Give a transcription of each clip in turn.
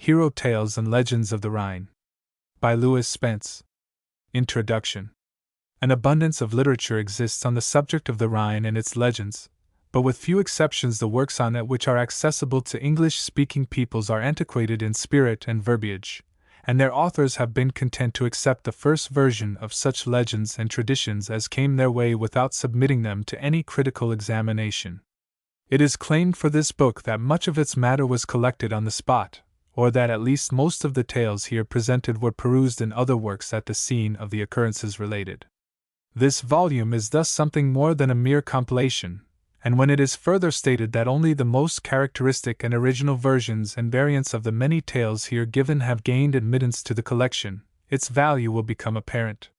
Hero Tales and Legends of the Rhine. By Lewis Spence. Introduction. An abundance of literature exists on the subject of the Rhine and its legends, but with few exceptions the works on it which are accessible to English-speaking peoples are antiquated in spirit and verbiage, and their authors have been content to accept the first version of such legends and traditions as came their way without submitting them to any critical examination. It is claimed for this book that much of its matter was collected on the spot, or that at least most of the tales here presented were perused in other works at the scene of the occurrences related. This volume is thus something more than a mere compilation, and when it is further stated that only the most characteristic and original versions and variants of the many tales here given have gained admittance to the collection, its value will become apparent.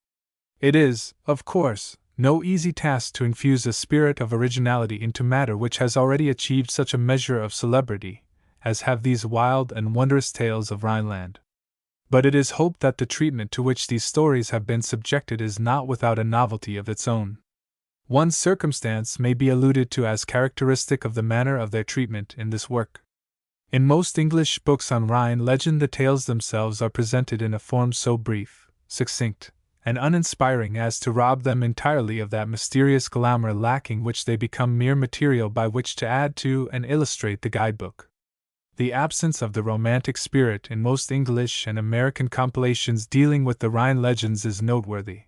It is, of course, no easy task to infuse a spirit of originality into matter which has already achieved such a measure of celebrity, as have these wild and wondrous tales of Rhineland. But it is hoped that the treatment to which these stories have been subjected is not without a novelty of its own. One circumstance may be alluded to as characteristic of the manner of their treatment in this work. In most English books on Rhine legend, the tales themselves are presented in a form so brief, succinct, and uninspiring as to rob them entirely of that mysterious glamour lacking which they become mere material by which to add to and illustrate the guidebook. The absence of the romantic spirit in most English and American compilations dealing with the Rhine legends is noteworthy,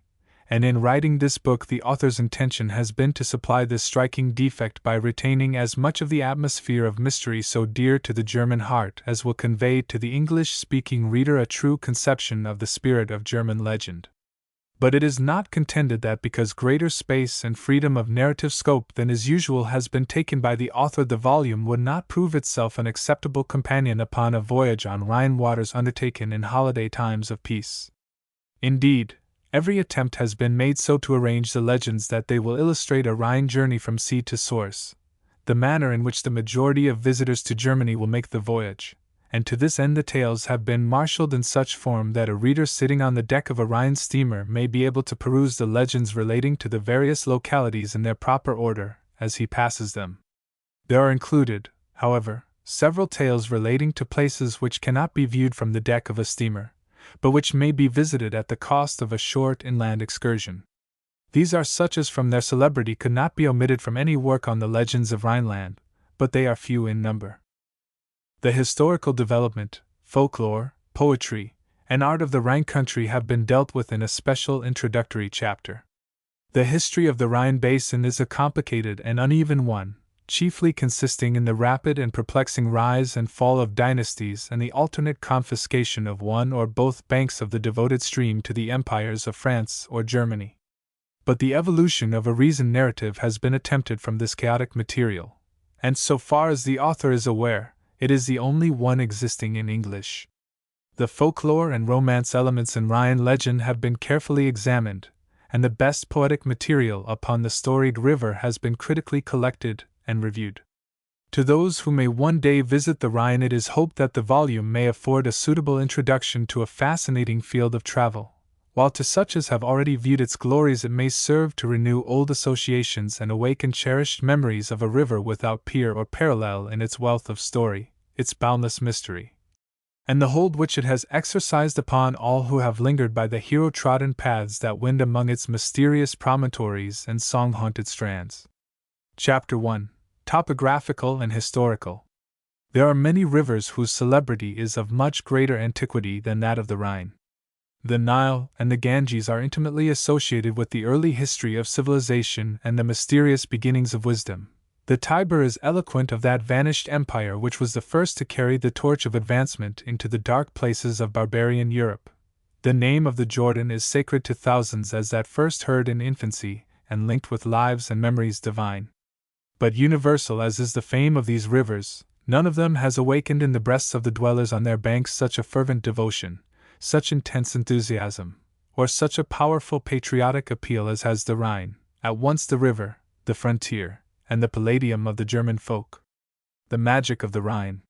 and in writing this book the author's intention has been to supply this striking defect by retaining as much of the atmosphere of mystery so dear to the German heart as will convey to the English-speaking reader a true conception of the spirit of German legend. But it is not contended that because greater space and freedom of narrative scope than is usual has been taken by the author, the volume would not prove itself an acceptable companion upon a voyage on Rhine waters undertaken in holiday times of peace. Indeed, every attempt has been made so to arrange the legends that they will illustrate a Rhine journey from sea to source, the manner in which the majority of visitors to Germany will make the voyage, and to this end the tales have been marshaled in such form that a reader sitting on the deck of a Rhine steamer may be able to peruse the legends relating to the various localities in their proper order as he passes them. There are included, however, several tales relating to places which cannot be viewed from the deck of a steamer, but which may be visited at the cost of a short inland excursion. These are such as from their celebrity could not be omitted from any work on the legends of Rhineland, but they are few in number. The historical development, folklore, poetry, and art of the Rhine country have been dealt with in a special introductory chapter. The history of the Rhine basin is a complicated and uneven one, chiefly consisting in the rapid and perplexing rise and fall of dynasties and the alternate confiscation of one or both banks of the devoted stream to the empires of France or Germany. But the evolution of a reasoned narrative has been attempted from this chaotic material, and so far as the author is aware, it is the only one existing in English. The folklore and romance elements in Rhine legend have been carefully examined, and the best poetic material upon the storied river has been critically collected and reviewed. To those who may one day visit the Rhine, it is hoped that the volume may afford a suitable introduction to a fascinating field of travel, while to such as have already viewed its glories it may serve to renew old associations and awaken cherished memories of a river without peer or parallel in its wealth of story, its boundless mystery, and the hold which it has exercised upon all who have lingered by the hero-trodden paths that wind among its mysterious promontories and song-haunted strands. Chapter 1. Topographical and Historical. There are many rivers whose celebrity is of much greater antiquity than that of the Rhine. The Nile and the Ganges are intimately associated with the early history of civilization and the mysterious beginnings of wisdom. The Tiber is eloquent of that vanished empire which was the first to carry the torch of advancement into the dark places of barbarian Europe. The name of the Jordan is sacred to thousands as that first heard in infancy and linked with lives and memories divine. But universal as is the fame of these rivers, none of them has awakened in the breasts of the dwellers on their banks such a fervent devotion, such intense enthusiasm, or such a powerful patriotic appeal as has the Rhine, at once the river, the frontier, and the palladium of the German folk. The magic of the Rhine.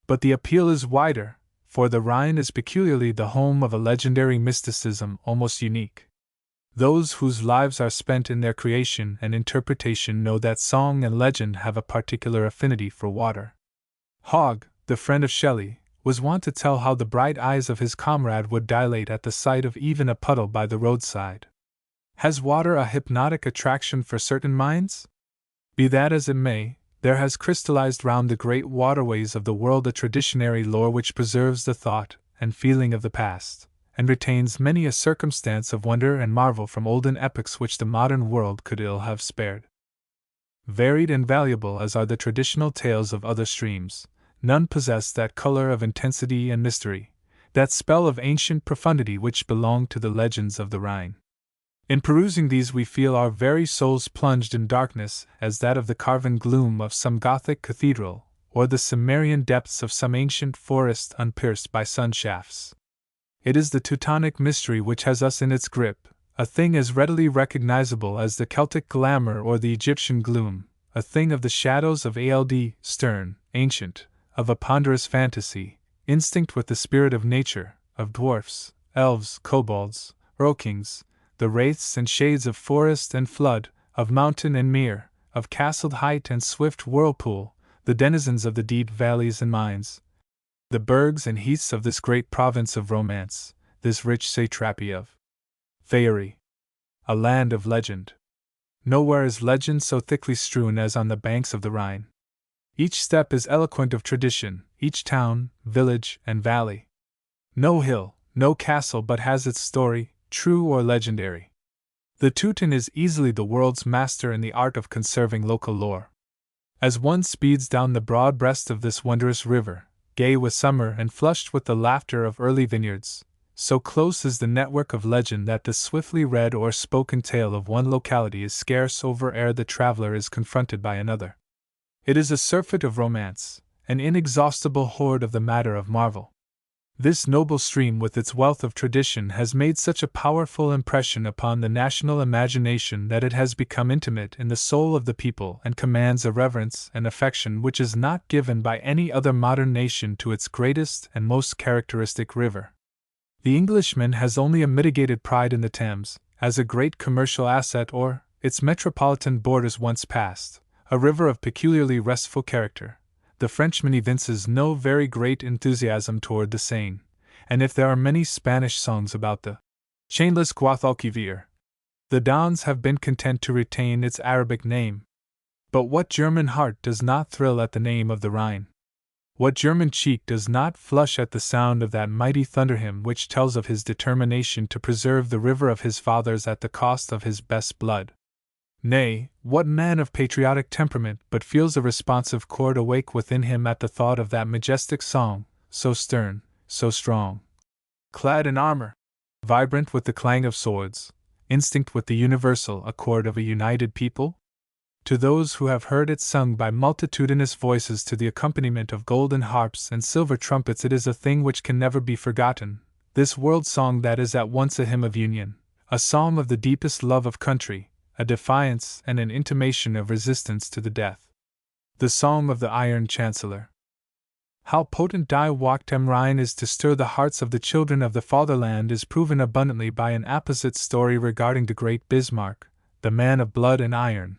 But the appeal is wider, for the Rhine is peculiarly the home of a legendary mysticism almost unique. Those whose lives are spent in their creation and interpretation know that song and legend have a particular affinity for water. Hogg, the friend of Shelley, was wont to tell how the bright eyes of his comrade would dilate at the sight of even a puddle by the roadside. Has water a hypnotic attraction for certain minds? Be that as it may, there has crystallized round the great waterways of the world a traditionary lore which preserves the thought and feeling of the past, and retains many a circumstance of wonder and marvel from olden epochs which the modern world could ill have spared. Varied and valuable as are the traditional tales of other streams, none possess that color of intensity and mystery, that spell of ancient profundity which belong to the legends of the Rhine. In perusing these we feel our very souls plunged in darkness as that of the carven gloom of some Gothic cathedral, or the Cimmerian depths of some ancient forest unpierced by sun shafts. It is the Teutonic mystery which has us in its grip, a thing as readily recognizable as the Celtic glamour or the Egyptian gloom, a thing of the shadows of Ald, stern, ancient, of a ponderous fantasy, instinct with the spirit of nature, of dwarfs, elves, kobolds, earl-kings, the wraiths and shades of forest and flood, of mountain and mere, of castled height and swift whirlpool, the denizens of the deep valleys and mines, the bergs and heaths of this great province of romance, this rich satrapy of Faerie, a land of legend. Nowhere is legend so thickly strewn as on the banks of the Rhine. Each step is eloquent of tradition, each town, village, and valley. No hill, no castle but has its story, true or legendary. The Teuton is easily the world's master in the art of conserving local lore. As one speeds down the broad breast of this wondrous river, gay with summer and flushed with the laughter of early vineyards, so close is the network of legend that the swiftly read or spoken tale of one locality is scarce over ere the traveler is confronted by another. It is a surfeit of romance, an inexhaustible hoard of the matter of marvel. This noble stream with its wealth of tradition has made such a powerful impression upon the national imagination that it has become intimate in the soul of the people and commands a reverence and affection which is not given by any other modern nation to its greatest and most characteristic river. The Englishman has only a mitigated pride in the Thames, as a great commercial asset or, its metropolitan borders once passed, a river of peculiarly restful character. The Frenchman evinces no very great enthusiasm toward the Seine, and if there are many Spanish songs about the chainless Guadalquivir, the Dons have been content to retain its Arabic name. But what German heart does not thrill at the name of the Rhine? What German cheek does not flush at the sound of that mighty thunder hymn which tells of his determination to preserve the river of his fathers at the cost of his best blood? Nay, what man of patriotic temperament but feels a responsive chord awake within him at the thought of that majestic song, so stern, so strong, clad in armor, vibrant with the clang of swords, instinct with the universal accord of a united people? To those who have heard it sung by multitudinous voices to the accompaniment of golden harps and silver trumpets, it is a thing which can never be forgotten, this world song that is at once a hymn of union, a psalm of the deepest love of country, a defiance and an intimation of resistance to the death. The Song of the Iron Chancellor. How potent Die Wacht am Rhein is to stir the hearts of the children of the fatherland is proven abundantly by an apposite story regarding the great Bismarck, the man of blood and iron.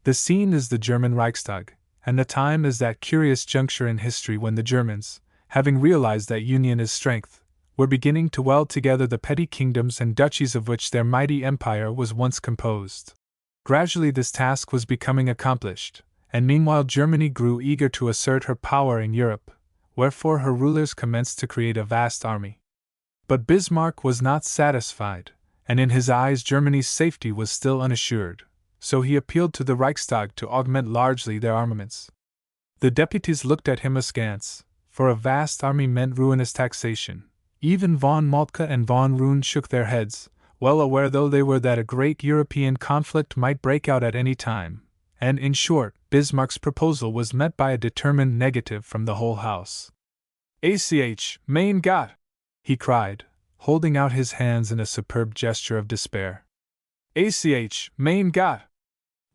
The scene is the German Reichstag, and the time is that curious juncture in history when the Germans, having realized that union is strength, were beginning to weld together the petty kingdoms and duchies of which their mighty empire was once composed. Gradually this task was becoming accomplished, and meanwhile Germany grew eager to assert her power in Europe, wherefore her rulers commenced to create a vast army. But Bismarck was not satisfied, and in his eyes Germany's safety was still unassured, so he appealed to the Reichstag to augment largely their armaments. The deputies looked at him askance, for a vast army meant ruinous taxation. Even von Moltke and von Roon shook their heads, well aware though they were that a great European conflict might break out at any time, and in short, Bismarck's proposal was met by a determined negative from the whole house. Mein Gott! He cried, holding out his hands in a superb gesture of despair. Mein Gott!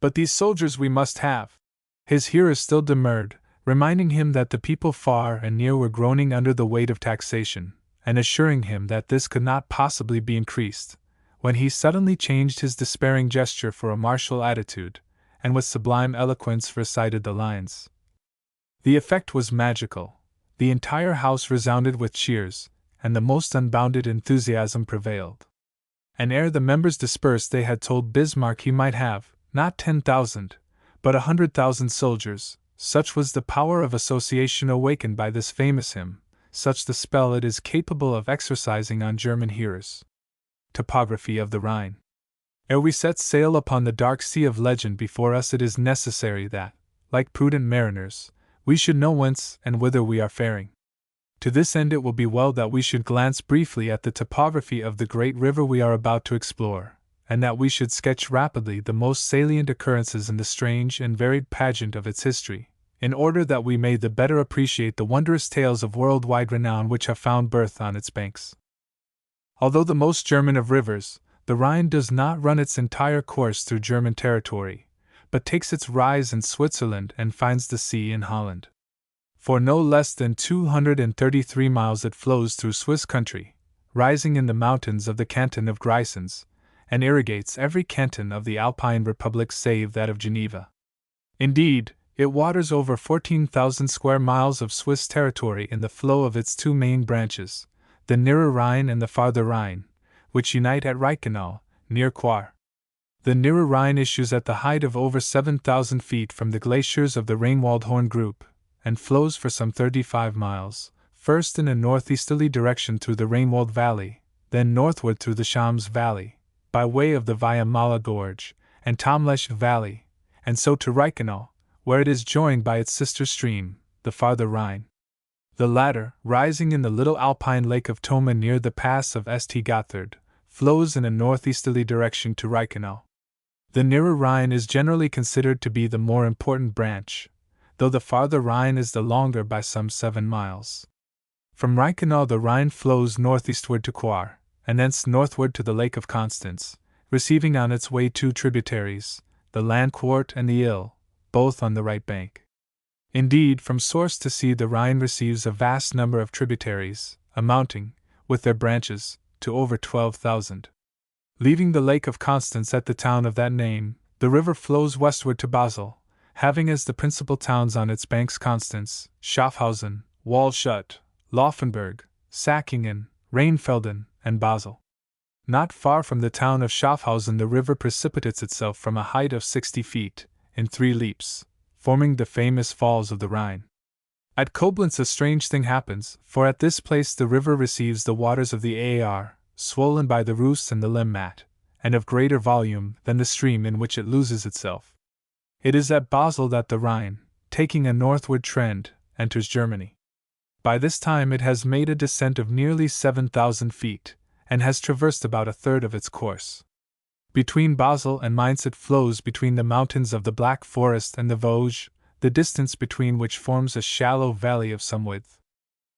But these soldiers we must have. His hearers still demurred, reminding him that the people far and near were groaning under the weight of taxation, and assuring him that this could not possibly be increased, when he suddenly changed his despairing gesture for a martial attitude, and with sublime eloquence recited the lines. The effect was magical. The entire house resounded with cheers, and the most unbounded enthusiasm prevailed. And ere the members dispersed, they had told Bismarck he might have, not 10,000, but 100,000 soldiers. Such was the power of association awakened by this famous hymn, such the spell it is capable of exercising on German hearers. Topography of the Rhine. Ere we set sail upon the dark sea of legend before us, it is necessary that, like prudent mariners, we should know whence and whither we are faring. To this end, it will be well that we should glance briefly at the topography of the great river we are about to explore, and that we should sketch rapidly the most salient occurrences in the strange and varied pageant of its history, in order that we may the better appreciate the wondrous tales of worldwide renown which have found birth on its banks. Although the most German of rivers, the Rhine does not run its entire course through German territory, but takes its rise in Switzerland and finds the sea in Holland. For no less than 233 miles it flows through Swiss country, rising in the mountains of the canton of Grisons, and irrigates every canton of the Alpine Republic save that of Geneva. Indeed, it waters over 14,000 square miles of Swiss territory in the flow of its two main branches, the Nearer Rhine and the Farther Rhine, which unite at Reichenau, near Coire. The Nearer Rhine issues at the height of over 7,000 feet from the glaciers of the Rheinwald-Horn group, and flows for some 35 miles, first in a northeasterly direction through the Rheinwald Valley, then northward through the Schams Valley, by way of the Via Mala Gorge, and Tomlesch Valley, and so to Reichenau, where it is joined by its sister stream, the Farther Rhine. The latter, rising in the little alpine lake of Thoma near the pass of St. Gotthard, flows in a northeasterly direction to Reichenau. The Nearer Rhine is generally considered to be the more important branch, though the Farther Rhine is the longer by some 7 miles. From Reichenau the Rhine flows northeastward to Coire, and thence northward to the Lake of Constance, receiving on its way 2 tributaries, the Landquart and the Ill, both on the right bank. Indeed, from source to sea the Rhine receives a vast number of tributaries, amounting, with their branches, to over 12,000. Leaving the Lake of Constance at the town of that name, the river flows westward to Basel, having as the principal towns on its banks Constance, Schaffhausen, Waldstadt, Laufenburg, Sackingen, Rheinfelden, and Basel. Not far from the town of Schaffhausen the river precipitates itself from a height of 60 feet, in 3 leaps, forming the famous Falls of the Rhine. At Koblenz a strange thing happens, for at this place the river receives the waters of the Aar, swollen by the Reuss and the Limmat, and of greater volume than the stream in which it loses itself. It is at Basel that the Rhine, taking a northward trend, enters Germany. By this time it has made a descent of nearly 7,000 feet, and has traversed about a third of its course. Between Basel and Mainz it flows between the mountains of the Black Forest and the Vosges, the distance between which forms a shallow valley of some width.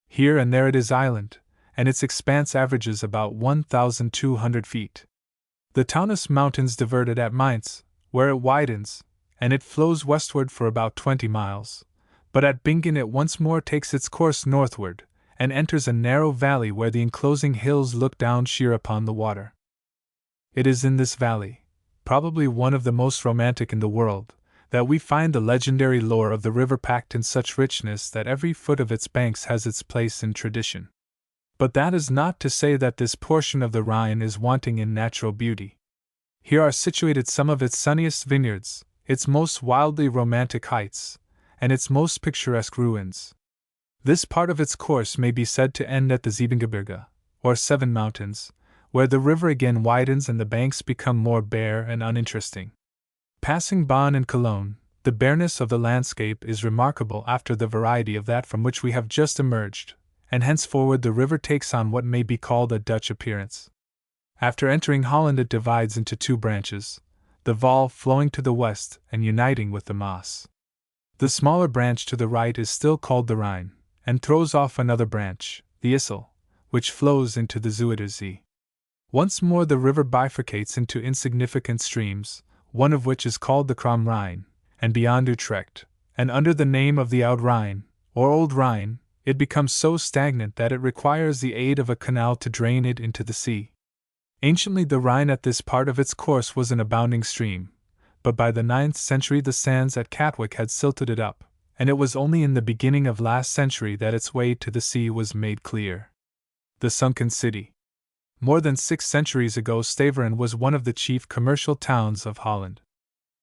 Here and there it is island, and its expanse averages about 1,200 feet. The Taunus Mountains divert it at Mainz, where it widens, and it flows westward for about 20 miles, but at Bingen it once more takes its course northward, and enters a narrow valley where the enclosing hills look down sheer upon the water. It is in this valley, probably one of the most romantic in the world, that we find the legendary lore of the river packed in such richness that every foot of its banks has its place in tradition. But that is not to say that this portion of the Rhine is wanting in natural beauty. Here are situated some of its sunniest vineyards, its most wildly romantic heights, and its most picturesque ruins. This part of its course may be said to end at the Siebengebirge, or 7 Mountains, where the river again widens and the banks become more bare and uninteresting. Passing Bonn and Cologne, the bareness of the landscape is remarkable after the variety of that from which we have just emerged, and henceforward the river takes on what may be called a Dutch appearance. After entering Holland it divides into 2 branches, the Waal flowing to the west and uniting with the Maas. The smaller branch to the right is still called the Rhine, and throws off another branch, the Issel, which flows into the Zuiderzee. Once more the river bifurcates into insignificant streams, one of which is called the Kram Rhine, and beyond Utrecht, and under the name of the Oud Rhine, or Old Rhine, it becomes so stagnant that it requires the aid of a canal to drain it into the sea. Anciently the Rhine at this part of its course was an abounding stream, but by the 9th century the sands at Katwijk had silted it up, and it was only in the beginning of last century that its way to the sea was made clear. The sunken city. More than 6 centuries ago, Staveren was one of the chief commercial towns of Holland.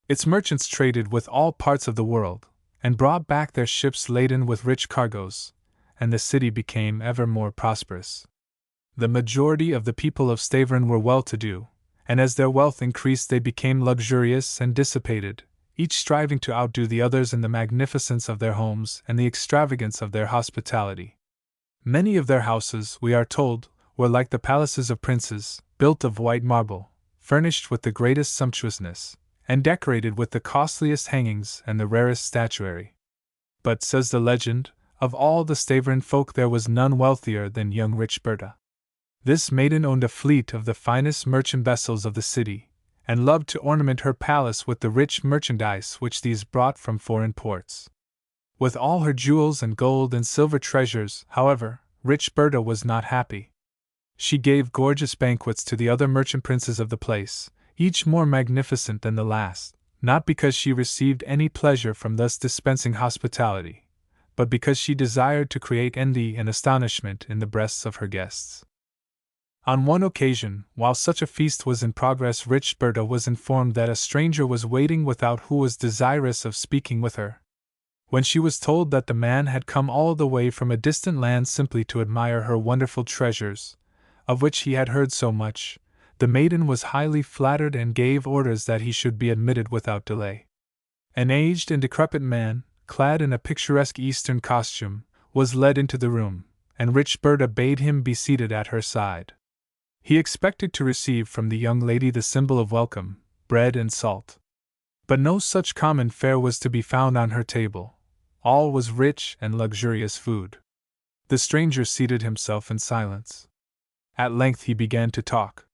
Its merchants traded with all parts of the world, and brought back their ships laden with rich cargoes, and the city became ever more prosperous. The majority of the people of Staveren were well-to-do, and as their wealth increased they became luxurious and dissipated, each striving to outdo the others in the magnificence of their homes and the extravagance of their hospitality. Many of their houses, we are told, were like the palaces of princes, built of white marble, furnished with the greatest sumptuousness, and decorated with the costliest hangings and the rarest statuary. But, says the legend, of all the Staveren folk there was none wealthier than young rich Bertha. This maiden owned a fleet of the finest merchant vessels of the city, and loved to ornament her palace with the rich merchandise which these brought from foreign ports. With all her jewels and gold and silver treasures, however, rich Bertha was not happy. She gave gorgeous banquets to the other merchant princes of the place, each more magnificent than the last, not because she received any pleasure from thus dispensing hospitality, but because she desired to create envy and astonishment in the breasts of her guests. On one occasion, while such a feast was in progress, rich Bertha was informed that a stranger was waiting without who was desirous of speaking with her. When she was told that the man had come all the way from a distant land simply to admire her wonderful treasures, of which he had heard so much, the maiden was highly flattered and gave orders that he should be admitted without delay. An aged and decrepit man, clad in a picturesque Eastern costume, was led into the room, and rich Bertha bade him be seated at her side. He expected to receive from the young lady the symbol of welcome, bread and salt. But no such common fare was to be found on her table. All was rich and luxurious food. The stranger seated himself in silence. At length he began to talk.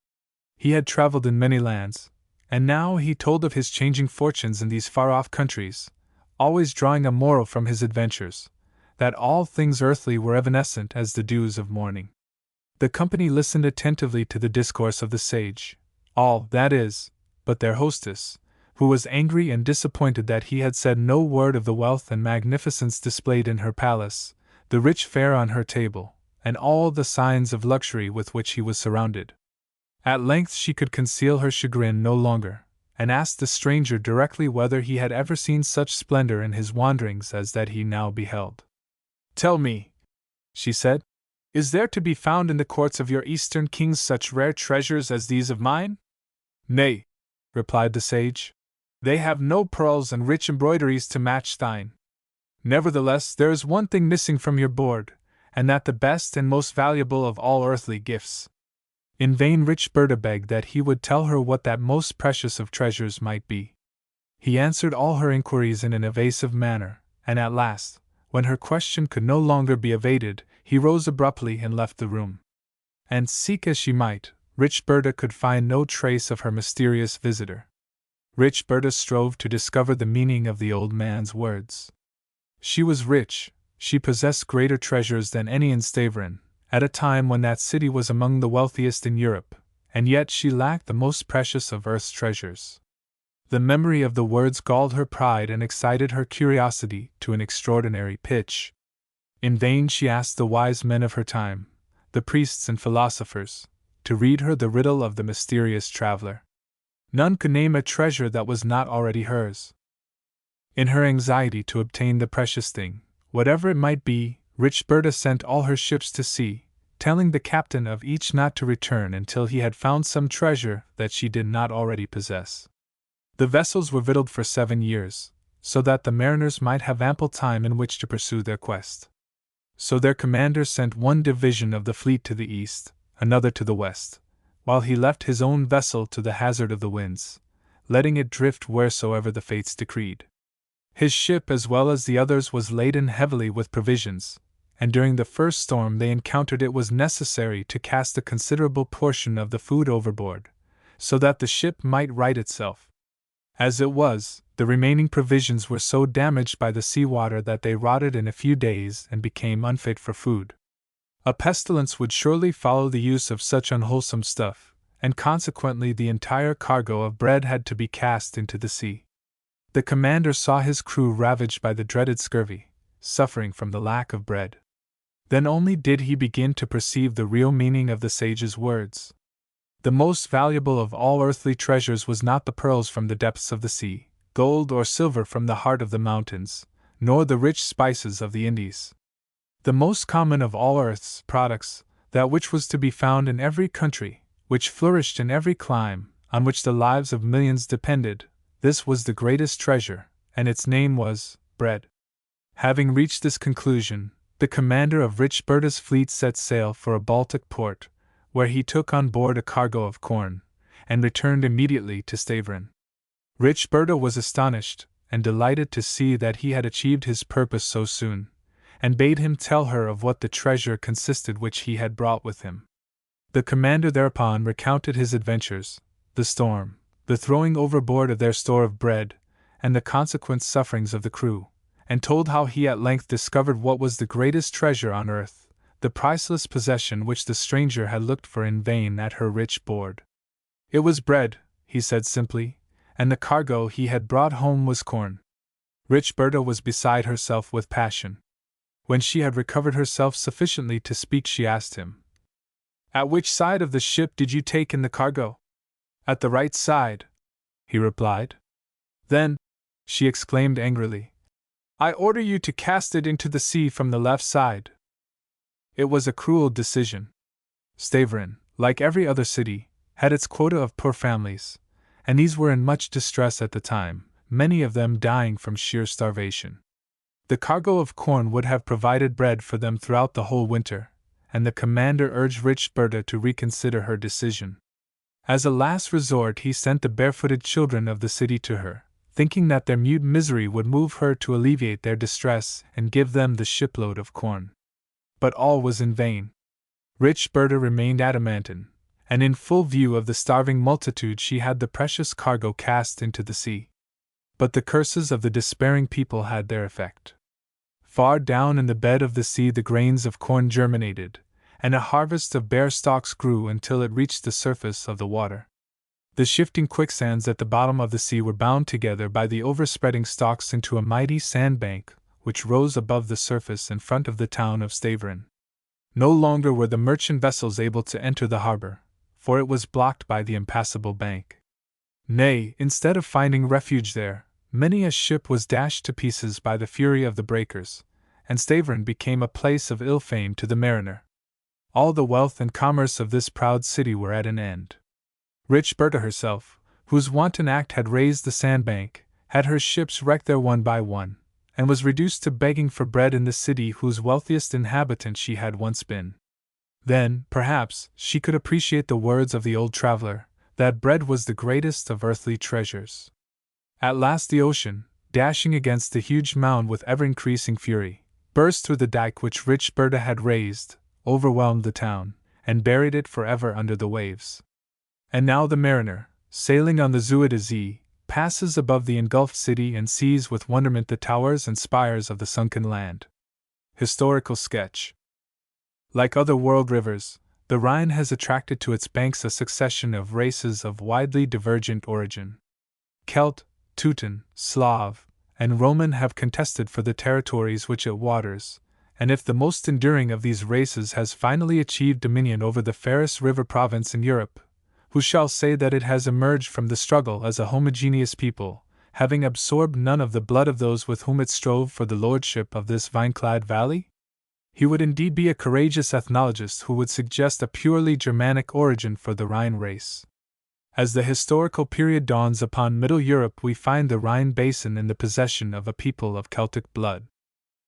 He had traveled in many lands, and now he told of his changing fortunes in these far-off countries, always drawing a moral from his adventures, that all things earthly were evanescent as the dews of morning. The company listened attentively to the discourse of the sage, all, that is, but their hostess, who was angry and disappointed that he had said no word of the wealth and magnificence displayed in her palace, the rich fare on her table, and all the signs of luxury with which he was surrounded. At length she could conceal her chagrin no longer, and asked the stranger directly whether he had ever seen such splendor in his wanderings as that he now beheld. "Tell me," she said, "is there to be found in the courts of your Eastern kings such rare treasures as these of mine?" "Nay," replied the sage, "they have no pearls and rich embroideries to match thine. Nevertheless, there is one thing missing from your board, and that the best and most valuable of all earthly gifts." In vain rich Bertha begged that he would tell her what that most precious of treasures might be. He answered all her inquiries in an evasive manner, and at last, when her question could no longer be evaded, he rose abruptly and left the room. And seek as she might, rich Bertha could find no trace of her mysterious visitor. Rich Bertha strove to discover the meaning of the old man's words. She was rich, she possessed greater treasures than any in Staveren, at a time when that city was among the wealthiest in Europe, and yet she lacked the most precious of earth's treasures. The memory of the words galled her pride and excited her curiosity to an extraordinary pitch. In vain she asked the wise men of her time, the priests and philosophers, to read her the riddle of the mysterious traveler. None could name a treasure that was not already hers. In her anxiety to obtain the precious thing, whatever it might be, rich Bertha sent all her ships to sea, telling the captain of each not to return until he had found some treasure that she did not already possess. The vessels were victualled for 7 years, so that the mariners might have ample time in which to pursue their quest. So their commander sent one division of the fleet to the east, another to the west, while he left his own vessel to the hazard of the winds, letting it drift wheresoever the fates decreed. His ship as well as the others was laden heavily with provisions, and during the first storm they encountered it was necessary to cast a considerable portion of the food overboard, so that the ship might right itself. As it was, the remaining provisions were so damaged by the sea-water that they rotted in a few days and became unfit for food. A pestilence would surely follow the use of such unwholesome stuff, and consequently the entire cargo of bread had to be cast into the sea. The commander saw his crew ravaged by the dreaded scurvy, suffering from the lack of bread. Then only did he begin to perceive the real meaning of the sage's words. The most valuable of all earthly treasures was not the pearls from the depths of the sea, gold or silver from the heart of the mountains, nor the rich spices of the Indies. The most common of all earth's products, that which was to be found in every country, which flourished in every clime, on which the lives of millions depended, this was the greatest treasure, and its name was bread. Having reached this conclusion, the commander of Richberta's fleet set sail for a Baltic port, where he took on board a cargo of corn, and returned immediately to Stavern. Richberta was astonished, and delighted to see that he had achieved his purpose so soon, and bade him tell her of what the treasure consisted which he had brought with him. The commander thereupon recounted his adventures, the storm, the throwing overboard of their store of bread, and the consequent sufferings of the crew, and told how he at length discovered what was the greatest treasure on earth, the priceless possession which the stranger had looked for in vain at her rich board. It was bread, he said simply, and the cargo he had brought home was corn. Richberta was beside herself with passion. When she had recovered herself sufficiently to speak, she asked him, "At which side of the ship did you take in the cargo?" "At the right side," he replied. "Then," she exclaimed angrily, "I order you to cast it into the sea from the left side." It was a cruel decision. Stavern, like every other city, had its quota of poor families, and these were in much distress at the time, many of them dying from sheer starvation. The cargo of corn would have provided bread for them throughout the whole winter, and the commander urged Richberta to reconsider her decision. As a last resort, he sent the barefooted children of the city to her, thinking that their mute misery would move her to alleviate their distress and give them the shipload of corn. But all was in vain. Richberta remained adamantine, and in full view of the starving multitude she had the precious cargo cast into the sea. But the curses of the despairing people had their effect. Far down in the bed of the sea the grains of corn germinated, and a harvest of bare stalks grew until it reached the surface of the water. The shifting quicksands at the bottom of the sea were bound together by the overspreading stalks into a mighty sandbank, which rose above the surface in front of the town of Stavern. No longer were the merchant vessels able to enter the harbor, for it was blocked by the impassable bank. Nay, instead of finding refuge there, many a ship was dashed to pieces by the fury of the breakers, and Stavern became a place of ill fame to the mariner. All the wealth and commerce of this proud city were at an end. Richberta herself, whose wanton act had raised the sandbank, had her ships wrecked there one by one, and was reduced to begging for bread in the city whose wealthiest inhabitant she had once been. Then, perhaps, she could appreciate the words of the old traveler, that bread was the greatest of earthly treasures. At last the ocean, dashing against the huge mound with ever-increasing fury, burst through the dike which Richberta had raised, overwhelmed the town, and buried it forever under the waves. And now the mariner, sailing on the Zuida Zee, passes above the engulfed city and sees with wonderment the towers and spires of the sunken land. Historical sketch. Like other world rivers, the Rhine has attracted to its banks a succession of races of widely divergent origin. Celt, Teuton, Slav, and Roman have contested for the territories which it waters, and if the most enduring of these races has finally achieved dominion over the fairest river province in Europe, who shall say that it has emerged from the struggle as a homogeneous people, having absorbed none of the blood of those with whom it strove for the lordship of this vine-clad valley? He would indeed be a courageous ethnologist who would suggest a purely Germanic origin for the Rhine race. As the historical period dawns upon Middle Europe, we find the Rhine basin in the possession of a people of Celtic blood.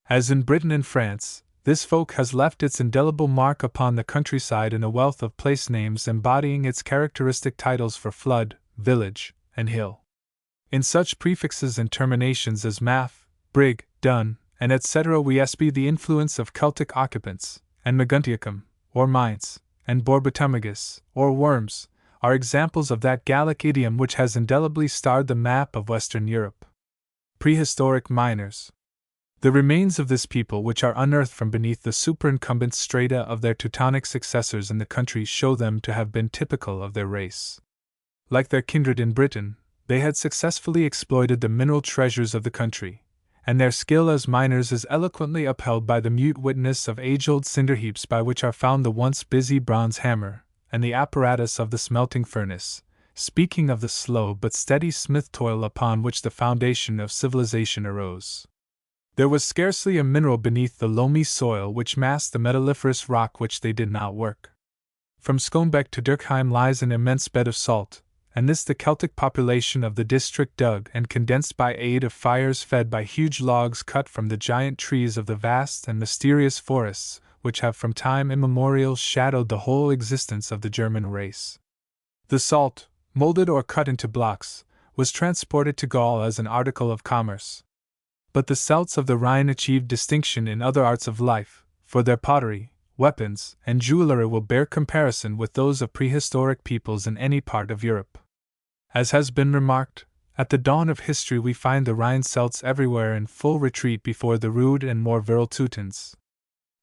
As in Britain and France, this folk has left its indelible mark upon the countryside in a wealth of place names embodying its characteristic titles for flood, village, and hill. In such prefixes and terminations as Math, Brig, Dun, and etc. we espy the influence of Celtic occupants, and Maguntiacum, or Mainz, and Borbetomagus, or Worms, are examples of that Gallic idiom which has indelibly starred the map of Western Europe. Prehistoric miners. The remains of this people, which are unearthed from beneath the superincumbent strata of their Teutonic successors in the country, show them to have been typical of their race. Like their kindred in Britain, They had successfully exploited the mineral treasures of the country, and their skill as miners is eloquently upheld by the mute witness of age-old cinder heaps by which are found the once busy bronze hammer and the apparatus of the smelting furnace, speaking of the slow but steady smith toil upon which the foundation of civilization arose. There was scarcely a mineral beneath the loamy soil which masked the metalliferous rock which they did not work. From Schoonbeck to Durkheim lies an immense bed of salt, and this the Celtic population of the district dug and condensed by aid of fires fed by huge logs cut from the giant trees of the vast and mysterious forests which have from time immemorial shadowed the whole existence of the German race. The salt, molded or cut into blocks, was transported to Gaul as an article of commerce. But the Celts of the Rhine achieved distinction in other arts of life, for their pottery, weapons, and jewelry will bear comparison with those of prehistoric peoples in any part of Europe. As has been remarked, at the dawn of history we find the Rhine Celts everywhere in full retreat before the rude and more virile Teutons.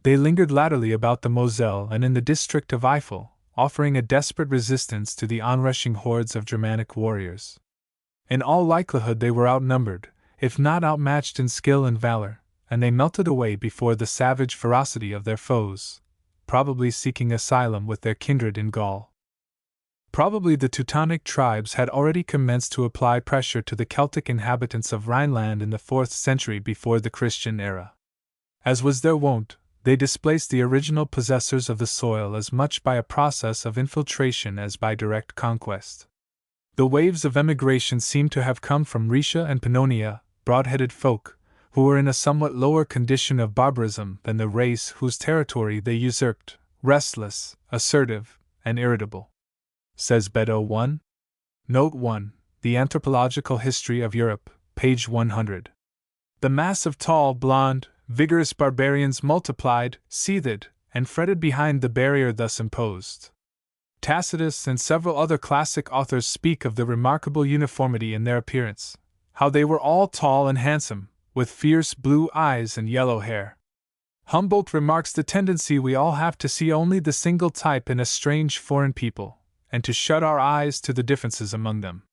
They lingered latterly about the Moselle and in the district of Eifel, offering a desperate resistance to the onrushing hordes of Germanic warriors. In all likelihood they were outnumbered, if not outmatched in skill and valor, and they melted away before the savage ferocity of their foes, probably seeking asylum with their kindred in Gaul. Probably the Teutonic tribes had already commenced to apply pressure to the Celtic inhabitants of Rhineland in the 4th century before the Christian era. As was their wont, they displaced the original possessors of the soil as much by a process of infiltration as by direct conquest. The waves of emigration seem to have come from Rhaetia and Pannonia, broad-headed folk, who were in a somewhat lower condition of barbarism than the race whose territory they usurped, restless, assertive, and irritable. Says Beddoe 1. Note 1, The Anthropological History of Europe, page 100. The mass of tall, blond, vigorous barbarians multiplied, seethed, and fretted behind the barrier thus imposed. Tacitus and several other classic authors speak of the remarkable uniformity in their appearance, how they were all tall and handsome, with fierce blue eyes and yellow hair. Humboldt remarks the tendency we all have to see only the single type in a strange foreign people, and to shut our eyes to the differences among them.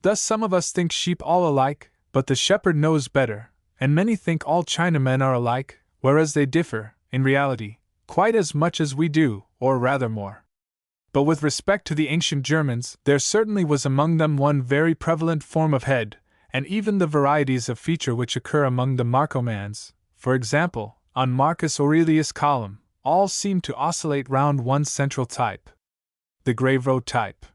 Thus some of us think sheep all alike, but the shepherd knows better, and many think all Chinamen are alike, whereas they differ, in reality, quite as much as we do, or rather more. But with respect to the ancient Germans, there certainly was among them one very prevalent form of head, and even the varieties of feature which occur among the Marcomans, for example, on Marcus Aurelius' column, all seem to oscillate round one central type. The Graverow type.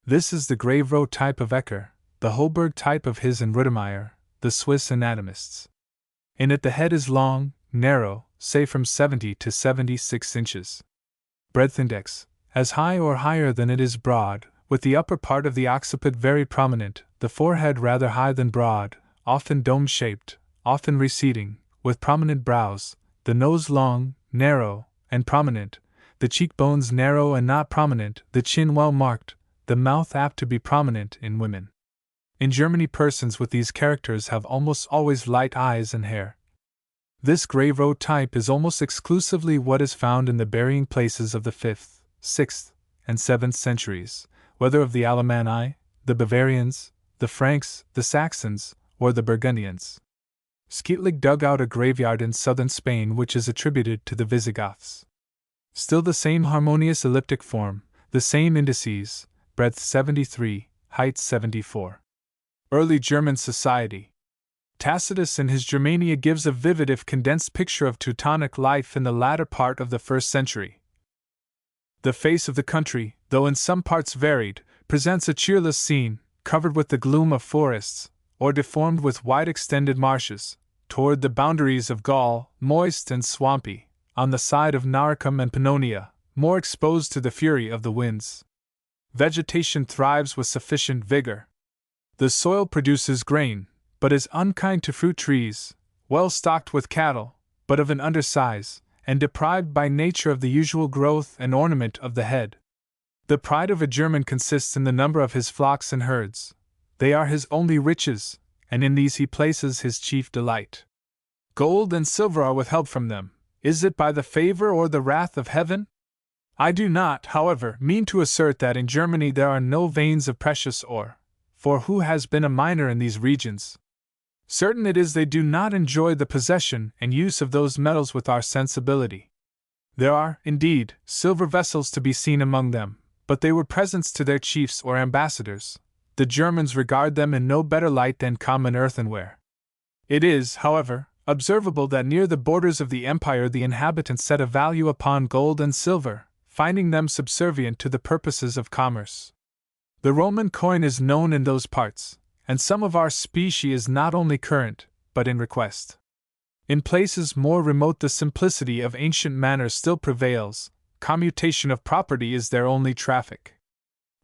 This is the Graverow type of Ecker, the Holberg type of His and Rudemeyer, the Swiss anatomists. In it the head is long, narrow, say from 70 to 76 inches. Breadth index, as high or higher than it is broad, with the upper part of the occiput very prominent, the forehead rather high than broad, often dome-shaped, often receding, with prominent brows, the nose long, narrow, and prominent, the cheekbones narrow and not prominent, the chin well marked, the mouth apt to be prominent in women. In Germany persons with these characters have almost always light eyes and hair. This Graverow type is almost exclusively what is found in the burying places of the 5th, 6th, and 7th centuries, whether of the Alemanni, the Bavarians, the Franks, the Saxons, or the Burgundians. Skeetlig dug out a graveyard in southern Spain which is attributed to the Visigoths. Still the same harmonious elliptic form, the same indices, breadth 73, height 74. Early German society. Tacitus in his Germania gives a vivid if condensed picture of Teutonic life in the latter part of the 1st century. The face of the country, though in some parts varied, presents a cheerless scene, covered with the gloom of forests, or deformed with wide extended marshes, toward the boundaries of Gaul, moist and swampy, on the side of Noricum and Pannonia, more exposed to the fury of the winds. Vegetation thrives with sufficient vigor. The soil produces grain, but is unkind to fruit trees, well stocked with cattle, but of an undersize, and deprived by nature of the usual growth and ornament of the head. The pride of a German consists in the number of his flocks and herds. They are his only riches, and in these he places his chief delight. Gold and silver are withheld from them. Is it by the favor or the wrath of heaven? I do not, however, mean to assert that in Germany there are no veins of precious ore, for who has been a miner in these regions? Certain it is they do not enjoy the possession and use of those metals with our sensibility. There are, indeed, silver vessels to be seen among them, but they were presents to their chiefs or ambassadors. The Germans regard them in no better light than common earthenware. It is, however, observable that near the borders of the empire the inhabitants set a value upon gold and silver, finding them subservient to the purposes of commerce. The Roman coin is known in those parts, and some of our specie is not only current, but in request. In places more remote the simplicity of ancient manners still prevails, commutation of property is their only traffic.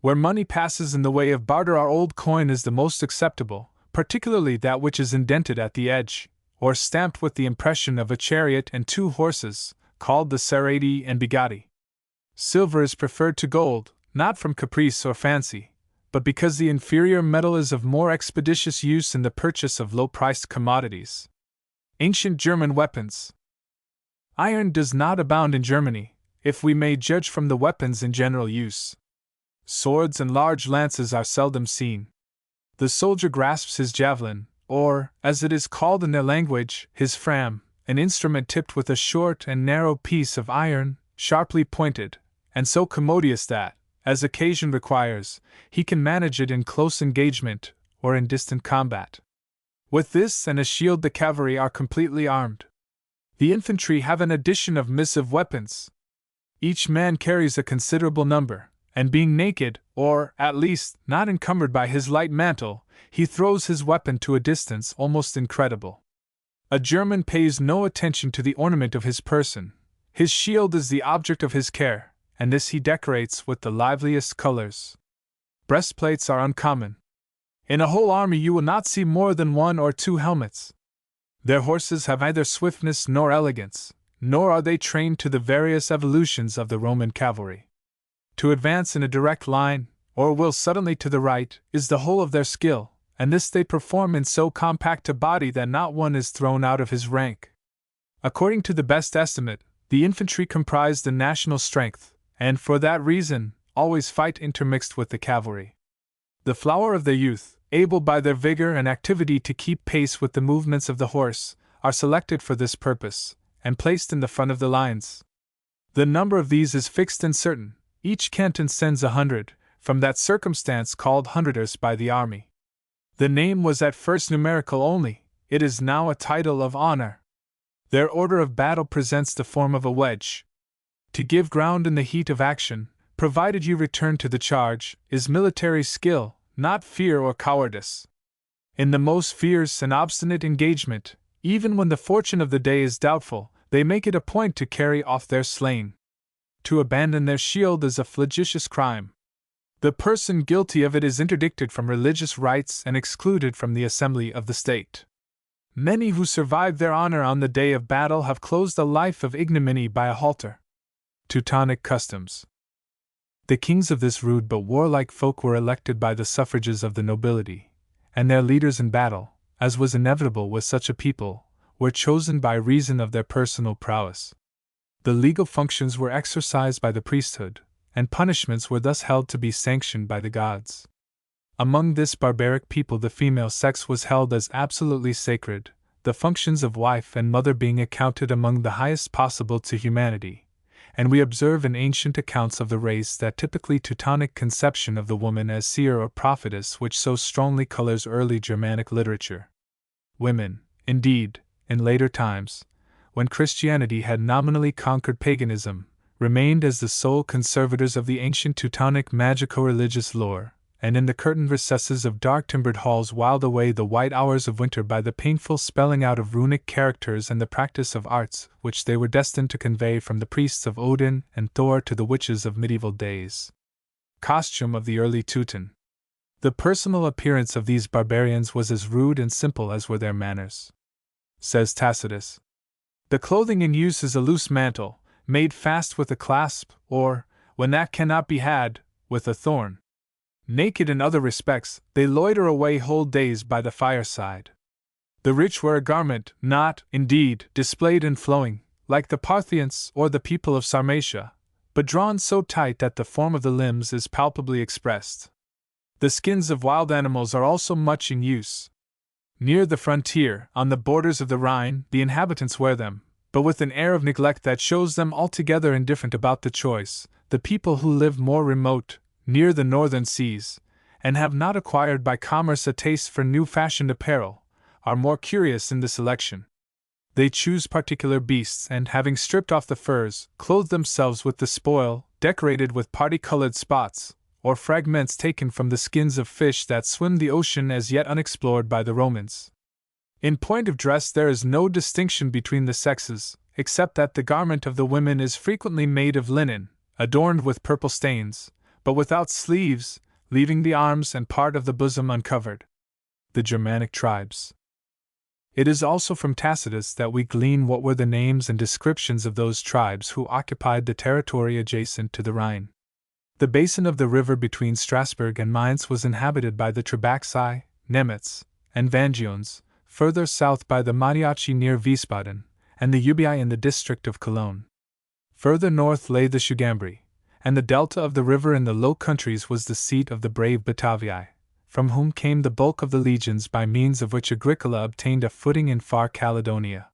Where money passes in the way of barter our old coin is the most acceptable, particularly that which is indented at the edge, or stamped with the impression of a chariot and 2 horses, called the serrati and bigati. Silver is preferred to gold, not from caprice or fancy, but because the inferior metal is of more expeditious use in the purchase of low-priced commodities. Ancient German weapons. Iron does not abound in Germany, if we may judge from the weapons in general use. Swords and large lances are seldom seen. The soldier grasps his javelin, or, as it is called in their language, his fram, an instrument tipped with a short and narrow piece of iron, sharply pointed, and so commodious that, as occasion requires, he can manage it in close engagement or in distant combat. With this and a shield the cavalry are completely armed. The infantry have an addition of missive weapons. Each man carries a considerable number, and being naked, or, at least, not encumbered by his light mantle, he throws his weapon to a distance almost incredible. A German pays no attention to the ornament of his person. His shield is the object of his care, and this he decorates with the liveliest colors. Breastplates are uncommon. In a whole army you will not see more than 1 or 2 helmets. Their horses have neither swiftness nor elegance, nor are they trained to the various evolutions of the Roman cavalry. To advance in a direct line, or will suddenly to the right, is the whole of their skill, and this they perform in so compact a body that not one is thrown out of his rank. According to the best estimate, the infantry comprise the national strength, and for that reason, always fight intermixed with the cavalry. The flower of their youth, able by their vigor and activity to keep pace with the movements of the horse, are selected for this purpose, and placed in the front of the lines. The number of these is fixed and certain. Each canton sends 100, from that circumstance called hundreders by the army. The name was at first numerical only, it is now a title of honor. Their order of battle presents the form of a wedge. To give ground in the heat of action, provided you return to the charge, is military skill, not fear or cowardice. In the most fierce and obstinate engagement, even when the fortune of the day is doubtful, they make it a point to carry off their slain. To abandon their shield is a flagitious crime. The person guilty of it is interdicted from religious rites and excluded from the assembly of the state. Many who survived their honor on the day of battle have closed a life of ignominy by a halter. Teutonic customs. The kings of this rude but warlike folk were elected by the suffrages of the nobility, and their leaders in battle, as was inevitable with such a people, were chosen by reason of their personal prowess. The legal functions were exercised by the priesthood, and punishments were thus held to be sanctioned by the gods. Among this barbaric people the female sex was held as absolutely sacred, the functions of wife and mother being accounted among the highest possible to humanity, and we observe in ancient accounts of the race that typically Teutonic conception of the woman as seer or prophetess which so strongly colors early Germanic literature. Women, indeed, in later times, when Christianity had nominally conquered paganism, remained as the sole conservators of the ancient Teutonic magico-religious lore, and in the curtained recesses of dark-timbered halls whiled away the white hours of winter by the painful spelling out of runic characters and the practice of arts which they were destined to convey from the priests of Odin and Thor to the witches of medieval days. Costume of the early Teuton. The personal appearance of these barbarians was as rude and simple as were their manners. Says Tacitus, the clothing in use is a loose mantle, made fast with a clasp, or, when that cannot be had, with a thorn. Naked in other respects, they loiter away whole days by the fireside. The rich wear a garment, not, indeed, displayed and flowing, like the Parthians or the people of Sarmatia, but drawn so tight that the form of the limbs is palpably expressed. The skins of wild animals are also much in use. Near the frontier, on the borders of the Rhine, the inhabitants wear them, but with an air of neglect that shows them altogether indifferent about the choice. The people who live more remote, near the northern seas, and have not acquired by commerce a taste for new-fashioned apparel, are more curious in the selection. They choose particular beasts and, having stripped off the furs, clothe themselves with the spoil, decorated with party-colored spots, or fragments taken from the skins of fish that swim the ocean as yet unexplored by the Romans. In point of dress there is no distinction between the sexes, except that the garment of the women is frequently made of linen, adorned with purple stains, but without sleeves, leaving the arms and part of the bosom uncovered. The Germanic tribes. It is also from Tacitus that we glean what were the names and descriptions of those tribes who occupied the territory adjacent to the Rhine. The basin of the river between Strasbourg and Mainz was inhabited by the Trabaxi, Nemetz, and Vangiones, further south by the Mariaci near Wiesbaden, and the Ubii in the district of Cologne. Further north lay the Sugambri, and the delta of the river in the Low Countries was the seat of the brave Batavii, from whom came the bulk of the legions by means of which Agricola obtained a footing in far Caledonia.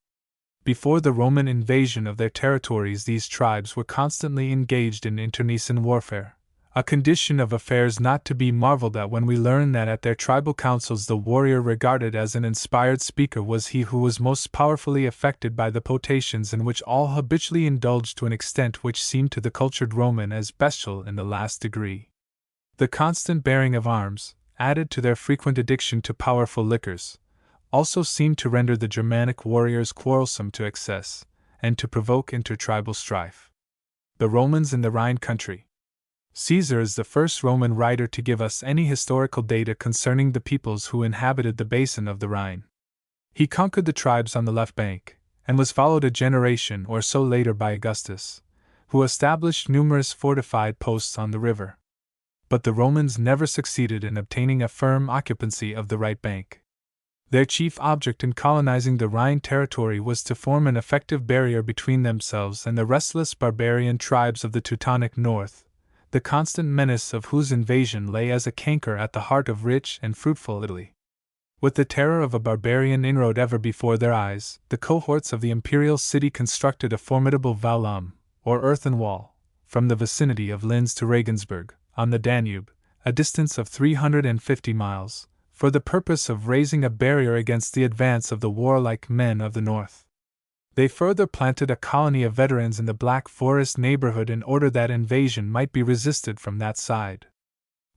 Before the Roman invasion of their territories, these tribes were constantly engaged in internecine warfare, a condition of affairs not to be marveled at when we learn that at their tribal councils the warrior regarded as an inspired speaker was he who was most powerfully affected by the potations in which all habitually indulged to an extent which seemed to the cultured Roman as bestial in the last degree. The constant bearing of arms, added to their frequent addiction to powerful liquors, also seemed to render the Germanic warriors quarrelsome to excess, and to provoke intertribal strife. The Romans in the Rhine country. Caesar is the first Roman writer to give us any historical data concerning the peoples who inhabited the basin of the Rhine. He conquered the tribes on the left bank, and was followed a generation or so later by Augustus, who established numerous fortified posts on the river. But the Romans never succeeded in obtaining a firm occupancy of the right bank. Their chief object in colonizing the Rhine territory was to form an effective barrier between themselves and the restless barbarian tribes of the Teutonic North, the constant menace of whose invasion lay as a canker at the heart of rich and fruitful Italy. With the terror of a barbarian inroad ever before their eyes, the cohorts of the imperial city constructed a formidable vallum, or earthen wall, from the vicinity of Linz to Regensburg, on the Danube, a distance of 350 miles, for the purpose of raising a barrier against the advance of the warlike men of the north. They further planted a colony of veterans in the Black Forest neighborhood in order that invasion might be resisted from that side.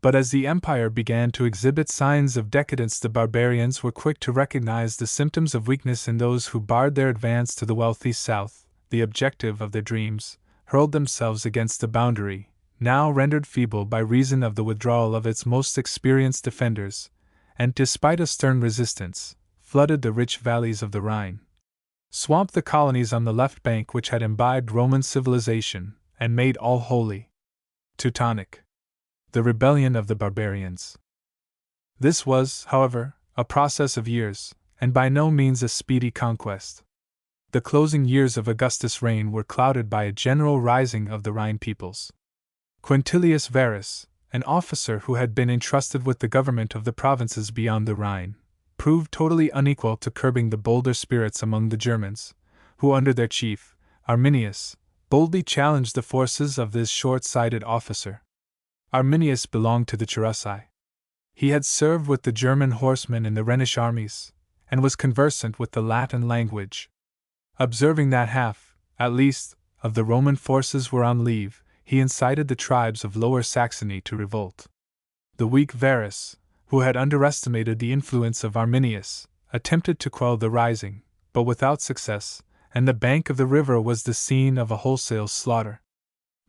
But as the empire began to exhibit signs of decadence, the barbarians were quick to recognize the symptoms of weakness in those who barred their advance to the wealthy south. The objective of their dreams hurled themselves against the boundary, now rendered feeble by reason of the withdrawal of its most experienced defenders, and, despite a stern resistance, flooded the rich valleys of the Rhine, swamped the colonies on the left bank which had imbibed Roman civilization, and made all holy. Teutonic. The rebellion of the barbarians. This was, however, a process of years, and by no means a speedy conquest. The closing years of Augustus' reign were clouded by a general rising of the Rhine peoples. Quintilius Varus, an officer who had been entrusted with the government of the provinces beyond the Rhine, proved totally unequal to curbing the bolder spirits among the Germans, who under their chief, Arminius, boldly challenged the forces of this short-sighted officer. Arminius belonged to the Cherusci. He had served with the German horsemen in the Rhenish armies, and was conversant with the Latin language. Observing that half, at least, of the Roman forces were on leave, he incited the tribes of Lower Saxony to revolt. The weak Varus, who had underestimated the influence of Arminius, attempted to quell the rising, but without success, and the bank of the river was the scene of a wholesale slaughter.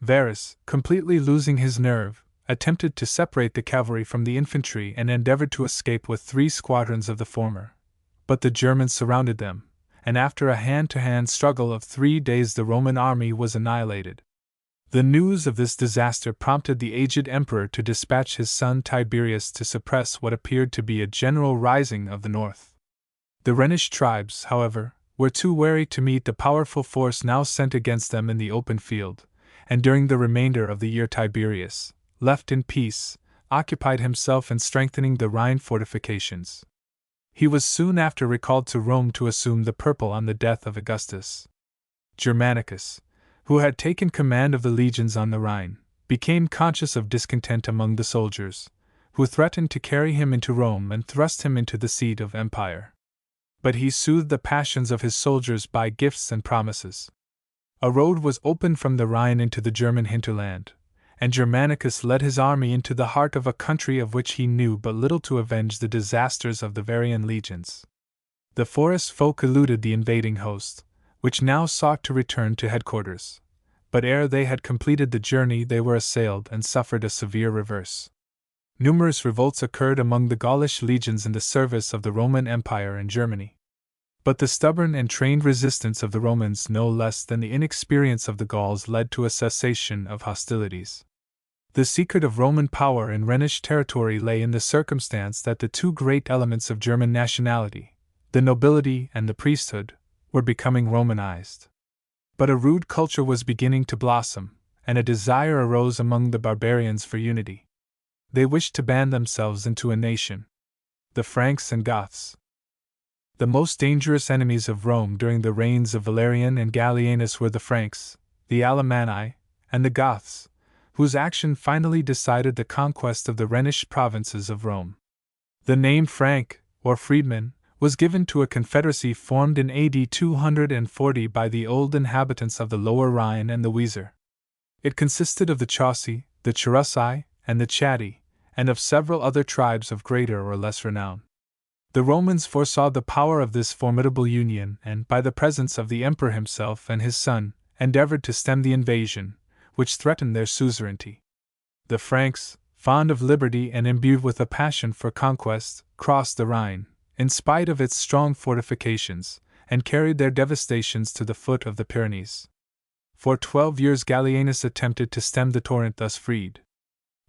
Varus, completely losing his nerve, attempted to separate the cavalry from the infantry and endeavored to escape with 3 squadrons of the former. But the Germans surrounded them, and after a hand-to-hand struggle of 3 days the Roman army was annihilated. The news of this disaster prompted the aged emperor to dispatch his son Tiberius to suppress what appeared to be a general rising of the north. The Rhenish tribes, however, were too wary to meet the powerful force now sent against them in the open field, and during the remainder of the year Tiberius, left in peace, occupied himself in strengthening the Rhine fortifications. He was soon after recalled to Rome to assume the purple on the death of Augustus. Germanicus, who had taken command of the legions on the Rhine, became conscious of discontent among the soldiers, who threatened to carry him into Rome and thrust him into the seat of empire. But he soothed the passions of his soldiers by gifts and promises. A road was opened from the Rhine into the German hinterland, and Germanicus led his army into the heart of a country of which he knew but little to avenge the disasters of the Varian legions. The forest folk eluded the invading host, which now sought to return to headquarters, but ere they had completed the journey they were assailed and suffered a severe reverse. Numerous revolts occurred among the Gaulish legions in the service of the Roman Empire in Germany. But the stubborn and trained resistance of the Romans no less than the inexperience of the Gauls led to a cessation of hostilities. The secret of Roman power in Rhenish territory lay in the circumstance that the two great elements of German nationality, the nobility and the priesthood, were becoming Romanized. But a rude culture was beginning to blossom, and a desire arose among the barbarians for unity. They wished to band themselves into a nation. The Franks and Goths. The most dangerous enemies of Rome during the reigns of Valerian and Gallienus were the Franks, the Alemanni, and the Goths, whose action finally decided the conquest of the Rhenish provinces of Rome. The name Frank, or freedman, was given to a confederacy formed in AD 240 by the old inhabitants of the Lower Rhine and the Weser. It consisted of the Chauci, the Cherusci, and the Chatti, and of several other tribes of greater or less renown. The Romans foresaw the power of this formidable union and, by the presence of the emperor himself and his son, endeavored to stem the invasion, which threatened their suzerainty. The Franks, fond of liberty and imbued with a passion for conquest, crossed the Rhine, in spite of its strong fortifications, and carried their devastations to the foot of the Pyrenees. For 12 years Gallienus attempted to stem the torrent thus freed.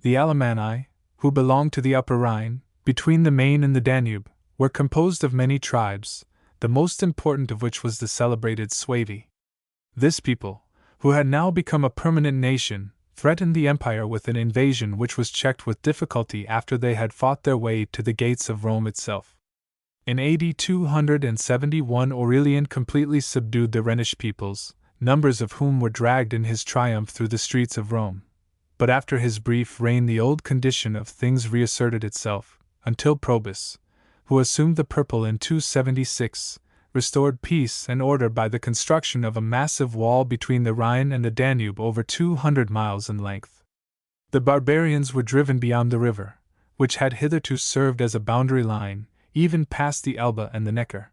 The Alemanni, who belonged to the Upper Rhine, between the Main and the Danube, were composed of many tribes, the most important of which was the celebrated Suevi. This people, who had now become a permanent nation, threatened the empire with an invasion which was checked with difficulty after they had fought their way to the gates of Rome itself. In AD 271 Aurelian completely subdued the Rhenish peoples, numbers of whom were dragged in his triumph through the streets of Rome. But after his brief reign the old condition of things reasserted itself, until Probus, who assumed the purple in 276, restored peace and order by the construction of a massive wall between the Rhine and the Danube over 200 miles in length. The barbarians were driven beyond the river, which had hitherto served as a boundary line, even past the Elbe and the Neckar.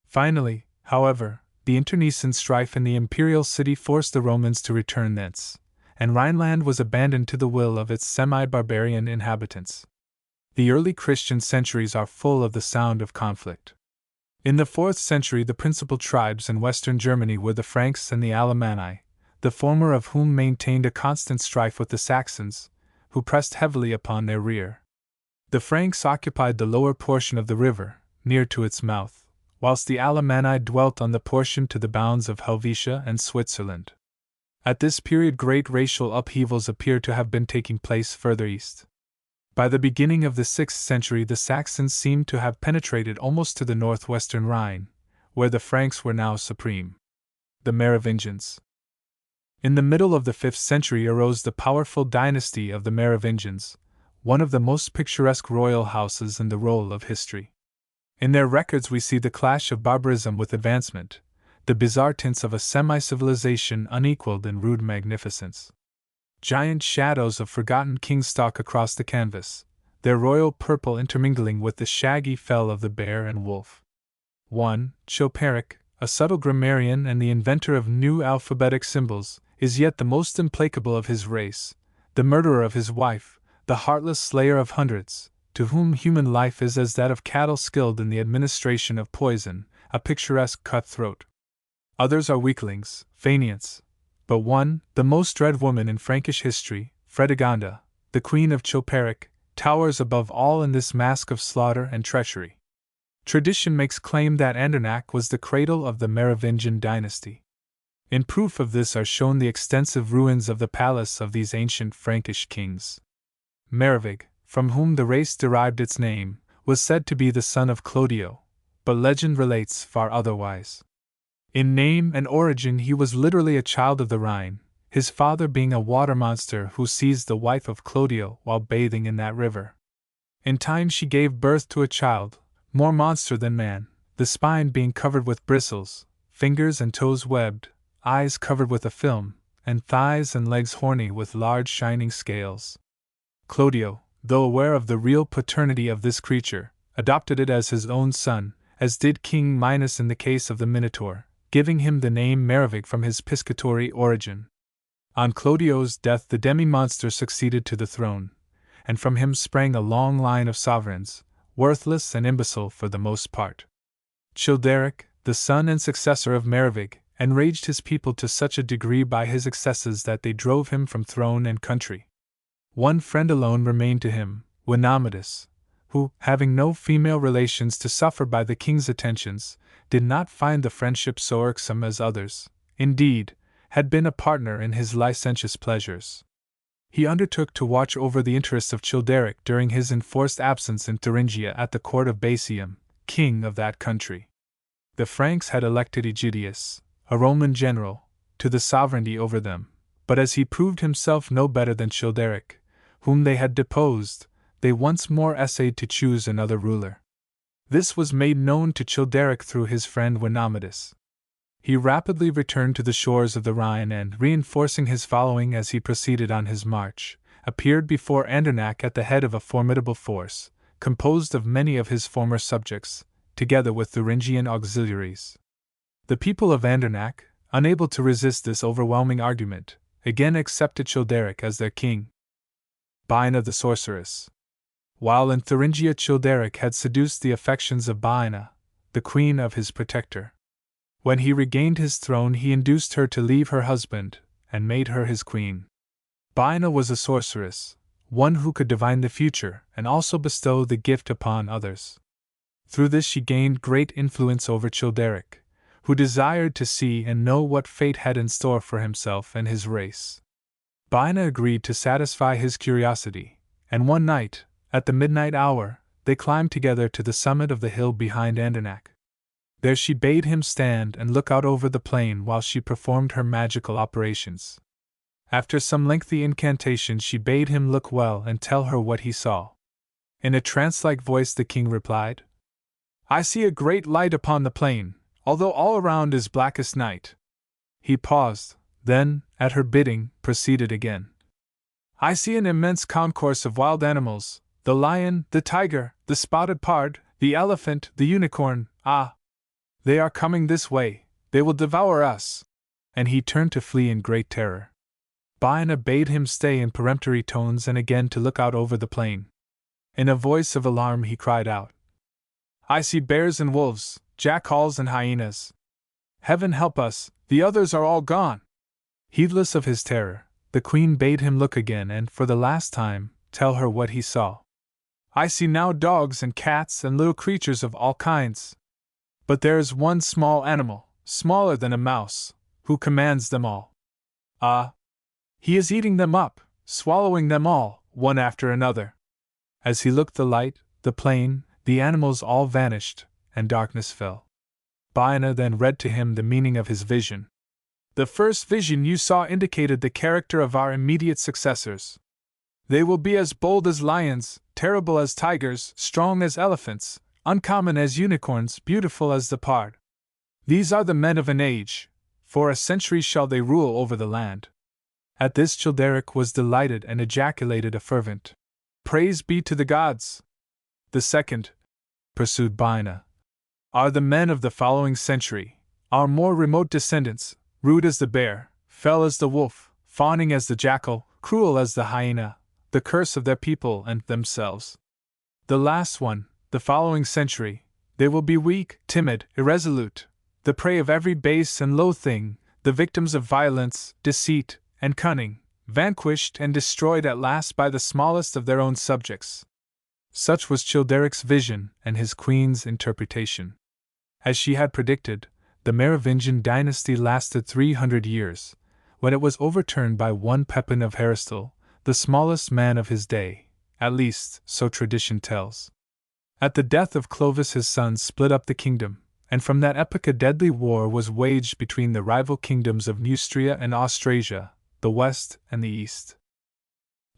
Finally, however, the internecine strife in the imperial city forced the Romans to return thence, and Rhineland was abandoned to the will of its semi-barbarian inhabitants. The early Christian centuries are full of the sound of conflict. In the 4th century the principal tribes in western Germany were the Franks and the Alemanni, the former of whom maintained a constant strife with the Saxons, who pressed heavily upon their rear. The Franks occupied the lower portion of the river, near to its mouth, whilst the Alemanni dwelt on the portion to the bounds of Helvetia and Switzerland. At this period great racial upheavals appear to have been taking place further east. By the beginning of the 6th century the Saxons seemed to have penetrated almost to the northwestern Rhine, where the Franks were now supreme. The Merovingians. In the middle of the 5th century arose the powerful dynasty of the Merovingians, one of the most picturesque royal houses in the roll of history. In their records we see the clash of barbarism with advancement, the bizarre tints of a semi-civilization unequaled in rude magnificence. Giant shadows of forgotten kings stalk across the canvas, their royal purple intermingling with the shaggy fell of the bear and wolf. One, Chilperic, a subtle grammarian and the inventor of new alphabetic symbols, is yet the most implacable of his race, the murderer of his wife, the heartless slayer of hundreds, to whom human life is as that of cattle skilled in the administration of poison, a picturesque cutthroat. Others are weaklings, faineants. But one, the most dread woman in Frankish history, Fredeganda, the queen of Chilperic, towers above all in this mask of slaughter and treachery. Tradition makes claim that Andernach was the cradle of the Merovingian dynasty. In proof of this are shown the extensive ruins of the palace of these ancient Frankish kings. Merovig, from whom the race derived its name, was said to be the son of Clodio, but legend relates far otherwise. In name and origin he was literally a child of the Rhine, his father being a water monster who seized the wife of Clodio while bathing in that river. In time she gave birth to a child, more monster than man, the spine being covered with bristles, fingers and toes webbed, eyes covered with a film, and thighs and legs horny with large shining scales. Clodio, though aware of the real paternity of this creature, adopted it as his own son, as did King Minos in the case of the Minotaur, giving him the name Merovig from his piscatory origin. On Clodio's death the demi-monster succeeded to the throne, and from him sprang a long line of sovereigns, worthless and imbecile for the most part. Childeric, the son and successor of Merovig, enraged his people to such a degree by his excesses that they drove him from throne and country. One friend alone remained to him, Unabridged, who, having no female relations to suffer by the king's attentions, did not find the friendship so irksome as others, indeed, had been a partner in his licentious pleasures. He undertook to watch over the interests of Childeric during his enforced absence in Thuringia at the court of Basium, king of that country. The Franks had elected Aegidius, a Roman general, to the sovereignty over them, but as he proved himself no better than Childeric, whom they had deposed, they once more essayed to choose another ruler. This was made known to Childeric through his friend Unabridged. He rapidly returned to the shores of the Rhine and, reinforcing his following as he proceeded on his march, appeared before Andernach at the head of a formidable force, composed of many of his former subjects, together with Thuringian auxiliaries. The people of Andernach, unable to resist this overwhelming argument, again accepted Childeric as their king. Baina the sorceress. While in Thuringia Childeric had seduced the affections of Baina, the queen of his protector. When he regained his throne he induced her to leave her husband, and made her his queen. Baina was a sorceress, one who could divine the future and also bestow the gift upon others. Through this she gained great influence over Childeric, who desired to see and know what fate had in store for himself and his race. Baina agreed to satisfy his curiosity, and one night, at the midnight hour, they climbed together to the summit of the hill behind Andernach. There she bade him stand and look out over the plain while she performed her magical operations. After some lengthy incantation she bade him look well and tell her what he saw. In a trance-like voice the king replied, "I see a great light upon the plain, although all around is blackest night." He paused, then, at her bidding, proceeded again. "I see an immense concourse of wild animals, the lion, the tiger, the spotted pard, the elephant, the unicorn, ah! They are coming this way, they will devour us." And he turned to flee in great terror. Baina bade him stay in peremptory tones and again to look out over the plain. In a voice of alarm he cried out, "I see bears and wolves, jackals and hyenas. Heaven help us, the others are all gone." Heedless of his terror, the queen bade him look again and, for the last time, tell her what he saw. "I see now dogs and cats and little creatures of all kinds. But there is one small animal, smaller than a mouse, who commands them all. Ah! He is eating them up, swallowing them all, one after another." As he looked the light, the plain, the animals all vanished, and darkness fell. Baina then read to him the meaning of his vision. "The first vision you saw indicated the character of our immediate successors. They will be as bold as lions, terrible as tigers, strong as elephants, uncommon as unicorns, beautiful as the pard. These are the men of an age, for a century shall they rule over the land." At this Childeric was delighted and ejaculated a fervent, "Praise be to the gods!" "The second," pursued Baina, "are the men of the following century, our more remote descendants, rude as the bear, fell as the wolf, fawning as the jackal, cruel as the hyena, the curse of their people and themselves. The last one, the following century, they will be weak, timid, irresolute, the prey of every base and low thing, the victims of violence, deceit, and cunning, vanquished and destroyed at last by the smallest of their own subjects." Such was Childeric's vision and his queen's interpretation. As she had predicted, the Merovingian dynasty lasted 300 years, when it was overturned by one Pepin of Heristal, the smallest man of his day, at least, so tradition tells. At the death of Clovis, his sons split up the kingdom, and from that epoch a deadly war was waged between the rival kingdoms of Neustria and Austrasia, the west and the east.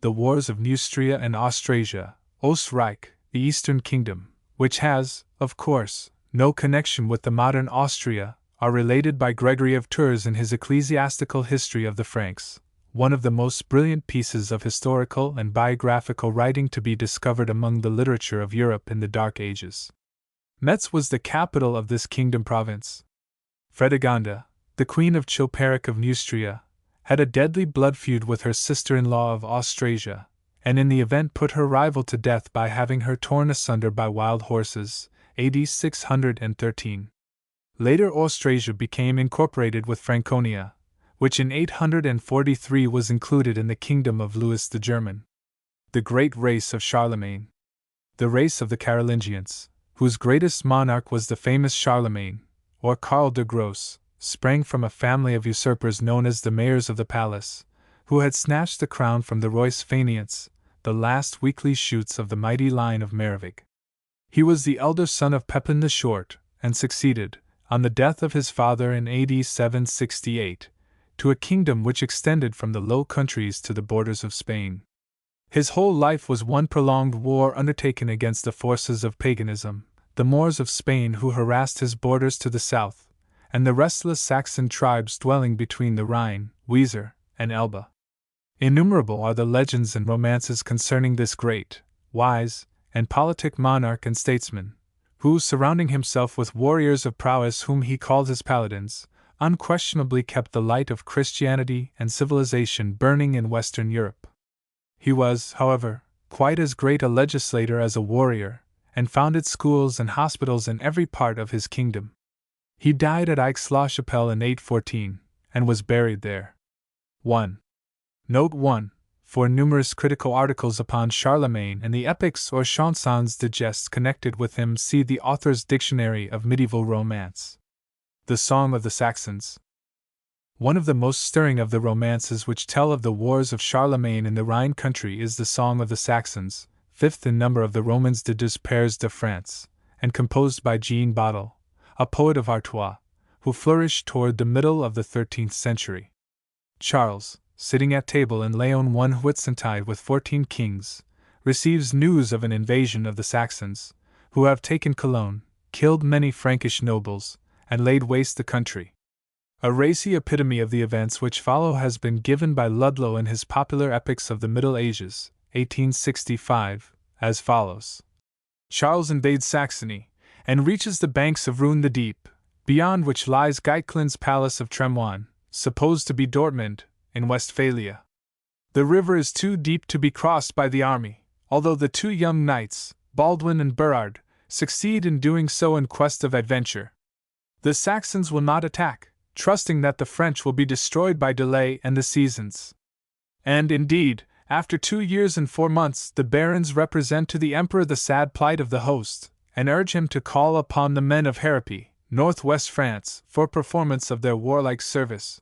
The wars of Neustria and Austrasia, Österreich, the eastern kingdom, which has, of course, no connection with the modern Austria, are related by Gregory of Tours in his Ecclesiastical History of the Franks, one of the most brilliant pieces of historical and biographical writing to be discovered among the literature of Europe in the Dark Ages. Metz was the capital of this kingdom province. Fredeganda, the queen of Chilperic of Neustria, had a deadly blood feud with her sister-in-law of Austrasia, and in the event put her rival to death by having her torn asunder by wild horses, AD 613. Later Austrasia became incorporated with Franconia, which in 843 was included in the kingdom of Louis the German. The great race of Charlemagne. The race of the Carolingians, whose greatest monarch was the famous Charlemagne, or Karl de Grosse, sprang from a family of usurpers known as the Mayors of the Palace, who had snatched the crown from the Royce Faineants, the last weakly shoots of the mighty line of Merovig. He was the elder son of Pepin the Short, and succeeded, on the death of his father in AD 768, to a kingdom which extended from the Low Countries to the borders of Spain. His whole life was one prolonged war undertaken against the forces of paganism, the Moors of Spain who harassed his borders to the south, and the restless Saxon tribes dwelling between the Rhine, Weser, and Elbe. Innumerable are the legends and romances concerning this great, wise, and politic monarch and statesman, who, surrounding himself with warriors of prowess whom he called his paladins, unquestionably kept the light of Christianity and civilization burning in Western Europe. He was, however, quite as great a legislator as a warrior, and founded schools and hospitals in every part of his kingdom. He died at Aix-la-Chapelle in 814, and was buried there. 1. Note 1. For numerous critical articles upon Charlemagne and the epics or chansons de geste connected with him, see the author's Dictionary of Medieval Romance. The Song of the Saxons. One of the most stirring of the romances which tell of the wars of Charlemagne in the Rhine country is the Song of the Saxons, fifth in number of the Romans de deux Pères de France, and composed by Jean Bodel, a poet of Artois, who flourished toward the middle of the 13th century. Charles, sitting at table in Leon I Whitsuntide with 14 kings, receives news of an invasion of the Saxons, who have taken Cologne, killed many Frankish nobles, and laid waste the country. A racy epitome of the events which follow has been given by Ludlow in his Popular Epics of the Middle Ages, 1865, as follows. Charles invades Saxony, and reaches the banks of Rhune the Deep, beyond which lies Geitlin's palace of Tremoine, supposed to be Dortmund, in Westphalia. The river is too deep to be crossed by the army, although the two young knights, Baldwin and Berard, succeed in doing so in quest of adventure. The Saxons will not attack, trusting that the French will be destroyed by delay and the seasons. And indeed, after 2 years and 4 months, the barons represent to the emperor the sad plight of the host, and urge him to call upon the men of Herapy, northwest France, for performance of their warlike service.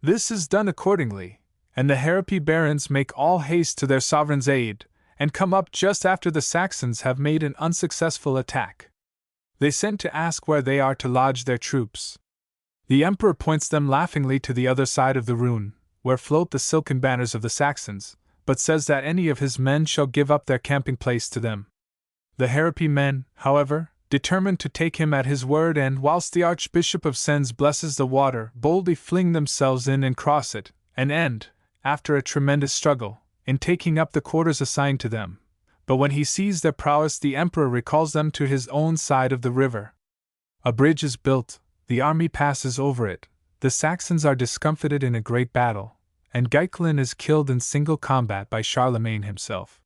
This is done accordingly, and the Herapy barons make all haste to their sovereign's aid, and come up just after the Saxons have made an unsuccessful attack. They send to ask where they are to lodge their troops. The emperor points them laughingly to the other side of the Rhune, where float the silken banners of the Saxons, but says that any of his men shall give up their camping place to them. The Herapy men, however, determined to take him at his word, and whilst the Archbishop of Sens blesses the water, boldly fling themselves in and cross it, and end, after a tremendous struggle, in taking up the quarters assigned to them. But when he sees their prowess, the emperor recalls them to his own side of the river. A bridge is built, the army passes over it, the Saxons are discomfited in a great battle, and Geitlin is killed in single combat by Charlemagne himself.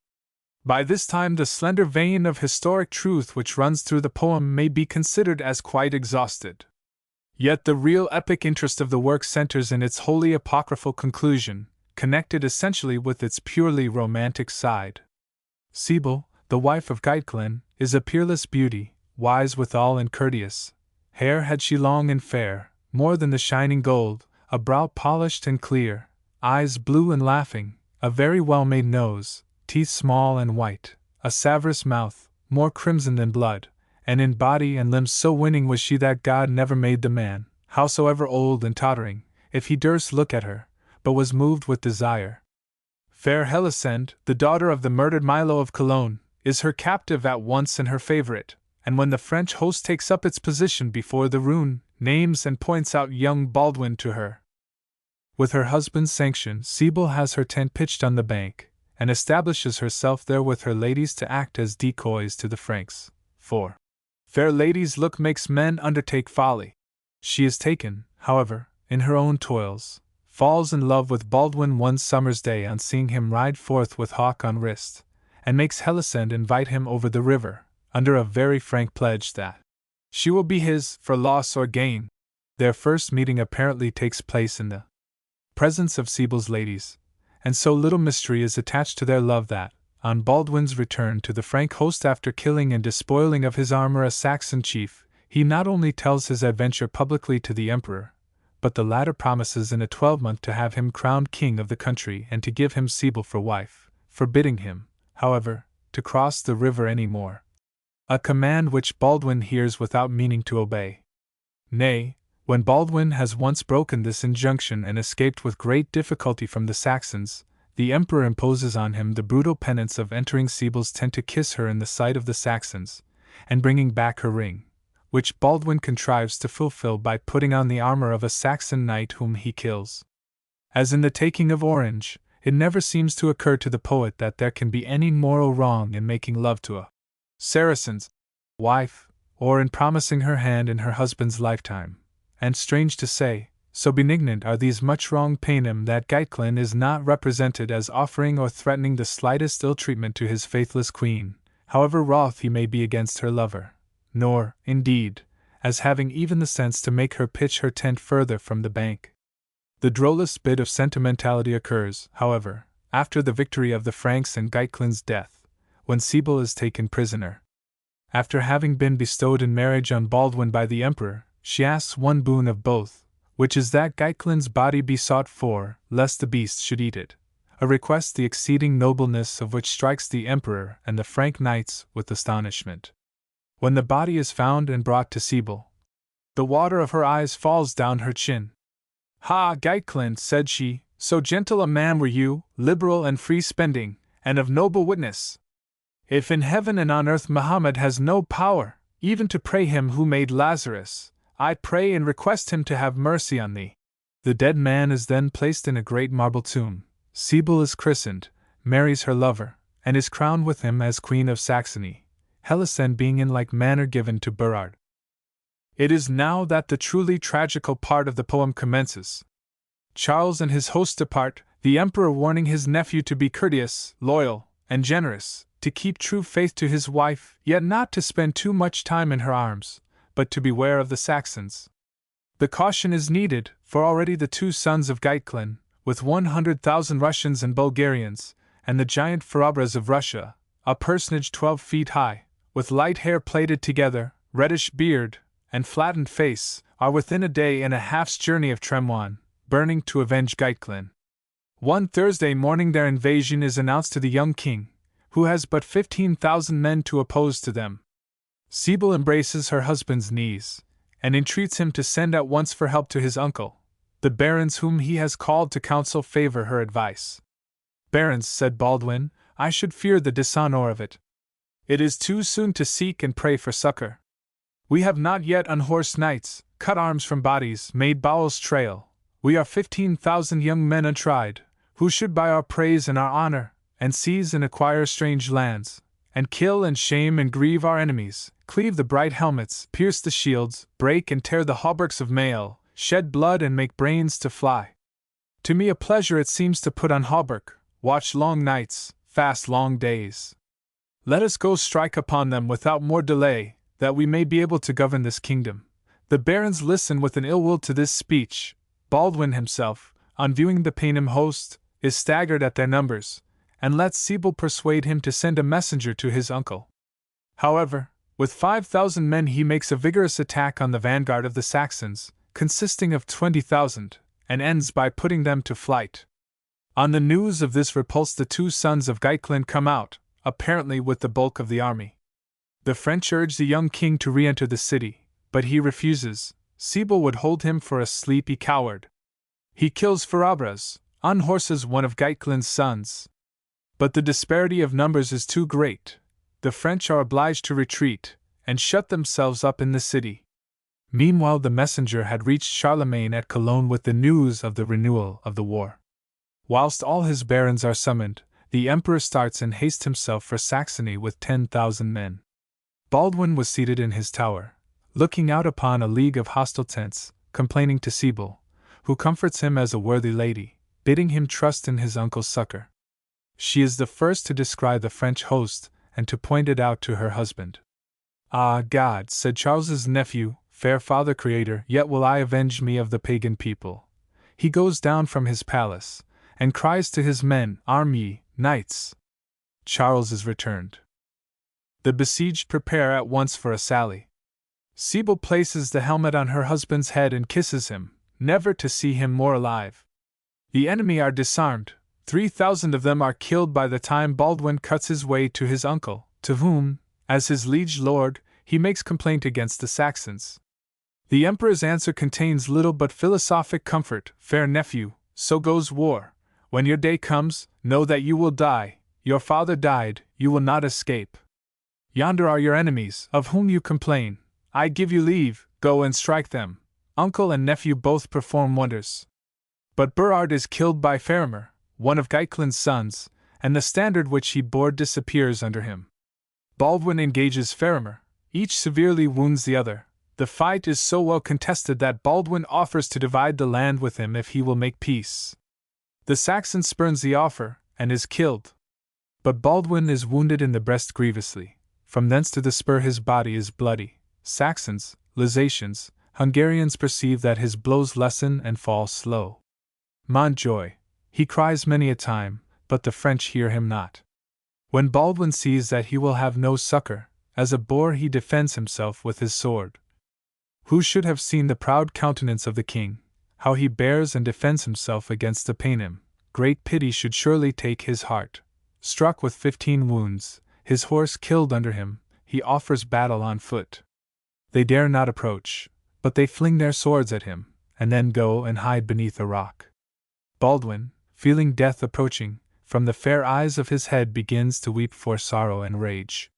By this time the slender vein of historic truth which runs through the poem may be considered as quite exhausted. Yet the real epic interest of the work centers in its wholly apocryphal conclusion, connected essentially with its purely romantic side. Sibyl, the wife of Geitlin, is a peerless beauty, wise withal and courteous. Hair had she long and fair, more than the shining gold, a brow polished and clear, eyes blue and laughing, a very well-made nose, teeth small and white, a savorous mouth, more crimson than blood, and in body and limbs so winning was she that God never made the man, howsoever old and tottering, if he durst look at her, but was moved with desire. Fair Helisende, the daughter of the murdered Milo of Cologne, is her captive at once and her favorite, and when the French host takes up its position before the Rhine, names and points out young Baldwin to her. With her husband's sanction, Sibyl has her tent pitched on the bank, and establishes herself there with her ladies to act as decoys to the Franks. For fair ladies' look makes men undertake folly. She is taken, however, in her own toils, falls in love with Baldwin one summer's day on seeing him ride forth with hawk on wrist, and makes Helisende invite him over the river, under a very frank pledge that she will be his for loss or gain. Their first meeting apparently takes place in the presence of Sibyl's ladies, and so little mystery is attached to their love that, on Baldwin's return to the Frank host after killing and despoiling of his armor a Saxon chief, he not only tells his adventure publicly to the emperor, but the latter promises in a 12-month to have him crowned king of the country and to give him Sibyl for wife, forbidding him, however, to cross the river any more. A command which Baldwin hears without meaning to obey. Nay, when Baldwin has once broken this injunction and escaped with great difficulty from the Saxons, the emperor imposes on him the brutal penance of entering Sibyl's tent to kiss her in the sight of the Saxons, and bringing back her ring, which Baldwin contrives to fulfill by putting on the armor of a Saxon knight whom he kills. As in the taking of Orange, it never seems to occur to the poet that there can be any moral wrong in making love to a Saracen's wife, or in promising her hand in her husband's lifetime. And strange to say, so benignant are these much-wronged Paynim that Geitlin is not represented as offering or threatening the slightest ill-treatment to his faithless queen, however wroth he may be against her lover, nor, indeed, as having even the sense to make her pitch her tent further from the bank. The drollest bit of sentimentality occurs, however, after the victory of the Franks and Geitlin's death, when Sibyl is taken prisoner. After having been bestowed in marriage on Baldwin by the emperor, she asks one boon of both, which is that Geitlin's body be sought for, lest the beasts should eat it, a request the exceeding nobleness of which strikes the emperor and the Frank knights with astonishment. When the body is found and brought to Sibyl, the water of her eyes falls down her chin. "Ha, Geitlin," said she, "so gentle a man were you, liberal and free-spending, and of noble witness. If in heaven and on earth Mohammed has no power, even to pray him who made Lazarus, I pray and request him to have mercy on thee." The dead man is then placed in a great marble tomb. Sibyl is christened, marries her lover, and is crowned with him as Queen of Saxony, Helisende being in like manner given to Berard. It is now that the truly tragical part of the poem commences. Charles and his host depart, the emperor warning his nephew to be courteous, loyal, and generous, to keep true faith to his wife, yet not to spend too much time in her arms, but to beware of the Saxons. The caution is needed, for already the two sons of Geitlin, with 100,000 Russians and Bulgarians, and the giant Farabras of Russia, a personage 12 feet high, with light hair plaited together, reddish beard, and flattened face, are within a day and a half's journey of Tremoine, burning to avenge Geitlin. One Thursday morning their invasion is announced to the young king, who has but 15,000 men to oppose to them. Sibyl embraces her husband's knees, and entreats him to send at once for help to his uncle. The barons whom he has called to council favor her advice. "Barons," said Baldwin, "I should fear the dishonor of it. It is too soon to seek and pray for succor. We have not yet unhorsed knights, cut arms from bodies, made bowels trail. We are 15,000 young men untried, who should by our praise and our honor, and seize and acquire strange lands, and kill and shame and grieve our enemies, cleave the bright helmets, pierce the shields, break and tear the hauberks of mail, shed blood and make brains to fly. To me a pleasure it seems to put on hauberk, watch long nights, fast long days. Let us go strike upon them without more delay, that we may be able to govern this kingdom." The barons listen with an ill will to this speech. Baldwin himself, on viewing the Paynim host, is staggered at their numbers, and lets Sibyl persuade him to send a messenger to his uncle. However, with 5,000 men he makes a vigorous attack on the vanguard of the Saxons, consisting of 20,000, and ends by putting them to flight. On the news of this repulse, the two sons of Geitlin come out, apparently with the bulk of the army. The French urge the young king to re-enter the city, but he refuses. Sibyl would hold him for a sleepy coward. He kills Farabras, unhorses one of Geitlin's sons. But the disparity of numbers is too great. The French are obliged to retreat, and shut themselves up in the city. Meanwhile the messenger had reached Charlemagne at Cologne with the news of the renewal of the war. Whilst all his barons are summoned, the emperor starts in haste himself for Saxony with 10,000 men. Baldwin was seated in his tower, looking out upon a league of hostile tents, complaining to Sibyl, who comforts him as a worthy lady, bidding him trust in his uncle's succor. She is the first to descry the French host and to point it out to her husband. "Ah, God," said Charles's nephew, "fair Father Creator, yet will I avenge me of the pagan people." He goes down from his palace, and cries to his men, "Arm ye, knights!" Charles is returned. The besieged prepare at once for a sally. Sibyl places the helmet on her husband's head and kisses him, never to see him more alive. The enemy are disarmed. 3,000 of them are killed by the time Baldwin cuts his way to his uncle, to whom, as his liege lord, he makes complaint against the Saxons. The emperor's answer contains little but philosophic comfort. "Fair nephew, so goes war. When your day comes, know that you will die. Your father died, you will not escape. Yonder are your enemies, of whom you complain. I give you leave, go and strike them." Uncle and nephew both perform wonders. But Burard is killed by Faramer, one of Geitlin's sons, and the standard which he bore disappears under him. Baldwin engages Faramer. Each severely wounds the other. The fight is so well contested that Baldwin offers to divide the land with him if he will make peace. The Saxon spurns the offer, and is killed. But Baldwin is wounded in the breast grievously. From thence to the spur his body is bloody. Saxons, Lusatians, Hungarians perceive that his blows lessen and fall slow. "Montjoy," he cries many a time, but the French hear him not. When Baldwin sees that he will have no succor, as a boar he defends himself with his sword. Who should have seen the proud countenance of the king, how he bears and defends himself against the Paynim? Great pity should surely take his heart. Struck with 15 wounds, his horse killed under him, he offers battle on foot. They dare not approach, but they fling their swords at him, and then go and hide beneath a rock. Baldwin, feeling death approaching, from the fair eyes of his head begins to weep for sorrow and rage.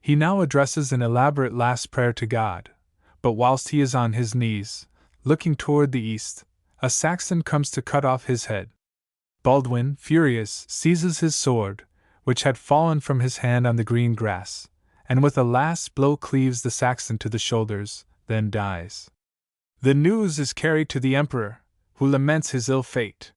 He now addresses an elaborate last prayer to God, but whilst he is on his knees, looking toward the east, a Saxon comes to cut off his head. Baldwin, furious, seizes his sword, which had fallen from his hand on the green grass, and with a last blow cleaves the Saxon to the shoulders, then dies. The news is carried to the emperor, who laments his ill fate.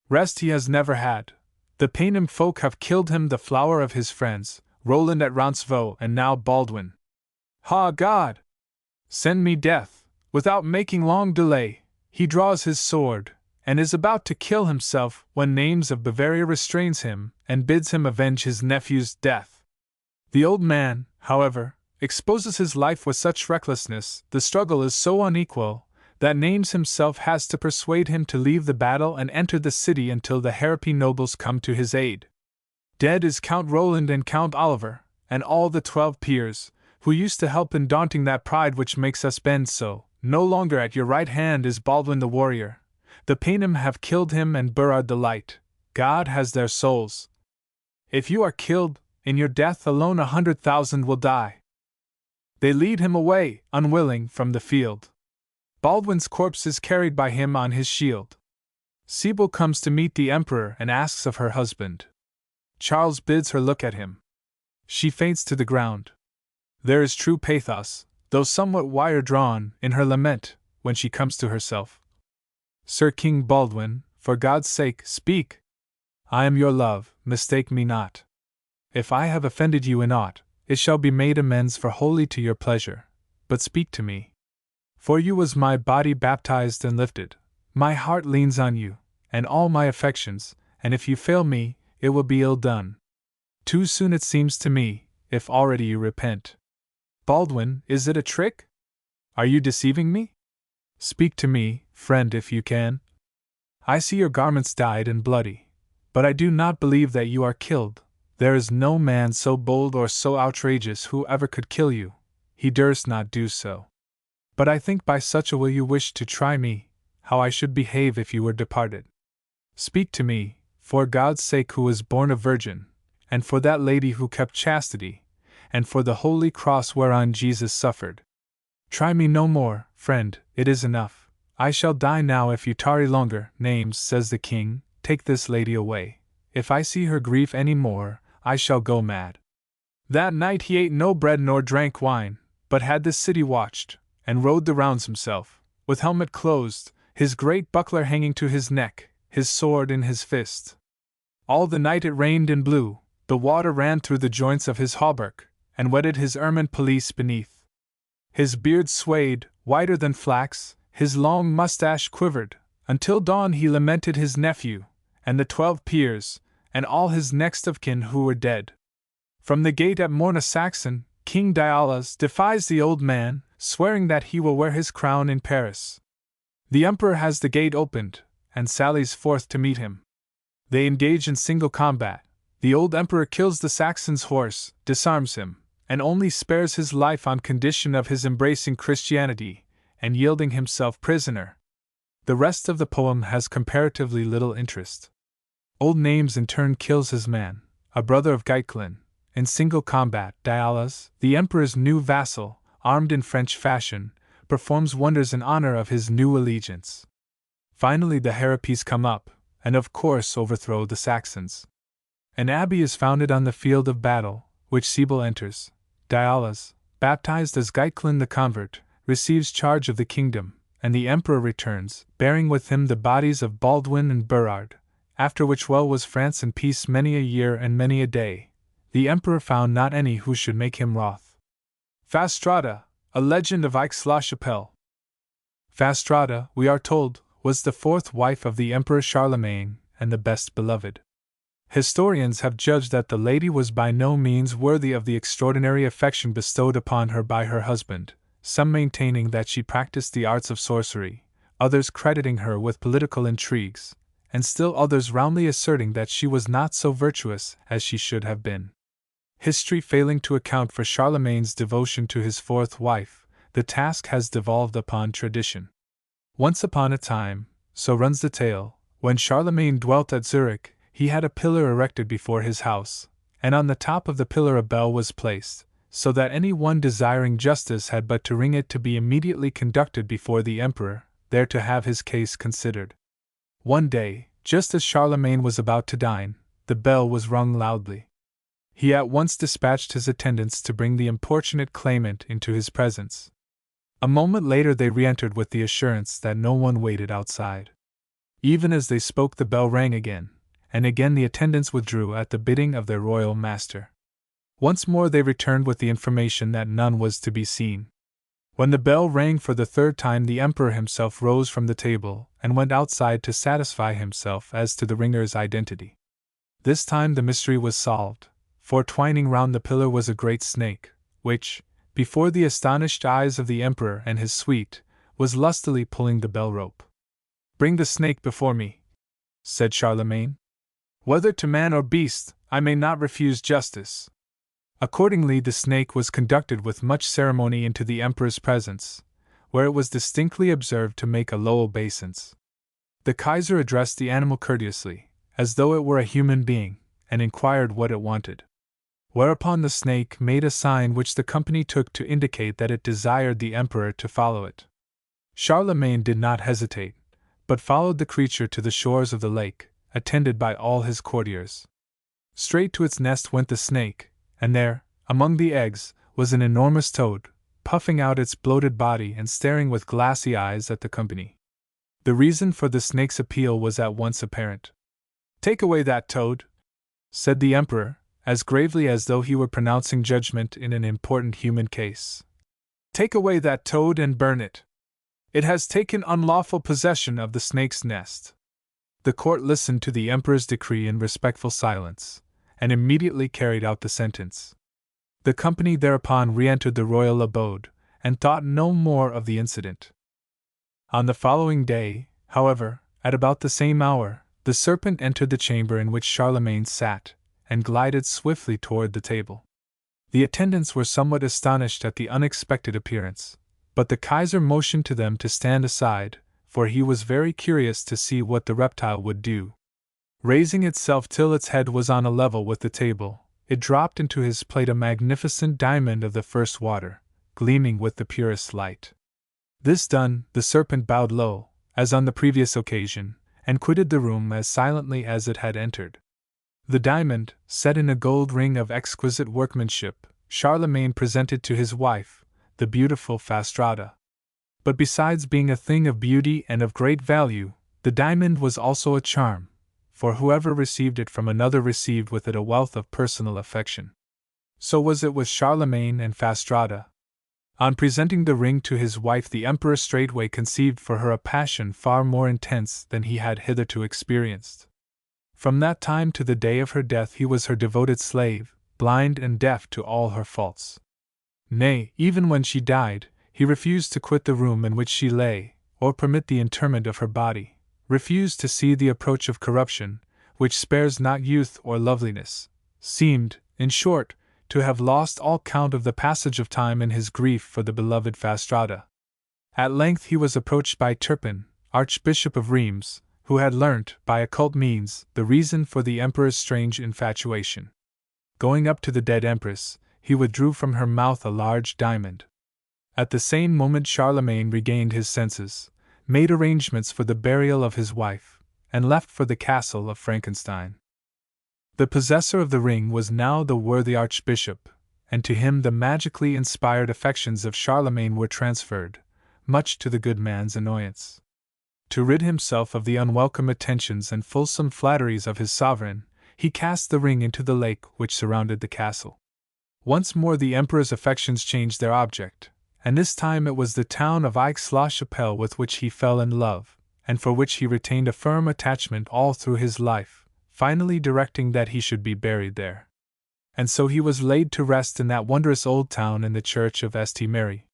Rest he has never had. The Paynim folk have killed him, the flower of his friends, Roland at Roncesvalles, and now Baldwin. Ha, God! Send me death, without making long delay. He draws his sword, and is about to kill himself when Names of Bavaria restrains him and bids him avenge his nephew's death. The old man, however, exposes his life with such recklessness, the struggle is so unequal, that Names himself has to persuade him to leave the battle and enter the city until the Harapy nobles come to his aid. Dead is Count Roland and Count Oliver, and all the 12 peers, who used to help in daunting that pride which makes us bend so. No longer at your right hand is Baldwin the warrior. The Paynim have killed him and Burard the light. God has their souls. If you are killed, in your death alone 100,000 will die. They lead him away, unwilling, from the field. Baldwin's corpse is carried by him on his shield. Sibyl comes to meet the emperor and asks of her husband. Charles bids her look at him. She faints to the ground. There is true pathos, though somewhat wire-drawn, in her lament, when she comes to herself. "Sir King Baldwin, for God's sake, speak! I am your love, mistake me not. If I have offended you in aught, it shall be made amends for wholly to your pleasure, but speak to me. For you was my body baptized and lifted, my heart leans on you, and all my affections, and if you fail me, it will be ill done. Too soon it seems to me, if already you repent. Baldwin, is it a trick? Are you deceiving me? Speak to me, friend, if you can. I see your garments dyed and bloody, But I do not believe that you are killed. There is no man so bold or so outrageous who ever could kill you. He durst not do so. But I think by such a will you wish to try me, how I should behave if you were departed. Speak to me, for God's sake, who was born a virgin, and for that lady who kept chastity, and for the holy cross whereon Jesus suffered. Try me no more, friend, it is enough. I shall die now if you tarry longer. Names, says the king, take this lady away. If I see her grief any more, I shall go mad. That night he ate no bread nor drank wine, but had the city watched, and rode the rounds himself, with helmet closed, his great buckler hanging to his neck, his sword in his fist. All the night it rained and blew, the water ran through the joints of his hauberk, and wetted his ermine pelisse beneath. His beard swayed, whiter than flax, his long moustache quivered. Until dawn he lamented his nephew, and the 12 peers, and all his next of kin who were dead. From the gate at Morna Saxon, King Dialas defies the old man, swearing that he will wear his crown in Paris. The emperor has the gate opened, and sallies forth to meet him. They engage in single combat. The old emperor kills the Saxon's horse, disarms him, and only spares his life on condition of his embracing Christianity, and yielding himself prisoner. The rest of the poem has comparatively little interest. Old Names in turn kills his man, a brother of Geitlin, in single combat. Dialas, the emperor's new vassal, armed in French fashion, performs wonders in honor of his new allegiance. Finally the Harpies come up, and of course overthrow the Saxons. An abbey is founded on the field of battle, which Sibyl enters. Dialas, baptized as Geitlin the convert, receives charge of the kingdom, and the emperor returns, bearing with him the bodies of Baldwin and Berard, after which well was France in peace many a year and many a day. The emperor found not any who should make him wroth. Fastrada, a legend of Aix-la-Chapelle. Fastrada, we are told, was the 4th wife of the Emperor Charlemagne, and the best beloved. Historians have judged that the lady was by no means worthy of the extraordinary affection bestowed upon her by her husband, some maintaining that she practiced the arts of sorcery, others crediting her with political intrigues, and still others roundly asserting that she was not so virtuous as she should have been. History failing to account for Charlemagne's devotion to his 4th wife, the task has devolved upon tradition. Once upon a time, so runs the tale, when Charlemagne dwelt at Zurich, he had a pillar erected before his house, and on the top of the pillar a bell was placed, so that any one desiring justice had but to ring it to be immediately conducted before the emperor, there to have his case considered. One day, just as Charlemagne was about to dine, the bell was rung loudly. He at once dispatched his attendants to bring the importunate claimant into his presence. A moment later they re-entered with the assurance that no one waited outside. Even as they spoke the bell rang again, and again the attendants withdrew at the bidding of their royal master. Once more they returned with the information that none was to be seen. When the bell rang for the 3rd time the emperor himself rose from the table and went outside to satisfy himself as to the ringer's identity. This time the mystery was solved, for twining round the pillar was a great snake, which, before the astonished eyes of the emperor and his suite, was lustily pulling the bell rope. "Bring the snake before me," said Charlemagne. "Whether to man or beast, I may not refuse justice." Accordingly the snake was conducted with much ceremony into the emperor's presence, where it was distinctly observed to make a low obeisance. The Kaiser addressed the animal courteously, as though it were a human being, and inquired what it wanted. Whereupon the snake made a sign which the company took to indicate that it desired the emperor to follow it. Charlemagne did not hesitate, but followed the creature to the shores of the lake, attended by all his courtiers. Straight to its nest went the snake, and there, among the eggs, was an enormous toad, puffing out its bloated body and staring with glassy eyes at the company. The reason for the snake's appeal was at once apparent. "Take away that toad," said the emperor, as gravely as though he were pronouncing judgment in an important human case. "Take away that toad and burn it. It has taken unlawful possession of the snake's nest." The court listened to the emperor's decree in respectful silence, and immediately carried out the sentence. The company thereupon re-entered the royal abode, and thought no more of the incident. On the following day, however, at about the same hour, The serpent entered the chamber in which Charlemagne sat, and glided swiftly toward the table. The attendants were somewhat astonished at the unexpected appearance, but the Kaiser motioned to them to stand aside, for he was very curious to see what the reptile would do. Raising itself till its head was on a level with the table, it dropped into his plate a magnificent diamond of the first water, gleaming with the purest light. This done, the serpent bowed low, as on the previous occasion, and quitted the room as silently as it had entered. The diamond, set in a gold ring of exquisite workmanship, Charlemagne presented to his wife, the beautiful Fastrada. But besides being a thing of beauty and of great value, the diamond was also a charm, for whoever received it from another received with it a wealth of personal affection. So was it with Charlemagne and Fastrada. On presenting the ring to his wife, the emperor straightway conceived for her a passion far more intense than he had hitherto experienced. From that time to the day of her death he was her devoted slave, blind and deaf to all her faults. Nay, even when she died, he refused to quit the room in which she lay, or permit the interment of her body, refused to see the approach of corruption, which spares not youth or loveliness, seemed, in short, to have lost all count of the passage of time in his grief for the beloved Fastrada. At length he was approached by Turpin, Archbishop of Reims, who had learnt, by occult means, the reason for the emperor's strange infatuation. Going up to the dead empress, he withdrew from her mouth a large diamond. At the same moment Charlemagne regained his senses, made arrangements for the burial of his wife, and left for the castle of Frankenstein. The possessor of the ring was now the worthy archbishop, and to him the magically inspired affections of Charlemagne were transferred, much to the good man's annoyance. To rid himself of the unwelcome attentions and fulsome flatteries of his sovereign, he cast the ring into the lake which surrounded the castle. Once more the emperor's affections changed their object, and this time it was the town of Aix-la-Chapelle with which he fell in love, and for which he retained a firm attachment all through his life, finally directing that he should be buried there. And so he was laid to rest in that wondrous old town in the church of St. Mary.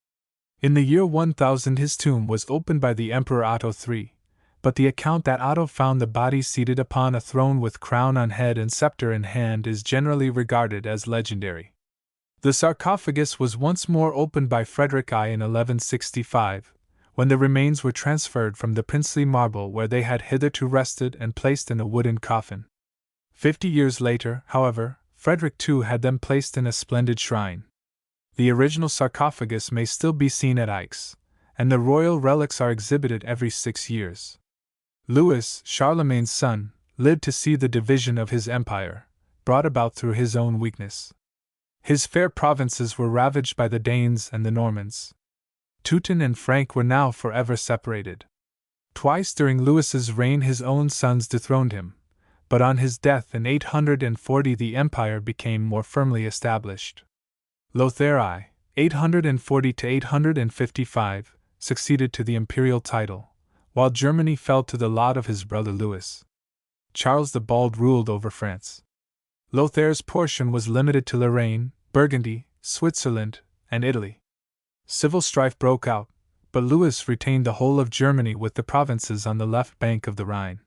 In the year 1000 his tomb was opened by the Emperor Otto III, but the account that Otto found the body seated upon a throne with crown on head and scepter in hand is generally regarded as legendary. The sarcophagus was once more opened by Frederick I in 1165, when the remains were transferred from the princely marble where they had hitherto rested and placed in a wooden coffin. 50 years later, however, Frederick II had them placed in a splendid shrine. The original sarcophagus may still be seen at Aix, and the royal relics are exhibited every 6 years. Louis, Charlemagne's son, lived to see the division of his empire, brought about through his own weakness. His fair provinces were ravaged by the Danes and the Normans. Teuton and Frank were now forever separated. Twice during Louis's reign his own sons dethroned him, but on his death in 840 the empire became more firmly established. Lothair I, 840 to 855, succeeded to the imperial title, while Germany fell to the lot of his brother Louis. Charles the Bald ruled over France. Lothair's portion was limited to Lorraine, Burgundy, Switzerland, and Italy. Civil strife broke out, but Louis retained the whole of Germany with the provinces on the left bank of the Rhine.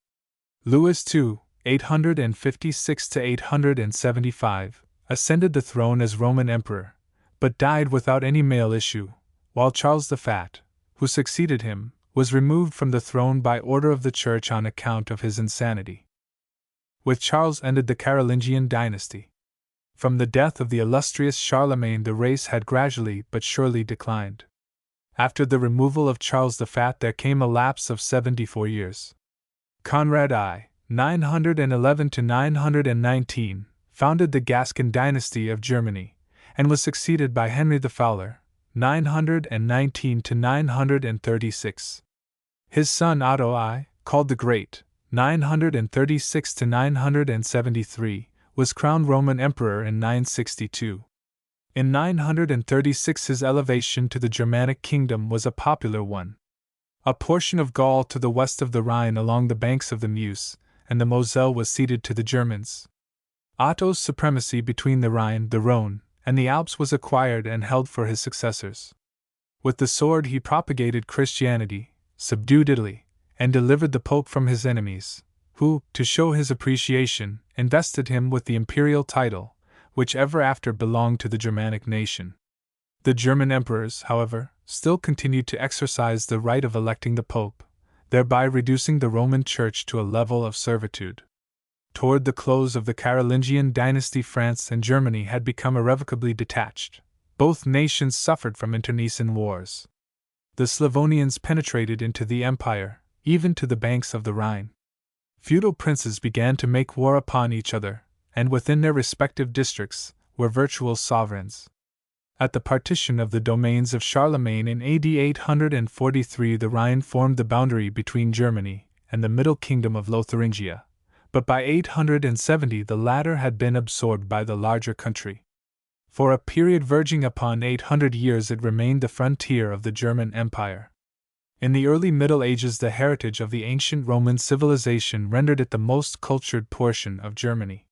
Louis II, 856 to 875, ascended the throne as Roman emperor, but died without any male issue, while Charles the Fat, who succeeded him, was removed from the throne by order of the Church on account of his insanity. With Charles ended the Carolingian dynasty. From the death of the illustrious Charlemagne the race had gradually but surely declined. After the removal of Charles the Fat there came a lapse of 74 years. Conrad I, 911 to 919, founded the Gascon dynasty of Germany, and was succeeded by Henry the Fowler, 919 to 936. His son Otto I, called the Great, 936 to 973, was crowned Roman Emperor in 962. In 936 his elevation to the Germanic kingdom was a popular one. A portion of Gaul to the west of the Rhine along the banks of the Meuse and the Moselle was ceded to the Germans. Otto's supremacy between the Rhine, the Rhone, and the Alps was acquired and held for his successors. With the sword he propagated Christianity, subdued Italy, and delivered the Pope from his enemies, who, to show his appreciation, invested him with the imperial title, which ever after belonged to the Germanic nation. The German emperors, however, still continued to exercise the right of electing the Pope, thereby reducing the Roman Church to a level of servitude. Toward the close of the Carolingian dynasty, France and Germany had become irrevocably detached. Both nations suffered from internecine wars. The Slavonians penetrated into the empire, even to the banks of the Rhine. Feudal princes began to make war upon each other, and within their respective districts were virtual sovereigns. At the partition of the domains of Charlemagne in AD 843, the Rhine formed the boundary between Germany and the Middle Kingdom of Lotharingia, but by 870 the latter had been absorbed by the larger country. For a period verging upon 800 years it remained the frontier of the German Empire. In the early Middle Ages, the heritage of the ancient Roman civilization rendered it the most cultured portion of Germany.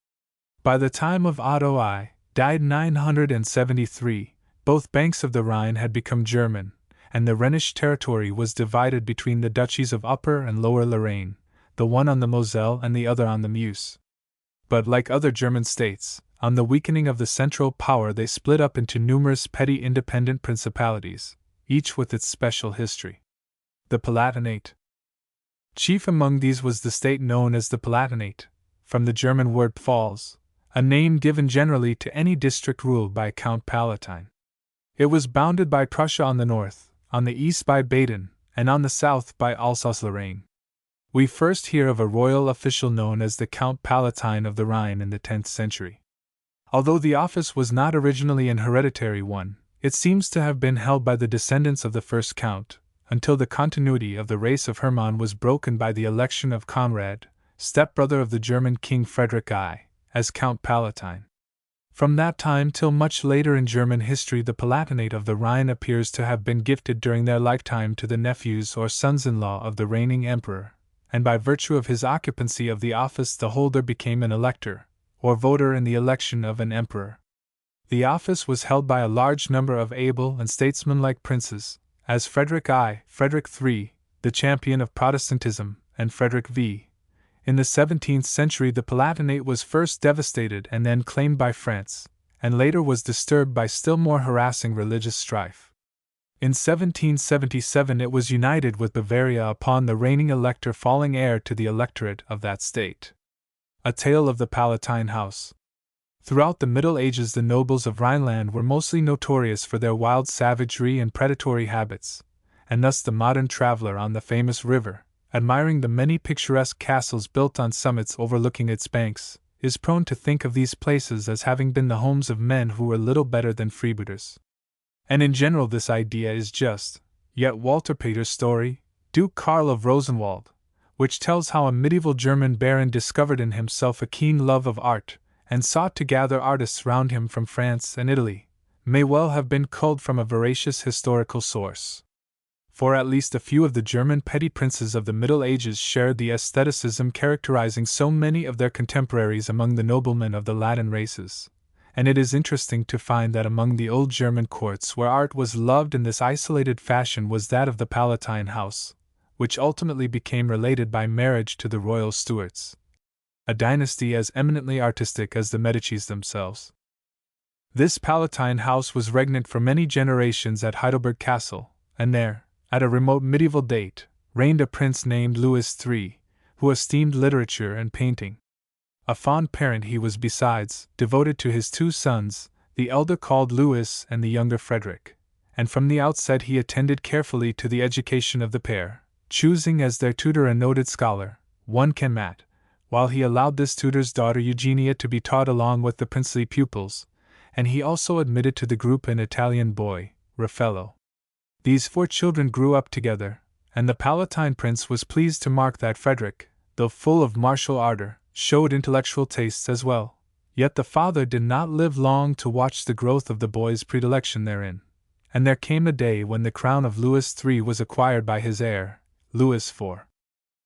By the time of Otto I, died 973, both banks of the Rhine had become German, and the Rhenish territory was divided between the duchies of Upper and Lower Lorraine, the one on the Moselle and the other on the Meuse. But like other German states, on the weakening of the central power they split up into numerous petty independent principalities, each with its special history. The Palatinate. Chief among these was the state known as the Palatinate, from the German word Pfalz, a name given generally to any district ruled by Count Palatine. It was bounded by Prussia on the north, on the east by Baden, and on the south by Alsace-Lorraine. We first hear of a royal official known as the Count Palatine of the Rhine in the 10th century. Although the office was not originally an hereditary one, it seems to have been held by the descendants of the first count, until the continuity of the race of Hermann was broken by the election of Conrad, stepbrother of the German King Frederick I, as Count Palatine. From that time till much later in German history, the Palatinate of the Rhine appears to have been gifted during their lifetime to the nephews or sons-in-law of the reigning emperor, and by virtue of his occupancy of the office the holder became an elector, or voter in the election of an emperor. The office was held by a large number of able and statesmanlike princes, as Frederick I, Frederick III, the champion of Protestantism, and Frederick V. In the 17th century the Palatinate was first devastated and then claimed by France, and later was disturbed by still more harassing religious strife. In 1777 it was united with Bavaria upon the reigning elector falling heir to the electorate of that state. A tale of the Palatine House. Throughout the Middle Ages the nobles of Rhineland were mostly notorious for their wild savagery and predatory habits, and thus the modern traveler on the famous river, admiring the many picturesque castles built on summits overlooking its banks, is prone to think of these places as having been the homes of men who were little better than freebooters. And in general this idea is just, yet Walter Pater's story, Duke Karl of Rosenwald, which tells how a medieval German baron discovered in himself a keen love of art, and sought to gather artists round him from France and Italy, may well have been culled from a veracious historical source. For at least a few of the German petty princes of the Middle Ages shared the aestheticism characterizing so many of their contemporaries among the noblemen of the Latin races, and it is interesting to find that among the old German courts where art was loved in this isolated fashion was that of the Palatine House, which ultimately became related by marriage to the royal Stuarts, a dynasty as eminently artistic as the Medicis themselves. This Palatine House was regnant for many generations at Heidelberg Castle, and there, at a remote medieval date, reigned a prince named Louis III, who esteemed literature and painting. A fond parent he was besides, devoted to his two sons, the elder called Louis and the younger Frederick, and from the outset he attended carefully to the education of the pair, choosing as their tutor a noted scholar, one Canmat, while he allowed this tutor's daughter Eugenia to be taught along with the princely pupils, and he also admitted to the group an Italian boy, Raffaello. These 4 children grew up together, and the Palatine prince was pleased to mark that Frederick, though full of martial ardor, showed intellectual tastes as well. Yet the father did not live long to watch the growth of the boy's predilection therein, and there came a day when the crown of Louis III was acquired by his heir, Louis IV.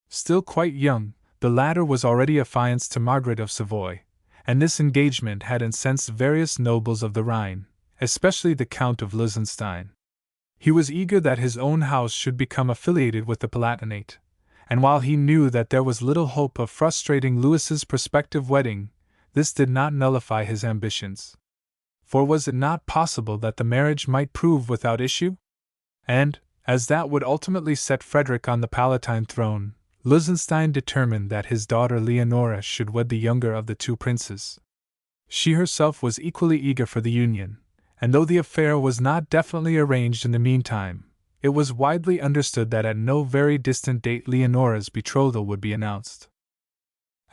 Still quite young, the latter was already affianced to Margaret of Savoy, and this engagement had incensed various nobles of the Rhine, especially the Count of Liechtenstein. He was eager that his own house should become affiliated with the Palatinate, and while he knew that there was little hope of frustrating Lewis's prospective wedding, this did not nullify his ambitions. For was it not possible that the marriage might prove without issue? And, as that would ultimately set Frederick on the Palatine throne, Lusenstein determined that his daughter Leonora should wed the younger of the two princes. She herself was equally eager for the union, and though the affair was not definitely arranged in the meantime, it was widely understood that at no very distant date Leonora's betrothal would be announced.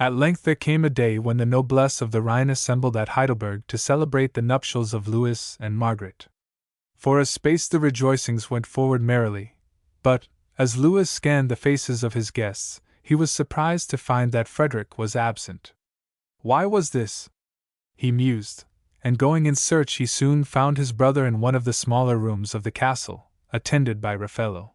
At length there came a day when the noblesse of the Rhine assembled at Heidelberg to celebrate the nuptials of Louis and Margaret. For a space the rejoicings went forward merrily, but, as Louis scanned the faces of his guests, he was surprised to find that Frederick was absent. Why was this? He mused, and going in search he soon found his brother in one of the smaller rooms of the castle, attended by Raffaello.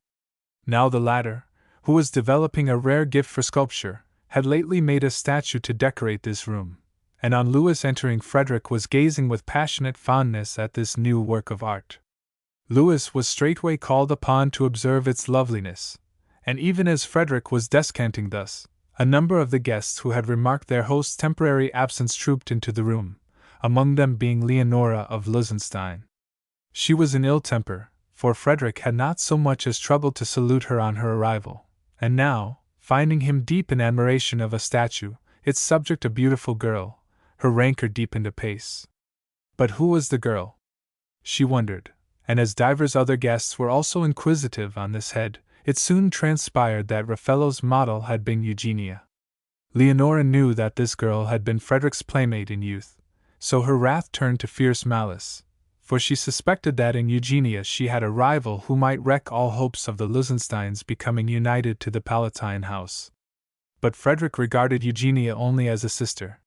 Now the latter, who was developing a rare gift for sculpture, had lately made a statue to decorate this room, and on Louis entering Frederick was gazing with passionate fondness at this new work of art. Louis was straightway called upon to observe its loveliness, and even as Frederick was descanting thus, a number of the guests who had remarked their host's temporary absence trooped into the room, among them being Leonora of Lusenstein. She was in ill temper, for Frederick had not so much as troubled to salute her on her arrival, and now, finding him deep in admiration of a statue, its subject a beautiful girl, her rancor deepened apace. But who was the girl? She wondered, and as divers other guests were also inquisitive on this head, it soon transpired that Raffaello's model had been Eugenia. Leonora knew that this girl had been Frederick's playmate in youth, so her wrath turned to fierce malice, for she suspected that in Eugenia she had a rival who might wreck all hopes of the Lusensteins becoming united to the Palatine house. But Frederick regarded Eugenia only as a sister.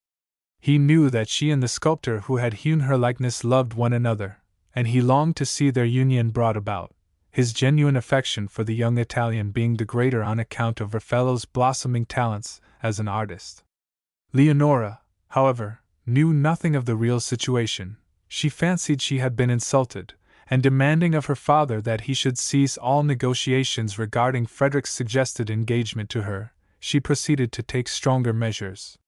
He knew that she and the sculptor who had hewn her likeness loved one another, and he longed to see their union brought about, his genuine affection for the young Italian being the greater on account of Raffaello's blossoming talents as an artist. Leonora, however, knew nothing of the real situation. She fancied she had been insulted, and demanding of her father that he should cease all negotiations regarding Frederick's suggested engagement to her, she proceeded to take stronger measures.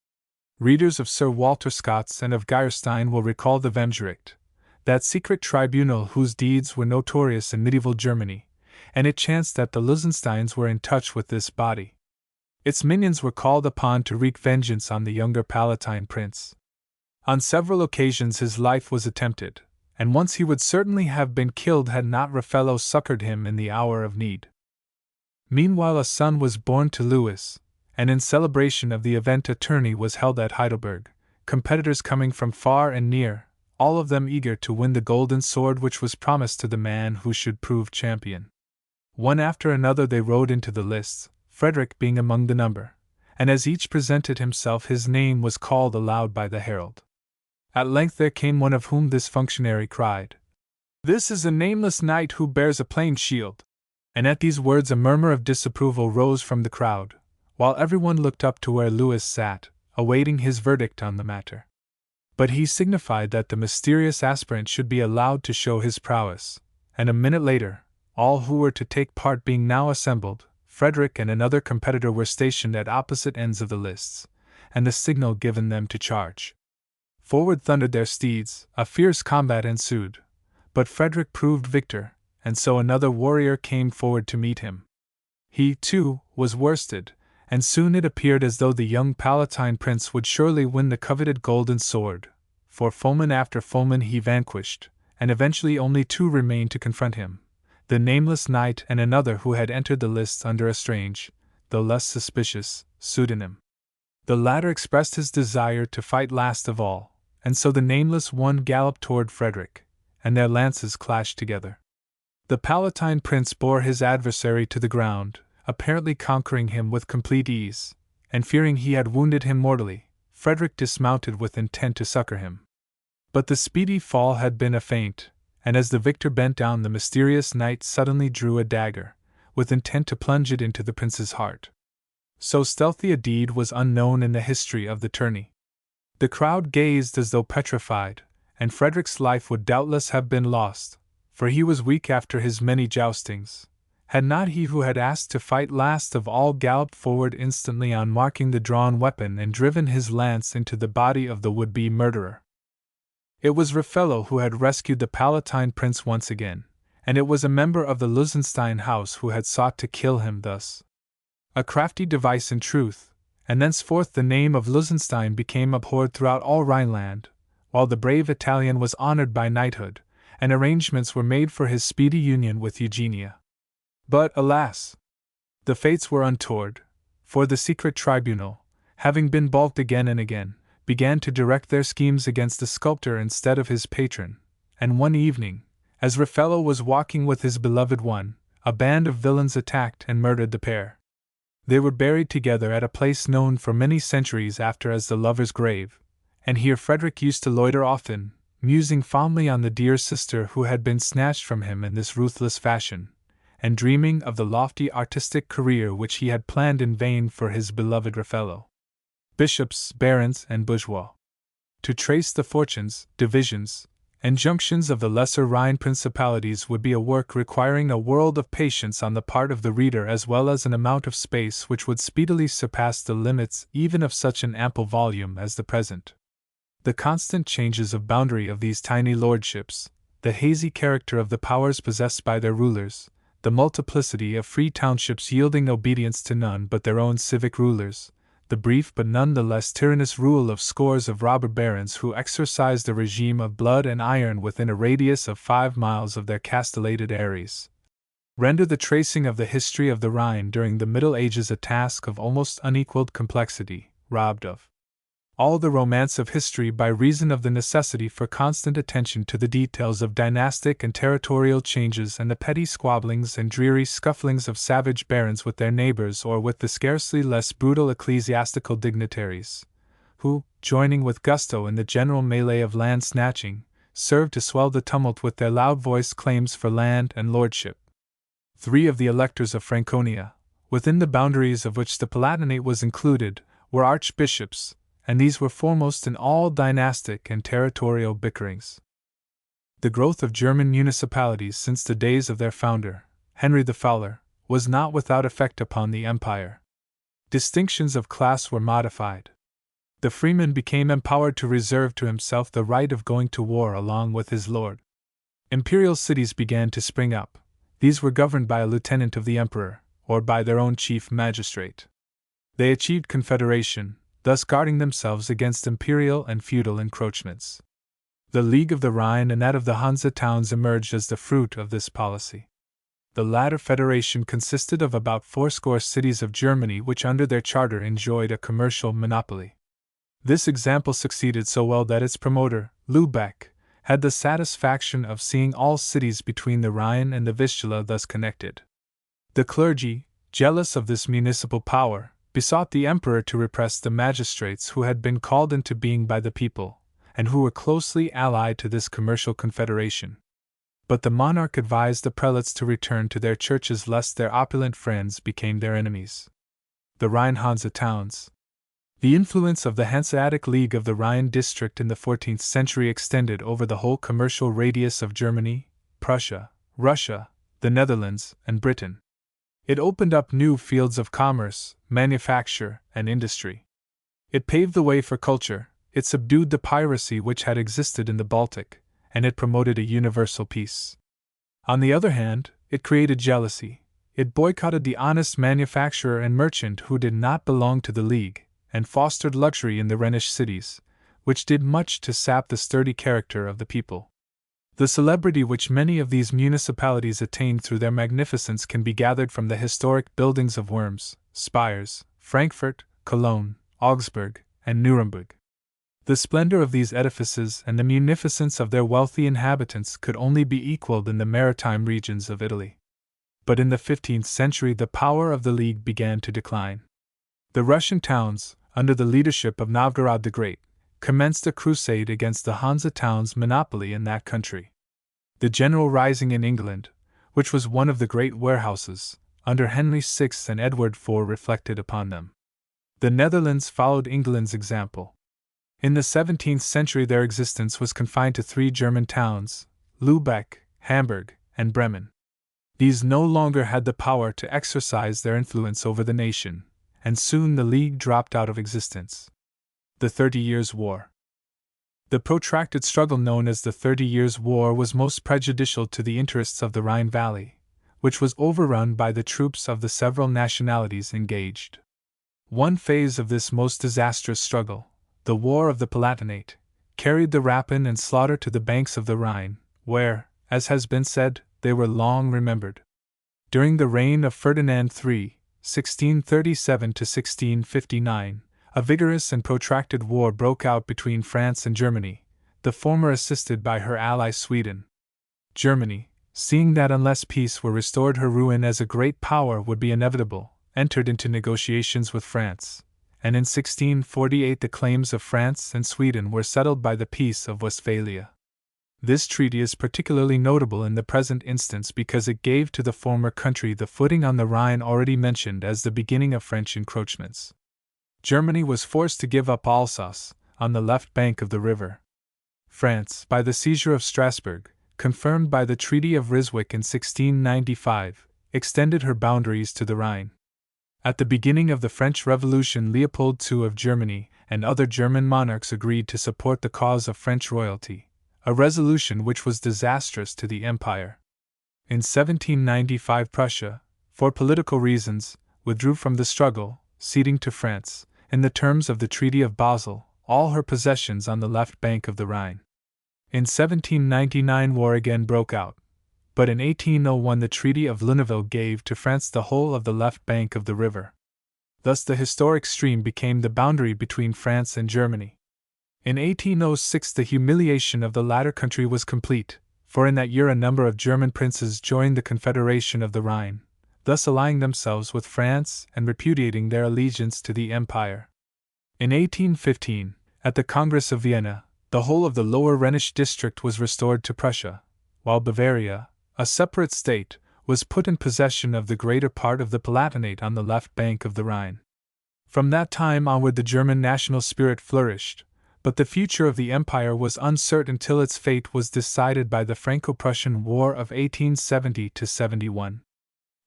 Readers of Sir Walter Scott's and of Geierstein will recall the Wemgericht, that secret tribunal whose deeds were notorious in medieval Germany, and it chanced that the Lusensteins were in touch with this body. Its minions were called upon to wreak vengeance on the younger Palatine prince. On several occasions his life was attempted, and once he would certainly have been killed had not Raffaello succored him in the hour of need. Meanwhile a son was born to Louis, and in celebration of the event a tourney was held at Heidelberg, competitors coming from far and near, all of them eager to win the golden sword which was promised to the man who should prove champion. One after another they rode into the lists, Frederick being among the number, and as each presented himself his name was called aloud by the herald. At length there came one of whom this functionary cried, "This is a nameless knight who bears a plain shield." And at these words a murmur of disapproval rose from the crowd, while everyone looked up to where Louis sat, awaiting his verdict on the matter. But he signified that the mysterious aspirant should be allowed to show his prowess, and a minute later, all who were to take part being now assembled, Frederick and another competitor were stationed at opposite ends of the lists, and the signal given them to charge. Forward thundered their steeds, a fierce combat ensued, but Frederick proved victor, and so another warrior came forward to meet him. He, too, was worsted, and soon it appeared as though the young Palatine prince would surely win the coveted golden sword, for foeman after foeman he vanquished, and eventually only two remained to confront him, the nameless knight and another who had entered the lists under a strange, though less suspicious, pseudonym. The latter expressed his desire to fight last of all, and so the nameless one galloped toward Frederick, and their lances clashed together. The Palatine prince bore his adversary to the ground, apparently conquering him with complete ease, and fearing he had wounded him mortally, Frederick dismounted with intent to succor him. But the speedy fall had been a feint, and as the victor bent down the mysterious knight suddenly drew a dagger, with intent to plunge it into the prince's heart. So stealthy a deed was unknown in the history of the tourney. The crowd gazed as though petrified, and Frederick's life would doubtless have been lost, for he was weak after his many joustings, Had not he who had asked to fight last of all galloped forward instantly on marking the drawn weapon and driven his lance into the body of the would-be murderer? It was Raffaello who had rescued the Palatine prince once again, and it was a member of the Lusenstein house who had sought to kill him thus. A crafty device in truth, and thenceforth the name of Lusenstein became abhorred throughout all Rhineland, while the brave Italian was honored by knighthood, and arrangements were made for his speedy union with Eugenia. But, alas! The fates were untoward, for the secret tribunal, having been balked again and again, began to direct their schemes against the sculptor instead of his patron, and one evening, as Raffaello was walking with his beloved one, a band of villains attacked and murdered the pair. They were buried together at a place known for many centuries after as the Lover's Grave, and here Frederick used to loiter often, musing fondly on the dear sister who had been snatched from him in this ruthless fashion, and dreaming of the lofty artistic career which he had planned in vain for his beloved Raffaello. Bishops, barons, and bourgeois. To trace the fortunes, divisions, and junctions of the lesser Rhine principalities would be a work requiring a world of patience on the part of the reader as well as an amount of space which would speedily surpass the limits even of such an ample volume as the present. The constant changes of boundary of these tiny lordships, the hazy character of the powers possessed by their rulers, the multiplicity of free townships yielding obedience to none but their own civic rulers, the brief but none the less tyrannous rule of scores of robber barons who exercised a regime of blood and iron within a radius of 5 miles of their castellated aeries, render the tracing of the history of the Rhine during the Middle Ages a task of almost unequaled complexity, robbed of all the romance of history by reason of the necessity for constant attention to the details of dynastic and territorial changes and the petty squabblings and dreary scufflings of savage barons with their neighbors or with the scarcely less brutal ecclesiastical dignitaries, who, joining with gusto in the general melee of land snatching, served to swell the tumult with their loud-voiced claims for land and lordship. 3 of the electors of Franconia, within the boundaries of which the Palatinate was included, were archbishops, and these were foremost in all dynastic and territorial bickerings. The growth of German municipalities since the days of their founder, Henry the Fowler, was not without effect upon the empire. Distinctions of class were modified. The freeman became empowered to reserve to himself the right of going to war along with his lord. Imperial cities began to spring up. These were governed by a lieutenant of the emperor, or by their own chief magistrate. They achieved confederation, thus guarding themselves against imperial and feudal encroachments. The League of the Rhine and that of the Hansa towns emerged as the fruit of this policy. The latter federation consisted of about 80 cities of Germany which under their charter enjoyed a commercial monopoly. This example succeeded so well that its promoter, Lübeck, had the satisfaction of seeing all cities between the Rhine and the Vistula thus connected. The clergy, jealous of this municipal power, besought the emperor to repress the magistrates who had been called into being by the people, and who were closely allied to this commercial confederation. But the monarch advised the prelates to return to their churches lest their opulent friends became their enemies. The Rhine Hansa towns. The influence of the Hanseatic League of the Rhine district in the 14th century extended over the whole commercial radius of Germany, Prussia, Russia, the Netherlands, and Britain. It opened up new fields of commerce, manufacture, and industry. It paved the way for culture, it subdued the piracy which had existed in the Baltic, and it promoted a universal peace. On the other hand, it created jealousy. It boycotted the honest manufacturer and merchant who did not belong to the League, and fostered luxury in the Rhenish cities, which did much to sap the sturdy character of the people. The celebrity which many of these municipalities attained through their magnificence can be gathered from the historic buildings of Worms, Spires, Frankfurt, Cologne, Augsburg, and Nuremberg. The splendor of these edifices and the munificence of their wealthy inhabitants could only be equaled in the maritime regions of Italy. But in the 15th century the power of the League began to decline. The Russian towns, under the leadership of Novgorod the Great, commenced a crusade against the Hansa towns' monopoly in that country. The general rising in England, which was one of the great warehouses, under Henry VI and Edward IV reflected upon them. The Netherlands followed England's example. In the 17th century their existence was confined to 3 German towns, Lübeck, Hamburg, and Bremen. These no longer had the power to exercise their influence over the nation, and soon the League dropped out of existence. The 30 Years' War. The protracted struggle known as the 30 Years' War was most prejudicial to the interests of the Rhine Valley, which was overrun by the troops of the several nationalities engaged. One phase of this most disastrous struggle, the War of the Palatinate, carried the rapine and slaughter to the banks of the Rhine, where, as has been said, they were long remembered. During the reign of Ferdinand III, 1637 to 1659, a vigorous and protracted war broke out between France and Germany, the former assisted by her ally Sweden. Germany, seeing that unless peace were restored her ruin as a great power would be inevitable, entered into negotiations with France, and in 1648 the claims of France and Sweden were settled by the Peace of Westphalia. This treaty is particularly notable in the present instance because it gave to the former country the footing on the Rhine already mentioned as the beginning of French encroachments. Germany was forced to give up Alsace, on the left bank of the river. France, by the seizure of Strasbourg, confirmed by the Treaty of Ryswick in 1695, extended her boundaries to the Rhine. At the beginning of the French Revolution, Leopold II of Germany and other German monarchs agreed to support the cause of French royalty, a resolution which was disastrous to the empire. In 1795 Prussia, for political reasons, withdrew from the struggle, ceding to France, in the terms of the Treaty of Basel, all her possessions on the left bank of the Rhine. In 1799 war again broke out, but in 1801 the Treaty of Lunéville gave to France the whole of the left bank of the river. Thus the historic stream became the boundary between France and Germany. In 1806 the humiliation of the latter country was complete, for in that year a number of German princes joined the Confederation of the Rhine, thus allying themselves with France and repudiating their allegiance to the Empire. In 1815, at the Congress of Vienna, the whole of the lower Rhenish district was restored to Prussia, while Bavaria, a separate state, was put in possession of the greater part of the Palatinate on the left bank of the Rhine. From that time onward the German national spirit flourished, but the future of the empire was uncertain till its fate was decided by the Franco-Prussian War of 1870–71.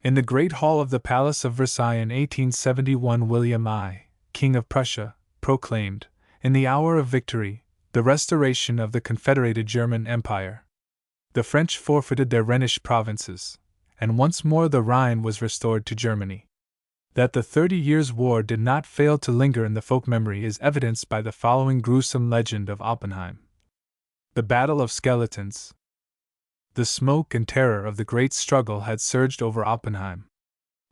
In the great hall of the Palace of Versailles in 1871 William I, King of Prussia, proclaimed, in the hour of victory, the restoration of the Confederated German Empire. The French forfeited their Rhenish provinces, and once more the Rhine was restored to Germany. That the 30 Years' War did not fail to linger in the folk memory is evidenced by the following gruesome legend of Oppenheim. The Battle of Skeletons. The smoke and terror of the great struggle had surged over Oppenheim.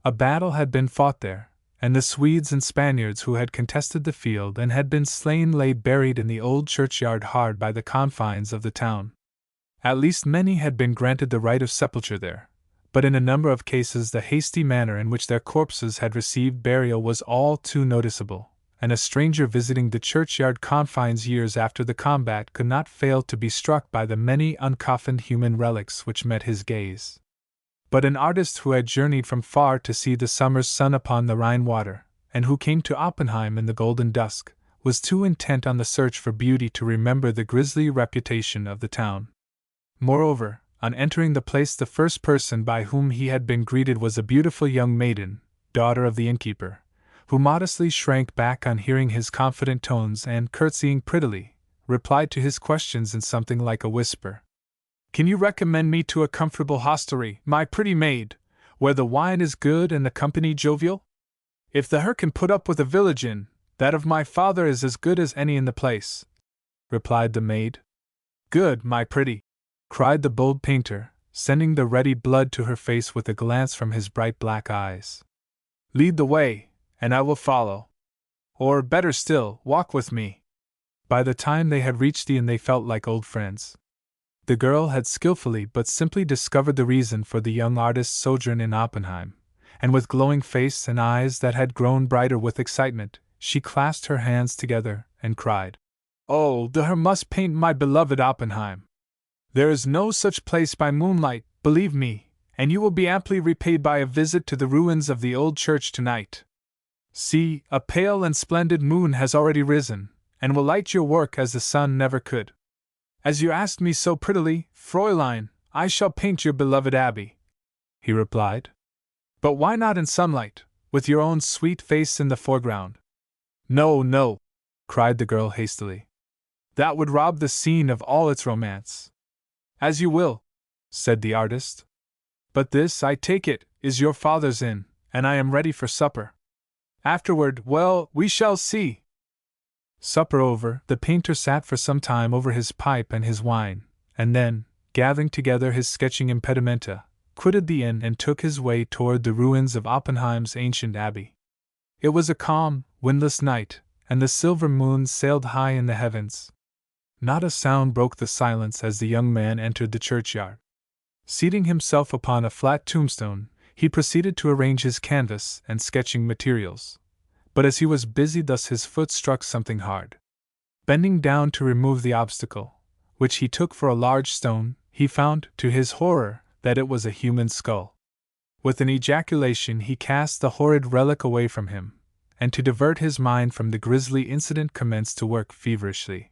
A battle had been fought there, and the Swedes and Spaniards who had contested the field and had been slain lay buried in the old churchyard hard by the confines of the town. At least many had been granted the right of sepulture there, but in a number of cases the hasty manner in which their corpses had received burial was all too noticeable, and a stranger visiting the churchyard confines years after the combat could not fail to be struck by the many uncoffined human relics which met his gaze. But an artist who had journeyed from far to see the summer's sun upon the Rhine water, and who came to Oppenheim in the golden dusk, was too intent on the search for beauty to remember the grisly reputation of the town. Moreover, on entering the place the first person by whom he had been greeted was a beautiful young maiden, daughter of the innkeeper, who modestly shrank back on hearing his confident tones and, curtsying prettily, replied to his questions in something like a whisper. "Can you recommend me to a comfortable hostelry, my pretty maid, where the wine is good and the company jovial? If the her can put up with a village inn, that of my father is as good as any in the place," replied the maid. "Good, my pretty," cried the bold painter, sending the ready blood to her face with a glance from his bright black eyes. "Lead the way, and I will follow. Or, better still, walk with me." By the time they had reached the inn they felt like old friends. The girl had skillfully but simply discovered the reason for the young artist's sojourn in Oppenheim, and with glowing face and eyes that had grown brighter with excitement, she clasped her hands together and cried, "Oh, the her must paint my beloved Oppenheim! There is no such place by moonlight, believe me, and you will be amply repaid by a visit to the ruins of the old church tonight. See, a pale and splendid moon has already risen, and will light your work as the sun never could. As you asked me so prettily, Fräulein, I shall paint your beloved abbey." he replied. But why not in sunlight, with your own sweet face in the foreground? No, no, cried the girl hastily. That would rob the scene of all its romance. As you will, said the artist. But this, I take it, is your father's inn, and I am ready for supper. Afterward, well, we shall see. Supper over, the painter sat for some time over his pipe and his wine, and then, gathering together his sketching impedimenta, quitted the inn and took his way toward the ruins of Oppenheim's ancient abbey. It was a calm, windless night, and the silver moon sailed high in the heavens. Not a sound broke the silence as the young man entered the churchyard. Seating himself upon a flat tombstone, he proceeded to arrange his canvas and sketching materials. But as he was busy thus, his foot struck something hard. Bending down to remove the obstacle, which he took for a large stone, he found, to his horror, that it was a human skull. With an ejaculation, he cast the horrid relic away from him, and to divert his mind from the grisly incident commenced to work feverishly.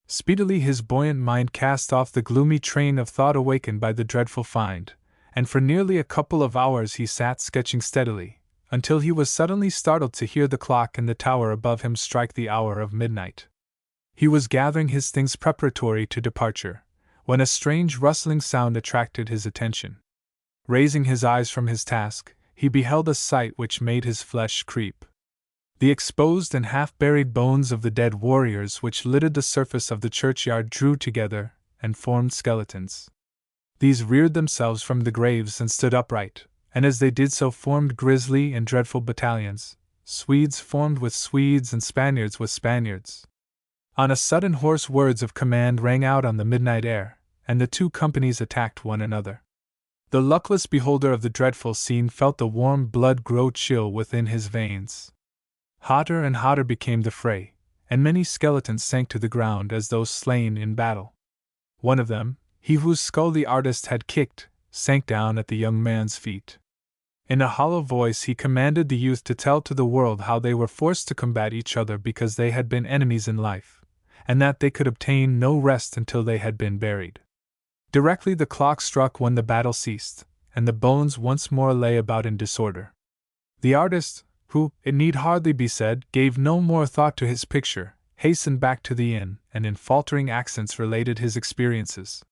Speedily his buoyant mind cast off the gloomy train of thought awakened by the dreadful find, and for nearly a couple of hours he sat sketching steadily, until he was suddenly startled to hear the clock in the tower above him strike the hour of midnight. He was gathering his things preparatory to departure, when a strange rustling sound attracted his attention. Raising his eyes from his task, he beheld a sight which made his flesh creep. The exposed and half-buried bones of the dead warriors which littered the surface of the churchyard drew together and formed skeletons. These reared themselves from the graves and stood upright, and as they did so formed grisly and dreadful battalions. Swedes formed with Swedes and Spaniards with Spaniards. On a sudden hoarse words of command rang out on the midnight air, and the two companies attacked one another. The luckless beholder of the dreadful scene felt the warm blood grow chill within his veins. Hotter and hotter became the fray, and many skeletons sank to the ground as though slain in battle. One of them, he whose skull the artist had kicked, sank down at the young man's feet. In a hollow voice he commanded the youth to tell to the world how they were forced to combat each other because they had been enemies in life, and that they could obtain no rest until they had been buried. Directly the clock struck when the battle ceased, and the bones once more lay about in disorder. The artist, who, it need hardly be said, gave no more thought to his picture, hastened back to the inn, and in faltering accents related his experiences.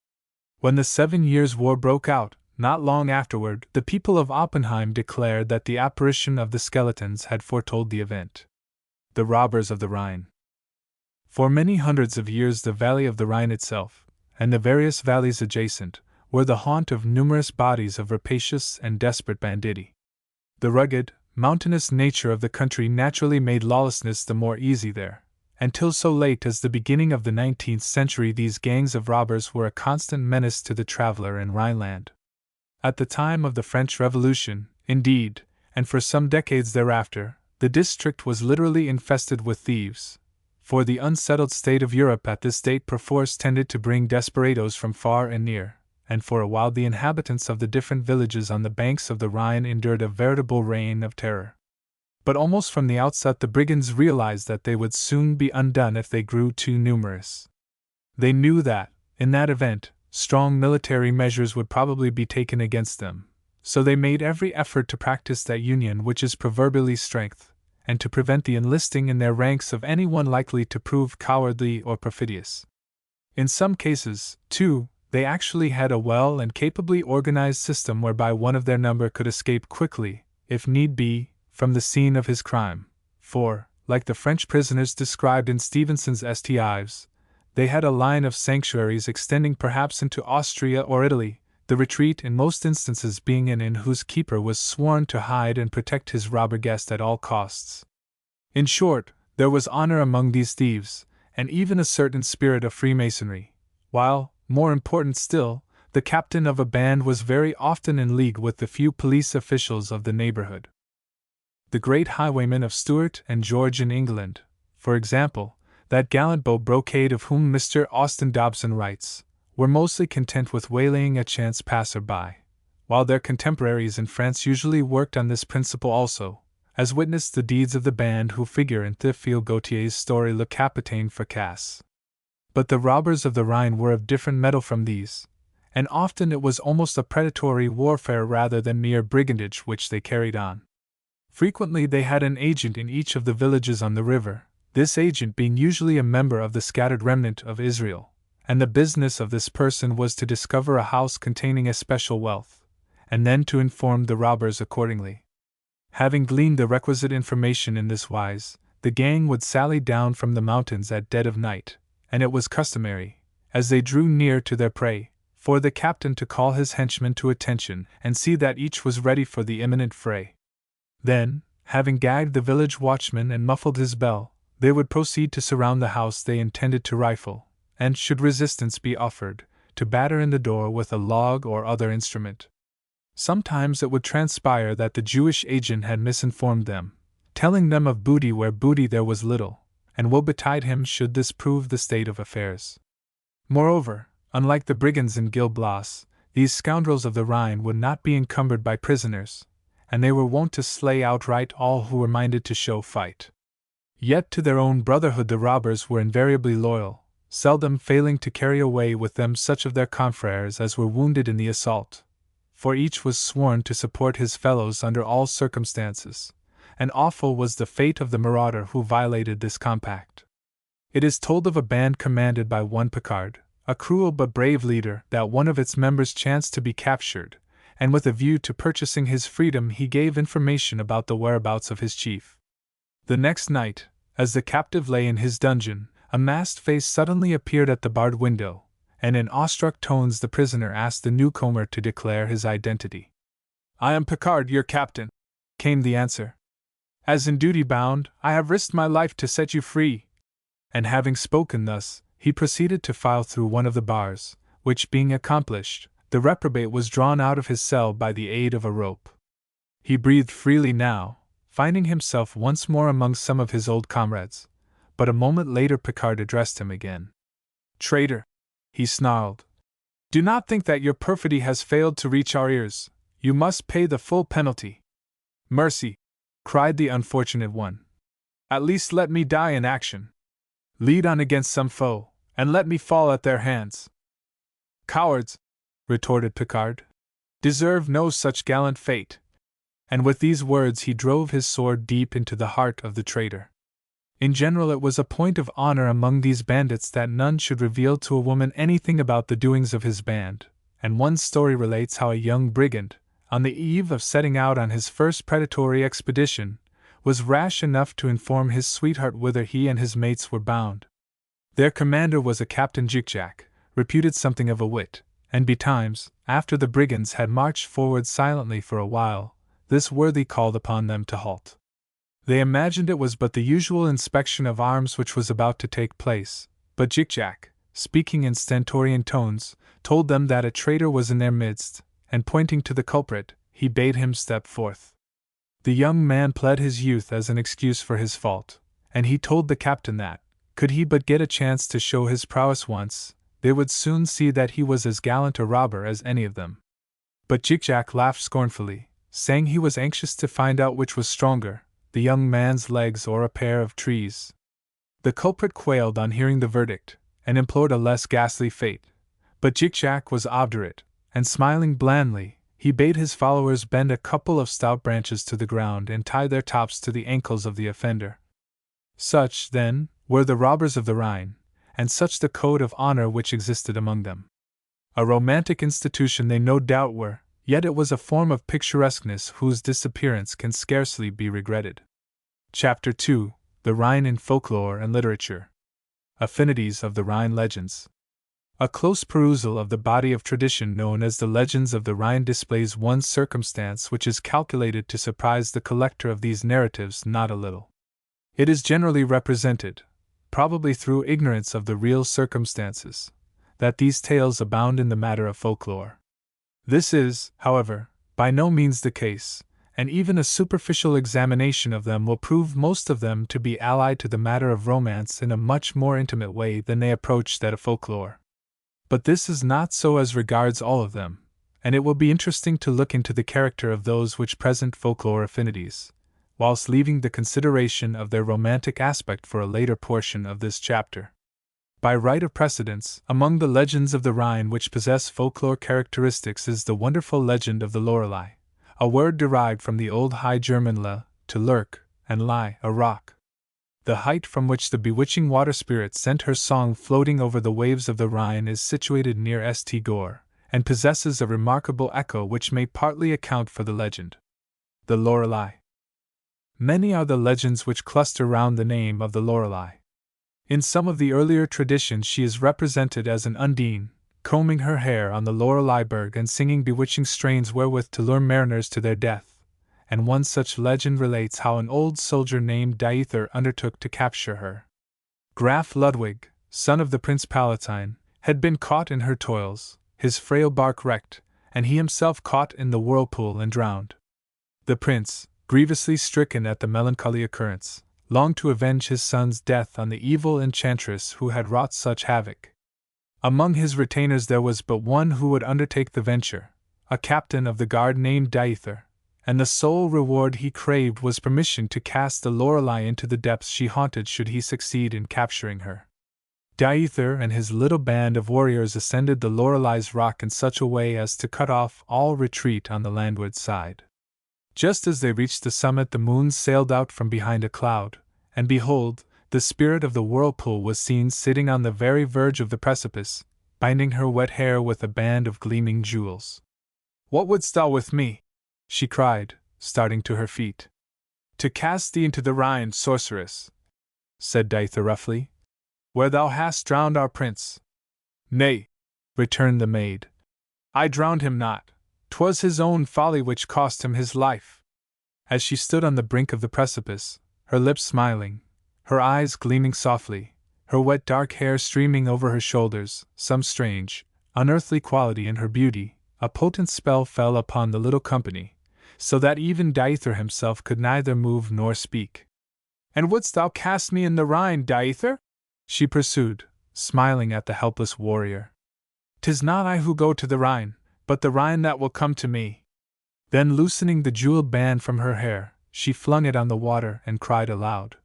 When the 7 Years' War broke out, not long afterward, the people of Oppenheim declared that the apparition of the skeletons had foretold the event. The robbers of the Rhine. For many hundreds of years the valley of the Rhine itself, and the various valleys adjacent, were the haunt of numerous bodies of rapacious and desperate banditti. The rugged, mountainous nature of the country naturally made lawlessness the more easy there, and till so late as the beginning of the 19th century these gangs of robbers were a constant menace to the traveler in Rhineland. At the time of the French Revolution, indeed, and for some decades thereafter, the district was literally infested with thieves, for the unsettled state of Europe at this date perforce tended to bring desperadoes from far and near, and for a while the inhabitants of the different villages on the banks of the Rhine endured a veritable reign of terror. But almost from the outset the brigands realized that they would soon be undone if they grew too numerous. They knew that, in that event, strong military measures would probably be taken against them, so they made every effort to practice that union which is proverbially strength, and to prevent the enlisting in their ranks of anyone likely to prove cowardly or perfidious. In some cases, too, they actually had a well and capably organized system whereby one of their number could escape quickly, if need be, from the scene of his crime, for, like the French prisoners described in Stevenson's St. Ives, they had a line of sanctuaries extending perhaps into Austria or Italy, the retreat in most instances being an inn whose keeper was sworn to hide and protect his robber guest at all costs. In short, there was honor among these thieves, and even a certain spirit of Freemasonry, while, more important still, the captain of a band was very often in league with the few police officials of the neighborhood. The great highwaymen of Stuart and George in England, for example, that gallant Beau Brocade of whom Mr. Austin Dobson writes, were mostly content with waylaying a chance passer-by, while their contemporaries in France usually worked on this principle also, as witness the deeds of the band who figure in Théophile Gautier's story Le Capitaine Fracasse. But the robbers of the Rhine were of different metal from these, and often it was almost a predatory warfare rather than mere brigandage which they carried on. Frequently they had an agent in each of the villages on the river, this agent being usually a member of the scattered remnant of Israel, and the business of this person was to discover a house containing especial wealth, and then to inform the robbers accordingly. Having gleaned the requisite information in this wise, the gang would sally down from the mountains at dead of night, and it was customary, as they drew near to their prey, for the captain to call his henchmen to attention and see that each was ready for the imminent fray. Then, having gagged the village watchman and muffled his bell, they would proceed to surround the house they intended to rifle, and, should resistance be offered, to batter in the door with a log or other instrument. Sometimes it would transpire that the Jewish agent had misinformed them, telling them of booty where booty there was little, and woe betide him should this prove the state of affairs. Moreover, unlike the brigands in Gil Blas, these scoundrels of the Rhine would not be encumbered by prisoners, and they were wont to slay outright all who were minded to show fight. Yet to their own brotherhood the robbers were invariably loyal, seldom failing to carry away with them such of their confreres as were wounded in the assault, for each was sworn to support his fellows under all circumstances, and awful was the fate of the marauder who violated this compact. It is told of a band commanded by one Picard, a cruel but brave leader, that one of its members chanced to be captured, and with a view to purchasing his freedom he gave information about the whereabouts of his chief. The next night, as the captive lay in his dungeon, a masked face suddenly appeared at the barred window, and in awestruck tones the prisoner asked the newcomer to declare his identity. "I am Picard, your captain," came the answer. "As in duty bound, I have risked my life to set you free." And having spoken thus, he proceeded to file through one of the bars, which being accomplished, the reprobate was drawn out of his cell by the aid of a rope. He breathed freely now, finding himself once more among some of his old comrades, but a moment later Picard addressed him again. "Traitor," he snarled, "do not think that your perfidy has failed to reach our ears. You must pay the full penalty." "Mercy!" cried the unfortunate one. "At least let me die in action. Lead on against some foe, and let me fall at their hands." "Cowards," retorted Picard, "deserve no such gallant fate." And with these words he drove his sword deep into the heart of the traitor. In general, it was a point of honor among these bandits that none should reveal to a woman anything about the doings of his band, and one story relates how a young brigand, on the eve of setting out on his first predatory expedition, was rash enough to inform his sweetheart whither he and his mates were bound. Their commander was a Captain Jikjak, reputed something of a wit, and betimes, after the brigands had marched forward silently for a while, this worthy called upon them to halt. They imagined it was but the usual inspection of arms which was about to take place, but Jikjak, speaking in stentorian tones, told them that a traitor was in their midst, and pointing to the culprit, he bade him step forth. The young man pled his youth as an excuse for his fault, and he told the captain that, could he but get a chance to show his prowess once, they would soon see that he was as gallant a robber as any of them. But Jikjak laughed scornfully, saying he was anxious to find out which was stronger, the young man's legs or a pair of trees. The culprit quailed on hearing the verdict, and implored a less ghastly fate, but Jikjak was obdurate, and smiling blandly, he bade his followers bend a couple of stout branches to the ground and tie their tops to the ankles of the offender. Such, then, were the robbers of the Rhine, and such the code of honor which existed among them. A romantic institution they no doubt were, yet it was a form of picturesqueness whose disappearance can scarcely be regretted. Chapter 2: The Rhine in Folklore and Literature. Affinities of the Rhine Legends. A close perusal of the body of tradition known as the Legends of the Rhine displays one circumstance which is calculated to surprise the collector of these narratives not a little. It is generally represented, probably through ignorance of the real circumstances, that these tales abound in the matter of folklore. This is, however, by no means the case, and even a superficial examination of them will prove most of them to be allied to the matter of romance in a much more intimate way than they approach that of folklore. But this is not so as regards all of them, and it will be interesting to look into the character of those which present folklore affinities, whilst leaving the consideration of their romantic aspect for a later portion of this chapter. By right of precedence, among the legends of the Rhine which possess folklore characteristics is the wonderful legend of the Lorelei, a word derived from the Old High German le, to lurk, and lie, a rock. The height from which the bewitching water spirit sent her song floating over the waves of the Rhine is situated near St. Gore, and possesses a remarkable echo which may partly account for the legend. The Lorelei. Many are the legends which cluster round the name of the Lorelei. In some of the earlier traditions she is represented as an Undine, combing her hair on the Lorelei berg and singing bewitching strains wherewith to lure mariners to their death, and one such legend relates how an old soldier named Dieithr undertook to capture her. Graf Ludwig, son of the Prince Palatine, had been caught in her toils, his frail bark wrecked, and he himself caught in the whirlpool and drowned. The prince, grievously stricken at the melancholy occurrence, longed to avenge his son's death on the evil enchantress who had wrought such havoc. Among his retainers there was but one who would undertake the venture, a captain of the guard named Dieithr, and the sole reward he craved was permission to cast the Lorelei into the depths she haunted should he succeed in capturing her. Dieithr and his little band of warriors ascended the Lorelei's rock in such a way as to cut off all retreat on the landward side. Just as they reached the summit, the moon sailed out from behind a cloud, and behold, the spirit of the whirlpool was seen sitting on the very verge of the precipice, binding her wet hair with a band of gleaming jewels. "What wouldst thou with me?" she cried, starting to her feet. "To cast thee into the Rhine, sorceress," said Dieithr roughly, "where thou hast drowned our prince." "Nay," returned the maid, "I drowned him not. 'Twas his own folly which cost him his life." As she stood on the brink of the precipice, her lips smiling, her eyes gleaming softly, her wet dark hair streaming over her shoulders, some strange, unearthly quality in her beauty, a potent spell fell upon the little company, so that even Dieithr himself could neither move nor speak. "And wouldst thou cast me in the Rhine, Dieithr?" she pursued, smiling at the helpless warrior. "'Tis not I who go to the Rhine, but the Rhine that will come to me." Then loosening the jeweled band from her hair, she flung it on the water and cried aloud,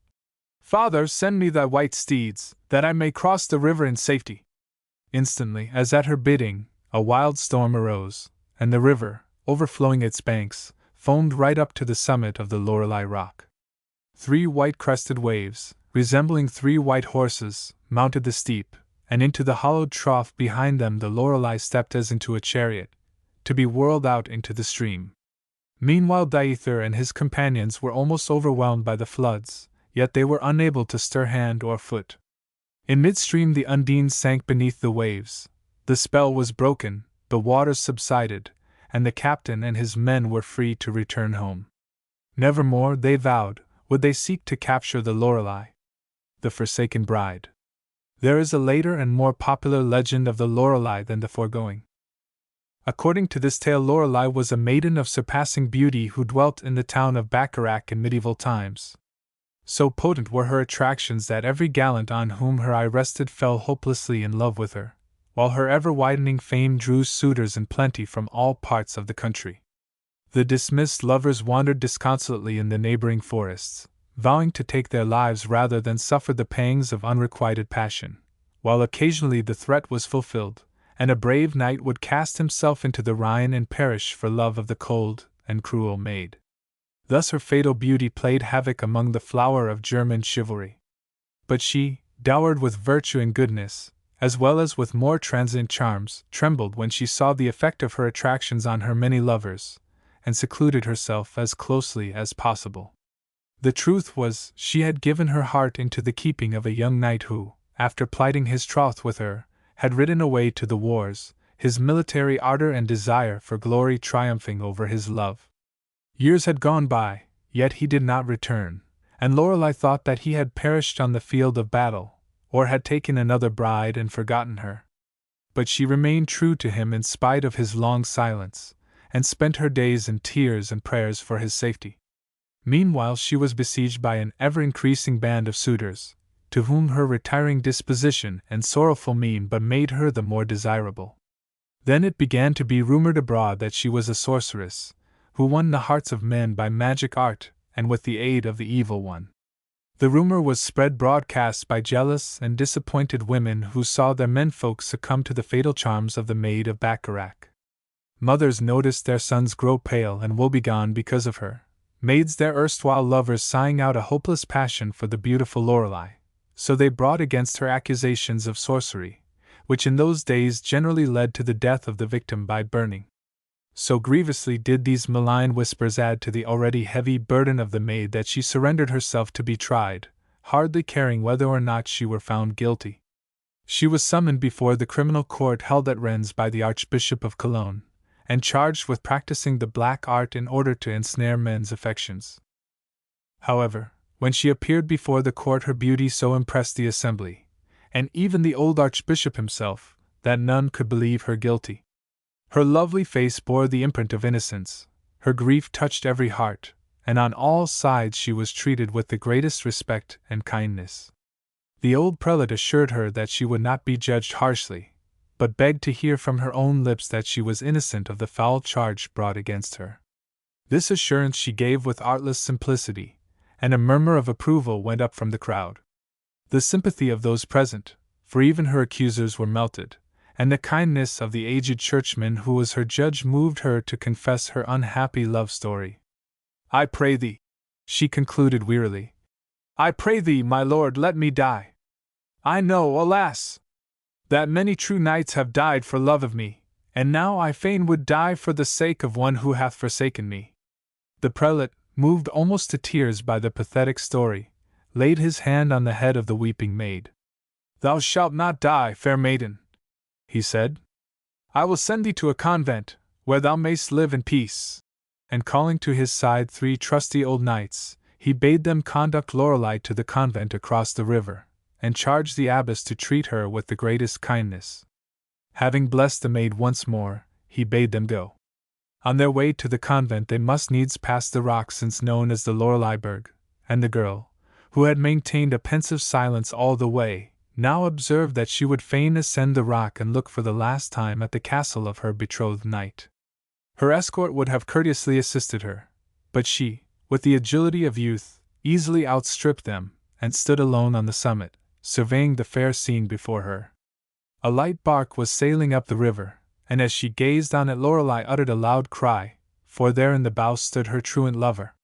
"Father, send me thy white steeds, that I may cross the river in safety." Instantly, as at her bidding, a wild storm arose, and the river, overflowing its banks, foamed right up to the summit of the Lorelei rock. 3 white-crested waves, resembling 3 white horses, mounted the steep, and into the hollowed trough behind them the Lorelei stepped as into a chariot, to be whirled out into the stream. Meanwhile Dieithr and his companions were almost overwhelmed by the floods, yet they were unable to stir hand or foot. In midstream the Undine sank beneath the waves, the spell was broken, the waters subsided, and the captain and his men were free to return home. Nevermore, they vowed, would they seek to capture the Lorelei, the forsaken bride. There is a later and more popular legend of the Lorelei than the foregoing. According to this tale, Lorelei was a maiden of surpassing beauty who dwelt in the town of Bacharach in medieval times. So potent were her attractions that every gallant on whom her eye rested fell hopelessly in love with her, while her ever-widening fame drew suitors in plenty from all parts of the country. The dismissed lovers wandered disconsolately in the neighboring forests, vowing to take their lives rather than suffer the pangs of unrequited passion, while occasionally the threat was fulfilled, and a brave knight would cast himself into the Rhine and perish for love of the cold and cruel maid. Thus her fatal beauty played havoc among the flower of German chivalry. But she, dowered with virtue and goodness, as well as with more transient charms, trembled when she saw the effect of her attractions on her many lovers, and secluded herself as closely as possible. The truth was, she had given her heart into the keeping of a young knight who, after plighting his troth with her, had ridden away to the wars, his military ardor and desire for glory triumphing over his love. Years had gone by, yet he did not return, and Lorelei thought that he had perished on the field of battle, or had taken another bride and forgotten her. But she remained true to him in spite of his long silence, and spent her days in tears and prayers for his safety. Meanwhile she was besieged by an ever-increasing band of suitors, to whom her retiring disposition and sorrowful mien but made her the more desirable. Then it began to be rumored abroad that she was a sorceress, who won the hearts of men by magic art and with the aid of the evil one. The rumor was spread broadcast by jealous and disappointed women who saw their menfolk succumb to the fatal charms of the Maid of Bacharach. Mothers noticed their sons grow pale and woebegone because of her, maids their erstwhile lovers sighing out a hopeless passion for the beautiful Lorelei, so they brought against her accusations of sorcery, which in those days generally led to the death of the victim by burning. So grievously did these malign whispers add to the already heavy burden of the maid that she surrendered herself to be tried, hardly caring whether or not she were found guilty. She was summoned before the criminal court held at Rennes by the Archbishop of Cologne, and charged with practicing the black art in order to ensnare men's affections. However, when she appeared before the court, her beauty so impressed the assembly, and even the old Archbishop himself, that none could believe her guilty. Her lovely face bore the imprint of innocence, her grief touched every heart, and on all sides she was treated with the greatest respect and kindness. The old prelate assured her that she would not be judged harshly, but begged to hear from her own lips that she was innocent of the foul charge brought against her. This assurance she gave with artless simplicity, and a murmur of approval went up from the crowd. The sympathy of those present, for even her accusers were melted, and the kindness of the aged churchman who was her judge moved her to confess her unhappy love story. "I pray thee," she concluded wearily, "I pray thee, my lord, let me die. I know, alas! that many true knights have died for love of me, and now I fain would die for the sake of one who hath forsaken me." The prelate, moved almost to tears by the pathetic story, laid his hand on the head of the weeping maid. "Thou shalt not die, fair maiden," he said. "I will send thee to a convent, where thou mayst live in peace." And calling to his side 3 trusty old knights, he bade them conduct Lorelei to the convent across the river, and charged the abbess to treat her with the greatest kindness. Having blessed the maid once more, he bade them go. On their way to the convent they must needs pass the rock since known as the Loreleiberg, and the girl, who had maintained a pensive silence all the way, now observed that she would fain ascend the rock and look for the last time at the castle of her betrothed knight. Her escort would have courteously assisted her, but she, with the agility of youth, easily outstripped them, and stood alone on the summit, surveying the fair scene before her. A light bark was sailing up the river, and as she gazed on it Lorelei uttered a loud cry, for there in the bow stood her truant lover.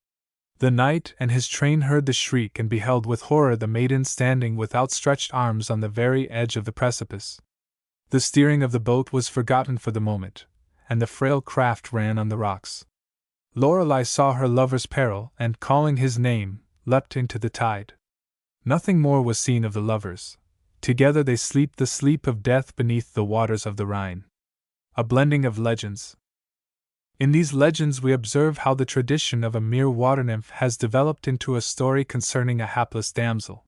The knight and his train heard the shriek and beheld with horror the maiden standing with outstretched arms on the very edge of the precipice. The steering of the boat was forgotten for the moment, and the frail craft ran on the rocks. Lorelei saw her lover's peril and, calling his name, leapt into the tide. Nothing more was seen of the lovers. Together they sleep the sleep of death beneath the waters of the Rhine. A blending of legends. In these legends we observe how the tradition of a mere water nymph has developed into a story concerning a hapless damsel.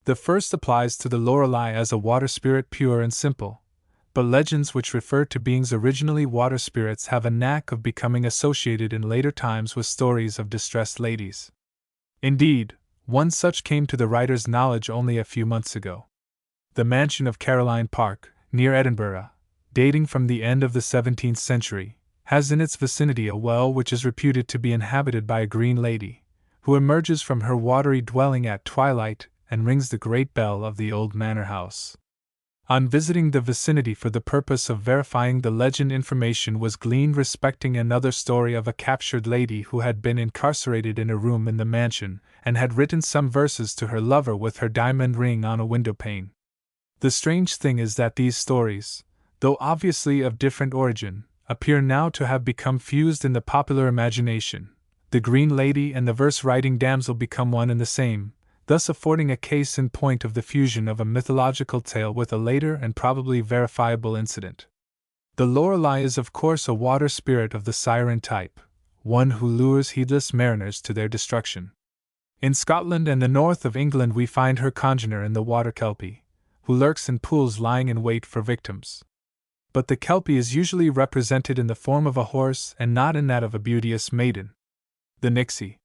The first applies to the Lorelei as a water spirit pure and simple, but legends which refer to beings originally water spirits have a knack of becoming associated in later times with stories of distressed ladies. Indeed, one such came to the writer's knowledge only a few months ago. The mansion of Caroline Park, near Edinburgh, dating from the end of the 17th century, has in its vicinity a well which is reputed to be inhabited by a green lady, who emerges from her watery dwelling at twilight and rings the great bell of the old manor house. On visiting the vicinity for the purpose of verifying the legend, information was gleaned respecting another story of a captured lady who had been incarcerated in a room in the mansion and had written some verses to her lover with her diamond ring on a window pane. The strange thing is that these stories, though obviously of different origin, appear now to have become fused in the popular imagination. The green lady and the verse-writing damsel become one and the same, thus affording a case in point of the fusion of a mythological tale with a later and probably verifiable incident. The Lorelei is of course a water spirit of the siren type, one who lures heedless mariners to their destruction. In Scotland and the north of England we find her congener in the water kelpie, who lurks in pools lying in wait for victims. But the kelpie is usually represented in the form of a horse and not in that of a beauteous maiden. The nixie.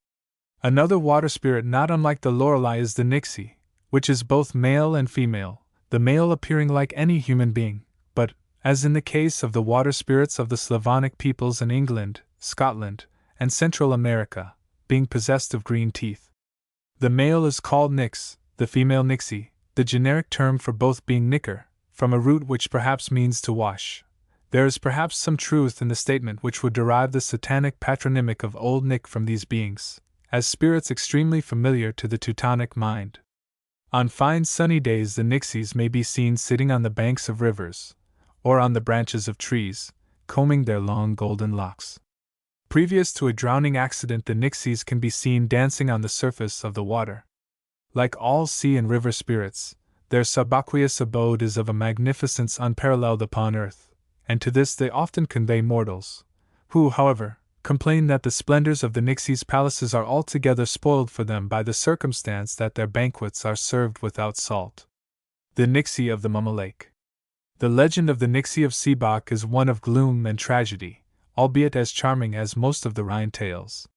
Another water spirit not unlike the Lorelei is the nixie, which is both male and female, the male appearing like any human being, but, as in the case of the water spirits of the Slavonic peoples in England, Scotland, and Central America, being possessed of green teeth. The male is called Nix, the female Nixie, the generic term for both being Nicker, from a root which perhaps means to wash. There is perhaps some truth in the statement which would derive the satanic patronymic of Old Nick from these beings, as spirits extremely familiar to the Teutonic mind. On fine sunny days the Nixies may be seen sitting on the banks of rivers, or on the branches of trees, combing their long golden locks. Previous to a drowning accident the Nixies can be seen dancing on the surface of the water. Like all sea and river spirits, their subaqueous abode is of a magnificence unparalleled upon earth, and to this they often convey mortals, who, however, complain that the splendors of the Nixies' palaces are altogether spoiled for them by the circumstance that their banquets are served without salt. The Nixie of the Mama Lake. The legend of the Nixie of Seebach is one of gloom and tragedy, albeit as charming as most of the Rhine tales.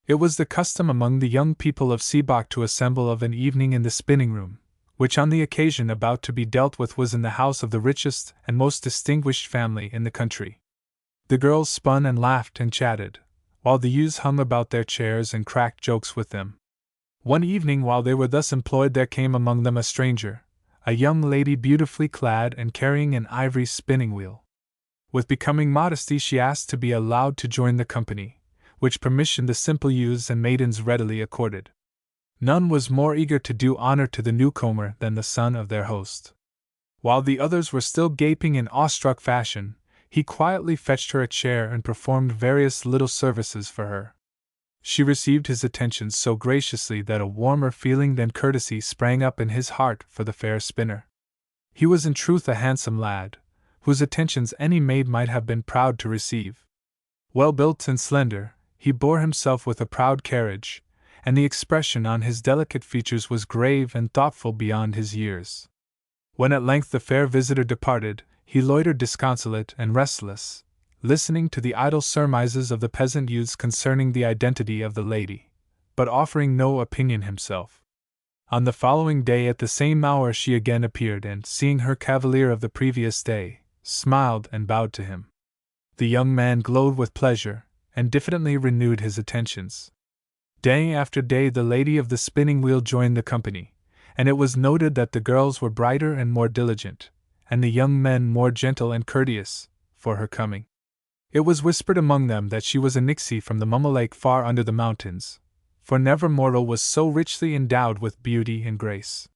It was the custom among the young people of Seebach to assemble of an evening in the spinning room, which on the occasion about to be dealt with was in the house of the richest and most distinguished family in the country. The girls spun and laughed and chatted, while the youths hung about their chairs and cracked jokes with them. One evening while they were thus employed there came among them a stranger, a young lady beautifully clad and carrying an ivory spinning wheel. With becoming modesty she asked to be allowed to join the company, which permission the simple youths and maidens readily accorded. None was more eager to do honor to the newcomer than the son of their host. While the others were still gaping in awestruck fashion, he quietly fetched her a chair and performed various little services for her. She received his attentions so graciously that a warmer feeling than courtesy sprang up in his heart for the fair spinner. He was in truth a handsome lad, whose attentions any maid might have been proud to receive. Well built and slender, he bore himself with a proud carriage, and the expression on his delicate features was grave and thoughtful beyond his years. When at length the fair visitor departed, he loitered disconsolate and restless, listening to the idle surmises of the peasant youths concerning the identity of the lady, but offering no opinion himself. On the following day at the same hour she again appeared and, seeing her cavalier of the previous day, smiled and bowed to him. The young man glowed with pleasure, and diffidently renewed his attentions. Day after day the lady of the spinning wheel joined the company, and it was noted that the girls were brighter and more diligent, and the young men more gentle and courteous, for her coming. It was whispered among them that she was a Nixie from the Mama Lake far under the mountains, for never mortal was so richly endowed with beauty and grace.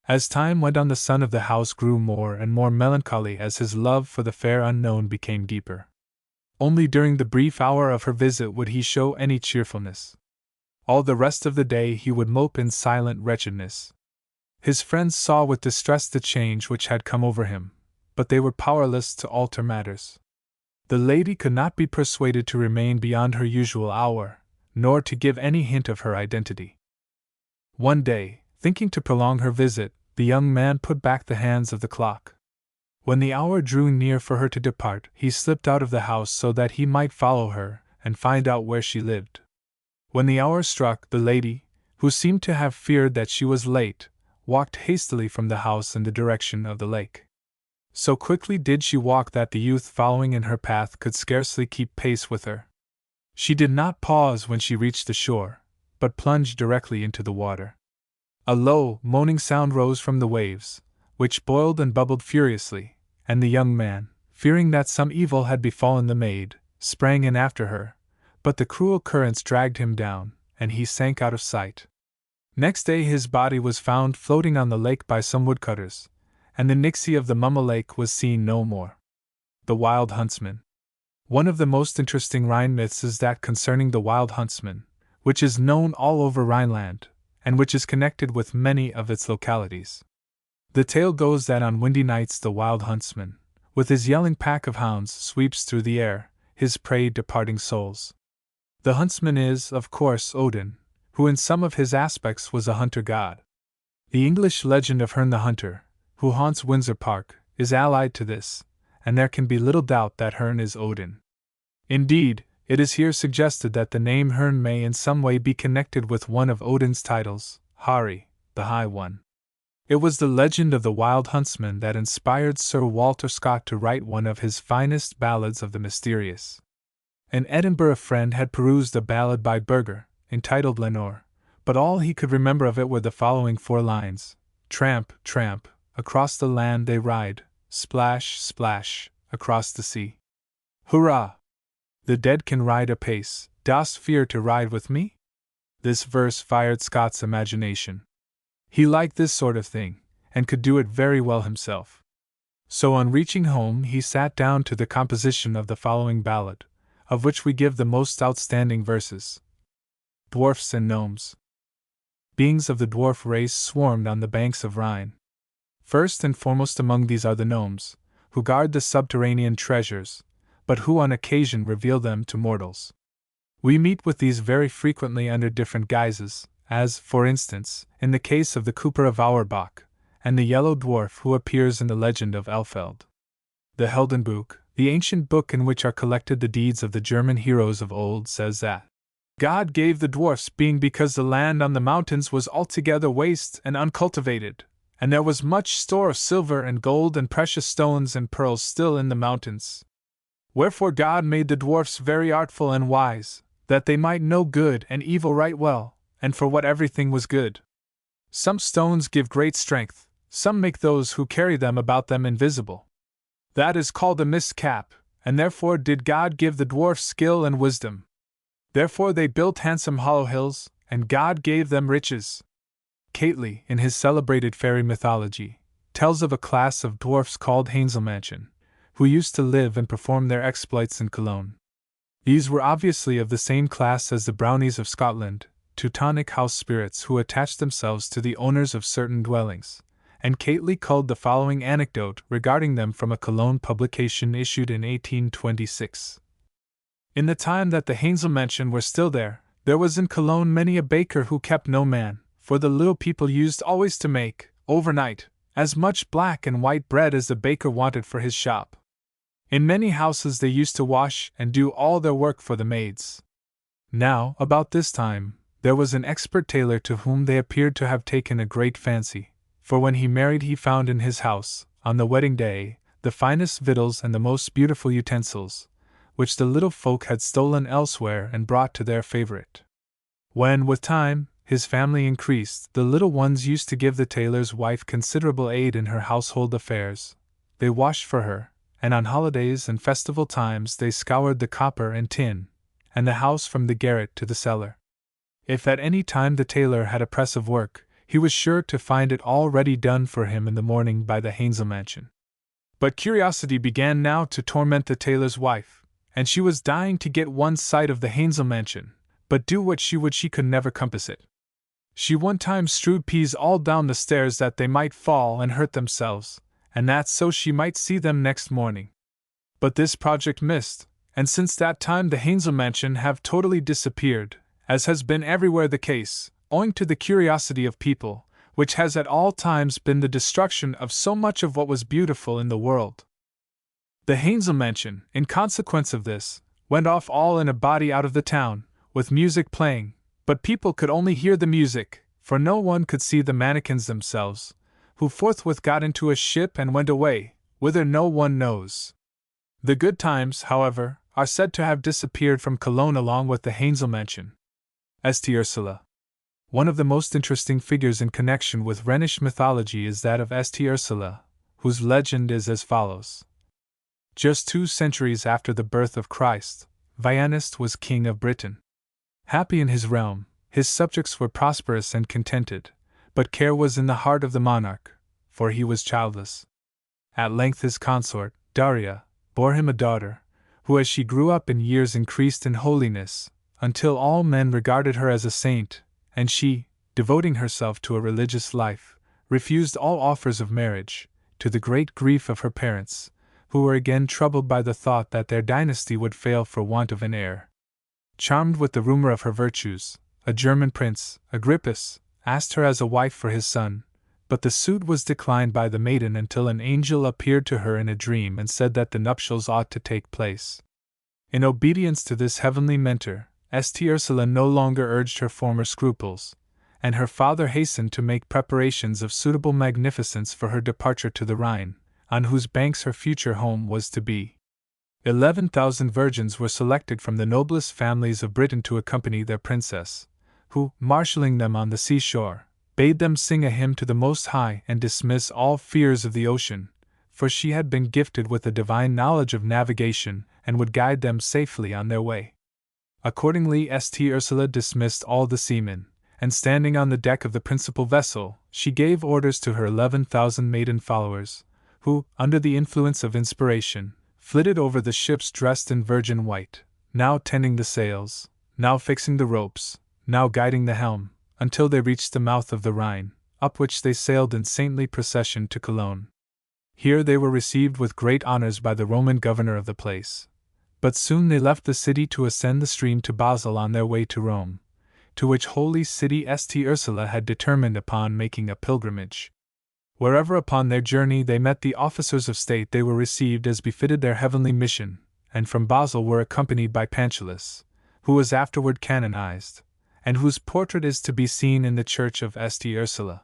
As time went on the son of the house grew more and more melancholy as his love for the fair unknown became deeper. Only during the brief hour of her visit would he show any cheerfulness. All the rest of the day he would mope in silent wretchedness. His friends saw with distress the change which had come over him, but they were powerless to alter matters. The lady could not be persuaded to remain beyond her usual hour, nor to give any hint of her identity. One day, thinking to prolong her visit, the young man put back the hands of the clock. When the hour drew near for her to depart, he slipped out of the house so that he might follow her and find out where she lived. When the hour struck, the lady, who seemed to have feared that she was late, walked hastily from the house in the direction of the lake. So quickly did she walk that the youth following in her path could scarcely keep pace with her. She did not pause when she reached the shore, but plunged directly into the water. A low, moaning sound rose from the waves, which boiled and bubbled furiously, and the young man, fearing that some evil had befallen the maid, sprang in after her, but the cruel currents dragged him down, and he sank out of sight. Next day his body was found floating on the lake by some woodcutters, and the Nixie of the Mama Lake was seen no more. The Wild Huntsman. One of the most interesting Rhine myths is that concerning the Wild Huntsman, which is known all over Rhineland, and which is connected with many of its localities. The tale goes that on windy nights the Wild Huntsman, with his yelling pack of hounds, sweeps through the air, his prey departing souls. The huntsman is, of course, Odin, who in some of his aspects was a hunter-god. The English legend of Herne the Hunter, who haunts Windsor Park, is allied to this, and there can be little doubt that Herne is Odin. Indeed, it is here suggested that the name Herne may in some way be connected with one of Odin's titles, Hari, the High One. It was the legend of the Wild Huntsman that inspired Sir Walter Scott to write one of his finest ballads of the mysterious. An Edinburgh friend had perused a ballad by Burger, entitled Lenore, but all he could remember of it were the following 4 lines: "Tramp, tramp, across the land they ride, splash, splash, across the sea. Hurrah! The dead can ride apace, dost fear to ride with me?" This verse fired Scott's imagination. He liked this sort of thing, and could do it very well himself. So on reaching home he sat down to the composition of the following ballad, of which we give the most outstanding verses. Dwarfs and Gnomes. Beings of the dwarf race swarmed on the banks of Rhine. First and foremost among these are the gnomes, who guard the subterranean treasures, but who on occasion reveal them to mortals. We meet with these very frequently under different guises, as, for instance, in the case of the Cooper of Auerbach, and the yellow dwarf who appears in the legend of Elfeld. The Heldenbuch, the ancient book in which are collected the deeds of the German heroes of old, says that God gave the dwarfs being because the land on the mountains was altogether waste and uncultivated, and there was much store of silver and gold and precious stones and pearls still in the mountains. Wherefore God made the dwarfs very artful and wise, that they might know good and evil right well, and for what everything was good. Some stones give great strength, some make those who carry them about them invisible. That is called a mistcap, and therefore did God give the dwarfs skill and wisdom. Therefore they built handsome hollow hills, and God gave them riches. Cately, in his celebrated fairy mythology, tells of a class of dwarfs called Heinzelmännchen, who used to live and perform their exploits in Cologne. These were obviously of the same class as the brownies of Scotland, Teutonic house spirits who attached themselves to the owners of certain dwellings, and Cately culled the following anecdote regarding them from a Cologne publication issued in 1826. In the time that the Heinzelmännchen were still there was in Cologne many a baker who kept no man, for the little people used always to make, overnight, as much black and white bread as the baker wanted for his shop. In many houses they used to wash and do all their work for the maids. Now, about this time, there was an expert tailor to whom they appeared to have taken a great fancy, for when he married he found in his house, on the wedding day, the finest victuals and the most beautiful utensils, which the little folk had stolen elsewhere and brought to their favorite. When, with time, his family increased, the little ones used to give the tailor's wife considerable aid in her household affairs. They washed for her, and on holidays and festival times they scoured the copper and tin, and the house from the garret to the cellar. If at any time the tailor had a press of work, he was sure to find it all ready done for him in the morning by the Heinzelmännchen. But curiosity began now to torment the tailor's wife, and she was dying to get one sight of the Heinzelmännchen, but do what she would she could never compass it. She one time strewed peas all down the stairs that they might fall and hurt themselves, and that so she might see them next morning. But this project missed, and since that time the Heinzelmännchen have totally disappeared, as has been everywhere the case, owing to the curiosity of people, which has at all times been the destruction of so much of what was beautiful in the world. The Heinzelmännchen, in consequence of this, went off all in a body out of the town, with music playing, but people could only hear the music, for no one could see the mannikins themselves, who forthwith got into a ship and went away, whither no one knows. The good times, however, are said to have disappeared from Cologne along with the Heinzelmännchen. St. Ursula. One of the most interesting figures in connection with Rhenish mythology is that of St. Ursula, whose legend is as follows. Just 2 centuries after the birth of Christ, Vianist was king of Britain. Happy in his realm, his subjects were prosperous and contented, but care was in the heart of the monarch, for he was childless. At length his consort, Daria, bore him a daughter, who as she grew up in years increased in holiness, until all men regarded her as a saint, and she, devoting herself to a religious life, refused all offers of marriage, to the great grief of her parents, who were again troubled by the thought that their dynasty would fail for want of an heir. Charmed with the rumor of her virtues, a German prince, Agrippus, asked her as a wife for his son, but the suit was declined by the maiden until an angel appeared to her in a dream and said that the nuptials ought to take place. In obedience to this heavenly mentor, St. Ursula no longer urged her former scruples, and her father hastened to make preparations of suitable magnificence for her departure to the Rhine, on whose banks her future home was to be. 11,000 virgins were selected from the noblest families of Britain to accompany their princess, who, marshalling them on the seashore, bade them sing a hymn to the Most High and dismiss all fears of the ocean, for she had been gifted with a divine knowledge of navigation and would guide them safely on their way. Accordingly, St. Ursula dismissed all the seamen, and standing on the deck of the principal vessel, she gave orders to her 11,000 maiden followers, who, under the influence of inspiration, flitted over the ships dressed in virgin white, now tending the sails, now fixing the ropes, now guiding the helm, until they reached the mouth of the Rhine, up which they sailed in saintly procession to Cologne. Here they were received with great honors by the Roman governor of the place. But soon they left the city to ascend the stream to Basel on their way to Rome, to which holy city St. Ursula had determined upon making a pilgrimage. Wherever upon their journey they met the officers of state, they were received as befitted their heavenly mission, and from Basel were accompanied by Panchilus, who was afterward canonized, and whose portrait is to be seen in the church of St. Ursula.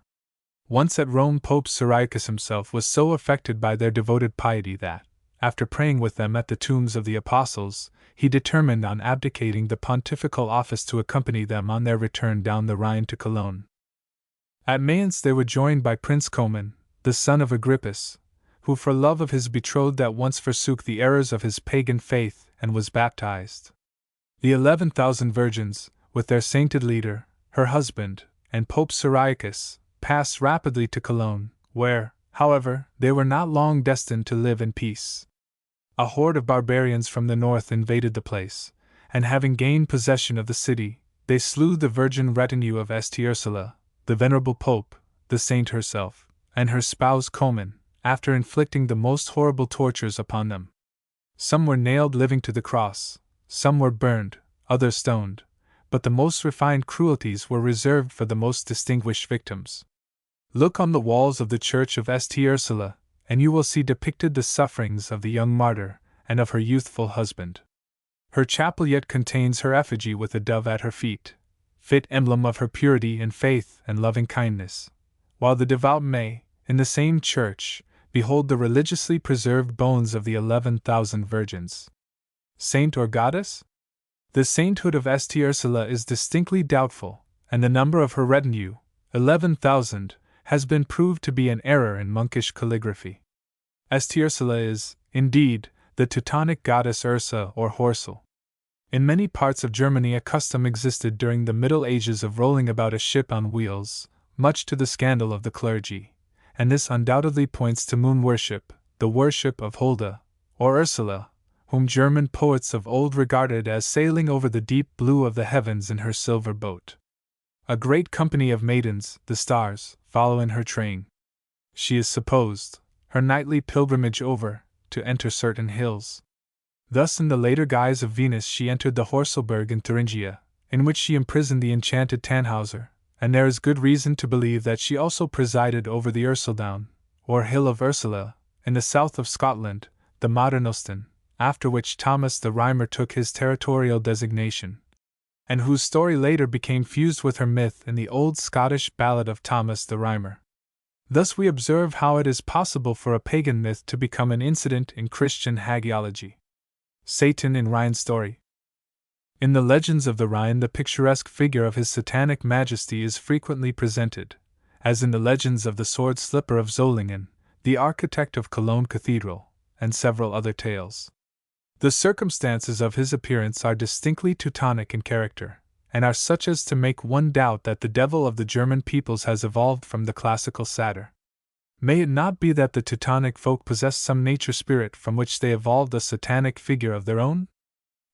Once at Rome, Pope Cyriacus himself was so affected by their devoted piety that, after praying with them at the tombs of the apostles, he determined on abdicating the pontifical office to accompany them on their return down the Rhine to Cologne. At Mayence they were joined by Prince Coman, the son of Agrippus, who for love of his betrothed at once forsook the errors of his pagan faith and was baptized. The 11,000 virgins, with their sainted leader, her husband, and Pope Cyriacus, passed rapidly to Cologne, where, however, they were not long destined to live in peace. A horde of barbarians from the north invaded the place, and having gained possession of the city, they slew the virgin retinue of St. Ursula, the venerable Pope, the saint herself, and her spouse Coman, after inflicting the most horrible tortures upon them. Some were nailed living to the cross, some were burned, others stoned, but the most refined cruelties were reserved for the most distinguished victims. Look on the walls of the church of St. Ursula, and you will see depicted the sufferings of the young martyr and of her youthful husband. Her chapel yet contains her effigy with a dove at her feet, fit emblem of her purity and faith and loving kindness, while the devout may, in the same church, behold the religiously preserved bones of the 11,000 virgins. Saint or goddess? The sainthood of St. Ursula is distinctly doubtful, and the number of her retinue, 11,000, has been proved to be an error in monkish calligraphy. St. Ursula is, indeed, the Teutonic goddess Ursa or Horsel. In many parts of Germany a custom existed during the Middle Ages of rolling about a ship on wheels, much to the scandal of the clergy, and this undoubtedly points to moon worship, the worship of Holda, or Ursula, whom German poets of old regarded as sailing over the deep blue of the heavens in her silver boat. A great company of maidens, the stars, follow in her train. She is supposed, her nightly pilgrimage over, to enter certain hills. Thus in the later guise of Venus she entered the Horselberg in Thuringia, in which she imprisoned the enchanted Tannhauser, and there is good reason to believe that she also presided over the Urseldown, or Hill of Ursula, in the south of Scotland, the modern Ulster, after which Thomas the Rhymer took his territorial designation, and whose story later became fused with her myth in the old Scottish ballad of Thomas the Rhymer. Thus we observe how it is possible for a pagan myth to become an incident in Christian hagiology. Satan in Rhine story. In the legends of the Rhine, the picturesque figure of his satanic majesty is frequently presented, as in the legends of the sword slipper of Zollingen, the architect of Cologne Cathedral, and several other tales. The circumstances of his appearance are distinctly Teutonic in character, and are such as to make one doubt that the devil of the German peoples has evolved from the classical satyr. May it not be that the Teutonic folk possessed some nature spirit from which they evolved a satanic figure of their own?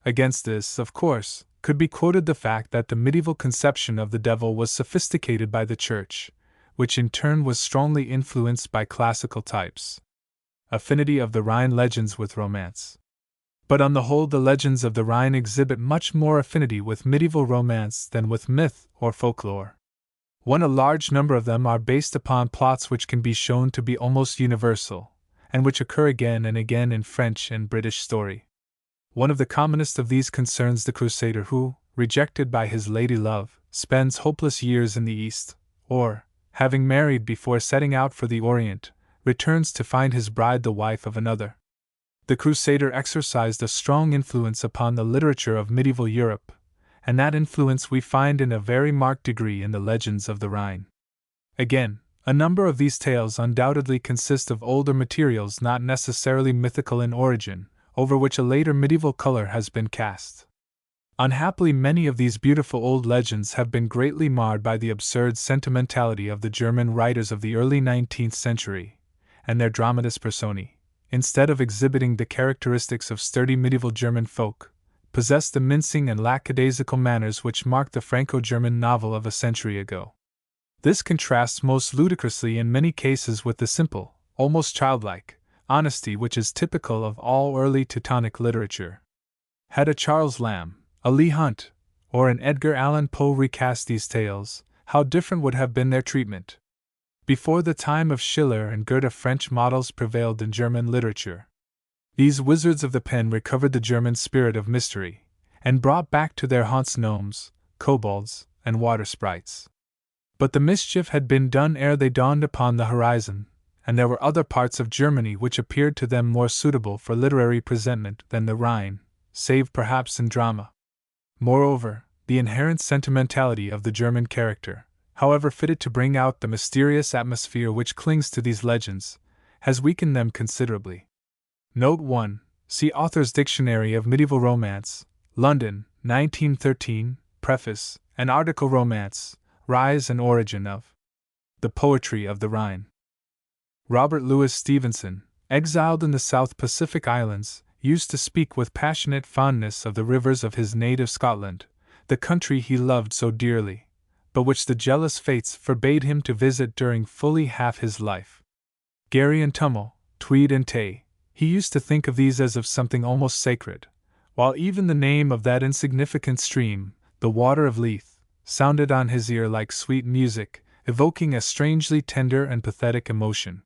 Against this, of course, could be quoted the fact that the medieval conception of the devil was sophisticated by the Church, which in turn was strongly influenced by classical types. Affinity of the Rhine legends with romance. But on the whole, the legends of the Rhine exhibit much more affinity with medieval romance than with myth or folklore. A large number of them are based upon plots which can be shown to be almost universal, and which occur again and again in French and British story. One of the commonest of these concerns the Crusader who, rejected by his lady love, spends hopeless years in the East, or, having married before setting out for the Orient, returns to find his bride the wife of another. The Crusader exercised a strong influence upon the literature of medieval Europe, and that influence we find in a very marked degree in the legends of the Rhine. Again, a number of these tales undoubtedly consist of older materials not necessarily mythical in origin, over which a later medieval color has been cast. Unhappily, many of these beautiful old legends have been greatly marred by the absurd sentimentality of the German writers of the early 19th century, and their dramatis personae, instead of exhibiting the characteristics of sturdy medieval German folk, possess the mincing and lackadaisical manners which marked the Franco-German novel of a century ago. This contrasts most ludicrously in many cases with the simple, almost childlike, honesty which is typical of all early Teutonic literature. Had a Charles Lamb, a Leigh Hunt, or an Edgar Allan Poe recast these tales, how different would have been their treatment. Before the time of Schiller and Goethe, French models prevailed in German literature. These wizards of the pen recovered the German spirit of mystery, and brought back to their haunts gnomes, kobolds, and water sprites. But the mischief had been done ere they dawned upon the horizon, and there were other parts of Germany which appeared to them more suitable for literary presentment than the Rhine, save perhaps in drama. Moreover, the inherent sentimentality of the German character, however fitted to bring out the mysterious atmosphere which clings to these legends, has weakened them considerably. Note 1. See Author's Dictionary of Medieval Romance, London, 1913, Preface, and article Romance, Rise and Origin of the Poetry of the Rhine. Robert Louis Stevenson, exiled in the South Pacific Islands, used to speak with passionate fondness of the rivers of his native Scotland, the country he loved so dearly, but which the jealous fates forbade him to visit during fully half his life. Garry and Tummel, Tweed and Tay, he used to think of these as of something almost sacred, while even the name of that insignificant stream, the Water of Leith, sounded on his ear like sweet music, evoking a strangely tender and pathetic emotion.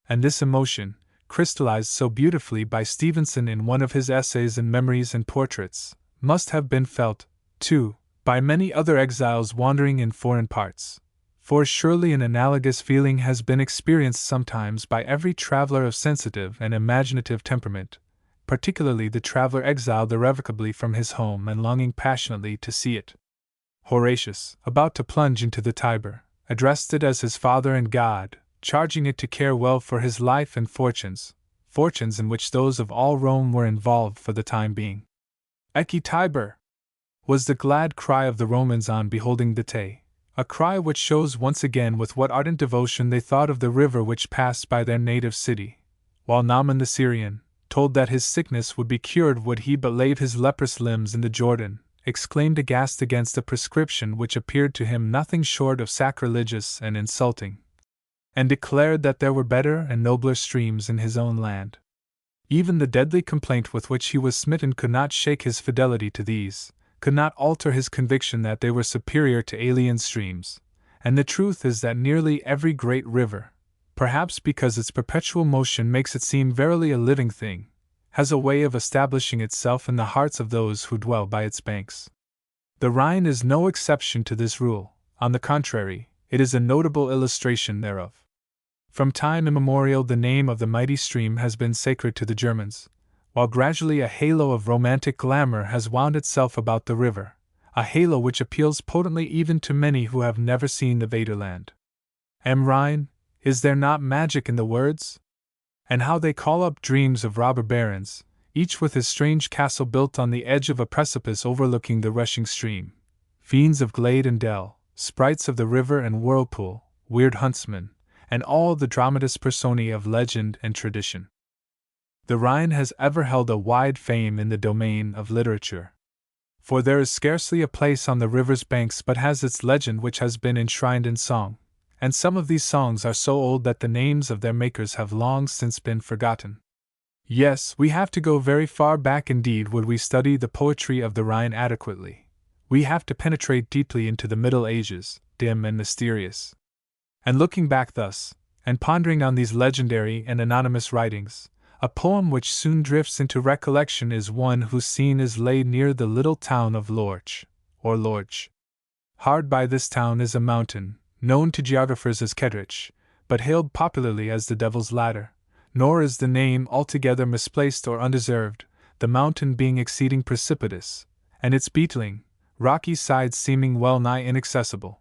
And this emotion, crystallized so beautifully by Stevenson in one of his essays and memories and portraits, must have been felt, too, by many other exiles wandering in foreign parts, for surely an analogous feeling has been experienced sometimes by every traveler of sensitive and imaginative temperament, particularly the traveler exiled irrevocably from his home and longing passionately to see it. Horatius, about to plunge into the Tiber, addressed it as his Father and God, charging it to care well for his life and fortunes in which those of all Rome were involved for the time being. Ecce Tiber! Was the glad cry of the Romans on beholding the Tay, a cry which shows once again with what ardent devotion they thought of the river which passed by their native city, while Naaman the Syrian, told that his sickness would be cured would he but lave his leprous limbs in the Jordan, exclaimed aghast against a prescription which appeared to him nothing short of sacrilegious and insulting, and declared that there were better and nobler streams in his own land. Even the deadly complaint with which he was smitten could not shake his fidelity to these, could not alter his conviction that they were superior to alien streams, and the truth is that nearly every great river, perhaps because its perpetual motion makes it seem verily a living thing, has a way of establishing itself in the hearts of those who dwell by its banks. The Rhine is no exception to this rule; on the contrary, it is a notable illustration thereof. From time immemorial the name of the mighty stream has been sacred to the Germans, while gradually a halo of romantic glamour has wound itself about the river, a halo which appeals potently even to many who have never seen the Vaterland. Am Rhine, is there not magic in the words? And how they call up dreams of robber barons, each with his strange castle built on the edge of a precipice overlooking the rushing stream, fiends of glade and dell, sprites of the river and whirlpool, weird huntsmen, and all the dramatis personae of legend and tradition. The Rhine has ever held a wide fame in the domain of literature. For there is scarcely a place on the river's banks but has its legend which has been enshrined in song, and some of these songs are so old that the names of their makers have long since been forgotten. Yes, we have to go very far back indeed would we study the poetry of the Rhine adequately. We have to penetrate deeply into the Middle Ages, dim and mysterious. And looking back thus, and pondering on these legendary and anonymous writings, a poem which soon drifts into recollection is one whose scene is laid near the little town of Lorch, or Lorch. Hard by this town is a mountain, known to geographers as Kedrich, but hailed popularly as the Devil's Ladder, nor is the name altogether misplaced or undeserved, the mountain being exceeding precipitous, and its beetling, rocky sides seeming well nigh inaccessible.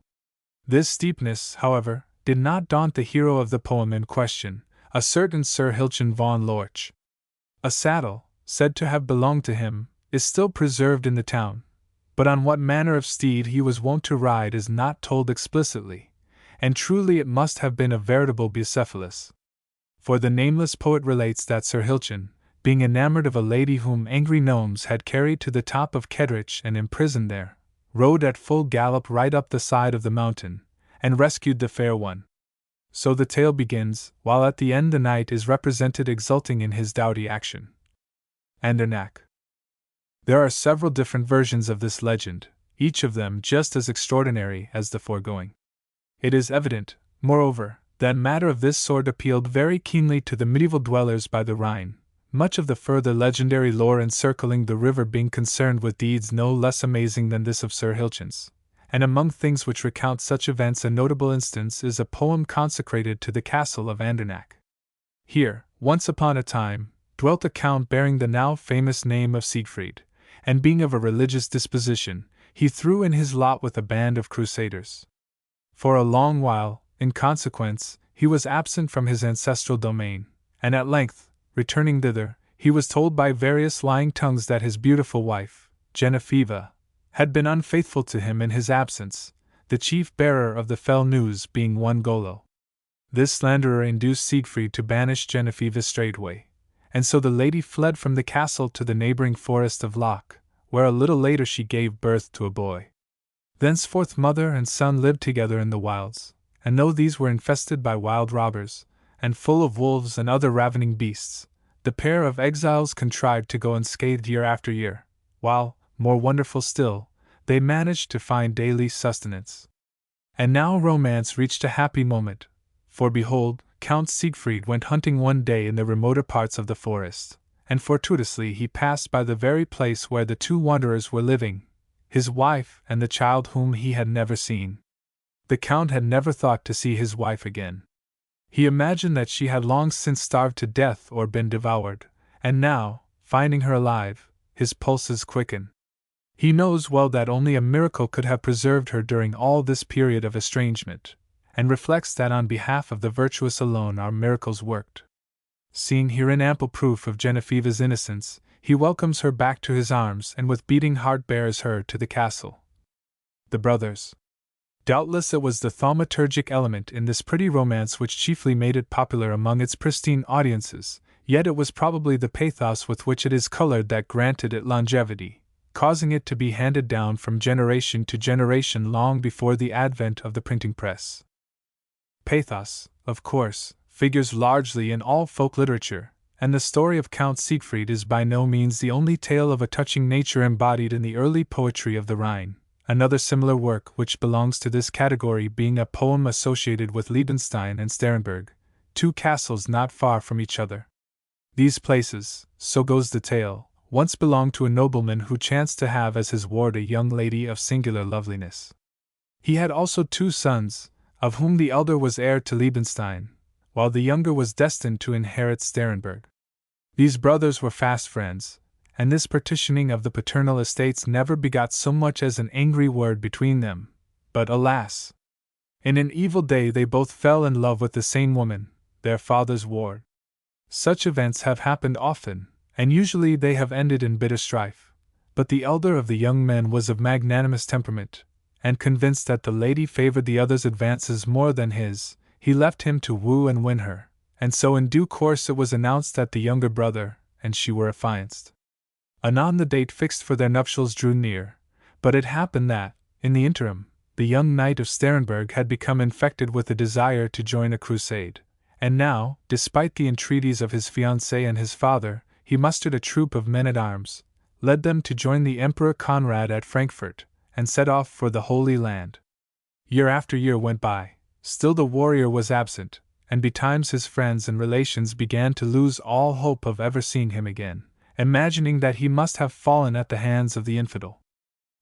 This steepness, however, did not daunt the hero of the poem in question, a certain Sir Hilchen von Lorch. A saddle, said to have belonged to him, is still preserved in the town, but on what manner of steed he was wont to ride is not told explicitly, and truly it must have been a veritable Bucephalus. For the nameless poet relates that Sir Hilchen, being enamored of a lady whom angry gnomes had carried to the top of Kedrich and imprisoned there, rode at full gallop right up the side of the mountain, and rescued the fair one. So the tale begins, while at the end the knight is represented exulting in his doughty action. Andernach. There are several different versions of this legend, each of them just as extraordinary as the foregoing. It is evident, moreover, that matter of this sort appealed very keenly to the medieval dwellers by the Rhine, much of the further legendary lore encircling the river being concerned with deeds no less amazing than this of Sir Hilchen's. And among things which recount such events a notable instance is a poem consecrated to the castle of Andernach. Here, once upon a time, dwelt a count bearing the now famous name of Siegfried, and being of a religious disposition, he threw in his lot with a band of crusaders. For a long while, in consequence, he was absent from his ancestral domain, and at length, returning thither, he was told by various lying tongues that his beautiful wife, Genevieve, had been unfaithful to him in his absence, the chief bearer of the fell news being one Golo. This slanderer induced Siegfried to banish Genevieve straightway, and so the lady fled from the castle to the neighboring forest of Locke, where a little later she gave birth to a boy. Thenceforth mother and son lived together in the wilds, and though these were infested by wild robbers, and full of wolves and other ravening beasts, the pair of exiles contrived to go unscathed year after year, while, more wonderful still, they managed to find daily sustenance. And now romance reached a happy moment, for behold, Count Siegfried went hunting one day in the remoter parts of the forest, and fortuitously he passed by the very place where the two wanderers were living, his wife and the child whom he had never seen. The Count had never thought to see his wife again. He imagined that she had long since starved to death or been devoured, and now, finding her alive, his pulses quicken. He knows well that only a miracle could have preserved her during all this period of estrangement, and reflects that on behalf of the virtuous alone are miracles worked. Seeing herein ample proof of Genevieve's innocence, he welcomes her back to his arms and with beating heart bears her to the castle. The brothers. Doubtless it was the thaumaturgic element in this pretty romance which chiefly made it popular among its pristine audiences, yet it was probably the pathos with which it is colored that granted it longevity, causing it to be handed down from generation to generation long before the advent of the printing press. Pathos, of course, figures largely in all folk literature, and the story of Count Siegfried is by no means the only tale of a touching nature embodied in the early poetry of the Rhine, another similar work which belongs to this category being a poem associated with Liebenstein and Sterenberg, two castles not far from each other. These places, so goes the tale, once belonged to a nobleman who chanced to have as his ward a young lady of singular loveliness. He had also two sons, of whom the elder was heir to Liebenstein, while the younger was destined to inherit Sterenberg. These brothers were fast friends, and this partitioning of the paternal estates never begot so much as an angry word between them, but alas! In an evil day they both fell in love with the same woman, their father's ward. Such events have happened often, and usually they have ended in bitter strife, but the elder of the young men was of magnanimous temperament, and convinced that the lady favored the other's advances more than his, he left him to woo and win her, and so in due course it was announced that the younger brother and she were affianced. Anon the date fixed for their nuptials drew near, but it happened that, in the interim, the young knight of Sterenberg had become infected with a desire to join a crusade, and now, despite the entreaties of his fiancée and his father, he mustered a troop of men-at-arms, led them to join the Emperor Conrad at Frankfurt, and set off for the Holy Land. Year after year went by, still the warrior was absent, and betimes his friends and relations began to lose all hope of ever seeing him again, imagining that he must have fallen at the hands of the infidel.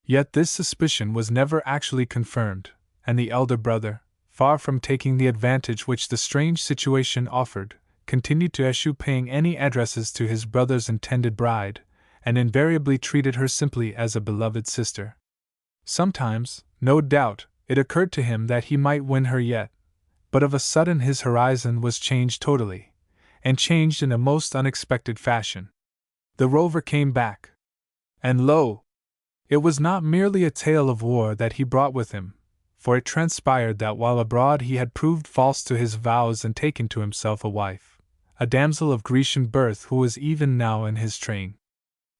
Yet this suspicion was never actually confirmed, and the elder brother, far from taking the advantage which the strange situation offered, continued to eschew paying any addresses to his brother's intended bride, and invariably treated her simply as a beloved sister. Sometimes, no doubt, it occurred to him that he might win her yet, but of a sudden his horizon was changed totally, and changed in a most unexpected fashion. The rover came back. And lo! It was not merely a tale of war that he brought with him, for it transpired that while abroad he had proved false to his vows and taken to himself a wife, a damsel of Grecian birth who was even now in his train.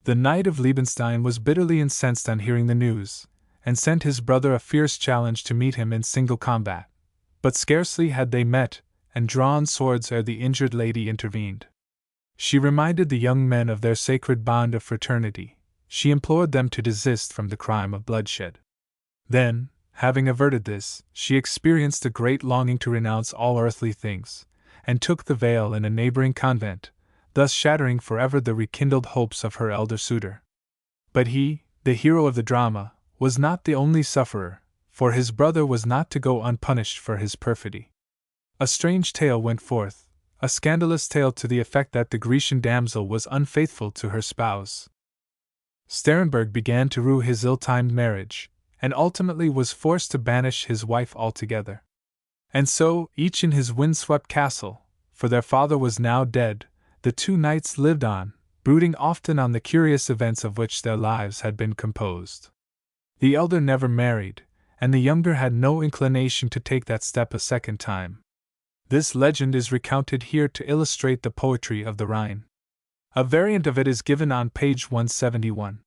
The knight of Liebenstein was bitterly incensed on hearing the news, and sent his brother a fierce challenge to meet him in single combat. But scarcely had they met and drawn swords ere the injured lady intervened. She reminded the young men of their sacred bond of fraternity. She implored them to desist from the crime of bloodshed. Then, having averted this, she experienced a great longing to renounce all earthly things, and took the veil in a neighboring convent, thus shattering forever the rekindled hopes of her elder suitor. But he, the hero of the drama, was not the only sufferer, for his brother was not to go unpunished for his perfidy. A strange tale went forth, a scandalous tale to the effect that the Grecian damsel was unfaithful to her spouse. Sterenberg began to rue his ill-timed marriage, and ultimately was forced to banish his wife altogether. And so, each in his wind-swept castle, for their father was now dead, the two knights lived on, brooding often on the curious events of which their lives had been composed. The elder never married, and the younger had no inclination to take that step a second time. This legend is recounted here to illustrate the poetry of the Rhine. A variant of it is given on page 171.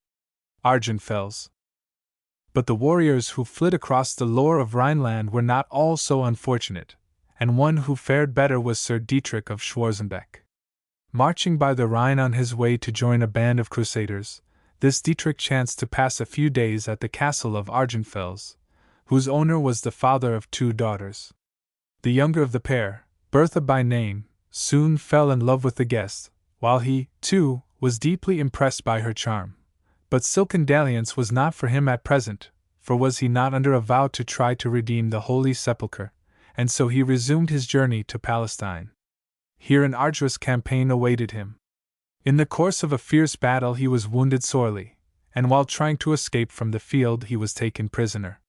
Argentfels. But the warriors who fled across the lower of Rhineland were not all so unfortunate, and one who fared better was Sir Dietrich of Schwarzenbeck. Marching by the Rhine on his way to join a band of crusaders, this Dietrich chanced to pass a few days at the castle of Argentfels, whose owner was the father of two daughters. The younger of the pair, Bertha by name, soon fell in love with the guest, while he, too, was deeply impressed by her charm. But silken dalliance was not for him at present, for was he not under a vow to try to redeem the Holy Sepulchre, and so he resumed his journey to Palestine. Here an arduous campaign awaited him. In the course of a fierce battle he was wounded sorely, and while trying to escape from the field he was taken prisoner.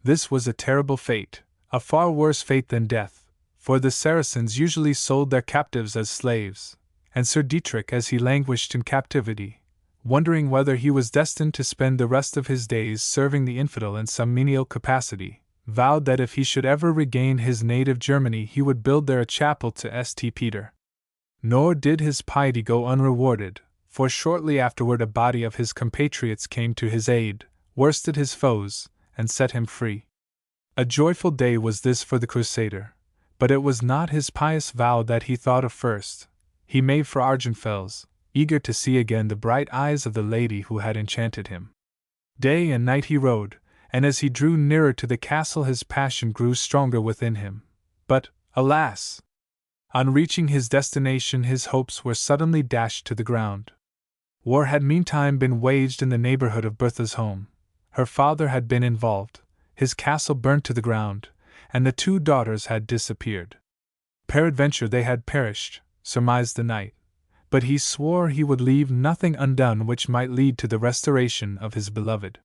This was a terrible fate, a far worse fate than death, for the Saracens usually sold their captives as slaves, and Sir Dietrich, as he languished in captivity, wondering whether he was destined to spend the rest of his days serving the infidel in some menial capacity, vowed that if he should ever regain his native Germany he would build there a chapel to St. Peter. Nor did his piety go unrewarded, for shortly afterward a body of his compatriots came to his aid, worsted his foes, and set him free. A joyful day was this for the crusader, but it was not his pious vow that he thought of first. He made for Argentfels, eager to see again the bright eyes of the lady who had enchanted him. Day and night he rode, and as he drew nearer to the castle his passion grew stronger within him. But, alas! On reaching his destination his hopes were suddenly dashed to the ground. War had meantime been waged in the neighborhood of Bertha's home. Her father had been involved, his castle burnt to the ground, and the two daughters had disappeared. Peradventure they had perished, surmised the knight, but he swore he would leave nothing undone which might lead to the restoration of his beloved.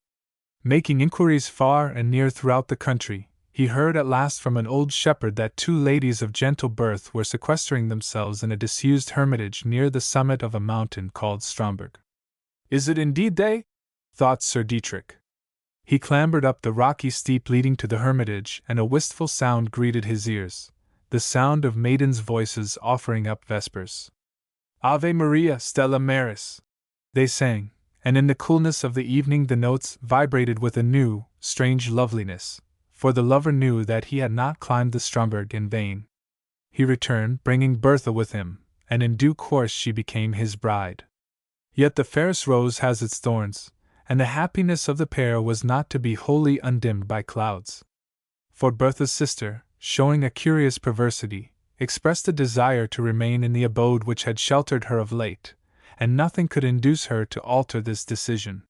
Making inquiries far and near throughout the country, he heard at last from an old shepherd that two ladies of gentle birth were sequestering themselves in a disused hermitage near the summit of a mountain called Stromberg. "Is it indeed they?" thought Sir Dietrich. He clambered up the rocky steep leading to the hermitage, and a wistful sound greeted his ears, the sound of maidens' voices offering up vespers. "Ave Maria, Stella Maris," they sang, and in the coolness of the evening the notes vibrated with a new, strange loveliness, for the lover knew that he had not climbed the Stromberg in vain. He returned, bringing Bertha with him, and in due course she became his bride. Yet the fairest rose has its thorns, and the happiness of the pair was not to be wholly undimmed by clouds. For Bertha's sister, showing a curious perversity, expressed a desire to remain in the abode which had sheltered her of late, and nothing could induce her to alter this decision.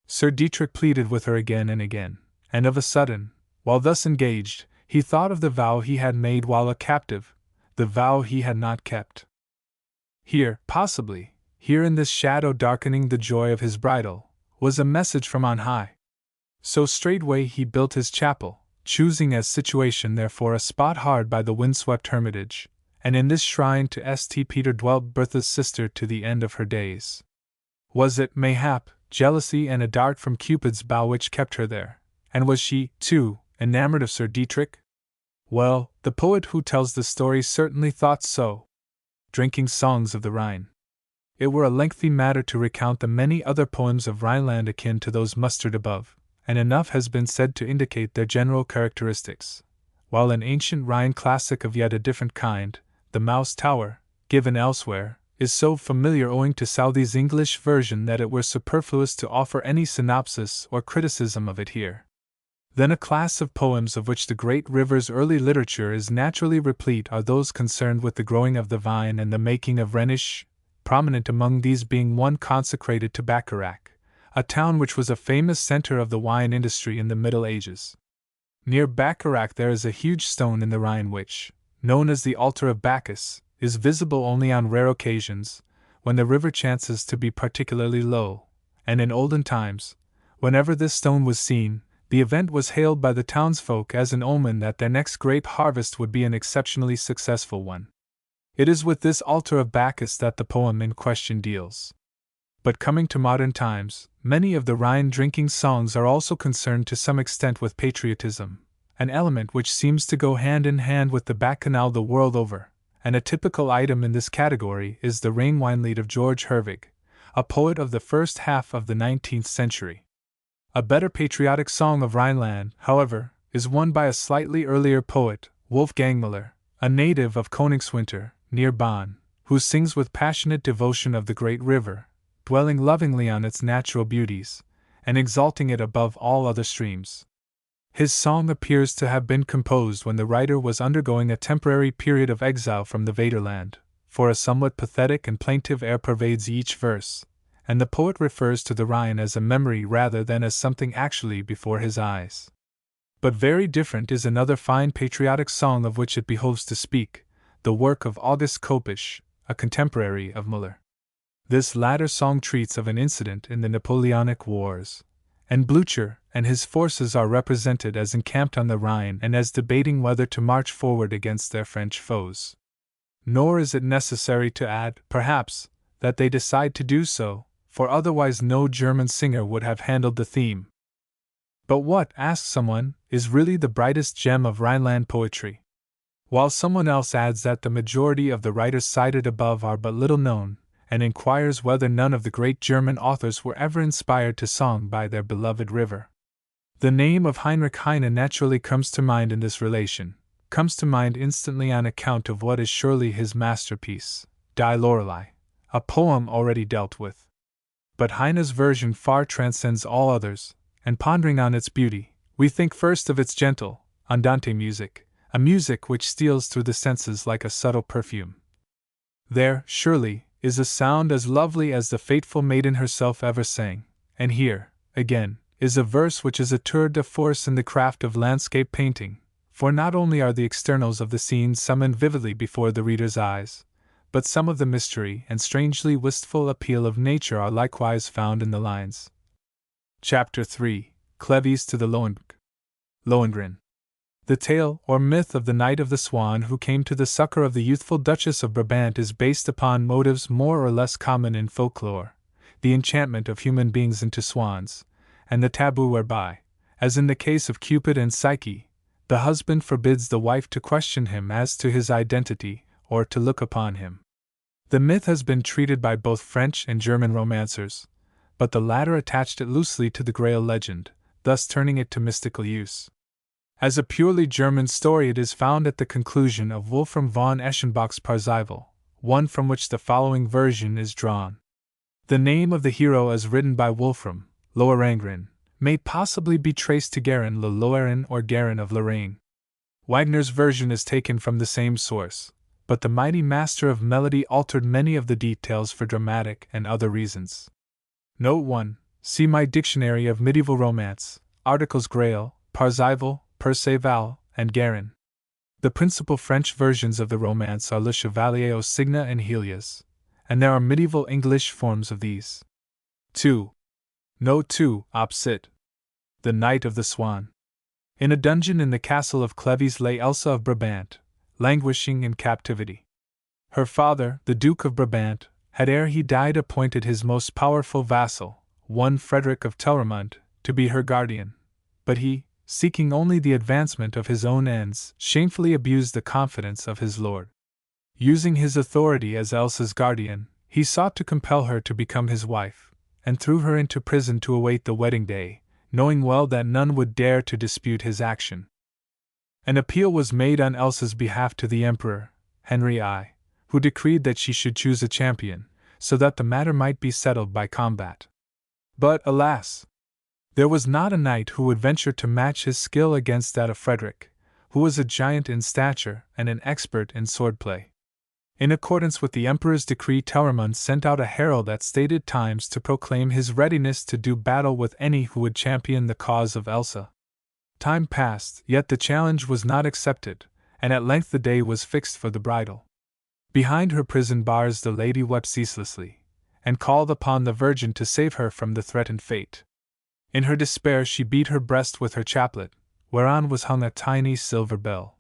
Sir Dietrich pleaded with her again and again, and of a sudden, while thus engaged, he thought of the vow he had made while a captive, the vow he had not kept. Here, possibly, here in this shadow darkening the joy of his bridal, was a message from on high. So straightway he built his chapel, choosing as situation therefore a spot hard by the windswept hermitage, and in this shrine to St. Peter dwelt Bertha's sister to the end of her days. Was it, mayhap, jealousy and a dart from Cupid's bow which kept her there, and was she, too, enamored of Sir Dietrich? Well, the poet who tells the story certainly thought so. Drinking songs of the Rhine. It were a lengthy matter to recount the many other poems of Rhineland akin to those mustered above, and enough has been said to indicate their general characteristics, while an ancient Rhine classic of yet a different kind, The Mouse Tower, given elsewhere, is so familiar owing to Southey's English version that it were superfluous to offer any synopsis or criticism of it here. Then a class of poems of which the great river's early literature is naturally replete are those concerned with the growing of the vine and the making of Rhenish, prominent among these being one consecrated to Bacharach, a town which was a famous center of the wine industry in the Middle Ages. Near Bacharach there is a huge stone in the Rhine which, known as the altar of Bacchus, is visible only on rare occasions, when the river chances to be particularly low, and in olden times, whenever this stone was seen, the event was hailed by the townsfolk as an omen that their next grape harvest would be an exceptionally successful one. It is with this altar of Bacchus that the poem in question deals. But coming to modern times, many of the Rhine drinking songs are also concerned to some extent with patriotism, an element which seems to go hand in hand with the Bacchanal the world over, and a typical item in this category is the Rhine wine lied of George Herwegh, a poet of the first half of the 19th century. A better patriotic song of Rhineland, however, is one by a slightly earlier poet, Wolfgang Müller, a native of Königswinter, near Bonn, who sings with passionate devotion of the great river, dwelling lovingly on its natural beauties, and exalting it above all other streams. His song appears to have been composed when the writer was undergoing a temporary period of exile from the Vaterland, for a somewhat pathetic and plaintive air pervades each verse, and the poet refers to the Rhine as a memory rather than as something actually before his eyes. But very different is another fine patriotic song of which it behoves to speak, the work of August Kopisch, a contemporary of Müller. This latter song treats of an incident in the Napoleonic Wars, and Blücher and his forces are represented as encamped on the Rhine and as debating whether to march forward against their French foes. Nor is it necessary to add, perhaps, that they decide to do so, for otherwise no German singer would have handled the theme. But what, asks someone, is really the brightest gem of Rhineland poetry? While someone else adds that the majority of the writers cited above are but little known, and inquires whether none of the great German authors were ever inspired to song by their beloved river. The name of Heinrich Heine naturally comes to mind in this relation, comes to mind instantly on account of what is surely his masterpiece, Die Lorelei, a poem already dealt with. But Heine's version far transcends all others, and pondering on its beauty, we think first of its gentle, andante music, a music which steals through the senses like a subtle perfume. There, surely, is a sound as lovely as the faithful maiden herself ever sang, and here, again, is a verse which is a tour de force in the craft of landscape painting, for not only are the externals of the scene summoned vividly before the reader's eyes, but some of the mystery and strangely wistful appeal of nature are likewise found in the lines. Chapter 3, Cleves to the Lohengrin. The tale or myth of the Knight of the Swan who came to the succor of the youthful Duchess of Brabant is based upon motives more or less common in folklore, the enchantment of human beings into swans, and the taboo whereby, as in the case of Cupid and Psyche, the husband forbids the wife to question him as to his identity, or to look upon him. The myth has been treated by both French and German romancers, but the latter attached it loosely to the Grail legend, thus turning it to mystical use. As a purely German story, it is found at the conclusion of Wolfram von Eschenbach's Parzival, one from which the following version is drawn. The name of the hero as written by Wolfram, Lohengrin, may possibly be traced to Garin le Loirin or Garin of Lorraine. Wagner's version is taken from the same source, but the mighty master of melody altered many of the details for dramatic and other reasons. Note 1. See my Dictionary of Medieval Romance, articles Grail, Parzival, Perceval, and Garin. The principal French versions of the romance are Le Chevalier aux Cygnes and Hélias, and there are medieval English forms of these. 2. Note 2. Op. Cit. The Knight of the Swan. In a dungeon in the castle of Cleves lay Elsa of Brabant, languishing in captivity. Her father, the Duke of Brabant, had ere he died appointed his most powerful vassal, one Frederick of Telramund, to be her guardian, but he, seeking only the advancement of his own ends, shamefully abused the confidence of his lord. Using his authority as Elsa's guardian, he sought to compel her to become his wife, and threw her into prison to await the wedding day, knowing well that none would dare to dispute his action. An appeal was made on Elsa's behalf to the Emperor, Henry I, who decreed that she should choose a champion, so that the matter might be settled by combat. But, alas! There was not a knight who would venture to match his skill against that of Frederick, who was a giant in stature and an expert in swordplay. In accordance with the Emperor's decree, Telramund sent out a herald at stated times to proclaim his readiness to do battle with any who would champion the cause of Elsa. Time passed, yet the challenge was not accepted, and at length the day was fixed for the bridal. Behind her prison bars the lady wept ceaselessly, and called upon the Virgin to save her from the threatened fate. In her despair she beat her breast with her chaplet, whereon was hung a tiny silver bell.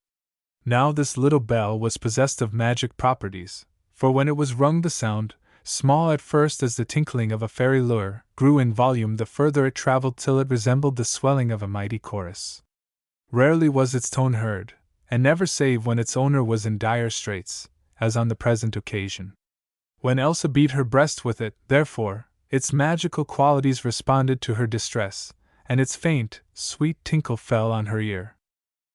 Now this little bell was possessed of magic properties, for when it was rung the sound, small at first as the tinkling of a fairy lure, grew in volume the further it traveled till it resembled the swelling of a mighty chorus. Rarely was its tone heard, and never save when its owner was in dire straits, as on the present occasion. When Elsa beat her breast with it, therefore, its magical qualities responded to her distress, and its faint, sweet tinkle fell on her ear.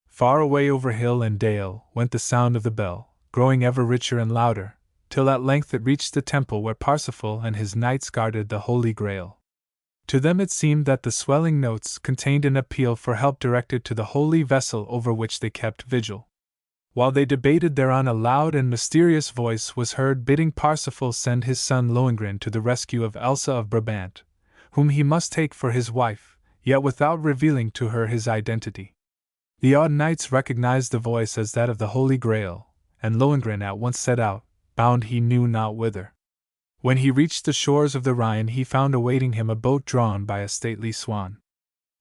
Far away over hill and dale went the sound of the bell, growing ever richer and louder, till at length it reached the temple where Parsifal and his knights guarded the Holy Grail. To them it seemed that the swelling notes contained an appeal for help directed to the holy vessel over which they kept vigil. While they debated thereon, a loud and mysterious voice was heard bidding Parsifal send his son Lohengrin to the rescue of Elsa of Brabant, whom he must take for his wife, yet without revealing to her his identity. The awed knights recognized the voice as that of the Holy Grail, and Lohengrin at once set out, bound he knew not whither. When he reached the shores of the Rhine, he found awaiting him a boat drawn by a stately swan.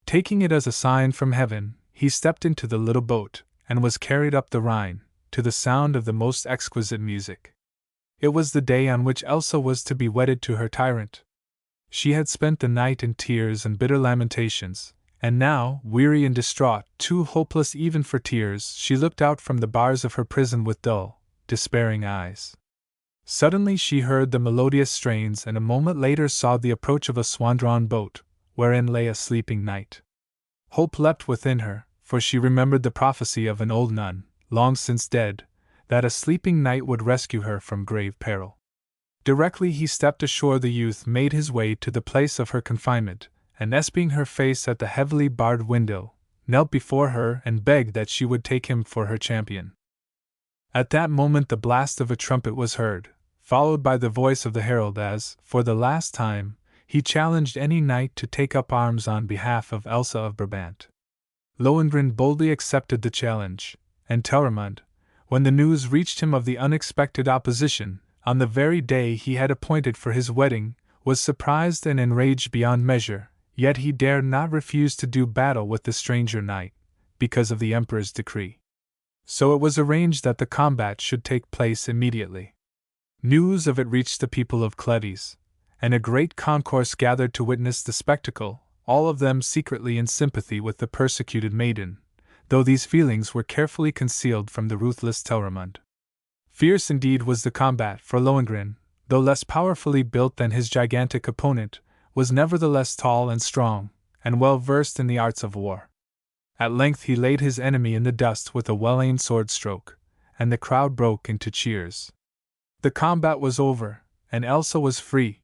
Taking it as a sign from heaven, he stepped into the little boat, and was carried up the Rhine, to the sound of the most exquisite music. It was the day on which Elsa was to be wedded to her tyrant. She had spent the night in tears and bitter lamentations, and now, weary and distraught, too hopeless even for tears, she looked out from the bars of her prison with dull, despairing eyes. Suddenly she heard the melodious strains, and a moment later saw the approach of a swan-drawn boat, wherein lay a sleeping knight. Hope leapt within her, for she remembered the prophecy of an old nun, long since dead, that a sleeping knight would rescue her from grave peril. Directly he stepped ashore, the youth made his way to the place of her confinement, and espying her face at the heavily barred window, knelt before her and begged that she would take him for her champion. At that moment the blast of a trumpet was heard, followed by the voice of the herald as, for the last time, he challenged any knight to take up arms on behalf of Elsa of Brabant. Lohengrin boldly accepted the challenge, and Telramund, when the news reached him of the unexpected opposition, on the very day he had appointed for his wedding, was surprised and enraged beyond measure, yet he dared not refuse to do battle with the stranger knight, because of the Emperor's decree. So it was arranged that the combat should take place immediately. News of it reached the people of Cleves, and a great concourse gathered to witness the spectacle, all of them secretly in sympathy with the persecuted maiden, though these feelings were carefully concealed from the ruthless Telramund. Fierce indeed was the combat, for Lohengrin, though less powerfully built than his gigantic opponent, was nevertheless tall and strong, and well versed in the arts of war. At length he laid his enemy in the dust with a well-aimed sword stroke, and the crowd broke into cheers. The combat was over, and Elsa was free.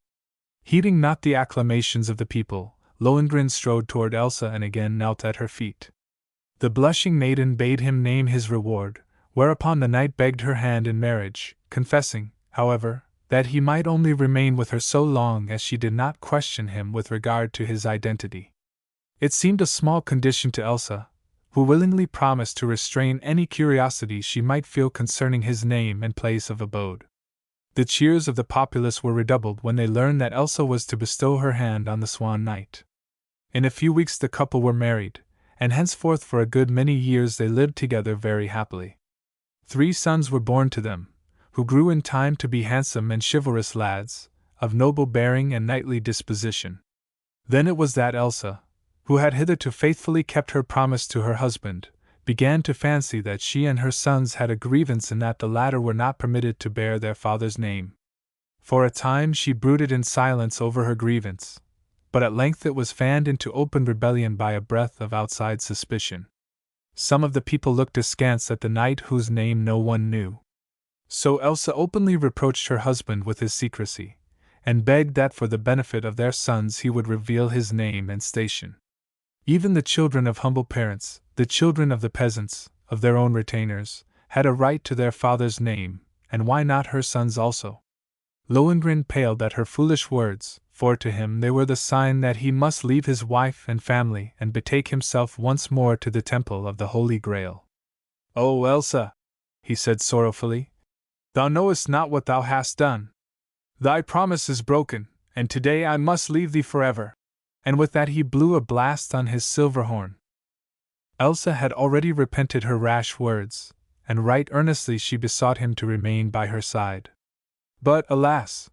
Heeding not the acclamations of the people, Lohengrin strode toward Elsa and again knelt at her feet. The blushing maiden bade him name his reward, whereupon the knight begged her hand in marriage, confessing, however, that he might only remain with her so long as she did not question him with regard to his identity. It seemed a small condition to Elsa, who willingly promised to restrain any curiosity she might feel concerning his name and place of abode. The cheers of the populace were redoubled when they learned that Elsa was to bestow her hand on the Swan Knight. In a few weeks the couple were married, and henceforth for a good many years they lived together very happily. 3 sons were born to them, who grew in time to be handsome and chivalrous lads, of noble bearing and knightly disposition. Then it was that Elsa, who had hitherto faithfully kept her promise to her husband, began to fancy that she and her sons had a grievance in that the latter were not permitted to bear their father's name. For a time she brooded in silence over her grievance, but at length it was fanned into open rebellion by a breath of outside suspicion. Some of the people looked askance at the knight whose name no one knew. So Elsa openly reproached her husband with his secrecy, and begged that for the benefit of their sons he would reveal his name and station. Even the children of humble parents, the children of the peasants, of their own retainers, had a right to their father's name, and why not her sons also? Lohengrin paled at her foolish words, for to him they were the sign that he must leave his wife and family and betake himself once more to the temple of the Holy Grail. "O Elsa," he said sorrowfully, "thou knowest not what thou hast done. Thy promise is broken, and today I must leave thee forever." And with that he blew a blast on his silver horn. Elsa had already repented her rash words, and right earnestly she besought him to remain by her side. But, alas!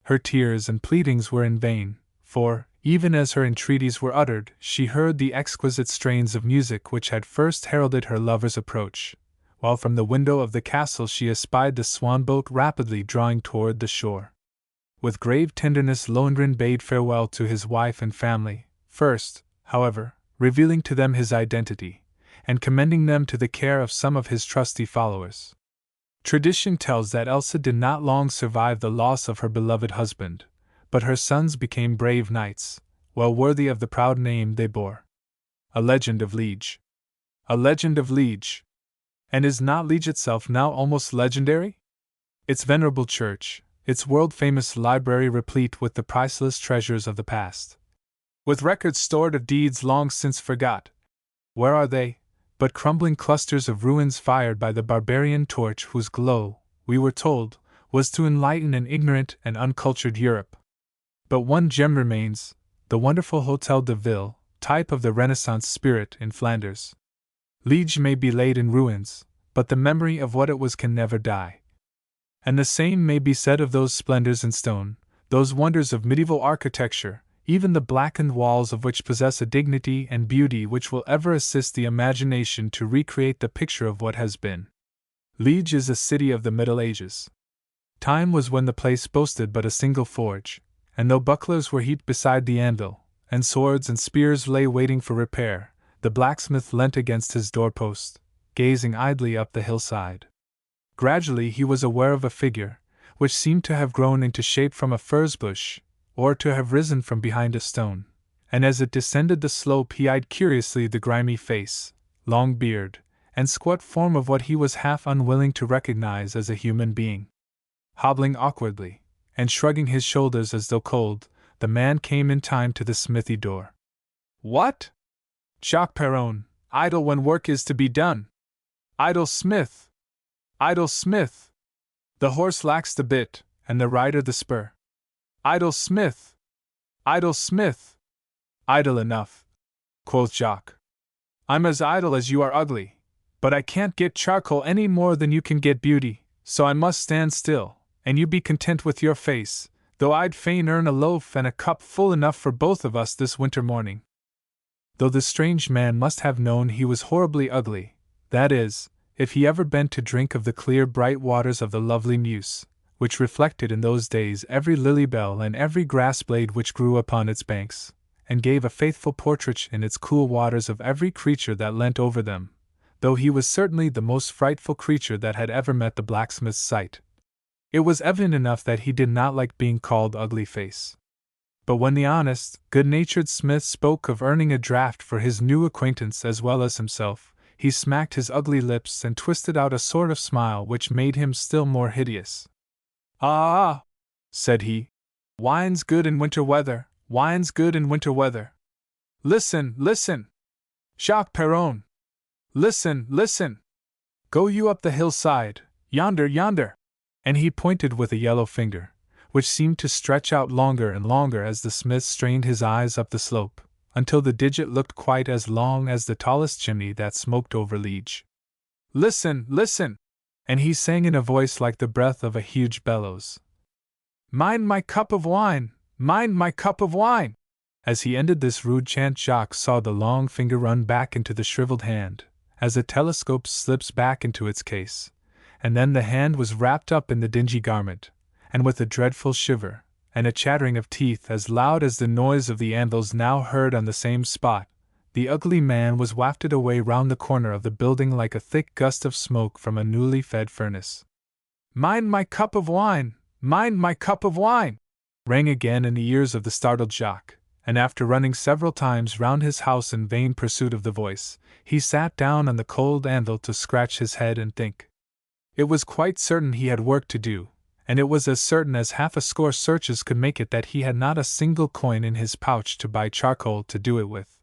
Her tears and pleadings were in vain, for, even as her entreaties were uttered, she heard the exquisite strains of music which had first heralded her lover's approach, while from the window of the castle she espied the swan boat rapidly drawing toward the shore. With grave tenderness Lohengrin bade farewell to his wife and family, first, however, revealing to them his identity, and commending them to the care of some of his trusty followers. Tradition tells that Elsa did not long survive the loss of her beloved husband, but her sons became brave knights, well worthy of the proud name they bore. A legend of Liege. A legend of Liege. And is not Liege itself now almost legendary? Its venerable church, its world-famous library replete with the priceless treasures of the past, with records stored of deeds long since forgot. Where are they, but crumbling clusters of ruins fired by the barbarian torch whose glow, we were told, was to enlighten an ignorant and uncultured Europe? But one gem remains, the wonderful Hôtel de Ville, type of the Renaissance spirit in Flanders. Liege may be laid in ruins, but the memory of what it was can never die. And the same may be said of those splendors in stone, those wonders of medieval architecture, even the blackened walls of which possess a dignity and beauty which will ever assist the imagination to recreate the picture of what has been. Liege is a city of the Middle Ages. Time was when the place boasted but a single forge, and though bucklers were heaped beside the anvil, and swords and spears lay waiting for repair, the blacksmith leant against his doorpost, gazing idly up the hillside. Gradually he was aware of a figure, which seemed to have grown into shape from a furze bush, or to have risen from behind a stone, and as it descended the slope he eyed curiously the grimy face, long beard, and squat form of what he was half unwilling to recognize as a human being. Hobbling awkwardly, and shrugging his shoulders as though cold, the man came in time to the smithy door. "What? Jacques Perron, idle when work is to be done! Idle smith! Idle smith! The horse lacks the bit, and the rider the spur. Idle smith! Idle smith!" "Idle enough," quoth Jacques. "I'm as idle as you are ugly, but I can't get charcoal any more than you can get beauty, so I must stand still, and you be content with your face, though I'd fain earn a loaf and a cup full enough for both of us this winter morning." Though the strange man must have known he was horribly ugly, that is, if he ever bent to drink of the clear bright waters of the lovely Meuse, which reflected in those days every lily bell and every grass blade which grew upon its banks, and gave a faithful portrait in its cool waters of every creature that leant over them, though he was certainly the most frightful creature that had ever met the blacksmith's sight. It was evident enough that he did not like being called ugly face. But when the honest, good-natured smith spoke of earning a draft for his new acquaintance as well as himself, he smacked his ugly lips and twisted out a sort of smile which made him still more hideous. "Ah!" said he. "Wine's good in winter weather, wine's good in winter weather. Listen, listen! Jacques Perron! Listen, listen! Go you up the hillside, yonder, yonder!" And he pointed with a yellow finger, which seemed to stretch out longer and longer as the smith strained his eyes up the slope, until the digit looked quite as long as the tallest chimney that smoked over Liege. "Listen, listen!" And he sang in a voice like the breath of a huge bellows. "Mind my cup of wine! Mind my cup of wine!" As he ended this rude chant, Jacques saw the long finger run back into the shriveled hand, as a telescope slips back into its case, and then the hand was wrapped up in the dingy garment, and with a dreadful shiver, and a chattering of teeth as loud as the noise of the anvils now heard on the same spot, the ugly man was wafted away round the corner of the building like a thick gust of smoke from a newly fed furnace. "Mind my cup of wine! Mind my cup of wine!" rang again in the ears of the startled Jacques, and after running several times round his house in vain pursuit of the voice, he sat down on the cold anvil to scratch his head and think. It was quite certain he had work to do, and it was as certain as half a score searches could make it that he had not a single coin in his pouch to buy charcoal to do it with.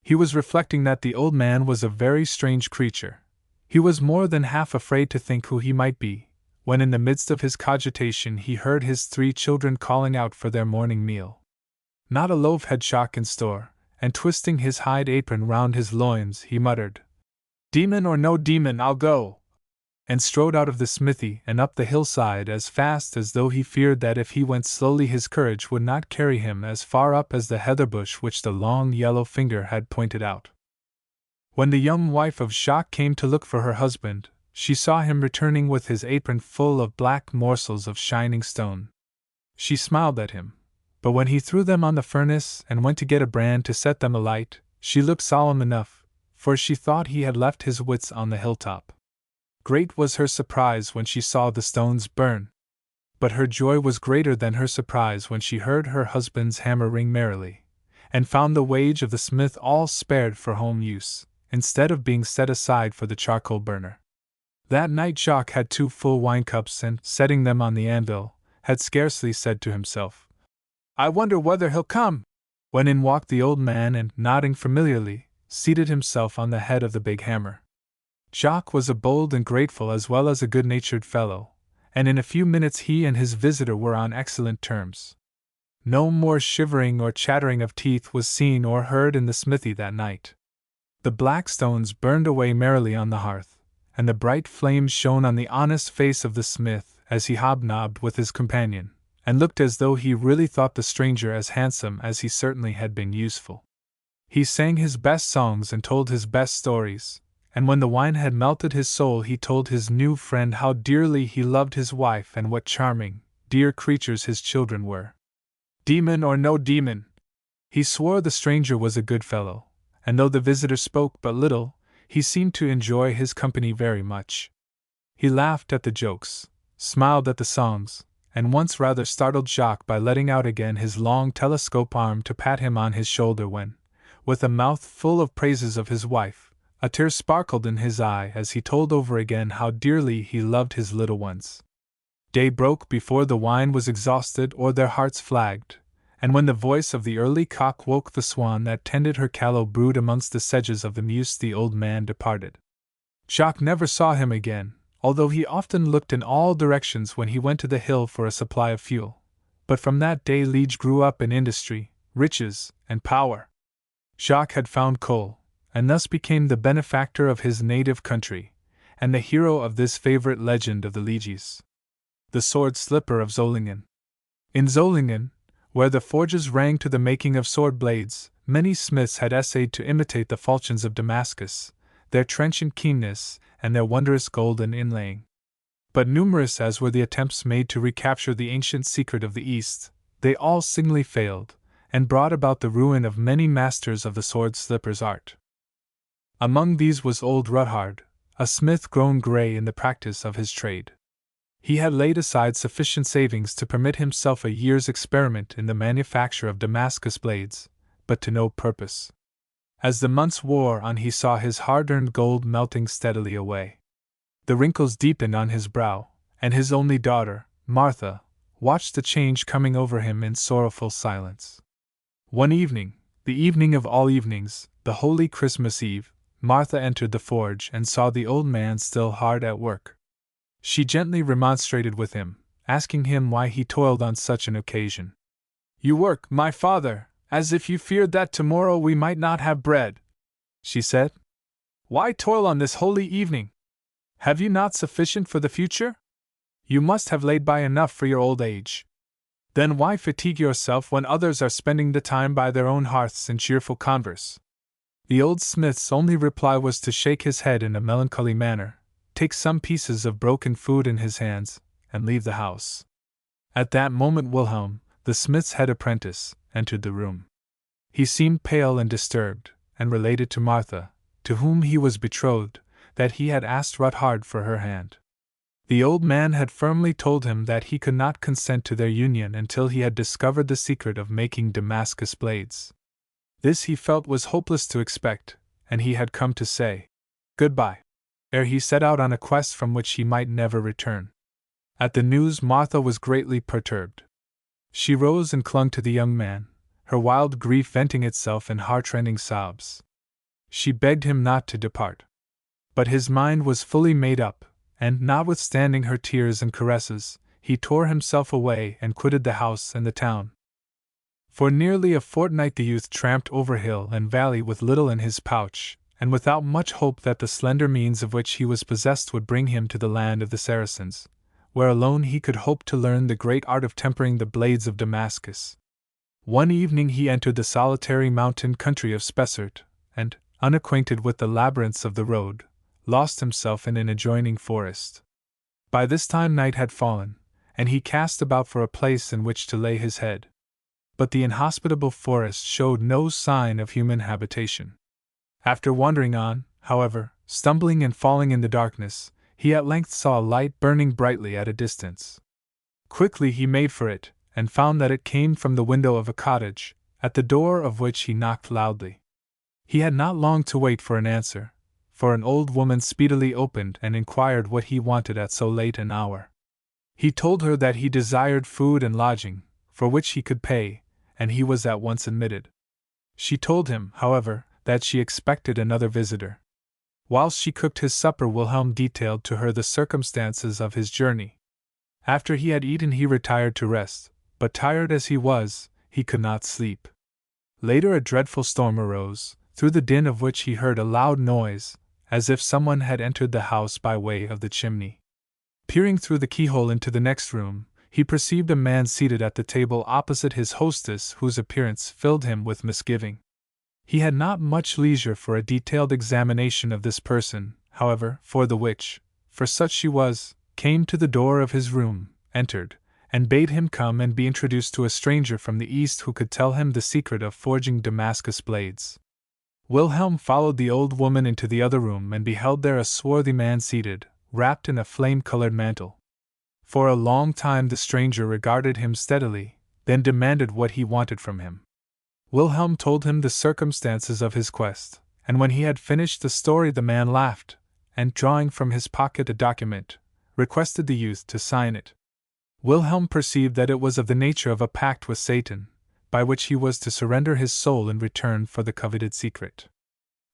He was reflecting that the old man was a very strange creature. He was more than half afraid to think who he might be, when in the midst of his cogitation he heard his 3 children calling out for their morning meal. Not a loaf had Jacques in store, and twisting his hide apron round his loins, he muttered, "Demon or no demon, I'll go," and strode out of the smithy and up the hillside as fast as though he feared that if he went slowly his courage would not carry him as far up as the heather bush which the long yellow finger had pointed out. When the young wife of Jacques came to look for her husband, she saw him returning with his apron full of black morsels of shining stone. She smiled at him, but when he threw them on the furnace and went to get a brand to set them alight, she looked solemn enough, for she thought he had left his wits on the hilltop. Great was her surprise when she saw the stones burn. But her joy was greater than her surprise when she heard her husband's hammer ring merrily, and found the wage of the smith all spared for home use, instead of being set aside for the charcoal burner. That night Jacques had 2 full wine cups and, setting them on the anvil, had scarcely said to himself, "I wonder whether he'll come," when in walked the old man and, nodding familiarly, seated himself on the head of the big hammer. Jacques was a bold and grateful as well as a good-natured fellow, and in a few minutes he and his visitor were on excellent terms. No more shivering or chattering of teeth was seen or heard in the smithy that night. The black stones burned away merrily on the hearth, and the bright flames shone on the honest face of the smith as he hobnobbed with his companion, and looked as though he really thought the stranger as handsome as he certainly had been useful. He sang his best songs and told his best stories, and when the wine had melted his soul he told his new friend how dearly he loved his wife and what charming, dear creatures his children were. Demon or no demon, he swore the stranger was a good fellow, and though the visitor spoke but little, he seemed to enjoy his company very much. He laughed at the jokes, smiled at the songs, and once rather startled Jacques by letting out again his long telescope arm to pat him on his shoulder when, with a mouth full of praises of his wife, a tear sparkled in his eye as he told over again how dearly he loved his little ones. Day broke before the wine was exhausted or their hearts flagged, and when the voice of the early cock woke the swan that tended her callow brood amongst the sedges of the meuse, the old man departed. Jacques never saw him again, although he often looked in all directions when he went to the hill for a supply of fuel. But from that day Liege grew up in industry, riches, and power. Jacques had found coal, and thus became the benefactor of his native country, and the hero of this favorite legend of the Lieges. The sword slipper of Zollingen. In Zollingen, where the forges rang to the making of sword blades, many smiths had essayed to imitate the falchions of Damascus, their trenchant keenness, and their wondrous golden inlaying. But numerous as were the attempts made to recapture the ancient secret of the East, they all signally failed, and brought about the ruin of many masters of the sword slipper's art. Among these was old Ruthard, a smith grown grey in the practice of his trade. He had laid aside sufficient savings to permit himself a year's experiment in the manufacture of Damascus blades, but to no purpose. As the months wore on he saw his hard-earned gold melting steadily away. The wrinkles deepened on his brow, and his only daughter, Martha, watched the change coming over him in sorrowful silence. One evening, the evening of all evenings, the holy Christmas Eve, Martha entered the forge and saw the old man still hard at work. She gently remonstrated with him, asking him why he toiled on such an occasion. "You work, my father, As if you feared that tomorrow we might not have bread, she said. Why toil on this holy evening? Have you not sufficient for the future? You must have laid by enough for your old age. Then why fatigue yourself when others are spending the time by their own hearths in cheerful converse? The old smith's only reply was to shake his head in a melancholy manner, take some pieces of broken food in his hands, and leave the house. At that moment Wilhelm, the smith's head apprentice, entered the room. He seemed pale and disturbed, and related to Martha, to whom he was betrothed, that he had asked Ruthard for her hand. The old man had firmly told him that he could not consent to their union until he had discovered the secret of making Damascus blades. This he felt was hopeless to expect, and he had come to say goodbye, ere he set out on a quest from which he might never return. At the news Martha was greatly perturbed. She rose and clung to the young man, her wild grief venting itself in heart-rending sobs. She begged him not to depart. But his mind was fully made up, and, notwithstanding her tears and caresses, he tore himself away and quitted the house and the town. For nearly a fortnight the youth tramped over hill and valley with little in his pouch, and without much hope that the slender means of which he was possessed would bring him to the land of the Saracens, where alone he could hope to learn the great art of tempering the blades of Damascus. One evening he entered the solitary mountain country of Spessart, and, unacquainted with the labyrinths of the road, lost himself in an adjoining forest. By this time night had fallen, and he cast about for a place in which to lay his head. But the inhospitable forest showed no sign of human habitation. After wandering on, however, stumbling and falling in the darkness, he at length saw a light burning brightly at a distance. Quickly he made for it, and found that it came from the window of a cottage, at the door of which he knocked loudly. He had not long to wait for an answer, for an old woman speedily opened and inquired what he wanted at so late an hour. He told her that he desired food and lodging, for which he could pay, and he was at once admitted. She told him, however, that she expected another visitor. Whilst she cooked his supper, Wilhelm detailed to her the circumstances of his journey. After he had eaten he retired to rest, but tired as he was, he could not sleep. Later a dreadful storm arose, through the din of which he heard a loud noise, as if someone had entered the house by way of the chimney. Peering through the keyhole into the next room, he perceived a man seated at the table opposite his hostess, whose appearance filled him with misgiving. He had not much leisure for a detailed examination of this person, however, for the witch, for such she was, came to the door of his room, entered, and bade him come and be introduced to a stranger from the East who could tell him the secret of forging Damascus blades. Wilhelm followed the old woman into the other room and beheld there a swarthy man seated, wrapped in a flame-colored mantle. For a long time the stranger regarded him steadily, then demanded what he wanted from him. Wilhelm told him the circumstances of his quest, and when he had finished the story the man laughed, and drawing from his pocket a document, requested the youth to sign it. Wilhelm perceived that it was of the nature of a pact with Satan, by which he was to surrender his soul in return for the coveted secret.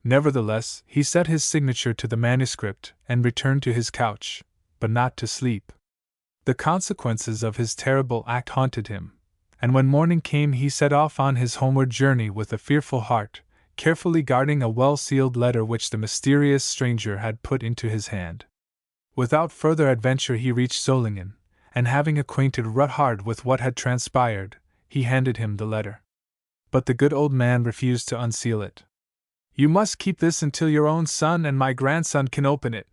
Nevertheless, he set his signature to the manuscript and returned to his couch, but not to sleep. The consequences of his terrible act haunted him, and when morning came he set off on his homeward journey with a fearful heart, carefully guarding a well-sealed letter which the mysterious stranger had put into his hand. Without further adventure he reached Solingen, and having acquainted Ruthard with what had transpired, he handed him the letter. But the good old man refused to unseal it. "You must keep this until your own son and my grandson can open it,"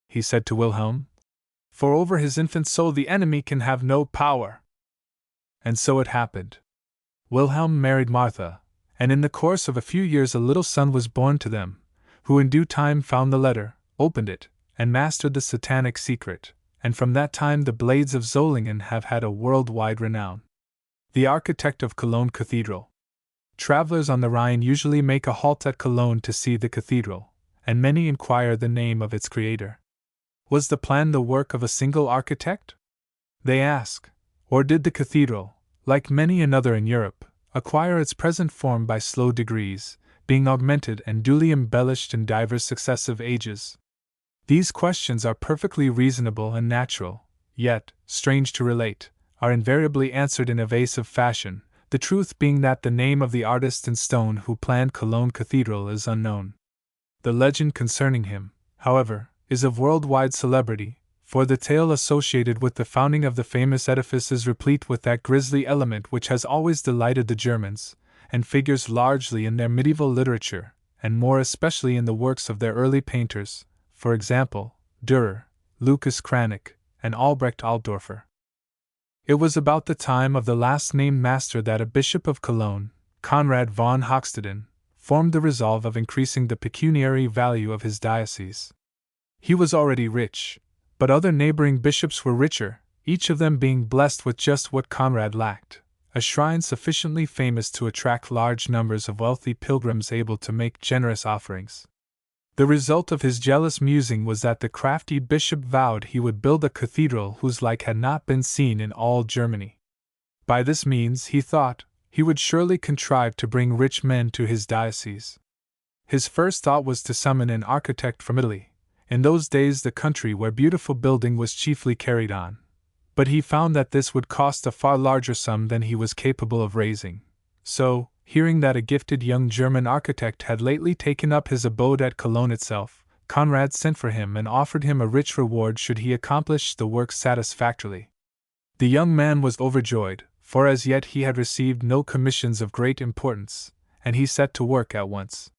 he said to Wilhelm, "for over his infant soul the enemy can have no power." And so it happened. Wilhelm married Martha, and in the course of a few years a little son was born to them, who in due time found the letter, opened it, and mastered the satanic secret, and from that time the blades of Solingen have had a world-wide renown. The architect of Cologne Cathedral. Travelers on the Rhine usually make a halt at Cologne to see the cathedral, and many inquire the name of its creator. Was the plan the work of a single architect? They ask. Or did the cathedral, like many another in Europe, acquire its present form by slow degrees, being augmented and duly embellished in divers successive ages? These questions are perfectly reasonable and natural, yet, strange to relate, are invariably answered in evasive fashion, the truth being that the name of the artist in stone who planned Cologne Cathedral is unknown. The legend concerning him, however, is of worldwide celebrity, for the tale associated with the founding of the famous edifice is replete with that grisly element which has always delighted the Germans, and figures largely in their medieval literature, and more especially in the works of their early painters, for example, Dürer, Lucas Cranach, and Albrecht Altdorfer. It was about the time of the last named master that a bishop of Cologne, Conrad von Hochstaden, formed the resolve of increasing the pecuniary value of his diocese. He was already rich, but other neighboring bishops were richer, each of them being blessed with just what Conrad lacked, a shrine sufficiently famous to attract large numbers of wealthy pilgrims able to make generous offerings. The result of his jealous musing was that the crafty bishop vowed he would build a cathedral whose like had not been seen in all Germany. By this means, he thought, he would surely contrive to bring rich men to his diocese. His first thought was to summon an architect from Italy, in those days the country where beautiful building was chiefly carried on. But he found that this would cost a far larger sum than he was capable of raising. So, hearing that a gifted young German architect had lately taken up his abode at Cologne itself, Conrad sent for him and offered him a rich reward should he accomplish the work satisfactorily. The young man was overjoyed, for as yet he had received no commissions of great importance, and he set to work at once.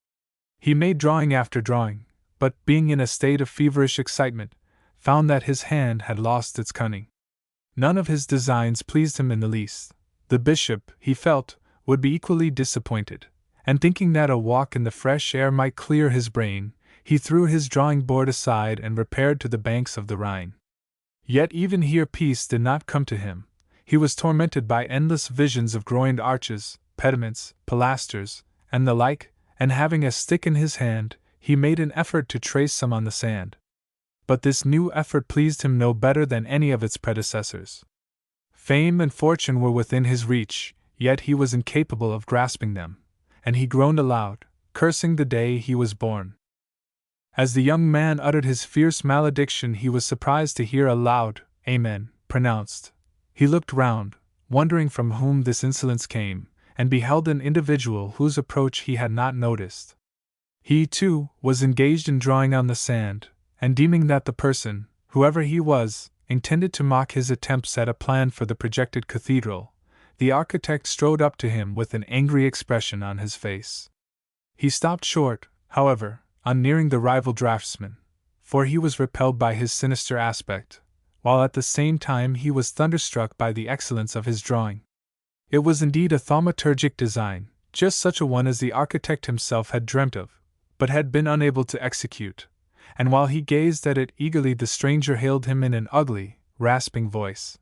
He made drawing after drawing, but, being in a state of feverish excitement, found that his hand had lost its cunning. None of his designs pleased him in the least. The bishop, he felt, would be equally disappointed, and thinking that a walk in the fresh air might clear his brain, he threw his drawing board aside and repaired to the banks of the Rhine. Yet even here peace did not come to him. He was tormented by endless visions of groined arches, pediments, pilasters, and the like, and having a stick in his hand, he made an effort to trace some on the sand. But this new effort pleased him no better than any of its predecessors. Fame and fortune were within his reach, yet he was incapable of grasping them, and he groaned aloud, cursing the day he was born. As the young man uttered his fierce malediction, he was surprised to hear a loud "Amen" pronounced. He looked round, wondering from whom this insolence came, and beheld an individual whose approach he had not noticed. He, too, was engaged in drawing on the sand, and deeming that the person, whoever he was, intended to mock his attempts at a plan for the projected cathedral, the architect strode up to him with an angry expression on his face. He stopped short, however, on nearing the rival draftsman, for he was repelled by his sinister aspect, while at the same time he was thunderstruck by the excellence of his drawing. It was indeed a thaumaturgic design, just such a one as the architect himself had dreamt of, but had been unable to execute, and while he gazed at it eagerly the stranger hailed him in an ugly, rasping voice.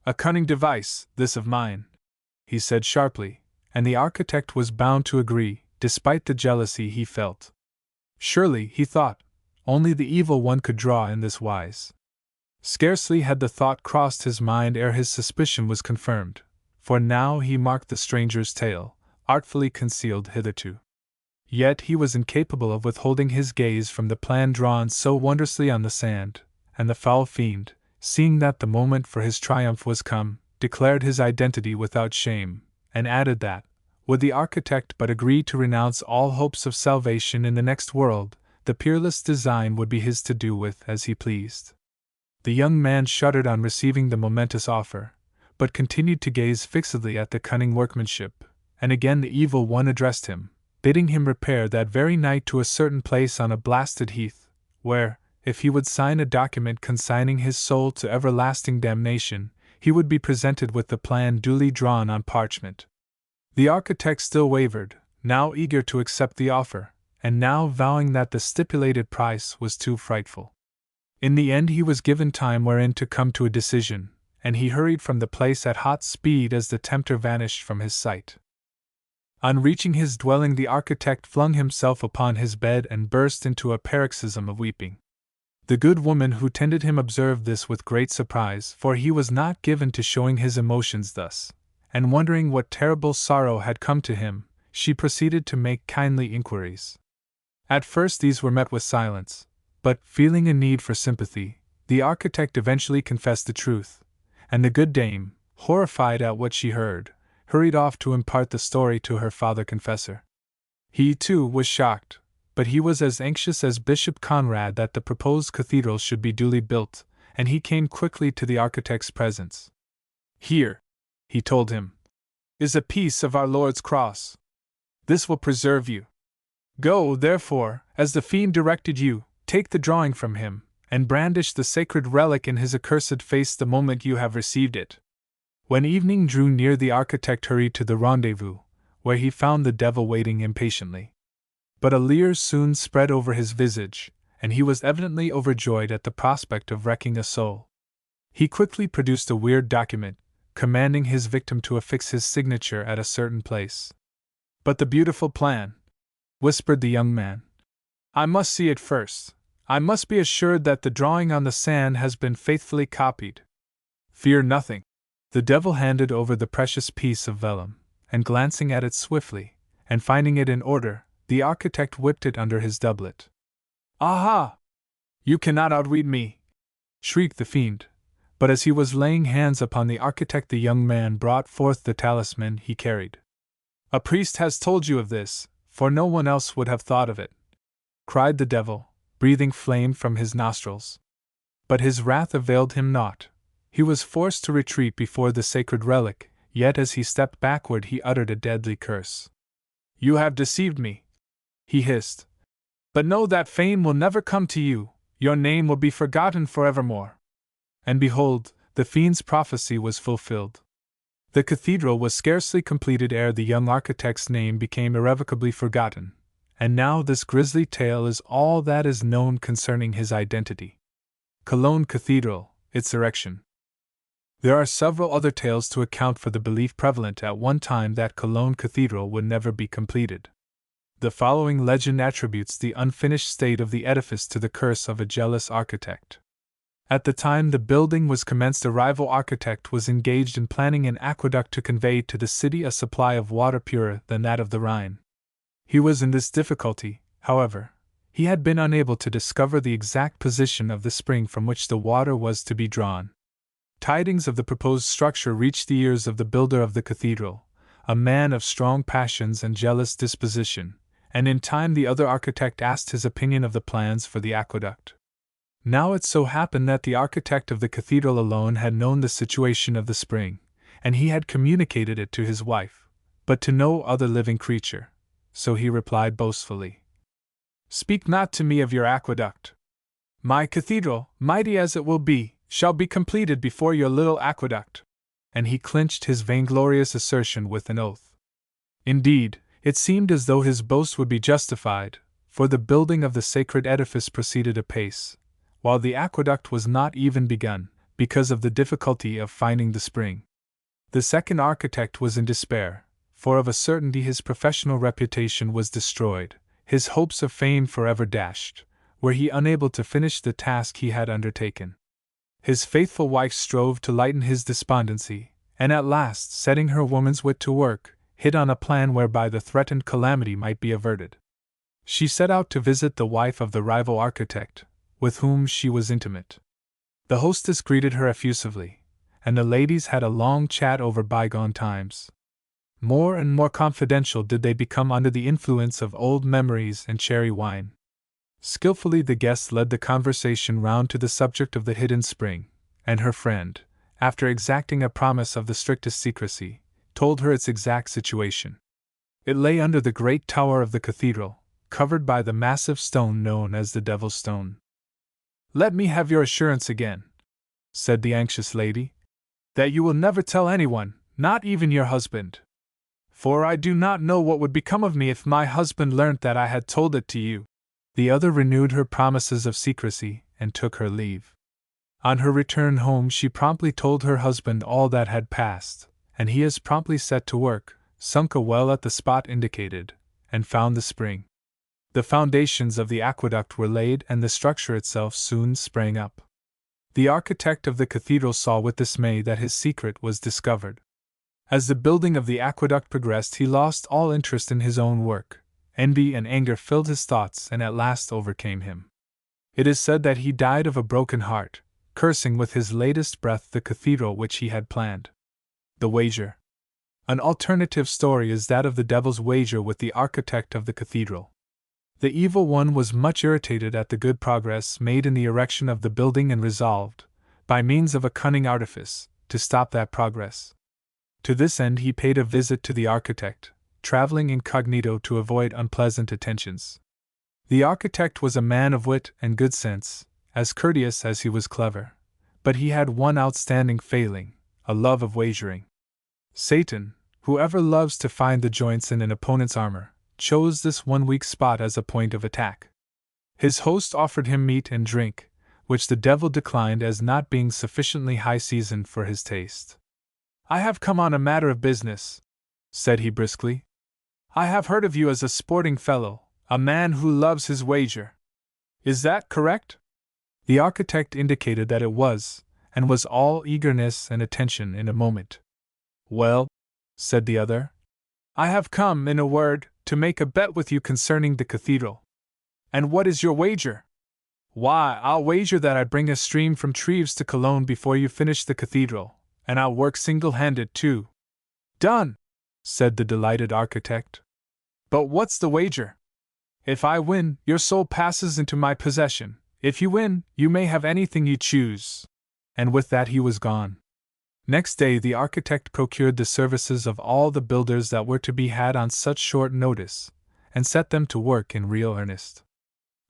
"A cunning device, this of mine," he said sharply, and the architect was bound to agree, despite the jealousy he felt. Surely, he thought, only the evil one could draw in this wise. Scarcely had the thought crossed his mind ere his suspicion was confirmed, for now he marked the stranger's tale, artfully concealed hitherto. Yet he was incapable of withholding his gaze from the plan drawn so wondrously on the sand, and the foul fiend, seeing that the moment for his triumph was come, declared his identity without shame, and added that, would the architect but agree to renounce all hopes of salvation in the next world, the peerless design would be his to do with as he pleased. The young man shuddered on receiving the momentous offer, but continued to gaze fixedly at the cunning workmanship, and again the evil one addressed him, bidding him repair that very night to a certain place on a blasted heath, where, if he would sign a document consigning his soul to everlasting damnation, he would be presented with the plan duly drawn on parchment. The architect still wavered, now eager to accept the offer, and now vowing that the stipulated price was too frightful. In the end he was given time wherein to come to a decision, and he hurried from the place at hot speed as the tempter vanished from his sight. On reaching his dwelling the architect flung himself upon his bed and burst into a paroxysm of weeping. The good woman who tended him observed this with great surprise, for he was not given to showing his emotions thus, and wondering what terrible sorrow had come to him, she proceeded to make kindly inquiries. At first these were met with silence, but, feeling a need for sympathy, the architect eventually confessed the truth, and the good dame, horrified at what she heard, hurried off to impart the story to her father confessor. He, too, was shocked, but he was as anxious as Bishop Conrad that the proposed cathedral should be duly built, and he came quickly to the architect's presence. "Here," he told him, "is a piece of our Lord's cross. This will preserve you. Go, therefore, as the fiend directed you, take the drawing from him, and brandish the sacred relic in his accursed face the moment you have received it." When evening drew near, the architect hurried to the rendezvous, where he found the devil waiting impatiently. But a leer soon spread over his visage, and he was evidently overjoyed at the prospect of wrecking a soul. He quickly produced a weird document, commanding his victim to affix his signature at a certain place. "But the beautiful plan," whispered the young man. "I must see it first. I must be assured that the drawing on the sand has been faithfully copied." "Fear nothing." The devil handed over the precious piece of vellum, and glancing at it swiftly, and finding it in order, the architect whipped it under his doublet. "Aha! You cannot outwit me!" shrieked the fiend. But as he was laying hands upon the architect, the young man brought forth the talisman he carried. "A priest has told you of this, for no one else would have thought of it," cried the devil, breathing flame from his nostrils. But his wrath availed him naught. He was forced to retreat before the sacred relic, yet as he stepped backward he uttered a deadly curse. "You have deceived me," he hissed. "But know that fame will never come to you, your name will be forgotten forevermore." And behold, the fiend's prophecy was fulfilled. The cathedral was scarcely completed ere the young architect's name became irrevocably forgotten, and now this grisly tale is all that is known concerning his identity. Cologne Cathedral, its erection. There are several other tales to account for the belief prevalent at one time that Cologne Cathedral would never be completed. The following legend attributes the unfinished state of the edifice to the curse of a jealous architect. At the time the building was commenced, a rival architect was engaged in planning an aqueduct to convey to the city a supply of water purer than that of the Rhine. He was in this difficulty, however. He had been unable to discover the exact position of the spring from which the water was to be drawn. Tidings of the proposed structure reached the ears of the builder of the cathedral, a man of strong passions and jealous disposition, and in time the other architect asked his opinion of the plans for the aqueduct. Now it so happened that the architect of the cathedral alone had known the situation of the spring, and he had communicated it to his wife, but to no other living creature, so he replied boastfully, "Speak not to me of your aqueduct. My cathedral, mighty as it will be, shall be completed before your little aqueduct." And he clinched his vainglorious assertion with an oath. Indeed, it seemed as though his boast would be justified, for the building of the sacred edifice proceeded apace, while the aqueduct was not even begun, because of the difficulty of finding the spring. The second architect was in despair, for of a certainty his professional reputation was destroyed, his hopes of fame forever dashed, were he unable to finish the task he had undertaken. His faithful wife strove to lighten his despondency, and at last, setting her woman's wit to work, hit on a plan whereby the threatened calamity might be averted. She set out to visit the wife of the rival architect, with whom she was intimate. The hostess greeted her effusively, and the ladies had a long chat over bygone times. More and more confidential did they become under the influence of old memories and cherry wine. Skillfully the guest led the conversation round to the subject of the hidden spring, and her friend, after exacting a promise of the strictest secrecy, told her its exact situation. It lay under the great tower of the cathedral, covered by the massive stone known as the Devil's Stone. "Let me have your assurance again," said the anxious lady, "that you will never tell anyone, not even your husband. For I do not know what would become of me if my husband learnt that I had told it to you." The other renewed her promises of secrecy, and took her leave. On her return home she promptly told her husband all that had passed, and he as promptly set to work, sunk a well at the spot indicated, and found the spring. The foundations of the aqueduct were laid and the structure itself soon sprang up. The architect of the cathedral saw with dismay that his secret was discovered. As the building of the aqueduct progressed, he lost all interest in his own work. Envy and anger filled his thoughts and at last overcame him. It is said that he died of a broken heart, cursing with his latest breath the cathedral which he had planned. The wager. An alternative story is that of the devil's wager with the architect of the cathedral. The evil one was much irritated at the good progress made in the erection of the building and resolved, by means of a cunning artifice, to stop that progress. To this end he paid a visit to the architect, traveling incognito to avoid unpleasant attentions. The architect was a man of wit and good sense, as courteous as he was clever, but he had one outstanding failing, a love of wagering. Satan, whoever loves to find the joints in an opponent's armor, chose this one weak spot as a point of attack. His host offered him meat and drink, which the devil declined as not being sufficiently high-seasoned for his taste. "I have come on a matter of business," said he briskly. "I have heard of you as a sporting fellow, a man who loves his wager. Is that correct?" The architect indicated that it was, and was all eagerness and attention in a moment. "Well," said the other, "I have come, in a word, to make a bet with you concerning the cathedral." "And what is your wager?" "Why, I'll wager that I bring a stream from Treves to Cologne before you finish the cathedral, and I'll work single-handed too." "Done!" said the delighted architect. "But what's the wager?" "If I win, your soul passes into my possession. If you win, you may have anything you choose." And with that he was gone. Next day the architect procured the services of all the builders that were to be had on such short notice, and set them to work in real earnest.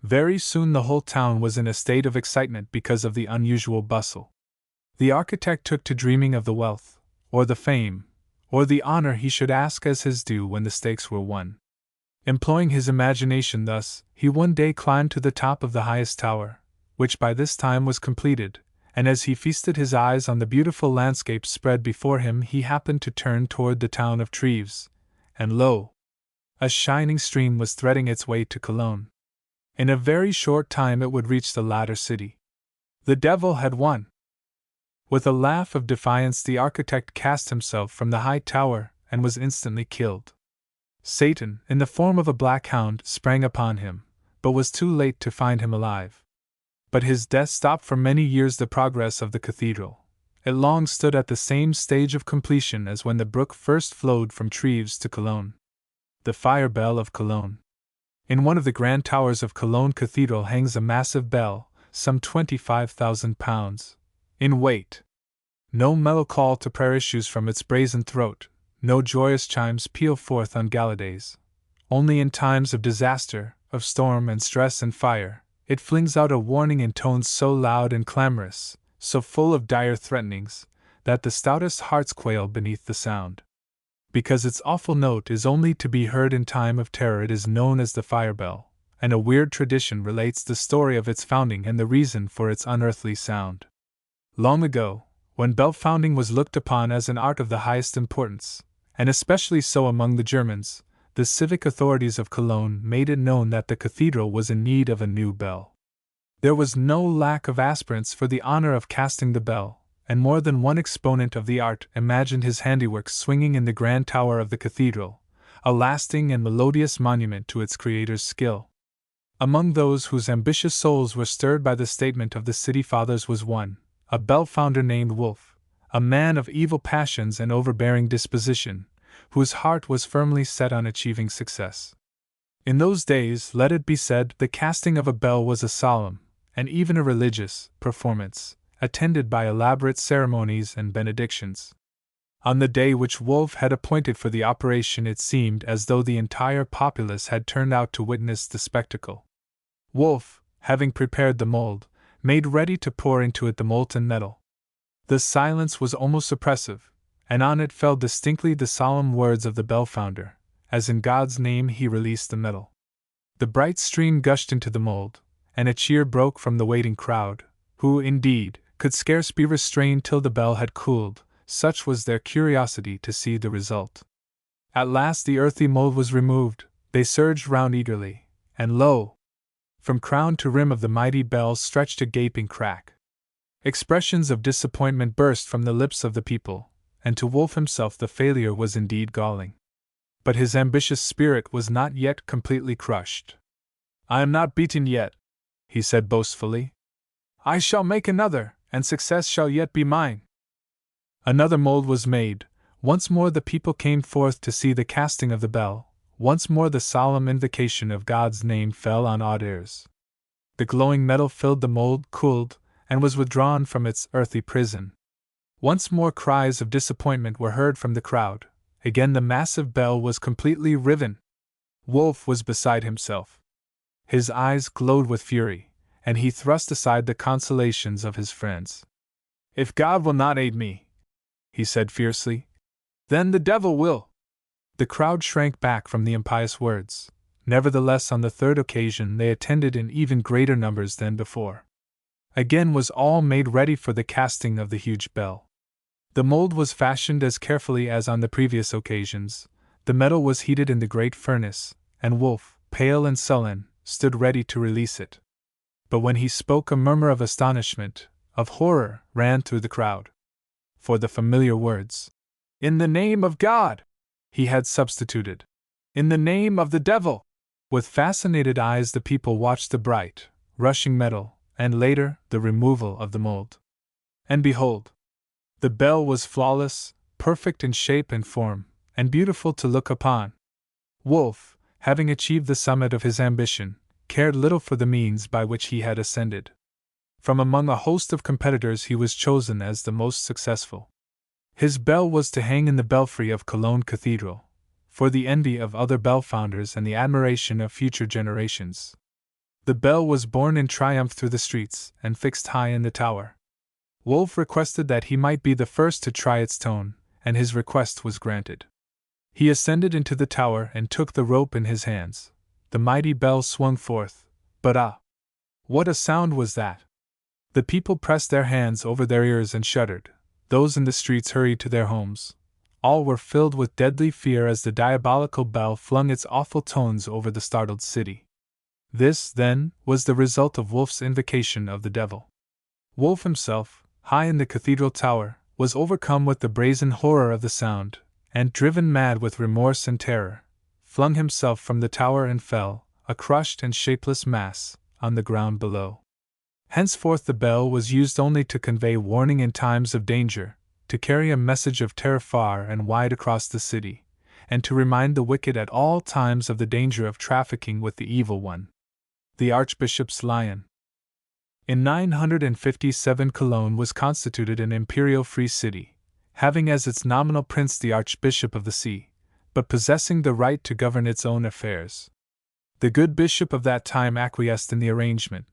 Very soon the whole town was in a state of excitement because of the unusual bustle. The architect took to dreaming of the wealth, or the fame, or the honor he should ask as his due when the stakes were won. Employing his imagination thus, he one day climbed to the top of the highest tower, which by this time was completed, and as he feasted his eyes on the beautiful landscape spread before him he happened to turn toward the town of Treves, and lo! A shining stream was threading its way to Cologne. In a very short time it would reach the latter city. The devil had won. With a laugh of defiance the architect cast himself from the high tower and was instantly killed. Satan, in the form of a black hound, sprang upon him, but was too late to find him alive. But his death stopped for many years the progress of the cathedral. It long stood at the same stage of completion as when the brook first flowed from Treves to Cologne. The fire bell of Cologne. In one of the grand towers of Cologne Cathedral hangs a massive bell, some 25,000 pounds in weight. No mellow call to prayer issues from its brazen throat, no joyous chimes peal forth on gala days. Only in times of disaster, of storm and stress and fire, it flings out a warning in tones so loud and clamorous, so full of dire threatenings, that the stoutest hearts quail beneath the sound. Because its awful note is only to be heard in time of terror, it is known as the fire bell, and a weird tradition relates the story of its founding and the reason for its unearthly sound. Long ago, when bell founding was looked upon as an art of the highest importance, and especially so among the Germans, the civic authorities of Cologne made it known that the cathedral was in need of a new bell. There was no lack of aspirants for the honor of casting the bell, and more than one exponent of the art imagined his handiwork swinging in the grand tower of the cathedral, a lasting and melodious monument to its creator's skill. Among those whose ambitious souls were stirred by the statement of the city fathers was one, a bell founder named Wolf, a man of evil passions and overbearing disposition, whose heart was firmly set on achieving success. In those days, let it be said, the casting of a bell was a solemn, and even a religious, performance, attended by elaborate ceremonies and benedictions. On the day which Wolf had appointed for the operation, it seemed as though the entire populace had turned out to witness the spectacle. Wolf, having prepared the mold, made ready to pour into it the molten metal. The silence was almost oppressive, and on it fell distinctly the solemn words of the bell founder, as in God's name he released the metal. The bright stream gushed into the mold, and a cheer broke from the waiting crowd, who, indeed, could scarce be restrained till the bell had cooled, such was their curiosity to see the result. At last the earthy mold was removed, they surged round eagerly, and lo! From crown to rim of the mighty bell stretched a gaping crack. Expressions of disappointment burst from the lips of the people, and to Wolf himself the failure was indeed galling. But his ambitious spirit was not yet completely crushed. "I am not beaten yet," he said boastfully. "I shall make another, and success shall yet be mine." Another mold was made, Once more the people came forth to see the casting of the bell, once more the solemn invocation of God's name fell on awed ears. The glowing metal filled the mold, cooled, and was withdrawn from its earthy prison. Once more cries of disappointment were heard from the crowd. Again the massive bell was completely riven. Wolf was beside himself. His eyes glowed with fury, and he thrust aside the consolations of his friends. "If God will not aid me," he said fiercely, "then the devil will." The crowd shrank back from the impious words. Nevertheless, on the third occasion they attended in even greater numbers than before. Again was all made ready for the casting of the huge bell. The mold was fashioned as carefully as on the previous occasions, the metal was heated in the great furnace, and Wolf, pale and sullen, stood ready to release it. But when he spoke, a murmur of astonishment, of horror, ran through the crowd. For the familiar words, "In the name of God," he had substituted, "In the name of the devil." With fascinated eyes the people watched the bright, rushing metal, and later, the removal of the mold. And behold! The bell was flawless, perfect in shape and form, and beautiful to look upon. Wolf, having achieved the summit of his ambition, cared little for the means by which he had ascended. From among a host of competitors he was chosen as the most successful. His bell was to hang in the belfry of Cologne Cathedral, for the envy of other bell founders and the admiration of future generations. The bell was borne in triumph through the streets and fixed high in the tower. Wolf requested that he might be the first to try its tone, and his request was granted. He ascended into the tower and took the rope in his hands. The mighty bell swung forth, but what a sound was that! The people pressed their hands over their ears and shuddered. Those in the streets hurried to their homes. All were filled with deadly fear as the diabolical bell flung its awful tones over the startled city. This, then, was the result of Wolf's invocation of the devil. Wolf himself, high in the cathedral tower, was overcome with the brazen horror of the sound, and, driven mad with remorse and terror, flung himself from the tower and fell, a crushed and shapeless mass, on the ground below. Henceforth the bell was used only to convey warning in times of danger, to carry a message of terror far and wide across the city, and to remind the wicked at all times of the danger of trafficking with the evil one. The Archbishop's Lion. In 957 Cologne was constituted an imperial free city, having as its nominal prince the Archbishop of the See, but possessing the right to govern its own affairs. The good bishop of that time acquiesced in the arrangement,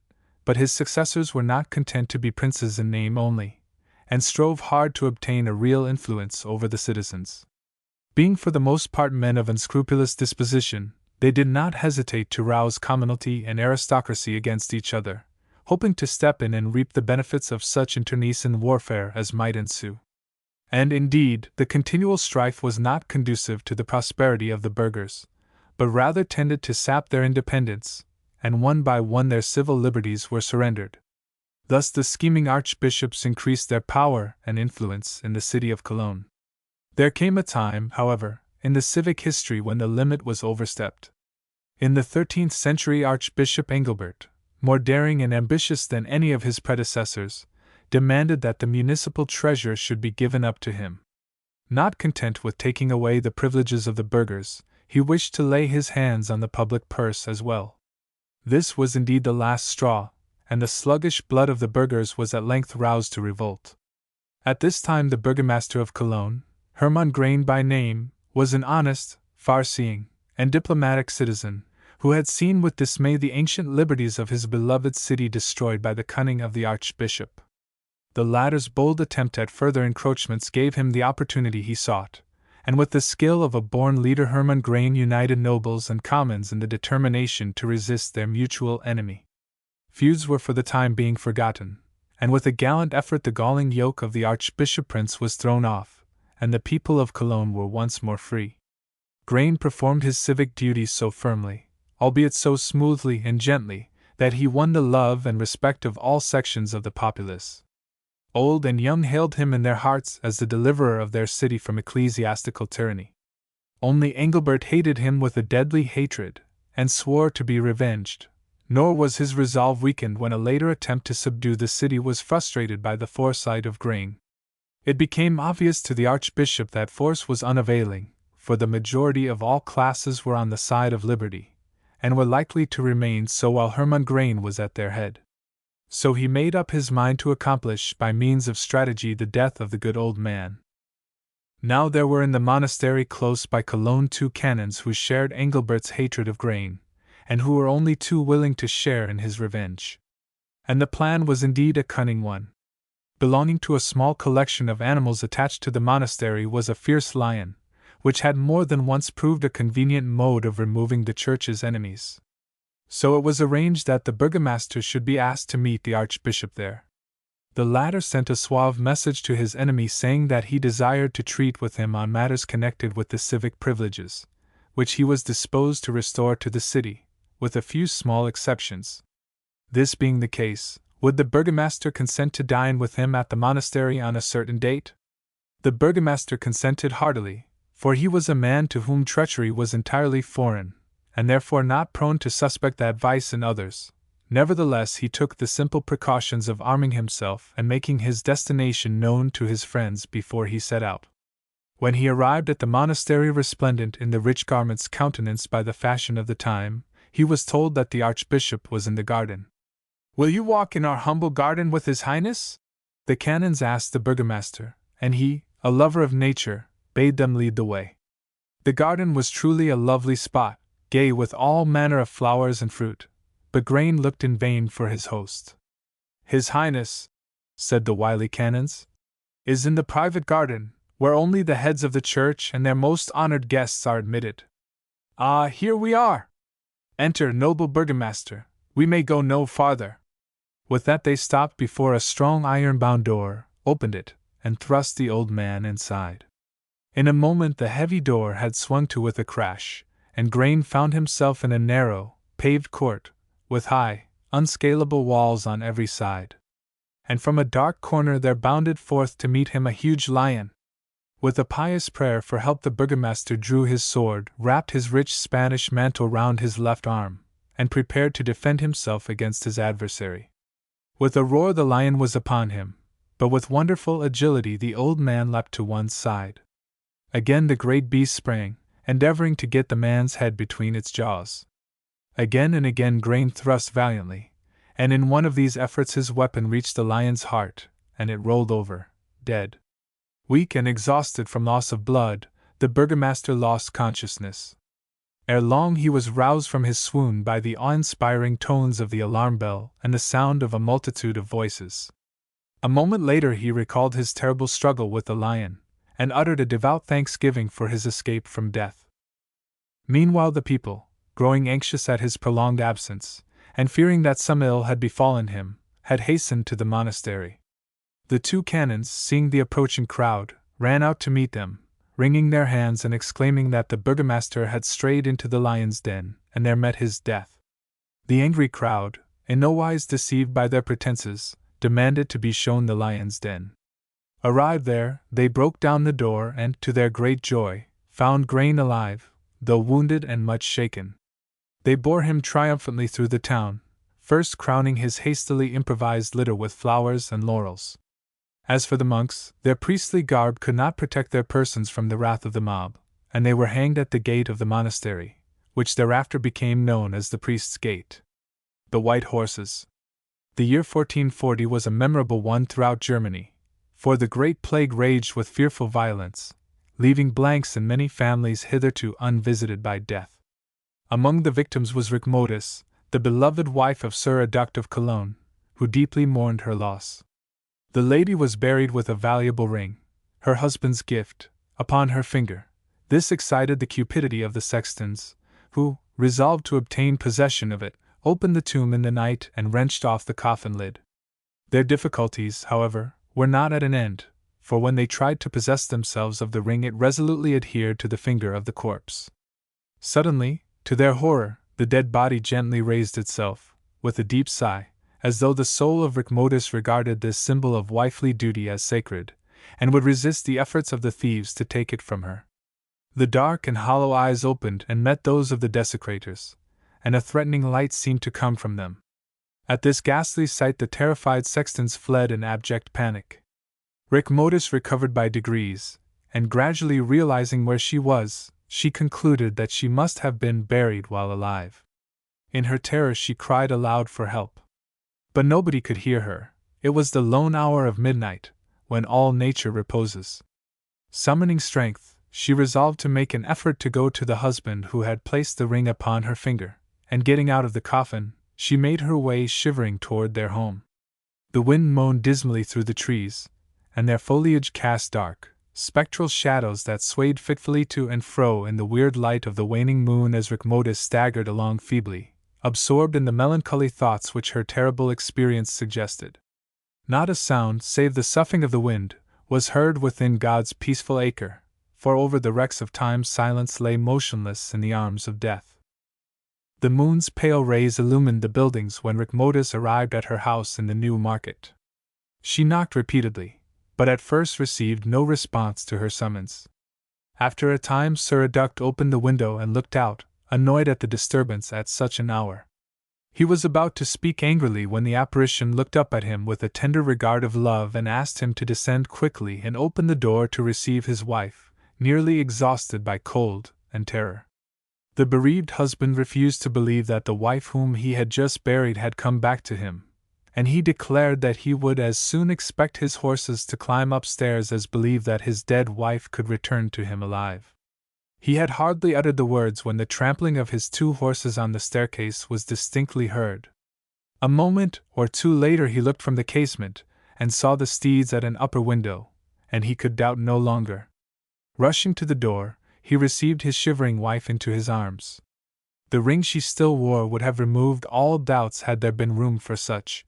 but his successors were not content to be princes in name only, and strove hard to obtain a real influence over the citizens. Being for the most part men of unscrupulous disposition, they did not hesitate to rouse commonalty and aristocracy against each other, hoping to step in and reap the benefits of such internecine warfare as might ensue. And indeed, the continual strife was not conducive to the prosperity of the burghers, but rather tended to sap their independence, and one by one their civil liberties were surrendered. Thus the scheming archbishops increased their power and influence in the city of Cologne. There came a time, however, in the civic history when the limit was overstepped. In the 13th century Archbishop Engelbert, more daring and ambitious than any of his predecessors, demanded that the municipal treasure should be given up to him. Not content with taking away the privileges of the burghers, he wished to lay his hands on the public purse as well. This was indeed the last straw, and the sluggish blood of the burghers was at length roused to revolt. At this time the burgomaster of Cologne, Hermann Grain by name, was an honest, far-seeing, and diplomatic citizen, who had seen with dismay the ancient liberties of his beloved city destroyed by the cunning of the archbishop. The latter's bold attempt at further encroachments gave him the opportunity he sought, and with the skill of a born leader Hermann Grain united nobles and commons in the determination to resist their mutual enemy. Feuds were for the time being forgotten, and with a gallant effort the galling yoke of the archbishoprics was thrown off, and the people of Cologne were once more free. Grain performed his civic duties so firmly, albeit so smoothly and gently, that he won the love and respect of all sections of the populace. Old and young hailed him in their hearts as the deliverer of their city from ecclesiastical tyranny. Only Engelbert hated him with a deadly hatred, and swore to be revenged, nor was his resolve weakened when a later attempt to subdue the city was frustrated by the foresight of Grain. It became obvious to the Archbishop that force was unavailing, for the majority of all classes were on the side of liberty, and were likely to remain so while Hermann Grain was at their head. So he made up his mind to accomplish by means of strategy the death of the good old man. Now there were in the monastery close by Cologne 2 canons who shared Engelbert's hatred of Grain, and who were only too willing to share in his revenge. And the plan was indeed a cunning one. Belonging to a small collection of animals attached to the monastery was a fierce lion, which had more than once proved a convenient mode of removing the church's enemies. So it was arranged that the burgomaster should be asked to meet the archbishop there. The latter sent a suave message to his enemy saying that he desired to treat with him on matters connected with the civic privileges, which he was disposed to restore to the city, with a few small exceptions. This being the case, would the burgomaster consent to dine with him at the monastery on a certain date? The burgomaster consented heartily, for he was a man to whom treachery was entirely foreign, and therefore not prone to suspect that vice in others. Nevertheless, he took the simple precautions of arming himself and making his destination known to his friends before he set out. When he arrived at the monastery resplendent in the rich garments countenanced by the fashion of the time, he was told that the archbishop was in the garden. "Will you walk in our humble garden with His Highness?" the canons asked the burgomaster, and he, a lover of nature, bade them lead the way. The garden was truly a lovely spot, gay with all manner of flowers and fruit, but Grain looked in vain for his host. "His Highness," said the wily canons, "is in the private garden, where only the heads of the church and their most honored guests are admitted." "Ah, here we are! Enter, noble burgomaster, we may go no farther." With that they stopped before a strong iron-bound door, opened it, and thrust the old man inside. In a moment the heavy door had swung to with a crash, and Grain found himself in a narrow, paved court, with high, unscalable walls on every side. And from a dark corner there bounded forth to meet him a huge lion. With a pious prayer for help the burgomaster drew his sword, wrapped his rich Spanish mantle round his left arm, and prepared to defend himself against his adversary. With a roar the lion was upon him, but with wonderful agility the old man leapt to one side. Again the great beast sprang, endeavoring to get the man's head between its jaws. Again and again Grain thrust valiantly, and in one of these efforts his weapon reached the lion's heart, and it rolled over, dead. Weak and exhausted from loss of blood, the burgomaster lost consciousness. Ere long he was roused from his swoon by the awe-inspiring tones of the alarm bell and the sound of a multitude of voices. A moment later he recalled his terrible struggle with the lion, and uttered a devout thanksgiving for his escape from death. Meanwhile the people, growing anxious at his prolonged absence, and fearing that some ill had befallen him, had hastened to the monastery. The 2 canons, seeing the approaching crowd, ran out to meet them, wringing their hands and exclaiming that the burgomaster had strayed into the lion's den, and there met his death. The angry crowd, in no wise deceived by their pretenses, demanded to be shown the lion's den. Arrived there, they broke down the door and, to their great joy, found Grain alive, though wounded and much shaken. They bore him triumphantly through the town, first crowning his hastily improvised litter with flowers and laurels. As for the monks, their priestly garb could not protect their persons from the wrath of the mob, and they were hanged at the gate of the monastery, which thereafter became known as the Priest's Gate. The White Horses. The year 1440 was a memorable one throughout Germany, for the Great Plague raged with fearful violence, leaving blanks in many families hitherto unvisited by death. Among the victims was Rickmodus, the beloved wife of Sir Aduct of Cologne, who deeply mourned her loss. The lady was buried with a valuable ring, her husband's gift, upon her finger. This excited the cupidity of the sextons, who, resolved to obtain possession of it, opened the tomb in the night and wrenched off the coffin lid. Their difficulties, however, were not at an end, for when they tried to possess themselves of the ring it resolutely adhered to the finger of the corpse. Suddenly, to their horror, the dead body gently raised itself, with a deep sigh, as though the soul of Rickmodus regarded this symbol of wifely duty as sacred, and would resist the efforts of the thieves to take it from her. The dark and hollow eyes opened and met those of the desecrators, and a threatening light seemed to come from them. At this ghastly sight the terrified sextons fled in abject panic. Rickmotis recovered by degrees, and gradually realizing where she was, she concluded that she must have been buried while alive. In her terror she cried aloud for help. But nobody could hear her. It was the lone hour of midnight, when all nature reposes. Summoning strength, she resolved to make an effort to go to the husband who had placed the ring upon her finger, and getting out of the coffin, she made her way shivering toward their home. The wind moaned dismally through the trees, and their foliage cast dark, spectral shadows that swayed fitfully to and fro in the weird light of the waning moon as Rickmotis staggered along feebly, absorbed in the melancholy thoughts which her terrible experience suggested. Not a sound, save the soughing of the wind, was heard within God's peaceful acre, for over the wrecks of time silence lay motionless in the arms of death. The moon's pale rays illumined the buildings when Rickmotis arrived at her house in the New Market. She knocked repeatedly, but at first received no response to her summons. After a time Sir Aduct opened the window and looked out, annoyed at the disturbance at such an hour. He was about to speak angrily when the apparition looked up at him with a tender regard of love and asked him to descend quickly and open the door to receive his wife, nearly exhausted by cold and terror. The bereaved husband refused to believe that the wife whom he had just buried had come back to him, and he declared that he would as soon expect his horses to climb upstairs as believe that his dead wife could return to him alive. He had hardly uttered the words when the trampling of his 2 horses on the staircase was distinctly heard. A moment or two later he looked from the casement, and saw the steeds at an upper window, and he could doubt no longer. Rushing to the door, he received his shivering wife into his arms. The ring she still wore would have removed all doubts had there been room for such.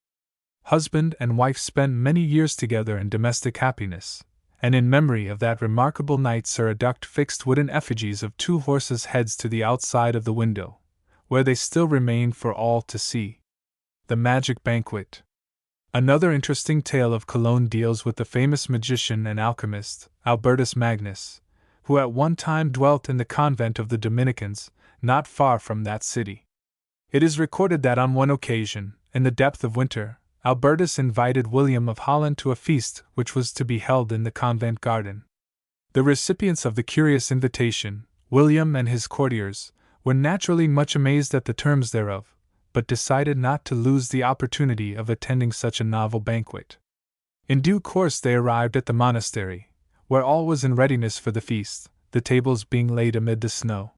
Husband and wife spent many years together in domestic happiness, and in memory of that remarkable night Sir Aduct fixed wooden effigies of 2 horses' heads to the outside of the window, where they still remain for all to see. The Magic Banquet. Another interesting tale of Cologne deals with the famous magician and alchemist, Albertus Magnus, who at one time dwelt in the convent of the Dominicans, not far from that city. It is recorded that on one occasion, in the depth of winter, Albertus invited William of Holland to a feast which was to be held in the convent garden. The recipients of the curious invitation, William and his courtiers, were naturally much amazed at the terms thereof, but decided not to lose the opportunity of attending such a novel banquet. In due course they arrived at the monastery, where all was in readiness for the feast, the tables being laid amid the snow.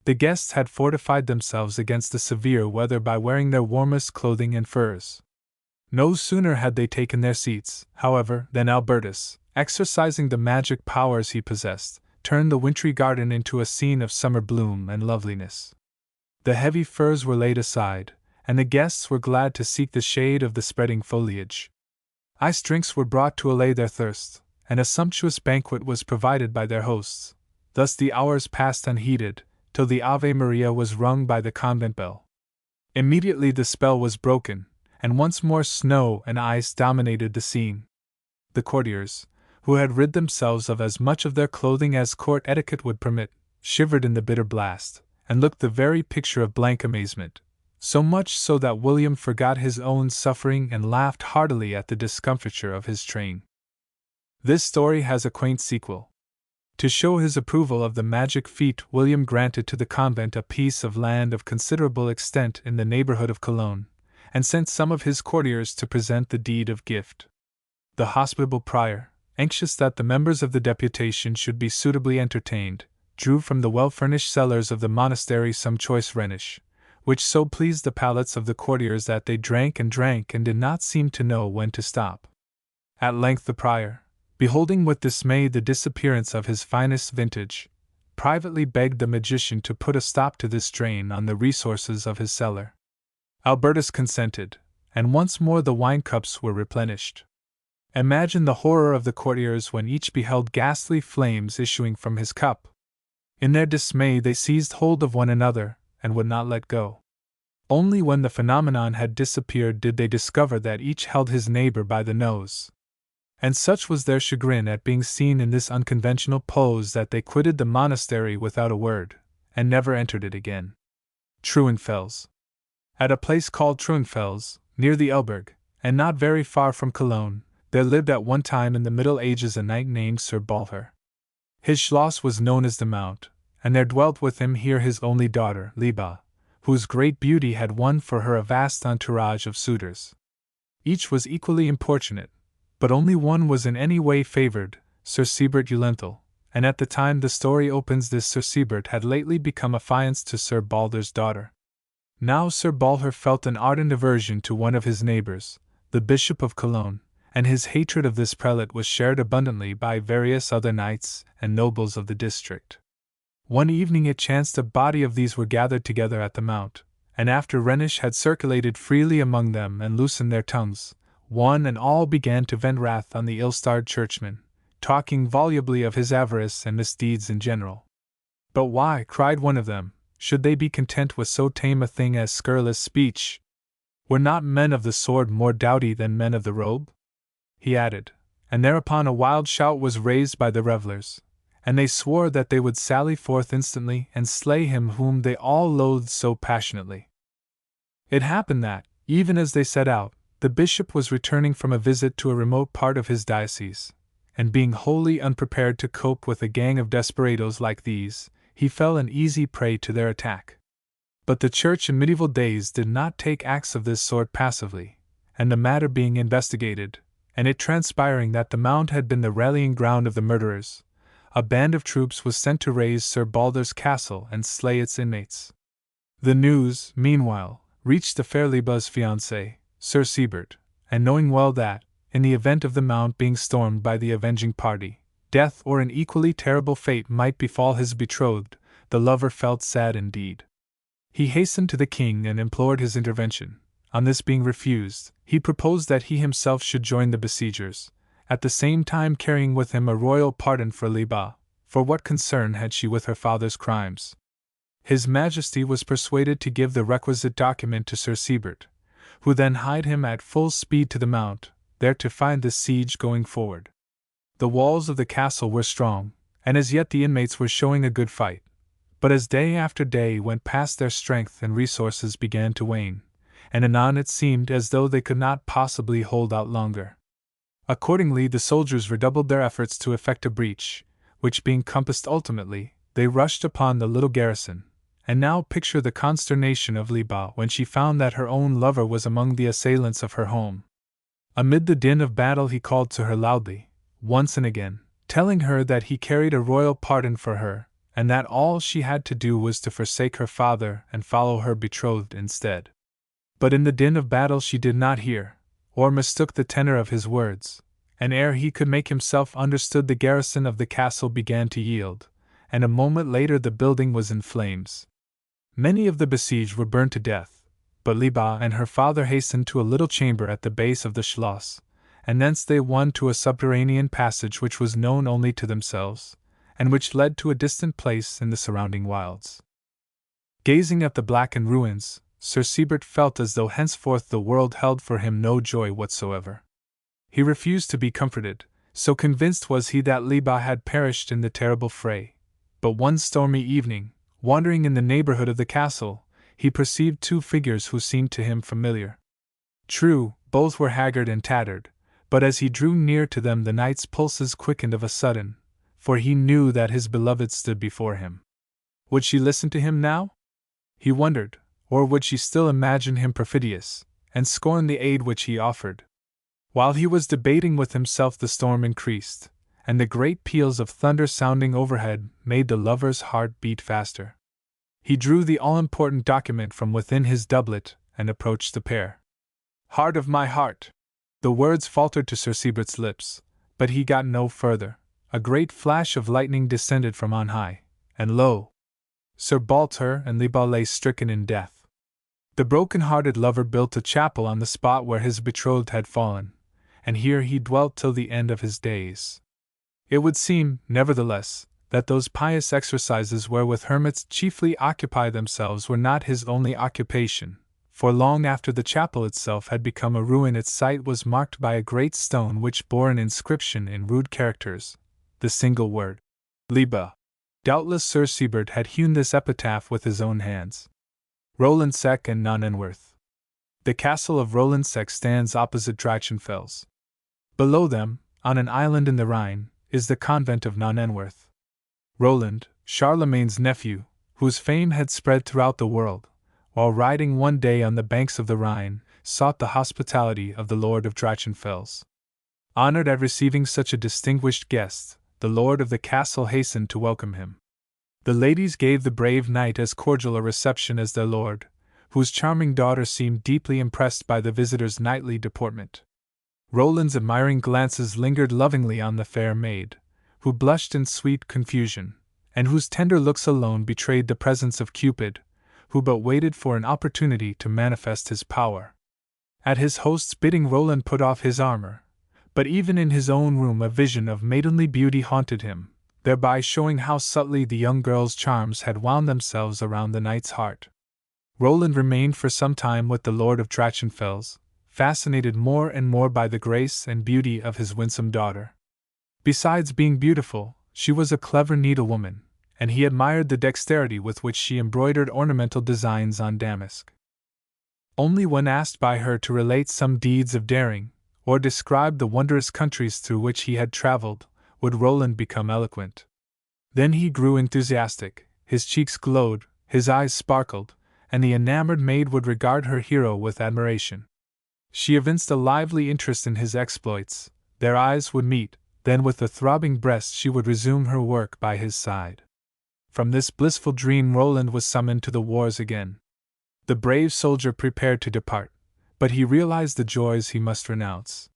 The guests had fortified themselves against the severe weather by wearing their warmest clothing and furs. No sooner had they taken their seats, however, than Albertus, exercising the magic powers he possessed, turned the wintry garden into a scene of summer bloom and loveliness. The heavy furs were laid aside, and the guests were glad to seek the shade of the spreading foliage. Iced drinks were brought to allay their thirst, and a sumptuous banquet was provided by their hosts. Thus the hours passed unheeded, till the Ave Maria was rung by the convent bell. Immediately the spell was broken, and once more snow and ice dominated the scene. The courtiers, who had rid themselves of as much of their clothing as court etiquette would permit, shivered in the bitter blast, and looked the very picture of blank amazement, so much so that William forgot his own suffering and laughed heartily at the discomfiture of his train. This story has a quaint sequel. To show his approval of the magic feat, William granted to the convent a piece of land of considerable extent in the neighborhood of Cologne, and sent some of his courtiers to present the deed of gift. The hospitable prior, anxious that the members of the deputation should be suitably entertained, drew from the well-furnished cellars of the monastery some choice Rhenish, which so pleased the palates of the courtiers that they drank and did not seem to know when to stop. At length the prior, beholding with dismay the disappearance of his finest vintage, privately begged the magician to put a stop to this drain on the resources of his cellar. Albertus consented, and once more the wine cups were replenished. Imagine the horror of the courtiers when each beheld ghastly flames issuing from his cup. In their dismay they seized hold of one another, and would not let go. Only when the phenomenon had disappeared did they discover that each held his neighbor by the nose. And such was their chagrin at being seen in this unconventional pose that they quitted the monastery without a word, and never entered it again. Truenfels. At a place called Truenfels, near the Elberg, and not very far from Cologne, There lived at one time in the Middle Ages a knight named Sir Balthur. His schloss was known as the Mount, and there dwelt with him here his only daughter, Liba, whose great beauty had won for her a vast entourage of suitors. Each was equally importunate, but only one was in any way favored, Sir Sebert Ulenthal, and at the time the story opens this Sir Sebert had lately become affianced to Sir Balthur's daughter. Now Sir Balthur felt an ardent aversion to one of his neighbors, the Bishop of Cologne, and his hatred of this prelate was shared abundantly by various other knights and nobles of the district. One evening it chanced a body of these were gathered together at the Mount, and after Rhenish had circulated freely among them and loosened their tongues, one and all began to vent wrath on the ill-starred churchman, talking volubly of his avarice and misdeeds in general. But why, cried one of them, should they be content with so tame a thing as scurrilous speech? Were not men of the sword more doughty than men of the robe? He added, and thereupon a wild shout was raised by the revellers, and they swore that they would sally forth instantly and slay him whom they all loathed so passionately. It happened that, even as they set out, the bishop was returning from a visit to a remote part of his diocese, and being wholly unprepared to cope with a gang of desperadoes like these, he fell an easy prey to their attack. But the Church in medieval days did not take acts of this sort passively, and the matter being investigated, and it transpiring that the Mount had been the rallying ground of the murderers, a band of troops was sent to raise Sir Balthur's castle and slay its inmates. The news, meanwhile, reached the fair Liba's fiancé, Sir Sebert, and knowing well that, in the event of the Mount being stormed by the avenging party, death or an equally terrible fate might befall his betrothed, the lover felt sad indeed. He hastened to the king and implored his intervention. On this being refused, he proposed that he himself should join the besiegers, at the same time carrying with him a royal pardon for Liba, for what concern had she with her father's crimes? His Majesty was persuaded to give the requisite document to Sir Sebert, who then hied him at full speed to the Mount, there to find the siege going forward. The walls of the castle were strong, and as yet the inmates were showing a good fight, but as day after day went past their strength and resources began to wane, and anon it seemed as though they could not possibly hold out longer. Accordingly the soldiers redoubled their efforts to effect a breach, which being compassed ultimately, they rushed upon the little garrison, and now picture the consternation of Liba when she found that her own lover was among the assailants of her home. Amid the din of battle he called to her loudly, once and again, telling her that he carried a royal pardon for her, and that all she had to do was to forsake her father and follow her betrothed instead. But in the din of battle she did not hear, or mistook the tenor of his words, and ere he could make himself understood the garrison of the castle began to yield, and a moment later the building was in flames. Many of the besieged were burned to death, but Liba and her father hastened to a little chamber at the base of the schloss, and thence they won to a subterranean passage which was known only to themselves, and which led to a distant place in the surrounding wilds. Gazing at the blackened ruins, Sir Sebert felt as though henceforth the world held for him no joy whatsoever. He refused to be comforted, so convinced was he that Liba had perished in the terrible fray. But one stormy evening, wandering in the neighborhood of the castle, he perceived two figures who seemed to him familiar. True, both were haggard and tattered, but as he drew near to them the knight's pulses quickened of a sudden, for he knew that his beloved stood before him. Would she listen to him now? He wondered, or would she still imagine him perfidious, and scorn the aid which he offered? While he was debating with himself the storm increased, and the great peals of thunder sounding overhead made the lover's heart beat faster. He drew the all-important document from within his doublet and approached the pair. "Heart of my heart!" The words faltered to Sir Sebert's lips, but he got no further. A great flash of lightning descended from on high, and lo! Sir Balthur and Liba lay stricken in death. The broken-hearted lover built a chapel on the spot where his betrothed had fallen, and here he dwelt till the end of his days. It would seem, nevertheless, that those pious exercises wherewith hermits chiefly occupy themselves were not his only occupation, for long after the chapel itself had become a ruin its site was marked by a great stone which bore an inscription in rude characters, the single word, Liba. Doubtless Sir Sebert had hewn this epitaph with his own hands. Rolandsec and Nonnenwerth. The castle of Rolandsec stands opposite Drachenfels. Below them, on an island in the Rhine, is the convent of Nonnenwerth. Roland, Charlemagne's nephew, whose fame had spread throughout the world, while riding one day on the banks of the Rhine, sought the hospitality of the Lord of Drachenfels. Honored at receiving such a distinguished guest, the lord of the castle hastened to welcome him. The ladies gave the brave knight as cordial a reception as their lord, whose charming daughter seemed deeply impressed by the visitor's knightly deportment. Roland's admiring glances lingered lovingly on the fair maid, who blushed in sweet confusion, and whose tender looks alone betrayed the presence of Cupid, who but waited for an opportunity to manifest his power. At his host's bidding, Roland put off his armor, but even in his own room a vision of maidenly beauty haunted him, thereby showing how subtly the young girl's charms had wound themselves around the knight's heart. Roland remained for some time with the Lord of Drachenfels, fascinated more and more by the grace and beauty of his winsome daughter. Besides being beautiful, she was a clever needlewoman, and he admired the dexterity with which she embroidered ornamental designs on damask. Only when asked by her to relate some deeds of daring, or describe the wondrous countries through which he had traveled, would Roland become eloquent. Then he grew enthusiastic, his cheeks glowed, his eyes sparkled, and the enamored maid would regard her hero with admiration. She evinced a lively interest in his exploits, their eyes would meet, then with a throbbing breast she would resume her work by his side. From this blissful dream Roland was summoned to the wars again. The brave soldier prepared to depart, but he realized the joys he must renounce.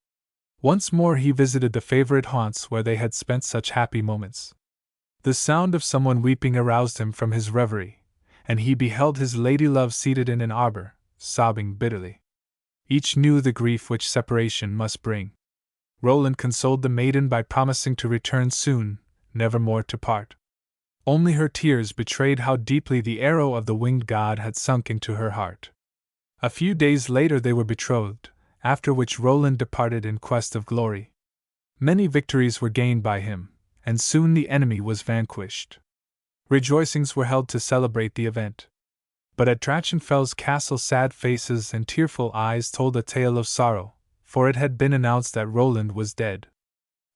Once more he visited the favorite haunts where they had spent such happy moments. The sound of someone weeping aroused him from his reverie, and he beheld his lady-love seated in an arbor, sobbing bitterly. Each knew the grief which separation must bring. Roland consoled the maiden by promising to return soon, never more to part. Only her tears betrayed how deeply the arrow of the winged god had sunk into her heart. A few days later they were betrothed, after which Roland departed in quest of glory. Many victories were gained by him, and soon the enemy was vanquished. Rejoicings were held to celebrate the event. But at Drachenfels castle sad faces and tearful eyes told a tale of sorrow, for it had been announced that Roland was dead.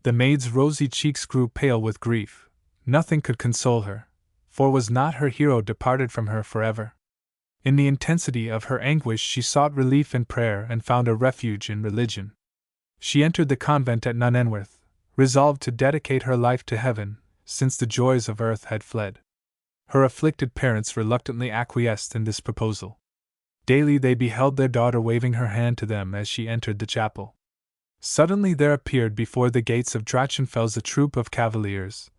The maid's rosy cheeks grew pale with grief. Nothing could console her, for was not her hero departed from her forever? In the intensity of her anguish she sought relief in prayer and found a refuge in religion. She entered the convent at Nonnenwerth, resolved to dedicate her life to heaven, since the joys of earth had fled. Her afflicted parents reluctantly acquiesced in this proposal. Daily they beheld their daughter waving her hand to them as she entered the chapel. Suddenly there appeared before the gates of Drachenfels a troop of cavaliers,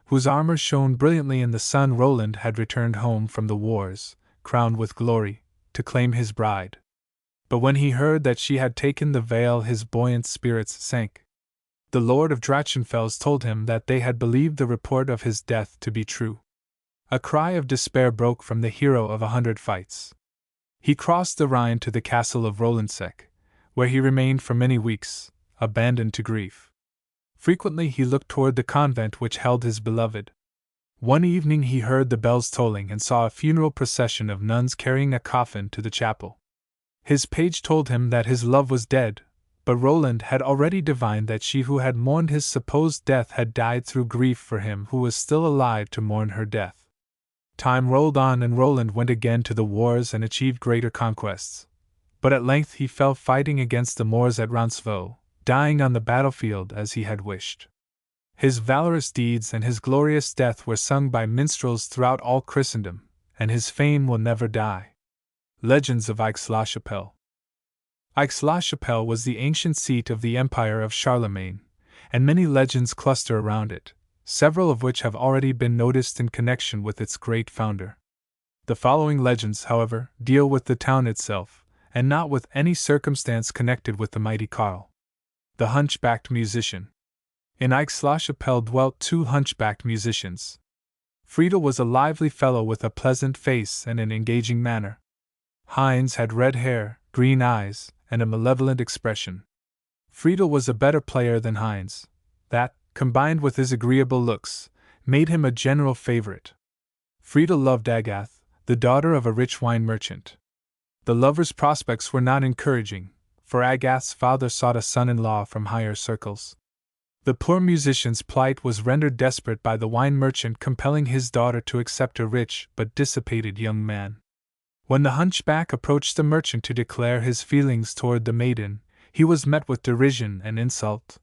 whose armor shone brilliantly in the sun. Roland had returned home from the wars, crowned with glory, to claim his bride. But when he heard that she had taken the veil, his buoyant spirits sank. The Lord of Drachenfels told him that they had believed the report of his death to be true. A cry of despair broke from the hero of 100 fights. He crossed the Rhine to the castle of Rolandseck, where he remained for many weeks, abandoned to grief. Frequently he looked toward the convent which held his beloved. One evening he heard the bells tolling and saw a funeral procession of nuns carrying a coffin to the chapel. His page told him that his love was dead, but Roland had already divined that she who had mourned his supposed death had died through grief for him who was still alive to mourn her death. Time rolled on and Roland went again to the wars and achieved greater conquests. But at length he fell fighting against the Moors at Roncesvalles, dying on the battlefield as he had wished. His valorous deeds and his glorious death were sung by minstrels throughout all Christendom, and his fame will never die. Legends of Aix-la-Chapelle. Aix-la-Chapelle was the ancient seat of the Empire of Charlemagne, and many legends cluster around it, several of which have already been noticed in connection with its great founder. The following legends, however, deal with the town itself, and not with any circumstance connected with the mighty Karl. The Hunchbacked Musician. In Aix-la-Chapelle dwelt 2 hunchbacked musicians. Friedel was a lively fellow with a pleasant face and an engaging manner. Heinz had red hair, green eyes, and a malevolent expression. Friedel was a better player than Heinz. That, combined with his agreeable looks, made him a general favorite. Friedel loved Agathe, the daughter of a rich wine merchant. The lovers' prospects were not encouraging, for Agath's father sought a son-in-law from higher circles. The poor musician's plight was rendered desperate by the wine merchant compelling his daughter to accept a rich but dissipated young man. When the hunchback approached the merchant to declare his feelings toward the maiden, he was met with derision and insult.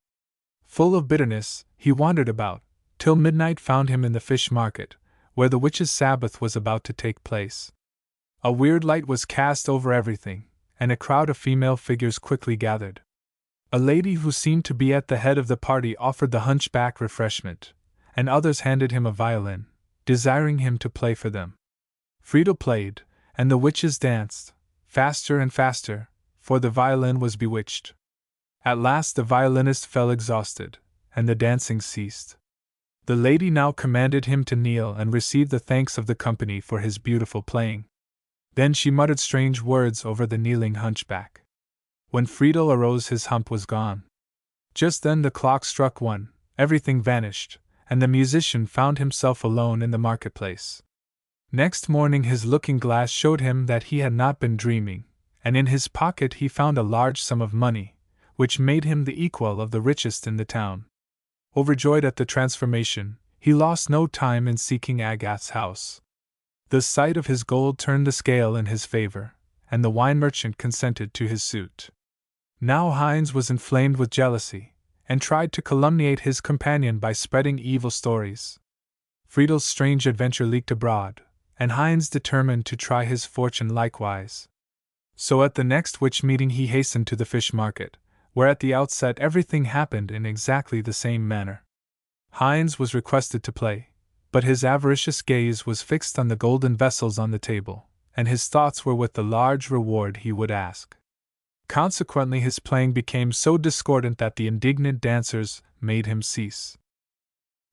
Full of bitterness, he wandered about, till midnight found him in the fish market, where the witch's Sabbath was about to take place. A weird light was cast over everything, and a crowd of female figures quickly gathered. A lady who seemed to be at the head of the party offered the hunchback refreshment, and others handed him a violin, desiring him to play for them. Friedel played, and the witches danced, faster and faster, for the violin was bewitched. At last the violinist fell exhausted, and the dancing ceased. The lady now commanded him to kneel and receive the thanks of the company for his beautiful playing. Then she muttered strange words over the kneeling hunchback. When Friedel arose, his hump was gone. Just then the clock struck 1, everything vanished, and the musician found himself alone in the marketplace. Next morning his looking-glass showed him that he had not been dreaming, and in his pocket he found a large sum of money, which made him the equal of the richest in the town. Overjoyed at the transformation, he lost no time in seeking Agath's house. The sight of his gold turned the scale in his favor, and the wine merchant consented to his suit. Now Heinz was inflamed with jealousy, and tried to calumniate his companion by spreading evil stories. Friedel's strange adventure leaked abroad, and Heinz determined to try his fortune likewise. So at the next witch meeting he hastened to the fish market, where at the outset everything happened in exactly the same manner. Heinz was requested to play, but his avaricious gaze was fixed on the golden vessels on the table, and his thoughts were with the large reward he would ask. Consequently his playing became so discordant that the indignant dancers made him cease.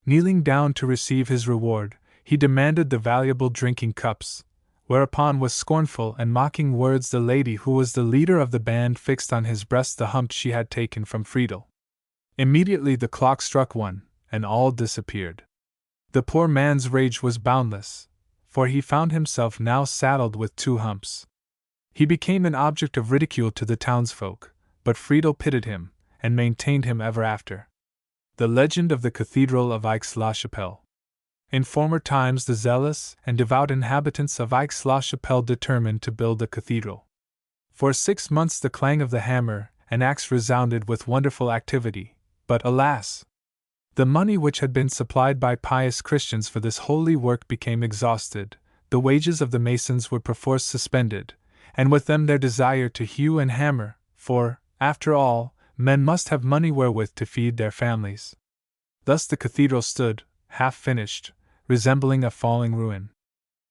Kneeling down to receive his reward, he demanded the valuable drinking cups, whereupon with scornful and mocking words the lady who was the leader of the band fixed on his breast the hump she had taken from Friedel. Immediately the clock struck 1, and all disappeared. The poor man's rage was boundless, for he found himself now saddled with 2 humps. He became an object of ridicule to the townsfolk, but Friedel pitied him, and maintained him ever after. The legend of the Cathedral of Aix-la-Chapelle. In former times the zealous and devout inhabitants of Aix-la-Chapelle determined to build a cathedral. For 6 months the clang of the hammer and axe resounded with wonderful activity, but alas! The money which had been supplied by pious Christians for this holy work became exhausted, the wages of the masons were perforce suspended, and with them their desire to hew and hammer, for, after all, men must have money wherewith to feed their families. Thus the cathedral stood, half finished, resembling a falling ruin.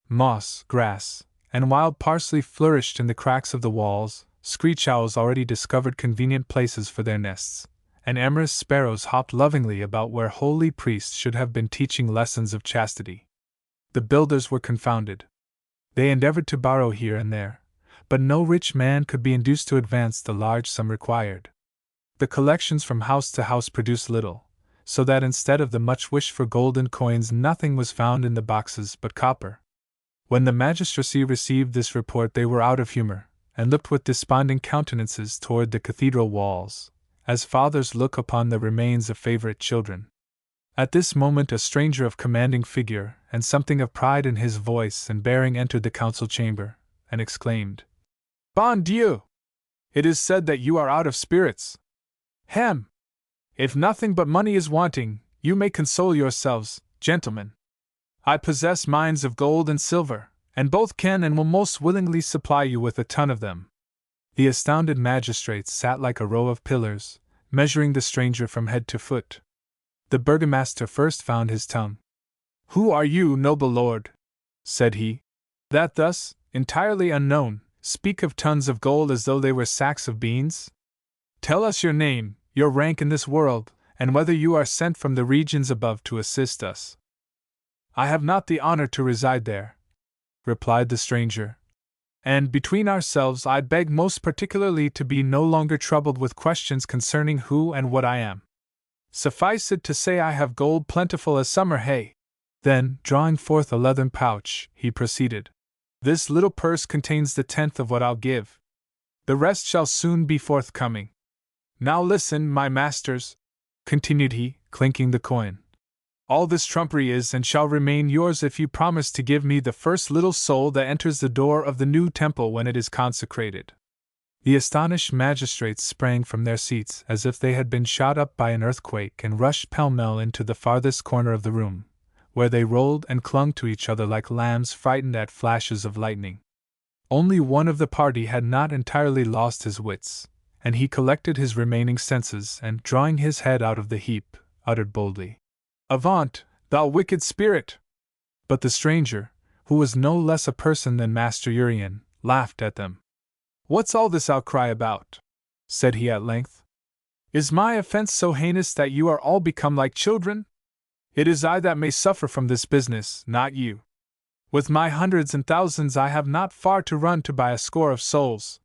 Moss, grass, and wild parsley flourished in the cracks of the walls, screech owls already discovered convenient places for their nests, and amorous sparrows hopped lovingly about where holy priests should have been teaching lessons of chastity. The builders were confounded. They endeavored to borrow here and there, but no rich man could be induced to advance the large sum required. The collections from house to house produced little, so that instead of the much wished for golden coins nothing was found in the boxes but copper. When the magistracy received this report they were out of humor, and looked with desponding countenances toward the cathedral walls, as fathers look upon the remains of favorite children. At this moment a stranger of commanding figure, and something of pride in his voice and bearing entered the council chamber, and exclaimed, "Bon Dieu! It is said that you are out of spirits. Hem! If nothing but money is wanting, you may console yourselves, gentlemen. I possess mines of gold and silver, and both can and will most willingly supply you with a ton of them." The astounded magistrates sat like a row of pillars, measuring the stranger from head to foot. The burgomaster first found his tongue. "Who are you, noble lord?" said he, "that thus, entirely unknown, speak of tons of gold as though they were sacks of beans? Tell us your name, your rank in this world, and whether you are sent from the regions above to assist us." "I have not the honor to reside there," replied the stranger, "and between ourselves I beg most particularly to be no longer troubled with questions concerning who and what I am. Suffice it to say I have gold plentiful as summer hay." Then, drawing forth a leathern pouch, he proceeded, "This little purse contains the 10th of what I'll give. The rest shall soon be forthcoming. Now listen, my masters, continued he, clinking the coin. All this trumpery is and shall remain yours if you promise to give me the first little soul that enters the door of the new temple when it is consecrated. The astonished magistrates sprang from their seats as if they had been shot up by an earthquake and rushed pell-mell into the farthest corner of the room, where they rolled and clung to each other like lambs frightened at flashes of lightning. Only one of the party had not entirely lost his wits, and he collected his remaining senses and, drawing his head out of the heap, uttered boldly, "Avaunt, thou wicked spirit!" But the stranger, who was no less a person than Master Urian, laughed at them. "What's all this outcry about?" said he at length. "Is my offense so heinous that you are all become like children? It is I that may suffer from this business, not you. With my hundreds and thousands I have not far to run to buy a score of souls.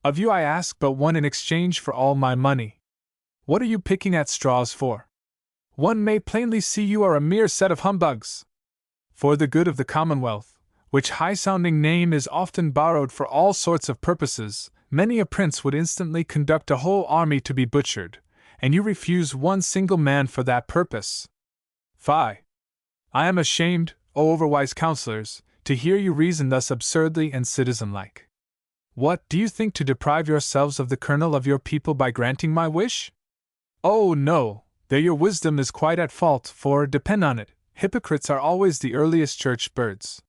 Of you I ask but one in exchange for all my money. What are you picking at straws for? One may plainly see you are a mere set of humbugs. For the good of the Commonwealth, which high-sounding name is often borrowed for all sorts of purposes, many a prince would instantly conduct a whole army to be butchered, and you refuse one single man for that purpose. Fie! I am ashamed, O overwise counselors, to hear you reason thus absurdly and citizen-like. What, do you think to deprive yourselves of the kernel of your people by granting my wish? Oh, no, there your wisdom is quite at fault, for, depend on it, hypocrites are always the earliest church birds.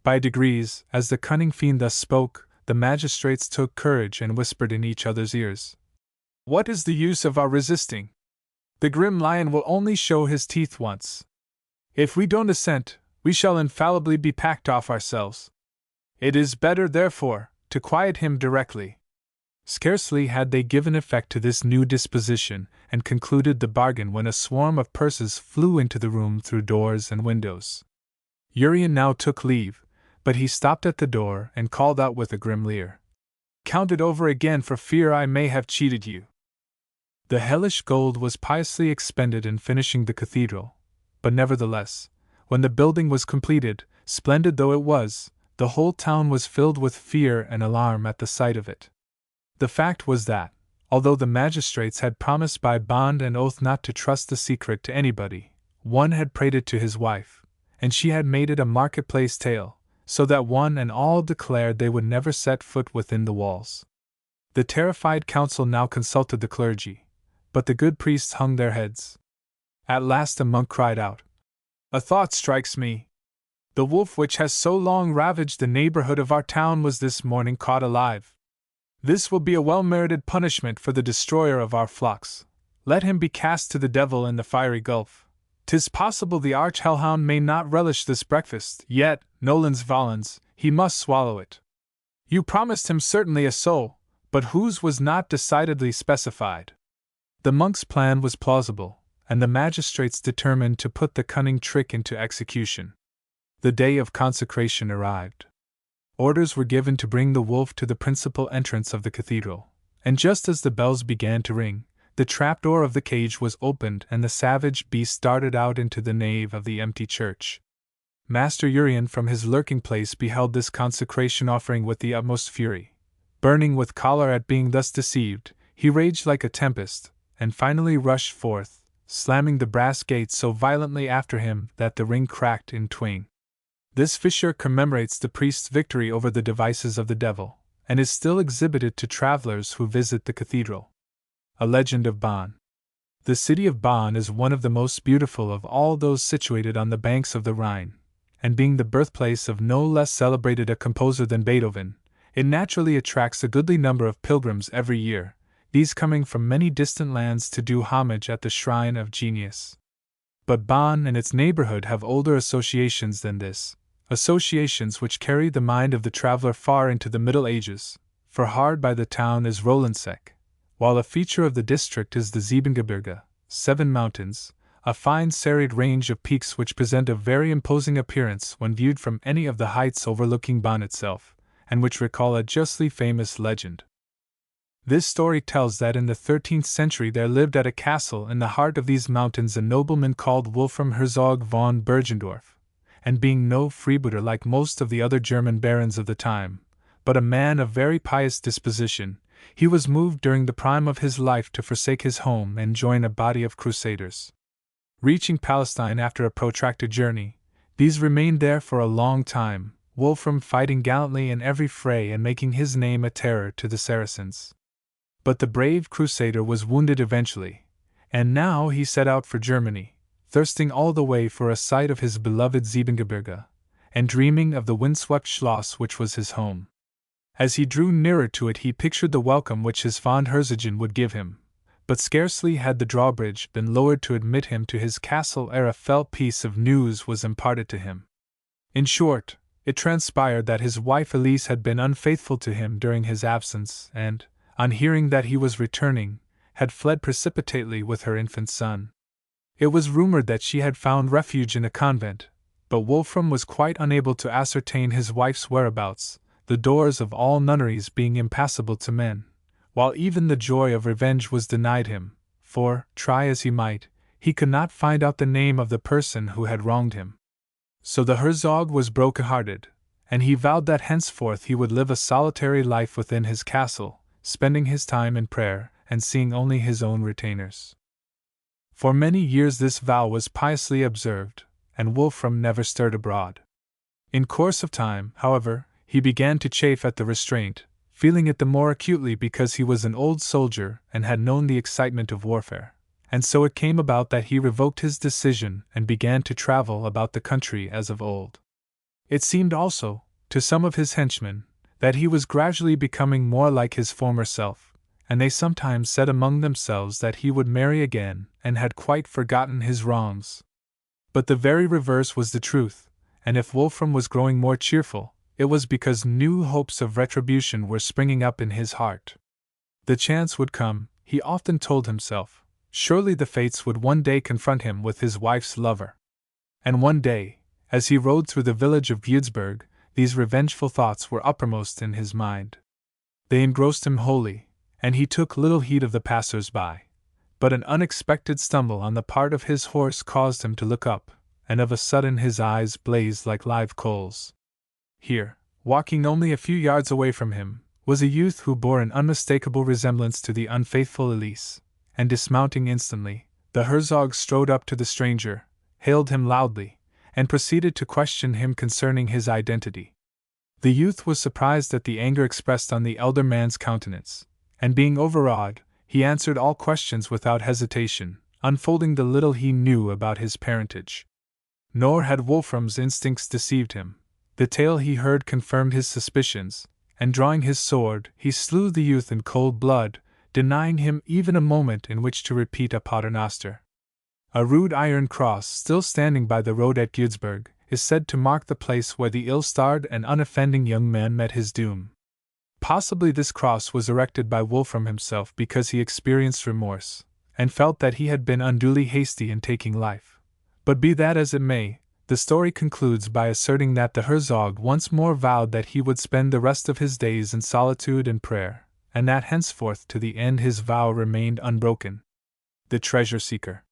By degrees, as the cunning fiend thus spoke, the magistrates took courage and whispered in each other's ears. What is the use of our resisting? The grim lion will only show his teeth once. If we don't assent, we shall infallibly be packed off ourselves. It is better, therefore, to quiet him directly. Scarcely had they given effect to this new disposition and concluded the bargain when a swarm of purses flew into the room through doors and windows. Urian now took leave, but he stopped at the door and called out with a grim leer, "Count it over again for fear I may have cheated you." The hellish gold was piously expended in finishing the cathedral, but nevertheless, when the building was completed, splendid though it was, the whole town was filled with fear and alarm at the sight of it. The fact was that, although the magistrates had promised by bond and oath not to trust the secret to anybody, one had prayed it to his wife, and she had made it a marketplace tale, so that one and all declared they would never set foot within the walls. The terrified council now consulted the clergy, but the good priests hung their heads. At last a monk cried out, "A thought strikes me. The wolf which has so long ravaged the neighborhood of our town was this morning caught alive. This will be a well-merited punishment for the destroyer of our flocks. Let him be cast to the devil in the fiery gulf. 'Tis possible the arch-hellhound may not relish this breakfast, yet, nolens volens, he must swallow it. You promised him certainly a soul, but whose was not decidedly specified." The monk's plan was plausible, and the magistrates determined to put the cunning trick into execution. The day of consecration arrived. Orders were given to bring the wolf to the principal entrance of the cathedral, and just as the bells began to ring, the trapdoor of the cage was opened and the savage beast darted out into the nave of the empty church. Master Urian from his lurking place beheld this consecration offering with the utmost fury. Burning with choler at being thus deceived, he raged like a tempest, and finally rushed forth, slamming the brass gate so violently after him that the ring cracked in twain. This fissure commemorates the priest's victory over the devices of the devil, and is still exhibited to travelers who visit the cathedral. A legend of Bonn. The city of Bonn is one of the most beautiful of all those situated on the banks of the Rhine, and being the birthplace of no less celebrated a composer than Beethoven, it naturally attracts a goodly number of pilgrims every year, these coming from many distant lands to do homage at the shrine of genius. But Bonn and its neighborhood have older associations than this, associations which carry the mind of the traveler far into the Middle Ages, for hard by the town is Rolandseck, while a feature of the district is the Siebengebirge, 7 mountains, a fine serried range of peaks which present a very imposing appearance when viewed from any of the heights overlooking Bonn itself, and which recall a justly famous legend. This story tells that in the 13th century there lived at a castle in the heart of these mountains a nobleman called Wolfram Herzog von Bergendorf, and being no freebooter like most of the other German barons of the time, but a man of very pious disposition, he was moved during the prime of his life to forsake his home and join a body of crusaders. Reaching Palestine after a protracted journey, these remained there for a long time, Wolfram fighting gallantly in every fray and making his name a terror to the Saracens. But the brave crusader was wounded eventually, and now he set out for Germany, thirsting all the way for a sight of his beloved Siebengebirge, and dreaming of the windswept Schloss which was his home. As he drew nearer to it he pictured the welcome which his fond Herzogin would give him, but scarcely had the drawbridge been lowered to admit him to his castle ere a felt piece of news was imparted to him. In short, it transpired that his wife Elise had been unfaithful to him during his absence and, on hearing that he was returning, had fled precipitately with her infant son. It was rumored that she had found refuge in a convent, but Wolfram was quite unable to ascertain his wife's whereabouts, the doors of all nunneries being impassable to men, while even the joy of revenge was denied him, for, try as he might, he could not find out the name of the person who had wronged him. So the Herzog was broken-hearted, and he vowed that henceforth he would live a solitary life within his castle, spending his time in prayer and seeing only his own retainers. For many years this vow was piously observed, and Wolfram never stirred abroad. In course of time, however, he began to chafe at the restraint, feeling it the more acutely because he was an old soldier and had known the excitement of warfare, and so it came about that he revoked his decision and began to travel about the country as of old. It seemed also, to some of his henchmen, that he was gradually becoming more like his former self, and they sometimes said among themselves that he would marry again and had quite forgotten his wrongs. But the very reverse was the truth, and if Wolfram was growing more cheerful, it was because new hopes of retribution were springing up in his heart. The chance would come, he often told himself, surely the fates would one day confront him with his wife's lover. And one day, as he rode through the village of Guedsburg, these revengeful thoughts were uppermost in his mind. They engrossed him wholly, and he took little heed of the passers-by. But an unexpected stumble on the part of his horse caused him to look up, and of a sudden his eyes blazed like live coals. Here, walking only a few yards away from him, was a youth who bore an unmistakable resemblance to the unfaithful Elise, and dismounting instantly, the Herzog strode up to the stranger, hailed him loudly, and proceeded to question him concerning his identity. The youth was surprised at the anger expressed on the elder man's countenance, and being overawed, he answered all questions without hesitation, unfolding the little he knew about his parentage. Nor had Wolfram's instincts deceived him. The tale he heard confirmed his suspicions, and drawing his sword, he slew the youth in cold blood, denying him even a moment in which to repeat a paternoster. A rude iron cross, still standing by the road at Guedsburg, is said to mark the place where the ill-starred and unoffending young man met his doom. Possibly this cross was erected by Wolfram himself because he experienced remorse, and felt that he had been unduly hasty in taking life. But be that as it may, the story concludes by asserting that the Herzog once more vowed that he would spend the rest of his days in solitude and prayer, and that henceforth to the end his vow remained unbroken. The Treasure Seeker.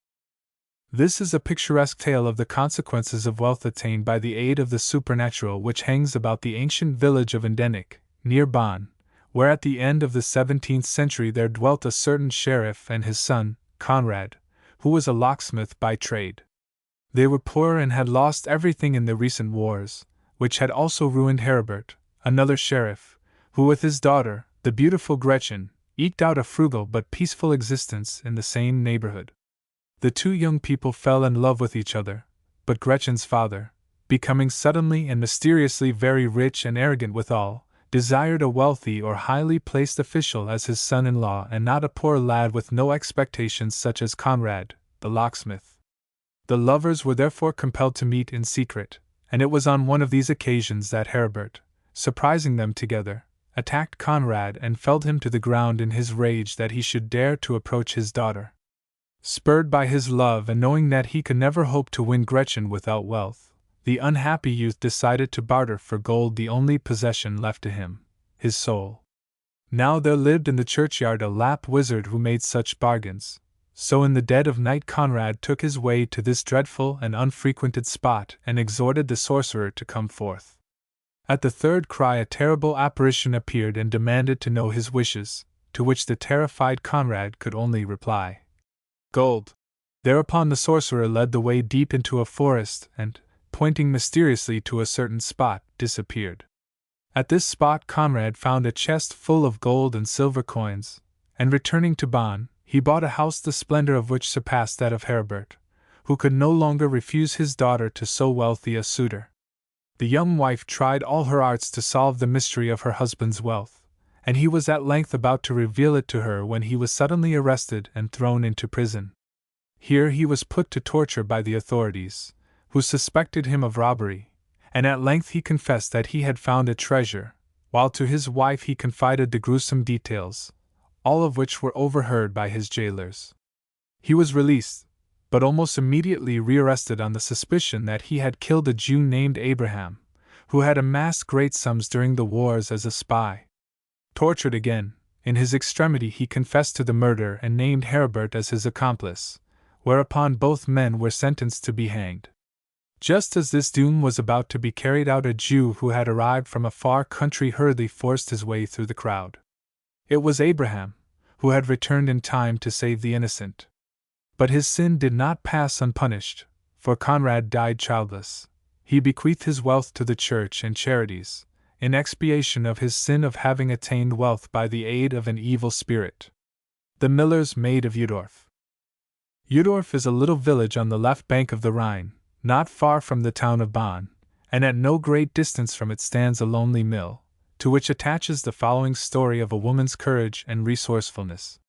This is a picturesque tale of the consequences of wealth attained by the aid of the supernatural which hangs about the ancient village of Endenich, near Bonn, where at the end of the 17th century there dwelt a certain sheriff and his son, Conrad, who was a locksmith by trade. They were poor and had lost everything in the recent wars, which had also ruined Heribert, another sheriff, who with his daughter, the beautiful Gretchen, eked out a frugal but peaceful existence in the same neighborhood. The two young people fell in love with each other, but Gretchen's father, becoming suddenly and mysteriously very rich and arrogant withal, desired a wealthy or highly placed official as his son-in-law and not a poor lad with no expectations such as Conrad, the locksmith. The lovers were therefore compelled to meet in secret, and it was on one of these occasions that Heribert, surprising them together, attacked Conrad and felled him to the ground in his rage that he should dare to approach his daughter. Spurred by his love and knowing that he could never hope to win Gretchen without wealth, the unhappy youth decided to barter for gold the only possession left to him, his soul. Now there lived in the churchyard a Lapp wizard who made such bargains, so in the dead of night Conrad took his way to this dreadful and unfrequented spot and exhorted the sorcerer to come forth. At the third cry a terrible apparition appeared and demanded to know his wishes, to which the terrified Conrad could only reply, "Gold." Thereupon the sorcerer led the way deep into a forest and, pointing mysteriously to a certain spot, disappeared. At this spot Conrad found a chest full of gold and silver coins, and returning to Bonn, he bought a house the splendor of which surpassed that of Herbert, who could no longer refuse his daughter to so wealthy a suitor. The young wife tried all her arts to solve the mystery of her husband's wealth, and he was at length about to reveal it to her when he was suddenly arrested and thrown into prison. Here he was put to torture by the authorities, who suspected him of robbery, and at length he confessed that he had found a treasure, while to his wife he confided the gruesome details, all of which were overheard by his jailers. He was released, but almost immediately rearrested on the suspicion that he had killed a Jew named Abraham, who had amassed great sums during the wars as a spy. Tortured again, in his extremity he confessed to the murder and named Herbert as his accomplice, whereupon both men were sentenced to be hanged. Just as this doom was about to be carried out, a Jew who had arrived from a far country hurriedly forced his way through the crowd. It was Abraham, who had returned in time to save the innocent. But his sin did not pass unpunished, for Conrad died childless. He bequeathed his wealth to the church and charities, in expiation of his sin of having attained wealth by the aid of an evil spirit. The Miller's Maid of Eudorf. Eudorf is a little village on the left bank of the Rhine, not far from the town of Bonn, and at no great distance from it stands a lonely mill, to which attaches the following story of a woman's courage and resourcefulness.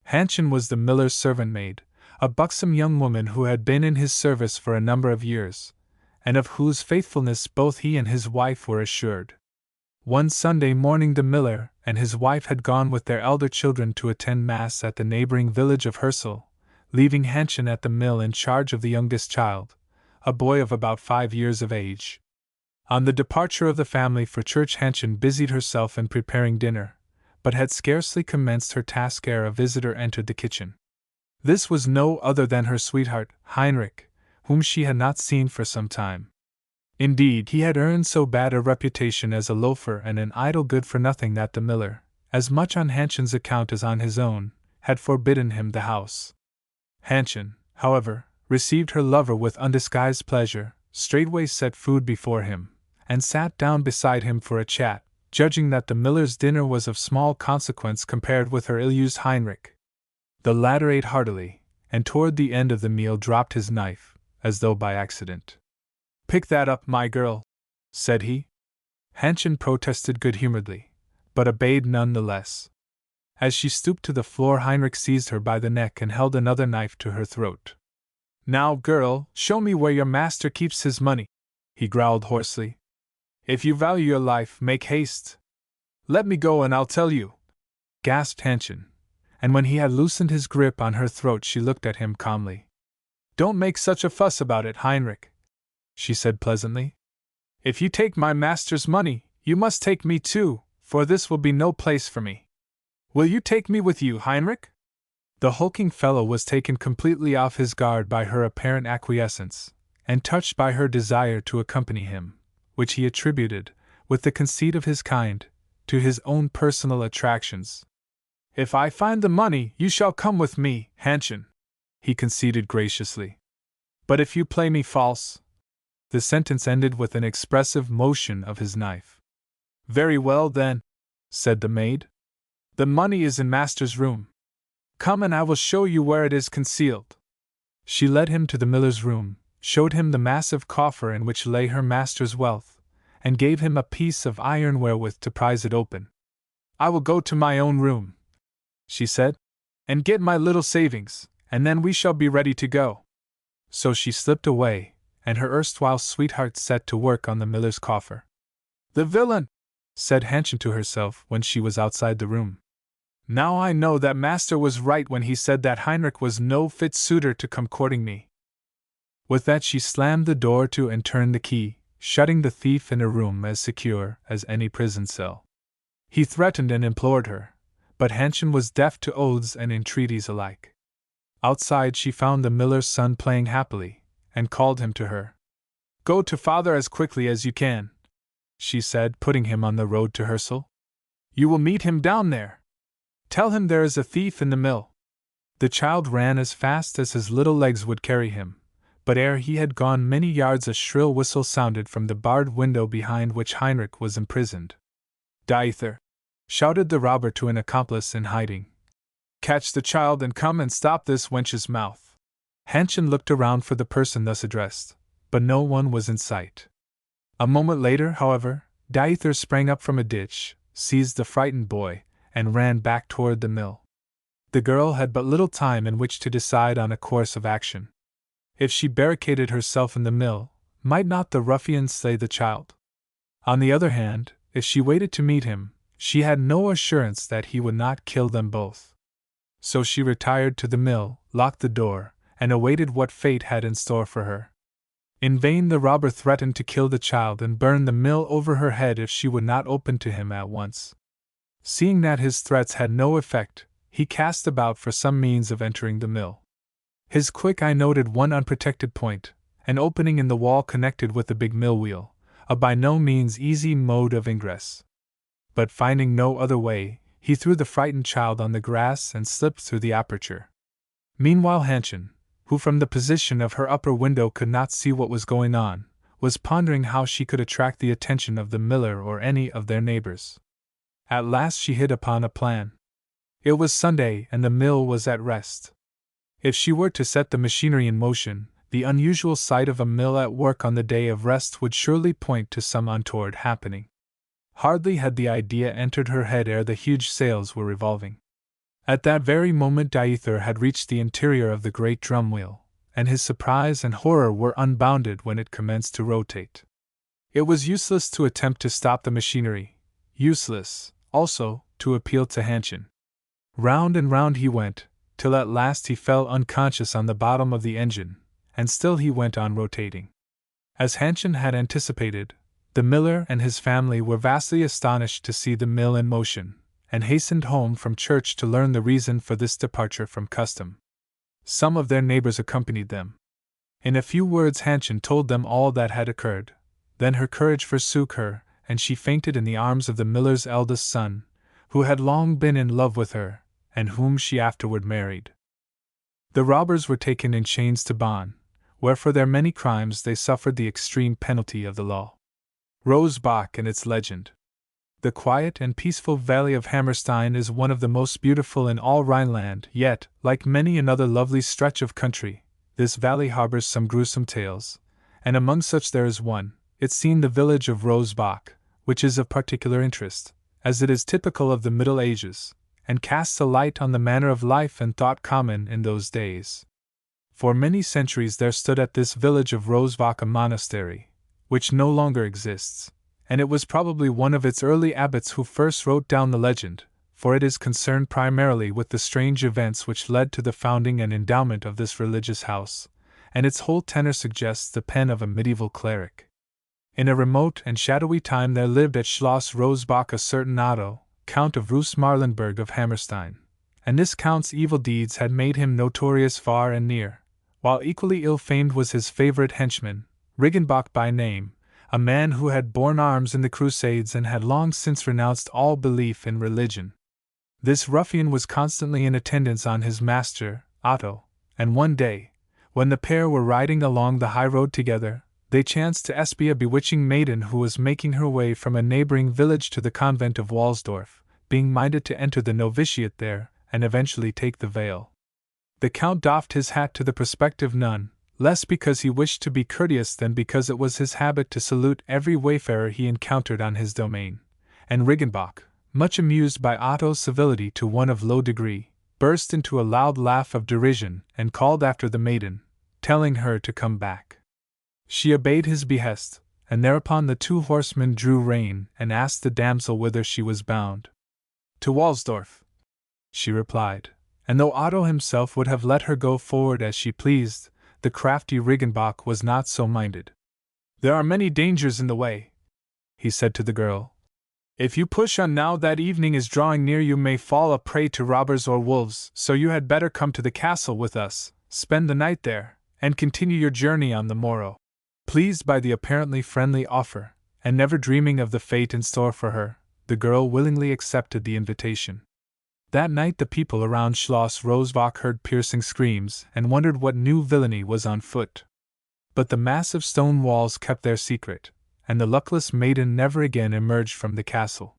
Hähnchen was the miller's servant maid, a buxom young woman who had been in his service for a number of years, and of whose faithfulness both he and his wife were assured. One Sunday morning the miller and his wife had gone with their elder children to attend Mass at the neighboring village of Hersel, leaving Hähnchen at the mill in charge of the youngest child, a boy of about 5 years of age. On the departure of the family for church, Hähnchen busied herself in preparing dinner, but had scarcely commenced her task ere a visitor entered the kitchen. This was no other than her sweetheart, Heinrich, whom she had not seen for some time. Indeed, he had earned so bad a reputation as a loafer and an idle good-for-nothing that the miller, as much on Hähnchen's account as on his own, had forbidden him the house. Hähnchen, however, received her lover with undisguised pleasure, straightway set food before him, and sat down beside him for a chat, judging that the miller's dinner was of small consequence compared with her ill-used Heinrich. The latter ate heartily, and toward the end of the meal dropped his knife, as though by accident. "Pick that up, my girl," said he. Hähnchen protested good-humoredly, but obeyed none the less. As she stooped to the floor, Heinrich seized her by the neck and held another knife to her throat. "Now, girl, show me where your master keeps his money," he growled hoarsely. "If you value your life, make haste." "Let me go and I'll tell you," gasped Hähnchen, and when he had loosened his grip on her throat she looked at him calmly. "Don't make such a fuss about it, Heinrich," she said pleasantly. "If you take my master's money, you must take me too, for this will be no place for me. Will you take me with you, Heinrich?" The hulking fellow was taken completely off his guard by her apparent acquiescence, and touched by her desire to accompany him, which he attributed, with the conceit of his kind, to his own personal attractions. "If I find the money, you shall come with me, Hähnchen," he conceded graciously. "But if you play me false—" The sentence ended with an expressive motion of his knife. "Very well, then," said the maid. "The money is in master's room. Come and I will show you where it is concealed." She led him to the miller's room, showed him the massive coffer in which lay her master's wealth, and gave him a piece of iron wherewith to prise it open. "I will go to my own room," she said, "and get my little savings, and then we shall be ready to go." So she slipped away, and her erstwhile sweetheart set to work on the miller's coffer. "The villain!" said Hähnchen to herself when she was outside the room. "Now I know that master was right when he said that Heinrich was no fit suitor to come courting me." With that she slammed the door to and turned the key, shutting the thief in a room as secure as any prison cell. He threatened and implored her, but Hähnchen was deaf to oaths and entreaties alike. Outside she found the miller's son playing happily, and called him to her. "Go to father as quickly as you can," she said, putting him on the road to Hersel. You will meet him down there. Tell him there is a thief in the mill. The child ran as fast as his little legs would carry him, but ere he had gone many yards a shrill whistle sounded from the barred window behind which Heinrich was imprisoned. Dieter! Shouted the robber to an accomplice in hiding. Catch the child and come and stop this wench's mouth. Hähnchen looked around for the person thus addressed, but no one was in sight. A moment later, however, Dieter sprang up from a ditch, seized the frightened boy, and ran back toward the mill. The girl had but little time in which to decide on a course of action. If she barricaded herself in the mill, might not the ruffian slay the child? On the other hand, if she waited to meet him, she had no assurance that he would not kill them both. So she retired to the mill, locked the door, and awaited what fate had in store for her. In vain the robber threatened to kill the child and burn the mill over her head if she would not open to him at once. Seeing that his threats had no effect, he cast about for some means of entering the mill. His quick eye noted one unprotected point, an opening in the wall connected with the big mill wheel, a by no means easy mode of ingress. But finding no other way, he threw the frightened child on the grass and slipped through the aperture. Meanwhile Hähnchen, who from the position of her upper window could not see what was going on, was pondering how she could attract the attention of the miller or any of their neighbors. At last she hit upon a plan. It was Sunday and the mill was at rest. If she were to set the machinery in motion, the unusual sight of a mill at work on the day of rest would surely point to some untoward happening. Hardly had the idea entered her head ere the huge sails were revolving. At that very moment Dieter had reached the interior of the great drum wheel, and his surprise and horror were unbounded when it commenced to rotate. It was useless to attempt to stop the machinery, useless, also, to appeal to Hähnchen. Round and round he went, till at last he fell unconscious on the bottom of the engine, and still he went on rotating. As Hähnchen had anticipated, the miller and his family were vastly astonished to see the mill in motion, and hastened home from church to learn the reason for this departure from custom. Some of their neighbors accompanied them. In a few words Hähnchen told them all that had occurred. Then her courage forsook her, and she fainted in the arms of the miller's eldest son, who had long been in love with her, and whom she afterward married. The robbers were taken in chains to Bonn, where for their many crimes they suffered the extreme penalty of the law. Rosbach and its legend. The quiet and peaceful valley of Hammerstein is one of the most beautiful in all Rhineland, yet, like many another lovely stretch of country, this valley harbors some gruesome tales, and among such there is one, it's seen the village of Rosbach, which is of particular interest, as it is typical of the Middle Ages, and casts a light on the manner of life and thought common in those days. For many centuries there stood at this village of Rosbach a monastery, which no longer exists, and it was probably one of its early abbots who first wrote down the legend, for it is concerned primarily with the strange events which led to the founding and endowment of this religious house, and its whole tenor suggests the pen of a medieval cleric. In a remote and shadowy time there lived at Schloss Rosbach a certain Otto, Count of Roos-Marlenberg of Hammerstein, and this count's evil deeds had made him notorious far and near, while equally ill-famed was his favorite henchman, Riggenbach by name, a man who had borne arms in the Crusades and had long since renounced all belief in religion. This ruffian was constantly in attendance on his master, Otto, and one day, when the pair were riding along the high road together, they chanced to espy a bewitching maiden who was making her way from a neighboring village to the convent of Walsdorf, being minded to enter the novitiate there, and eventually take the veil. The Count doffed his hat to the prospective nun, less because he wished to be courteous than because it was his habit to salute every wayfarer he encountered on his domain, and Riggenbach, much amused by Otto's civility to one of low degree, burst into a loud laugh of derision and called after the maiden, telling her to come back. She obeyed his behest, and thereupon the two horsemen drew rein and asked the damsel whither she was bound. To Walsdorf, she replied, and though Otto himself would have let her go forward as she pleased, the crafty Riggenbach was not so minded. There are many dangers in the way, he said to the girl. If you push on now that evening is drawing near you may fall a prey to robbers or wolves, so you had better come to the castle with us, spend the night there, and continue your journey on the morrow. Pleased by the apparently friendly offer, and never dreaming of the fate in store for her, the girl willingly accepted the invitation. That night the people around Schloss Rosbach heard piercing screams and wondered what new villainy was on foot. But the massive stone walls kept their secret, and the luckless maiden never again emerged from the castle.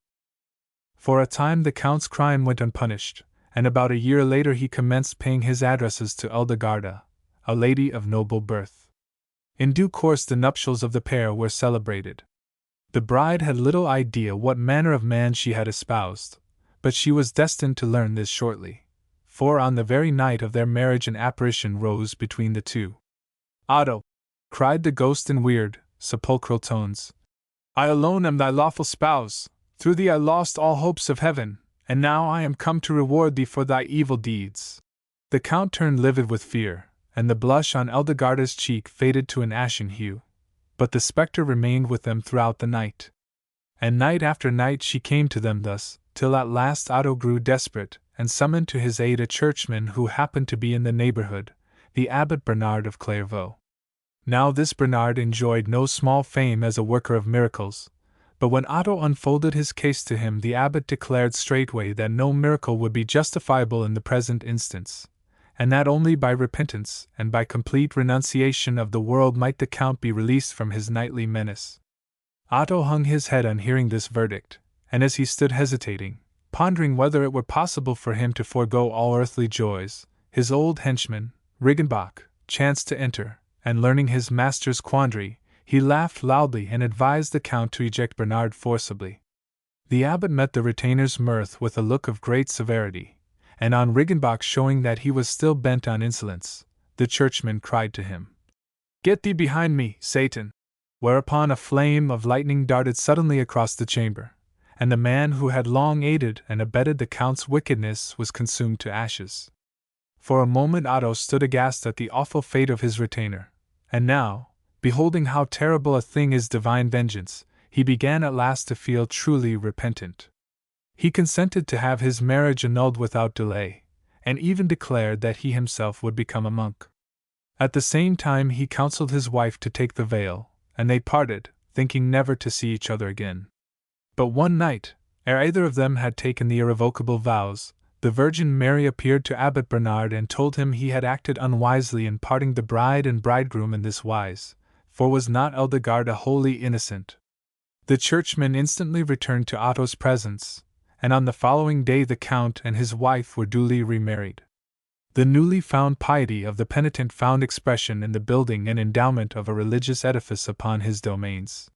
For a time the Count's crime went unpunished, and about a year later he commenced paying his addresses to Hildegarda, a lady of noble birth. In due course the nuptials of the pair were celebrated. The bride had little idea what manner of man she had espoused, but she was destined to learn this shortly, for on the very night of their marriage an apparition rose between the two. "Otto," cried the ghost in weird, sepulchral tones, "I alone am thy lawful spouse. Through thee I lost all hopes of heaven, and now I am come to reward thee for thy evil deeds." The Count turned livid with fear, and the blush on Hildegarda's cheek faded to an ashen hue, but the spectre remained with them throughout the night. And night after night she came to them thus, till at last Otto grew desperate, and summoned to his aid a churchman who happened to be in the neighborhood, the Abbot Bernard of Clairvaux. Now this Bernard enjoyed no small fame as a worker of miracles, but when Otto unfolded his case to him the abbot declared straightway that no miracle would be justifiable in the present instance, and that only by repentance and by complete renunciation of the world might the Count be released from his nightly menace. Otto hung his head on hearing this verdict, and as he stood hesitating, pondering whether it were possible for him to forego all earthly joys, his old henchman, Riggenbach, chanced to enter, and learning his master's quandary, he laughed loudly and advised the Count to eject Bernard forcibly. The abbot met the retainer's mirth with a look of great severity, and on Riggenbach showing that he was still bent on insolence, the churchman cried to him, "Get thee behind me, Satan!" Whereupon a flame of lightning darted suddenly across the chamber, and the man who had long aided and abetted the Count's wickedness was consumed to ashes. For a moment Otto stood aghast at the awful fate of his retainer, and now, beholding how terrible a thing is divine vengeance, he began at last to feel truly repentant. He consented to have his marriage annulled without delay, and even declared that he himself would become a monk. At the same time he counseled his wife to take the veil, and they parted, thinking never to see each other again. But one night, ere either of them had taken the irrevocable vows, the Virgin Mary appeared to Abbot Bernard and told him he had acted unwisely in parting the bride and bridegroom in this wise, for was not Hildegarda wholly innocent? The churchman instantly returned to Otto's presence, and on the following day the Count and his wife were duly remarried. The newly found piety of the penitent found expression in the building and endowment of a religious edifice upon his domains.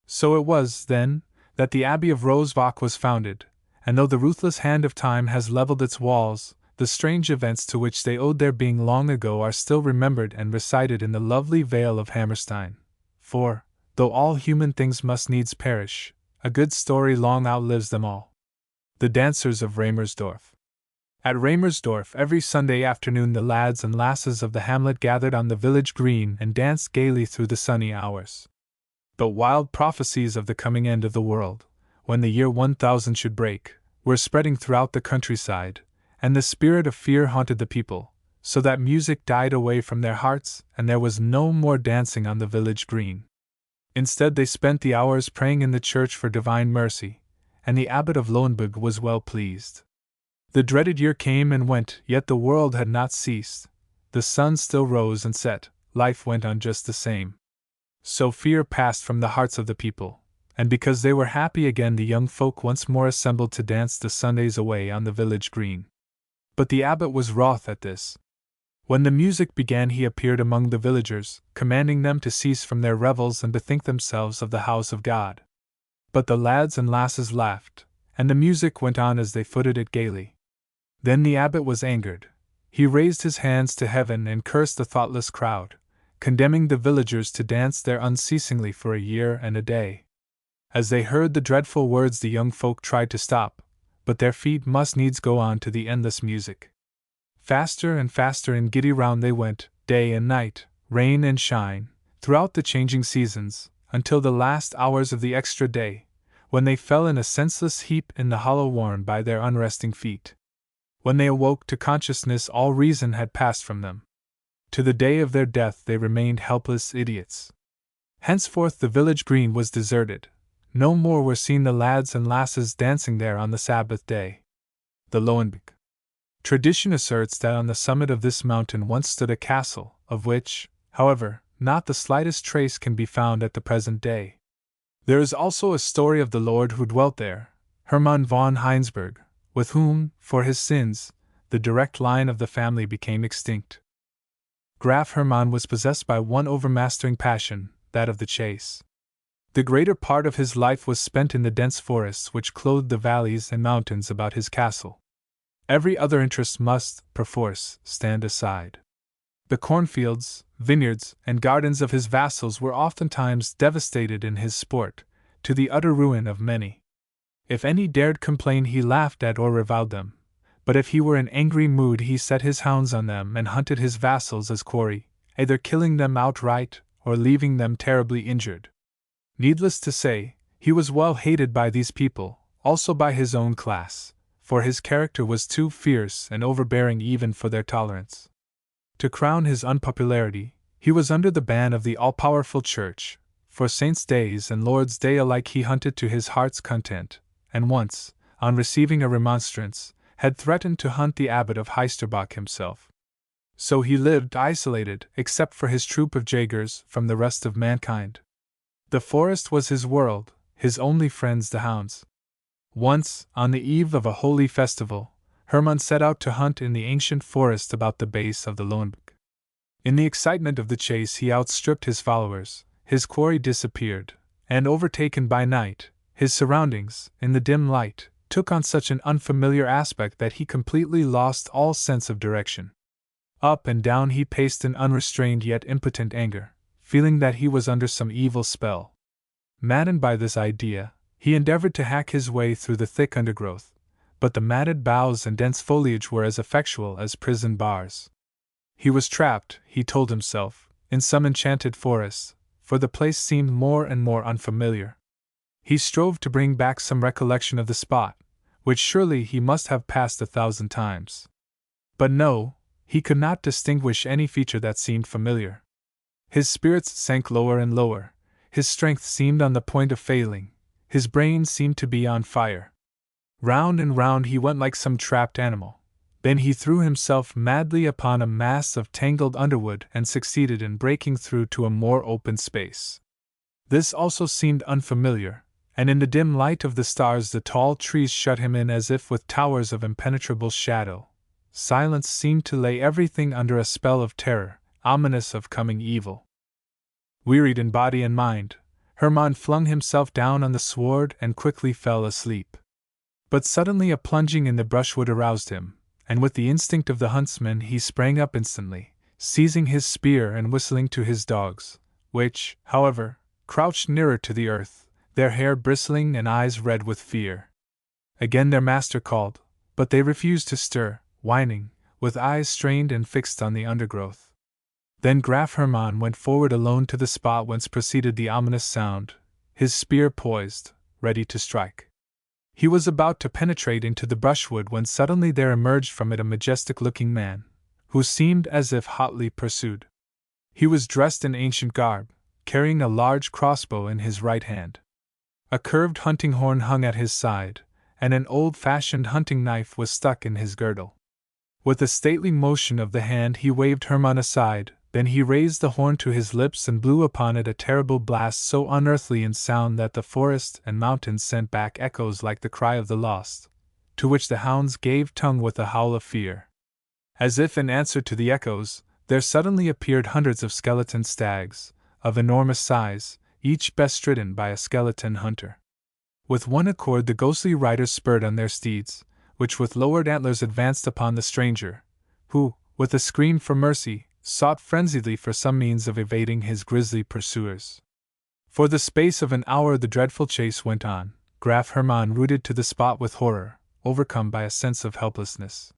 So it was, then, that the Abbey of Rosbach was founded, and though the ruthless hand of time has leveled its walls, the strange events to which they owed their being long ago are still remembered and recited in the lovely Vale of Hammerstein. For, though all human things must needs perish, a good story long outlives them all. The Dancers of Ramersdorf. At Ramersdorf every Sunday afternoon the lads and lasses of the hamlet gathered on the village green and danced gaily through the sunny hours. But wild prophecies of the coming end of the world, when the year 1000 should break, were spreading throughout the countryside, and the spirit of fear haunted the people, so that music died away from their hearts and there was no more dancing on the village green. Instead they spent the hours praying in the church for divine mercy, and the abbot of Loenburg was well pleased. The dreaded year came and went, yet the world had not ceased. The sun still rose and set, life went on just the same. So fear passed from the hearts of the people, and because they were happy again the young folk once more assembled to dance the Sundays away on the village green. But the abbot was wroth at this. When the music began he appeared among the villagers, commanding them to cease from their revels and bethink themselves of the house of God. But the lads and lasses laughed, and the music went on as they footed it gaily. Then the abbot was angered. He raised his hands to heaven and cursed the thoughtless crowd, condemning the villagers to dance there unceasingly for a year and a day. As they heard the dreadful words the young folk tried to stop, but their feet must needs go on to the endless music. Faster and faster in giddy round they went, day and night, rain and shine, throughout the changing seasons, until the last hours of the extra day, when they fell in a senseless heap in the hollow worn by their unresting feet. When they awoke to consciousness all reason had passed from them. To the day of their death they remained helpless idiots. Henceforth the village green was deserted. No more were seen the lads and lasses dancing there on the Sabbath day. The Lowenbeek. Tradition asserts that on the summit of this mountain once stood a castle, of which, however, not the slightest trace can be found at the present day. There is also a story of the lord who dwelt there, Hermann von Heinsberg, with whom, for his sins, the direct line of the family became extinct. Graf Hermann was possessed by one overmastering passion, that of the chase. The greater part of his life was spent in the dense forests which clothed the valleys and mountains about his castle. Every other interest must, perforce, stand aside. The cornfields, vineyards, and gardens of his vassals were oftentimes devastated in his sport, to the utter ruin of many. If any dared complain, he laughed at or reviled them, but if he were in angry mood he set his hounds on them and hunted his vassals as quarry, either killing them outright or leaving them terribly injured. Needless to say, he was well hated by these people, also by his own class, for his character was too fierce and overbearing even for their tolerance. To crown his unpopularity, he was under the ban of the all-powerful Church. For Saints' days and Lord's Day alike he hunted to his heart's content, and once, on receiving a remonstrance, had threatened to hunt the abbot of Heisterbach himself. So he lived isolated, except for his troop of jaegers, from the rest of mankind. The forest was his world, his only friends the hounds. Once, on the eve of a holy festival, Hermann set out to hunt in the ancient forest about the base of the Lowenbeek. In the excitement of the chase he outstripped his followers, his quarry disappeared, and overtaken by night, his surroundings, in the dim light, took on such an unfamiliar aspect that he completely lost all sense of direction. Up and down he paced in unrestrained yet impotent anger, feeling that he was under some evil spell. Maddened by this idea, he endeavored to hack his way through the thick undergrowth, but the matted boughs and dense foliage were as effectual as prison bars. He was trapped, he told himself, in some enchanted forest, for the place seemed more and more unfamiliar. He strove to bring back some recollection of the spot, which surely he must have passed 1,000 times. But no, he could not distinguish any feature that seemed familiar. His spirits sank lower and lower, his strength seemed on the point of failing, his brain seemed to be on fire. Round and round he went like some trapped animal. Then he threw himself madly upon a mass of tangled underwood and succeeded in breaking through to a more open space. This also seemed unfamiliar, and in the dim light of the stars the tall trees shut him in as if with towers of impenetrable shadow. Silence seemed to lay everything under a spell of terror, ominous of coming evil. Wearied in body and mind, Hermann flung himself down on the sward and quickly fell asleep. But suddenly a plunging in the brushwood aroused him, and with the instinct of the huntsman he sprang up instantly, seizing his spear and whistling to his dogs, which, however, crouched nearer to the earth, their hair bristling and eyes red with fear. Again their master called, but they refused to stir, whining, with eyes strained and fixed on the undergrowth. Then Graf Hermann went forward alone to the spot whence proceeded the ominous sound, his spear poised, ready to strike. He was about to penetrate into the brushwood when suddenly there emerged from it a majestic-looking man, who seemed as if hotly pursued. He was dressed in ancient garb, carrying a large crossbow in his right hand. A curved hunting horn hung at his side, and an old-fashioned hunting knife was stuck in his girdle. With a stately motion of the hand he waved Hermann aside, then he raised the horn to his lips and blew upon it a terrible blast so unearthly in sound that the forest and mountains sent back echoes like the cry of the lost, to which the hounds gave tongue with a howl of fear. As if in answer to the echoes, there suddenly appeared hundreds of skeleton stags, of enormous size, each bestridden by a skeleton hunter. With one accord the ghostly riders spurred on their steeds, which with lowered antlers advanced upon the stranger, who, with a scream for mercy, sought frenziedly for some means of evading his grisly pursuers. For the space of an hour the dreadful chase went on, Graf Hermann rooted to the spot with horror, overcome by a sense of helplessness.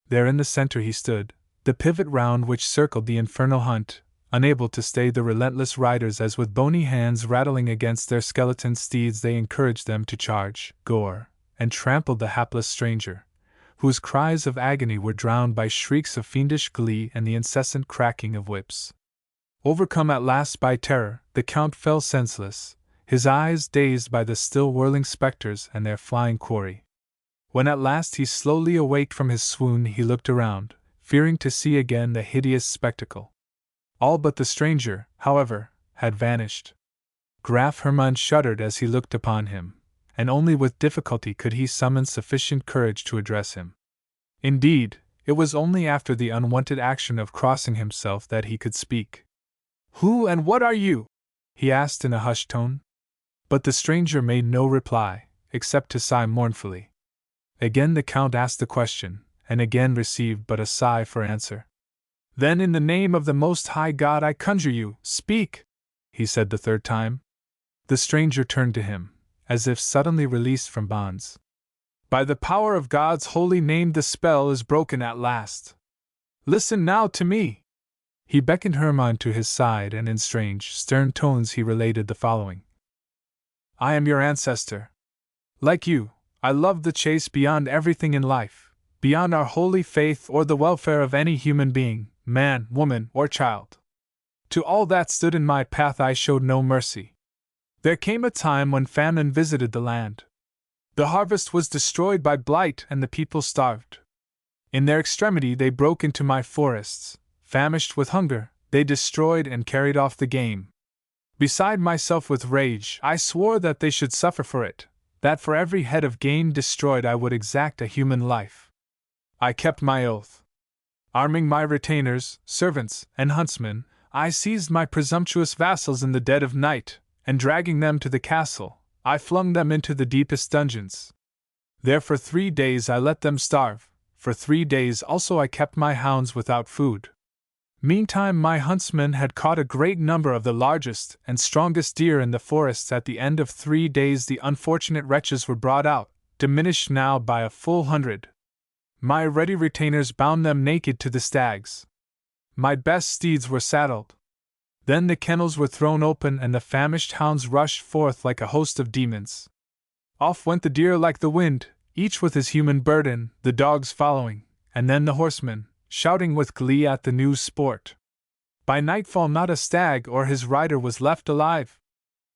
There in the center he stood, the pivot round which circled the infernal hunt, unable to stay the relentless riders as with bony hands rattling against their skeleton steeds they encouraged them to charge, gore, and trampled the hapless stranger, whose cries of agony were drowned by shrieks of fiendish glee and the incessant cracking of whips. Overcome at last by terror, the Count fell senseless, his eyes dazed by the still whirling spectres and their flying quarry. When at last he slowly awaked from his swoon, he looked around, fearing to see again the hideous spectacle. All but the stranger, however, had vanished. Graf Hermann shuddered as he looked upon him, and only with difficulty could he summon sufficient courage to address him. Indeed, it was only after the unwonted action of crossing himself that he could speak. "Who and what are you?" he asked in a hushed tone. But the stranger made no reply, except to sigh mournfully. Again the Count asked the question, and again received but a sigh for answer. "Then in the name of the Most High God I conjure you, speak!" he said the third time. The stranger turned to him, as if suddenly released from bonds. "By the power of God's holy name the spell is broken at last. Listen now to me!" He beckoned Hermann to his side, and in strange, stern tones he related the following. "I am your ancestor. Like you, I loved the chase beyond everything in life, beyond our holy faith or the welfare of any human being, man, woman, or child. To all that stood in my path I showed no mercy. There came a time when famine visited the land. The harvest was destroyed by blight and the people starved. In their extremity they broke into my forests. Famished with hunger, they destroyed and carried off the game. Beside myself with rage, I swore that they should suffer for it, that for every head of game destroyed I would exact a human life. I kept my oath. Arming my retainers, servants, and huntsmen, I seized my presumptuous vassals in the dead of night, and dragging them to the castle, I flung them into the deepest dungeons. There for 3 days I let them starve, for 3 days also I kept my hounds without food. Meantime my huntsmen had caught a great number of the largest and strongest deer in the forests. At the end of 3 days the unfortunate wretches were brought out, diminished now by a full 100. My ready retainers bound them naked to the stags. My best steeds were saddled. Then the kennels were thrown open and the famished hounds rushed forth like a host of demons. Off went the deer like the wind, each with his human burden, the dogs following, and then the horsemen, shouting with glee at the new sport. By nightfall not a stag or his rider was left alive.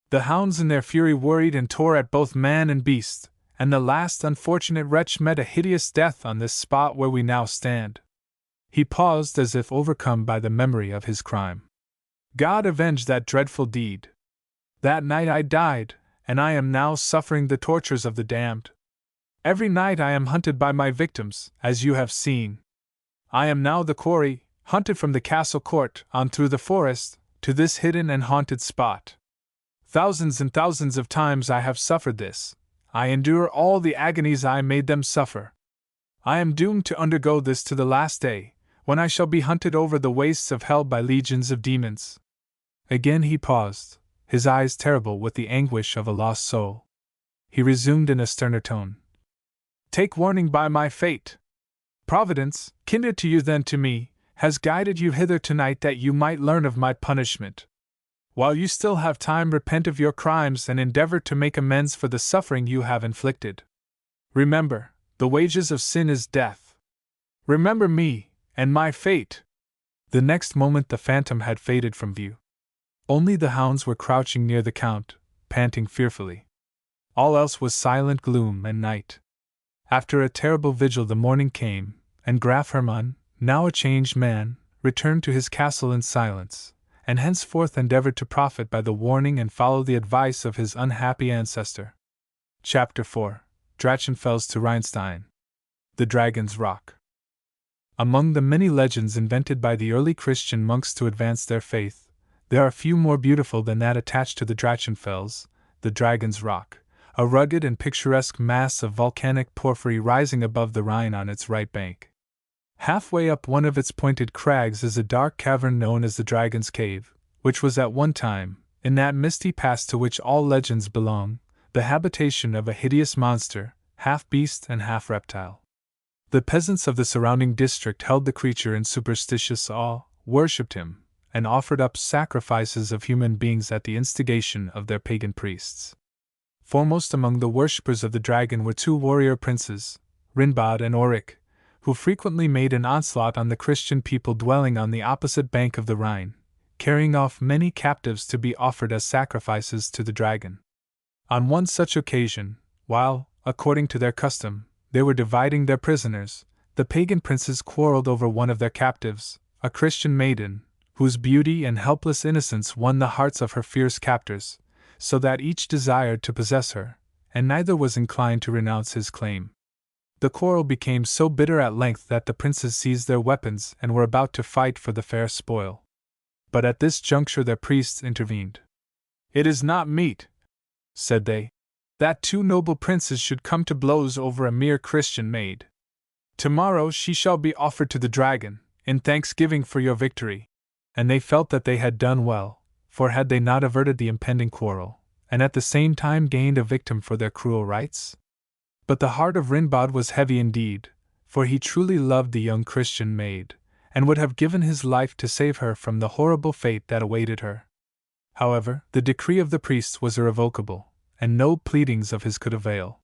The hounds in their fury worried and tore at both man and beast, and the last unfortunate wretch met a hideous death on this spot where we now stand." He paused as if overcome by the memory of his crime. "God avenged that dreadful deed. That night I died, and I am now suffering the tortures of the damned. Every night I am hunted by my victims, as you have seen. I am now the quarry, hunted from the castle court, on through the forest, to this hidden and haunted spot. Thousands and thousands of times I have suffered this. I endure all the agonies I made them suffer. I am doomed to undergo this to the last day, when I shall be hunted over the wastes of hell by legions of demons." Again he paused, his eyes terrible with the anguish of a lost soul. He resumed in a sterner tone. "Take warning by my fate. Providence, kinder to you than to me, has guided you hither tonight that you might learn of my punishment. While you still have time, repent of your crimes and endeavor to make amends for the suffering you have inflicted. Remember, the wages of sin is death. Remember me, and my fate." The next moment the phantom had faded from view. Only the hounds were crouching near the Count, panting fearfully. All else was silent gloom and night. After a terrible vigil the morning came, and Graf Hermann, now a changed man, returned to his castle in silence, and henceforth endeavored to profit by the warning and follow the advice of his unhappy ancestor. Chapter 4. Drachenfels to Rheinstein. The Dragon's Rock. Among the many legends invented by the early Christian monks to advance their faith, there are few more beautiful than that attached to the Drachenfels, the Dragon's Rock, a rugged and picturesque mass of volcanic porphyry rising above the Rhine on its right bank. Halfway up one of its pointed crags is a dark cavern known as the Dragon's Cave, which was at one time, in that misty past to which all legends belong, the habitation of a hideous monster, half beast and half reptile. The peasants of the surrounding district held the creature in superstitious awe, worshipped him, and offered up sacrifices of human beings at the instigation of their pagan priests. Foremost among the worshippers of the dragon were 2 warrior princes, Rinbad and Auric, who frequently made an onslaught on the Christian people dwelling on the opposite bank of the Rhine, carrying off many captives to be offered as sacrifices to the dragon. On one such occasion, while, according to their custom, they were dividing their prisoners, the pagan princes quarreled over one of their captives, a Christian maiden, whose beauty and helpless innocence won the hearts of her fierce captors, so that each desired to possess her, and neither was inclined to renounce his claim. The quarrel became so bitter at length that the princes seized their weapons and were about to fight for the fair spoil. But at this juncture their priests intervened. "It is not meet," said they, "that two noble princes should come to blows over a mere Christian maid. Tomorrow she shall be offered to the dragon, in thanksgiving for your victory." And they felt that they had done well, for had they not averted the impending quarrel, and at the same time gained a victim for their cruel rites? But the heart of Rinbad was heavy indeed, for he truly loved the young Christian maid, and would have given his life to save her from the horrible fate that awaited her. However, the decree of the priests was irrevocable, and no pleadings of his could avail.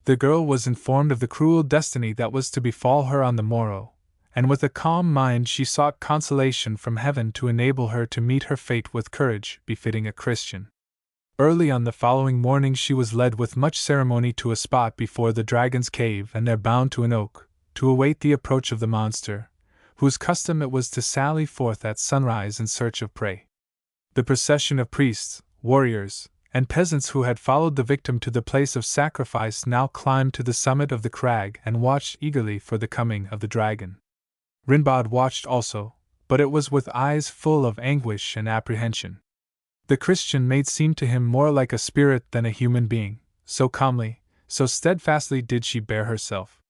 The girl was informed of the cruel destiny that was to befall her on the morrow, and with a calm mind she sought consolation from heaven to enable her to meet her fate with courage befitting a Christian. Early on the following morning she was led with much ceremony to a spot before the dragon's cave and there bound to an oak, to await the approach of the monster, whose custom it was to sally forth at sunrise in search of prey. The procession of priests, warriors, and peasants who had followed the victim to the place of sacrifice now climbed to the summit of the crag and watched eagerly for the coming of the dragon. Rinbad watched also, but it was with eyes full of anguish and apprehension. The Christian maid seemed to him more like a spirit than a human being, so calmly, so steadfastly did she bear herself.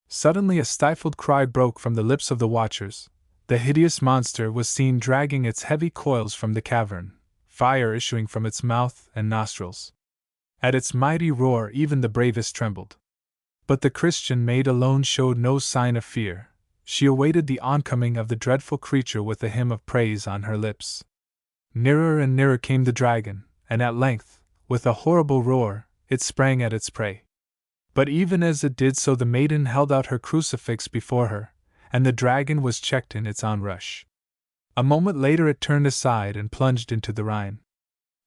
Suddenly a stifled cry broke from the lips of the watchers. The hideous monster was seen dragging its heavy coils from the cavern, fire issuing from its mouth and nostrils. At its mighty roar even the bravest trembled. But the Christian maid alone showed no sign of fear. She awaited the oncoming of the dreadful creature with a hymn of praise on her lips. Nearer and nearer came the dragon, and at length, with a horrible roar, it sprang at its prey. But even as it did so the maiden held out her crucifix before her, and the dragon was checked in its onrush. A moment later it turned aside and plunged into the Rhine.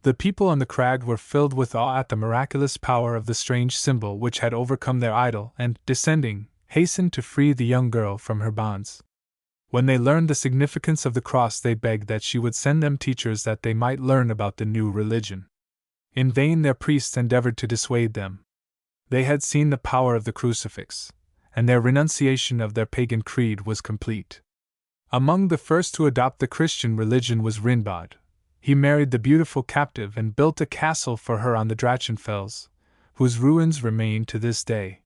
The people on the crag were filled with awe at the miraculous power of the strange symbol which had overcome their idol and, descending, hastened to free the young girl from her bonds. When they learned the significance of the cross they begged that she would send them teachers that they might learn about the new religion. In vain their priests endeavored to dissuade them. They had seen the power of the crucifix, and their renunciation of their pagan creed was complete. Among the first to adopt the Christian religion was Rinbad. He married the beautiful captive and built a castle for her on the Drachenfels, whose ruins remain to this day.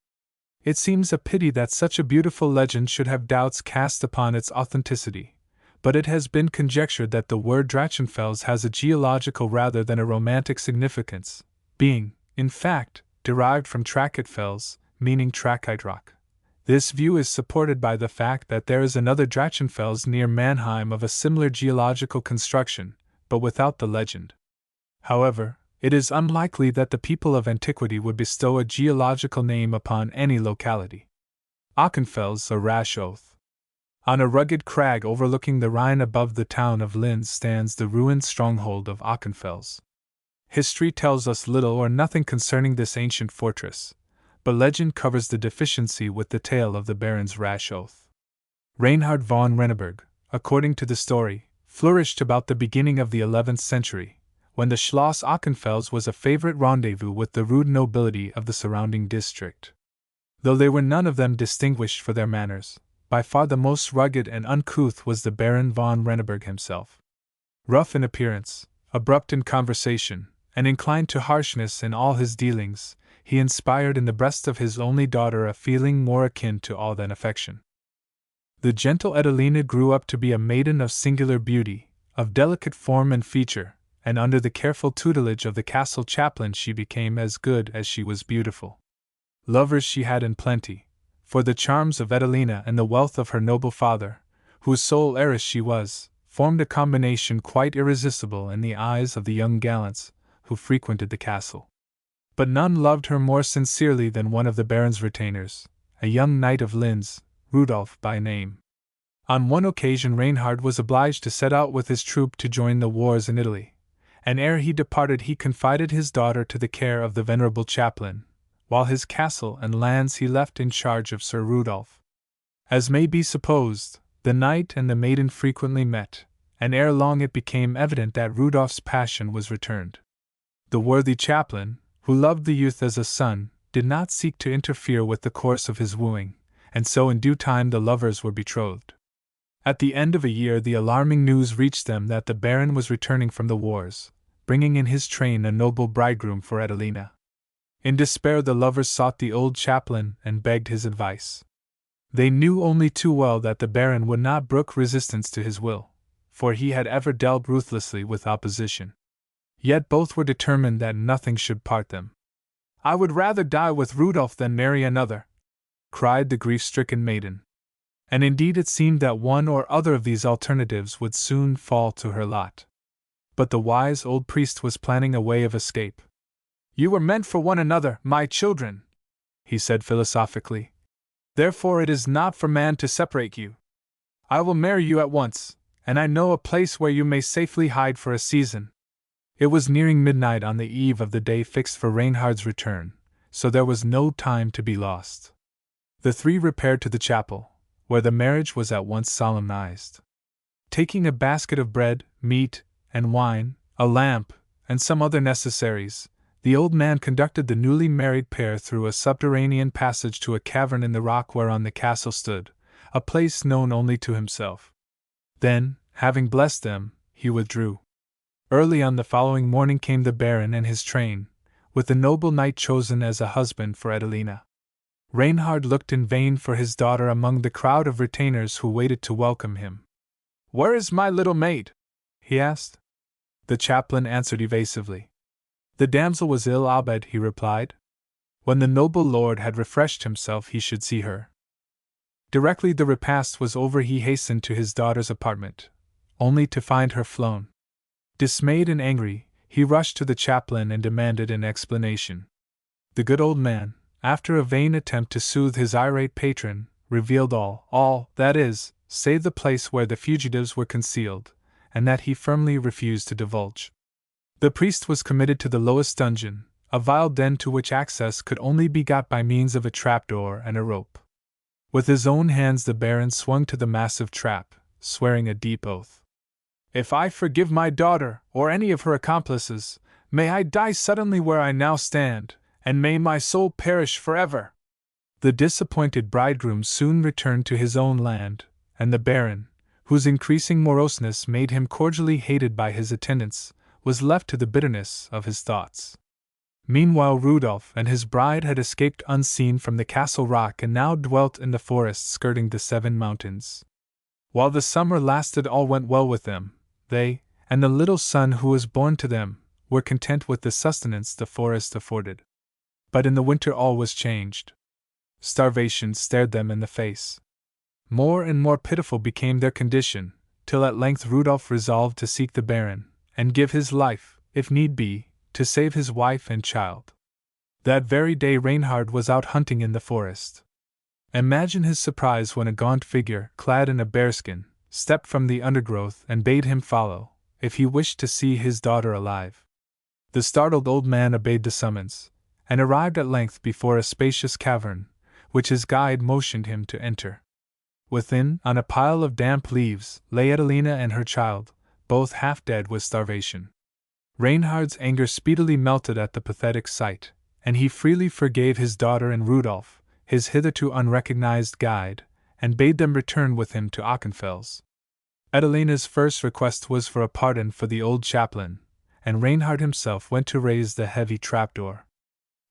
It seems a pity that such a beautiful legend should have doubts cast upon its authenticity, but it has been conjectured that the word Drachenfels has a geological rather than a romantic significance, being, in fact, derived from Trachytfels, meaning trachyte rock. This view is supported by the fact that there is another Drachenfels near Mannheim of a similar geological construction, but without the legend. However, it is unlikely that the people of antiquity would bestow a geological name upon any locality. Aachen-Fels, a rash oath. On a rugged crag overlooking the Rhine above the town of Linz stands the ruined stronghold of Aachen-Fels. History tells us little or nothing concerning this ancient fortress, but legend covers the deficiency with the tale of the Baron's rash oath. Reinhard von Renneberg, according to the story, flourished about the beginning of the 11th century, when the Schloss Aachen-Fels was a favorite rendezvous with the rude nobility of the surrounding district. Though they were none of them distinguished for their manners, by far the most rugged and uncouth was the Baron von Renneberg himself. Rough in appearance, abrupt in conversation, and inclined to harshness in all his dealings, he inspired in the breast of his only daughter a feeling more akin to awe than affection. The gentle Adelina grew up to be a maiden of singular beauty, of delicate form and feature, and under the careful tutelage of the castle chaplain she became as good as she was beautiful. Lovers she had in plenty, for the charms of Adelina and the wealth of her noble father, whose sole heiress she was, formed a combination quite irresistible in the eyes of the young gallants who frequented the castle. But none loved her more sincerely than one of the Baron's retainers, a young knight of Linz, Rudolf by name. On one occasion Reinhard was obliged to set out with his troop to join the wars in Italy, and ere he departed he confided his daughter to the care of the venerable chaplain, while his castle and lands he left in charge of Sir Rudolph. As may be supposed, the knight and the maiden frequently met, and ere long it became evident that Rudolph's passion was returned. The worthy chaplain, who loved the youth as a son, did not seek to interfere with the course of his wooing, and so in due time the lovers were betrothed. At the end of a year the alarming news reached them that the Baron was returning from the wars, bringing in his train a noble bridegroom for Adelina. In despair the lovers sought the old chaplain and begged his advice. They knew only too well that the Baron would not brook resistance to his will, for he had ever dealt ruthlessly with opposition. Yet both were determined that nothing should part them. "I would rather die with Rudolph than marry another," cried the grief-stricken maiden. And indeed it seemed that one or other of these alternatives would soon fall to her lot. But the wise old priest was planning a way of escape. "You were meant for one another, my children," he said philosophically. "Therefore it is not for man to separate you. I will marry you at once, and I know a place where you may safely hide for a season." It was nearing midnight on the eve of the day fixed for Reinhard's return, so there was no time to be lost. The three repaired to the chapel, where the marriage was at once solemnized. Taking a basket of bread, meat, and wine, a lamp, and some other necessaries, the old man conducted the newly married pair through a subterranean passage to a cavern in the rock whereon the castle stood, a place known only to himself. Then, having blessed them, he withdrew. Early on the following morning came the Baron and his train, with the noble knight chosen as a husband for Adelina. Reinhard looked in vain for his daughter among the crowd of retainers who waited to welcome him. "Where is my little maid?" he asked. The chaplain answered evasively. "The damsel was ill abed," he replied. When the noble lord had refreshed himself he should see her. Directly the repast was over he hastened to his daughter's apartment, only to find her flown. Dismayed and angry, he rushed to the chaplain and demanded an explanation. The good old man, after a vain attempt to soothe his irate patron, revealed all, that is, save the place where the fugitives were concealed, and that he firmly refused to divulge. The priest was committed to the lowest dungeon, a vile den to which access could only be got by means of a trapdoor and a rope. With his own hands the Baron swung to the massive trap, swearing a deep oath. "If I forgive my daughter, or any of her accomplices, may I die suddenly where I now stand, and may my soul perish forever." The disappointed bridegroom soon returned to his own land, and the Baron, whose increasing moroseness made him cordially hated by his attendants, was left to the bitterness of his thoughts. Meanwhile Rudolph and his bride had escaped unseen from the castle rock and now dwelt in the forest skirting the 7 mountains. While the summer lasted all went well with them. They, and the little son who was born to them, were content with the sustenance the forest afforded. But in the winter all was changed. Starvation stared them in the face. More and more pitiful became their condition, till at length Rudolph resolved to seek the Baron, and give his life, if need be, to save his wife and child. That very day Reinhard was out hunting in the forest. Imagine his surprise when a gaunt figure, clad in a bearskin, stepped from the undergrowth and bade him follow, if he wished to see his daughter alive. The startled old man obeyed the summons, and arrived at length before a spacious cavern, which his guide motioned him to enter. Within, on a pile of damp leaves, lay Adelina and her child, both half dead with starvation. Reinhard's anger speedily melted at the pathetic sight, and he freely forgave his daughter and Rudolph, his hitherto unrecognized guide, and bade them return with him to Auchenfels. Adelina's first request was for a pardon for the old chaplain, and Reinhard himself went to raise the heavy trapdoor.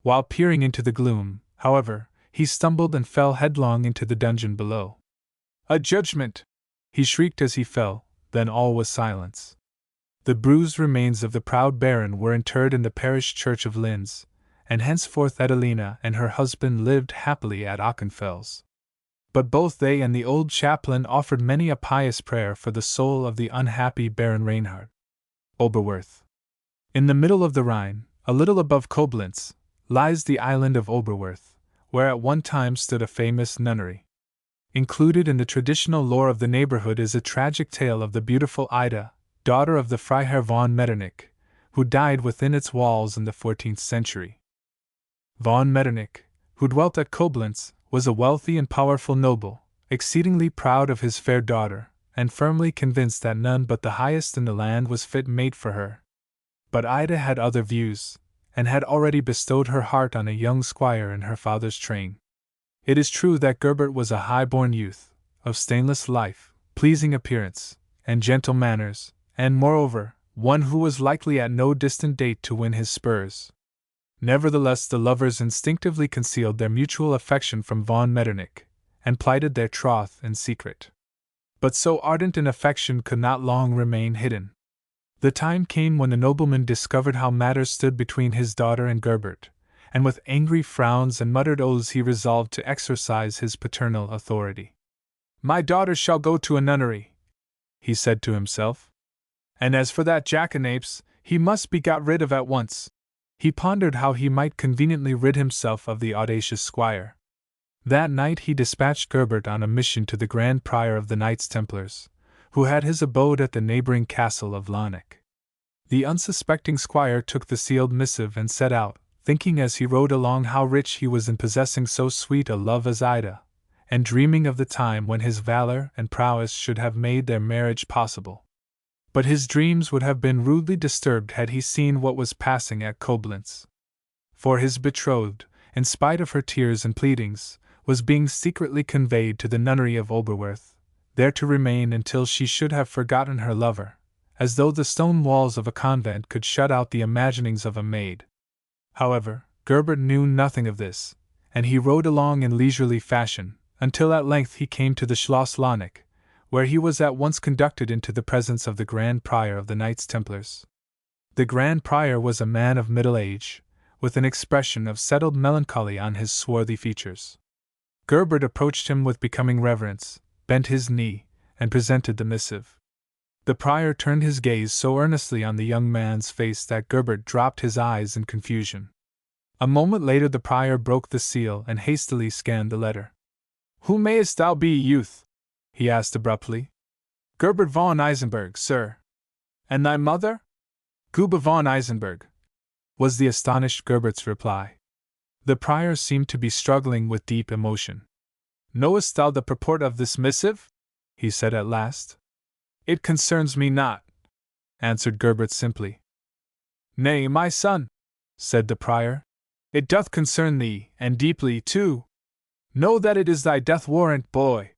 While peering into the gloom, however, he stumbled and fell headlong into the dungeon below. "A judgment!" he shrieked as he fell, then all was silence. The bruised remains of the proud Baron were interred in the parish church of Linz, and henceforth Adelina and her husband lived happily at Auchenfels. But both they and the old chaplain offered many a pious prayer for the soul of the unhappy Baron Reinhard. Oberwörth. In the middle of the Rhine, a little above Koblenz, lies the island of Oberwörth, where at one time stood a famous nunnery. Included in the traditional lore of the neighborhood is a tragic tale of the beautiful Ida, daughter of the Freiherr von Metternich, who died within its walls in the 14th century. Von Metternich, who dwelt at Koblenz, was a wealthy and powerful noble, exceedingly proud of his fair daughter, and firmly convinced that none but the highest in the land was fit mate for her. But Ida had other views, and had already bestowed her heart on a young squire in her father's train. It is true that Gerbert was a high-born youth, of stainless life, pleasing appearance, and gentle manners, and, moreover, one who was likely at no distant date to win his spurs. Nevertheless, the lovers instinctively concealed their mutual affection from von Metternich, and plighted their troth in secret. But so ardent an affection could not long remain hidden. The time came when the nobleman discovered how matters stood between his daughter and Gerbert, and with angry frowns and muttered oaths he resolved to exercise his paternal authority. "My daughter shall go to a nunnery," he said to himself. "And as for that jackanapes, he must be got rid of at once." He pondered how he might conveniently rid himself of the audacious squire. That night he dispatched Gerbert on a mission to the Grand Prior of the Knights Templars, who had his abode at the neighboring castle of Launich. The unsuspecting squire took the sealed missive and set out, thinking as he rode along how rich he was in possessing so sweet a love as Ida, and dreaming of the time when his valor and prowess should have made their marriage possible. But his dreams would have been rudely disturbed had he seen what was passing at Koblenz. For his betrothed, in spite of her tears and pleadings, was being secretly conveyed to the nunnery of Oberwerth, there to remain until she should have forgotten her lover, as though the stone walls of a convent could shut out the imaginings of a maid. However, Gerbert knew nothing of this, and he rode along in leisurely fashion, until at length he came to the Schloss Launich, where he was at once conducted into the presence of the Grand Prior of the Knights Templars. The Grand Prior was a man of middle age, with an expression of settled melancholy on his swarthy features. Gerbert approached him with becoming reverence, bent his knee, and presented the missive. The prior turned his gaze so earnestly on the young man's face that Gerbert dropped his eyes in confusion. A moment later the prior broke the seal and hastily scanned the letter. "Who mayest thou be, youth?" he asked abruptly. "Gerbert von Eisenberg, sir." "And thy mother?" "Guba von Eisenberg," was the astonished Gerbert's reply. The prior seemed to be struggling with deep emotion. "Knowest thou the purport of this missive?" he said at last. "It concerns me not," answered Gerbert simply. "Nay, my son," said the prior, "it doth concern thee, and deeply, too. Know that it is thy death warrant, boy.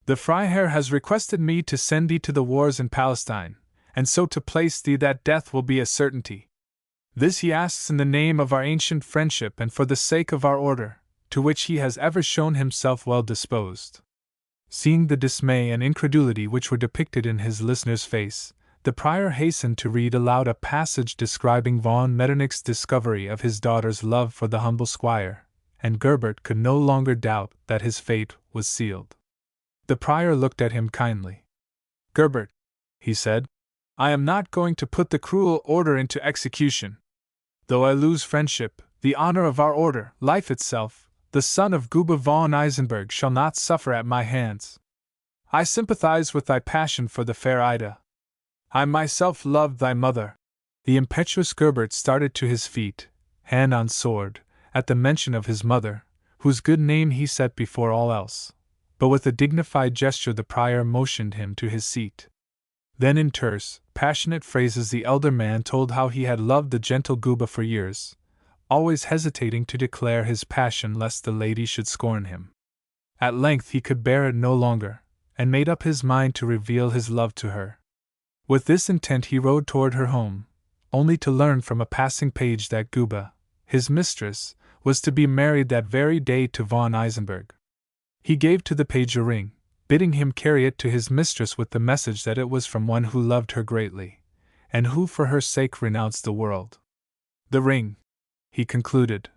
The Freiherr has requested me to send thee to the wars in Palestine, and so to place thee that death will be a certainty. This he asks in the name of our ancient friendship and for the sake of our order, to which he has ever shown himself well disposed." Seeing the dismay and incredulity which were depicted in his listener's face, the prior hastened to read aloud a passage describing von Metternich's discovery of his daughter's love for the humble squire, and Gerbert could no longer doubt that his fate was sealed. The prior looked at him kindly. "Gerbert," he said, "I am not going to put the cruel order into execution. Though I lose friendship, the honor of our order, life itself, the son of Guba von Eisenberg shall not suffer at my hands. I sympathize with thy passion for the fair Ida. I myself loved thy mother." The impetuous Gerbert started to his feet, hand on sword, at the mention of his mother, whose good name he set before all else. But with a dignified gesture the prior motioned him to his seat. Then in terse, passionate phrases the elder man told how he had loved the gentle Guba for years, always hesitating to declare his passion lest the lady should scorn him. At length he could bear it no longer, and made up his mind to reveal his love to her. With this intent he rode toward her home, only to learn from a passing page that Guba, his mistress, was to be married that very day to von Eisenberg. He gave to the page a ring, bidding him carry it to his mistress with the message that it was from one who loved her greatly, and who for her sake renounced the world. "The ring," he concluded,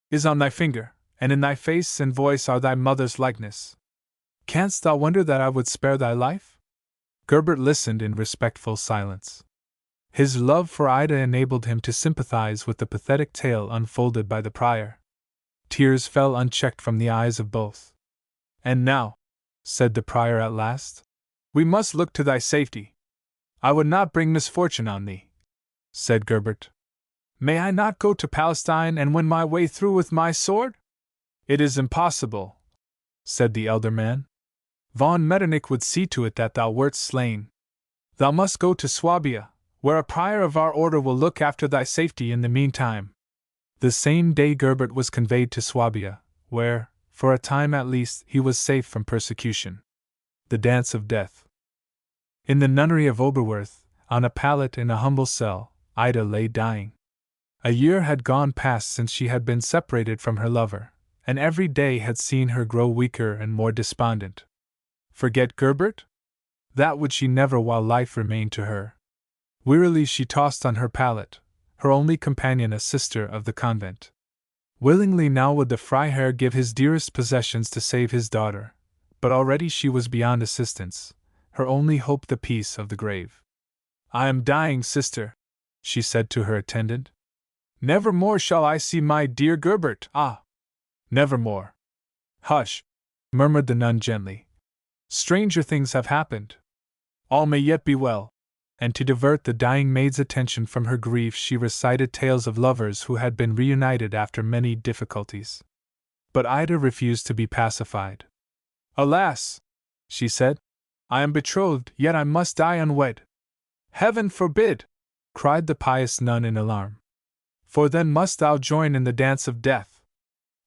"is on thy finger, and in thy face and voice are thy mother's likeness. Canst thou wonder that I would spare thy life?" Gerbert listened in respectful silence. His love for Ida enabled him to sympathize with the pathetic tale unfolded by the prior. Tears fell unchecked from the eyes of both. "And now," said the prior at last. "We must look to thy safety. I would not bring misfortune on thee," said Gerbert. "May I not go to Palestine and win my way through with my sword?" "It is impossible," said the elder man. "Von Metternich would see to it that thou wert slain. Thou must go to Swabia, where a prior of our order will look after thy safety in the meantime." The same day Gerbert was conveyed to Swabia, where, for a time at least, he was safe from persecution. The Dance of Death. In the nunnery of Oberwörth, on a pallet in a humble cell, Ida lay dying. A year had gone past since she had been separated from her lover, and every day had seen her grow weaker and more despondent. Forget Gerbert? That would she never while life remained to her. Wearily she tossed on her pallet, her only companion a sister of the convent. Willingly now would the Freiherr give his dearest possessions to save his daughter, but already she was beyond assistance, her only hope the peace of the grave. "I am dying, sister," she said to her attendant. "Never more shall I see my dear Gerbert, ah! Never more." "Hush!" murmured the nun gently. "Stranger things have happened. All may yet be well." And to divert the dying maid's attention from her grief, she recited tales of lovers who had been reunited after many difficulties. But Ida refused to be pacified. "Alas!" she said, "I am betrothed, yet I must die unwed." "Heaven forbid!" cried the pious nun in alarm. "For then must thou join in the dance of death."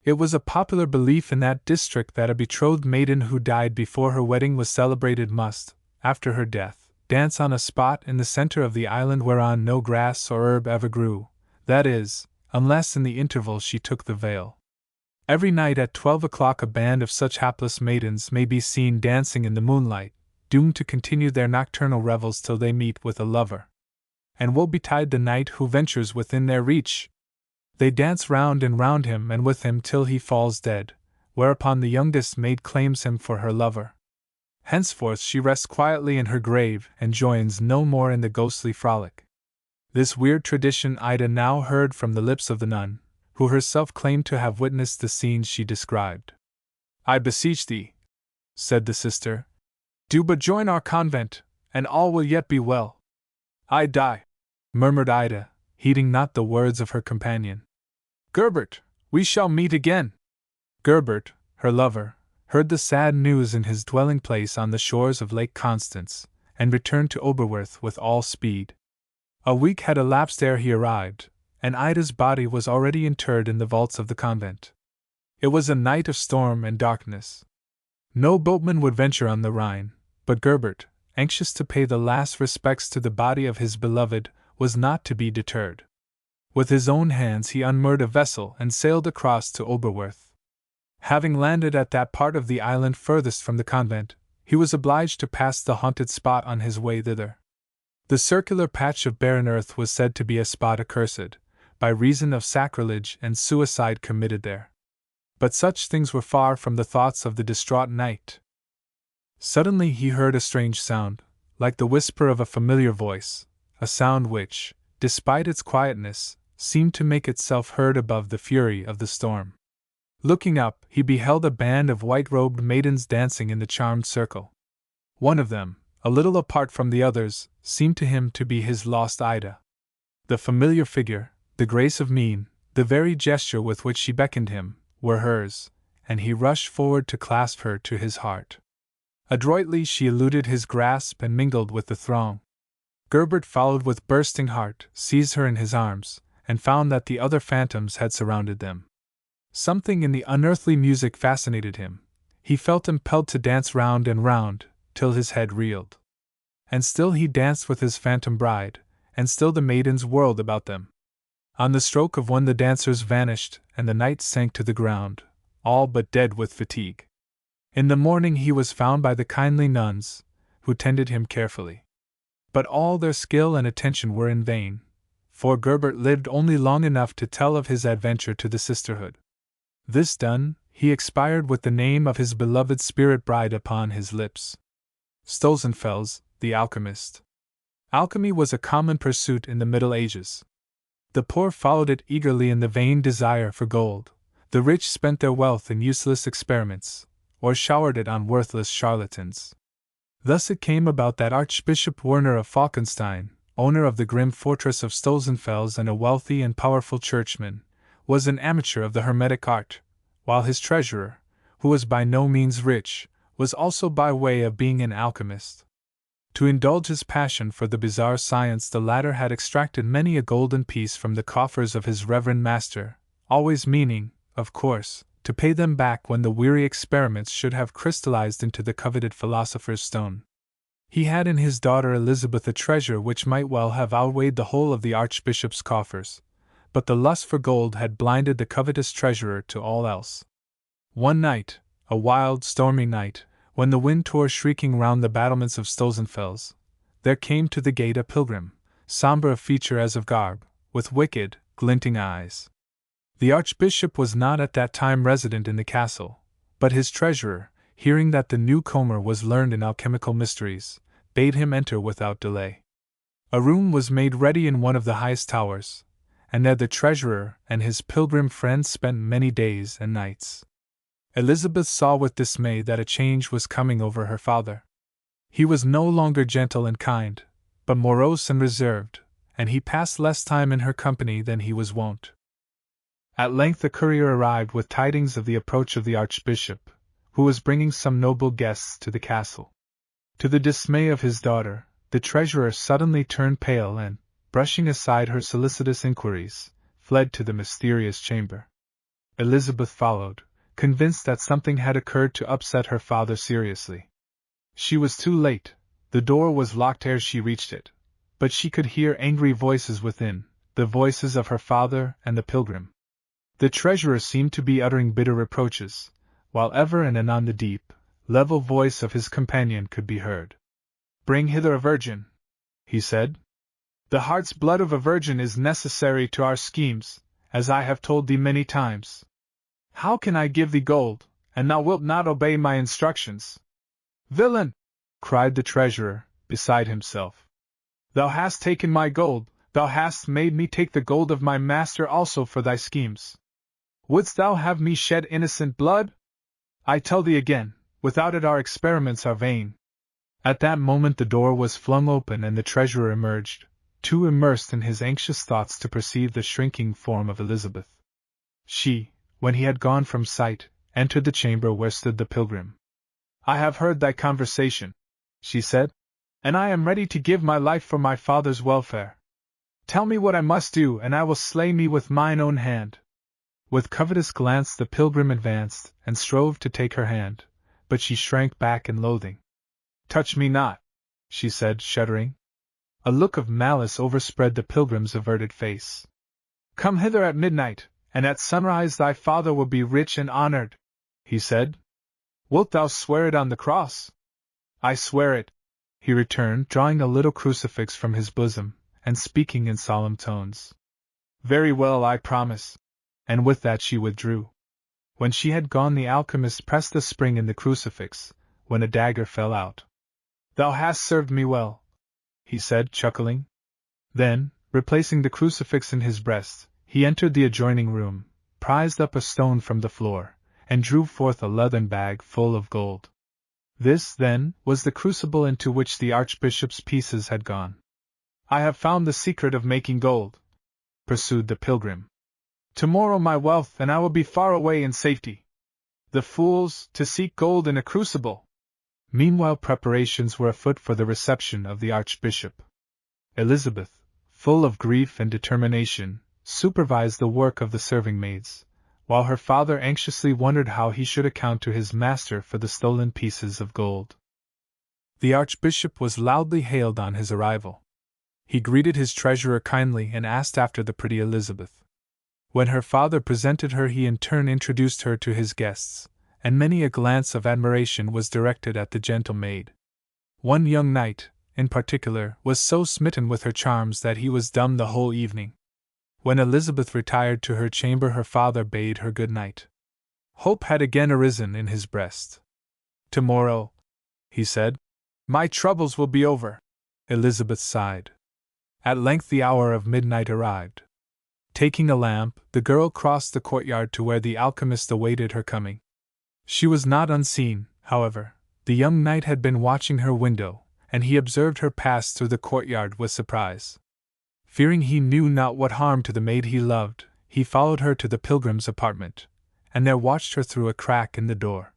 It was a popular belief in that district that a betrothed maiden who died before her wedding was celebrated must, after her death, dance on a spot in the center of the island whereon no grass or herb ever grew, that is, unless in the interval she took the veil. Every night at 12 o'clock a band of such hapless maidens may be seen dancing in the moonlight, doomed to continue their nocturnal revels till they meet with a lover. And woe betide the knight who ventures within their reach! They dance round and round him and with him till he falls dead, whereupon the youngest maid claims him for her lover. Henceforth she rests quietly in her grave and joins no more in the ghostly frolic. This weird tradition Ida now heard from the lips of the nun, who herself claimed to have witnessed the scenes she described. "I beseech thee," said the sister, "do but join our convent, and all will yet be well." "I die," murmured Ida, heeding not the words of her companion. "Gerbert, we shall meet again." Gerbert, her lover, heard the sad news in his dwelling place on the shores of Lake Constance, and returned to Oberwörth with all speed. A week had elapsed ere he arrived, and Ida's body was already interred in the vaults of the convent. It was a night of storm and darkness. No boatman would venture on the Rhine, but Gerbert, anxious to pay the last respects to the body of his beloved, was not to be deterred. With his own hands he unmoored a vessel and sailed across to Oberwörth. Having landed at that part of the island furthest from the convent, he was obliged to pass the haunted spot on his way thither. The circular patch of barren earth was said to be a spot accursed, by reason of sacrilege and suicide committed there. But such things were far from the thoughts of the distraught knight. Suddenly he heard a strange sound, like the whisper of a familiar voice, a sound which, despite its quietness, seemed to make itself heard above the fury of the storm. Looking up, he beheld a band of white-robed maidens dancing in the charmed circle. One of them, a little apart from the others, seemed to him to be his lost Ida. The familiar figure, the grace of mien, the very gesture with which she beckoned him, were hers, and he rushed forward to clasp her to his heart. Adroitly she eluded his grasp and mingled with the throng. Gerbert followed with bursting heart, seized her in his arms, and found that the other phantoms had surrounded them. Something in the unearthly music fascinated him. He felt impelled to dance round and round, till his head reeled. And still he danced with his phantom bride, and still the maidens whirled about them. On the stroke of one the dancers vanished, and the knight sank to the ground, all but dead with fatigue. In the morning he was found by the kindly nuns, who tended him carefully. But all their skill and attention were in vain, for Gerbert lived only long enough to tell of his adventure to the sisterhood. This done, he expired with the name of his beloved spirit bride upon his lips. Stolzenfels, the alchemist. Alchemy was a common pursuit in the Middle Ages. The poor followed it eagerly in the vain desire for gold, the rich spent their wealth in useless experiments, or showered it on worthless charlatans. Thus it came about that Archbishop Werner of Falkenstein, owner of the grim fortress of Stolzenfels and a wealthy and powerful churchman, was an amateur of the hermetic art, while his treasurer, who was by no means rich, was also by way of being an alchemist. To indulge his passion for the bizarre science, the latter had extracted many a golden piece from the coffers of his reverend master, always meaning, of course, to pay them back when the weary experiments should have crystallized into the coveted philosopher's stone. He had in his daughter Elizabeth a treasure which might well have outweighed the whole of the archbishop's coffers, but the lust for gold had blinded the covetous treasurer to all else. One night, a wild, stormy night, when the wind tore shrieking round the battlements of Stolzenfels, there came to the gate a pilgrim, sombre of feature as of garb, with wicked, glinting eyes. The archbishop was not at that time resident in the castle, but his treasurer, hearing that the newcomer was learned in alchemical mysteries, bade him enter without delay. A room was made ready in one of the highest towers, and there the treasurer and his pilgrim friend spent many days and nights. Elizabeth saw with dismay that a change was coming over her father. He was no longer gentle and kind, but morose and reserved, and he passed less time in her company than he was wont. At length a courier arrived with tidings of the approach of the archbishop, who was bringing some noble guests to the castle. To the dismay of his daughter, the treasurer suddenly turned pale and, brushing aside her solicitous inquiries, fled to the mysterious chamber. Elizabeth followed, convinced that something had occurred to upset her father seriously. She was too late. The door was locked ere she reached it, but she could hear angry voices within, the voices of her father and the pilgrim. The treasurer seemed to be uttering bitter reproaches, while ever and anon the deep, level voice of his companion could be heard. "Bring hither a virgin," he said. "The heart's blood of a virgin is necessary to our schemes, as I have told thee many times. How can I give thee gold, and thou wilt not obey my instructions?" "Villain!" cried the treasurer, beside himself. "Thou hast taken my gold, thou hast made me take the gold of my master also for thy schemes. Wouldst thou have me shed innocent blood? I tell thee again, without it our experiments are vain." At that moment the door was flung open and the treasurer emerged, too immersed in his anxious thoughts to perceive the shrinking form of Elizabeth. She, when he had gone from sight, entered the chamber where stood the pilgrim. "I have heard thy conversation," she said, "and I am ready to give my life for my father's welfare. Tell me what I must do, and I will slay me with mine own hand." With covetous glance the pilgrim advanced, and strove to take her hand, but she shrank back in loathing. "Touch me not," she said, shuddering. A look of malice overspread the pilgrim's averted face. "Come hither at midnight, and at sunrise thy father will be rich and honored," he said. "Wilt thou swear it on the cross?" "I swear it," he returned, drawing a little crucifix from his bosom, and speaking in solemn tones. "Very well, I promise." And with that she withdrew. When she had gone the alchemist pressed the spring in the crucifix, when a dagger fell out. "Thou hast served me well," he said, chuckling. Then, replacing the crucifix in his breast, he entered the adjoining room, prized up a stone from the floor, and drew forth a leathern bag full of gold. This, then, was the crucible into which the archbishop's pieces had gone. "I have found the secret of making gold," pursued the pilgrim. "Tomorrow my wealth and I will be far away in safety. The fools, to seek gold in a crucible!" Meanwhile preparations were afoot for the reception of the archbishop. Elizabeth, full of grief and determination, supervised the work of the serving-maids, while her father anxiously wondered how he should account to his master for the stolen pieces of gold. The archbishop was loudly hailed on his arrival. He greeted his treasurer kindly and asked after the pretty Elizabeth. When her father presented her, he in turn introduced her to his guests, and many a glance of admiration was directed at the gentle maid. One young knight, in particular, was so smitten with her charms that he was dumb the whole evening. When Elizabeth retired to her chamber, her father bade her good night. Hope had again arisen in his breast. "Tomorrow," he said, "my troubles will be over." Elizabeth sighed. At length the hour of midnight arrived. Taking a lamp, the girl crossed the courtyard to where the alchemist awaited her coming. She was not unseen, however. The young knight had been watching her window, and he observed her pass through the courtyard with surprise. Fearing he knew not what harm to the maid he loved, he followed her to the pilgrim's apartment, and there watched her through a crack in the door.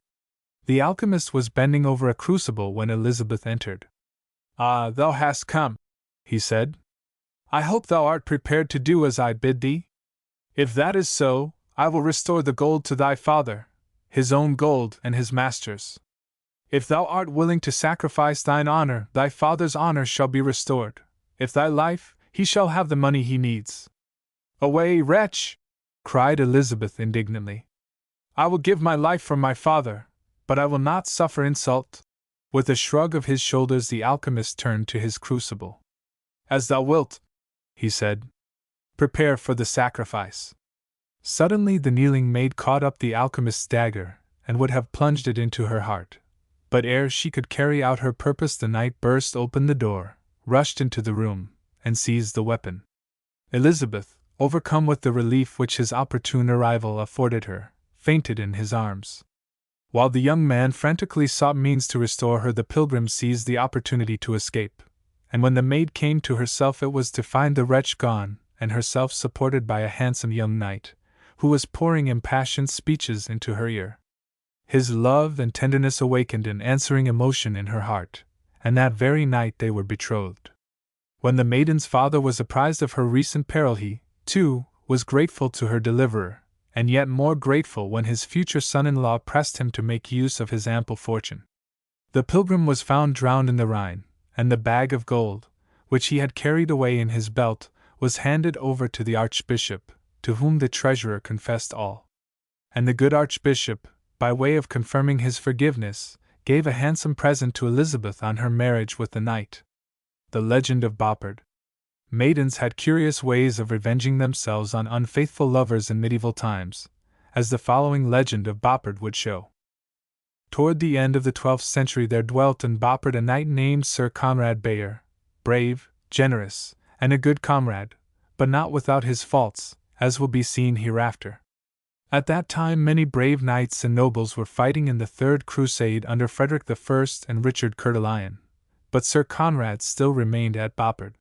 The alchemist was bending over a crucible when Elizabeth entered. "Ah, thou hast come," he said. "I hope thou art prepared to do as I bid thee? If that is so, I will restore the gold to thy father, his own gold and his master's. If thou art willing to sacrifice thine honor, thy father's honor shall be restored. If thy life, he shall have the money he needs." "Away, wretch!" cried Elizabeth indignantly. "I will give my life for my father, but I will not suffer insult." With a shrug of his shoulders, the alchemist turned to his crucible. "As thou wilt," he said. "Prepare for the sacrifice." Suddenly the kneeling maid caught up the alchemist's dagger, and would have plunged it into her heart. But ere she could carry out her purpose, the knight burst open the door, rushed into the room, and seized the weapon. Elizabeth, overcome with the relief which his opportune arrival afforded her, fainted in his arms. While the young man frantically sought means to restore her, the pilgrim seized the opportunity to escape, and when the maid came to herself, it was to find the wretch gone, and herself supported by a handsome young knight, who was pouring impassioned speeches into her ear. His love and tenderness awakened an answering emotion in her heart, and that very night they were betrothed. When the maiden's father was apprised of her recent peril, he, too, was grateful to her deliverer, and yet more grateful when his future son-in-law pressed him to make use of his ample fortune. The pilgrim was found drowned in the Rhine, and the bag of gold, which he had carried away in his belt, was handed over to the archbishop, to whom the treasurer confessed all. And the good archbishop, by way of confirming his forgiveness, gave a handsome present to Elizabeth on her marriage with the knight. The legend of Boppard. Maidens had curious ways of revenging themselves on unfaithful lovers in medieval times, as the following legend of Boppard would show. Toward the end of the 12th century there dwelt in Boppard a knight named Sir Conrad Bayer, brave, generous, and a good comrade, but not without his faults, as will be seen hereafter. At that time many brave knights and nobles were fighting in the Third Crusade under Frederick I and Richard Coeur de Lion, but Sir Conrad still remained at Boppard.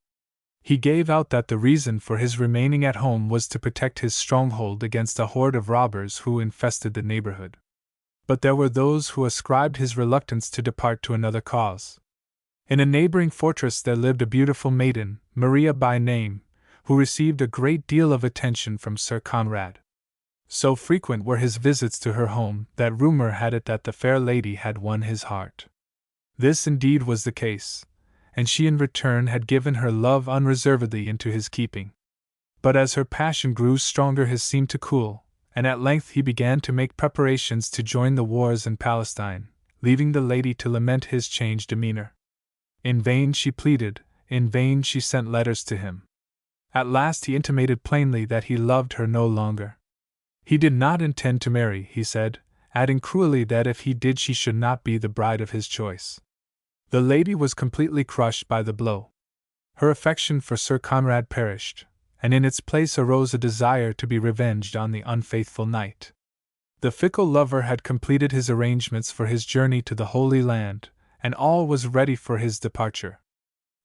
He gave out that the reason for his remaining at home was to protect his stronghold against a horde of robbers who infested the neighborhood. But there were those who ascribed his reluctance to depart to another cause. In a neighboring fortress there lived a beautiful maiden, Maria by name, who received a great deal of attention from Sir Conrad. So frequent were his visits to her home that rumor had it that the fair lady had won his heart. This indeed was the case, and she in return had given her love unreservedly into his keeping. But as her passion grew stronger, his seemed to cool, and at length he began to make preparations to join the wars in Palestine, leaving the lady to lament his changed demeanor. In vain she pleaded, in vain she sent letters to him. At last he intimated plainly that he loved her no longer. He did not intend to marry, he said, adding cruelly that if he did she should not be the bride of his choice. The lady was completely crushed by the blow. Her affection for Sir Conrad perished, and in its place arose a desire to be revenged on the unfaithful knight. The fickle lover had completed his arrangements for his journey to the Holy Land, and all was ready for his departure.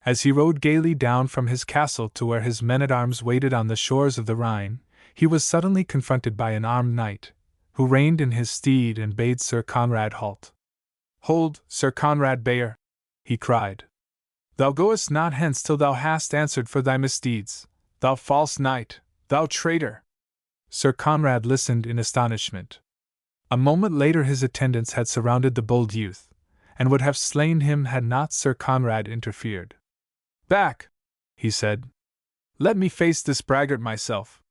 As he rode gaily down from his castle to where his men-at-arms waited on the shores of the Rhine, he was suddenly confronted by an armed knight, who reined in his steed and bade Sir Conrad halt. "Hold, Sir Conrad Bayer," he cried. "Thou goest not hence till thou hast answered for thy misdeeds, thou false knight, thou traitor!" Sir Conrad listened in astonishment. A moment later his attendants had surrounded the bold youth, and would have slain him had not Sir Conrad interfered. "Back," he said. "Let me face this braggart myself.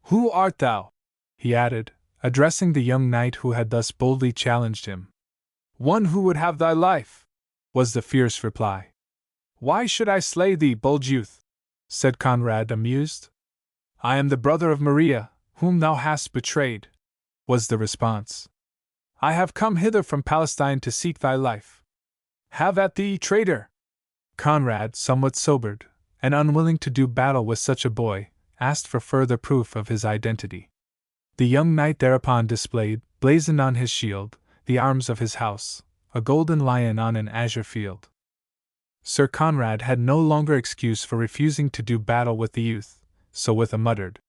Who art thou?" he added, addressing the young knight who had thus boldly challenged him. "One who would have thy life," was the fierce reply. "Why should I slay thee, bold youth?" said Conrad, amused. "I am the brother of Maria, whom thou hast betrayed," was the response. "I have come hither from Palestine to seek thy life. Have at thee, traitor!" Conrad, somewhat sobered, and unwilling to do battle with such a boy, asked for further proof of his identity. The young knight thereupon displayed, blazoned on his shield, the arms of his house, a golden lion on an azure field. Sir Conrad had no longer excuse for refusing to do battle with the youth, so with a muttered,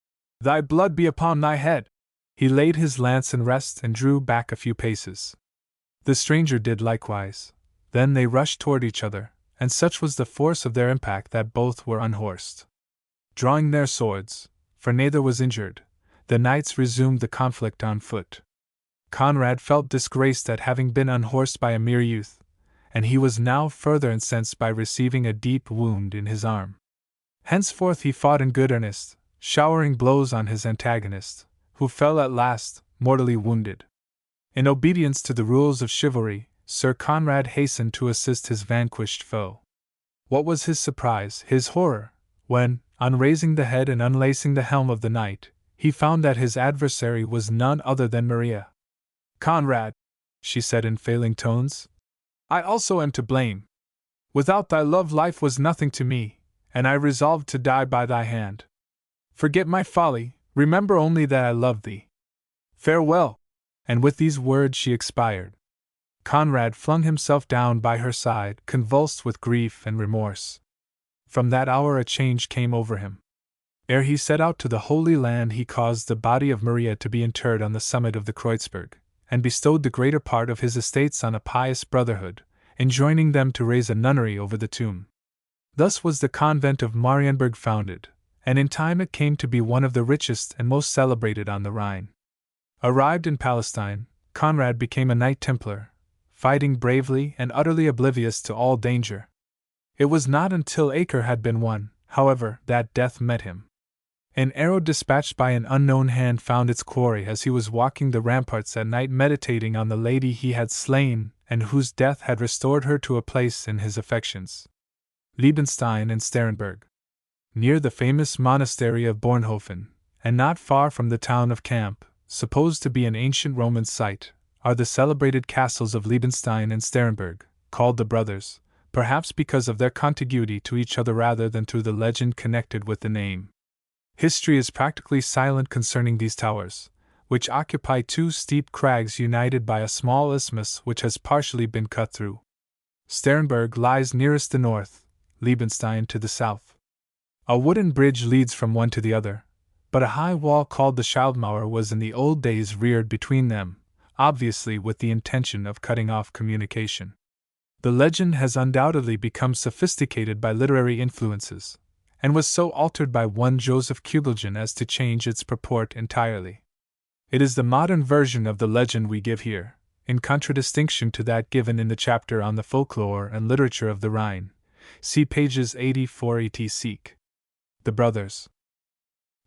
"Thy blood be upon thy head!" he laid his lance in rest and drew back a few paces. The stranger did likewise. Then they rushed toward each other, and such was the force of their impact that both were unhorsed. Drawing their swords, for neither was injured, the knights resumed the conflict on foot. Conrad felt disgraced at having been unhorsed by a mere youth, and he was now further incensed by receiving a deep wound in his arm. Henceforth he fought in good earnest, showering blows on his antagonist, who fell at last, mortally wounded. In obedience to the rules of chivalry, Sir Conrad hastened to assist his vanquished foe. What was his surprise, his horror, when, on raising the head and unlacing the helm of the knight, he found that his adversary was none other than Maria. "Conrad," she said in failing tones, "I also am to blame. Without thy love life was nothing to me, and I resolved to die by thy hand. Forget my folly, remember only that I love thee. Farewell!" And with these words she expired. Conrad flung himself down by her side, convulsed with grief and remorse. From that hour a change came over him. Ere he set out to the Holy Land he caused the body of Maria to be interred on the summit of the Kreuzberg, and bestowed the greater part of his estates on a pious brotherhood, enjoining them to raise a nunnery over the tomb. Thus was the convent of Marienburg founded, and in time it came to be one of the richest and most celebrated on the Rhine. Arrived in Palestine, Conrad became a Knight Templar, fighting bravely and utterly oblivious to all danger. It was not until Acre had been won, however, that death met him. An arrow dispatched by an unknown hand found its quarry as he was walking the ramparts at night meditating on the lady he had slain and whose death had restored her to a place in his affections. Liebenstein and Sterenberg. Near the famous monastery of Bornhofen, and not far from the town of Camp, supposed to be an ancient Roman site, are the celebrated castles of Liebenstein and Sterenberg, called the Brothers, perhaps because of their contiguity to each other rather than through the legend connected with the name. History is practically silent concerning these towers, which occupy two steep crags united by a small isthmus which has partially been cut through. Sterenberg lies nearest the north, Liebenstein to the south. A wooden bridge leads from one to the other, but a high wall called the Schildmauer was in the old days reared between them, obviously with the intention of cutting off communication. The legend has undoubtedly become sophisticated by literary influences, and was so altered by one Joseph Kugelgen as to change its purport entirely. It is the modern version of the legend we give here, in contradistinction to that given in the chapter on the folklore and literature of the Rhine. See pages 84 etc. The brothers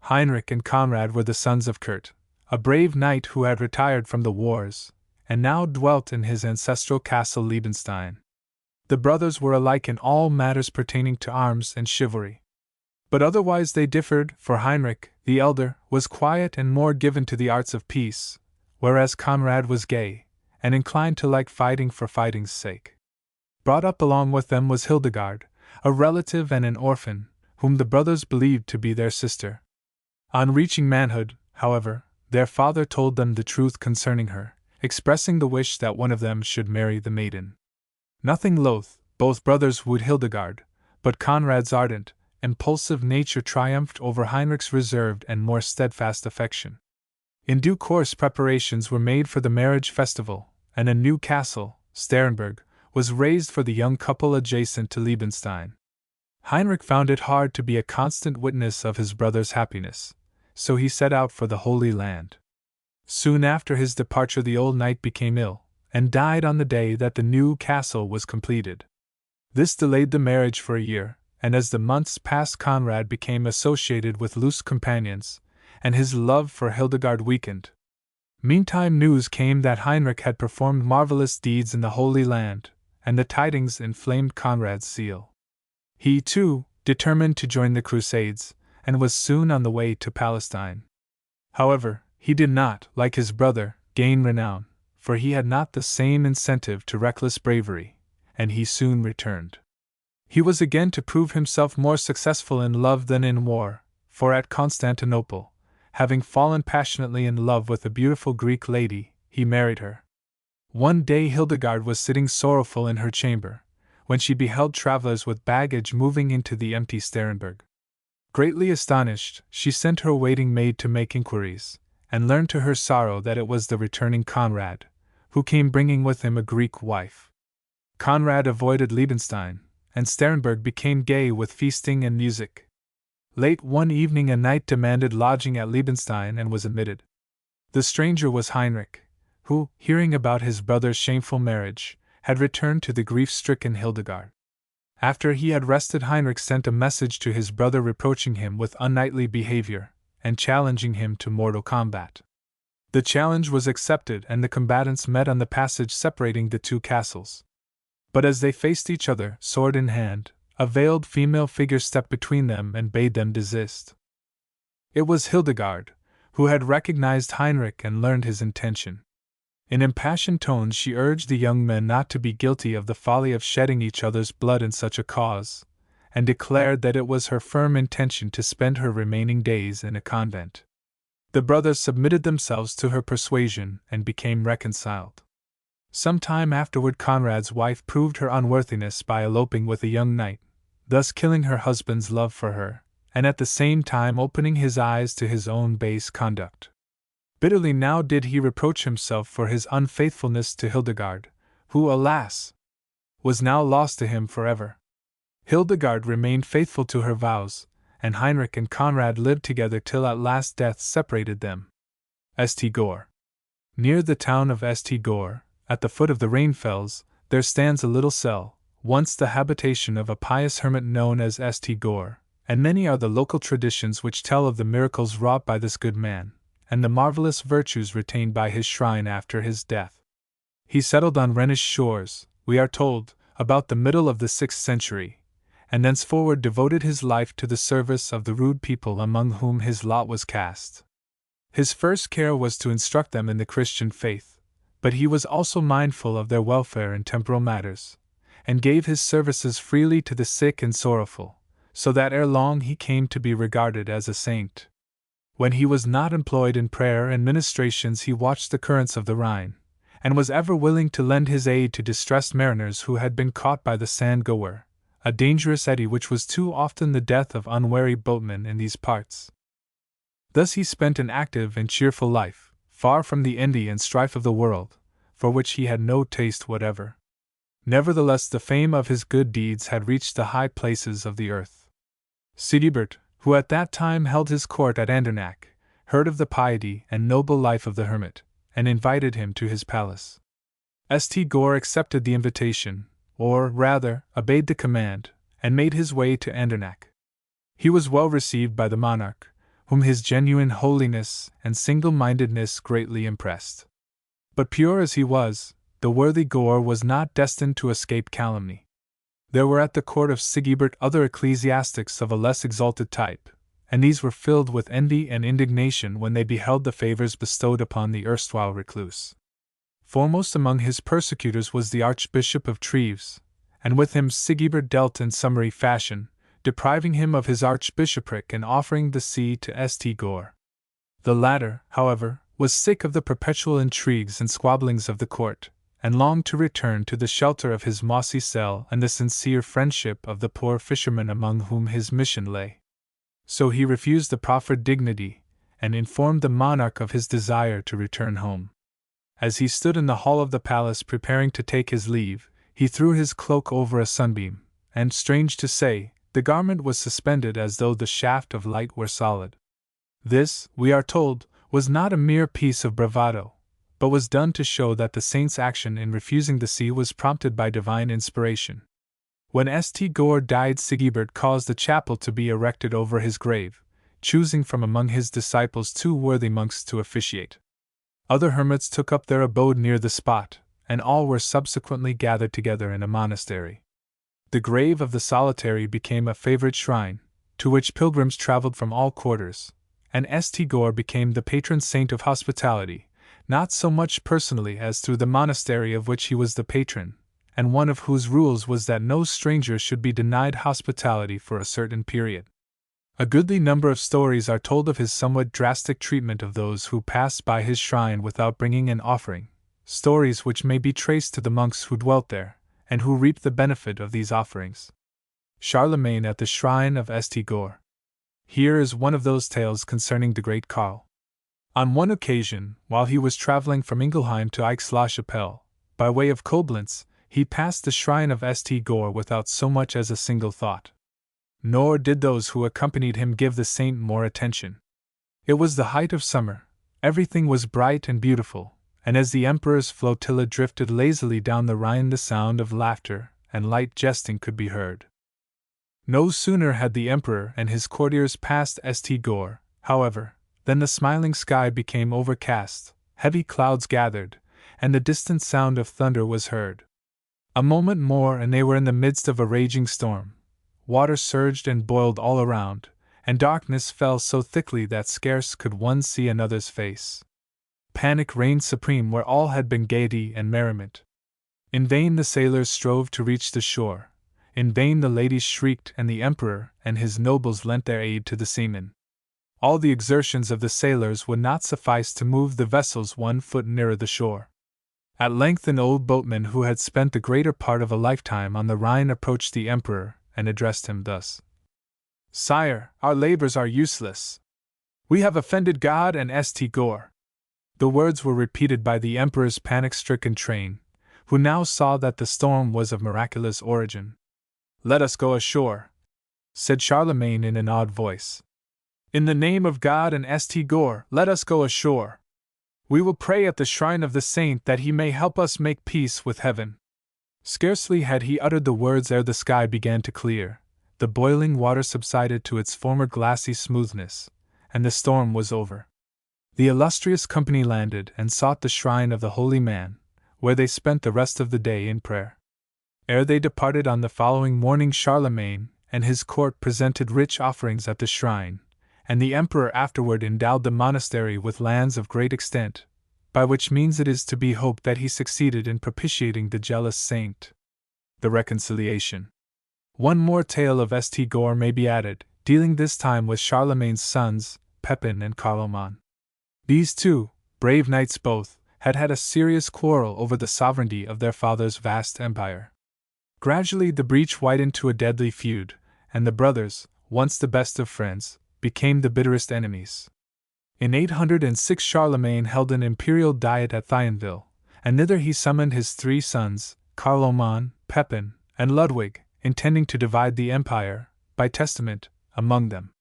Heinrich and Conrad were the sons of Kurt, a brave knight who had retired from the wars, and now dwelt in his ancestral castle Liebenstein. The brothers were alike in all matters pertaining to arms and chivalry. But otherwise they differed, for Heinrich, the elder, was quiet and more given to the arts of peace, whereas Conrad was gay, and inclined to like fighting for fighting's sake. Brought up along with them was Hildegard, a relative and an orphan, whom the brothers believed to be their sister. On reaching manhood, however, their father told them the truth concerning her, expressing the wish that one of them should marry the maiden. Nothing loath, both brothers wooed Hildegard, but Conrad's ardent, impulsive nature triumphed over Heinrich's reserved and more steadfast affection. In due course preparations were made for the marriage festival, and a new castle, Sterenberg, was raised for the young couple adjacent to Liebenstein. Heinrich found it hard to be a constant witness of his brother's happiness, so he set out for the Holy Land. Soon after his departure the old knight became ill, and died on the day that the new castle was completed. This delayed the marriage for a year, and as the months passed Conrad became associated with loose companions, and his love for Hildegard weakened. Meantime news came that Heinrich had performed marvelous deeds in the Holy Land, and the tidings inflamed Conrad's zeal. He, too, determined to join the Crusades, and was soon on the way to Palestine. However, he did not, like his brother, gain renown, for he had not the same incentive to reckless bravery, and he soon returned. He was again to prove himself more successful in love than in war, for at Constantinople, having fallen passionately in love with a beautiful Greek lady, he married her. One day Hildegard was sitting sorrowful in her chamber, when she beheld travelers with baggage moving into the empty Sterenberg. Greatly astonished, she sent her waiting maid to make inquiries, and learned to her sorrow that it was the returning Conrad, who came bringing with him a Greek wife. Conrad avoided Liebenstein, and Sterenberg became gay with feasting and music. Late one evening a knight demanded lodging at Liebenstein and was admitted. The stranger was Heinrich, who, hearing about his brother's shameful marriage, had returned to the grief-stricken Hildegard. After he had rested, Heinrich sent a message to his brother reproaching him with unknightly behavior, and challenging him to mortal combat. The challenge was accepted, and the combatants met on the passage separating the two castles. But as they faced each other, sword in hand, a veiled female figure stepped between them and bade them desist. It was Hildegard, who had recognized Heinrich and learned his intention. In impassioned tones she urged the young men not to be guilty of the folly of shedding each other's blood in such a cause, and declared that it was her firm intention to spend her remaining days in a convent. The brothers submitted themselves to her persuasion and became reconciled. Some time afterward Conrad's wife proved her unworthiness by eloping with a young knight, thus killing her husband's love for her, and at the same time opening his eyes to his own base conduct. Bitterly now did he reproach himself for his unfaithfulness to Hildegard, who, alas, was now lost to him forever. Hildegard remained faithful to her vows, and Heinrich and Conrad lived together till at last death separated them. St. Gore. Near the town of St. Gore, at the foot of the Rheinfells, there stands a little cell, once the habitation of a pious hermit known as St. Gore, and many are the local traditions which tell of the miracles wrought by this good man, and the marvelous virtues retained by his shrine after his death. He settled on Rhenish shores, we are told, about the middle of the 6th century, and thenceforward devoted his life to the service of the rude people among whom his lot was cast. His first care was to instruct them in the Christian faith, but he was also mindful of their welfare in temporal matters, and gave his services freely to the sick and sorrowful, so that ere long he came to be regarded as a saint. When he was not employed in prayer and ministrations, he watched the currents of the Rhine, and was ever willing to lend his aid to distressed mariners who had been caught by the sand goer, a dangerous eddy which was too often the death of unwary boatmen in these parts. Thus he spent an active and cheerful life, far from the envy and strife of the world, for which he had no taste whatever. Nevertheless, the fame of his good deeds had reached the high places of the earth. Sigebert, who at that time held his court at Andernach, heard of the piety and noble life of the hermit, and invited him to his palace. St. Gore accepted the invitation, or, rather, obeyed the command, and made his way to Andernach. He was well received by the monarch, whom his genuine holiness and single-mindedness greatly impressed. But pure as he was, the worthy Gore was not destined to escape calumny. There were at the court of Sigebert other ecclesiastics of a less exalted type, and these were filled with envy and indignation when they beheld the favors bestowed upon the erstwhile recluse. Foremost among his persecutors was the Archbishop of Treves, and with him Sigebert dealt in summary fashion, depriving him of his archbishopric and offering the see to St. Gore. The latter, however, was sick of the perpetual intrigues and squabblings of the court, and longed to return to the shelter of his mossy cell and the sincere friendship of the poor fishermen among whom his mission lay. So he refused the proffered dignity, and informed the monarch of his desire to return home. As he stood in the hall of the palace preparing to take his leave, he threw his cloak over a sunbeam, and, strange to say, the garment was suspended as though the shaft of light were solid. This, we are told, was not a mere piece of bravado, but was done to show that the saint's action in refusing the see was prompted by divine inspiration. When St. Gore died, Sigebert caused a chapel to be erected over his grave, choosing from among his disciples 2 worthy monks to officiate. Other hermits took up their abode near the spot, and all were subsequently gathered together in a monastery. The grave of the solitary became a favorite shrine, to which pilgrims traveled from all quarters, and St. Gore became the patron saint of hospitality, not so much personally as through the monastery of which he was the patron, and one of whose rules was that no stranger should be denied hospitality for a certain period. A goodly number of stories are told of his somewhat drastic treatment of those who passed by his shrine without bringing an offering, stories which may be traced to the monks who dwelt there, and who reaped the benefit of these offerings. Charlemagne at the shrine of St. Gore. Here is one of those tales concerning the great Karl. On one occasion, while he was traveling from Ingelheim to Aix-la-Chapelle, by way of Koblenz, he passed the shrine of St. Gore without so much as a single thought. Nor did those who accompanied him give the saint more attention. It was the height of summer, everything was bright and beautiful, and as the emperor's flotilla drifted lazily down the Rhine the sound of laughter and light jesting could be heard. No sooner had the emperor and his courtiers passed St. Gore, however, than the smiling sky became overcast, heavy clouds gathered, and the distant sound of thunder was heard. A moment more and they were in the midst of a raging storm. Water surged and boiled all around, and darkness fell so thickly that scarce could one see another's face. Panic reigned supreme where all had been gaiety and merriment. In vain the sailors strove to reach the shore. In vain the ladies shrieked and the emperor and his nobles lent their aid to the seamen. All the exertions of the sailors would not suffice to move the vessels 1 foot nearer the shore. At length an old boatman who had spent the greater part of a lifetime on the Rhine approached the emperor and addressed him thus. "Sire, our labors are useless. We have offended God and St. Gore." The words were repeated by the emperor's panic-stricken train, who now saw that the storm was of miraculous origin. "Let us go ashore," said Charlemagne in an awed voice. "In the name of God and St. Gore, let us go ashore. We will pray at the shrine of the saint that he may help us make peace with heaven." Scarcely had he uttered the words ere the sky began to clear, the boiling water subsided to its former glassy smoothness, and the storm was over. The illustrious company landed and sought the shrine of the holy man, where they spent the rest of the day in prayer. Ere they departed on the following morning, Charlemagne and his court presented rich offerings at the shrine, and the emperor afterward endowed the monastery with lands of great extent, by which means it is to be hoped that he succeeded in propitiating the jealous saint. The Reconciliation. One more tale of St. Gore may be added, dealing this time with Charlemagne's sons, Pepin and Carloman. These two, brave knights both, had had a serious quarrel over the sovereignty of their father's vast empire. Gradually the breach widened to a deadly feud, and the brothers, once the best of friends, became the bitterest enemies. In 806 Charlemagne held an imperial diet at Thionville, and thither he summoned his 3 sons, Carloman, Pepin, and Ludwig, intending to divide the empire, by testament, among them.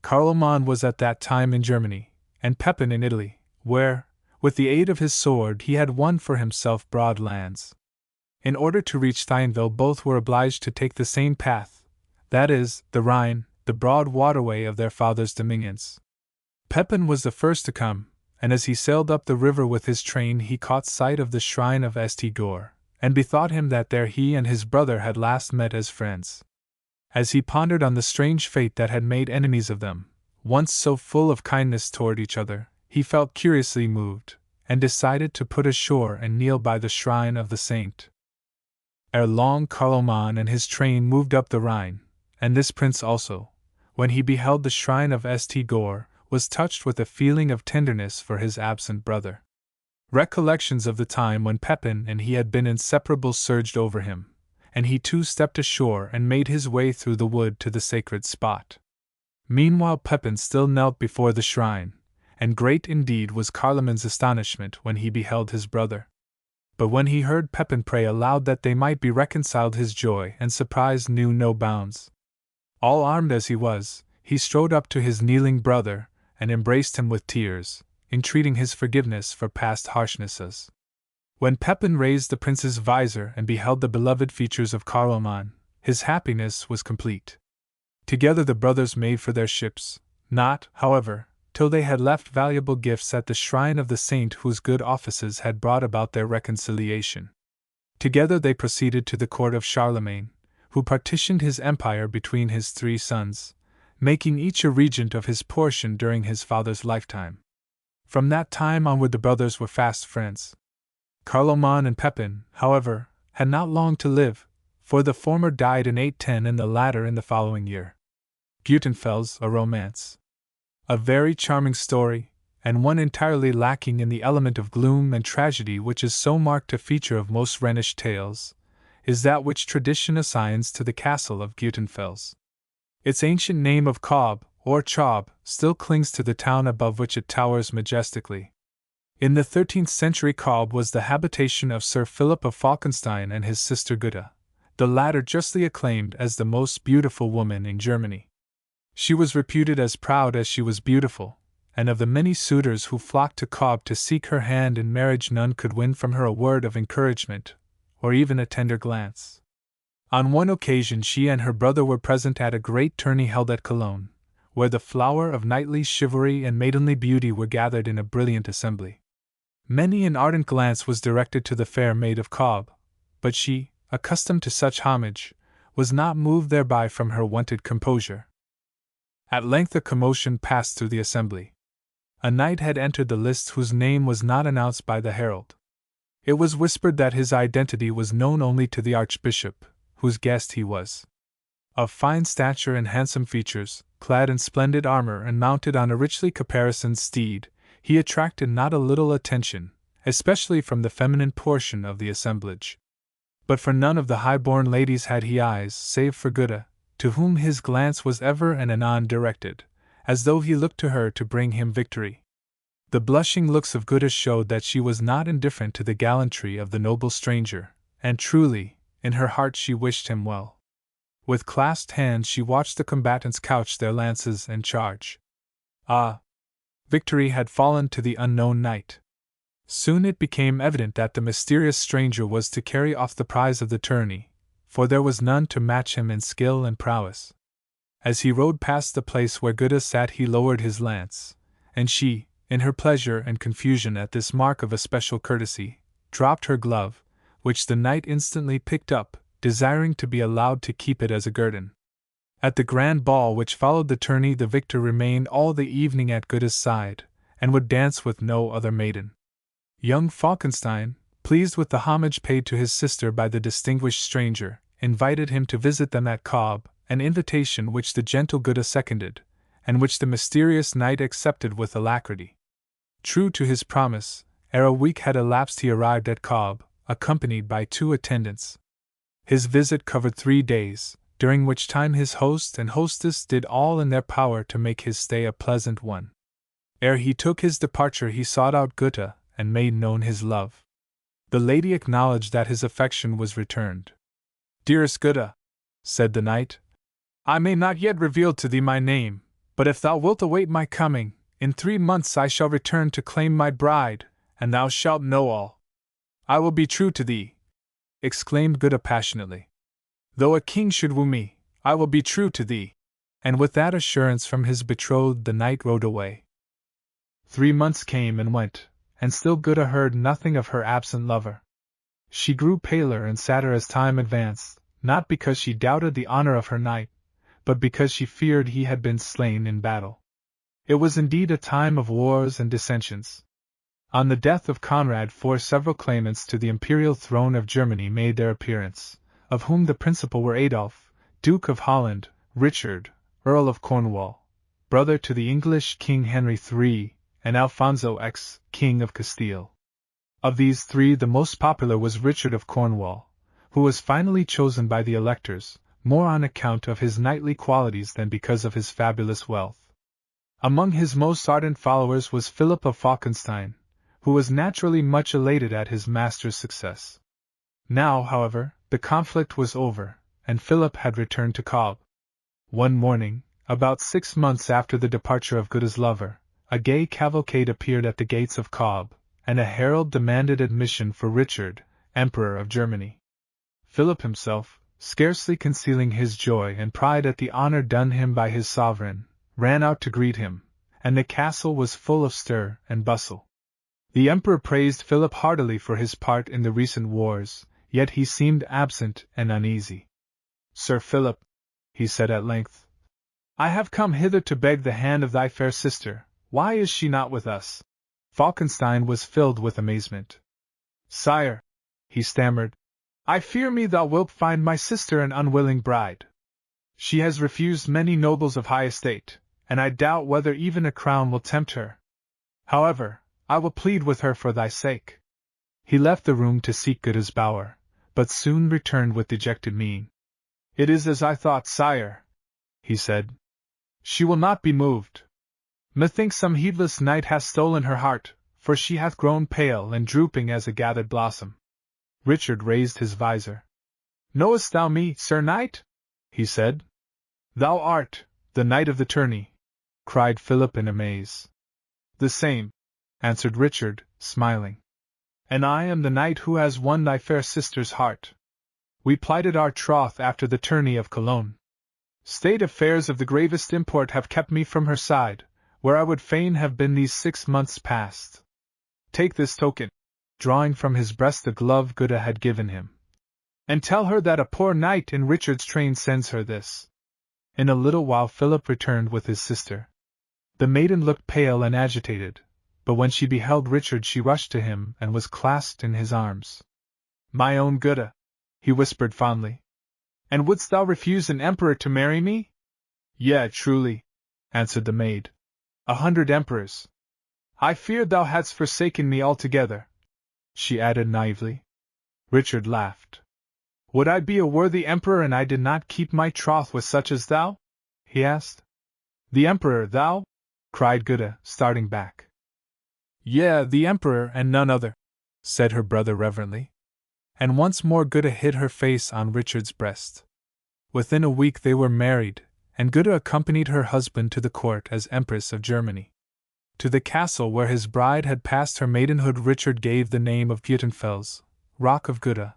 Carloman was at that time in Germany, and Pepin in Italy, where, with the aid of his sword, he had won for himself broad lands. In order to reach Thionville, both were obliged to take the same path, that is, the Rhine, the broad waterway of their father's dominions. Pepin was the first to come, and as he sailed up the river with his train he caught sight of the shrine of St. Gore, and bethought him that there he and his brother had last met as friends. As he pondered on the strange fate that had made enemies of them, once so full of kindness toward each other, he felt curiously moved, and decided to put ashore and kneel by the shrine of the saint. Ere long Carloman and his train moved up the Rhine, and this prince also, when he beheld the shrine of St. Gore, was touched with a feeling of tenderness for his absent brother. Recollections of the time when Pepin and he had been inseparable surged over him, and he too stepped ashore and made his way through the wood to the sacred spot. Meanwhile Pepin still knelt before the shrine, and great indeed was Carloman's astonishment when he beheld his brother. But when he heard Pepin pray aloud that they might be reconciled, his joy and surprise knew no bounds. All armed as he was, he strode up to his kneeling brother, and embraced him with tears, entreating his forgiveness for past harshnesses. When Pepin raised the prince's visor and beheld the beloved features of Carloman, his happiness was complete. Together the brothers made for their ships, not, however, till they had left valuable gifts at the shrine of the saint whose good offices had brought about their reconciliation. Together they proceeded to the court of Charlemagne, who partitioned his empire between his 3 sons, making each a regent of his portion during his father's lifetime. From that time onward the brothers were fast friends. Carloman and Pepin, however, had not long to live, for the former died in 810 and the latter in the following year. Gutenfels, a romance. A very charming story, and one entirely lacking in the element of gloom and tragedy which is so marked a feature of most Rhenish tales, is that which tradition assigns to the castle of Gutenfels. Its ancient name of Cobb, or Chaub, still clings to the town above which it towers majestically. In the 13th century Cobb was the habitation of Sir Philip of Falkenstein and his sister Gutta, the latter justly acclaimed as the most beautiful woman in Germany. She was reputed as proud as she was beautiful, and of the many suitors who flocked to Cobb to seek her hand in marriage none could win from her a word of encouragement, or even a tender glance. On one occasion she and her brother were present at a great tourney held at Cologne, where the flower of knightly chivalry and maidenly beauty were gathered in a brilliant assembly. Many an ardent glance was directed to the fair maid of Cobb, but she, accustomed to such homage, was not moved thereby from her wonted composure. At length a commotion passed through the assembly. A knight had entered the lists whose name was not announced by the herald. It was whispered that his identity was known only to the archbishop, whose guest he was. Of fine stature and handsome features, clad in splendid armor and mounted on a richly caparisoned steed, he attracted not a little attention, especially from the feminine portion of the assemblage. But for none of the high-born ladies had he eyes, save for Gutta, to whom his glance was ever and anon directed, as though he looked to her to bring him victory. The blushing looks of Gutta showed that she was not indifferent to the gallantry of the noble stranger, and truly, in her heart she wished him well. With clasped hands she watched the combatants couch their lances and charge. Ah! Victory had fallen to the unknown knight. Soon it became evident that the mysterious stranger was to carry off the prize of the tourney, for there was none to match him in skill and prowess. As he rode past the place where Gutta sat he lowered his lance, and she, in her pleasure and confusion at this mark of especial courtesy, dropped her glove, which the knight instantly picked up, desiring to be allowed to keep it as a guerdon. At the grand ball which followed the tourney the victor remained all the evening at Gutta's side, and would dance with no other maiden. Young Falkenstein, pleased with the homage paid to his sister by the distinguished stranger, invited him to visit them at Cobb, an invitation which the gentle Gutta seconded, and which the mysterious knight accepted with alacrity. True to his promise, ere a week had elapsed he arrived at Cobb, accompanied by 2 attendants. His visit covered 3 days, during which time his host and hostess did all in their power to make his stay a pleasant one. Ere he took his departure he sought out Gutta, and made known his love. The lady acknowledged that his affection was returned. "Dearest Gutta," said the knight, "I may not yet reveal to thee my name, but if thou wilt await my coming, in 3 months I shall return to claim my bride, and thou shalt know all. I will be true to thee," exclaimed Gutta passionately. "Though a king should woo me, I will be true to thee." And with that assurance from his betrothed the knight rode away. 3 months came and went, and still Gutta heard nothing of her absent lover. She grew paler and sadder as time advanced, not because she doubted the honor of her knight, but because she feared he had been slain in battle. It was indeed a time of wars and dissensions. On the death of Conrad 4 several claimants to the imperial throne of Germany made their appearance, of whom the principal were Adolf, Duke of Holland, Richard, Earl of Cornwall, brother to the English King Henry III, and Alfonso X, King of Castile. Of these 3 the most popular was Richard of Cornwall, who was finally chosen by the electors, more on account of his knightly qualities than because of his fabulous wealth. Among his most ardent followers was Philip of Falkenstein, who was naturally much elated at his master's success. Now, however, the conflict was over, and Philip had returned to Cobb. One morning, about 6 months after the departure of Gutta's lover, a gay cavalcade appeared at the gates of Cobb, and a herald demanded admission for Richard, Emperor of Germany. Philip himself, scarcely concealing his joy and pride at the honor done him by his sovereign, ran out to greet him, and the castle was full of stir and bustle. The emperor praised Philip heartily for his part in the recent wars, yet he seemed absent and uneasy. "Sir Philip," he said at length, "I have come hither to beg the hand of thy fair sister. Why is she not with us?" Falkenstein was filled with amazement. "Sire," he stammered, "I fear me thou wilt find my sister an unwilling bride. She has refused many nobles of high estate, and I doubt whether even a crown will tempt her." However, I will plead with her for thy sake. He left the room to seek Goethe's bower, but soon returned with dejected mien. It is as I thought, sire, he said. She will not be moved. Methinks some heedless knight hath stolen her heart, for she hath grown pale and drooping as a gathered blossom. Richard raised his visor. Knowest thou me, Sir Knight? He said. Thou art the knight of the tourney, cried Philip in amaze. The same, answered Richard, smiling. And I am the knight who has won thy fair sister's heart. We plighted our troth after the tourney of Cologne. State affairs of the gravest import have kept me from her side, where I would fain have been these 6 months past. Take this token, drawing from his breast the glove Goethe had given him, and tell her that a poor knight in Richard's train sends her this. In a little while Philip returned with his sister. The maiden looked pale and agitated, but when she beheld Richard she rushed to him and was clasped in his arms. My own Goethe, he whispered fondly. And wouldst thou refuse an emperor to marry me? Yea, truly, answered the maid. 100 emperors. I feared thou hadst forsaken me altogether, she added naively. Richard laughed. Would I be a worthy emperor and I did not keep my troth with such as thou? He asked. The emperor, thou? Cried Goethe, starting back. Yea, the emperor and none other, said her brother reverently. And once more Goethe hid her face on Richard's breast. Within a week they were married, and Goethe accompanied her husband to the court as Empress of Germany. To the castle where his bride had passed her maidenhood Richard gave the name of Gutenfels, Rock of Goethe,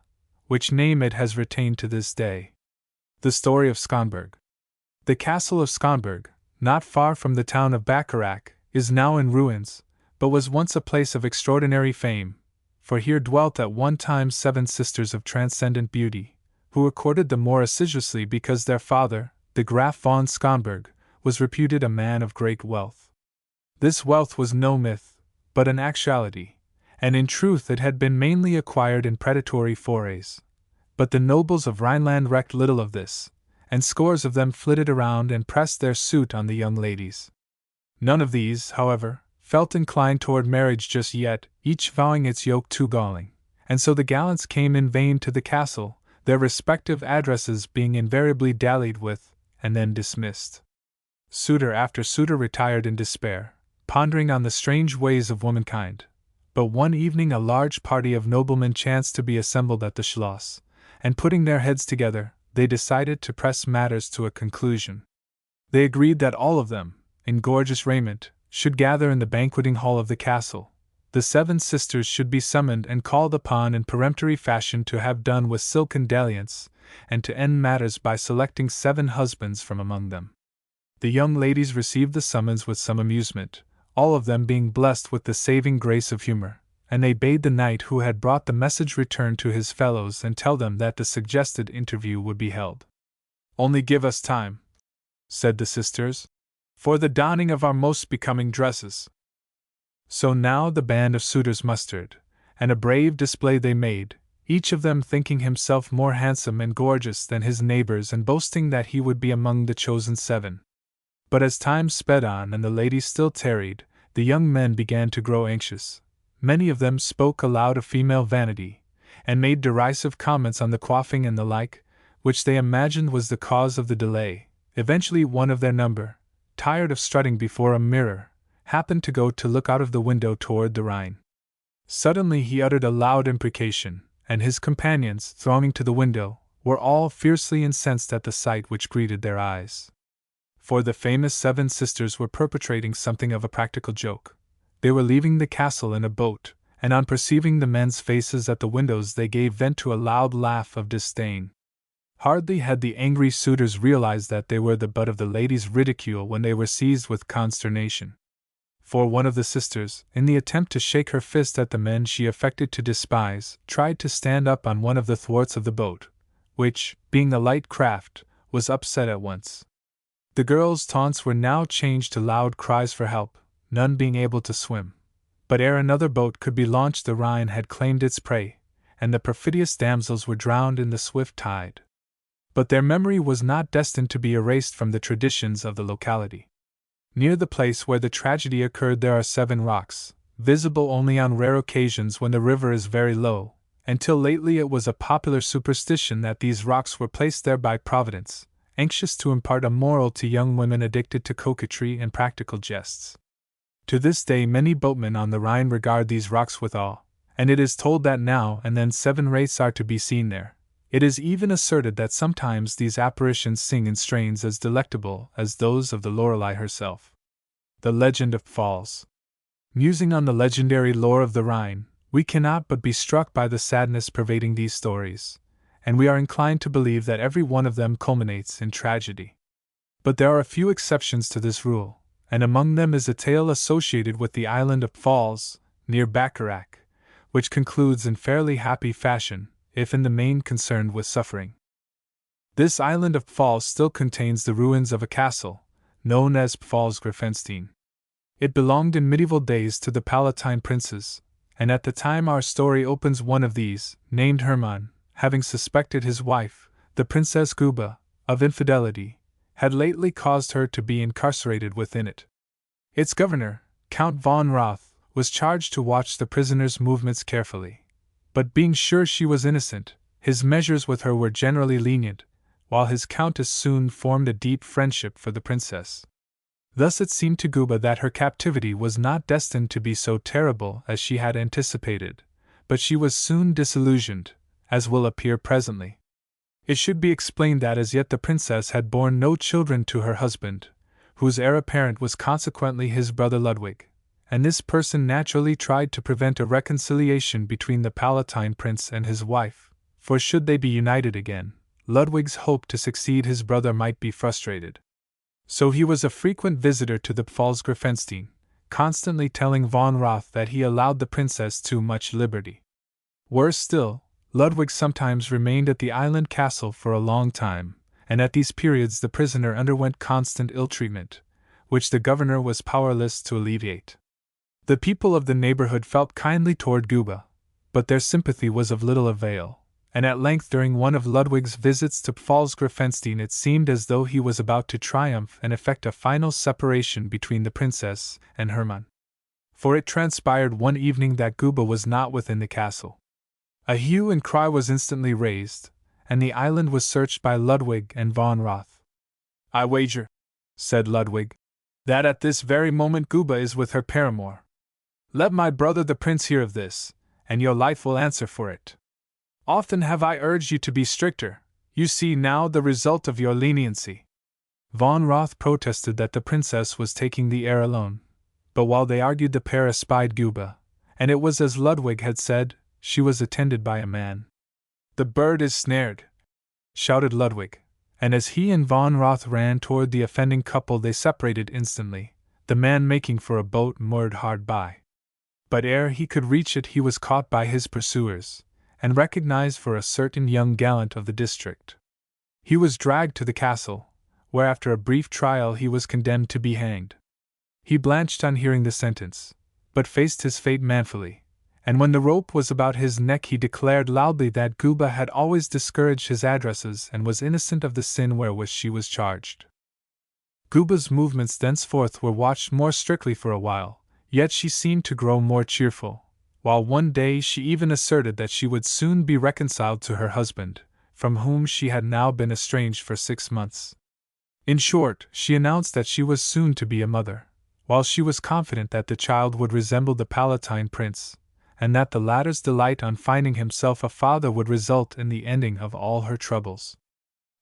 which name it has retained to this day. The story of Schonberg. The castle of Schonberg, not far from the town of Bacharach, is now in ruins, but was once a place of extraordinary fame, for here dwelt at one time 7 sisters of transcendent beauty, who were courted the more assiduously because their father, the Graf von Schonberg, was reputed a man of great wealth. This wealth was no myth, but an actuality, and in truth it had been mainly acquired in predatory forays. But the nobles of Rhineland recked little of this, and scores of them flitted around and pressed their suit on the young ladies. None of these, however, felt inclined toward marriage just yet, each vowing its yoke too galling, and so the gallants came in vain to the castle, their respective addresses being invariably dallied with, and then dismissed. Suitor after suitor retired in despair, pondering on the strange ways of womankind. But one evening a large party of noblemen chanced to be assembled at the Schloss, and putting their heads together, they decided to press matters to a conclusion. They agreed that all of them, in gorgeous raiment, should gather in the banqueting hall of the castle. The 7 sisters should be summoned and called upon in peremptory fashion to have done with silken dalliance, and to end matters by selecting 7 husbands from among them. The young ladies received the summons with some amusement, all of them being blessed with the saving grace of humor, and they bade the knight who had brought the message return to his fellows and tell them that the suggested interview would be held. Only give us time, said the sisters, for the donning of our most becoming dresses. So now the band of suitors mustered, and a brave display they made, each of them thinking himself more handsome and gorgeous than his neighbors and boasting that he would be among the chosen 7. But as time sped on and the ladies still tarried, the young men began to grow anxious. Many of them spoke aloud of female vanity, and made derisive comments on the coiffing and the like, which they imagined was the cause of the delay. Eventually one of their number, tired of strutting before a mirror, happened to go to look out of the window toward the Rhine. Suddenly he uttered a loud imprecation, and his companions, thronging to the window, were all fiercely incensed at the sight which greeted their eyes. For the famous 7 sisters were perpetrating something of a practical joke. They were leaving the castle in a boat, and on perceiving the men's faces at the windows they gave vent to a loud laugh of disdain. Hardly had the angry suitors realized that they were the butt of the ladies' ridicule when they were seized with consternation. For one of the sisters, in the attempt to shake her fist at the men she affected to despise, tried to stand up on one of the thwarts of the boat, which, being a light craft, was upset at once. The girls' taunts were now changed to loud cries for help, none being able to swim. But ere another boat could be launched the Rhine had claimed its prey, and the perfidious damsels were drowned in the swift tide. But their memory was not destined to be erased from the traditions of the locality. Near the place where the tragedy occurred there are 7 rocks, visible only on rare occasions when the river is very low. Until lately it was a popular superstition that these rocks were placed there by Providence, anxious to impart a moral to young women addicted to coquetry and practical jests. To this day many boatmen on the Rhine regard these rocks with awe, and it is told that now and then 7 wraiths are to be seen there. It is even asserted that sometimes these apparitions sing in strains as delectable as those of the Lorelei herself. The Legend of Falls. Musing on the legendary lore of the Rhine, we cannot but be struck by the sadness pervading these stories, and we are inclined to believe that every one of them culminates in tragedy. But there are a few exceptions to this rule, and among them is a tale associated with the island of Falls, near Bacharach, which concludes in fairly happy fashion, if in the main concerned with suffering. This island of Falls still contains the ruins of a castle, known as Pfalzgrafenstein. It belonged in medieval days to the Palatine princes, and at the time our story opens one of these, named Hermann, having suspected his wife, the Princess Guba, of infidelity, had lately caused her to be incarcerated within it. Its governor, Count von Roth, was charged to watch the prisoner's movements carefully, but being sure she was innocent, his measures with her were generally lenient, while his countess soon formed a deep friendship for the princess. Thus it seemed to Guba that her captivity was not destined to be so terrible as she had anticipated, but she was soon disillusioned, as will appear presently. It should be explained that as yet the princess had borne no children to her husband, whose heir apparent was consequently his brother Ludwig, and this person naturally tried to prevent a reconciliation between the Palatine prince and his wife, for should they be united again, Ludwig's hope to succeed his brother might be frustrated. So he was a frequent visitor to the Pfalzgrafenstein, constantly telling von Roth that he allowed the princess too much liberty. Worse still, Ludwig sometimes remained at the island castle for a long time, and at these periods the prisoner underwent constant ill-treatment, which the governor was powerless to alleviate. The people of the neighborhood felt kindly toward Guba, but their sympathy was of little avail, and at length during one of Ludwig's visits to Pfalzgrafenstein it seemed as though he was about to triumph and effect a final separation between the princess and Hermann. For it transpired one evening that Guba was not within the castle. A hue and cry was instantly raised, and the island was searched by Ludwig and von Roth. "I wager," said Ludwig, "that at this very moment Guba is with her paramour. Let my brother the prince hear of this, and your life will answer for it. Often have I urged you to be stricter, you see now the result of your leniency." Von Roth protested that the princess was taking the air alone, but while they argued the pair espied Guba, and it was as Ludwig had said, she was attended by a man. "The bird is snared!" shouted Ludwig, and as he and von Roth ran toward the offending couple they separated instantly, the man making for a boat moored hard by. But ere he could reach it he was caught by his pursuers, and recognized for a certain young gallant of the district. He was dragged to the castle, where after a brief trial he was condemned to be hanged. He blanched on hearing the sentence, but faced his fate manfully, and when the rope was about his neck he declared loudly that Guba had always discouraged his addresses and was innocent of the sin wherewith she was charged. Guba's movements thenceforth were watched more strictly for a while, yet she seemed to grow more cheerful, while one day she even asserted that she would soon be reconciled to her husband, from whom she had now been estranged for 6 months. In short, she announced that she was soon to be a mother, while she was confident that the child would resemble the Palatine prince, and that the latter's delight on finding himself a father would result in the ending of all her troubles.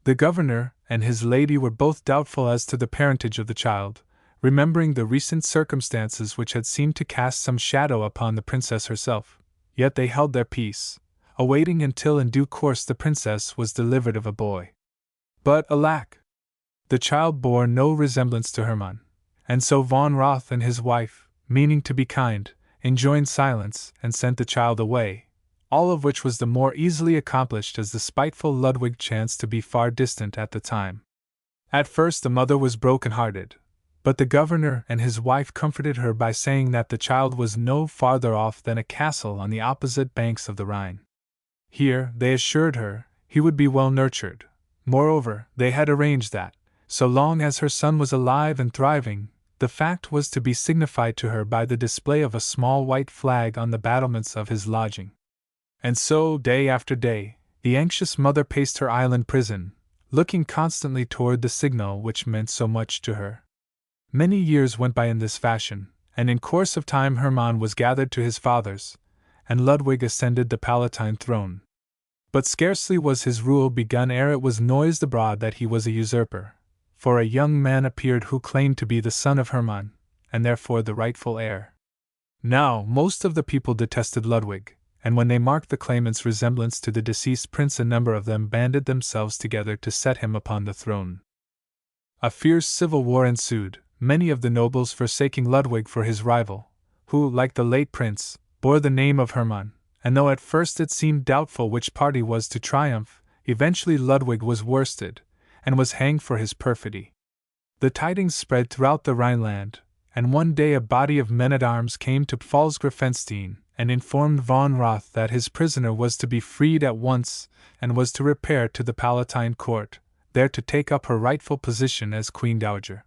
The governor and his lady were both doubtful as to the parentage of the child, remembering the recent circumstances which had seemed to cast some shadow upon the princess herself, yet they held their peace, awaiting until in due course the princess was delivered of a boy. But, alack! The child bore no resemblance to Hermann, and so von Roth and his wife, meaning to be kind, enjoined silence and sent the child away, all of which was the more easily accomplished as the spiteful Ludwig chanced to be far distant at the time. At first the mother was broken-hearted, but the governor and his wife comforted her by saying that the child was no farther off than a castle on the opposite banks of the Rhine. Here, they assured her, he would be well nurtured. Moreover, they had arranged that, so long as her son was alive and thriving, the fact was to be signified to her by the display of a small white flag on the battlements of his lodging. And so, day after day, the anxious mother paced her island prison, looking constantly toward the signal which meant so much to her. Many years went by in this fashion, and in course of time Hermann was gathered to his fathers, and Ludwig ascended the Palatine throne. But scarcely was his rule begun ere it was noised abroad that he was a usurper, for a young man appeared who claimed to be the son of Hermann, and therefore the rightful heir. Now, most of the people detested Ludwig, and when they marked the claimant's resemblance to the deceased prince, a number of them banded themselves together to set him upon the throne. A fierce civil war ensued, many of the nobles forsaking Ludwig for his rival, who, like the late prince, bore the name of Hermann, and though at first it seemed doubtful which party was to triumph, eventually Ludwig was worsted, and was hanged for his perfidy. The tidings spread throughout the Rhineland, and one day a body of men-at-arms came to Pfalzgrafenstein, and informed von Roth that his prisoner was to be freed at once, and was to repair to the Palatine court, there to take up her rightful position as Queen Dowager.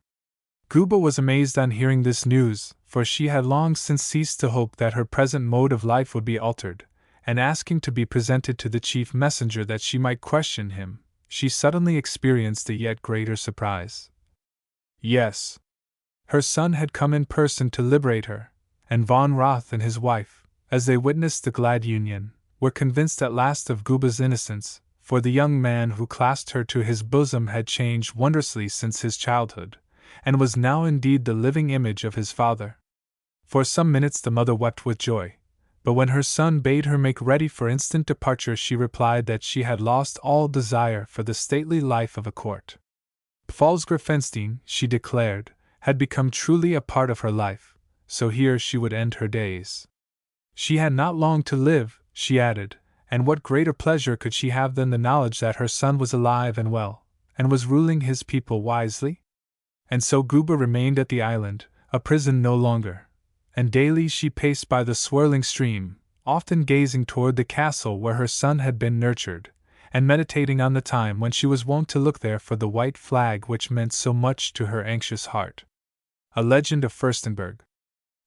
Guba was amazed on hearing this news, for she had long since ceased to hope that her present mode of life would be altered, and asking to be presented to the chief messenger that she might question him, she suddenly experienced a yet greater surprise. Yes, her son had come in person to liberate her, and von Roth and his wife, as they witnessed the glad union, were convinced at last of Guba's innocence, for the young man who clasped her to his bosom had changed wondrously since his childhood, and was now indeed the living image of his father. For some minutes the mother wept with joy, but when her son bade her make ready for instant departure, she replied that she had lost all desire for the stately life of a court. Pfalzgrafenstein, she declared, had become truly a part of her life, so here she would end her days. She had not long to live, she added, and what greater pleasure could she have than the knowledge that her son was alive and well, and was ruling his people wisely? And so Guba remained at the island, a prison no longer, and daily she paced by the swirling stream, often gazing toward the castle where her son had been nurtured, and meditating on the time when she was wont to look there for the white flag which meant so much to her anxious heart. A legend of Fürstenberg.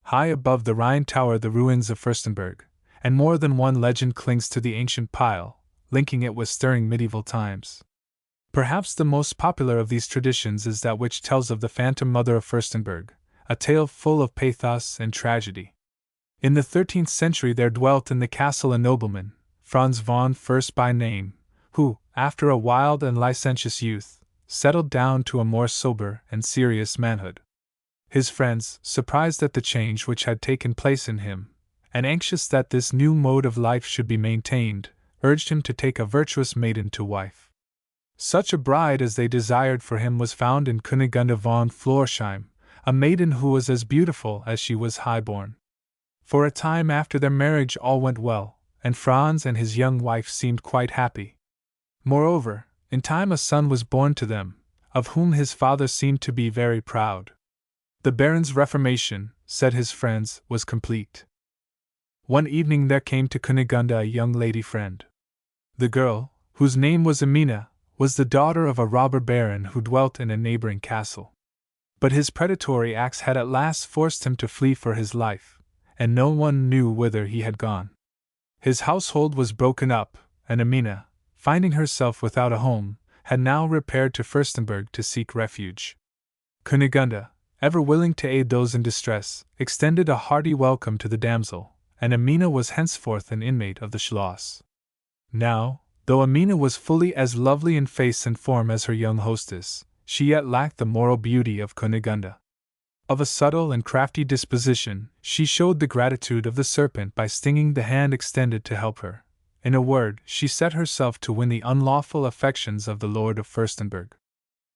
High above the Rhine tower the ruins of Fürstenberg, and more than one legend clings to the ancient pile, linking it with stirring medieval times. Perhaps the most popular of these traditions is that which tells of the phantom mother of Fürstenberg, a tale full of pathos and tragedy. In the 13th century there dwelt in the castle a nobleman, Franz von Fürst by name, who, after a wild and licentious youth, settled down to a more sober and serious manhood. His friends, surprised at the change which had taken place in him, and anxious that this new mode of life should be maintained, urged him to take a virtuous maiden to wife. Such a bride as they desired for him was found in Kunigunde von Florsheim, a maiden who was as beautiful as she was high-born. For a time after their marriage all went well, and Franz and his young wife seemed quite happy. Moreover, in time a son was born to them, of whom his father seemed to be very proud. The Baron's reformation, said his friends, was complete. One evening there came to Kunigunde a young lady friend. The girl, whose name was Amina, was the daughter of a robber baron who dwelt in a neighboring castle. But his predatory acts had at last forced him to flee for his life, and no one knew whither he had gone. His household was broken up, and Amina, finding herself without a home, had now repaired to Fürstenberg to seek refuge. Kunigunde, ever willing to aid those in distress, extended a hearty welcome to the damsel, and Amina was henceforth an inmate of the Schloss. Now, though Amina was fully as lovely in face and form as her young hostess, she yet lacked the moral beauty of Kunigunde. Of a subtle and crafty disposition, she showed the gratitude of the serpent by stinging the hand extended to help her. In a word, she set herself to win the unlawful affections of the Lord of Fürstenberg.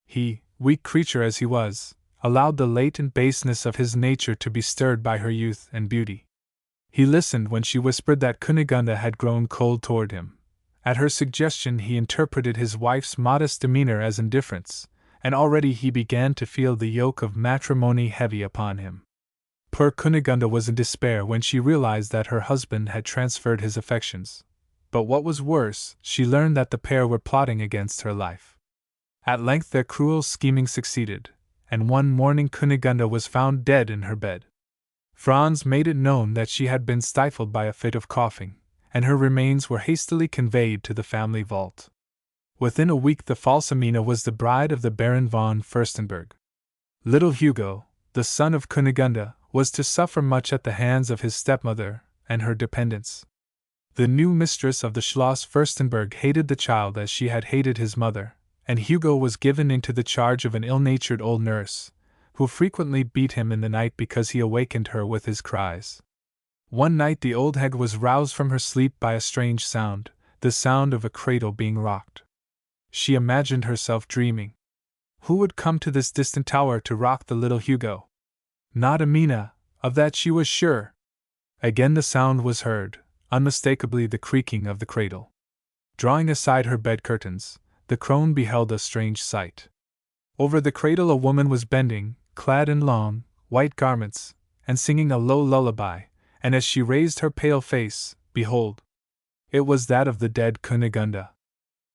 He, weak creature as he was, allowed the latent baseness of his nature to be stirred by her youth and beauty. He listened when she whispered that Kunigunde had grown cold toward him. At her suggestion he interpreted his wife's modest demeanor as indifference, and already he began to feel the yoke of matrimony heavy upon him. Poor Kunigunde was in despair when she realized that her husband had transferred his affections. But what was worse, she learned that the pair were plotting against her life. At length their cruel scheming succeeded, and one morning Kunigunde was found dead in her bed. Franz made it known that she had been stifled by a fit of coughing, and her remains were hastily conveyed to the family vault. Within a week the false Amina was the bride of the Baron von Furstenberg. Little Hugo, the son of Kunigunde, was to suffer much at the hands of his stepmother and her dependents. The new mistress of the Schloss Furstenberg hated the child as she had hated his mother, and Hugo was given into the charge of an ill-natured old nurse, who frequently beat him in the night because he awakened her with his cries. One night the old hag was roused from her sleep by a strange sound, the sound of a cradle being rocked. She imagined herself dreaming. Who would come to this distant tower to rock the little Hugo? Not Amina, of that she was sure. Again the sound was heard, unmistakably the creaking of the cradle. Drawing aside her bed curtains, the crone beheld a strange sight. Over the cradle a woman was bending, clad in long, white garments, and singing a low lullaby, and as she raised her pale face, behold! It was that of the dead Kunigunde.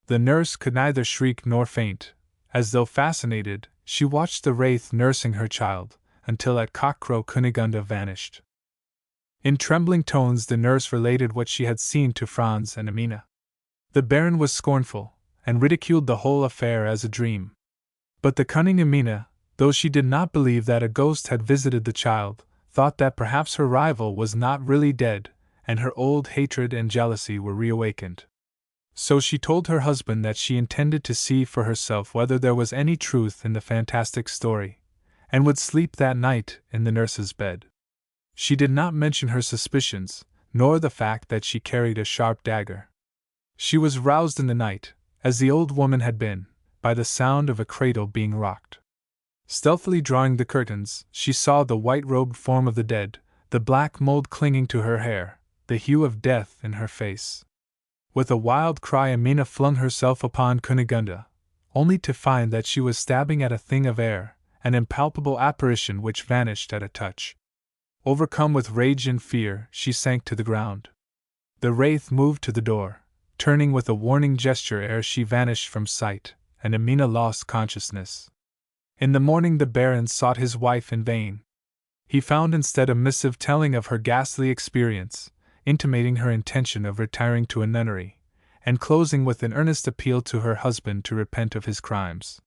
The nurse could neither shriek nor faint. As though fascinated, she watched the wraith nursing her child, until at cockcrow Kunigunde vanished. In trembling tones the nurse related what she had seen to Franz and Amina. The Baron was scornful, and ridiculed the whole affair as a dream. But the cunning Amina, though she did not believe that a ghost had visited the child, thought that perhaps her rival was not really dead, and her old hatred and jealousy were reawakened. So she told her husband that she intended to see for herself whether there was any truth in the fantastic story, and would sleep that night in the nurse's bed. She did not mention her suspicions, nor the fact that she carried a sharp dagger. She was roused in the night, as the old woman had been, by the sound of a cradle being rocked. Stealthily drawing the curtains, she saw the white-robed form of the dead, the black mold clinging to her hair, the hue of death in her face. With a wild cry Amina flung herself upon Kunigunde, only to find that she was stabbing at a thing of air, an impalpable apparition which vanished at a touch. Overcome with rage and fear, she sank to the ground. The wraith moved to the door, turning with a warning gesture ere she vanished from sight, and Amina lost consciousness. In the morning the Baron sought his wife in vain. He found instead a missive telling of her ghastly experience, intimating her intention of retiring to a nunnery, and closing with an earnest appeal to her husband to repent of his crimes.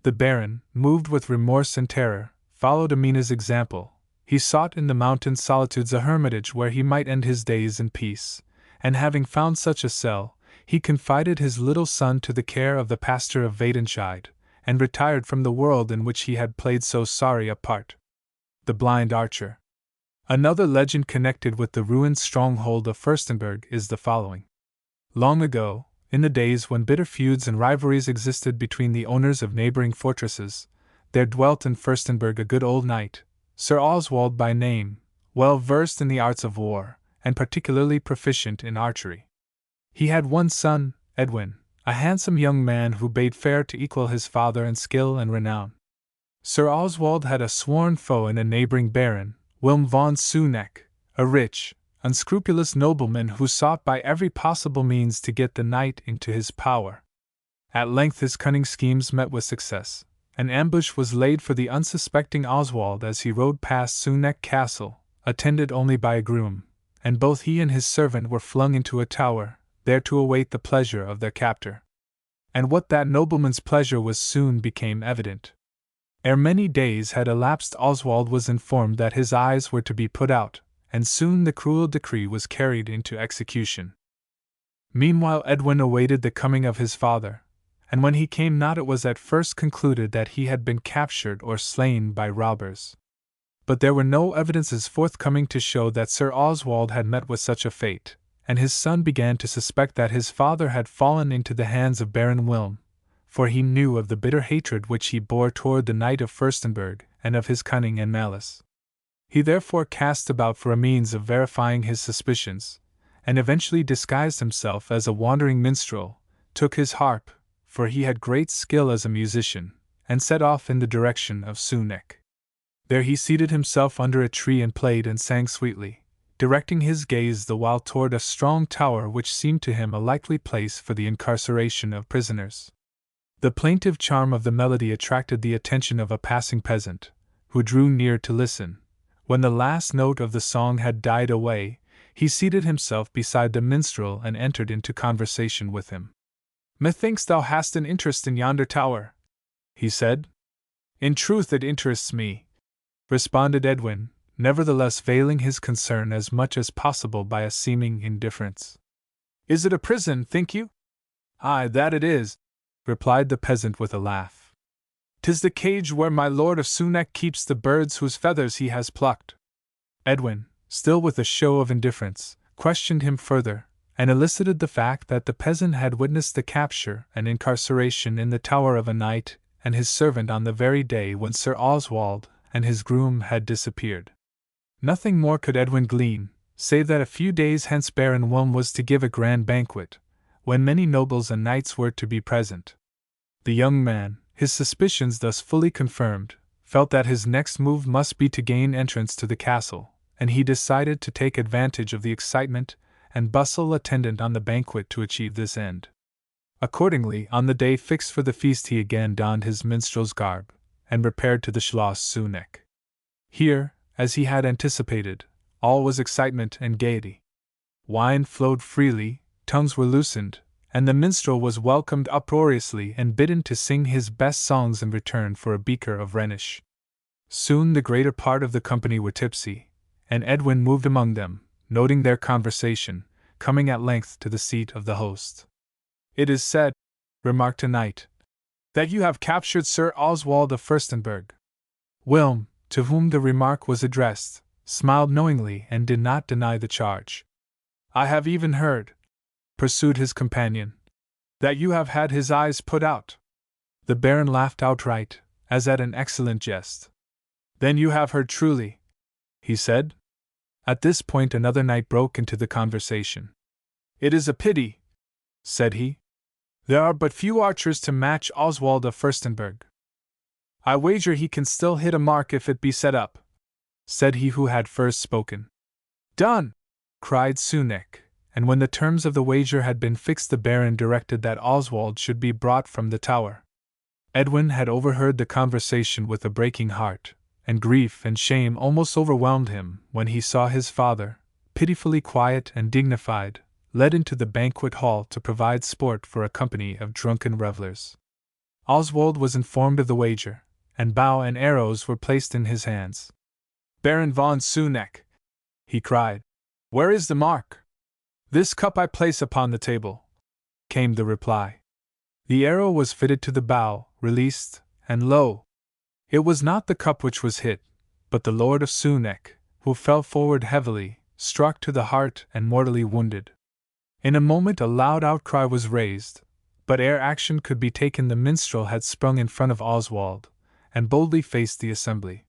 The Baron, moved with remorse and terror, followed Amina's example. He sought in the mountain solitudes a hermitage where he might end his days in peace, and having found such a cell, he confided his little son to the care of the pastor of Vadenscheid, and retired from the world in which he had played so sorry a part. The Blind Archer. Another legend connected with the ruined stronghold of Furstenberg is the following. Long ago, in the days when bitter feuds and rivalries existed between the owners of neighboring fortresses, there dwelt in Furstenberg a good old knight, Sir Oswald by name, well versed in the arts of war, and particularly proficient in archery. He had one son, Edwin, a handsome young man who bade fair to equal his father in skill and renown. Sir Oswald had a sworn foe in a neighboring baron, Wilm von Suneck, a rich, unscrupulous nobleman who sought by every possible means to get the knight into his power. At length his cunning schemes met with success. An ambush was laid for the unsuspecting Oswald as he rode past Suneck Castle, attended only by a groom, and both he and his servant were flung into a tower, there to await the pleasure of their captor. And what that nobleman's pleasure was soon became evident. Ere many days had elapsed, Oswald was informed that his eyes were to be put out, and soon the cruel decree was carried into execution. Meanwhile Edwin awaited the coming of his father, and when he came not it was at first concluded that he had been captured or slain by robbers. But there were no evidences forthcoming to show that Sir Oswald had met with such a fate, and his son began to suspect that his father had fallen into the hands of Baron Wilm, for he knew of the bitter hatred which he bore toward the Knight of Furstenberg, and of his cunning and malice. He therefore cast about for a means of verifying his suspicions, and eventually disguised himself as a wandering minstrel, took his harp, for he had great skill as a musician, and set off in the direction of Suneck. There he seated himself under a tree and played and sang sweetly, directing his gaze the while toward a strong tower which seemed to him a likely place for the incarceration of prisoners. The plaintive charm of the melody attracted the attention of a passing peasant, who drew near to listen. When the last note of the song had died away, he seated himself beside the minstrel and entered into conversation with him. "Methinks thou hast an interest in yonder tower," he said. "In truth it interests me," responded Edwin, nevertheless veiling his concern as much as possible by a seeming indifference. "Is it a prison, think you?" "Aye, that it is," replied the peasant with a laugh. "'Tis the cage where my lord of Sunak keeps the birds whose feathers he has plucked." Edwin, still with a show of indifference, questioned him further, and elicited the fact that the peasant had witnessed the capture and incarceration in the tower of a knight and his servant on the very day when Sir Oswald and his groom had disappeared. Nothing more could Edwin glean, save that a few days hence Baron Wilm was to give a grand banquet, when many nobles and knights were to be present. The young man, his suspicions thus fully confirmed, felt that his next move must be to gain entrance to the castle, and he decided to take advantage of the excitement and bustle attendant on the banquet to achieve this end. Accordingly, on the day fixed for the feast he again donned his minstrel's garb, and repaired to the Schloss Sunek. Here, as he had anticipated, all was excitement and gaiety. Wine flowed freely, tongues were loosened, and the minstrel was welcomed uproariously and bidden to sing his best songs in return for a beaker of Rhenish. Soon the greater part of the company were tipsy, and Edwin moved among them, noting their conversation, coming at length to the seat of the host. "It is said," remarked a knight, "that you have captured Sir Oswald of Furstenberg." Wilm, to whom the remark was addressed, smiled knowingly and did not deny the charge. "I have even heard," pursued his companion, "that you have had his eyes put out." The Baron laughed outright, as at an excellent jest. "Then you have heard truly," he said. At this point another knight broke into the conversation. "It is a pity," said he. "There are but few archers to match Oswald of Furstenberg." "I wager he can still hit a mark if it be set up," said he who had first spoken. "Done!" cried Sunek, and when the terms of the wager had been fixed the Baron directed that Oswald should be brought from the tower. Edwin had overheard the conversation with a breaking heart, and grief and shame almost overwhelmed him when he saw his father, pitifully quiet and dignified, led into the banquet hall to provide sport for a company of drunken revellers. Oswald was informed of the wager, and bow and arrows were placed in his hands. "Baron von Sunek," he cried, "where is the mark?" "This cup I place upon the table," came the reply. The arrow was fitted to the bow, released, and lo! It was not the cup which was hit, but the Lord of Sunek, who fell forward heavily, struck to the heart and mortally wounded. In a moment a loud outcry was raised, but ere action could be taken the minstrel had sprung in front of Oswald, and boldly faced the assembly.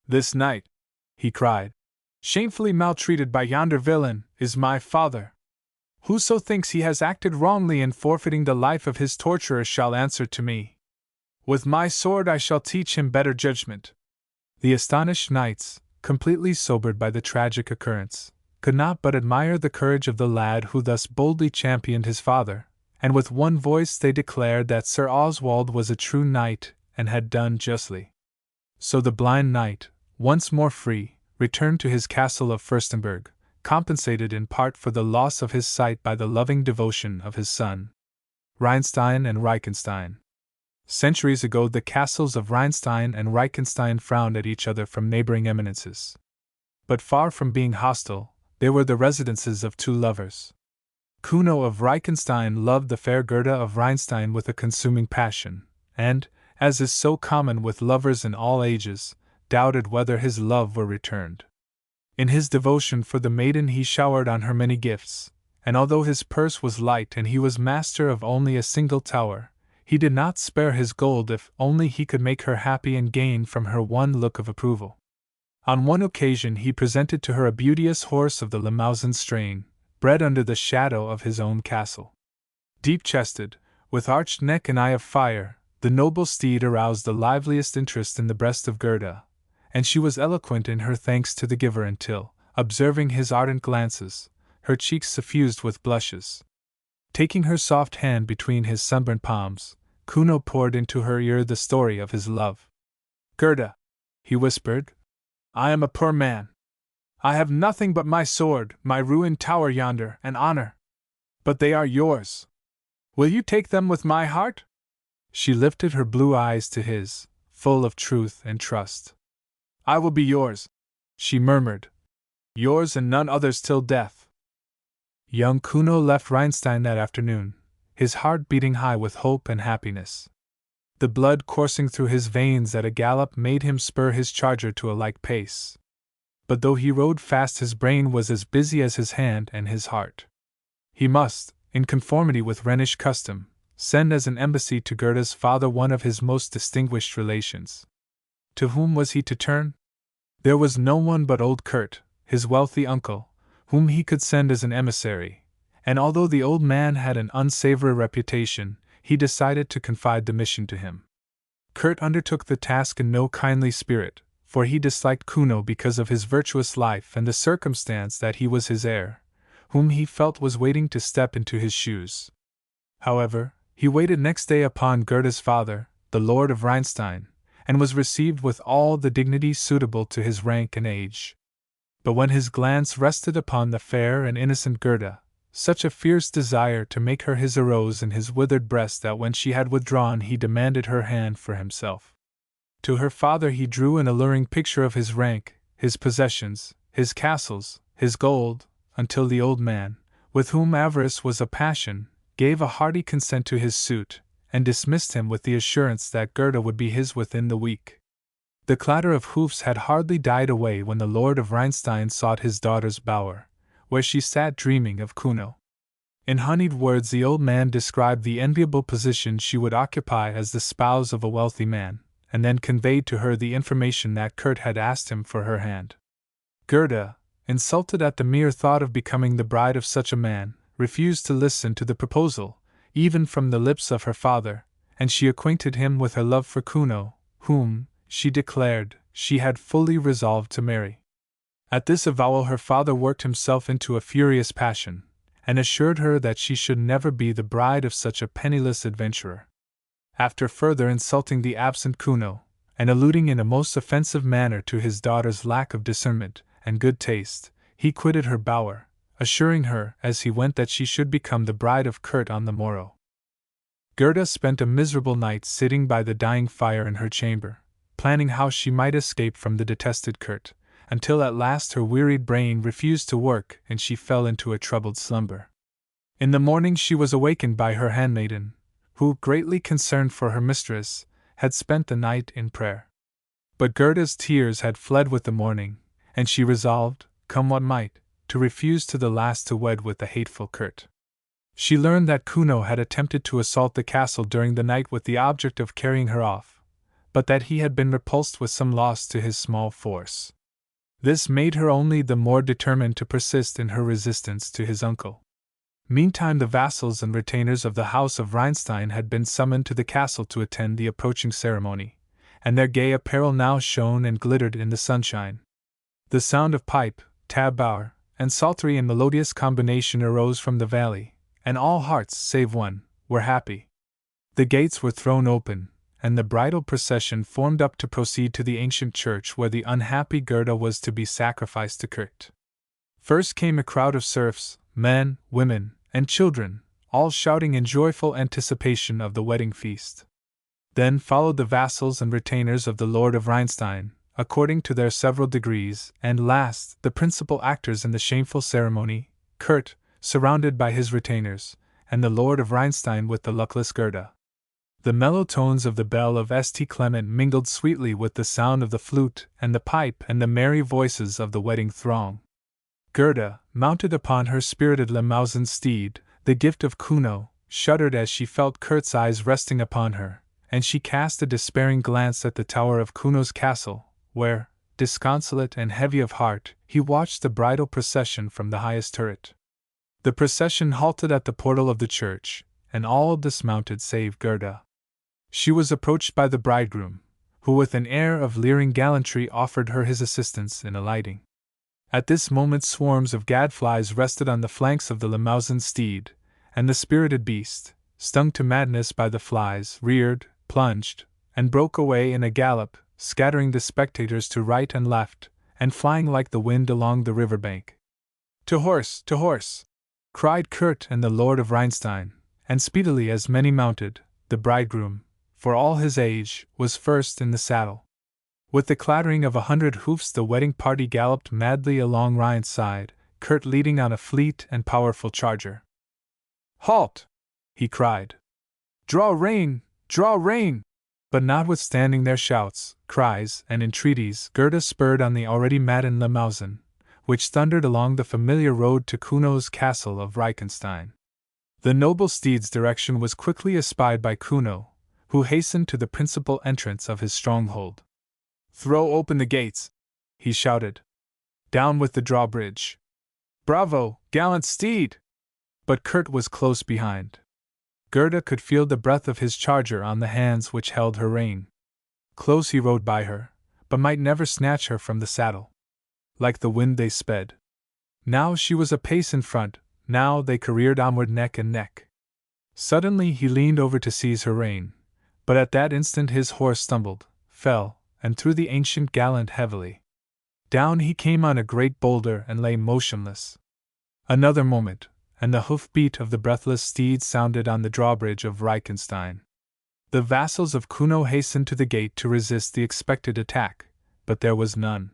"This knight," he cried, "shamefully maltreated by yonder villain, is my father. Whoso thinks he has acted wrongly in forfeiting the life of his torturer shall answer to me. With my sword I shall teach him better judgment." The astonished knights, completely sobered by the tragic occurrence, could not but admire the courage of the lad who thus boldly championed his father, and with one voice they declared that Sir Oswald was a true knight and had done justly. So the blind knight, once more free, returned to his castle of Furstenberg, compensated in part for the loss of his sight by the loving devotion of his son. Rheinstein and Reichenstein. Centuries ago the castles of Rheinstein and Reichenstein frowned at each other from neighboring eminences. But far from being hostile, they were the residences of two lovers. Kuno of Reichenstein loved the fair Gerda of Rheinstein with a consuming passion, and, as is so common with lovers in all ages, doubted whether his love were returned. In his devotion for the maiden he showered on her many gifts, and although his purse was light and he was master of only a single tower, he did not spare his gold if only he could make her happy and gain from her one look of approval. On one occasion he presented to her a beauteous horse of the Limousin strain, bred under the shadow of his own castle. Deep-chested, with arched neck and eye of fire, the noble steed aroused the liveliest interest in the breast of Gerda, and she was eloquent in her thanks to the giver until, observing his ardent glances, her cheeks suffused with blushes. Taking her soft hand between his sunburnt palms, Kuno poured into her ear the story of his love. "Gerda," he whispered, "I am a poor man. I have nothing but my sword, my ruined tower yonder, and honor. But they are yours. Will you take them with my heart?" She lifted her blue eyes to his, full of truth and trust. "I will be yours," she murmured. "Yours and none other's till death." Young Kuno left Rhinestein that afternoon, his heart beating high with hope and happiness. The blood coursing through his veins at a gallop made him spur his charger to a like pace. But though he rode fast, his brain was as busy as his hand and his heart. He must, in conformity with Rhenish custom, send as an embassy to Gerda's father one of his most distinguished relations. To whom was he to turn? There was no one but old Kurt, his wealthy uncle, whom he could send as an emissary, and although the old man had an unsavory reputation, he decided to confide the mission to him. Kurt undertook the task in no kindly spirit, for he disliked Kuno because of his virtuous life and the circumstance that he was his heir, whom he felt was waiting to step into his shoes. However, he waited next day upon Gerda's father, the Lord of Rhinestein, and was received with all the dignity suitable to his rank and age. But when his glance rested upon the fair and innocent Gerda, such a fierce desire to make her his arose in his withered breast that when she had withdrawn he demanded her hand for himself. To her father he drew an alluring picture of his rank, his possessions, his castles, his gold, until the old man, with whom avarice was a passion, gave a hearty consent to his suit, and dismissed him with the assurance that Gerda would be his within the week. The clatter of hoofs had hardly died away when the Lord of Rhinestein sought his daughter's bower, where she sat dreaming of Kuno. In honeyed words the old man described the enviable position she would occupy as the spouse of a wealthy man, and then conveyed to her the information that Kurt had asked him for her hand. Gerda, insulted at the mere thought of becoming the bride of such a man, refused to listen to the proposal, even from the lips of her father, and she acquainted him with her love for Kuno, whom, she declared, she had fully resolved to marry. At this avowal her father worked himself into a furious passion, and assured her that she should never be the bride of such a penniless adventurer. After further insulting the absent Kuno, and alluding in a most offensive manner to his daughter's lack of discernment and good taste, he quitted her bower, assuring her as he went that she should become the bride of Kurt on the morrow. Gerda spent a miserable night sitting by the dying fire in her chamber, planning how she might escape from the detested Kurt, until at last her wearied brain refused to work and she fell into a troubled slumber. In the morning she was awakened by her handmaiden, who, greatly concerned for her mistress, had spent the night in prayer. But Gerda's tears had fled with the morning, and she resolved, come what might, to refuse to the last to wed with the hateful Kurt. She learned that Kuno had attempted to assault the castle during the night with the object of carrying her off, but that he had been repulsed with some loss to his small force. This made her only the more determined to persist in her resistance to his uncle. Meantime the vassals and retainers of the house of Rhinestein had been summoned to the castle to attend the approaching ceremony, and their gay apparel now shone and glittered in the sunshine. The sound of pipe, tabor, and psaltery in melodious combination arose from the valley, and all hearts, save one, were happy. The gates were thrown open, and the bridal procession formed up to proceed to the ancient church where the unhappy Gerda was to be sacrificed to Kurt. First came a crowd of serfs, men, women, and children, all shouting in joyful anticipation of the wedding feast. Then followed the vassals and retainers of the Lord of Rhinestein, according to their several degrees, and last, the principal actors in the shameful ceremony, Kurt, surrounded by his retainers, and the Lord of Rhinestein with the luckless Gerda. The mellow tones of the bell of St. Clement mingled sweetly with the sound of the flute and the pipe and the merry voices of the wedding throng. Gerda, mounted upon her spirited Limousin steed, the gift of Kuno, shuddered as she felt Kurt's eyes resting upon her, and she cast a despairing glance at the tower of Kuno's castle, where, disconsolate and heavy of heart, he watched the bridal procession from the highest turret. The procession halted at the portal of the church, and all dismounted save Gerda. She was approached by the bridegroom, who with an air of leering gallantry offered her his assistance in alighting. At this moment swarms of gadflies rested on the flanks of the Limousin steed, and the spirited beast, stung to madness by the flies, reared, plunged, and broke away in a gallop, scattering the spectators to right and left, and flying like the wind along the river bank. To horse! To horse! Cried Kurt and the Lord of Rhinestein, and speedily as many mounted, the bridegroom, for all his age, was first in the saddle. With the clattering of 100 hoofs the wedding party galloped madly along Rhine's side, Kurt leading on a fleet and powerful charger. "Halt!" he cried. "Draw rein! Draw rein!" But notwithstanding their shouts, cries, and entreaties, Gerda spurred on the already maddened Limousin, which thundered along the familiar road to Kuno's castle of Reichenstein. The noble steed's direction was quickly espied by Kuno, who hastened to the principal entrance of his stronghold. "Throw open the gates!" he shouted. "Down with the drawbridge!" "Bravo, gallant steed!" But Kurt was close behind. Gerda could feel the breath of his charger on the hands which held her rein. Close he rode by her, but might never snatch her from the saddle. Like the wind they sped. Now she was a pace in front, now they careered onward neck and neck. Suddenly he leaned over to seize her rein, but at that instant his horse stumbled, fell, and threw the ancient gallant heavily. Down he came on a great boulder and lay motionless. Another moment, and the hoof-beat of the breathless steed sounded on the drawbridge of Reichenstein. The vassals of Kuno hastened to the gate to resist the expected attack, but there was none.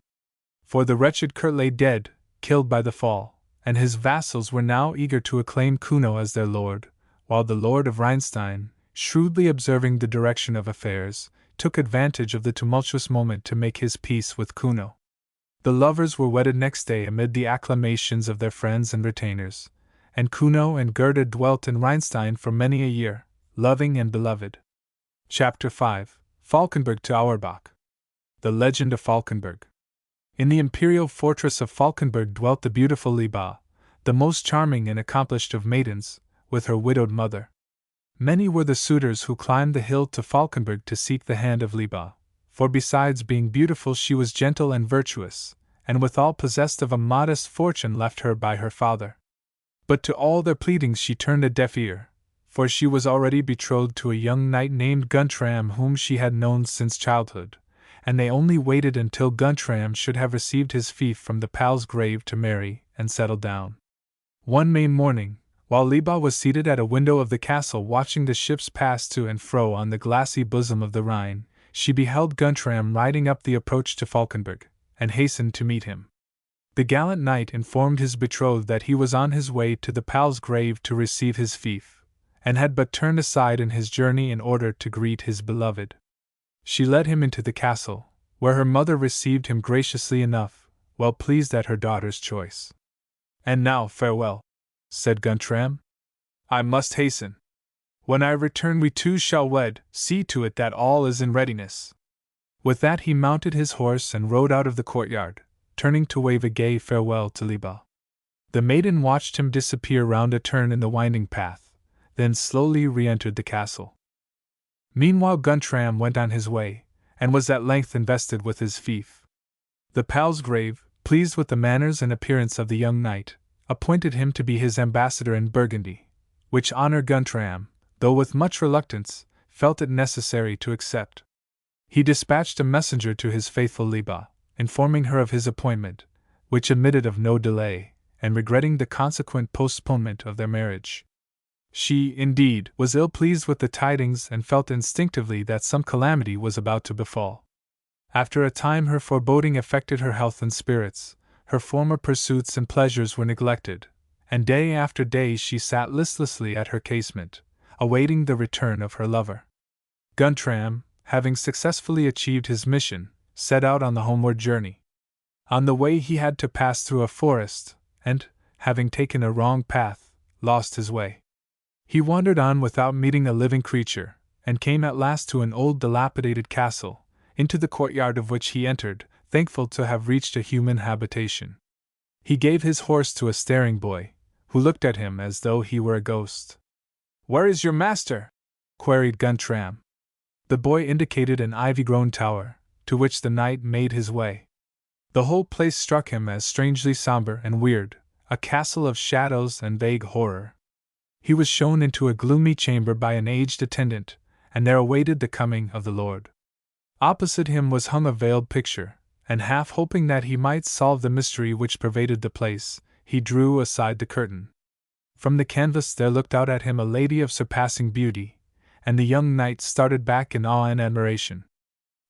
For the wretched Kurt lay dead, killed by the fall, and his vassals were now eager to acclaim Kuno as their lord, while the Lord of Rhinestein, shrewdly observing the direction of affairs, took advantage of the tumultuous moment to make his peace with Kuno. The lovers were wedded next day amid the acclamations of their friends and retainers, and Kuno and Gerda dwelt in Rhinestein for many a year, loving and beloved. Chapter 5: Falkenberg to Auerbach. The Legend of Falkenberg. In the imperial fortress of Falkenberg dwelt the beautiful Liba, the most charming and accomplished of maidens, with her widowed mother. Many were the suitors who climbed the hill to Falkenberg to seek the hand of Liba, for besides being beautiful she was gentle and virtuous, and withal possessed of a modest fortune left her by her father. But to all their pleadings she turned a deaf ear, for she was already betrothed to a young knight named Guntram whom she had known since childhood, and they only waited until Guntram should have received his fief from the Pal's grave to marry and settle down. One May morning, while Liba was seated at a window of the castle watching the ships pass to and fro on the glassy bosom of the Rhine, she beheld Guntram riding up the approach to Falkenberg, and hastened to meet him. The gallant knight informed his betrothed that he was on his way to the Pal's grave to receive his fief, and had but turned aside in his journey in order to greet his beloved. She led him into the castle, where her mother received him graciously enough, well pleased at her daughter's choice. "And now farewell," said Guntram. "I must hasten. When I return we two shall wed, see to it that all is in readiness." With that he mounted his horse and rode out of the courtyard, turning to wave a gay farewell to Liba. The maiden watched him disappear round a turn in the winding path, then slowly re-entered the castle. Meanwhile Guntram went on his way, and was at length invested with his fief. The Pal's grave, pleased with the manners and appearance of the young knight, appointed him to be his ambassador in Burgundy, which honor Guntram, though with much reluctance, felt it necessary to accept. He dispatched a messenger to his faithful Liba, informing her of his appointment, which admitted of no delay, and regretting the consequent postponement of their marriage. She, indeed, was ill-pleased with the tidings and felt instinctively that some calamity was about to befall. After a time her foreboding affected her health and spirits, her former pursuits and pleasures were neglected, and day after day she sat listlessly at her casement, awaiting the return of her lover. Guntram, having successfully achieved his mission, set out on the homeward journey. On the way he had to pass through a forest, and, having taken a wrong path, lost his way. He wandered on without meeting a living creature, and came at last to an old dilapidated castle, into the courtyard of which he entered, thankful to have reached a human habitation. He gave his horse to a staring boy, who looked at him as though he were a ghost. "Where is your master?" queried Guntram. The boy indicated an ivy-grown tower, to which the knight made his way. The whole place struck him as strangely somber and weird, a castle of shadows and vague horror. he was shown into a gloomy chamber by an aged attendant, and there awaited the coming of the Lord. Opposite him was hung a veiled picture, and half hoping that he might solve the mystery which pervaded the place, he drew aside the curtain. From the canvas there looked out at him a lady of surpassing beauty, and the young knight started back in awe and admiration.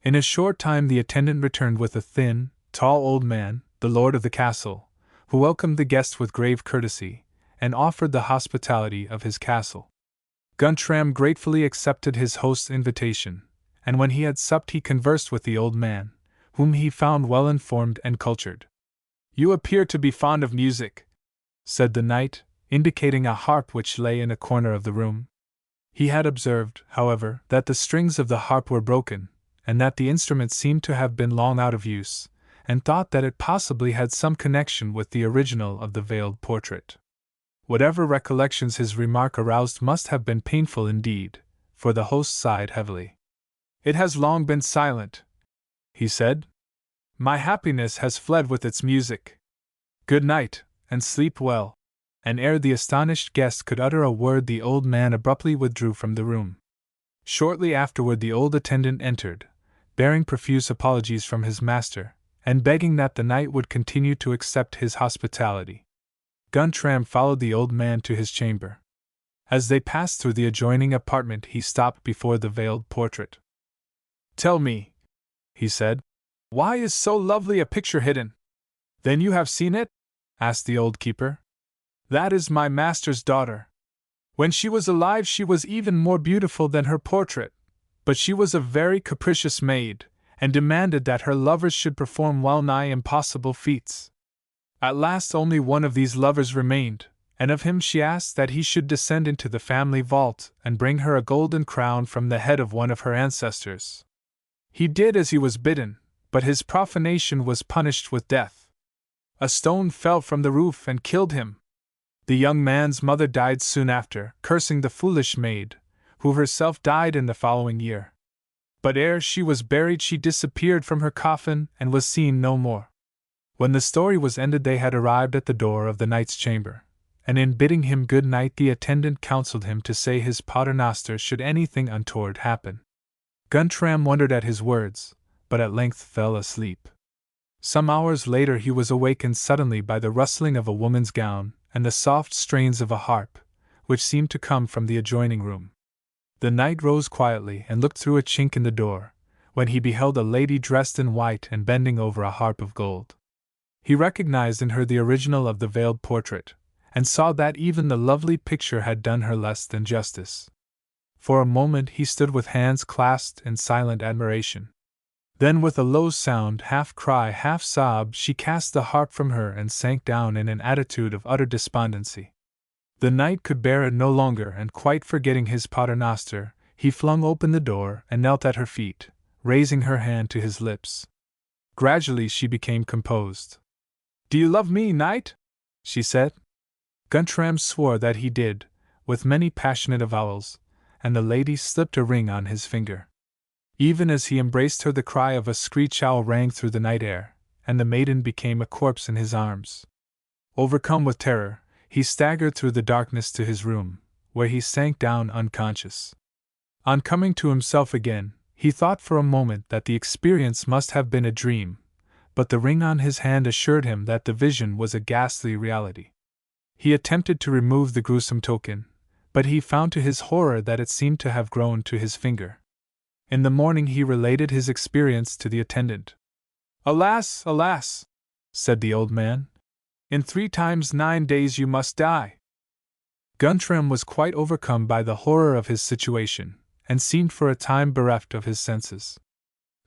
In a short time the attendant returned with a thin, tall old man, the lord of the castle, who welcomed the guest with grave courtesy, and offered the hospitality of his castle. Guntram gratefully accepted his host's invitation, and when he had supped he conversed with the old man, whom he found well informed and cultured. "You appear to be fond of music," said the knight, indicating a harp which lay in a corner of the room. He had observed, however, that the strings of the harp were broken, and that the instrument seemed to have been long out of use, and thought that it possibly had some connection with the original of the veiled portrait. Whatever recollections his remark aroused must have been painful indeed, for the host sighed heavily. "It has long been silent," he said. "My happiness has fled with its music. Good night, and sleep well." And ere the astonished guest could utter a word, the old man abruptly withdrew from the room. Shortly afterward the old attendant entered, bearing profuse apologies from his master, and begging that the knight would continue to accept his hospitality. Guntram followed the old man to his chamber. As they passed through the adjoining apartment he stopped before the veiled portrait. "Tell me," he said, "why is so lovely a picture hidden?" "Then you have seen it?" asked the old keeper. "That is my master's daughter. When she was alive she was even more beautiful than her portrait, but she was a very capricious maid, and demanded that her lovers should perform well-nigh impossible feats. At last only one of these lovers remained, and of him she asked that he should descend into the family vault and bring her a golden crown from the head of one of her ancestors. He did as he was bidden, but his profanation was punished with death. A stone fell from the roof and killed him. The young man's mother died soon after, cursing the foolish maid, who herself died in the following year. But ere she was buried she disappeared from her coffin and was seen no more." When the story was ended they had arrived at the door of the knight's chamber, and in bidding him good night the attendant counseled him to say his paternoster should anything untoward happen. Guntram wondered at his words, but at length fell asleep. Some hours later he was awakened suddenly by the rustling of a woman's gown and the soft strains of a harp, which seemed to come from the adjoining room. The knight rose quietly and looked through a chink in the door, when he beheld a lady dressed in white and bending over a harp of gold. He recognized in her the original of the veiled portrait, and saw that even the lovely picture had done her less than justice. For a moment he stood with hands clasped in silent admiration. Then with a low sound, half cry, half sob, she cast the harp from her and sank down in an attitude of utter despondency. The knight could bear it no longer, and quite forgetting his paternoster, he flung open the door and knelt at her feet, raising her hand to his lips. Gradually she became composed. "Do you love me, knight?" she said. Guntram swore that he did, with many passionate avowals, and the lady slipped a ring on his finger. Even as he embraced her the cry of a screech owl rang through the night air, and the maiden became a corpse in his arms. Overcome with terror, he staggered through the darkness to his room, where he sank down unconscious. On coming to himself again, he thought for a moment that the experience must have been a dream, but the ring on his hand assured him that the vision was a ghastly reality. He attempted to remove the gruesome token, but he found to his horror that it seemed to have grown to his finger. In the morning he related his experience to the attendant. "Alas, alas," said the old man, "in 3 times 9 days you must die." Guntram was quite overcome by the horror of his situation, and seemed for a time bereft of his senses.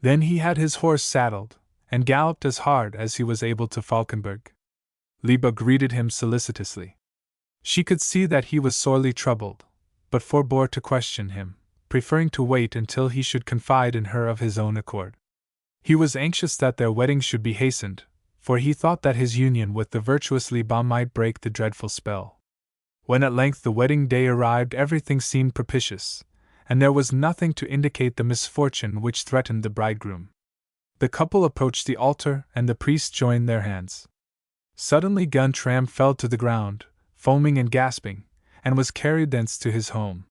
Then he had his horse saddled, and galloped as hard as he was able to Falkenberg. Liebe greeted him solicitously. She could see that he was sorely troubled, but forbore to question him, preferring to wait until he should confide in her of his own accord. He was anxious that their wedding should be hastened, for he thought that his union with the virtuous Liebe might break the dreadful spell. When at length the wedding day arrived everything seemed propitious, and there was nothing to indicate the misfortune which threatened the bridegroom. The couple approached the altar and the priest joined their hands. Suddenly Guntram fell to the ground, foaming and gasping, and was carried thence to his home.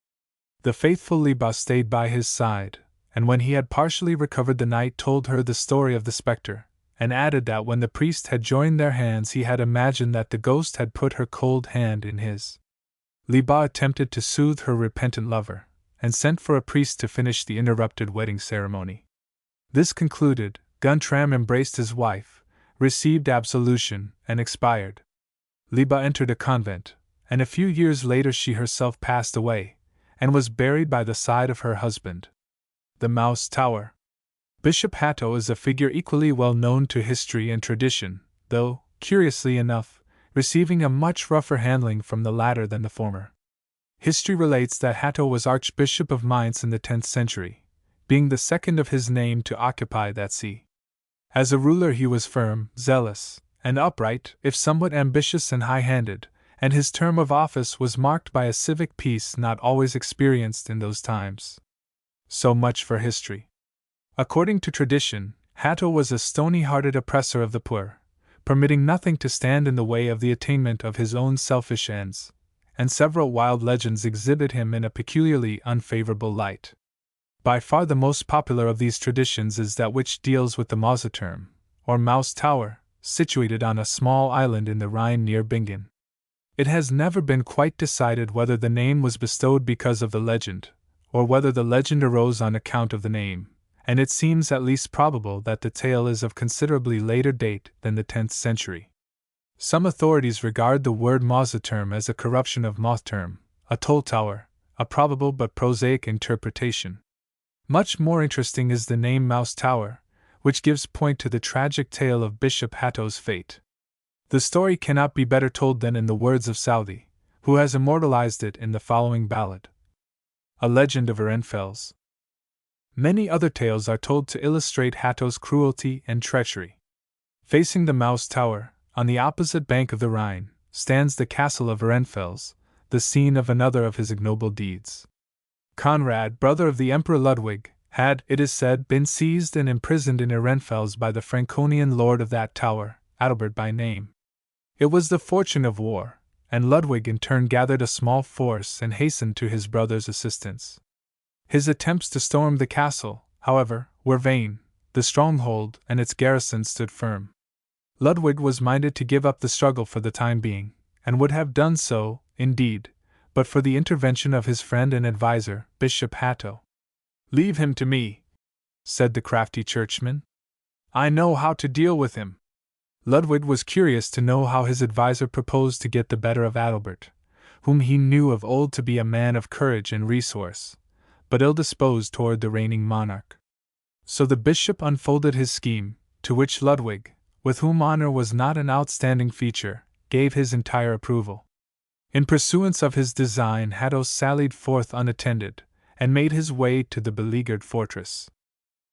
The faithful Liba stayed by his side, and when he had partially recovered the knight told her the story of the spectre, and added that when the priest had joined their hands he had imagined that the ghost had put her cold hand in his. Liba attempted to soothe her repentant lover, and sent for a priest to finish the interrupted wedding ceremony. This concluded, Guntram embraced his wife, received absolution, and expired. Liba entered a convent, and a few years later she herself passed away, and was buried by the side of her husband. The Mouse Tower. Bishop Hatto is a figure equally well known to history and tradition, though, curiously enough, receiving a much rougher handling from the latter than the former. History relates that Hatto was Archbishop of Mainz in the 10th century, being the second of his name to occupy that see. As a ruler he was firm, zealous, and upright, if somewhat ambitious and high-handed, and his term of office was marked by a civic peace not always experienced in those times. So much for history. According to tradition, Hatto was a stony-hearted oppressor of the poor, permitting nothing to stand in the way of the attainment of his own selfish ends, and several wild legends exhibit him in a peculiarly unfavorable light. By far the most popular of these traditions is that which deals with the Mauseturm, or Mouse Tower, situated on a small island in the Rhine near Bingen. It has never been quite decided whether the name was bestowed because of the legend, or whether the legend arose on account of the name, and it seems at least probable that the tale is of considerably later date than the 10th century. Some authorities regard the word Mauseturm as a corruption of Mothturm, a toll tower, a probable but prosaic interpretation. Much more interesting is the name Mouse Tower, which gives point to the tragic tale of Bishop Hatto's fate. The story cannot be better told than in the words of Southey, who has immortalized it in the following ballad. A Legend of Ehrenfels. Many other tales are told to illustrate Hatto's cruelty and treachery. Facing the Mouse Tower, on the opposite bank of the Rhine, stands the castle of Ehrenfels, the scene of another of his ignoble deeds. Conrad, brother of the Emperor Ludwig, had, it is said, been seized and imprisoned in Ehrenfels by the Franconian lord of that tower, Adalbert by name. It was the fortune of war, and Ludwig in turn gathered a small force and hastened to his brother's assistance. His attempts to storm the castle, however, were vain. The stronghold and its garrison stood firm. Ludwig was minded to give up the struggle for the time being, and would have done so, indeed, but for the intervention of his friend and adviser, Bishop Hatto. "Leave him to me," said the crafty churchman. "I know how to deal with him." Ludwig was curious to know how his adviser proposed to get the better of Adalbert, whom he knew of old to be a man of courage and resource, but ill-disposed toward the reigning monarch. So the bishop unfolded his scheme, to which Ludwig, with whom honor was not an outstanding feature, gave his entire approval. In pursuance of his design, Hatto sallied forth unattended, and made his way to the beleaguered fortress.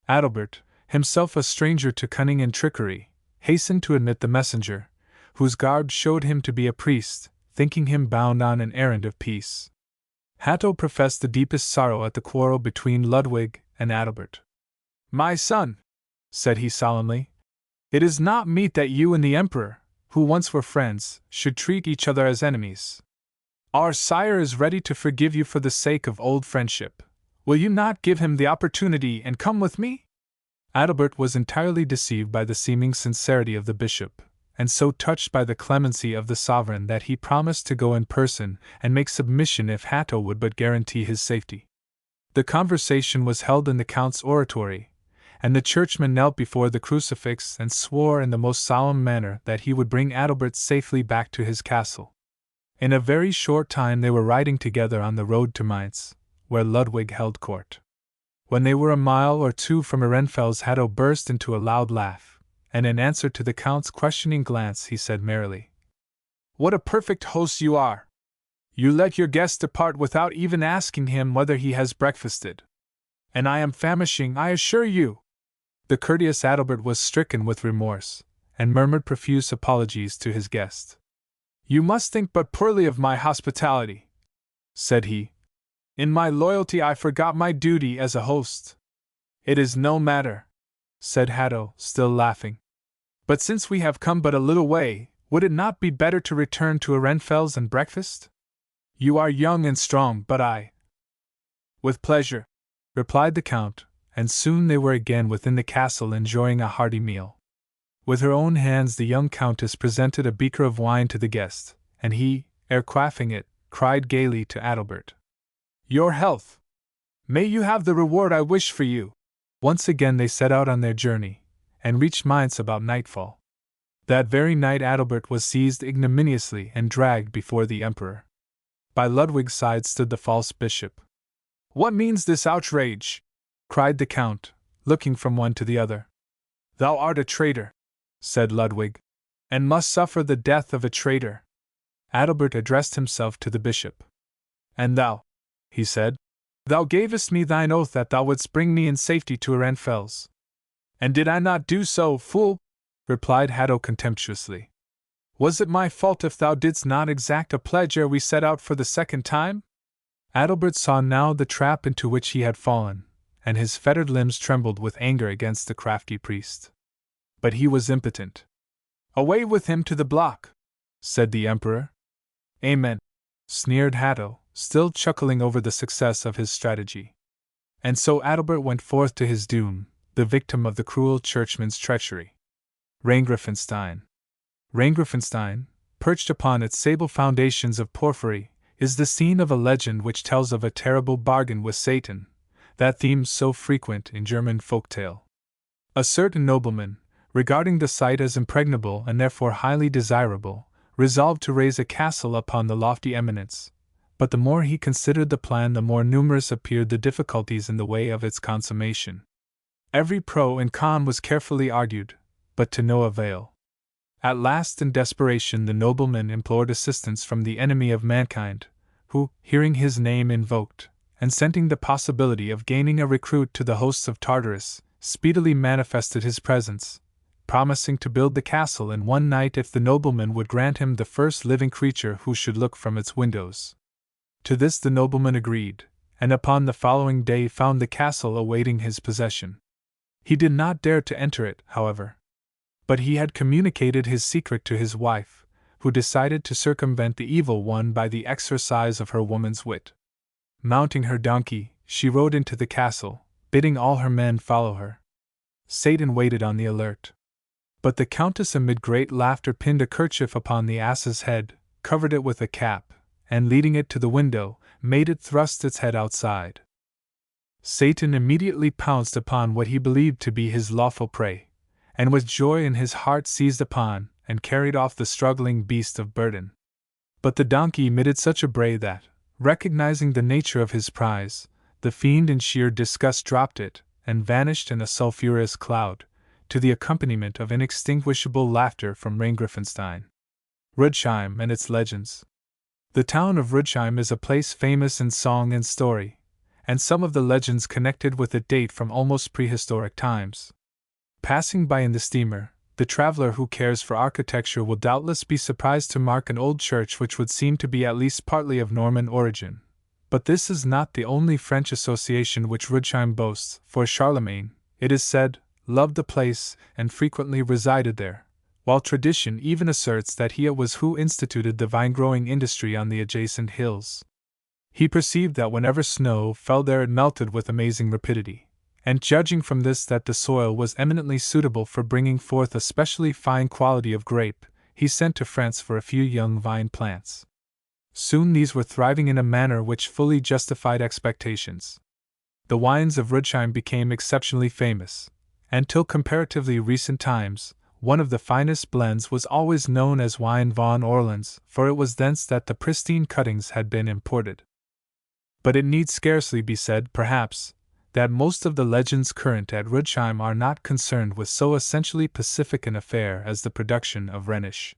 Adalbert, himself a stranger to cunning and trickery, hastened to admit the messenger, whose garb showed him to be a priest, thinking him bound on an errand of peace. Hatto professed the deepest sorrow at the quarrel between Ludwig and Adalbert. "My son," said he solemnly, "it is not meet that you and the Emperor, who once were friends, should treat each other as enemies. Our sire is ready to forgive you for the sake of old friendship. Will you not give him the opportunity and come with me?" Adalbert was entirely deceived by the seeming sincerity of the bishop, and so touched by the clemency of the sovereign that he promised to go in person and make submission if Hatto would but guarantee his safety. The conversation was held in the count's oratory, and the churchman knelt before the crucifix and swore in the most solemn manner that he would bring Adalbert safely back to his castle. In a very short time they were riding together on the road to Mainz, where Ludwig held court. When they were a mile or two from Ehrenfels, Hatto burst into a loud laugh, and in answer to the count's questioning glance he said merrily, "What a perfect host you are! You let your guest depart without even asking him whether he has breakfasted. And I am famishing, I assure you." The courteous Adalbert was stricken with remorse, and murmured profuse apologies to his guest. "You must think but poorly of my hospitality," said he. "In my loyalty I forgot my duty as a host." "It is no matter," said Hatto, still laughing. "But since we have come but a little way, would it not be better to return to Ehrenfels and breakfast?" You are young and strong, but I— With pleasure, replied the Count, and soon they were again within the castle enjoying a hearty meal. With her own hands the young Countess presented a beaker of wine to the guest, and he, ere quaffing it, cried gaily to Adalbert, Your health! May you have the reward I wish for you! Once again they set out on their journey, and reached Mainz about nightfall. That very night Adalbert was seized ignominiously and dragged before the Emperor. By Ludwig's side stood the false bishop. What means this outrage? Cried the Count, looking from one to the other. Thou art a traitor, said Ludwig, and must suffer the death of a traitor. Adalbert addressed himself to the bishop. And thou, he said, thou gavest me thine oath that thou wouldst bring me in safety to Ehrenfels. And did I not do so, fool? Replied Hatto contemptuously. Was it my fault if thou didst not exact a pledge ere we set out for the second time? Adalbert saw now the trap into which he had fallen, and his fettered limbs trembled with anger against the crafty priest. But he was impotent. Away with him to the block, said the Emperor. Amen, sneered Hatto, still chuckling over the success of his strategy. And so Adalbert went forth to his doom, the victim of the cruel churchman's treachery. Rheingrafenstein. Rheingrafenstein, perched upon its sable foundations of porphyry, is the scene of a legend which tells of a terrible bargain with Satan, that theme so frequent in German folktale. A certain nobleman, regarding the site as impregnable and therefore highly desirable, resolved to raise a castle upon the lofty eminence, but the more he considered the plan the more numerous appeared the difficulties in the way of its consummation. Every pro and con was carefully argued, but to no avail. At last, in desperation, the nobleman implored assistance from the enemy of mankind, who, hearing his name invoked, and scenting the possibility of gaining a recruit to the hosts of Tartarus, speedily manifested his presence, promising to build the castle in one night if the nobleman would grant him the first living creature who should look from its windows. To this the nobleman agreed, and upon the following day found the castle awaiting his possession. He did not dare to enter it, however. But he had communicated his secret to his wife, who decided to circumvent the evil one by the exercise of her woman's wit. Mounting her donkey, she rode into the castle, bidding all her men follow her. Satan waited on the alert. But the Countess amid great laughter pinned a kerchief upon the ass's head, covered it with a cap, and leading it to the window, made it thrust its head outside. Satan immediately pounced upon what he believed to be his lawful prey, and with joy in his heart seized upon and carried off the struggling beast of burden. But the donkey emitted such a bray that, recognizing the nature of his prize, the fiend in sheer disgust dropped it and vanished in a sulphurous cloud, to the accompaniment of inextinguishable laughter from Rheingrafenstein. Rudesheim and its legends. The town of Rudesheim is a place famous in song and story, and some of the legends connected with it date from almost prehistoric times. Passing by in the steamer, the traveler who cares for architecture will doubtless be surprised to mark an old church which would seem to be at least partly of Norman origin. But this is not the only French association which Rudesheim boasts, for Charlemagne, it is said, loved the place and frequently resided there, while tradition even asserts that he it was who instituted the vine-growing industry on the adjacent hills. He perceived that whenever snow fell there it melted with amazing rapidity, and judging from this that the soil was eminently suitable for bringing forth a specially fine quality of grape, he sent to France for a few young vine plants. Soon these were thriving in a manner which fully justified expectations. The wines of Rudesheim became exceptionally famous, and till comparatively recent times, one of the finest blends was always known as wine von Orleans, for it was thence that the pristine cuttings had been imported. But it need scarcely be said, perhaps, that most of the legends current at Rudesheim are not concerned with so essentially pacific an affair as the production of Rhenish.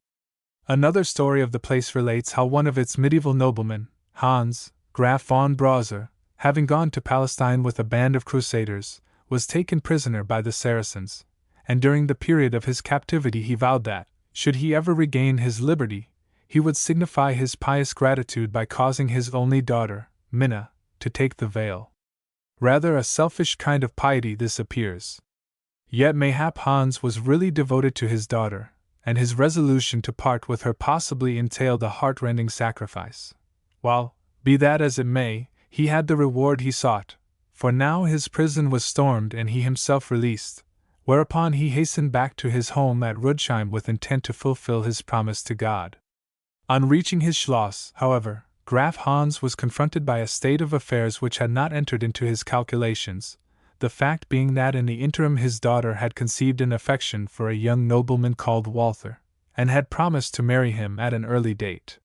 Another story of the place relates how one of its medieval noblemen, Hans, Graf von Brauser, having gone to Palestine with a band of crusaders, was taken prisoner by the Saracens, and during the period of his captivity he vowed that, should he ever regain his liberty, he would signify his pious gratitude by causing his only daughter, Minna, to take the veil. Rather a selfish kind of piety this appears. Yet mayhap Hans was really devoted to his daughter, and his resolution to part with her possibly entailed a heart-rending sacrifice, Well, be that as it may, he had the reward he sought, for now his prison was stormed and he himself released, whereupon he hastened back to his home at Rudesheim with intent to fulfill his promise to God. On reaching his Schloss, however, Graf Hans was confronted by a state of affairs which had not entered into his calculations, the fact being that in the interim his daughter had conceived an affection for a young nobleman called Walther, and had promised to marry him at an early date.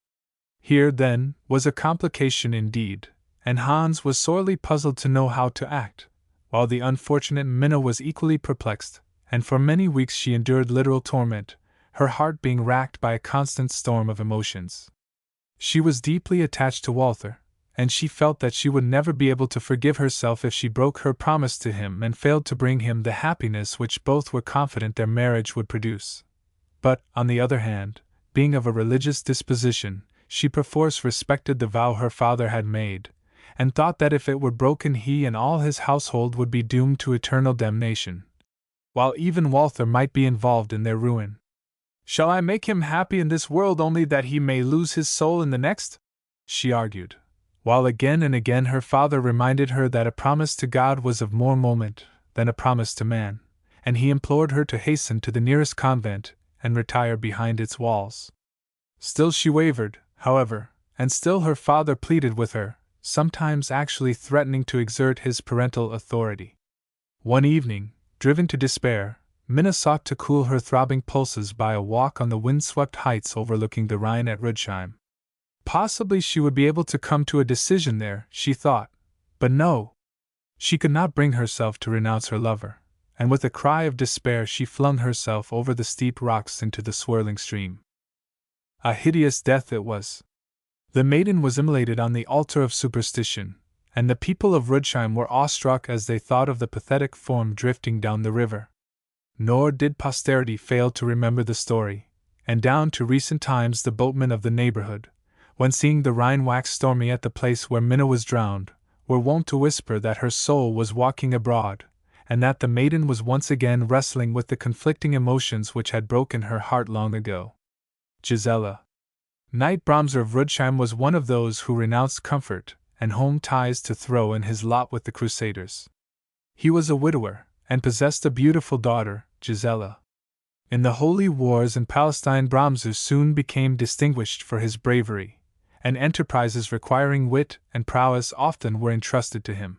Here, then, was a complication indeed, and Hans was sorely puzzled to know how to act, while the unfortunate Minna was equally perplexed, and for many weeks she endured literal torment, her heart being racked by a constant storm of emotions. She was deeply attached to Walther, and she felt that she would never be able to forgive herself if she broke her promise to him and failed to bring him the happiness which both were confident their marriage would produce. But, on the other hand, being of a religious disposition, she perforce respected the vow her father had made, and thought that if it were broken he and all his household would be doomed to eternal damnation, while even Walther might be involved in their ruin. "Shall I make him happy in this world only that he may lose his soul in the next?" she argued, while again and again her father reminded her that a promise to God was of more moment than a promise to man, and he implored her to hasten to the nearest convent and retire behind its walls. Still she wavered, however, and still her father pleaded with her, sometimes actually threatening to exert his parental authority. One evening, driven to despair, Minna sought to cool her throbbing pulses by a walk on the windswept heights overlooking the Rhine at Rudesheim. Possibly she would be able to come to a decision there, she thought, but no! She could not bring herself to renounce her lover, and with a cry of despair she flung herself over the steep rocks into the swirling stream. A hideous death it was. The maiden was immolated on the altar of superstition, and the people of Rudesheim were awestruck as they thought of the pathetic form drifting down the river. Nor did posterity fail to remember the story, and down to recent times the boatmen of the neighborhood, when seeing the Rhine wax stormy at the place where Minna was drowned, were wont to whisper that her soul was walking abroad, and that the maiden was once again wrestling with the conflicting emotions which had broken her heart long ago. Gisela, Knight Bromser of Rudesheim, was one of those who renounced comfort and home ties to throw in his lot with the Crusaders. He was a widower, and possessed a beautiful daughter, Gisela. In the holy wars in Palestine, Bromser soon became distinguished for his bravery, and enterprises requiring wit and prowess often were entrusted to him.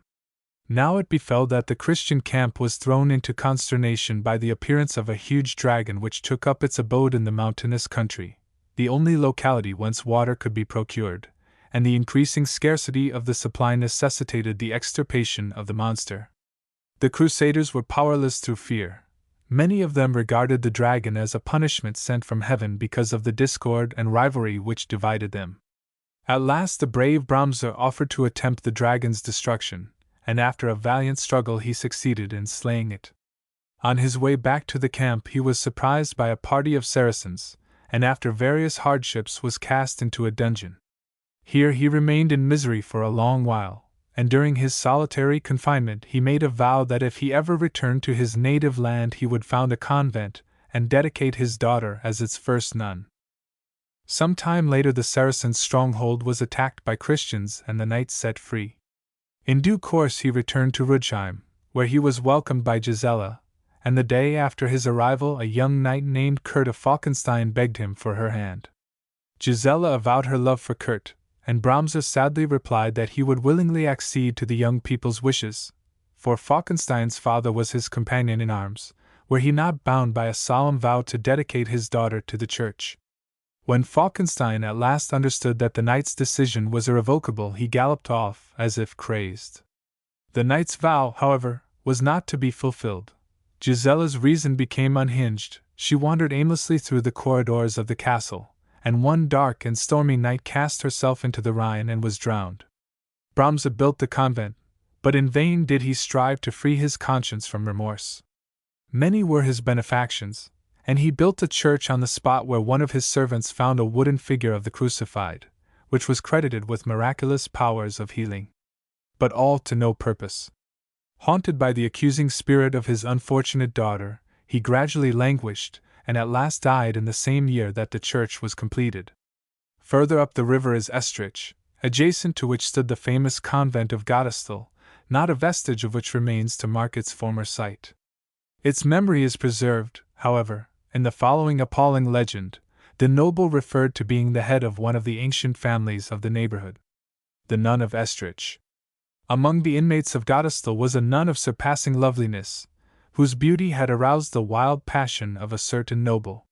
Now it befell that the Christian camp was thrown into consternation by the appearance of a huge dragon which took up its abode in the mountainous country, the only locality whence water could be procured, and the increasing scarcity of the supply necessitated the extirpation of the monster. The Crusaders were powerless through fear. Many of them regarded the dragon as a punishment sent from heaven because of the discord and rivalry which divided them. At last the brave Bromser offered to attempt the dragon's destruction, and after a valiant struggle he succeeded in slaying it. On his way back to the camp he was surprised by a party of Saracens, and after various hardships was cast into a dungeon. Here he remained in misery for a long while, and during his solitary confinement he made a vow that if he ever returned to his native land he would found a convent and dedicate his daughter as its first nun. Some time later the Saracens' stronghold was attacked by Christians and the knight set free. In due course he returned to Rudesheim, where he was welcomed by Gisela, and the day after his arrival a young knight named Kurt of Falkenstein begged him for her hand. Gisela avowed her love for Kurt, and Bromser sadly replied that he would willingly accede to the young people's wishes, for Falkenstein's father was his companion in arms, were he not bound by a solemn vow to dedicate his daughter to the church. When Falkenstein at last understood that the knight's decision was irrevocable, he galloped off as if crazed. The knight's vow, however, was not to be fulfilled. Gisela's reason became unhinged, she wandered aimlessly through the corridors of the castle, and one dark and stormy night cast herself into the Rhine and was drowned. Bromser built the convent, but in vain did he strive to free his conscience from remorse. Many were his benefactions, and he built a church on the spot where one of his servants found a wooden figure of the crucified, which was credited with miraculous powers of healing. But all to no purpose. Haunted by the accusing spirit of his unfortunate daughter, he gradually languished, and at last died in the same year that the church was completed. Further up the river is Estrich, adjacent to which stood the famous convent of Gottesthal, not a vestige of which remains to mark its former site. Its memory is preserved, however, in the following appalling legend, the noble referred to being the head of one of the ancient families of the neighborhood. The nun of Estrich. Among the inmates of Gottesthal was a nun of surpassing loveliness, whose beauty had aroused the wild passion of a certain noble.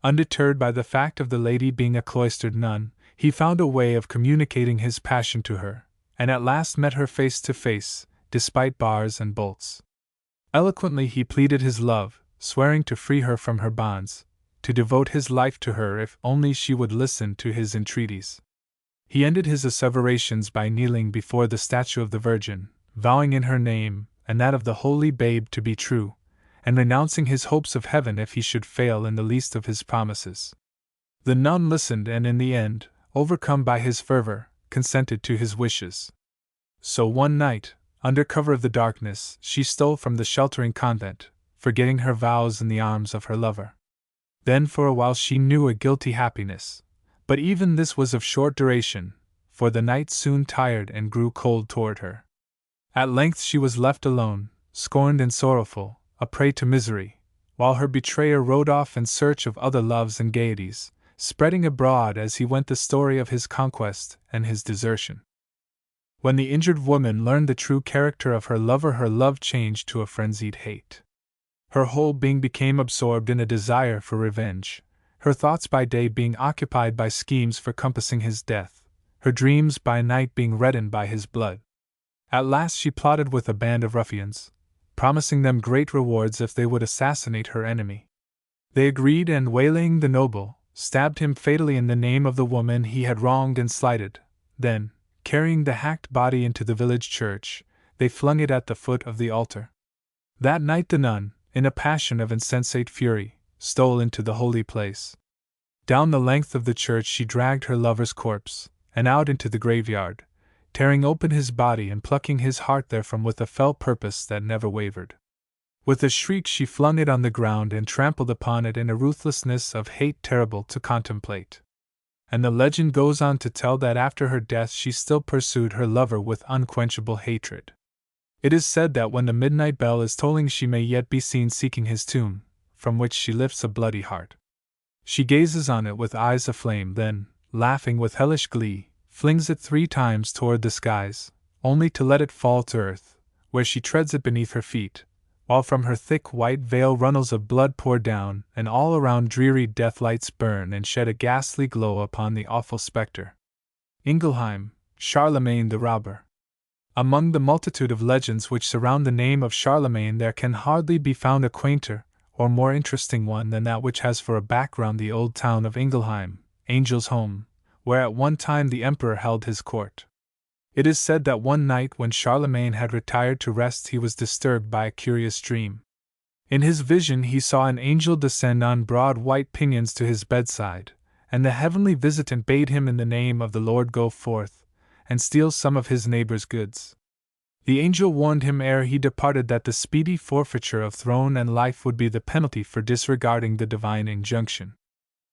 Undeterred by the fact of the lady being a cloistered nun, he found a way of communicating his passion to her, and at last met her face to face, despite bars and bolts. Eloquently he pleaded his love, swearing to free her from her bonds, to devote his life to her if only she would listen to his entreaties. He ended his asseverations by kneeling before the statue of the Virgin, vowing in her name and that of the Holy Babe to be true, and renouncing his hopes of heaven if he should fail in the least of his promises. The nun listened and in the end, overcome by his fervor, consented to his wishes. So one night, under cover of the darkness, she stole from the sheltering convent, forgetting her vows in the arms of her lover. Then for a while she knew a guilty happiness, but even this was of short duration, for the night soon tired and grew cold toward her. At length she was left alone, scorned and sorrowful, a prey to misery, while her betrayer rode off in search of other loves and gaieties, spreading abroad as he went the story of his conquest and his desertion. When the injured woman learned the true character of her lover, her love changed to a frenzied hate. Her whole being became absorbed in a desire for revenge, her thoughts by day being occupied by schemes for compassing his death, her dreams by night being reddened by his blood. At last she plotted with a band of ruffians, promising them great rewards if they would assassinate her enemy. They agreed and, waylaying the noble, stabbed him fatally in the name of the woman he had wronged and slighted. Then, carrying the hacked body into the village church, they flung it at the foot of the altar. That night the nun, in a passion of insensate fury, stole into the holy place. Down the length of the church she dragged her lover's corpse, and out into the graveyard, tearing open his body and plucking his heart therefrom with a fell purpose that never wavered. With a shriek she flung it on the ground and trampled upon it in a ruthlessness of hate terrible to contemplate. And the legend goes on to tell that after her death she still pursued her lover with unquenchable hatred. It is said that when the midnight bell is tolling she may yet be seen seeking his tomb, from which she lifts a bloody heart. She gazes on it with eyes aflame, then, laughing with hellish glee, flings it 3 times toward the skies, only to let it fall to earth, where she treads it beneath her feet, while from her thick white veil runnels of blood pour down, and all around dreary death lights burn and shed a ghastly glow upon the awful spectre. Ingelheim, Charlemagne the robber. Among the multitude of legends which surround the name of Charlemagne there can hardly be found a quainter or more interesting one than that which has for a background the old town of Ingelheim, Angel's home, where at one time the emperor held his court. It is said that one night when Charlemagne had retired to rest he was disturbed by a curious dream. In his vision he saw an angel descend on broad white pinions to his bedside, and the heavenly visitant bade him in the name of the Lord go forth and steal some of his neighbor's goods. The angel warned him ere he departed that the speedy forfeiture of throne and life would be the penalty for disregarding the divine injunction.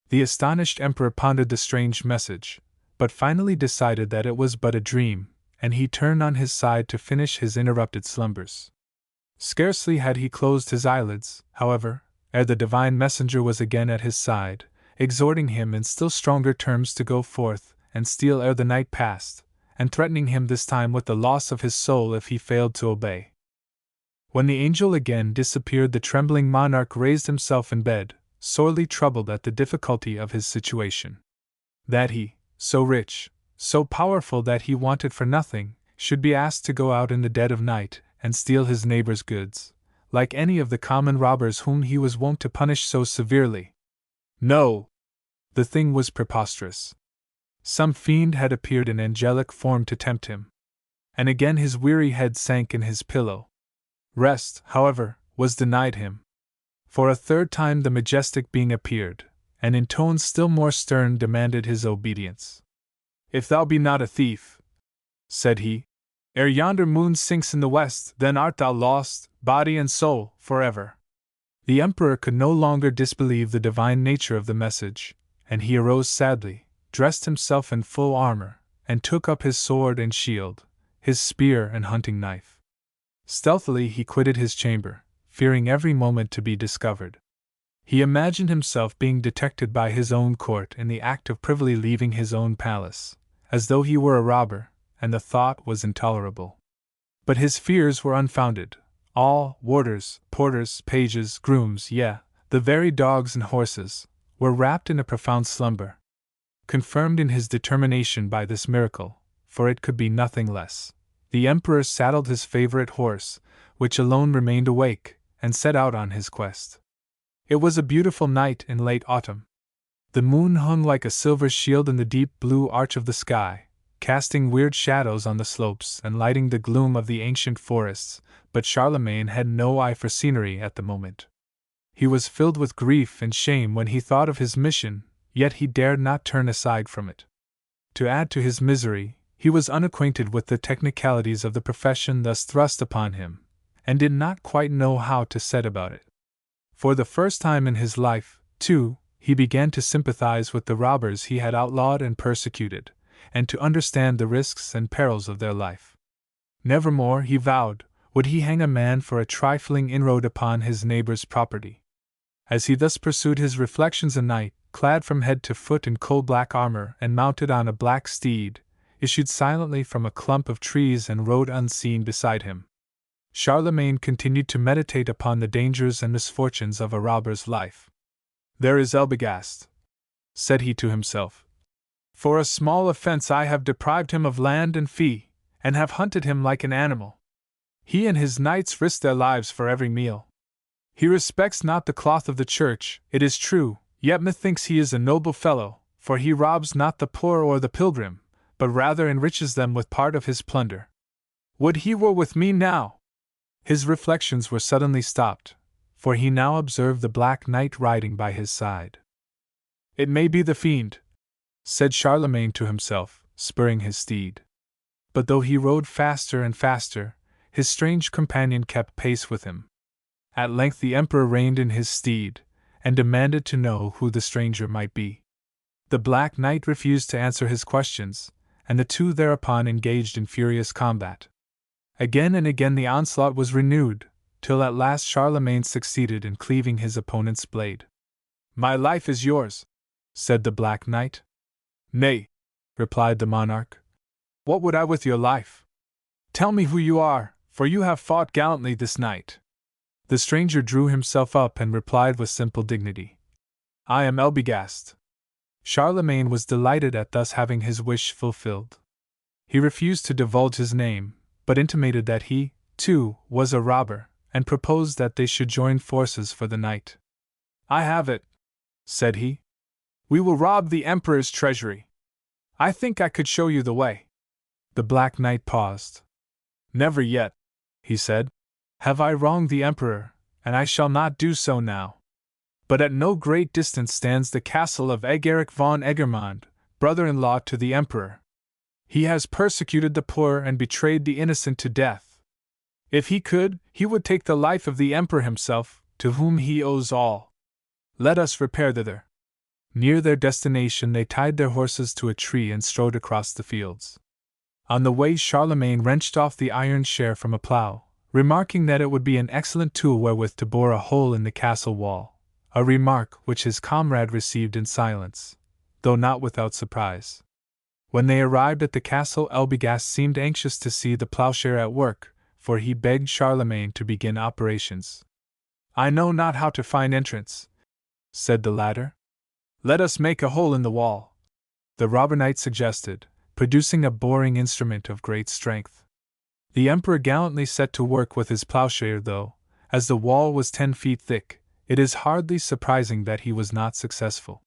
The astonished emperor pondered the strange message, but finally decided that it was but a dream, and he turned on his side to finish his interrupted slumbers. Scarcely had he closed his eyelids, however, ere the divine messenger was again at his side, exhorting him in still stronger terms to go forth and steal ere the night passed, and threatening him this time with the loss of his soul if he failed to obey. When the angel again disappeared, the trembling monarch raised himself in bed, sorely troubled at the difficulty of his situation. That he, so rich, so powerful that he wanted for nothing, should be asked to go out in the dead of night and steal his neighbor's goods, like any of the common robbers whom he was wont to punish so severely. No! The thing was preposterous. Some fiend had appeared in angelic form to tempt him. And again his weary head sank in his pillow. Rest, however, was denied him. For a third time the majestic being appeared, and in tones still more stern demanded his obedience. "If thou be not a thief," said he, "ere yonder moon sinks in the west, then art thou lost, body and soul, forever." The emperor could no longer disbelieve the divine nature of the message, and he arose sadly, dressed himself in full armor, and took up his sword and shield, his spear and hunting knife. Stealthily he quitted his chamber, fearing every moment to be discovered. He imagined himself being detected by his own court in the act of privily leaving his own palace, as though he were a robber, and the thought was intolerable. But his fears were unfounded. All, warders, porters, pages, grooms, yea, the very dogs and horses, were wrapped in a profound slumber. Confirmed in his determination by this miracle, for it could be nothing less, the emperor saddled his favorite horse, which alone remained awake, and set out on his quest. It was a beautiful night in late autumn. The moon hung like a silver shield in the deep blue arch of the sky, casting weird shadows on the slopes and lighting the gloom of the ancient forests, but Charlemagne had no eye for scenery at the moment. He was filled with grief and shame when he thought of his mission, yet he dared not turn aside from it. To add to his misery, he was unacquainted with the technicalities of the profession thus thrust upon him, and did not quite know how to set about it. For the first time in his life, too, he began to sympathize with the robbers he had outlawed and persecuted, and to understand the risks and perils of their life. Nevermore, he vowed, would he hang a man for a trifling inroad upon his neighbor's property. As he thus pursued his reflections, a knight, clad from head to foot in coal-black armor and mounted on a black steed, issued silently from a clump of trees and rode unseen beside him. Charlemagne continued to meditate upon the dangers and misfortunes of a robber's life. "There is Elbegast," said he to himself. "For a small offense I have deprived him of land and fee, and have hunted him like an animal. He and his knights risk their lives for every meal. He respects not the cloth of the church, it is true, yet methinks he is a noble fellow, for he robs not the poor or the pilgrim, but rather enriches them with part of his plunder. Would he were with me now!" His reflections were suddenly stopped, for he now observed the Black Knight riding by his side. "It may be the fiend," said Charlemagne to himself, spurring his steed. But though he rode faster and faster, his strange companion kept pace with him. At length the emperor reined in his steed, and demanded to know who the stranger might be. The Black Knight refused to answer his questions, and the two thereupon engaged in furious combat. Again and again the onslaught was renewed, till at last Charlemagne succeeded in cleaving his opponent's blade. "My life is yours," said the Black Knight. "Nay," replied the monarch. "What would I with your life? Tell me who you are, for you have fought gallantly this night." The stranger drew himself up and replied with simple dignity. "I am Elbegast." Charlemagne was delighted at thus having his wish fulfilled. He refused to divulge his name, but intimated that he, too, was a robber, and proposed that they should join forces for the night. "I have it," said he. "We will rob the Emperor's treasury. I think I could show you the way." The Black Knight paused. "Never yet," he said, "have I wronged the Emperor, and I shall not do so now. But at no great distance stands the castle of Egeric von Egermond, brother-in-law to the Emperor. He has persecuted the poor and betrayed the innocent to death. If he could, he would take the life of the Emperor himself, to whom he owes all. Let us repair thither." Near their destination they tied their horses to a tree and strode across the fields. On the way Charlemagne wrenched off the iron share from a plough, remarking that it would be an excellent tool wherewith to bore a hole in the castle wall, a remark which his comrade received in silence, though not without surprise. When they arrived at the castle, Elbegast seemed anxious to see the plowshare at work, for he begged Charlemagne to begin operations. "I know not how to find entrance," said the latter. "Let us make a hole in the wall," the robber knight suggested, producing a boring instrument of great strength. The Emperor gallantly set to work with his plowshare, though, as the wall was 10 feet thick, it is hardly surprising that he was not successful.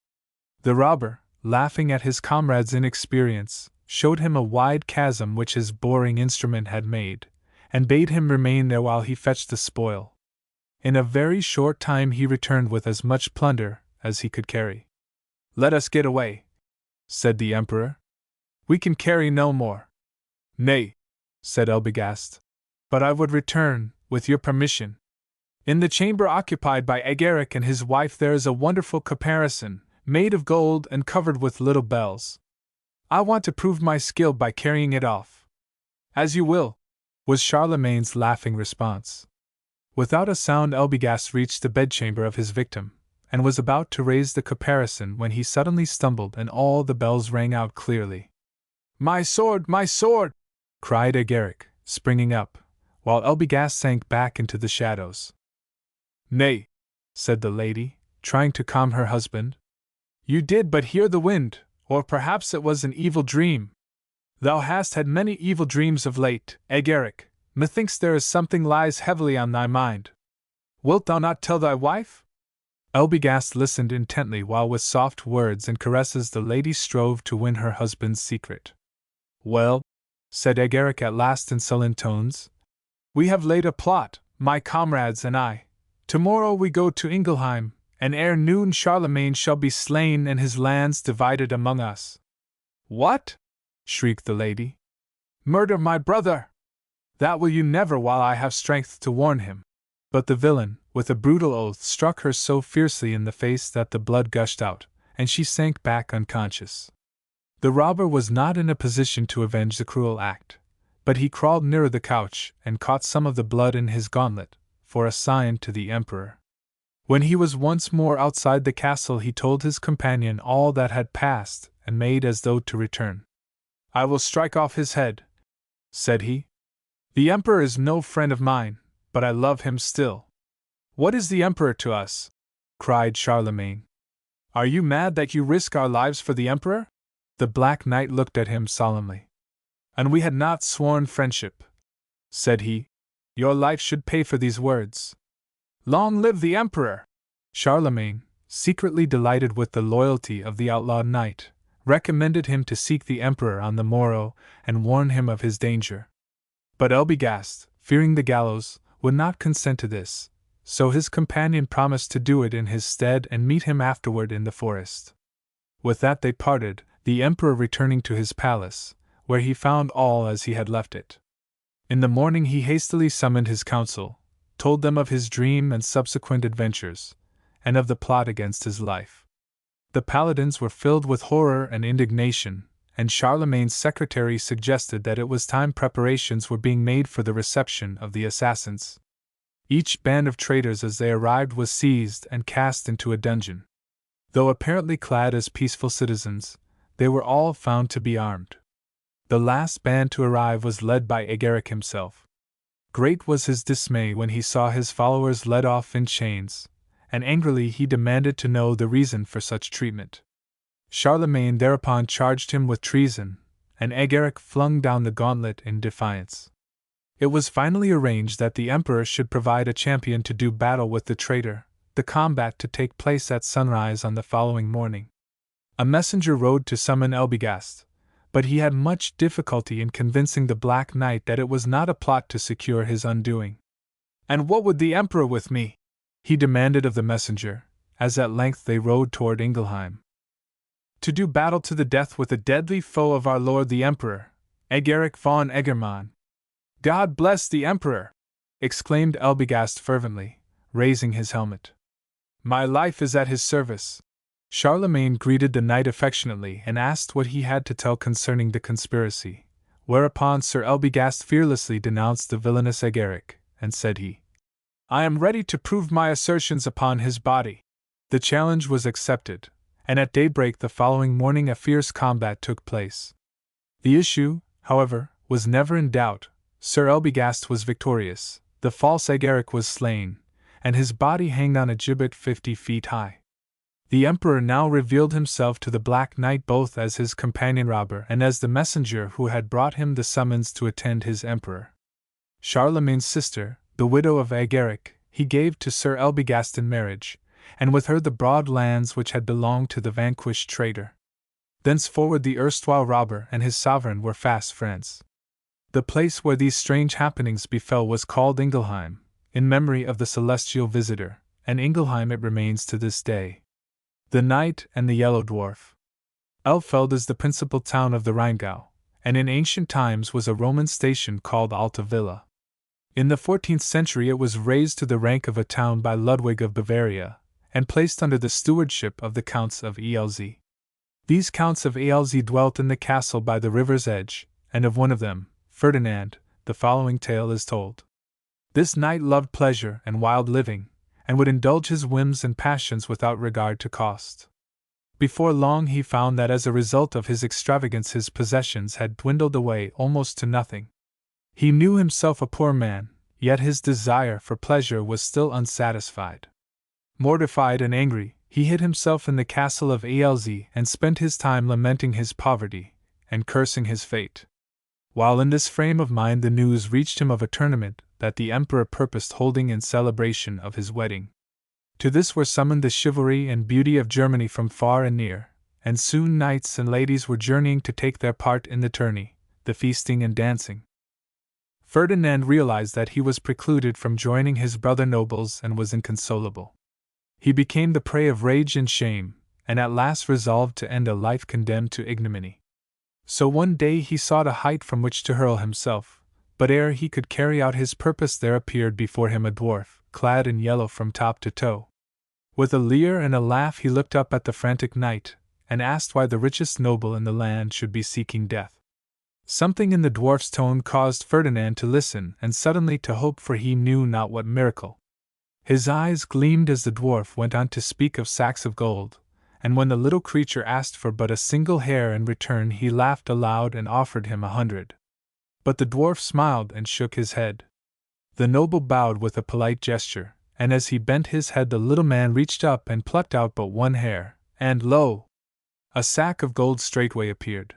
The robber, laughing at his comrade's inexperience, showed him a wide chasm which his boring instrument had made, and bade him remain there while he fetched the spoil. In a very short time he returned with as much plunder as he could carry. "Let us get away," said the Emperor. "We can carry no more." "Nay," said Elbegast, "but I would return, with your permission. In the chamber occupied by Egeric and his wife there is a wonderful caparison, made of gold and covered with little bells. I want to prove my skill by carrying it off. As you will, was Charlemagne's laughing response. Without a sound Elbegast reached the bedchamber of his victim, and was about to raise the caparison when he suddenly stumbled and all the bells rang out clearly. My sword! My sword! Cried Agaric, springing up, while Elbegast sank back into the shadows. Nay, said the lady, trying to calm her husband. You did but hear the wind, or perhaps it was an evil dream. Thou hast had many evil dreams of late, Agaric. Methinks there is something lies heavily on thy mind. Wilt thou not tell thy wife? Elbegast listened intently while with soft words and caresses the lady strove to win her husband's secret. Well, said Agaric at last in sullen tones, we have laid a plot, my comrades and I. Tomorrow we go to Ingelheim, and ere noon Charlemagne shall be slain and his lands divided among us. What? Shrieked the lady. Murder my brother! That will you never while I have strength to warn him. But the villain, with a brutal oath, struck her so fiercely in the face that the blood gushed out, and she sank back unconscious. The robber was not in a position to avenge the cruel act, but he crawled nearer the couch and caught some of the blood in his gauntlet, for a sign to the Emperor. When he was once more outside the castle he told his companion all that had passed and made as though to return. I will strike off his head, said he. The Emperor is no friend of mine, but I love him still. What is the Emperor to us? Cried Charlemagne. Are you mad that you risk our lives for the Emperor? The Black Knight looked at him solemnly. And we had not sworn friendship, said he. Your life should pay for these words. Long live the Emperor! Charlemagne, secretly delighted with the loyalty of the outlawed knight, recommended him to seek the Emperor on the morrow and warn him of his danger. But Elbegast, fearing the gallows, would not consent to this, so his companion promised to do it in his stead and meet him afterward in the forest. With that they parted, the Emperor returning to his palace, where he found all as he had left it. In the morning he hastily summoned his council, told them of his dream and subsequent adventures, and of the plot against his life. The paladins were filled with horror and indignation, and Charlemagne's secretary suggested that it was time preparations were being made for the reception of the assassins. Each band of traitors as they arrived was seized and cast into a dungeon. Though apparently clad as peaceful citizens, they were all found to be armed. The last band to arrive was led by Agaric himself. Great was his dismay when he saw his followers led off in chains, and angrily he demanded to know the reason for such treatment. Charlemagne thereupon charged him with treason, and Agaric flung down the gauntlet in defiance. It was finally arranged that the Emperor should provide a champion to do battle with the traitor, the combat to take place at sunrise on the following morning. A messenger rode to summon Elbegast, but he had much difficulty in convincing the Black Knight that it was not a plot to secure his undoing. And what would the Emperor with me? He demanded of the messenger, as at length they rode toward Ingelheim. To do battle to the death with the deadly foe of our lord the Emperor, Agaric von Egerman. God bless the Emperor! Exclaimed Elbegast fervently, raising his helmet. My life is at his service. Charlemagne greeted the knight affectionately and asked what he had to tell concerning the conspiracy, whereupon Sir Elbegast fearlessly denounced the villainous Agaric, and said he, I am ready to prove my assertions upon his body. The challenge was accepted, and at daybreak the following morning a fierce combat took place. The issue, however, was never in doubt. Sir Elbegast was victorious, the false Agaric was slain, and his body hanged on a gibbet 50 feet high. The Emperor now revealed himself to the Black Knight both as his companion robber and as the messenger who had brought him the summons to attend his Emperor. Charlemagne's sister, the widow of Agaric, he gave to Sir Elbegast in marriage, and with her the broad lands which had belonged to the vanquished traitor. Thenceforward the erstwhile robber and his sovereign were fast friends. The place where these strange happenings befell was called Ingelheim, in memory of the celestial visitor, and Ingelheim it remains to this day. The Knight and the Yellow Dwarf. Elfeld is the principal town of the Rheingau, and in ancient times was a Roman station called Alta Villa. In the 14th century it was raised to the rank of a town by Ludwig of Bavaria, and placed under the stewardship of the Counts of Elz. These counts of Alz dwelt in the castle by the river's edge, and of one of them, Ferdinand, the following tale is told. This knight loved pleasure and wild living, and would indulge his whims and passions without regard to cost. Before long he found that as a result of his extravagance his possessions had dwindled away almost to nothing. He knew himself a poor man, yet his desire for pleasure was still unsatisfied. Mortified and angry, he hid himself in the castle of Alz and spent his time lamenting his poverty and cursing his fate. While in this frame of mind the news reached him of a tournament that the emperor purposed holding in celebration of his wedding. To this were summoned the chivalry and beauty of Germany from far and near, and soon knights and ladies were journeying to take their part in the tourney, the feasting and dancing. Ferdinand realized that he was precluded from joining his brother nobles and was inconsolable. He became the prey of rage and shame, and at last resolved to end a life condemned to ignominy. So one day he sought a height from which to hurl himself, but ere he could carry out his purpose there appeared before him a dwarf, clad in yellow from top to toe. With a leer and a laugh he looked up at the frantic knight, and asked why the richest noble in the land should be seeking death. Something in the dwarf's tone caused Ferdinand to listen and suddenly to hope for he knew not what miracle. His eyes gleamed as the dwarf went on to speak of sacks of gold, and when the little creature asked for but a single hair in return he laughed aloud and offered him 100. But the dwarf smiled and shook his head. The noble bowed with a polite gesture, and as he bent his head the little man reached up and plucked out but one hair, and lo! A sack of gold straightway appeared.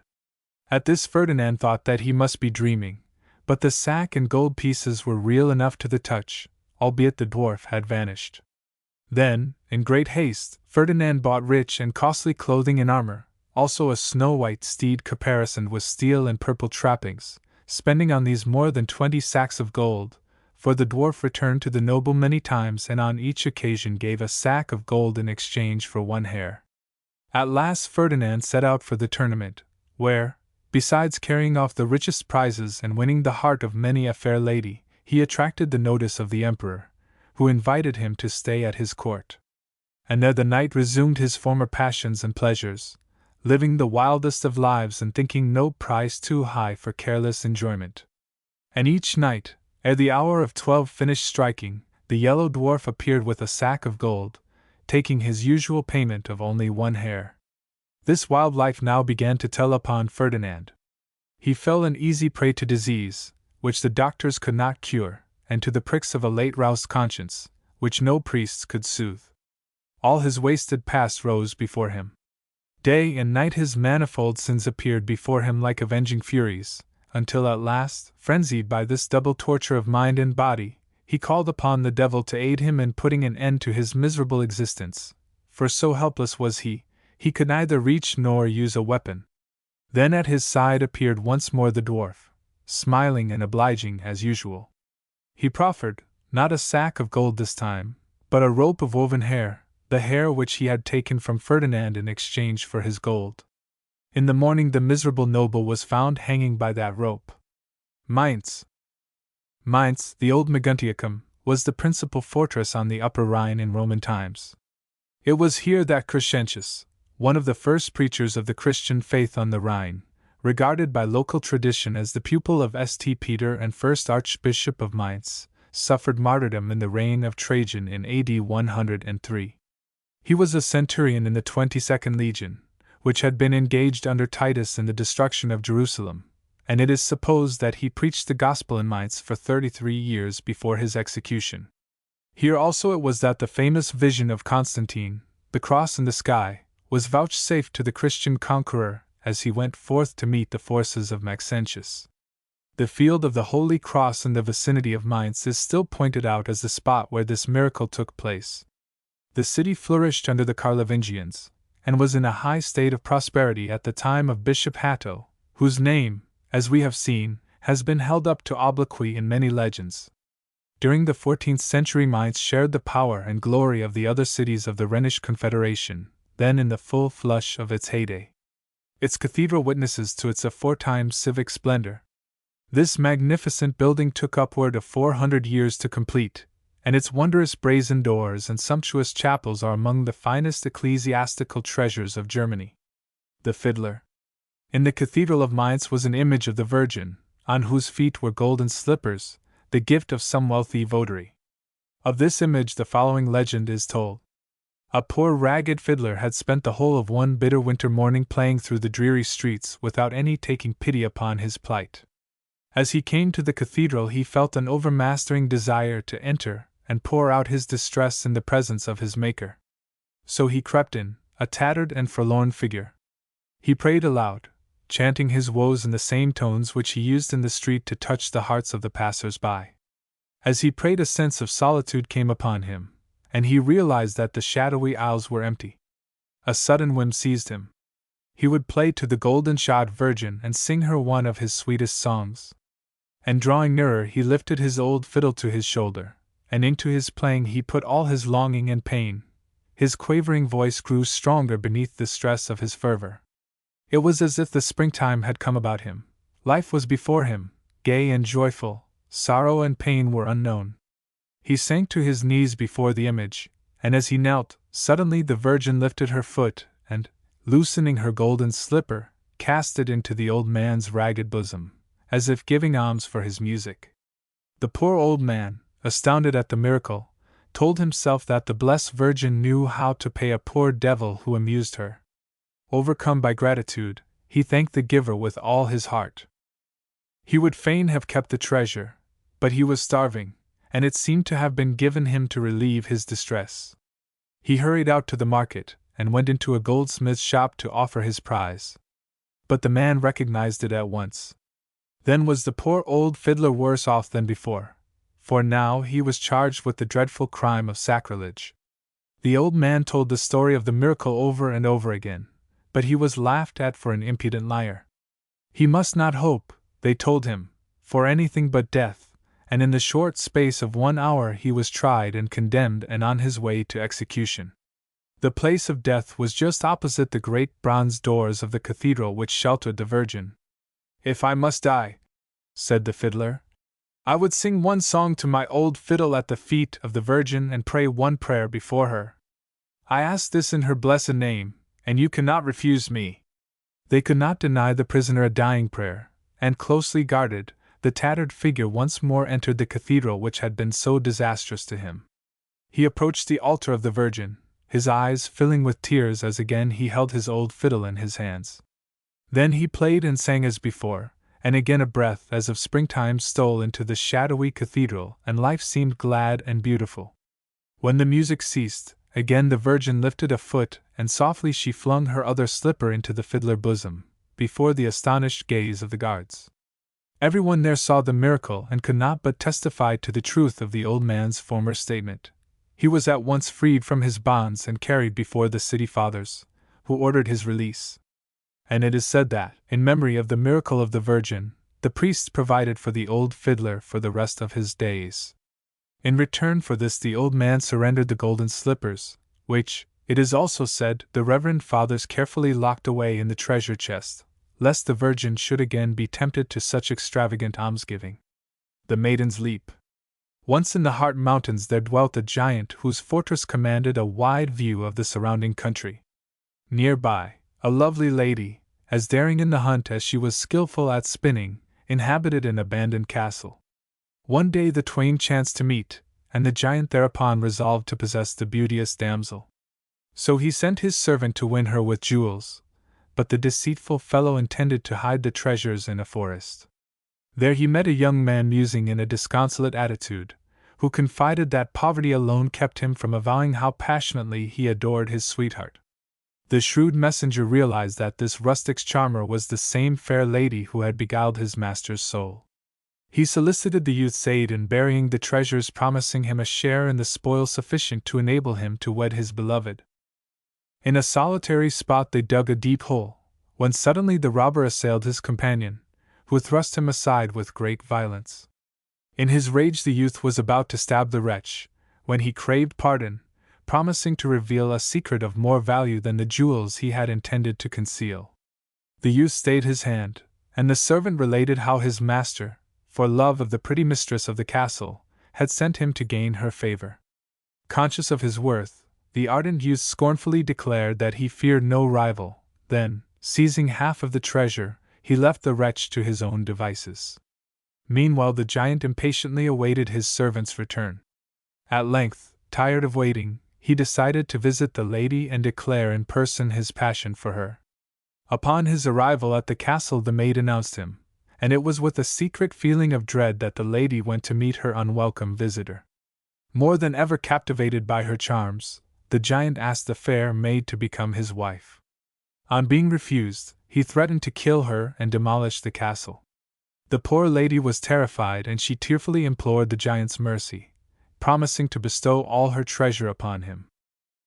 At this Ferdinand thought that he must be dreaming, but the sack and gold pieces were real enough to the touch, albeit the dwarf had vanished. Then, in great haste, Ferdinand bought rich and costly clothing and armor, also a snow-white steed caparisoned with steel and purple trappings, spending on these more than 20 sacks of gold, for the dwarf returned to the noble many times and on each occasion gave a sack of gold in exchange for one hair. At last Ferdinand set out for the tournament, where, besides carrying off the richest prizes and winning the heart of many a fair lady, he attracted the notice of the emperor, who invited him to stay at his court. And there the knight resumed his former passions and pleasures, living the wildest of lives and thinking no price too high for careless enjoyment. And each night, ere the hour of 12 finished striking, the yellow dwarf appeared with a sack of gold, taking his usual payment of only one hair. This wild life now began to tell upon Ferdinand. He fell an easy prey to disease, which the doctors could not cure, and to the pricks of a late-roused conscience, which no priests could soothe. All his wasted past rose before him. Day and night his manifold sins appeared before him like avenging furies, until at last, frenzied by this double torture of mind and body, he called upon the devil to aid him in putting an end to his miserable existence, for so helpless was he could neither reach nor use a weapon. Then at his side appeared once more the dwarf, smiling and obliging as usual. He proffered, not a sack of gold this time, but a rope of woven hair, the hair which he had taken from Ferdinand in exchange for his gold. In the morning the miserable noble was found hanging by that rope. Mainz, the old Maguntiacum, was the principal fortress on the upper Rhine in Roman times. It was here that Crescentius, one of the first preachers of the Christian faith on the Rhine, regarded by local tradition as the pupil of St. Peter and first Archbishop of Mainz, suffered martyrdom in the reign of Trajan in AD 103. He was a centurion in the 22nd Legion, which had been engaged under Titus in the destruction of Jerusalem, and it is supposed that he preached the gospel in Mainz for 33 years before his execution. Here also it was that the famous vision of Constantine, the cross in the sky, was vouchsafed to the Christian conqueror as he went forth to meet the forces of Maxentius. The field of the Holy Cross in the vicinity of Mainz is still pointed out as the spot where this miracle took place. The city flourished under the Carlovingians, and was in a high state of prosperity at the time of Bishop Hatto, whose name, as we have seen, has been held up to obloquy in many legends. During the 14th century Mainz shared the power and glory of the other cities of the Rhenish Confederation, then in the full flush of its heyday. Its cathedral witnesses to its aforetime civic splendor. This magnificent building took upward of 400 years to complete, and its wondrous brazen doors and sumptuous chapels are among the finest ecclesiastical treasures of Germany. The fiddler. In the cathedral of Mainz was an image of the Virgin, on whose feet were golden slippers, the gift of some wealthy votary. Of this image the following legend is told. A poor ragged fiddler had spent the whole of one bitter winter morning playing through the dreary streets without any taking pity upon his plight. As he came to the cathedral he felt an overmastering desire to enter and pour out his distress in the presence of his Maker. So he crept in, a tattered and forlorn figure. He prayed aloud, chanting his woes in the same tones which he used in the street to touch the hearts of the passers-by. As he prayed a sense of solitude came upon him, and he realized that the shadowy aisles were empty. A sudden whim seized him. He would play to the golden-shod Virgin and sing her one of his sweetest songs. And drawing nearer he lifted his old fiddle to his shoulder, and into his playing he put all his longing and pain. His quavering voice grew stronger beneath the stress of his fervor. It was as if the springtime had come about him. Life was before him, gay and joyful, sorrow and pain were unknown. He sank to his knees before the image, and as he knelt, suddenly the Virgin lifted her foot and, loosening her golden slipper, cast it into the old man's ragged bosom, as if giving alms for his music. The poor old man, astounded at the miracle, told himself that the blessed Virgin knew how to pay a poor devil who amused her. Overcome by gratitude, he thanked the giver with all his heart. He would fain have kept the treasure, but he was starving, and it seemed to have been given him to relieve his distress. He hurried out to the market, and went into a goldsmith's shop to offer his prize. But the man recognized it at once. Then was the poor old fiddler worse off than before, for now he was charged with the dreadful crime of sacrilege. The old man told the story of the miracle over and over again, but he was laughed at for an impudent liar. He must not hope, they told him, for anything but death, and in the short space of 1 hour he was tried and condemned and on his way to execution. The place of death was just opposite the great bronze doors of the cathedral which sheltered the Virgin. "If I must die," said the fiddler, "I would sing one song to my old fiddle at the feet of the Virgin and pray one prayer before her. I ask this in her blessed name, and you cannot refuse me." They could not deny the prisoner a dying prayer, and closely guarded, the tattered figure once more entered the cathedral which had been so disastrous to him. He approached the altar of the Virgin, his eyes filling with tears as again he held his old fiddle in his hands. Then he played and sang as before, and again a breath as of springtime stole into the shadowy cathedral and life seemed glad and beautiful. When the music ceased, again the Virgin lifted a foot and softly she flung her other slipper into the fiddler's bosom, before the astonished gaze of the guards. Everyone there saw the miracle and could not but testify to the truth of the old man's former statement. He was at once freed from his bonds and carried before the city fathers, who ordered his release. And it is said that, in memory of the miracle of the Virgin, the priests provided for the old fiddler for the rest of his days. In return for this the old man surrendered the golden slippers, which, it is also said, the reverend fathers carefully locked away in the treasure chest, lest the Virgin should again be tempted to such extravagant almsgiving. The Maiden's Leap. Once in the Hart Mountains there dwelt a giant whose fortress commanded a wide view of the surrounding country. Near by, a lovely lady, as daring in the hunt as she was skillful at spinning, inhabited an abandoned castle. One day the twain chanced to meet, and the giant thereupon resolved to possess the beauteous damsel. So he sent his servant to win her with jewels, but the deceitful fellow intended to hide the treasures in a forest. There he met a young man musing in a disconsolate attitude, who confided that poverty alone kept him from avowing how passionately he adored his sweetheart. The shrewd messenger realized that this rustic's charmer was the same fair lady who had beguiled his master's soul. He solicited the youth's aid in burying the treasures, promising him a share in the spoil sufficient to enable him to wed his beloved. In a solitary spot they dug a deep hole, when suddenly the robber assailed his companion, who thrust him aside with great violence. In his rage the youth was about to stab the wretch, when he craved pardon, promising to reveal a secret of more value than the jewels he had intended to conceal. The youth stayed his hand, and the servant related how his master, for love of the pretty mistress of the castle, had sent him to gain her favor. Conscious of his worth, the ardent youth scornfully declared that he feared no rival. Then, Seizing half of the treasure, he left the wretch to his own devices. Meanwhile, the giant impatiently awaited his servant's return. At length, tired of waiting, he decided to visit the lady and declare in person his passion for her. Upon his arrival at the castle, the maid announced him, and it was with a secret feeling of dread that the lady went to meet her unwelcome visitor. More than ever captivated by her charms, the giant asked the fair maid to become his wife. On being refused, he threatened to kill her and demolish the castle. The poor lady was terrified, and she tearfully implored the giant's mercy, promising to bestow all her treasure upon him.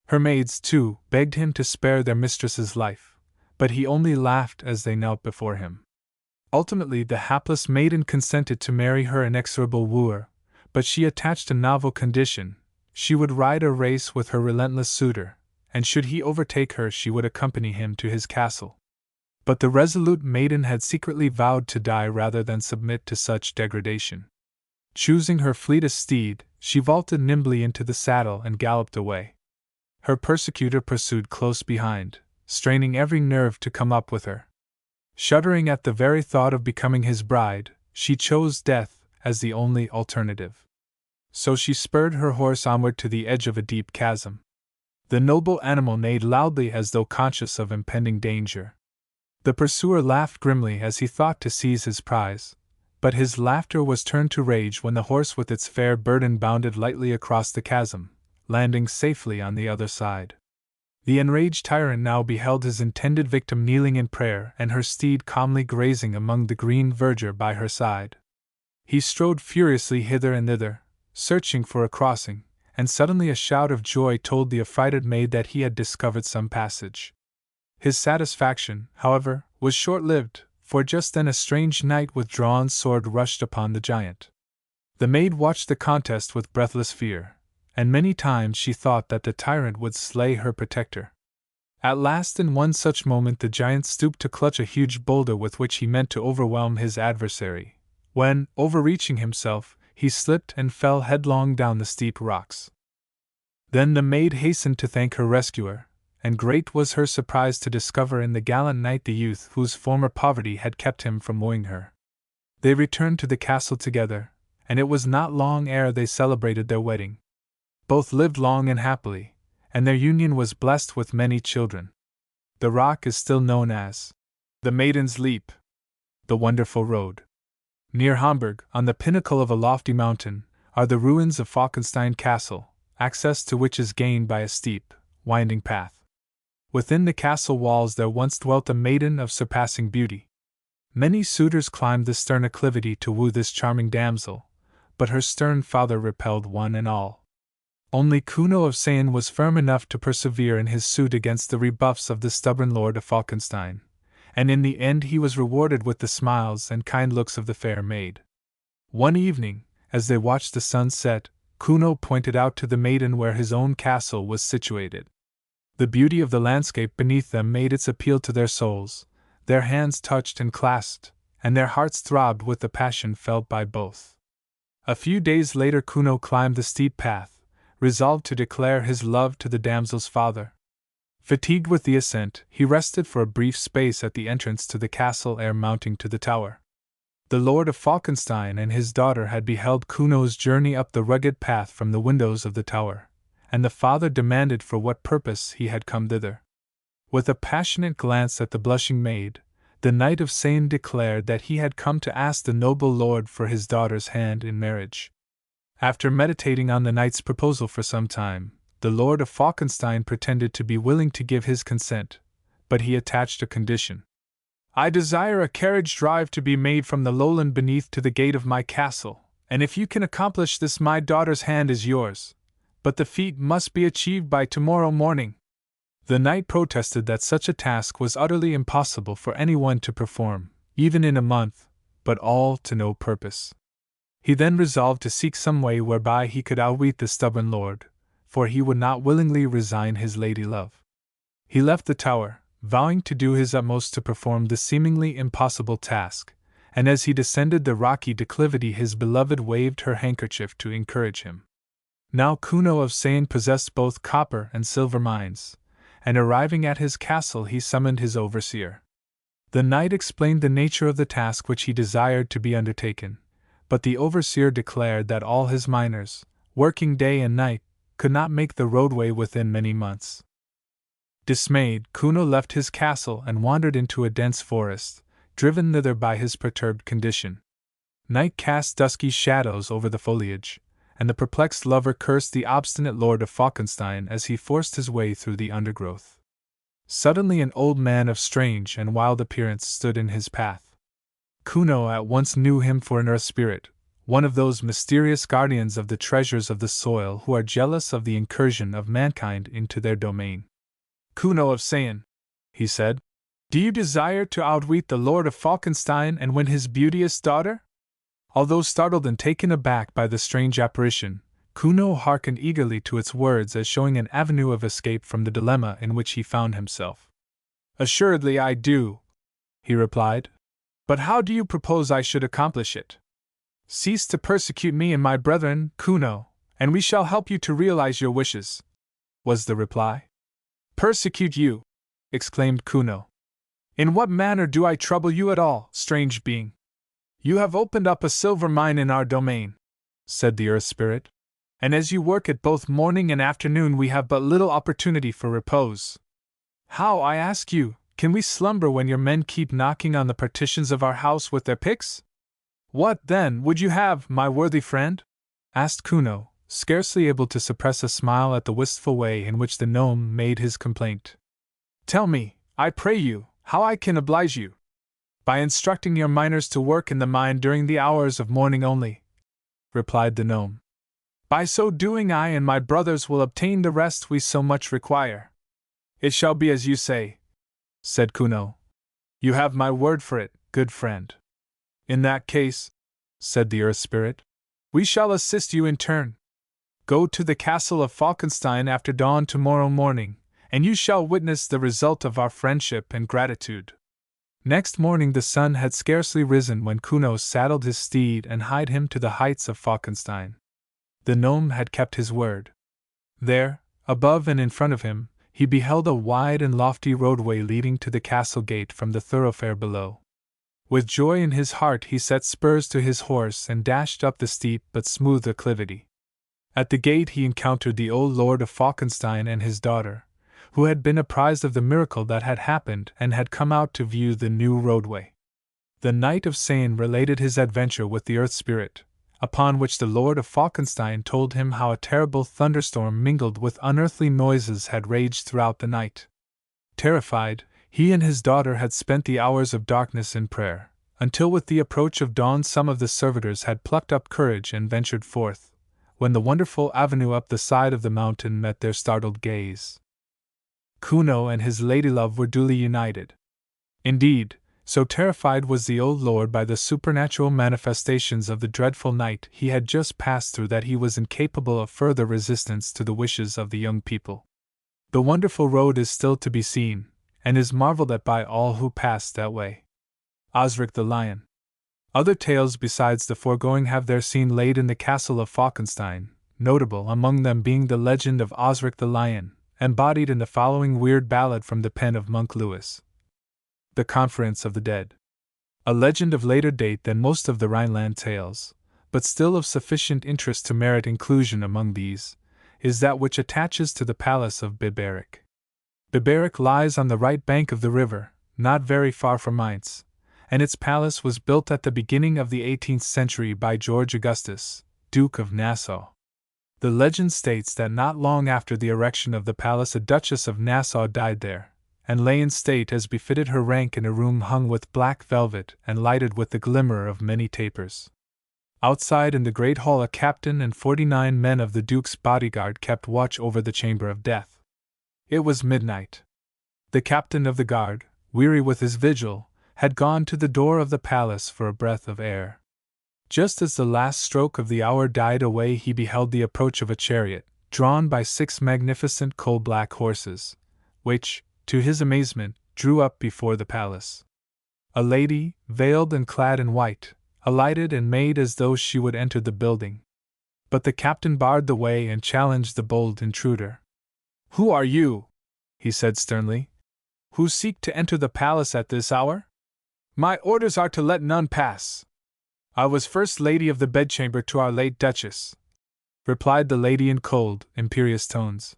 Her maids, too, begged him to spare their mistress's life, but he only laughed as they knelt before him. Ultimately, the hapless maiden consented to marry her inexorable wooer, but she attached a novel condition: she would ride a race with her relentless suitor, and should he overtake her, she would accompany him to his castle. But the resolute maiden had secretly vowed to die rather than submit to such degradation. Choosing her fleetest steed, she vaulted nimbly into the saddle and galloped away. Her persecutor pursued close behind, straining every nerve to come up with her. Shuddering at the very thought of becoming his bride, she chose death as the only alternative. So she spurred her horse onward to the edge of a deep chasm. The noble animal neighed loudly as though conscious of impending danger. The pursuer laughed grimly as he thought to seize his prize, but his laughter was turned to rage when the horse with its fair burden bounded lightly across the chasm, landing safely on the other side. The enraged tyrant now beheld his intended victim kneeling in prayer and her steed calmly grazing among the green verdure by her side. He strode furiously hither and thither, searching for a crossing, and suddenly a shout of joy told the affrighted maid that he had discovered some passage. His satisfaction, however, was short-lived, for just then a strange knight with drawn sword rushed upon the giant. The maid watched the contest with breathless fear, and many times she thought that the tyrant would slay her protector. At last, in one such moment, the giant stooped to clutch a huge boulder with which he meant to overwhelm his adversary, when, overreaching himself, he slipped and fell headlong down the steep rocks. Then the maid hastened to thank her rescuer, and great was her surprise to discover in the gallant knight the youth whose former poverty had kept him from wooing her. They returned to the castle together, and it was not long ere they celebrated their wedding. Both lived long and happily, and their union was blessed with many children. The rock is still known as the Maiden's Leap, the Wonderful Road. Near Hamburg, on the pinnacle of a lofty mountain, are the ruins of Falkenstein Castle, access to which is gained by a steep, winding path. Within the castle walls there once dwelt a maiden of surpassing beauty. Many suitors climbed the stern acclivity to woo this charming damsel, but her stern father repelled one and all. Only Kuno of Sayn was firm enough to persevere in his suit against the rebuffs of the stubborn lord of Falkenstein, and in the end he was rewarded with the smiles and kind looks of the fair maid. One evening, as they watched the sun set, Kuno pointed out to the maiden where his own castle was situated. The beauty of the landscape beneath them made its appeal to their souls, their hands touched and clasped, and their hearts throbbed with the passion felt by both. A few days later Kuno climbed the steep path, resolved to declare his love to the damsel's father. Fatigued with the ascent, he rested for a brief space at the entrance to the castle ere mounting to the tower. The Lord of Falkenstein and his daughter had beheld Kuno's journey up the rugged path from the windows of the tower, and the father demanded for what purpose he had come thither. With a passionate glance at the blushing maid, the Knight of Sayn declared that he had come to ask the noble lord for his daughter's hand in marriage. After meditating on the knight's proposal for some time, the Lord of Falkenstein pretended to be willing to give his consent, but he attached a condition. "I desire a carriage drive to be made from the lowland beneath to the gate of my castle, and if you can accomplish this, my daughter's hand is yours. But the feat must be achieved by tomorrow morning." The knight protested that such a task was utterly impossible for anyone to perform, even in a month, but all to no purpose. He then resolved to seek some way whereby he could outwit the stubborn lord, for he would not willingly resign his lady-love. He left the tower, vowing to do his utmost to perform the seemingly impossible task, and as he descended the rocky declivity his beloved waved her handkerchief to encourage him. Now Kuno of Sayn possessed both copper and silver mines, and arriving at his castle he summoned his overseer. The knight explained the nature of the task which he desired to be undertaken, but the overseer declared that all his miners, working day and night, could not make the roadway within many months. Dismayed, Kuno left his castle and wandered into a dense forest, driven thither by his perturbed condition. Night cast dusky shadows over the foliage, and the perplexed lover cursed the obstinate Lord of Falkenstein as he forced his way through the undergrowth. Suddenly an old man of strange and wild appearance stood in his path. Kuno at once knew him for an earth spirit, one of those mysterious guardians of the treasures of the soil who are jealous of the incursion of mankind into their domain. "Kuno of Sayn," he said, "do you desire to outwit the Lord of Falkenstein and win his beauteous daughter?" Although startled and taken aback by the strange apparition, Kuno hearkened eagerly to its words as showing an avenue of escape from the dilemma in which he found himself. "Assuredly I do," he replied. "But how do you propose I should accomplish it?" "Cease to persecute me and my brethren, Kuno, and we shall help you to realize your wishes," was the reply. "Persecute you!" exclaimed Kuno. "In what manner do I trouble you at all, strange being?" "You have opened up a silver mine in our domain," said the earth spirit, "and as you work it both morning and afternoon we have but little opportunity for repose. How, I ask you, can we slumber when your men keep knocking on the partitions of our house with their picks?" "What, then, would you have, my worthy friend?" asked Kuno, scarcely able to suppress a smile at the wistful way in which the gnome made his complaint. "Tell me, I pray you, how I can oblige you." "By instructing your miners to work in the mine during the hours of morning only," replied the gnome. "By so doing I and my brothers will obtain the rest we so much require." "It shall be as you say," said Kuno. "You have my word for it, good friend." "In that case," said the earth spirit, "we shall assist you in turn. Go to the castle of Falkenstein after dawn tomorrow morning, and you shall witness the result of our friendship and gratitude." Next morning the sun had scarcely risen when Kuno saddled his steed and hied him to the heights of Falkenstein. The gnome had kept his word. There, above and in front of him, he beheld a wide and lofty roadway leading to the castle gate from the thoroughfare below. With joy in his heart he set spurs to his horse and dashed up the steep but smooth acclivity. At the gate he encountered the old Lord of Falkenstein and his daughter, who had been apprised of the miracle that had happened and had come out to view the new roadway. The Knight of Sayn related his adventure with the Earth Spirit, upon which the Lord of Falkenstein told him how a terrible thunderstorm mingled with unearthly noises had raged throughout the night. Terrified, he and his daughter had spent the hours of darkness in prayer, until with the approach of dawn some of the servitors had plucked up courage and ventured forth, when the wonderful avenue up the side of the mountain met their startled gaze. Kuno and his ladylove were duly united. Indeed, so terrified was the old lord by the supernatural manifestations of the dreadful night he had just passed through that he was incapable of further resistance to the wishes of the young people. The wonderful road is still to be seen, and is marveled at by all who pass that way. Osric the Lion. Other tales besides the foregoing have their scene laid in the castle of Falkenstein, notable among them being the legend of Osric the Lion, embodied in the following weird ballad from the pen of monk Lewis. The Conference of the Dead. A legend of later date than most of the Rhineland tales, but still of sufficient interest to merit inclusion among these, is that which attaches to the palace of Biberic. Biberic lies on the right bank of the river, not very far from Mainz, and its palace was built at the beginning of the 18th century by George Augustus, Duke of Nassau. The legend states that not long after the erection of the palace a Duchess of Nassau died there, and lay in state as befitted her rank in a room hung with black velvet and lighted with the glimmer of many tapers. Outside in the great hall a captain and 49 men of the Duke's bodyguard kept watch over the chamber of death. It was midnight. The captain of the guard, weary with his vigil, had gone to the door of the palace for a breath of air. Just as the last stroke of the hour died away he beheld the approach of a chariot, drawn by 6 magnificent coal-black horses, which, to his amazement, drew up before the palace. A lady, veiled and clad in white, alighted and made as though she would enter the building. But the captain barred the way and challenged the bold intruder. "Who are you?" he said sternly. "Who seek to enter the palace at this hour?" My orders are to let none pass. I was first lady of the bedchamber to our late Duchess, replied the lady in cold, imperious tones.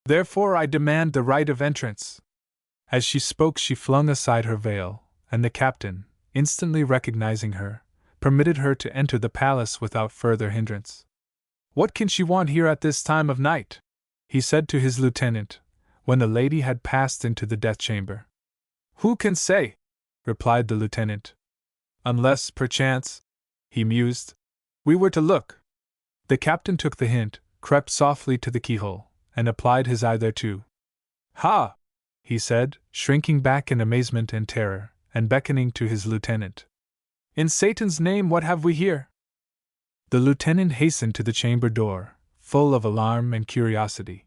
Therefore I demand the right of entrance. As she spoke, she flung aside her veil, and the captain, instantly recognizing her, permitted her to enter the palace without further hindrance. What can she want here at this time of night? He said to his lieutenant, when the lady had passed into the death chamber. Who can say? Replied the lieutenant. Unless, perchance, he mused, we were to look. The captain took the hint, crept softly to the keyhole, and applied his eye thereto. Ha! He said, shrinking back in amazement and terror, and beckoning to his lieutenant. In Satan's name, what have we here? The lieutenant hastened to the chamber door, full of alarm and curiosity.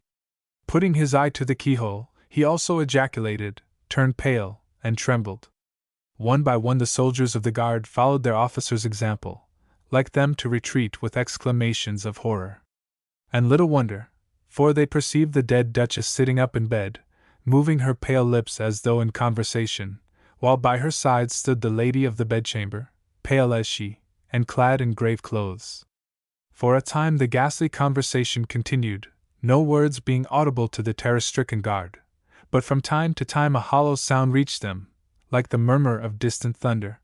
Putting his eye to the keyhole, he also ejaculated, turned pale, and trembled. One by one the soldiers of the guard followed their officer's example, like them to retreat with exclamations of horror. And little wonder, for they perceived the dead Duchess sitting up in bed, moving her pale lips as though in conversation, while by her side stood the lady of the bedchamber, pale as she, and clad in grave clothes. For a time the ghastly conversation continued, no words being audible to the terror-stricken guard, but from time to time a hollow sound reached them, like the murmur of distant thunder.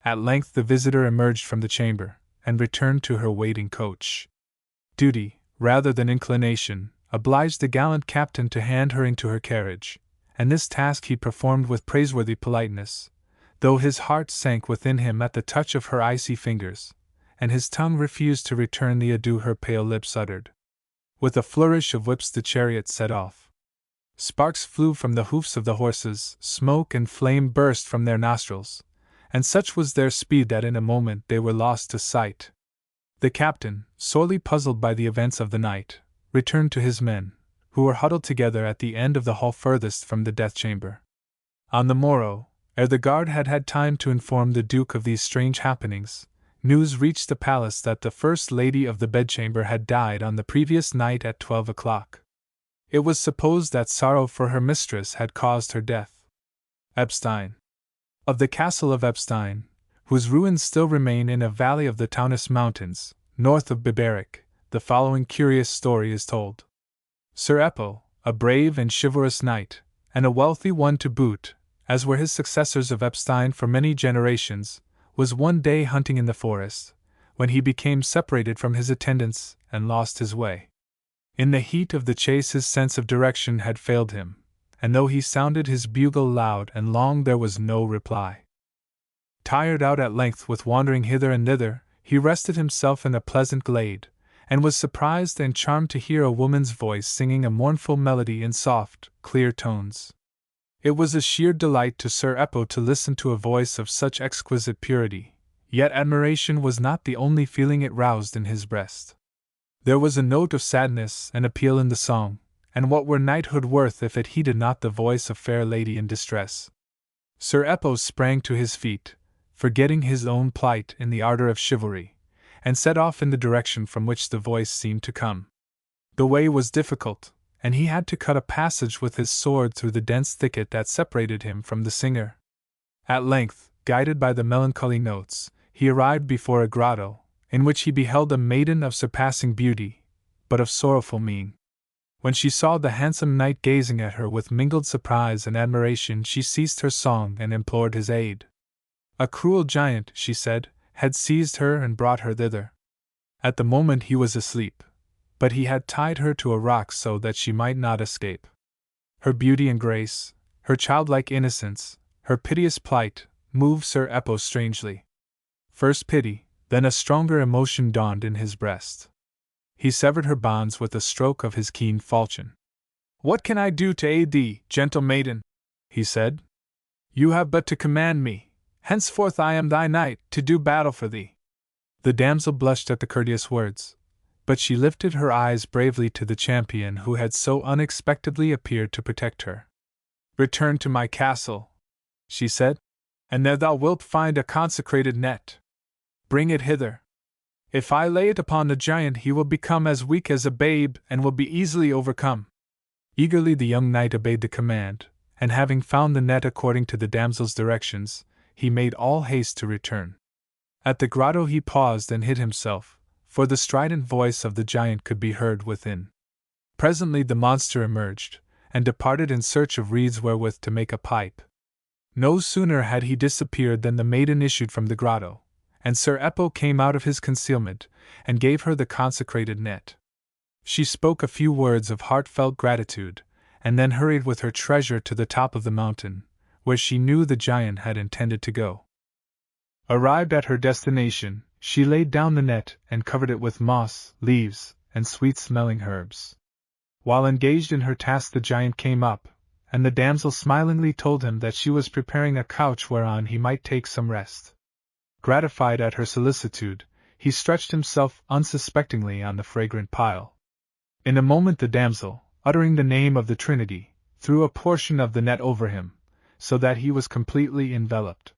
At length the visitor emerged from the chamber, and returned to her waiting coach. Duty, rather than inclination, obliged the gallant captain to hand her into her carriage, and this task he performed with praiseworthy politeness, though his heart sank within him at the touch of her icy fingers, and his tongue refused to return the adieu her pale lips uttered. With a flourish of whips the chariot set off. Sparks flew from the hoofs of the horses, smoke and flame burst from their nostrils, and such was their speed that in a moment they were lost to sight. The captain, sorely puzzled by the events of the night, returned to his men, who were huddled together at the end of the hall furthest from the death chamber. On the morrow, ere the guard had had time to inform the Duke of these strange happenings, news reached the palace that the first lady of the bedchamber had died on the previous night at 12 o'clock. It was supposed that sorrow for her mistress had caused her death. Epstein. Of the castle of Epstein, whose ruins still remain in a valley of the Taunus Mountains, north of Biberic, the following curious story is told. Sir Eppo, a brave and chivalrous knight, and a wealthy one to boot, as were his successors of Epstein for many generations, was one day hunting in the forest, when he became separated from his attendants and lost his way. In the heat of the chase his sense of direction had failed him, and though he sounded his bugle loud and long there was no reply. Tired out at length with wandering hither and thither, he rested himself in a pleasant glade, and was surprised and charmed to hear a woman's voice singing a mournful melody in soft, clear tones. It was a sheer delight to Sir Eppo to listen to a voice of such exquisite purity, yet admiration was not the only feeling it roused in his breast. There was a note of sadness and appeal in the song, and what were knighthood worth if it heeded not the voice of fair lady in distress? Sir Eppo sprang to his feet, forgetting his own plight in the ardor of chivalry, and set off in the direction from which the voice seemed to come. The way was difficult, and he had to cut a passage with his sword through the dense thicket that separated him from the singer. At length, guided by the melancholy notes, he arrived before a grotto, in which he beheld a maiden of surpassing beauty, but of sorrowful mien. When she saw the handsome knight gazing at her with mingled surprise and admiration, she ceased her song and implored his aid. A cruel giant, she said, had seized her and brought her thither. At the moment he was asleep, but he had tied her to a rock so that she might not escape. Her beauty and grace, her childlike innocence, her piteous plight, moved Sir Eppo strangely. First pity, then a stronger emotion dawned in his breast. He severed her bonds with a stroke of his keen falchion. "What can I do to aid thee, gentle maiden?" he said. "You have but to command me. Henceforth I am thy knight, to do battle for thee." The damsel blushed at the courteous words, but she lifted her eyes bravely to the champion who had so unexpectedly appeared to protect her. "Return to my castle," she said, "and there thou wilt find a consecrated net. Bring it hither. If I lay it upon the giant, he will become as weak as a babe and will be easily overcome." Eagerly the young knight obeyed the command, and having found the net according to the damsel's directions, he made all haste to return. At the grotto he paused and hid himself, for the strident voice of the giant could be heard within. Presently the monster emerged, and departed in search of reeds wherewith to make a pipe. No sooner had he disappeared than the maiden issued from the grotto, and Sir Eppo came out of his concealment, and gave her the consecrated net. She spoke a few words of heartfelt gratitude, and then hurried with her treasure to the top of the mountain, where she knew the giant had intended to go. Arrived at her destination, she laid down the net and covered it with moss, leaves, and sweet-smelling herbs. While engaged in her task the giant came up, and the damsel smilingly told him that she was preparing a couch whereon he might take some rest. Gratified at her solicitude, he stretched himself unsuspectingly on the fragrant pile. In a moment the damsel, uttering the name of the Trinity, threw a portion of the net over him, so that he was completely enveloped.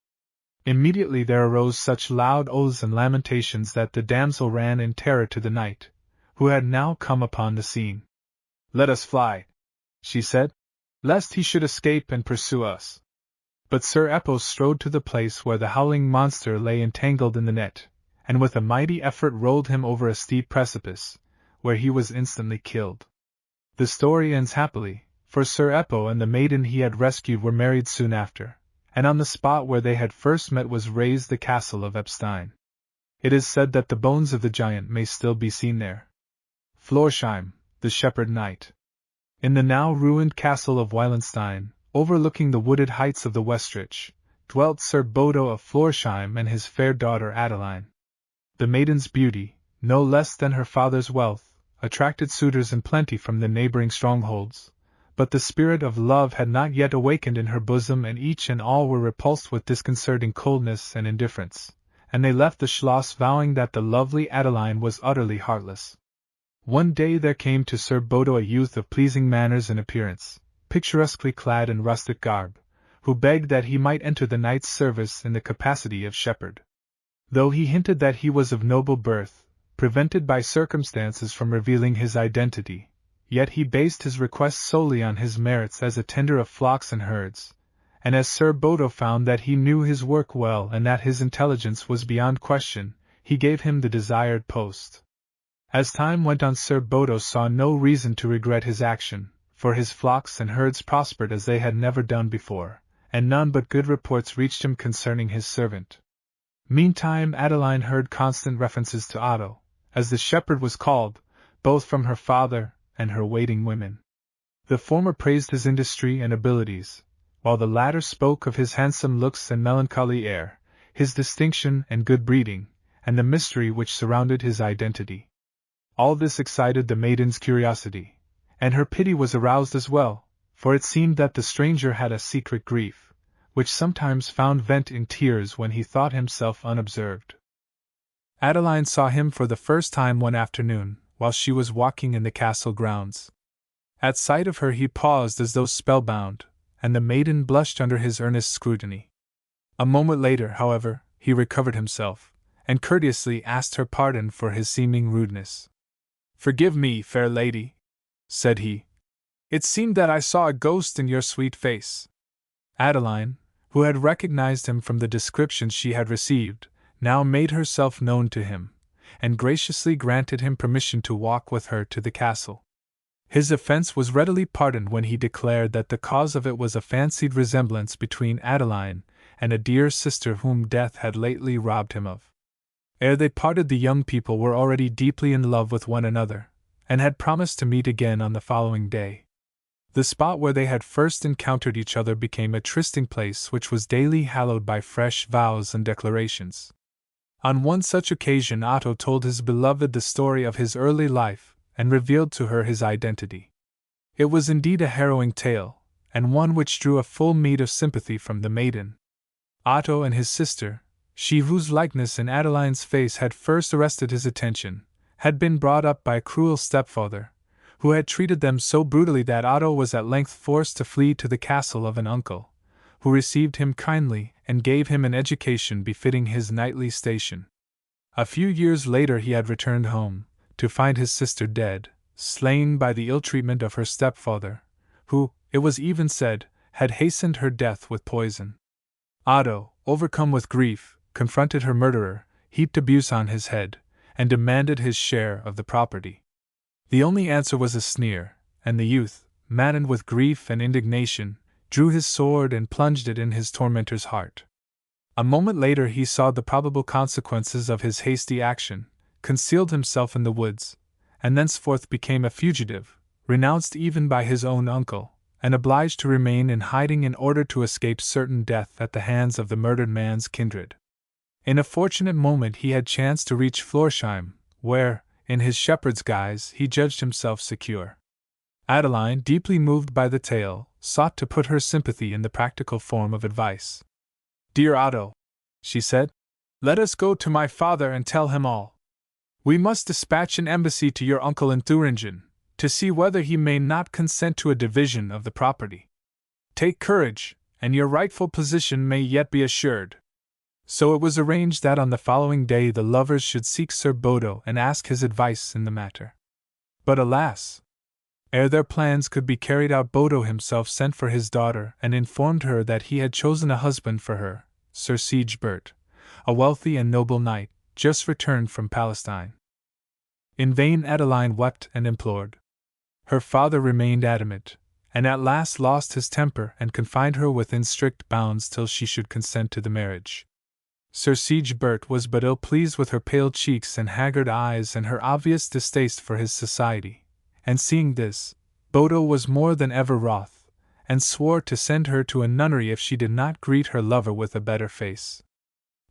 Immediately there arose such loud oaths and lamentations that the damsel ran in terror to the knight, who had now come upon the scene. "Let us fly," she said, "lest he should escape and pursue us." But Sir Eppo strode to the place where the howling monster lay entangled in the net, and with a mighty effort rolled him over a steep precipice, where he was instantly killed. The story ends happily, for Sir Eppo and the maiden he had rescued were married soon after, and on the spot where they had first met was raised the castle of Epstein. It is said that the bones of the giant may still be seen there. Florsheim, the Shepherd Knight. In the now ruined castle of Weilenstein, overlooking the wooded heights of the Westrich, dwelt Sir Bodo of Florsheim and his fair daughter Adeline. The maiden's beauty, no less than her father's wealth, attracted suitors in plenty from the neighboring strongholds, but the spirit of love had not yet awakened in her bosom, and each and all were repulsed with disconcerting coldness and indifference, and they left the Schloss vowing that the lovely Adeline was utterly heartless. One day there came to Sir Bodo a youth of pleasing manners and appearance, picturesquely clad in rustic garb, who begged that he might enter the knight's service in the capacity of shepherd. Though he hinted that he was of noble birth, prevented by circumstances from revealing his identity, yet he based his request solely on his merits as a tender of flocks and herds, and as Sir Bodo found that he knew his work well and that his intelligence was beyond question, he gave him the desired post. As time went on, Sir Bodo saw no reason to regret his action, for his flocks and herds prospered as they had never done before, and none but good reports reached him concerning his servant. Meantime Adeline heard constant references to Otto, as the shepherd was called, both from her father and her waiting women. The former praised his industry and abilities, while the latter spoke of his handsome looks and melancholy air, his distinction and good breeding, and the mystery which surrounded his identity. All this excited the maiden's curiosity, and her pity was aroused as well, for it seemed that the stranger had a secret grief, which sometimes found vent in tears when he thought himself unobserved. Adeline saw him for the first time one afternoon, while she was walking in the castle grounds. At sight of her he paused as though spellbound, and the maiden blushed under his earnest scrutiny. A moment later, however, he recovered himself, and courteously asked her pardon for his seeming rudeness. "Forgive me, fair lady," said he. "It seemed that I saw a ghost in your sweet face." Adeline, who had recognized him from the description she had received, now made herself known to him, and graciously granted him permission to walk with her to the castle. His offense was readily pardoned when he declared that the cause of it was a fancied resemblance between Adeline and a dear sister whom death had lately robbed him of. Ere they parted, the young people were already deeply in love with one another, and had promised to meet again on the following day. The spot where they had first encountered each other became a trysting place which was daily hallowed by fresh vows and declarations. On one such occasion Otto told his beloved the story of his early life, and revealed to her his identity. It was indeed a harrowing tale, and one which drew a full meed of sympathy from the maiden. Otto and his sister, she whose likeness in Adeline's face had first arrested his attention, had been brought up by a cruel stepfather, who had treated them so brutally that Otto was at length forced to flee to the castle of an uncle, who received him kindly and gave him an education befitting his knightly station. A few years later he had returned home, to find his sister dead, slain by the ill-treatment of her stepfather, who, it was even said, had hastened her death with poison. Otto, overcome with grief, confronted her murderer, heaped abuse on his head, and demanded his share of the property. The only answer was a sneer, and the youth, maddened with grief and indignation, drew his sword and plunged it in his tormentor's heart. A moment later he saw the probable consequences of his hasty action, concealed himself in the woods, and thenceforth became a fugitive, renounced even by his own uncle, and obliged to remain in hiding in order to escape certain death at the hands of the murdered man's kindred. In a fortunate moment he had chanced to reach Florsheim, where, in his shepherd's guise, he judged himself secure. Adeline, deeply moved by the tale, sought to put her sympathy in the practical form of advice. "Dear Otto," she said, "let us go to my father and tell him all. We must dispatch an embassy to your uncle in Thuringen, to see whether he may not consent to a division of the property. Take courage, and your rightful position may yet be assured." So it was arranged that on the following day the lovers should seek Sir Bodo and ask his advice in the matter. But alas! Ere their plans could be carried out, Bodo himself sent for his daughter and informed her that he had chosen a husband for her, Sir Siegbert, a wealthy and noble knight, just returned from Palestine. In vain Adeline wept and implored. Her father remained adamant, and at last lost his temper and confined her within strict bounds till she should consent to the marriage. Sir Siegbert was but ill pleased with her pale cheeks and haggard eyes and her obvious distaste for his society, and seeing this, Bodo was more than ever wroth, and swore to send her to a nunnery if she did not greet her lover with a better face.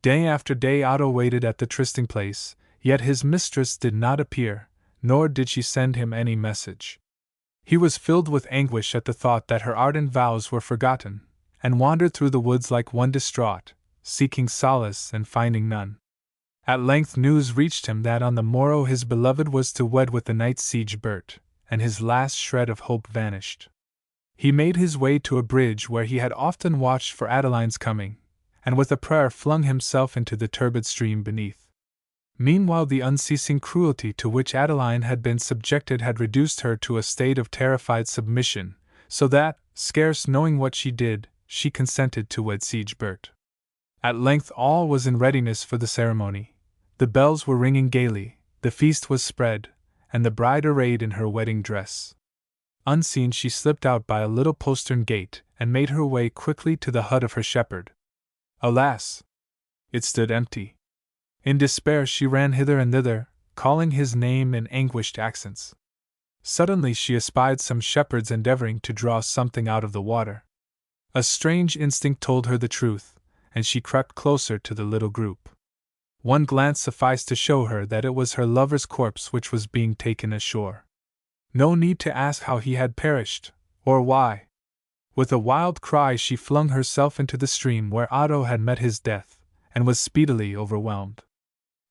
Day after day Otto waited at the trysting place, yet his mistress did not appear, nor did she send him any message. He was filled with anguish at the thought that her ardent vows were forgotten, and wandered through the woods like one distraught, seeking solace and finding none. At length news reached him that on the morrow his beloved was to wed with the knight Siegbert, and his last shred of hope vanished. He made his way to a bridge where he had often watched for Adeline's coming, and with a prayer flung himself into the turbid stream beneath. Meanwhile the unceasing cruelty to which Adeline had been subjected had reduced her to a state of terrified submission, so that, scarce knowing what she did, she consented to wed Siegbert. At length all was in readiness for the ceremony. The bells were ringing gaily, the feast was spread, and the bride arrayed in her wedding dress. Unseen she slipped out by a little postern gate, and made her way quickly to the hut of her shepherd. Alas! It stood empty. In despair she ran hither and thither, calling his name in anguished accents. Suddenly she espied some shepherds endeavoring to draw something out of the water. A strange instinct told her the truth, and she crept closer to the little group. One glance sufficed to show her that it was her lover's corpse which was being taken ashore. No need to ask how he had perished, or why. With a wild cry she flung herself into the stream where Otto had met his death, and was speedily overwhelmed.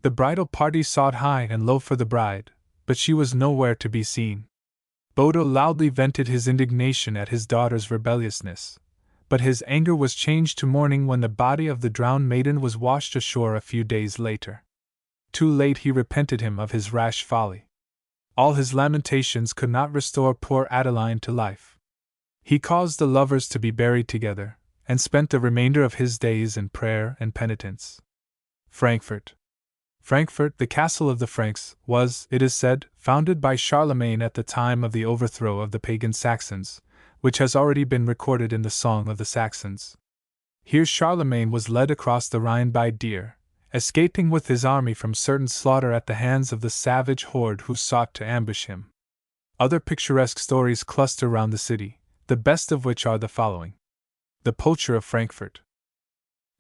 The bridal party sought high and low for the bride, but she was nowhere to be seen. Bodo loudly vented his indignation at his daughter's rebelliousness, but his anger was changed to mourning when the body of the drowned maiden was washed ashore a few days later. Too late he repented him of his rash folly. All his lamentations could not restore poor Adeline to life. He caused the lovers to be buried together, and spent the remainder of his days in prayer and penitence. Frankfurt. Frankfurt, the castle of the Franks, was, it is said, founded by Charlemagne at the time of the overthrow of the pagan Saxons, which has already been recorded in the Song of the Saxons. Here Charlemagne was led across the Rhine by deer, escaping with his army from certain slaughter at the hands of the savage horde who sought to ambush him. Other picturesque stories cluster round the city, the best of which are the following. The Poacher of Frankfurt.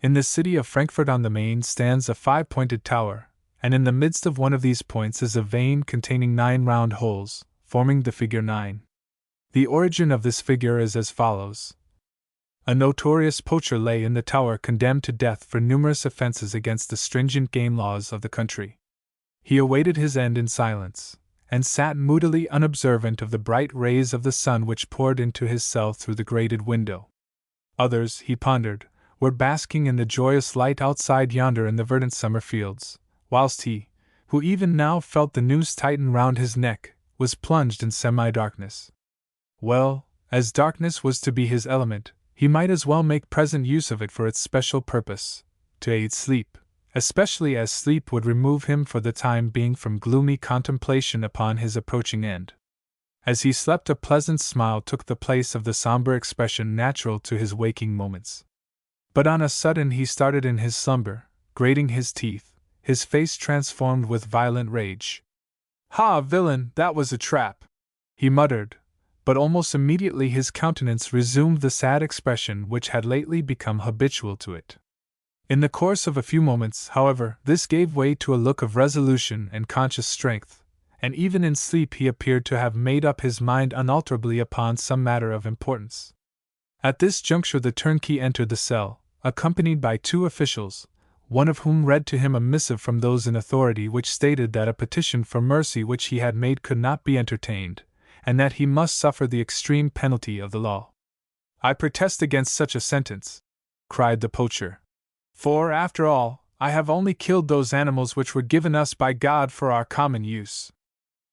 In the city of Frankfurt on the Main stands a 5-pointed tower, and in the midst of one of these points is a vane containing 9 round holes, forming the figure 9. The origin of this figure is as follows. A notorious poacher lay in the tower condemned to death for numerous offenses against the stringent game laws of the country. He awaited his end in silence, and sat moodily unobservant of the bright rays of the sun which poured into his cell through the grated window. Others, he pondered, were basking in the joyous light outside yonder in the verdant summer fields, whilst he, who even now felt the noose tighten round his neck, was plunged in semi-darkness. Well, as darkness was to be his element, he might as well make present use of it for its special purpose, to aid sleep, especially as sleep would remove him for the time being from gloomy contemplation upon his approaching end. As he slept, a pleasant smile took the place of the somber expression natural to his waking moments. But on a sudden he started in his slumber, grating his teeth, his face transformed with violent rage. "Ha, villain, that was a trap!" he muttered, but almost immediately his countenance resumed the sad expression which had lately become habitual to it. In the course of a few moments, however, this gave way to a look of resolution and conscious strength, and even in sleep he appeared to have made up his mind unalterably upon some matter of importance. At this juncture the turnkey entered the cell, accompanied by 2 officials, one of whom read to him a missive from those in authority which stated that a petition for mercy which he had made could not be entertained, and that he must suffer the extreme penalty of the law. "I protest against such a sentence," cried the poacher. "For, after all, I have only killed those animals which were given us by God for our common use.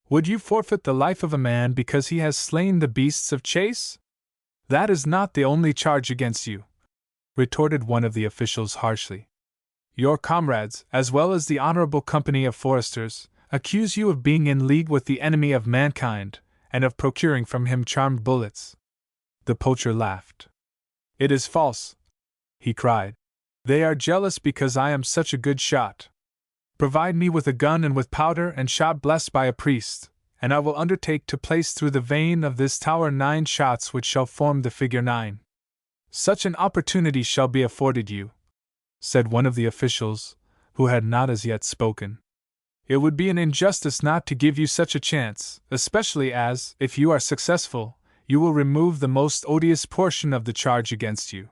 Would you forfeit the life of a man because he has slain the beasts of chase?" "That is not the only charge against you," retorted one of the officials harshly. "Your comrades, as well as the honorable company of foresters, accuse you of being in league with the enemy of mankind, and of procuring from him charmed bullets." The poacher laughed. "It is false," he cried. "They are jealous because I am such a good shot. Provide me with a gun and with powder and shot blessed by a priest, and I will undertake to place through the vane of this tower 9 shots which shall form the figure 9. "Such an opportunity shall be afforded you," said one of the officials, who had not as yet spoken. "It would be an injustice not to give you such a chance, especially as, if you are successful, you will remove the most odious portion of the charge against you."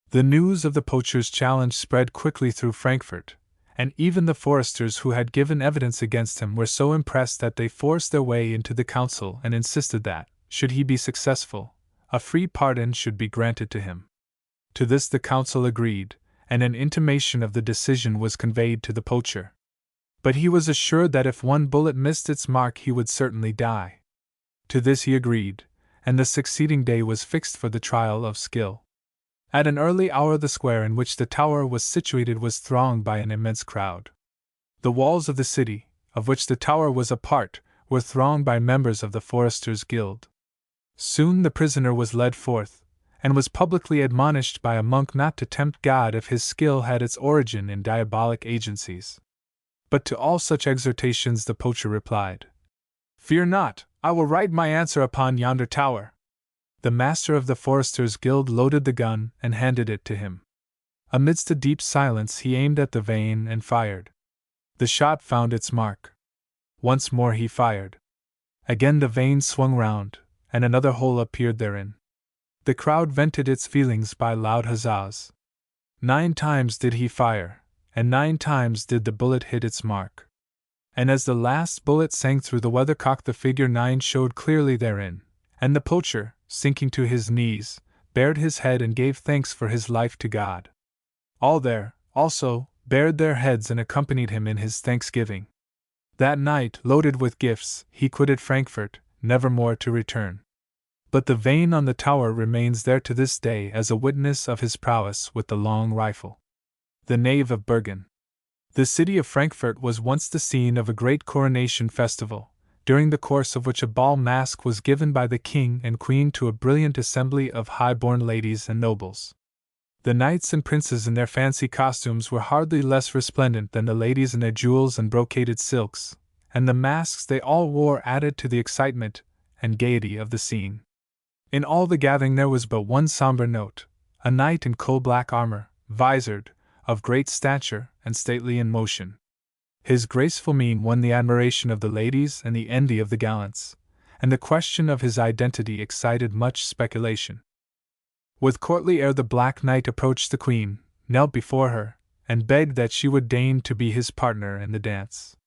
The news of the poacher's challenge spread quickly through Frankfurt, and even the foresters who had given evidence against him were so impressed that they forced their way into the council and insisted that, should he be successful, a free pardon should be granted to him. To this the council agreed, and an intimation of the decision was conveyed to the poacher. But he was assured that if one bullet missed its mark he would certainly die. To this he agreed, and the succeeding day was fixed for the trial of skill. At an early hour the square in which the tower was situated was thronged by an immense crowd. The walls of the city, of which the tower was a part, were thronged by members of the Foresters' Guild. Soon the prisoner was led forth, and was publicly admonished by a monk not to tempt God if his skill had its origin in diabolic agencies. But to all such exhortations the poacher replied, "Fear not, I will write my answer upon yonder tower." The master of the Foresters' Guild loaded the gun and handed it to him. Amidst a deep silence he aimed at the vane and fired. The shot found its mark. Once more he fired. Again the vane swung round, and another hole appeared therein. The crowd vented its feelings by loud huzzas. 9 times did he fire, and 9 times did the bullet hit its mark. And as the last bullet sang through the weathercock the figure 9 showed clearly therein, and the poacher, sinking to his knees, bared his head and gave thanks for his life to God. All there, also, bared their heads and accompanied him in his thanksgiving. That night, loaded with gifts, he quitted Frankfurt, never more to return. But the vane on the tower remains there to this day as a witness of his prowess with the long rifle. The Nave of Bergen. The city of Frankfurt was once the scene of a great coronation festival, during the course of which a ball masque was given by the king and queen to a brilliant assembly of high-born ladies and nobles. The knights and princes in their fancy costumes were hardly less resplendent than the ladies in their jewels and brocaded silks, and the masks they all wore added to the excitement and gaiety of the scene. In all the gathering there was but one somber note: a knight in coal-black armor, visored, of great stature and stately in motion. His graceful mien won the admiration of the ladies and the envy of the gallants, and the question of his identity excited much speculation. With courtly air the Black Knight approached the queen, knelt before her, and begged that she would deign to be his partner in the dance.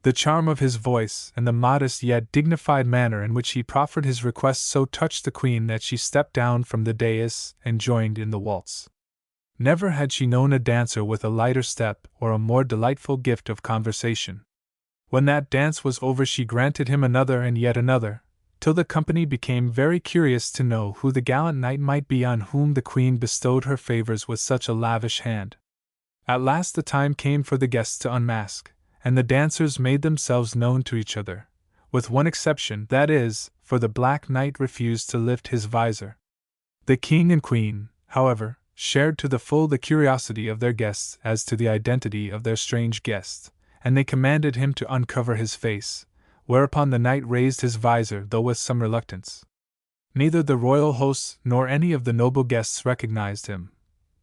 The charm of his voice and the modest yet dignified manner in which he proffered his request so touched the queen that she stepped down from the dais and joined in the waltz. Never had she known a dancer with a lighter step or a more delightful gift of conversation. When that dance was over she granted him another and yet another, till the company became very curious to know who the gallant knight might be on whom the Queen bestowed her favors with such a lavish hand. At last the time came for the guests to unmask, and the dancers made themselves known to each other, with one exception, that is, for the Black Knight refused to lift his visor. The King and Queen, however, shared to the full the curiosity of their guests as to the identity of their strange guest, and they commanded him to uncover his face, whereupon the knight raised his visor, though with some reluctance. Neither the royal hosts nor any of the noble guests recognized him,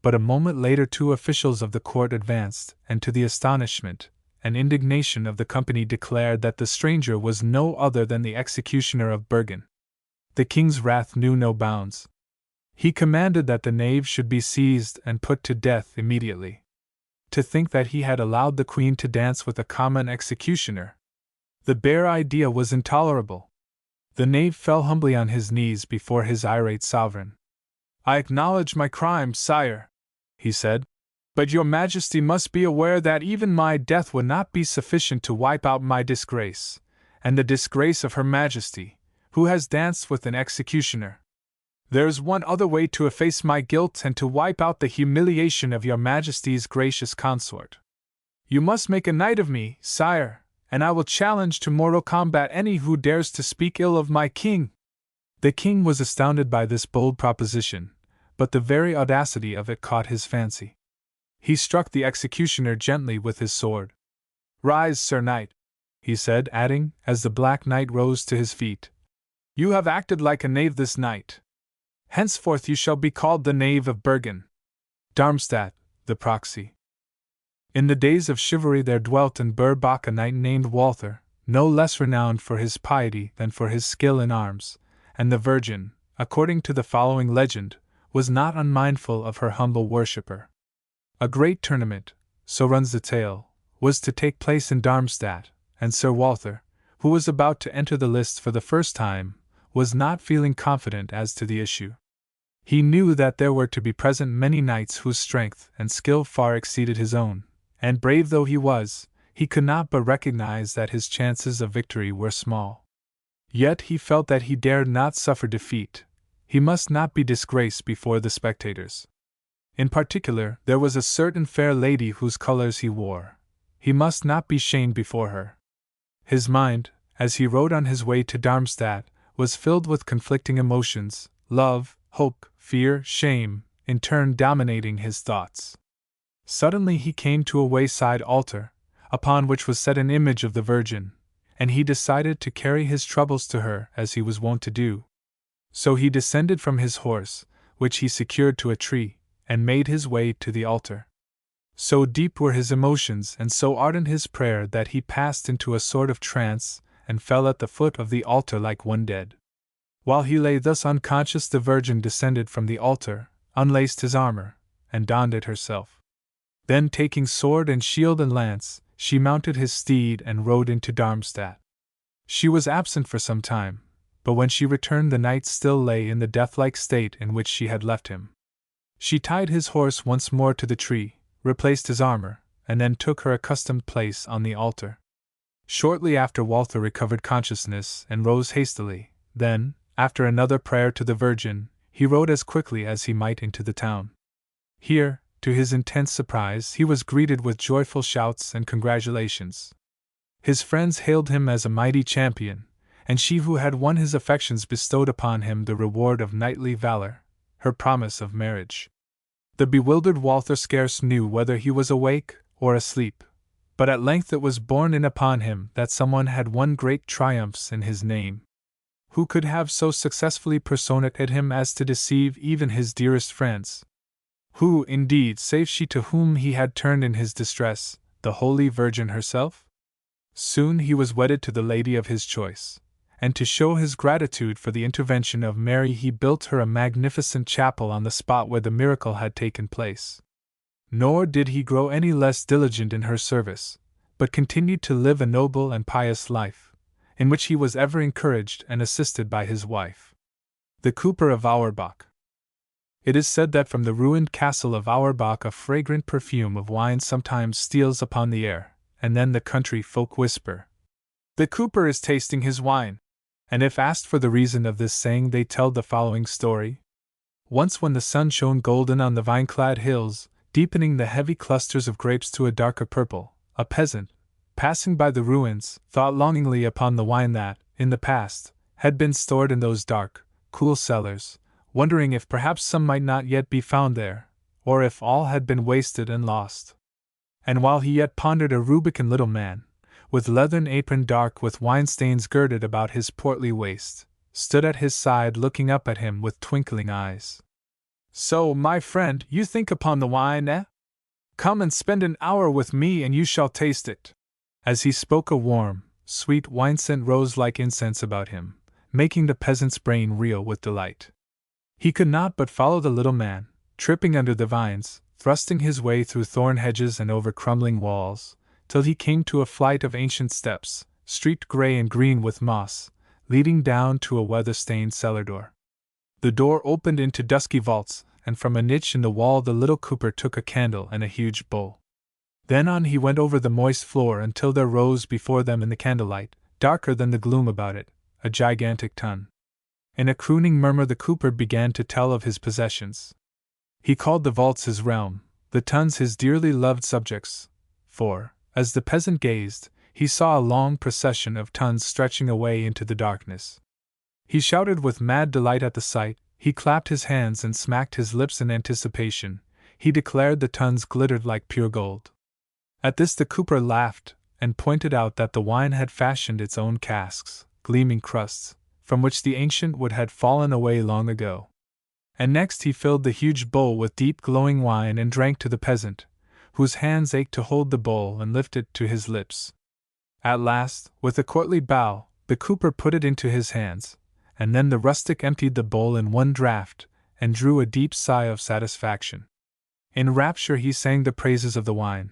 but a moment later 2 officials of the court advanced, and to the astonishment and indignation of the company declared that the stranger was no other than the executioner of Bergen. The king's wrath knew no bounds. He commanded that the knave should be seized and put to death immediately. To think that he had allowed the queen to dance with a common executioner! The bare idea was intolerable. The knave fell humbly on his knees before his irate sovereign. "I acknowledge my crime, sire," he said, "but your majesty must be aware that even my death would not be sufficient to wipe out my disgrace, and the disgrace of her majesty, who has danced with an executioner. There is one other way to efface my guilt and to wipe out the humiliation of your majesty's gracious consort. You must make a knight of me, sire, and I will challenge to mortal combat any who dares to speak ill of my king." The king was astounded by this bold proposition, but the very audacity of it caught his fancy. He struck the executioner gently with his sword. "Rise, Sir Knight," he said, adding, as the Black Knight rose to his feet, "you have acted like a knave this night. Henceforth you shall be called the Knave of Bergen. Darmstadt, the proxy." In the days of chivalry there dwelt in Burbach a knight named Walther, no less renowned for his piety than for his skill in arms, and the Virgin, according to the following legend, was not unmindful of her humble worshipper. A great tournament, so runs the tale, was to take place in Darmstadt, and Sir Walther, who was about to enter the lists for the first time, was not feeling confident as to the issue. He knew that there were to be present many knights whose strength and skill far exceeded his own, and brave though he was, he could not but recognize that his chances of victory were small. Yet he felt that he dared not suffer defeat. He must not be disgraced before the spectators. In particular, there was a certain fair lady whose colors he wore. He must not be shamed before her. His mind, as he rode on his way to Darmstadt, was filled with conflicting emotions, love, hope, fear, shame, in turn dominating his thoughts. Suddenly he came to a wayside altar, upon which was set an image of the Virgin, and he decided to carry his troubles to her as he was wont to do. So he descended from his horse, which he secured to a tree, and made his way to the altar. So deep were his emotions and so ardent his prayer that he passed into a sort of trance and fell at the foot of the altar like one dead. While he lay thus unconscious, the Virgin descended from the altar, unlaced his armor, and donned it herself. Then, taking sword and shield and lance, she mounted his steed and rode into Darmstadt. She was absent for some time, but when she returned the knight still lay in the death-like state in which she had left him. She tied his horse once more to the tree, replaced his armor, and then took her accustomed place on the altar. Shortly after, Walther recovered consciousness and rose hastily. Then, after another prayer to the Virgin, he rode as quickly as he might into the town. Here, to his intense surprise, he was greeted with joyful shouts and congratulations. His friends hailed him as a mighty champion, and she who had won his affections bestowed upon him the reward of knightly valor, her promise of marriage. The bewildered Walther scarce knew whether he was awake or asleep, but at length it was borne in upon him that someone had won great triumphs in his name. Who could have so successfully personated him as to deceive even his dearest friends? Who, indeed, save she to whom he had turned in his distress, the Holy Virgin herself? Soon he was wedded to the lady of his choice, and to show his gratitude for the intervention of Mary he built her a magnificent chapel on the spot where the miracle had taken place. Nor did he grow any less diligent in her service, but continued to live a noble and pious life, in which he was ever encouraged and assisted by his wife. The Cooper of Auerbach. It is said that from the ruined castle of Auerbach a fragrant perfume of wine sometimes steals upon the air, and then the country folk whisper, "The Cooper is tasting his wine." And if asked for the reason of this saying, they tell the following story. Once when the sun shone golden on the vine-clad hills, deepening the heavy clusters of grapes to a darker purple, a peasant, passing by the ruins, thought longingly upon the wine that, in the past, had been stored in those dark, cool cellars, wondering if perhaps some might not yet be found there, or if all had been wasted and lost. And while he yet pondered, a rubicund little man, with leathern apron dark with wine stains girded about his portly waist, stood at his side looking up at him with twinkling eyes. "So, my friend, you think upon the wine, eh? Come and spend an hour with me and you shall taste it." As he spoke, a warm, sweet wine scent rose like incense about him, making the peasant's brain reel with delight. He could not but follow the little man, tripping under the vines, thrusting his way through thorn hedges and over crumbling walls, till he came to a flight of ancient steps, streaked gray and green with moss, leading down to a weather-stained cellar door. The door opened into dusky vaults, and from a niche in the wall the little cooper took a candle and a huge bowl. Then on he went over the moist floor until there rose before them in the candlelight, darker than the gloom about it, a gigantic tun. In a crooning murmur the cooper began to tell of his possessions. He called the vaults his realm, the tuns his dearly loved subjects, for, as the peasant gazed, he saw a long procession of tuns stretching away into the darkness. He shouted with mad delight at the sight, he clapped his hands and smacked his lips in anticipation, he declared the tuns glittered like pure gold. At this the cooper laughed, and pointed out that the wine had fashioned its own casks, gleaming crusts, from which the ancient wood had fallen away long ago. And next he filled the huge bowl with deep glowing wine and drank to the peasant, whose hands ached to hold the bowl and lift it to his lips. At last, with a courtly bow, the cooper put it into his hands, and then the rustic emptied the bowl in one draught, and drew a deep sigh of satisfaction. In rapture he sang the praises of the wine,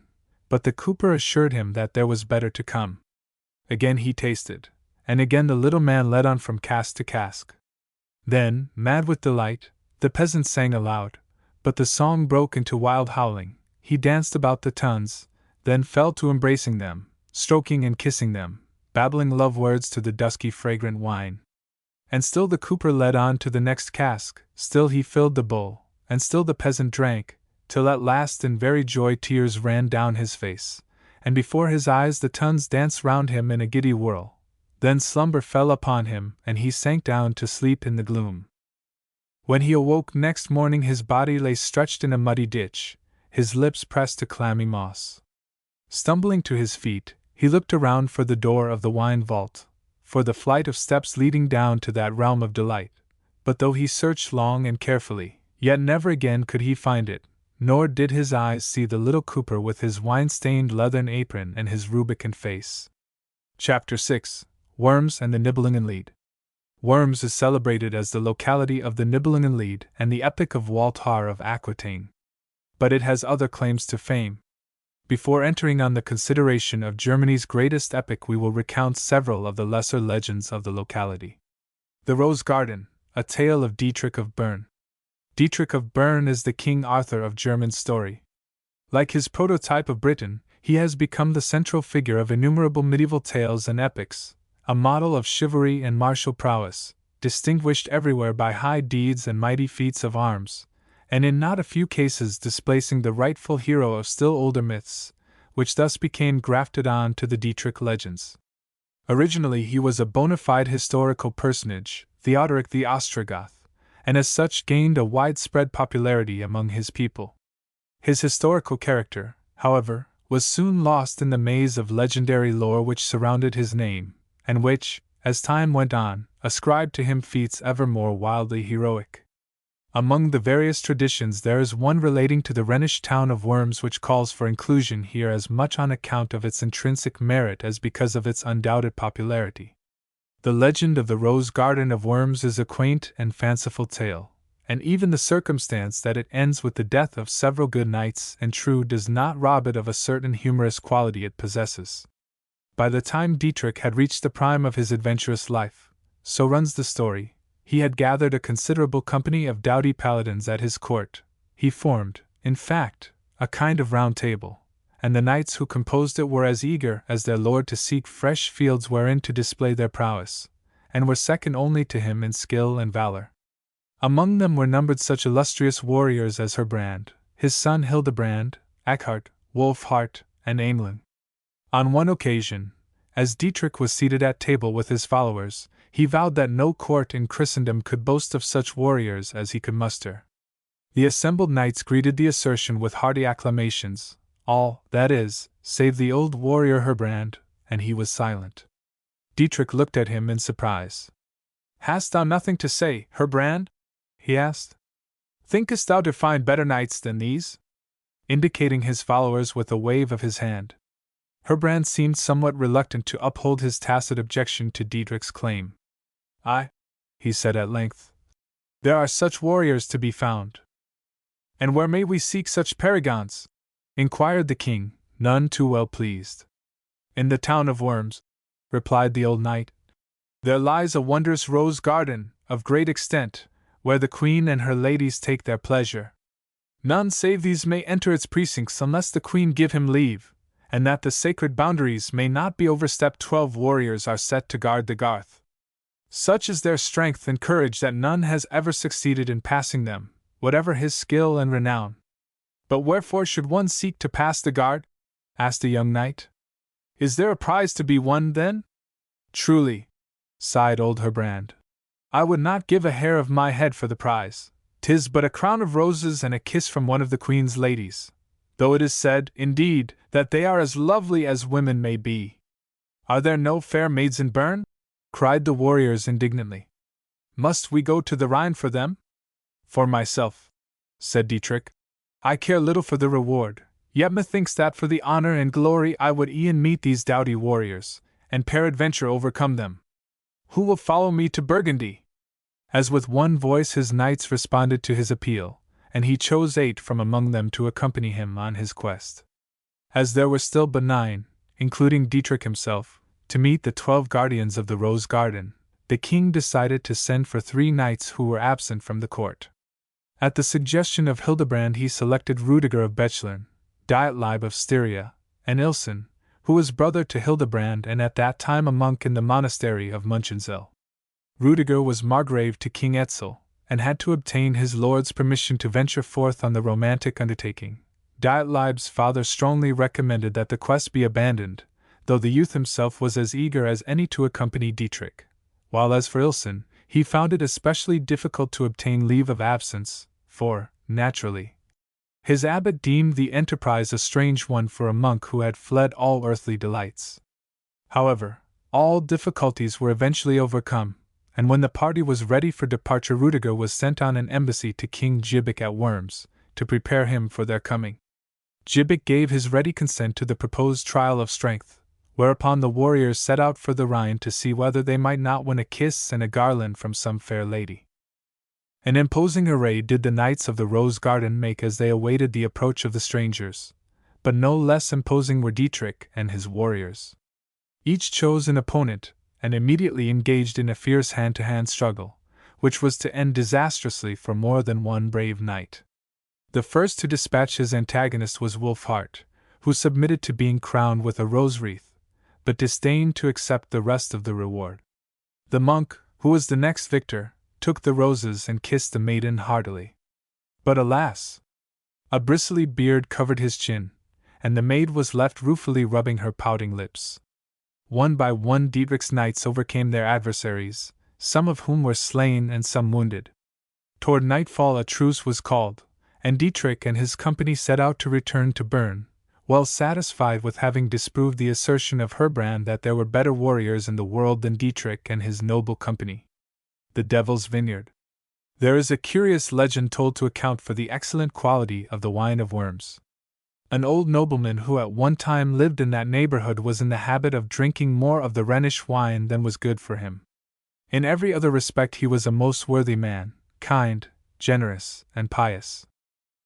but the cooper assured him that there was better to come. Again he tasted, and again the little man led on from cask to cask. Then, mad with delight, the peasant sang aloud, but the song broke into wild howling. He danced about the tuns, then fell to embracing them, stroking and kissing them, babbling love words to the dusky fragrant wine. And still the cooper led on to the next cask, still he filled the bowl, and still the peasant drank, till at last in very joy tears ran down his face, and before his eyes the tuns danced round him in a giddy whirl. Then slumber fell upon him, and he sank down to sleep in the gloom. When he awoke next morning his body lay stretched in a muddy ditch, his lips pressed to clammy moss. Stumbling to his feet, he looked around for the door of the wine vault, for the flight of steps leading down to that realm of delight, but though he searched long and carefully, yet never again could he find it, nor did his eyes see the little cooper with his wine-stained leathern apron and his rubicund face. Chapter 6: Worms and the Nibelungenlied. Worms is celebrated as the locality of the Nibelungenlied and the epic of Waltar of Aquitaine. But it has other claims to fame. Before entering on the consideration of Germany's greatest epic, we will recount several of the lesser legends of the locality. The Rose Garden, a tale of Dietrich of Bern. Dietrich of Bern is the King Arthur of German story. Like his prototype of Britain, he has become the central figure of innumerable medieval tales and epics, a model of chivalry and martial prowess, distinguished everywhere by high deeds and mighty feats of arms, and in not a few cases displacing the rightful hero of still older myths, which thus became grafted on to the Dietrich legends. Originally he was a bona fide historical personage, Theodoric the Ostrogoth, and as such gained a widespread popularity among his people. His historical character, however, was soon lost in the maze of legendary lore which surrounded his name, and which, as time went on, ascribed to him feats ever more wildly heroic. Among the various traditions there is one relating to the Rhenish town of Worms which calls for inclusion here as much on account of its intrinsic merit as because of its undoubted popularity. The legend of the Rose Garden of Worms is a quaint and fanciful tale, and even the circumstance that it ends with the death of several good knights and true does not rob it of a certain humorous quality it possesses. By the time Dietrich had reached the prime of his adventurous life, so runs the story, he had gathered a considerable company of doughty paladins at his court. He formed, in fact, a kind of round table, and the knights who composed it were as eager as their lord to seek fresh fields wherein to display their prowess, and were second only to him in skill and valor. Among them were numbered such illustrious warriors as Herbrand, his son Hildebrand, Eckhard, Wolfhart, and Aemlin. On one occasion, as Dietrich was seated at table with his followers, he vowed that no court in Christendom could boast of such warriors as he could muster. The assembled knights greeted the assertion with hearty acclamations, all, that is, save the old warrior Herbrand, and he was silent. Dietrich looked at him in surprise. "Hast thou nothing to say, Herbrand?" he asked. "Thinkest thou to find better knights than these?" Indicating his followers with a wave of his hand. Herbrand seemed somewhat reluctant to uphold his tacit objection to Dietrich's claim. "Aye," he said at length, "there are such warriors to be found." "And where may we seek such paragons?" inquired the king, none too well pleased. "In the town of Worms," replied the old knight. "There lies a wondrous rose garden, of great extent, where the queen and her ladies take their pleasure. None save these may enter its precincts unless the queen give him leave, and that the sacred boundaries may not be overstepped 12 warriors are set to guard the garth. Such is their strength and courage that none has ever succeeded in passing them, whatever his skill and renown." "But wherefore should one seek to pass the guard?" asked the young knight. "Is there a prize to be won, then?" "Truly," sighed old Herbrand, "I would not give a hair of my head for the prize. 'Tis but a crown of roses and a kiss from one of the queen's ladies, though it is said, indeed, that they are as lovely as women may be." "Are there no fair maids in Bern?" cried the warriors indignantly. "Must we go to the Rhine for them?" "For myself," said Dietrich, "I care little for the reward, yet methinks that for the honor and glory I would e'en meet these doughty warriors, and peradventure overcome them. Who will follow me to Burgundy?" As with one voice his knights responded to his appeal, and he chose 8 from among them to accompany him on his quest. As there were still but 9, including Dietrich himself, to meet the 12 guardians of the Rose Garden, the king decided to send for 3 knights who were absent from the court. At the suggestion of Hildebrand he selected Rudiger of Bechlern, Dietleib of Styria, and Ilsen, who was brother to Hildebrand and at that time a monk in the monastery of Munchensel. Rudiger was Margrave to King Etzel, and had to obtain his lord's permission to venture forth on the romantic undertaking. Dietleib's father strongly recommended that the quest be abandoned, though the youth himself was as eager as any to accompany Dietrich, while as for Ilsen, he found it especially difficult to obtain leave of absence, for, naturally, his abbot deemed the enterprise a strange one for a monk who had fled all earthly delights. However, all difficulties were eventually overcome, and when the party was ready for departure Rudiger was sent on an embassy to King Gibbek at Worms, to prepare him for their coming. Gibbek gave his ready consent to the proposed trial of strength, whereupon the warriors set out for the Rhine to see whether they might not win a kiss and a garland from some fair lady. An imposing array did the knights of the Rose Garden make as they awaited the approach of the strangers, but no less imposing were Dietrich and his warriors. Each chose an opponent, and immediately engaged in a fierce hand-to-hand struggle, which was to end disastrously for more than one brave knight. The first to dispatch his antagonist was Wolfhart, who submitted to being crowned with a rose wreath, but disdained to accept the rest of the reward. The monk, who was the next victor, took the roses and kissed the maiden heartily. But alas! A bristly beard covered his chin, and the maid was left ruefully rubbing her pouting lips. One by one Dietrich's knights overcame their adversaries, some of whom were slain and some wounded. Toward nightfall a truce was called, and Dietrich and his company set out to return to Bern, well satisfied with having disproved the assertion of Herbrand that there were better warriors in the world than Dietrich and his noble company. The Devil's Vineyard. There is a curious legend told to account for the excellent quality of the wine of Worms. An old nobleman who at one time lived in that neighborhood was in the habit of drinking more of the Rhenish wine than was good for him. In every other respect he was a most worthy man, kind, generous, and pious.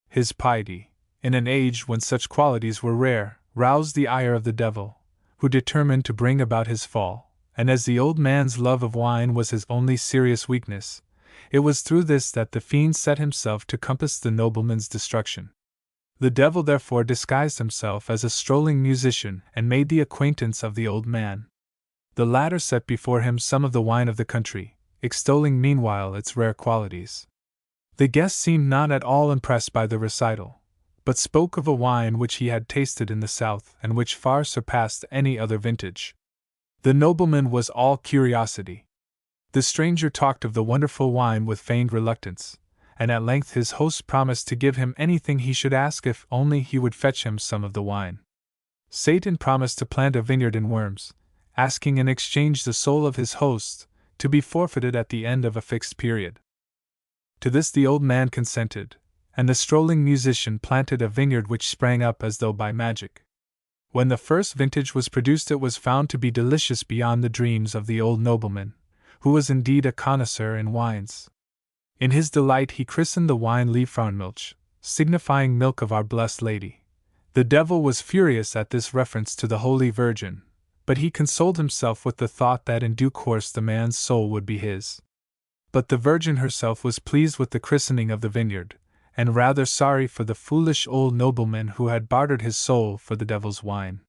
His piety, in an age when such qualities were rare, roused the ire of the devil, who determined to bring about his fall, and as the old man's love of wine was his only serious weakness, it was through this that the fiend set himself to compass the nobleman's destruction. The devil therefore disguised himself as a strolling musician and made the acquaintance of the old man. The latter set before him some of the wine of the country, extolling meanwhile its rare qualities. The guest seemed not at all impressed by the recital, but spoke of a wine which he had tasted in the south and which far surpassed any other vintage. The nobleman was all curiosity. The stranger talked of the wonderful wine with feigned reluctance, and at length his host promised to give him anything he should ask if only he would fetch him some of the wine. Satan promised to plant a vineyard in Worms, asking in exchange the soul of his host, to be forfeited at the end of a fixed period. To this the old man consented, and the strolling musician planted a vineyard which sprang up as though by magic. When the first vintage was produced, it was found to be delicious beyond the dreams of the old nobleman, who was indeed a connoisseur in wines. In his delight he christened the wine Liefrauenmilch, signifying milk of Our Blessed Lady. The devil was furious at this reference to the Holy Virgin, but he consoled himself with the thought that in due course the man's soul would be his. But the Virgin herself was pleased with the christening of the vineyard, and rather sorry for the foolish old nobleman who had bartered his soul for the devil's wine.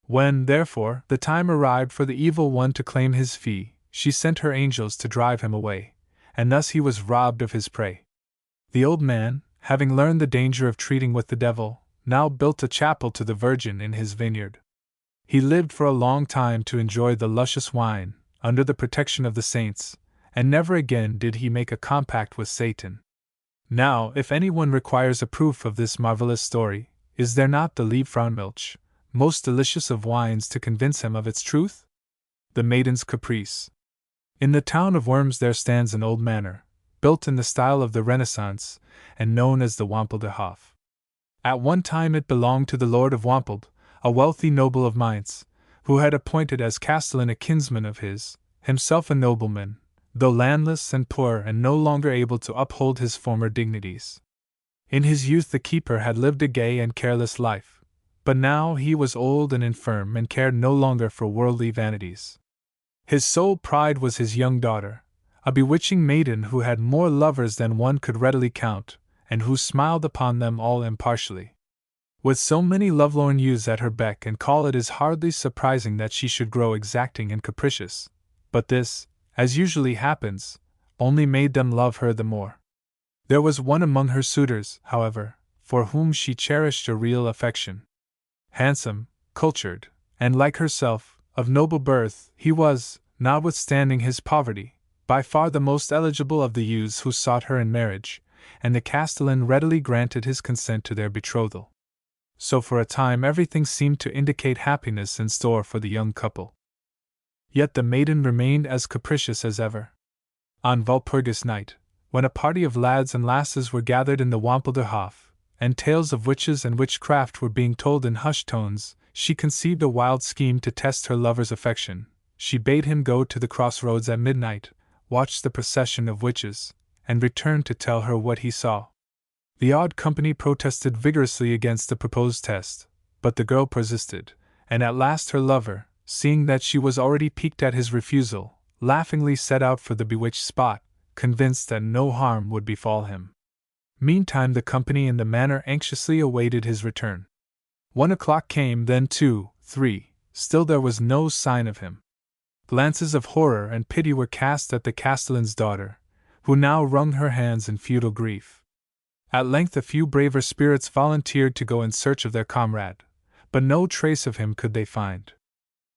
When, therefore, the time arrived for the evil one to claim his fee, she sent her angels to drive him away, and thus he was robbed of his prey. The old man, having learned the danger of treating with the devil, now built a chapel to the Virgin in his vineyard. He lived for a long time to enjoy the luscious wine, under the protection of the saints, and never again did he make a compact with Satan. Now, if anyone requires a proof of this marvelous story, is there not the Liefrauenmilch, most delicious of wines, to convince him of its truth? The Maiden's Caprice. In the town of Worms there stands an old manor, built in the style of the Renaissance, and known as the Wampelderhof. At one time it belonged to the Lord of Wampeld, a wealthy noble of Mainz, who had appointed as castellan a kinsman of his, himself a nobleman, though landless and poor and no longer able to uphold his former dignities. In his youth the keeper had lived a gay and careless life, but now he was old and infirm and cared no longer for worldly vanities. His sole pride was his young daughter, a bewitching maiden who had more lovers than one could readily count, and who smiled upon them all impartially. With so many lovelorn youths at her beck and call, it is hardly surprising that she should grow exacting and capricious, but this, as usually happens, only made them love her the more. There was one among her suitors, however, for whom she cherished a real affection. Handsome, cultured, and like herself, of noble birth, he was, notwithstanding his poverty, by far the most eligible of the youths who sought her in marriage, and the castellan readily granted his consent to their betrothal. So for a time everything seemed to indicate happiness in store for the young couple. Yet the maiden remained as capricious as ever. On Walpurgis night, when a party of lads and lasses were gathered in the Wampelderhof, and tales of witches and witchcraft were being told in hushed tones, she conceived a wild scheme to test her lover's affection. She bade him go to the crossroads at midnight, watch the procession of witches, and return to tell her what he saw. The odd company protested vigorously against the proposed test, but the girl persisted, and at last her lover, seeing that she was already piqued at his refusal, laughingly set out for the bewitched spot, convinced that no harm would befall him. Meantime the company in the manor anxiously awaited his return. 1 o'clock came, then 2, 3, still there was no sign of him. Glances of horror and pity were cast at the castellan's daughter, who now wrung her hands in futile grief. At length a few braver spirits volunteered to go in search of their comrade, but no trace of him could they find.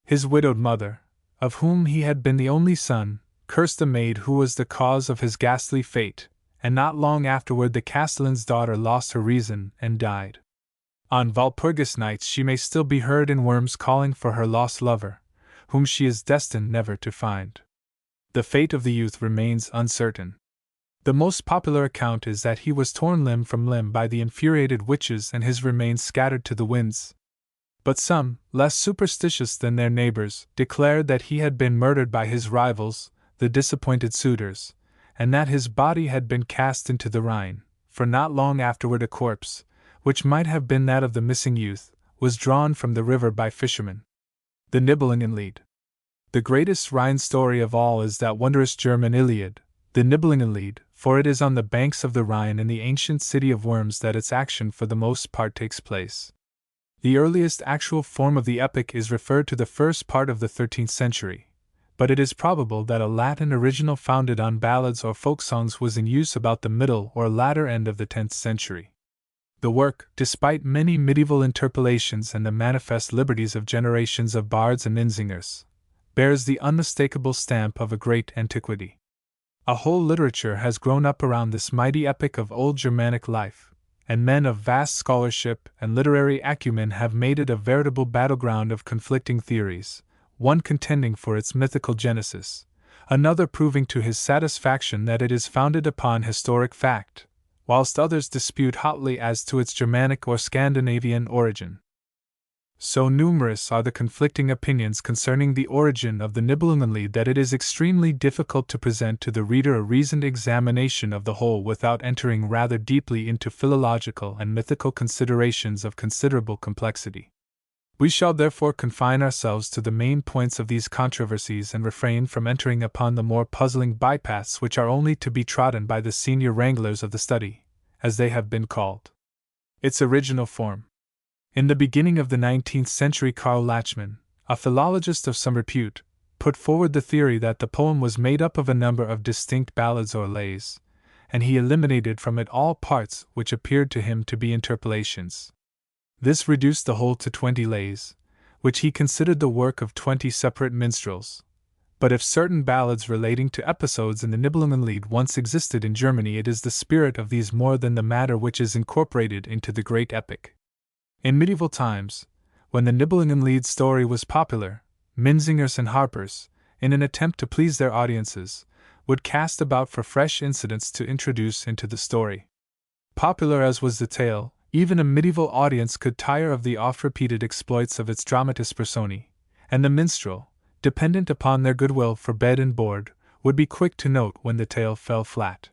His widowed mother, of whom he had been the only son, cursed the maid who was the cause of his ghastly fate, and not long afterward the castellan's daughter lost her reason and died. On Walpurgis nights she may still be heard in Worms calling for her lost lover, whom she is destined never to find. The fate of the youth remains uncertain. The most popular account is that he was torn limb from limb by the infuriated witches and his remains scattered to the winds. But some, less superstitious than their neighbors, declared that he had been murdered by his rivals, the disappointed suitors, and that his body had been cast into the Rhine, for not long afterward a corpse, which might have been that of the missing youth, was drawn from the river by fishermen. The Nibelungenlied. The greatest Rhine story of all is that wondrous German Iliad, the Nibelungenlied, for it is on the banks of the Rhine in the ancient city of Worms that its action for the most part takes place. The earliest actual form of the epic is referred to the first part of the 13th century, but it is probable that a Latin original founded on ballads or folk songs was in use about the middle or latter end of the 10th century. The work, despite many medieval interpolations and the manifest liberties of generations of bards and minzingers, bears the unmistakable stamp of a great antiquity. A whole literature has grown up around this mighty epic of old Germanic life, and men of vast scholarship and literary acumen have made it a veritable battleground of conflicting theories, one contending for its mythical genesis, another proving to his satisfaction that it is founded upon historic fact, whilst others dispute hotly as to its Germanic or Scandinavian origin. So numerous are the conflicting opinions concerning the origin of the Nibelungenlied that it is extremely difficult to present to the reader a reasoned examination of the whole without entering rather deeply into philological and mythical considerations of considerable complexity. We shall therefore confine ourselves to the main points of these controversies and refrain from entering upon the more puzzling bypaths which are only to be trodden by the senior wranglers of the study, as they have been called. Its original form. In the beginning of the 19th century, Karl Lachmann, a philologist of some repute, put forward the theory that the poem was made up of a number of distinct ballads or lays, and he eliminated from it all parts which appeared to him to be interpolations. This reduced the whole to 20 lays, which he considered the work of 20 separate minstrels. But if certain ballads relating to episodes in the Nibelungenlied once existed in Germany, it is the spirit of these more than the matter which is incorporated into the great epic. In medieval times, when the Nibelungenlied story was popular, minzingers and harpers, in an attempt to please their audiences, would cast about for fresh incidents to introduce into the story. Popular as was the tale, even a medieval audience could tire of the oft-repeated exploits of its dramatis personae, and the minstrel, dependent upon their goodwill for bed and board, would be quick to note when the tale fell flat.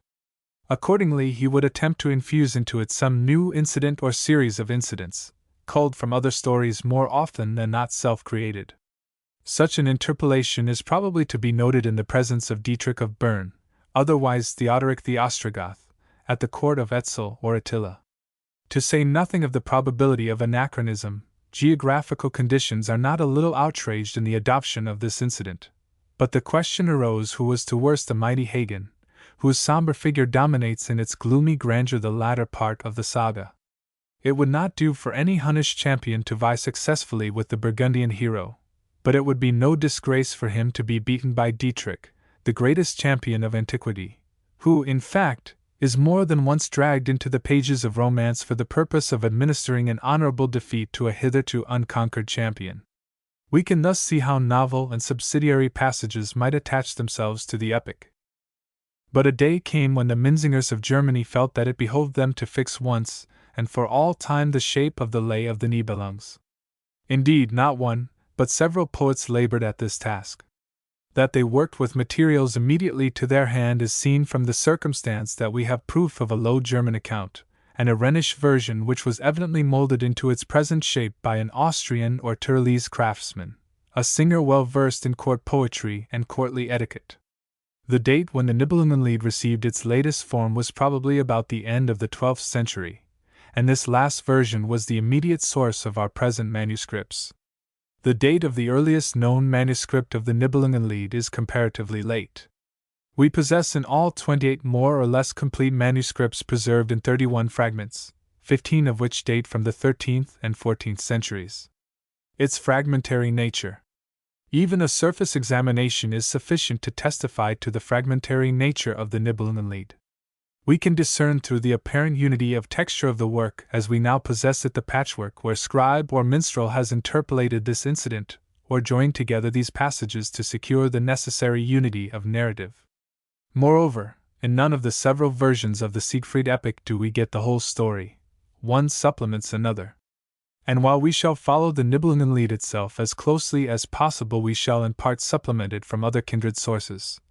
Accordingly, he would attempt to infuse into it some new incident or series of incidents, culled from other stories more often than not self-created. Such an interpolation is probably to be noted in the presence of Dietrich of Bern, otherwise Theodoric the Ostrogoth, at the court of Etzel or Attila. To say nothing of the probability of anachronism, geographical conditions are not a little outraged in the adoption of this incident. But the question arose who was to worst the mighty Hagen, whose somber figure dominates in its gloomy grandeur the latter part of the saga. It would not do for any Hunnish champion to vie successfully with the Burgundian hero, but it would be no disgrace for him to be beaten by Dietrich, the greatest champion of antiquity, who, in fact, is more than once dragged into the pages of romance for the purpose of administering an honorable defeat to a hitherto unconquered champion. We can thus see how novel and subsidiary passages might attach themselves to the epic. But a day came when the minzingers of Germany felt that it behoved them to fix once and for all time the shape of the lay of the Nibelungs. Indeed, not one, but several poets labored at this task. That they worked with materials immediately to their hand is seen from the circumstance that we have proof of a Low German account, and a Rhenish version which was evidently molded into its present shape by an Austrian or Tyrolese craftsman, a singer well versed in court poetry and courtly etiquette. The date when the Nibelungenlied received its latest form was probably about the end of the 12th century, and this last version was the immediate source of our present manuscripts. The date of the earliest known manuscript of the Nibelungenlied is comparatively late. We possess in all 28 more or less complete manuscripts preserved in 31 fragments, 15 of which date from the 13th and 14th centuries. Its fragmentary nature. Even a surface examination is sufficient to testify to the fragmentary nature of the Nibelungenlied. We can discern through the apparent unity of texture of the work as we now possess it the patchwork where scribe or minstrel has interpolated this incident, or joined together these passages to secure the necessary unity of narrative. Moreover, in none of the several versions of the Siegfried epic do we get the whole story. One supplements another. And while we shall follow the Nibelungenlied itself as closely as possible, we shall in part supplement it from other kindred sources,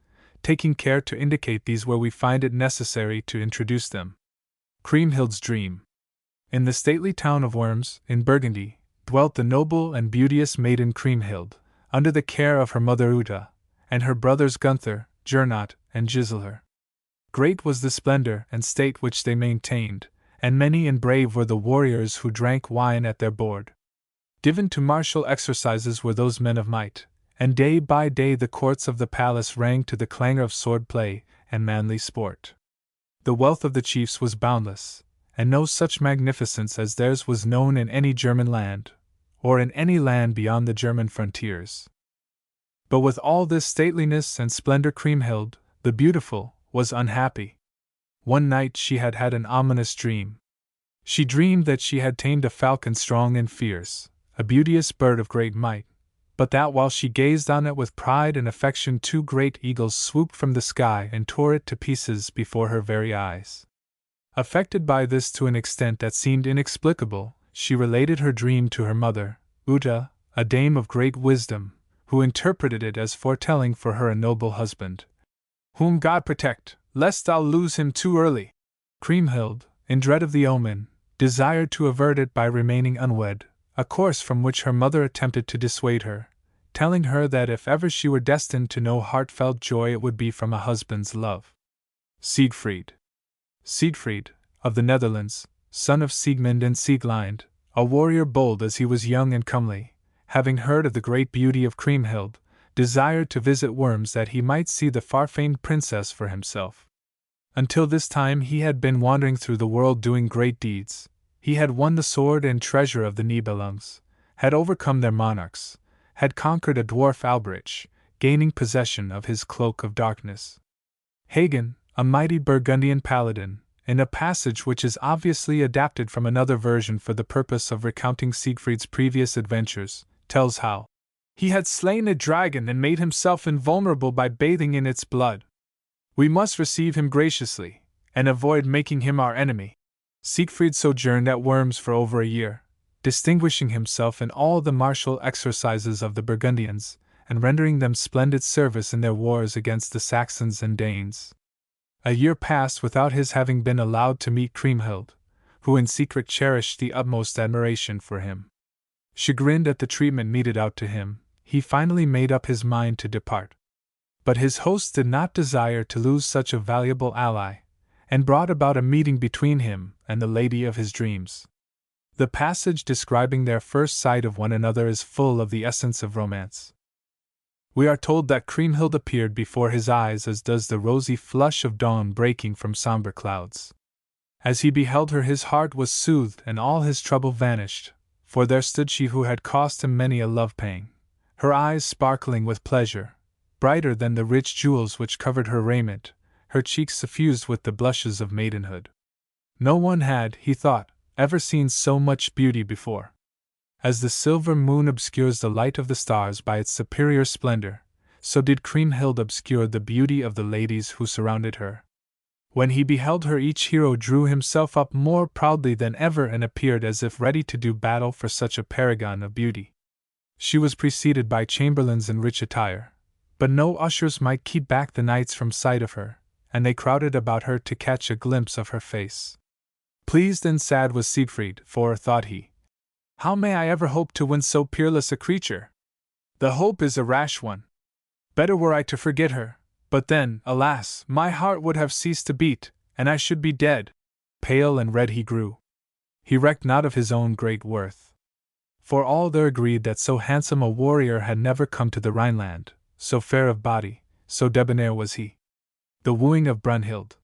taking care to indicate these where we find it necessary to introduce them. Kriemhild's Dream. In the stately town of Worms, in Burgundy, dwelt the noble and beauteous maiden Kriemhild, under the care of her mother Uta, and her brothers Gunther, Gernot, and Giselher. Great was the splendor and state which they maintained, and many and brave were the warriors who drank wine at their board. Given to martial exercises were those men of might, and day by day the courts of the palace rang to the clangor of sword play and manly sport. The wealth of the chiefs was boundless, and no such magnificence as theirs was known in any German land, or in any land beyond the German frontiers. But with all this stateliness and splendor, Kriemhild, the beautiful, was unhappy. One night she had had an ominous dream. She dreamed that she had tamed a falcon strong and fierce, a beauteous bird of great might, but that while she gazed on it with pride and affection, two great eagles swooped from the sky and tore it to pieces before her very eyes. Affected by this to an extent that seemed inexplicable, she related her dream to her mother, Uta, a dame of great wisdom, who interpreted it as foretelling for her a noble husband. "Whom God protect, lest thou lose him too early!" Kriemhild, in dread of the omen, desired to avert it by remaining unwed, a course from which her mother attempted to dissuade her, telling her that if ever she were destined to know heartfelt joy it would be from a husband's love. Siegfried, of the Netherlands, son of Siegmund and Sieglind, a warrior bold as he was young and comely, having heard of the great beauty of Kriemhild, desired to visit Worms that he might see the far-famed princess for himself. Until this time he had been wandering through the world doing great deeds. He had won the sword and treasure of the Nibelungs, had overcome their monarchs, had conquered a dwarf Albrecht, gaining possession of his cloak of darkness. Hagen, a mighty Burgundian paladin, in a passage which is obviously adapted from another version for the purpose of recounting Siegfried's previous adventures, tells how he had slain a dragon and made himself invulnerable by bathing in its blood. We must receive him graciously, and avoid making him our enemy. Siegfried sojourned at Worms for over a year, distinguishing himself in all the martial exercises of the Burgundians, and rendering them splendid service in their wars against the Saxons and Danes. A year passed without his having been allowed to meet Kriemhild, who in secret cherished the utmost admiration for him. Chagrined at the treatment meted out to him, he finally made up his mind to depart. But his hosts did not desire to lose such a valuable ally, and brought about a meeting between him and the lady of his dreams. The passage describing their first sight of one another is full of the essence of romance. We are told that Kriemhild appeared before his eyes as does the rosy flush of dawn breaking from somber clouds. As he beheld her his heart was soothed and all his trouble vanished, for there stood she who had cost him many a love-pang, her eyes sparkling with pleasure, brighter than the rich jewels which covered her raiment, her cheeks suffused with the blushes of maidenhood. No one had, he thought, ever seen so much beauty before. As the silver moon obscures the light of the stars by its superior splendor, so did Kriemhild obscure the beauty of the ladies who surrounded her. When he beheld her, each hero drew himself up more proudly than ever and appeared as if ready to do battle for such a paragon of beauty. She was preceded by chamberlains in rich attire, but no ushers might keep back the knights from sight of her, and they crowded about her to catch a glimpse of her face. Pleased and sad was Siegfried, for, thought he, how may I ever hope to win so peerless a creature? The hope is a rash one. Better were I to forget her, but then, alas, my heart would have ceased to beat, and I should be dead. Pale and red he grew. He recked not of his own great worth. For all there agreed that so handsome a warrior had never come to the Rhineland, so fair of body, so debonair was he. The wooing of Brunhild.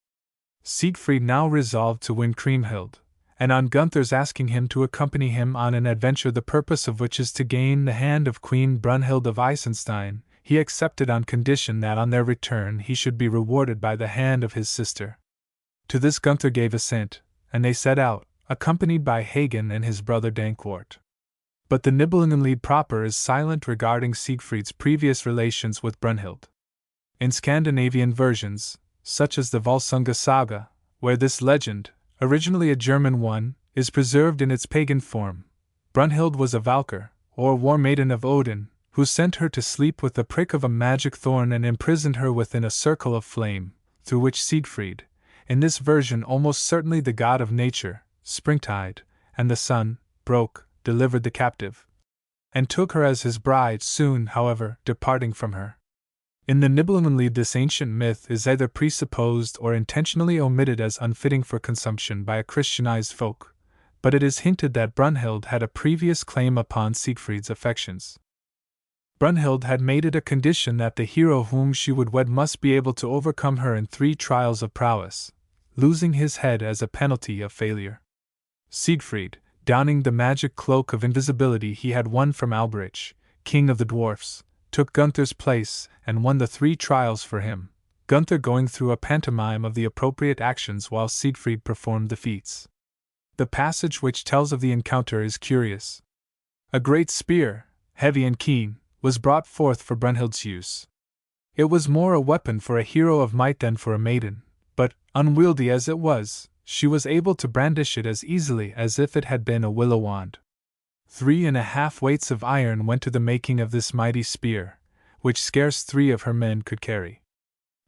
Siegfried now resolved to win Kriemhild, and on Gunther's asking him to accompany him on an adventure the purpose of which is to gain the hand of Queen Brunhild of Eisenstein, he accepted on condition that on their return he should be rewarded by the hand of his sister. To this Gunther gave assent, and they set out, accompanied by Hagen and his brother Dankwart. But the Nibelungenlied proper is silent regarding Siegfried's previous relations with Brunhild. In Scandinavian versions, such as the Volsunga saga, where this legend, originally a German one, is preserved in its pagan form, Brunhild was a Valkyr, or war maiden of Odin, who sent her to sleep with the prick of a magic thorn and imprisoned her within a circle of flame, through which Siegfried, in this version almost certainly the god of nature, springtide, and the sun, delivered the captive, and took her as his bride, soon, however, departing from her. In the Nibelungenlied this ancient myth is either presupposed or intentionally omitted as unfitting for consumption by a Christianized folk, but it is hinted that Brunhild had a previous claim upon Siegfried's affections. Brunhild had made it a condition that the hero whom she would wed must be able to overcome her in 3 trials of prowess, losing his head as a penalty of failure. Siegfried, donning the magic cloak of invisibility he had won from Alberich, king of the dwarfs, took Gunther's place and won the 3 trials for him, Gunther going through a pantomime of the appropriate actions while Siegfried performed the feats. The passage which tells of the encounter is curious. A great spear, heavy and keen, was brought forth for Brunhild's use. It was more a weapon for a hero of might than for a maiden, but, unwieldy as it was, she was able to brandish it as easily as if it had been a willow wand. 3½ weights of iron went to the making of this mighty spear, which scarce 3 of her men could carry.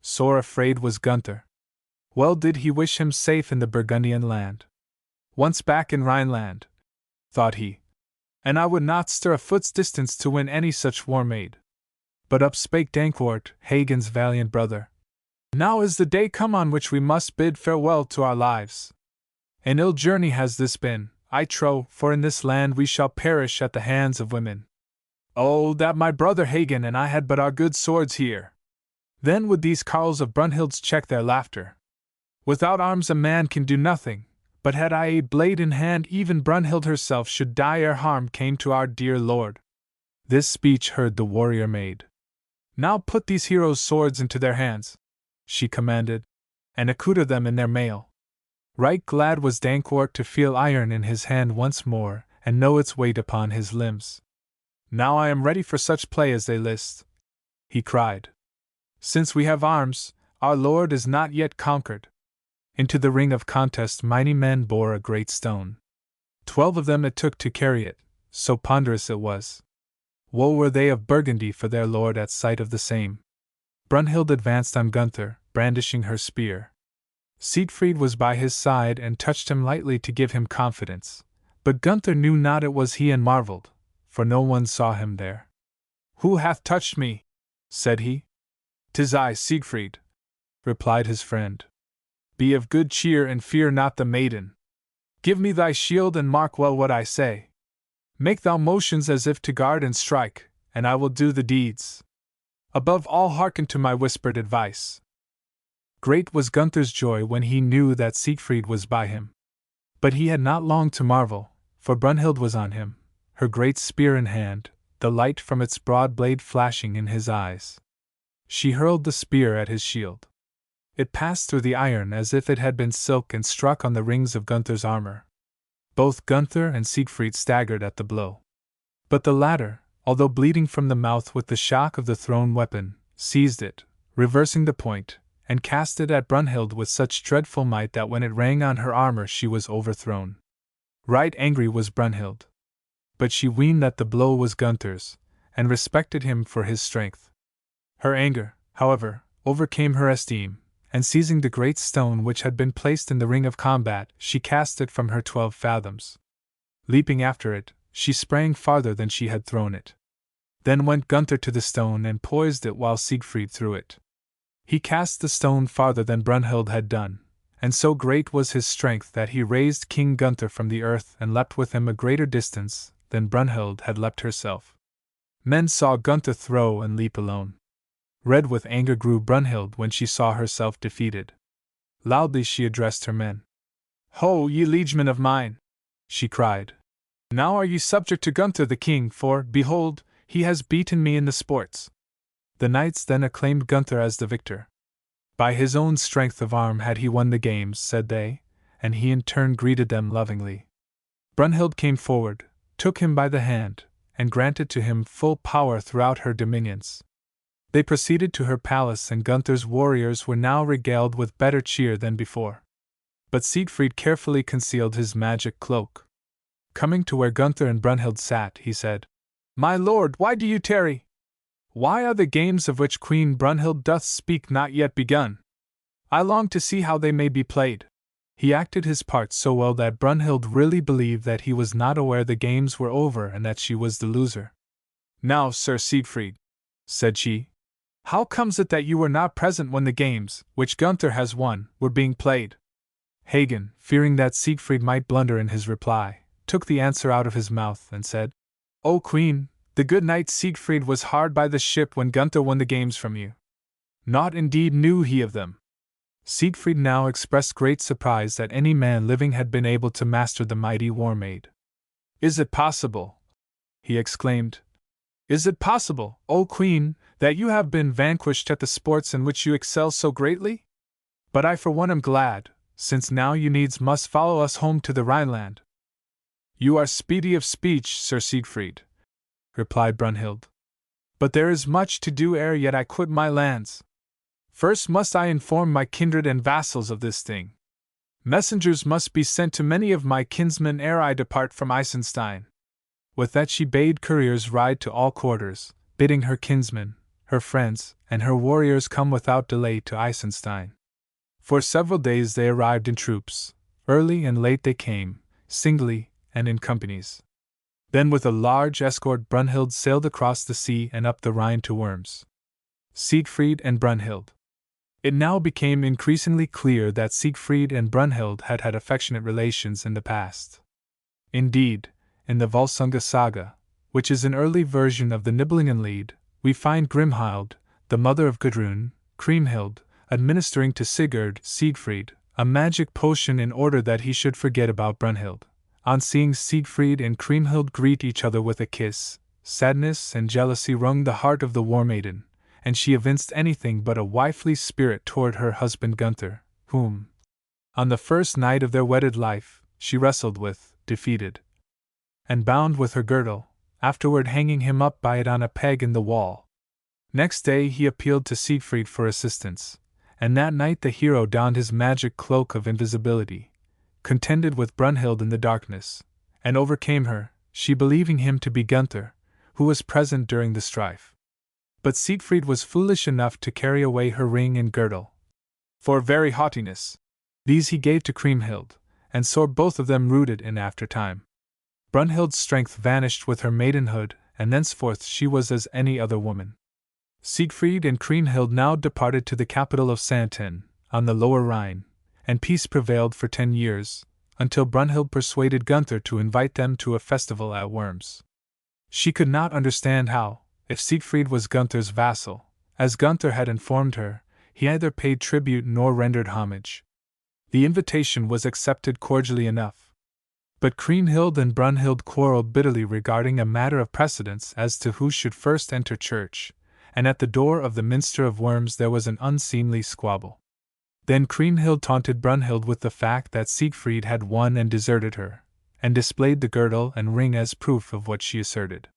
Sore afraid was Gunther. Well did he wish him safe in the Burgundian land. Once back in Rhineland, thought he, and I would not stir a foot's distance to win any such war maid. But up spake Dankwart, Hagen's valiant brother. Now is the day come on which we must bid farewell to our lives. An ill journey has this been, I trow, for in this land we shall perish at the hands of women. Oh, that my brother Hagen and I had but our good swords here! Then would these carles of Brunhild's check their laughter. Without arms a man can do nothing, but had I a blade in hand even Brunhild herself should die ere harm came to our dear lord. This speech heard the warrior maid. Now put these heroes' swords into their hands, she commanded, and accoutre them in their mail. Right glad was Dankwart to feel iron in his hand once more, and know its weight upon his limbs. Now I am ready for such play as they list, he cried. Since we have arms, our lord is not yet conquered. Into the ring of contest mighty men bore a great stone. 12 of them it took to carry it, so ponderous it was. Woe were they of Burgundy for their lord at sight of the same. Brunhild advanced on Gunther, brandishing her spear. Siegfried was by his side and touched him lightly to give him confidence, but Gunther knew not it was he and marveled, for no one saw him there. Who hath touched me? Said he. 'Tis I, Siegfried, replied his friend. Be of good cheer and fear not the maiden. Give me thy shield and mark well what I say. Make thou motions as if to guard and strike, and I will do the deeds. Above all hearken to my whispered advice. Great was Gunther's joy when he knew that Siegfried was by him. But he had not long to marvel, for Brunhild was on him, her great spear in hand, the light from its broad blade flashing in his eyes. She hurled the spear at his shield. It passed through the iron as if it had been silk and struck on the rings of Gunther's armor. Both Gunther and Siegfried staggered at the blow. But the latter, although bleeding from the mouth with the shock of the thrown weapon, seized it, reversing the point, and cast it at Brunhild with such dreadful might that when it rang on her armor she was overthrown. Right angry was Brunhild. But she weened that the blow was Gunther's, and respected him for his strength. Her anger, however, overcame her esteem, and seizing the great stone which had been placed in the ring of combat, she cast it from her 12 fathoms. Leaping after it, she sprang farther than she had thrown it. Then went Gunther to the stone and poised it while Siegfried threw it. He cast the stone farther than Brunhild had done, and so great was his strength that he raised King Gunther from the earth and leapt with him a greater distance than Brunhild had leapt herself. Men saw Gunther throw and leap alone. Red with anger grew Brunhild when she saw herself defeated. Loudly she addressed her men. Ho, ye liegemen of mine! She cried. Now are ye subject to Gunther the king, for, behold, he has beaten me in the sports. The knights then acclaimed Gunther as the victor. By his own strength of arm had he won the games, said they, and he in turn greeted them lovingly. Brunhild came forward, took him by the hand, and granted to him full power throughout her dominions. They proceeded to her palace, and Gunther's warriors were now regaled with better cheer than before. But Siegfried carefully concealed his magic cloak. Coming to where Gunther and Brunhild sat, he said, My lord, why do you tarry? Why are the games of which Queen Brunhild doth speak not yet begun? I long to see how they may be played. He acted his part so well that Brunhild really believed that he was not aware the games were over and that she was the loser. Now, Sir Siegfried, said she, how comes it that you were not present when the games, which Gunther has won, were being played? Hagen, fearing that Siegfried might blunder in his reply, took the answer out of his mouth and said, "O Queen, the good knight Siegfried was hard by the ship when Gunther won the games from you. Naught indeed knew he of them." Siegfried now expressed great surprise that any man living had been able to master the mighty war maid. "Is it possible?" he exclaimed. "Is it possible, O Queen, that you have been vanquished at the sports in which you excel so greatly? But I for one am glad, since now you needs must follow us home to the Rhineland." "You are speedy of speech, Sir Siegfried," replied Brunhild. "But there is much to do ere yet I quit my lands. First must I inform my kindred and vassals of this thing. Messengers must be sent to many of my kinsmen ere I depart from Eisenstein." With that she bade couriers ride to all quarters, bidding her kinsmen, her friends, and her warriors come without delay to Eisenstein. For several days they arrived in troops. Early and late they came, singly and in companies. Then with a large escort Brunhild sailed across the sea and up the Rhine to Worms. Siegfried and Brunhild. It now became increasingly clear that Siegfried and Brunhild had had affectionate relations in the past. Indeed, in the Volsunga saga, which is an early version of the Nibelungenlied, we find Grimhild, the mother of Gudrun, Kriemhild, administering to Sigurd, Siegfried, a magic potion in order that he should forget about Brunhild. On seeing Siegfried and Kriemhild greet each other with a kiss, sadness and jealousy wrung the heart of the war maiden, and she evinced anything but a wifely spirit toward her husband Gunther, whom, on the first night of their wedded life, she wrestled with, defeated, and bound with her girdle, afterward hanging him up by it on a peg in the wall. Next day he appealed to Siegfried for assistance, and that night the hero donned his magic cloak of invisibility, contended with Brunhild in the darkness, and overcame her, she believing him to be Gunther, who was present during the strife. But Siegfried was foolish enough to carry away her ring and girdle. For very haughtiness, these he gave to Kriemhild, and sore both of them rooted in after time. Brunhild's strength vanished with her maidenhood, and thenceforth she was as any other woman. Siegfried and Kriemhild now departed to the capital of Santin, on the lower Rhine, and peace prevailed for 10 years, until Brunhild persuaded Gunther to invite them to a festival at Worms. She could not understand how, if Siegfried was Gunther's vassal, as Gunther had informed her, he neither paid tribute nor rendered homage. The invitation was accepted cordially enough. But Kriemhild and Brunhild quarreled bitterly regarding a matter of precedence as to who should first enter church, and at the door of the minster of Worms there was an unseemly squabble. Then Kriemhild taunted Brunhild with the fact that Siegfried had won and deserted her, and displayed the girdle and ring as proof of what she asserted.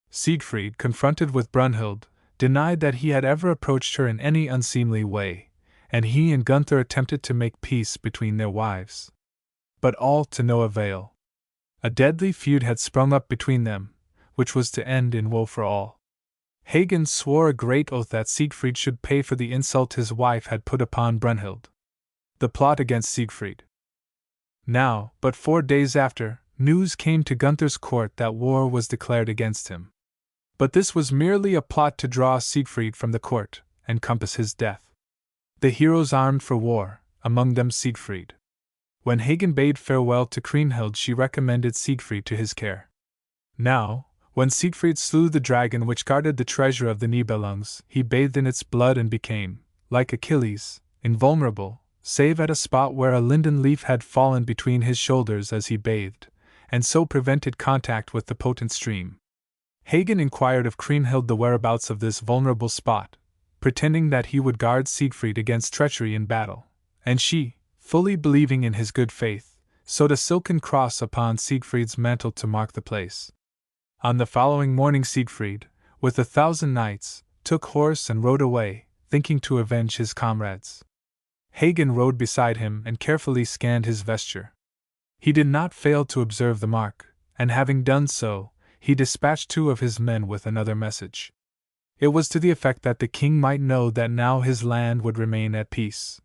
Siegfried, confronted with Brunhild, denied that he had ever approached her in any unseemly way, and he and Gunther attempted to make peace between their wives. But all to no avail. A deadly feud had sprung up between them, which was to end in woe for all. Hagen swore a great oath that Siegfried should pay for the insult his wife had put upon Brunhild. The plot against Siegfried. Now, but 4 days after, news came to Gunther's court that war was declared against him. But this was merely a plot to draw Siegfried from the court, and compass his death. The heroes armed for war, among them Siegfried. When Hagen bade farewell to Kriemhild, she recommended Siegfried to his care. Now, when Siegfried slew the dragon which guarded the treasure of the Nibelungs, he bathed in its blood and became, like Achilles, invulnerable, save at a spot where a linden leaf had fallen between his shoulders as he bathed, and so prevented contact with the potent stream. Hagen inquired of Kriemhild the whereabouts of this vulnerable spot, pretending that he would guard Siegfried against treachery in battle, and she, fully believing in his good faith, sewed a silken cross upon Siegfried's mantle to mark the place. On the following morning Siegfried, with 1,000 knights, took horse and rode away, thinking to avenge his comrades. Hagen rode beside him and carefully scanned his vesture. He did not fail to observe the mark, and having done so, he dispatched 2 of his men with another message. It was to the effect that the king might know that now his land would remain at peace.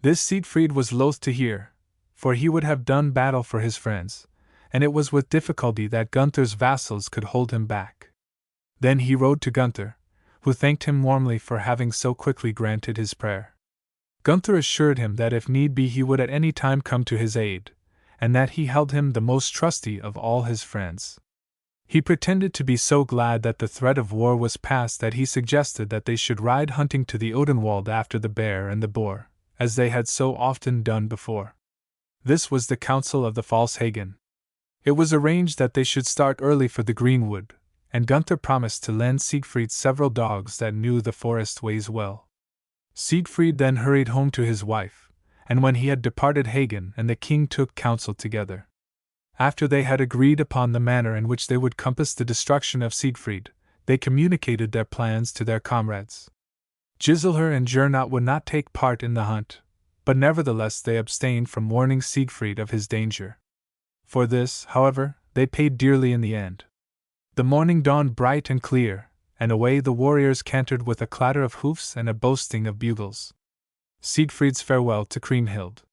This Siegfried was loath to hear, for he would have done battle for his friends, and it was with difficulty that Gunther's vassals could hold him back. Then he rode to Gunther, who thanked him warmly for having so quickly granted his prayer. Gunther assured him that if need be he would at any time come to his aid, and that he held him the most trusty of all his friends. He pretended to be so glad that the threat of war was past that he suggested that they should ride hunting to the Odenwald after the bear and the boar, as they had so often done before. This was the counsel of the false Hagen. It was arranged that they should start early for the greenwood, and Gunther promised to lend Siegfried several dogs that knew the forest ways well. Siegfried then hurried home to his wife, and when he had departed, Hagen and the king took counsel together. After they had agreed upon the manner in which they would compass the destruction of Siegfried, they communicated their plans to their comrades. Giselher and Gernot would not take part in the hunt, but nevertheless they abstained from warning Siegfried of his danger. For this, however, they paid dearly in the end. The morning dawned bright and clear, and away the warriors cantered with a clatter of hoofs and a boasting of bugles. Siegfried's farewell to Kriemhild.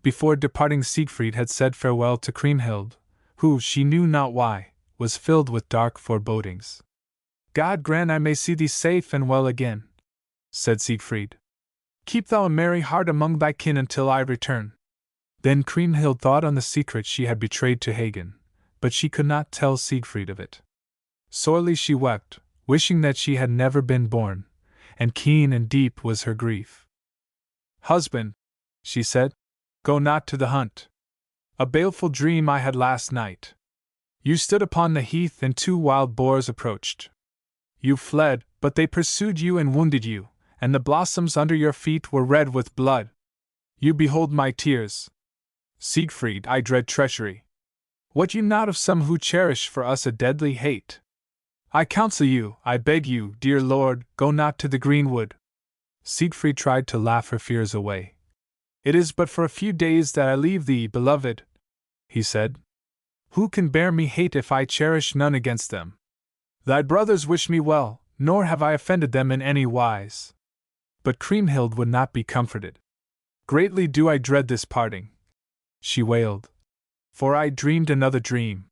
Before departing, Siegfried had said farewell to Kriemhild, who, she knew not why, was filled with dark forebodings. "God grant I may see thee safe and well again," said Siegfried. "Keep thou a merry heart among thy kin until I return." Then Kriemhild thought on the secret she had betrayed to Hagen, but she could not tell Siegfried of it. Sorely she wept, wishing that she had never been born, and keen and deep was her grief. "Husband," she said, "go not to the hunt. A baleful dream I had last night. You stood upon the heath and 2 wild boars approached. You fled, but they pursued you and wounded you, and the blossoms under your feet were red with blood. You behold my tears. Siegfried, I dread treachery. What you not of some who cherish for us a deadly hate? I counsel you, I beg you, dear lord, go not to the greenwood." Siegfried tried to laugh her fears away. "It is but for a few days that I leave thee, beloved," he said. "Who can bear me hate if I cherish none against them? Thy brothers wish me well, nor have I offended them in any wise." But Kriemhild would not be comforted. "Greatly do I dread this parting," she wailed, "for I dreamed another dream.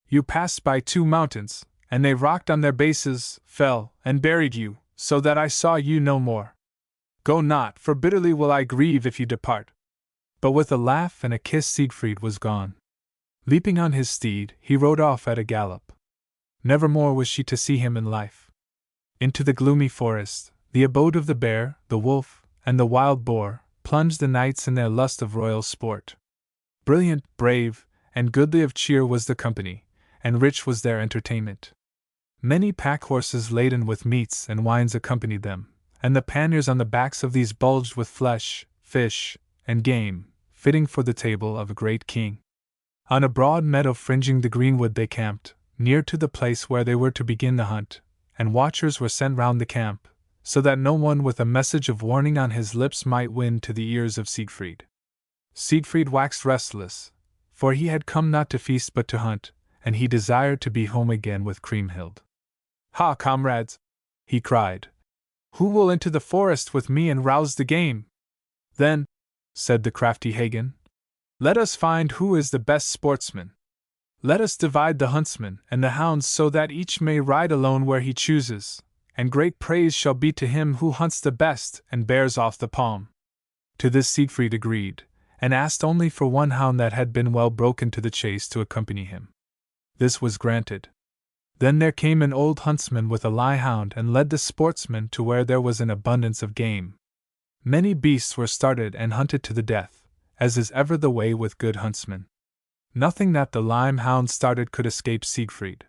You passed by 2 mountains, and they rocked on their bases, fell, and buried you, so that I saw you no more. Go not, for bitterly will I grieve if you depart." But with a laugh and a kiss Siegfried was gone. Leaping on his steed, he rode off at a gallop. Nevermore was she to see him in life. Into the gloomy forest, the abode of the bear, the wolf, and the wild boar, plunged the knights in their lust of royal sport. Brilliant, brave, and goodly of cheer was the company, and rich was their entertainment. Many pack horses laden with meats and wines accompanied them, and the panniers on the backs of these bulged with flesh, fish, and game, fitting for the table of a great king. On a broad meadow fringing the greenwood they camped, near to the place where they were to begin the hunt, and watchers were sent round the camp, so that no one with a message of warning on his lips might win to the ears of Siegfried. Siegfried waxed restless, for he had come not to feast but to hunt, and he desired to be home again with Kriemhild. "Ha, comrades!" he cried. "Who will into the forest with me and rouse the game?" "Then," said the crafty Hagen, "let us find who is the best sportsman. Let us divide the huntsmen and the hounds so that each may ride alone where he chooses, and great praise shall be to him who hunts the best and bears off the palm." To this Siegfried agreed, and asked only for one hound that had been well broken to the chase to accompany him. This was granted. Then there came an old huntsman with a lie-hound and led the sportsmen to where there was an abundance of game. Many beasts were started and hunted to the death, as is ever the way with good huntsmen. Nothing that the lime-hound started could escape Siegfried.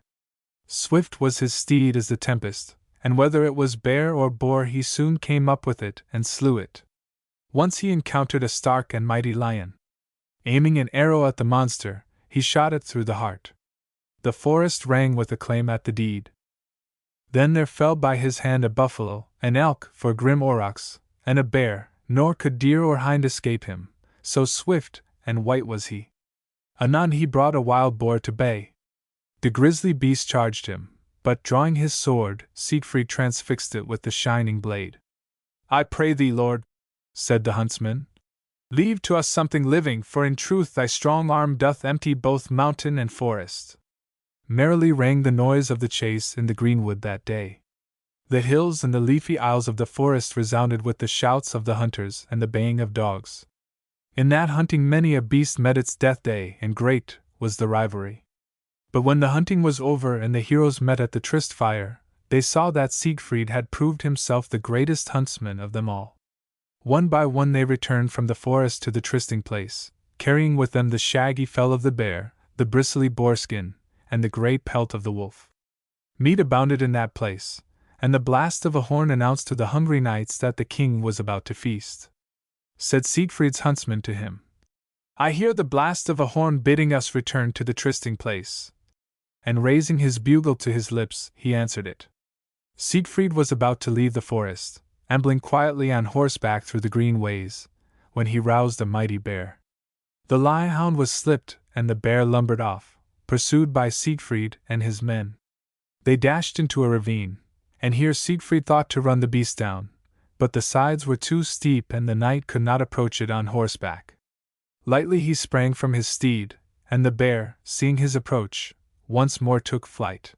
Swift was his steed as the tempest, and whether it was bear or boar he soon came up with it and slew it. Once he encountered a stark and mighty lion. Aiming an arrow at the monster, he shot it through the heart. The forest rang with acclaim at the deed. Then there fell by his hand a buffalo, an elk for grim aurochs, and a bear, nor could deer or hind escape him, so swift and white was he. Anon he brought a wild boar to bay. The grisly beast charged him, but drawing his sword, Siegfried transfixed it with the shining blade. "I pray thee, lord," said the huntsman, "leave to us something living, for in truth thy strong arm doth empty both mountain and forest." Merrily rang the noise of the chase in the greenwood that day. The hills and the leafy aisles of the forest resounded with the shouts of the hunters and the baying of dogs. In that hunting many a beast met its death day, and great was the rivalry. But when the hunting was over and the heroes met at the tryst fire, they saw that Siegfried had proved himself the greatest huntsman of them all. One by one they returned from the forest to the trysting place, carrying with them the shaggy fell of the bear, the bristly boarskin, and the great pelt of the wolf. Meat abounded in that place, and the blast of a horn announced to the hungry knights that the king was about to feast. Said Siegfried's huntsman to him, "I hear the blast of a horn bidding us return to the trysting place." And raising his bugle to his lips, he answered it. Siegfried was about to leave the forest, ambling quietly on horseback through the green ways, when he roused a mighty bear. The lion was slipped, and the bear lumbered off, pursued by Siegfried and his men. They dashed into a ravine, and here Siegfried thought to run the beast down, but the sides were too steep and the knight could not approach it on horseback. Lightly he sprang from his steed, and the bear, seeing his approach, once more took flight.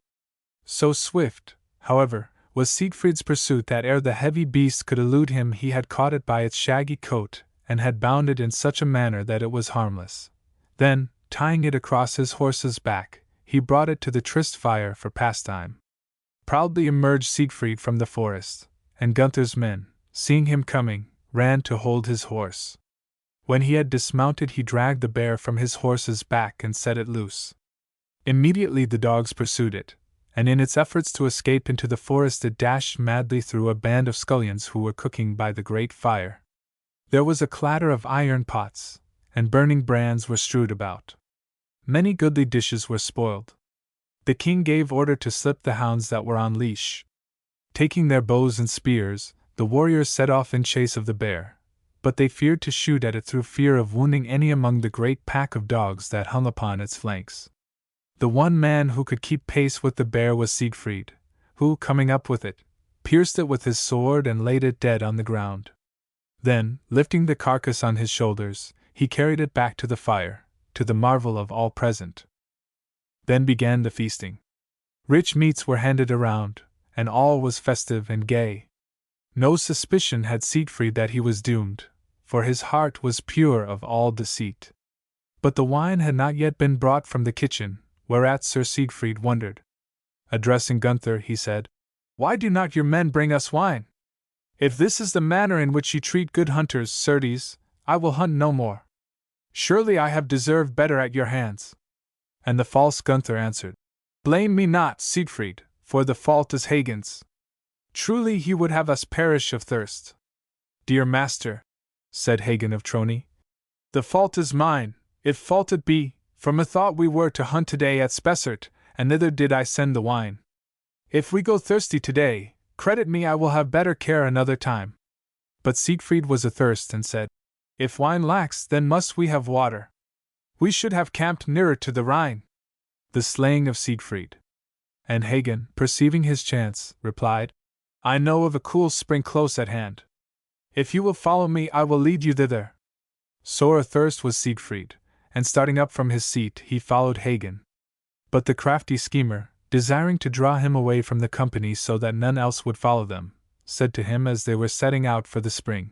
So swift, however, was Siegfried's pursuit that ere the heavy beast could elude him he had caught it by its shaggy coat, and had bound it in such a manner that it was harmless. Then, tying it across his horse's back, he brought it to the tryst fire for pastime. Proudly emerged Siegfried from the forest, and Gunther's men, seeing him coming, ran to hold his horse. When he had dismounted he dragged the bear from his horse's back and set it loose. Immediately the dogs pursued it, and in its efforts to escape into the forest it dashed madly through a band of scullions who were cooking by the great fire. There was a clatter of iron pots, and burning brands were strewed about. Many goodly dishes were spoiled. The king gave order to slip the hounds that were on leash. Taking their bows and spears, the warriors set off in chase of the bear, but they feared to shoot at it through fear of wounding any among the great pack of dogs that hung upon its flanks. The one man who could keep pace with the bear was Siegfried, who, coming up with it, pierced it with his sword and laid it dead on the ground. Then, lifting the carcass on his shoulders, he carried it back to the fire, to the marvel of all present. Then began the feasting. Rich meats were handed around, and all was festive and gay. No suspicion had Siegfried that he was doomed, for his heart was pure of all deceit. But the wine had not yet been brought from the kitchen, whereat Sir Siegfried wondered. Addressing Gunther, he said, "Why do not your men bring us wine? If this is the manner in which you treat good hunters, certes, I will hunt no more. Surely I have deserved better at your hands." And the false Gunther answered, "Blame me not, Siegfried, for the fault is Hagen's. Truly he would have us perish of thirst." "Dear master," said Hagen of Trony, "the fault is mine, if fault it be, for methought we were to hunt today at Spessart, and thither did I send the wine. If we go thirsty today, credit me I will have better care another time." But Siegfried was athirst and said, "If wine lacks, then must we have water. We should have camped nearer to the Rhine." The slaying of Siegfried. And Hagen, perceiving his chance, replied, "I know of a cool spring close at hand. If you will follow me, I will lead you thither." Sore athirst was Siegfried, and starting up from his seat, he followed Hagen. But the crafty schemer, desiring to draw him away from the company so that none else would follow them, said to him as they were setting out for the spring,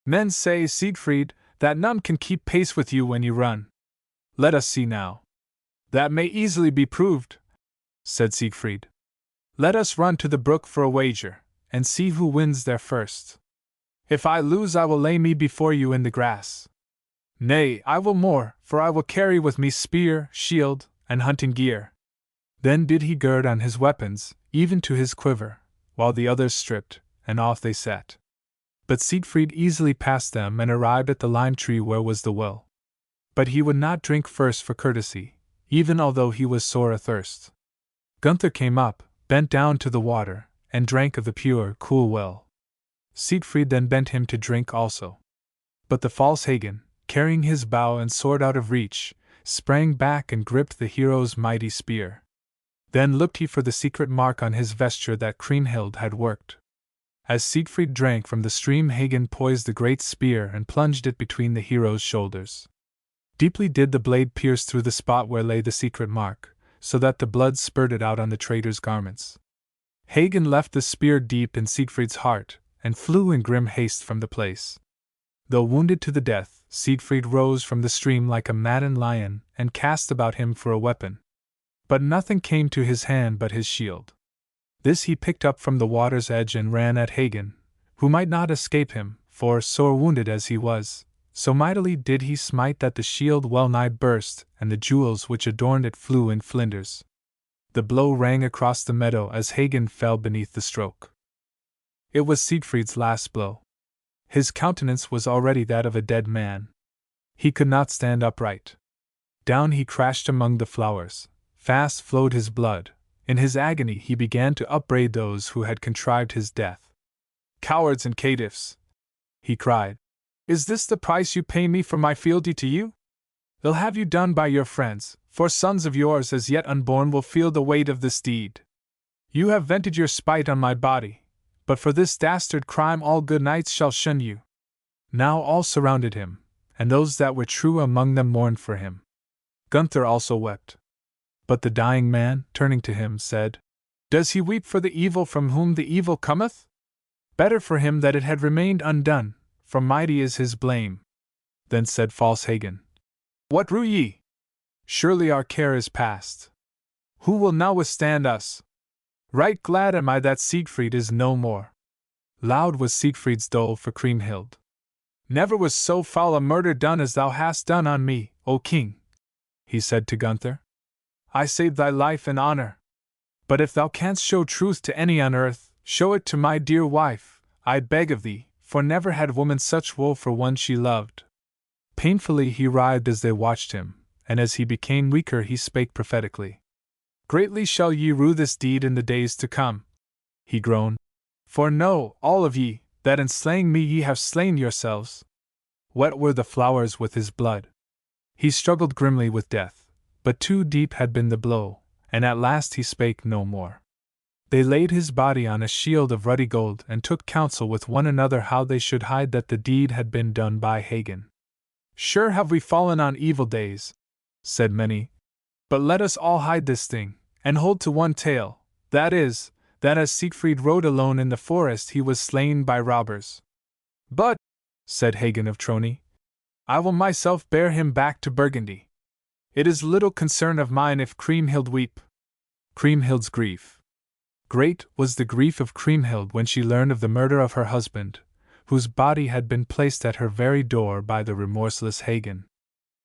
"Men say, Siegfried, that none can keep pace with you when you run. Let us see now." "That may easily be proved," said Siegfried. "Let us run to the brook for a wager, and see who wins there first. If I lose, I will lay me before you in the grass. Nay, I will more, for I will carry with me spear, shield, and hunting gear." Then did he gird on his weapons, even to his quiver, while the others stripped, and off they set. But Siegfried easily passed them and arrived at the lime tree where was the well. But he would not drink first for courtesy, even although he was sore athirst. Gunther came up, bent down to the water, and drank of the pure, cool well. Siegfried then bent him to drink also. But the false Hagen, carrying his bow and sword out of reach, sprang back and gripped the hero's mighty spear. Then looked he for the secret mark on his vesture that Kriemhild had worked. As Siegfried drank from the stream, Hagen poised the great spear and plunged it between the hero's shoulders. Deeply did the blade pierce through the spot where lay the secret mark, so that the blood spurted out on the traitor's garments. Hagen left the spear deep in Siegfried's heart, and flew in grim haste from the place. Though wounded to the death, Siegfried rose from the stream like a maddened lion, and cast about him for a weapon. But nothing came to his hand but his shield. This he picked up from the water's edge and ran at Hagen, who might not escape him, for, sore wounded as he was, so mightily did he smite that the shield well nigh burst, and the jewels which adorned it flew in flinders. The blow rang across the meadow as Hagen fell beneath the stroke. It was Siegfried's last blow. His countenance was already that of a dead man. He could not stand upright. Down he crashed among the flowers. Fast flowed his blood. In his agony he began to upbraid those who had contrived his death. "Cowards and caitiffs!" he cried. "Is this the price you pay me for my fealty to you? Ill have you done by your friends, for sons of yours as yet unborn will feel the weight of this deed. You have vented your spite on my body, but for this dastard crime all good knights shall shun you." Now all surrounded him, and those that were true among them mourned for him. Gunther also wept. But the dying man, turning to him, said, "Does he weep for the evil from whom the evil cometh? Better for him that it had remained undone, for mighty is his blame." Then said false Hagen, "What rue ye? Surely our care is past. Who will now withstand us? Right glad am I that Siegfried is no more." Loud was Siegfried's dole for Kriemhild. "Never was so foul a murder done as thou hast done on me, O king," he said to Gunther. "I saved thy life and honor. But if thou canst show truth to any on earth, show it to my dear wife, I beg of thee, for never had woman such woe for one she loved." Painfully he writhed as they watched him, and as he became weaker he spake prophetically. "Greatly shall ye rue this deed in the days to come," he groaned. "For know, all of ye, that in slaying me ye have slain yourselves." Wet were the flowers with his blood. He struggled grimly with death, but too deep had been the blow, and at last he spake no more. They laid his body on a shield of ruddy gold and took counsel with one another how they should hide that the deed had been done by Hagen. "Sure have we fallen on evil days," said many. "But let us all hide this thing, and hold to one tale, that is, that as Siegfried rode alone in the forest he was slain by robbers. But," said Hagen of Trony, "I will myself bear him back to Burgundy. It is little concern of mine if Kriemhild weep." Kriemhild's grief. Great was the grief of Kriemhild when she learned of the murder of her husband, whose body had been placed at her very door by the remorseless Hagen.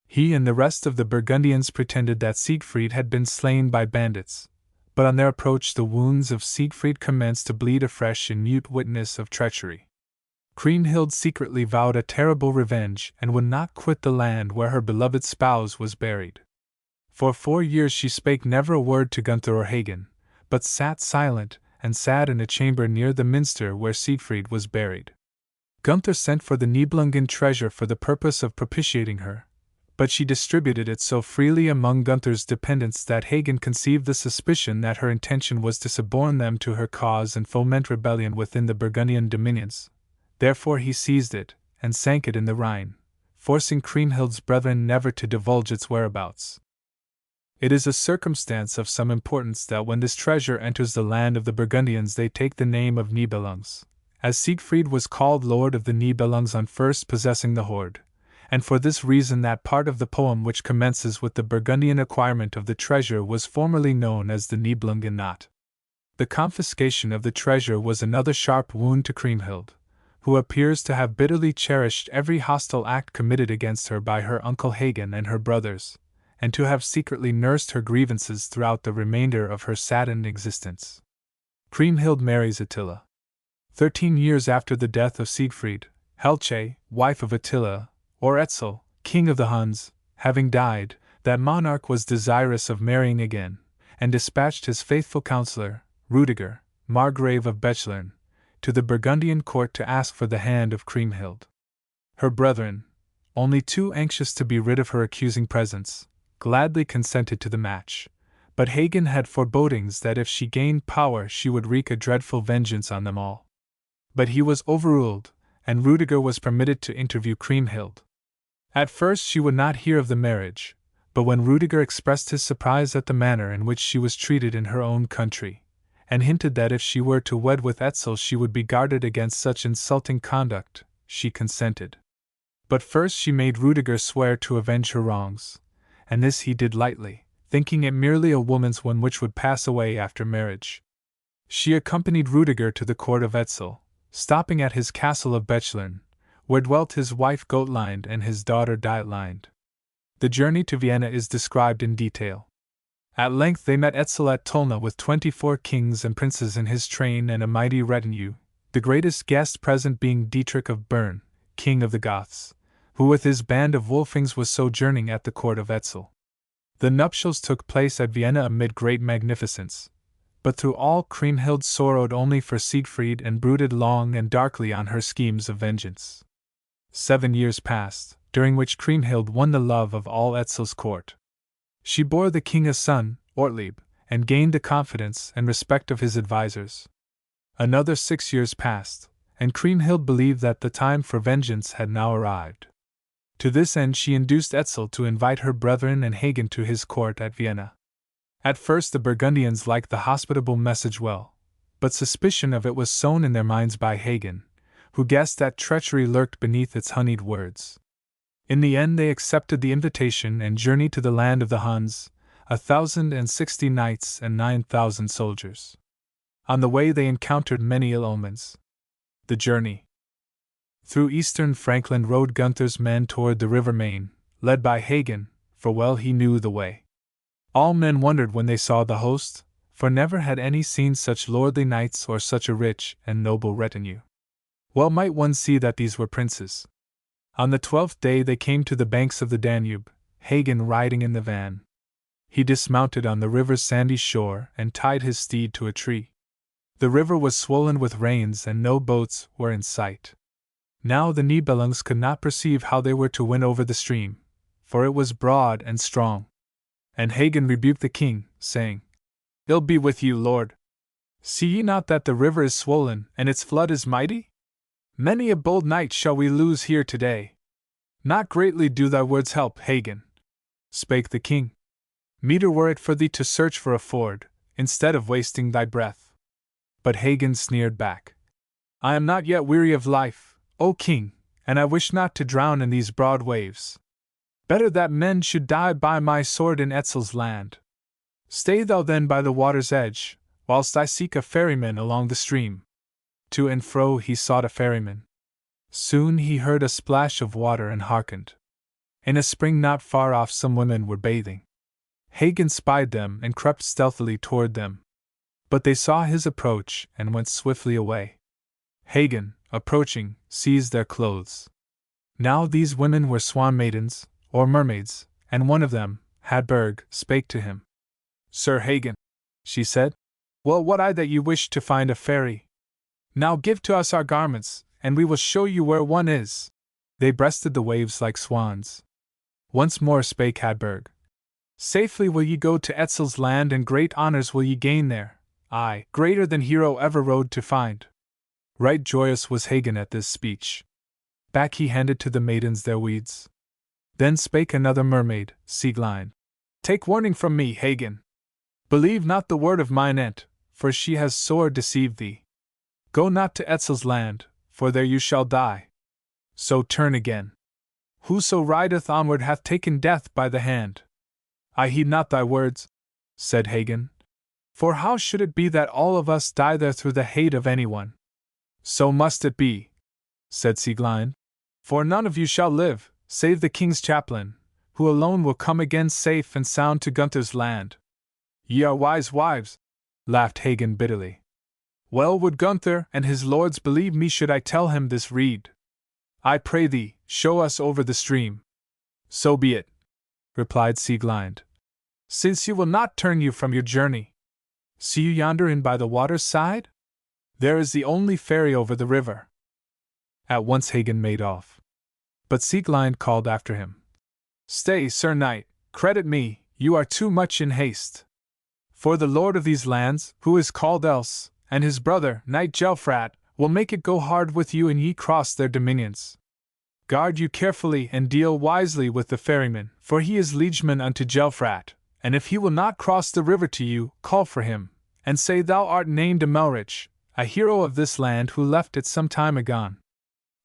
He and the rest of the Burgundians pretended that Siegfried had been slain by bandits, but on their approach the wounds of Siegfried commenced to bleed afresh in mute witness of treachery. Kriemhild secretly vowed a terrible revenge and would not quit the land where her beloved spouse was buried. For 4 years she spake never a word to Gunther or Hagen, but sat silent and sad in a chamber near the minster where Siegfried was buried. Gunther sent for the Nibelungen treasure for the purpose of propitiating her, but she distributed it so freely among Gunther's dependents that Hagen conceived the suspicion that her intention was to suborn them to her cause and foment rebellion within the Burgundian dominions. Therefore he seized it, and sank it in the Rhine, forcing Kriemhild's brethren never to divulge its whereabouts. It is a circumstance of some importance that when this treasure enters the land of the Burgundians they take the name of Nibelungs, as Siegfried was called Lord of the Nibelungs on first possessing the hoard, and for this reason that part of the poem which commences with the Burgundian acquirement of the treasure was formerly known as the Nibelungen knot. The confiscation of the treasure was another sharp wound to Kriemhild, who appears to have bitterly cherished every hostile act committed against her by her uncle Hagen and her brothers, and to have secretly nursed her grievances throughout the remainder of her saddened existence. Kriemhild marries Attila. 13 years after the death of Siegfried, Helce, wife of Attila, or Etzel, king of the Huns, having died, that monarch was desirous of marrying again, and dispatched his faithful counselor, Rudiger, Margrave of Bechlern, to the Burgundian court to ask for the hand of Kriemhild. Her brethren, only too anxious to be rid of her accusing presence, gladly consented to the match, but Hagen had forebodings that if she gained power she would wreak a dreadful vengeance on them all. But he was overruled, and Rudiger was permitted to interview Kriemhild. At first she would not hear of the marriage, but when Rudiger expressed his surprise at the manner in which she was treated in her own country, and hinted that if she were to wed with Etzel she would be guarded against such insulting conduct. She consented. But first she made Rudiger swear to avenge her wrongs, and this he did lightly, thinking it merely a woman's one which would pass away after marriage. She accompanied Rudiger to the court of Etzel, stopping at his castle of Bechlern, where dwelt his wife Gotlind and his daughter Dietlind. The journey to Vienna is described in detail. At length they met Etzel at Tolna with 24 kings and princes in his train and a mighty retinue, the greatest guest present being Dietrich of Bern, king of the Goths, who with his band of Wolfings was sojourning at the court of Etzel. The nuptials took place at Vienna amid great magnificence, but through all Kriemhild sorrowed only for Siegfried and brooded long and darkly on her schemes of vengeance. 7 years passed, during which Kriemhild won the love of all Etzel's court. She bore the king a son, Ortlieb, and gained the confidence and respect of his advisers. Another 6 years passed, and Kriemhild believed that the time for vengeance had now arrived. To this end she induced Etzel to invite her brethren and Hagen to his court at Vienna. At first the Burgundians liked the hospitable message well, but suspicion of it was sown in their minds by Hagen, who guessed that treachery lurked beneath its honeyed words. In the end they accepted the invitation and journeyed to the land of the Huns, 1,060 knights and 9,000 soldiers. On the way they encountered many ill omens. The journey through eastern Frankland rode Gunther's men toward the river Main, led by Hagen, for well he knew the way. All men wondered when they saw the host, for never had any seen such lordly knights or such a rich and noble retinue. Well might one see that these were princes. On the 12th day they came to the banks of the Danube, Hagen riding in the van. He dismounted on the river's sandy shore and tied his steed to a tree. The river was swollen with rains and no boats were in sight. Now the Nibelungs could not perceive how they were to win over the stream, for it was broad and strong. And Hagen rebuked the king, saying, "Ill be with you, lord! See ye not that the river is swollen and its flood is mighty? Many a bold knight shall we lose here today." "Not greatly do thy words help, Hagen," spake the king. "Meeter were it for thee to search for a ford, instead of wasting thy breath." But Hagen sneered back. "I am not yet weary of life, O king, and I wish not to drown in these broad waves. Better that men should die by my sword in Etzel's land. Stay thou then by the water's edge, whilst I seek a ferryman along the stream." To and fro he sought a ferryman. Soon he heard a splash of water and hearkened. In a spring not far off some women were bathing. Hagen spied them and crept stealthily toward them. But they saw his approach and went swiftly away. Hagen, approaching, seized their clothes. Now these women were swan maidens, or mermaids, and one of them, Hadburg, spake to him. "Sir Hagen," she said, "well what I that you wish to find a fairy. Now give to us our garments, and we will show you where one is." They breasted the waves like swans. Once more spake Hadburg. "Safely will ye go to Etzel's land, and great honors will ye gain there, aye, greater than hero ever rode to find." Right joyous was Hagen at this speech. Back he handed to the maidens their weeds. Then spake another mermaid, Sieglein. "Take warning from me, Hagen. Believe not the word of mine aunt, for she has sore deceived thee. Go not to Etzel's land, for there you shall die. So turn again. Whoso rideth onward hath taken death by the hand." "I heed not thy words," said Hagen. "For how should it be that all of us die there through the hate of anyone?" "So must it be," said Sieglein. "For none of you shall live, save the king's chaplain, who alone will come again safe and sound to Gunther's land." "Ye are wise wives," laughed Hagen bitterly. "Well would Gunther and his lords believe me should I tell him this rede. I pray thee, show us over the stream." "So be it," replied Sieglein, "since you will not turn you from your journey. See you yonder in by the water's side? There is the only ferry over the river." At once Hagen made off. But Sieglein called after him. "Stay, Sir Knight, credit me, you are too much in haste. For the lord of these lands, who is called Else, and his brother, Knight Gelfrat, will make it go hard with you and ye cross their dominions. Guard you carefully and deal wisely with the ferryman, for he is liegeman unto Gelfrat, and if he will not cross the river to you, call for him, and say thou art named Amelrich, a hero of this land who left it some time agone.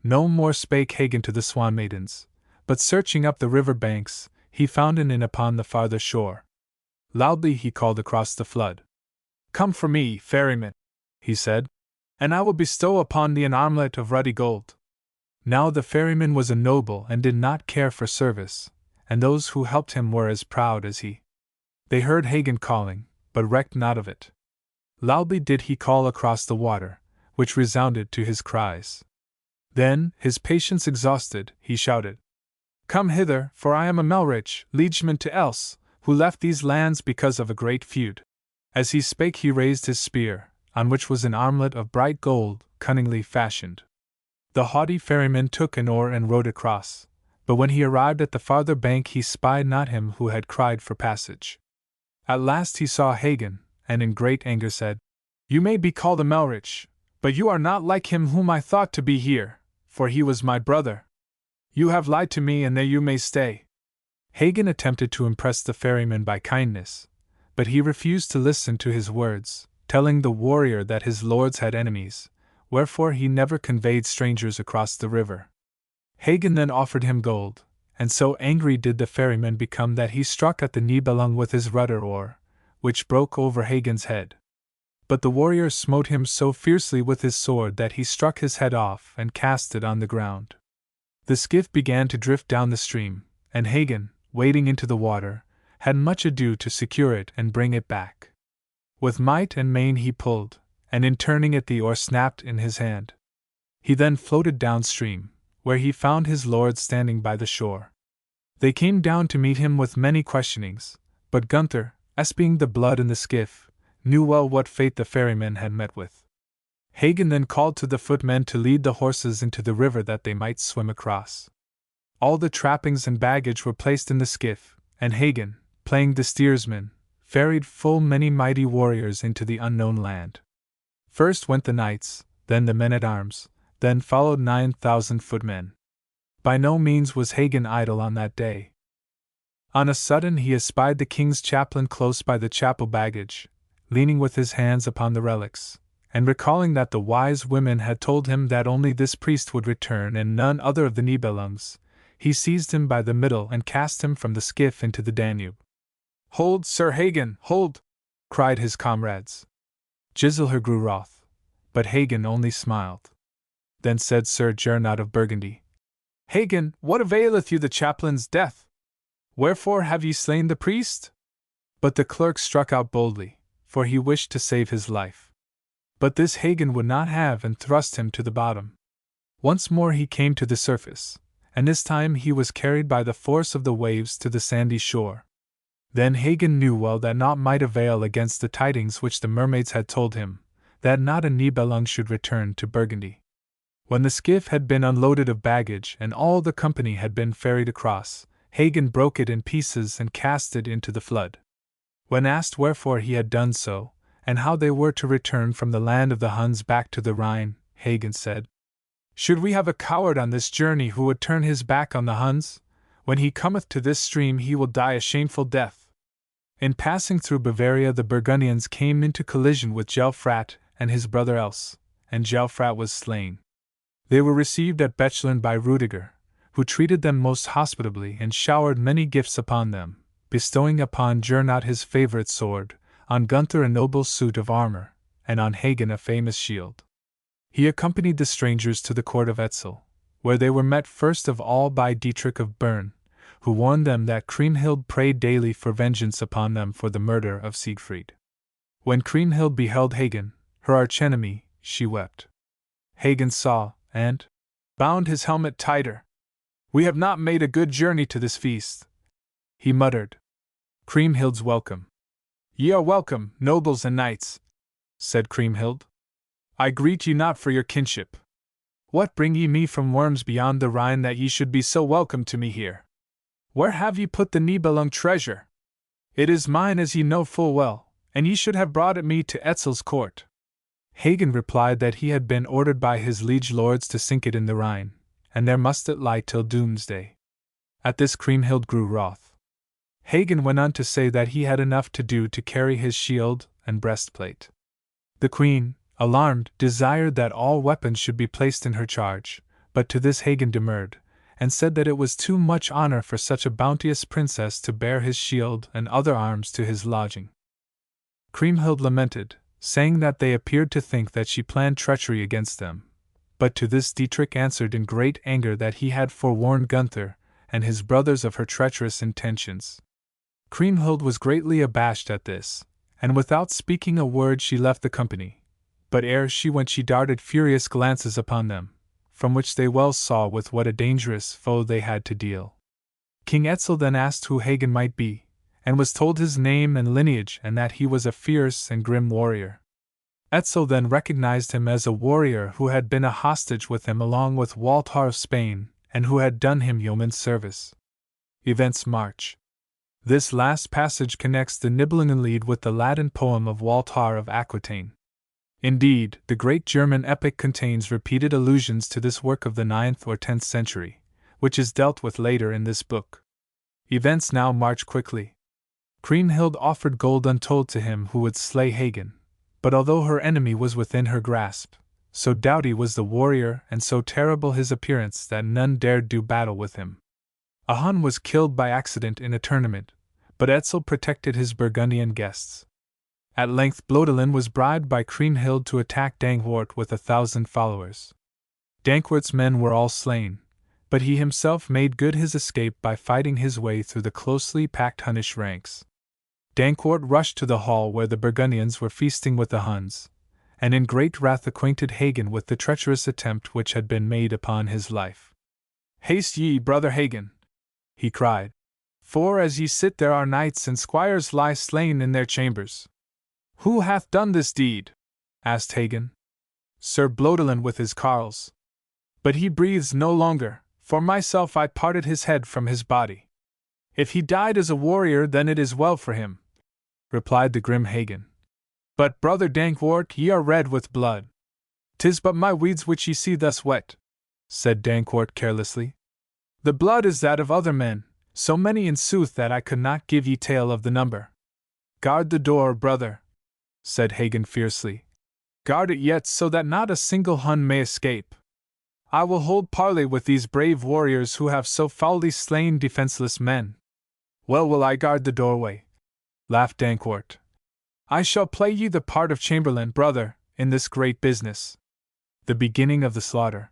No more spake Hagen to the swan maidens, but searching up the river banks, he found an inn upon the farther shore. Loudly he called across the flood. Come for me, ferryman, he said, and I will bestow upon thee an armlet of ruddy gold. Now the ferryman was a noble and did not care for service, and those who helped him were as proud as he. They heard Hagen calling, but recked not of it. Loudly did he call across the water, which resounded to his cries. Then, his patience exhausted, he shouted, Come hither, for I am Amelrich, liegeman to Else, who left these lands because of a great feud. As he spake he raised his spear, on which was an armlet of bright gold, cunningly fashioned. The haughty ferryman took an oar and rowed across, but when he arrived at the farther bank he spied not him who had cried for passage. At last he saw Hagen, and in great anger said, You may be called Amelrich, but you are not like him whom I thought to be here, for he was my brother. You have lied to me, and there you may stay. Hagen attempted to impress the ferryman by kindness, but he refused to listen to his words, telling the warrior that his lords had enemies, wherefore he never conveyed strangers across the river. Hagen then offered him gold, and so angry did the ferryman become that he struck at the Nibelung with his rudder oar, which broke over Hagen's head. But the warrior smote him so fiercely with his sword that he struck his head off and cast it on the ground. The skiff began to drift down the stream, and Hagen, wading into the water, had much ado to secure it and bring it back. With might and main he pulled, and in turning it the oar snapped in his hand. He then floated downstream, where he found his lords standing by the shore. They came down to meet him with many questionings, but Gunther, espying the blood in the skiff, knew well what fate the ferryman had met with. Hagen then called to the footmen to lead the horses into the river that they might swim across. All the trappings and baggage were placed in the skiff, and Hagen, playing the steersman, ferried full many mighty warriors into the unknown land. First went the knights, then the men-at-arms, then followed 9,000 footmen. By no means was Hagen idle on that day. On a sudden he espied the king's chaplain close by the chapel baggage, leaning with his hands upon the relics, and recalling that the wise women had told him that only this priest would return and none other of the Nibelungs, he seized him by the middle and cast him from the skiff into the Danube. Hold, Sir Hagen, hold! Cried his comrades. Giselher grew wroth, but Hagen only smiled. Then said Sir Gernot of Burgundy, Hagen, what availeth you the chaplain's death? Wherefore have ye slain the priest? But the clerk struck out boldly, for he wished to save his life. But this Hagen would not have and thrust him to the bottom. Once more he came to the surface, and this time he was carried by the force of the waves to the sandy shore. Then Hagen knew well that naught might avail against the tidings which the mermaids had told him, that not a Nibelung should return to Burgundy. When the skiff had been unloaded of baggage and all the company had been ferried across, Hagen broke it in pieces and cast it into the flood. When asked wherefore he had done so, and how they were to return from the land of the Huns back to the Rhine, Hagen said, Should we have a coward on this journey who would turn his back on the Huns? When he cometh to this stream he will die a shameful death. In passing through Bavaria the Burgundians came into collision with Gelfrat and his brother Else, and Gelfrat was slain. They were received at Bechlin by Rudiger, who treated them most hospitably and showered many gifts upon them, bestowing upon Gernot his favorite sword, on Gunther a noble suit of armor, and on Hagen a famous shield. He accompanied the strangers to the court of Etzel, where they were met first of all by Dietrich of Bern, who warned them that Kriemhild prayed daily for vengeance upon them for the murder of Siegfried. When Kriemhild beheld Hagen, her archenemy, she wept. Hagen saw, and bound his helmet tighter. We have not made a good journey to this feast, he muttered. Kriemhild's welcome. Ye are welcome, nobles and knights, said Kriemhild. I greet ye not for your kinship. What bring ye me from Worms beyond the Rhine that ye should be so welcome to me here? Where have ye put the Nibelung treasure? It is mine as ye know full well, and ye should have brought it me to Etzel's court. Hagen replied that he had been ordered by his liege lords to sink it in the Rhine, and there must it lie till doomsday. At this Kriemhild grew wroth. Hagen went on to say that he had enough to do to carry his shield and breastplate. The queen, alarmed, desired that all weapons should be placed in her charge, but to this Hagen demurred, and said that it was too much honor for such a bounteous princess to bear his shield and other arms to his lodging. Kriemhild lamented, saying that they appeared to think that she planned treachery against them, but to this Dietrich answered in great anger that he had forewarned Gunther and his brothers of her treacherous intentions. Kriemhild was greatly abashed at this, and without speaking a word she left the company, but ere she went she darted furious glances upon them, from which they well saw with what a dangerous foe they had to deal. King Etzel then asked who Hagen might be, and was told his name and lineage and that he was a fierce and grim warrior. Etzel then recognized him as a warrior who had been a hostage with him along with Walthar of Spain, and who had done him yeoman's service. Events march. This last passage connects the Nibelungenlied with the Latin poem of Walthar of Aquitaine. Indeed, the great German epic contains repeated allusions to this work of the 9th or 10th century, which is dealt with later in this book. Events now march quickly. Kriemhild offered gold untold to him who would slay Hagen, but although her enemy was within her grasp, so doughty was the warrior and so terrible his appearance that none dared do battle with him. A Hun was killed by accident in a tournament, but Etzel protected his Burgundian guests. At length Blodelin was bribed by Kriemhild to attack Dankwart with 1,000 followers. Dankwart's men were all slain, but he himself made good his escape by fighting his way through the closely packed Hunnish ranks. Dankwart rushed to the hall where the Burgundians were feasting with the Huns, and in great wrath acquainted Hagen with the treacherous attempt which had been made upon his life. "Haste ye, brother Hagen," he cried, "for as ye sit there our knights and squires lie slain in their chambers." "Who hath done this deed?" asked Hagen. "Sir Blodelin with his carles. But he breathes no longer, for myself I parted his head from his body. If he died as a warrior then it is well for him," replied the grim Hagen. "But, brother Dankwart, ye are red with blood." "'Tis but my weeds which ye see thus wet," said Dankwart carelessly. "The blood is that of other men, so many in sooth that I could not give ye tale of the number." "Guard the door, brother," said Hagen fiercely. "Guard it yet so that not a single Hun may escape. I will hold parley with these brave warriors who have so foully slain defenseless men." "Well will I guard the doorway," laughed Dankwart. "I shall play ye the part of Chamberlain, brother, in this great business." The beginning of the slaughter.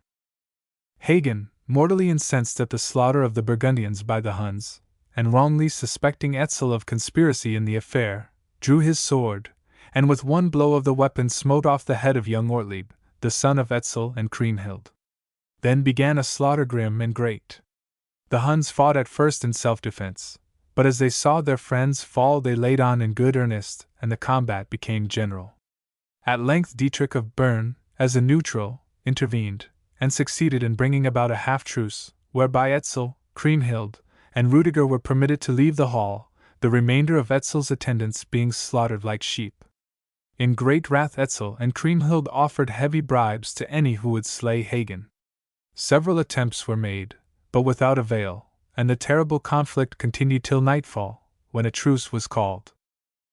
Hagen, mortally incensed at the slaughter of the Burgundians by the Huns, and wrongly suspecting Etzel of conspiracy in the affair, drew his sword, and with one blow of the weapon smote off the head of young Ortlieb, the son of Etzel and Kriemhild. Then began a slaughter grim and great. The Huns fought at first in self-defense, but as they saw their friends fall they laid on in good earnest, and the combat became general. At length Dietrich of Bern, as a neutral, intervened, and succeeded in bringing about a half-truce, whereby Etzel, Kriemhild, and Rudiger were permitted to leave the hall, the remainder of Etzel's attendants being slaughtered like sheep. In great wrath Etzel and Kriemhild offered heavy bribes to any who would slay Hagen. Several attempts were made, but without avail, and the terrible conflict continued till nightfall, when a truce was called.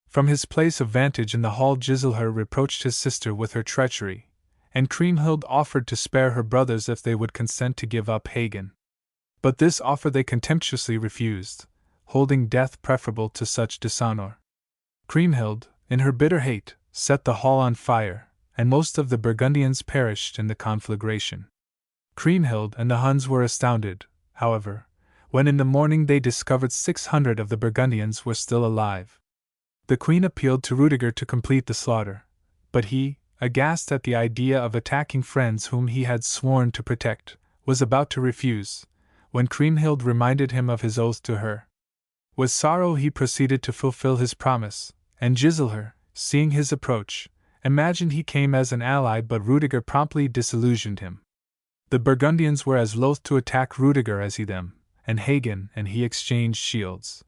From his place of vantage in the hall Giselher reproached his sister with her treachery, and Kriemhild offered to spare her brothers if they would consent to give up Hagen. But this offer they contemptuously refused, holding death preferable to such dishonor. Kriemhild, in her bitter hate, set the hall on fire, and most of the Burgundians perished in the conflagration. Kriemhild and the Huns were astounded, however, when in the morning they discovered 600 of the Burgundians were still alive. The queen appealed to Rudiger to complete the slaughter, but he, aghast at the idea of attacking friends whom he had sworn to protect, was about to refuse, when Kriemhild reminded him of his oath to her. With sorrow he proceeded to fulfill his promise, and Giselher, seeing his approach, imagined he came as an ally, but Rudiger promptly disillusioned him. The Burgundians were as loath to attack Rudiger as he them, and Hagen and he exchanged shields.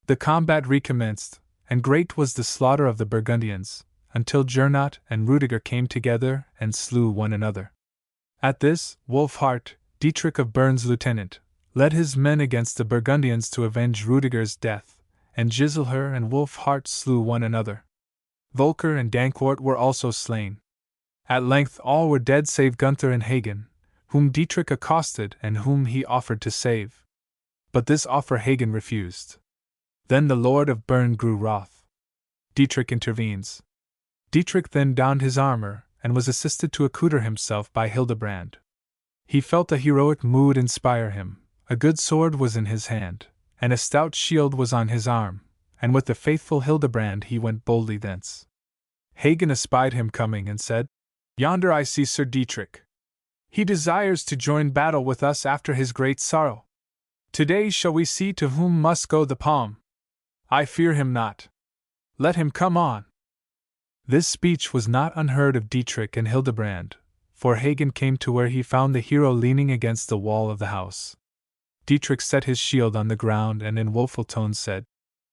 The combat recommenced, and great was the slaughter of the Burgundians, until Gernot and Rudiger came together and slew one another. At this, Wolfhart, Dietrich of Bern's lieutenant, led his men against the Burgundians to avenge Rudiger's death, and Giselher and Wolfhart slew one another. Volker and Dankwart were also slain. At length all were dead save Gunther and Hagen, whom Dietrich accosted and whom he offered to save. But this offer Hagen refused. Then the Lord of Bern grew wroth. Dietrich intervenes. Dietrich then donned his armor, and was assisted to accoutre himself by Hildebrand. He felt a heroic mood inspire him, a good sword was in his hand, and a stout shield was on his arm, and with the faithful Hildebrand he went boldly thence. Hagen espied him coming and said, "Yonder I see Sir Dietrich. He desires to join battle with us after his great sorrow. Today shall we see to whom must go the palm. I fear him not. Let him come on." This speech was not unheard of Dietrich and Hildebrand, for Hagen came to where he found the hero leaning against the wall of the house. Dietrich set his shield on the ground and in woeful tones said,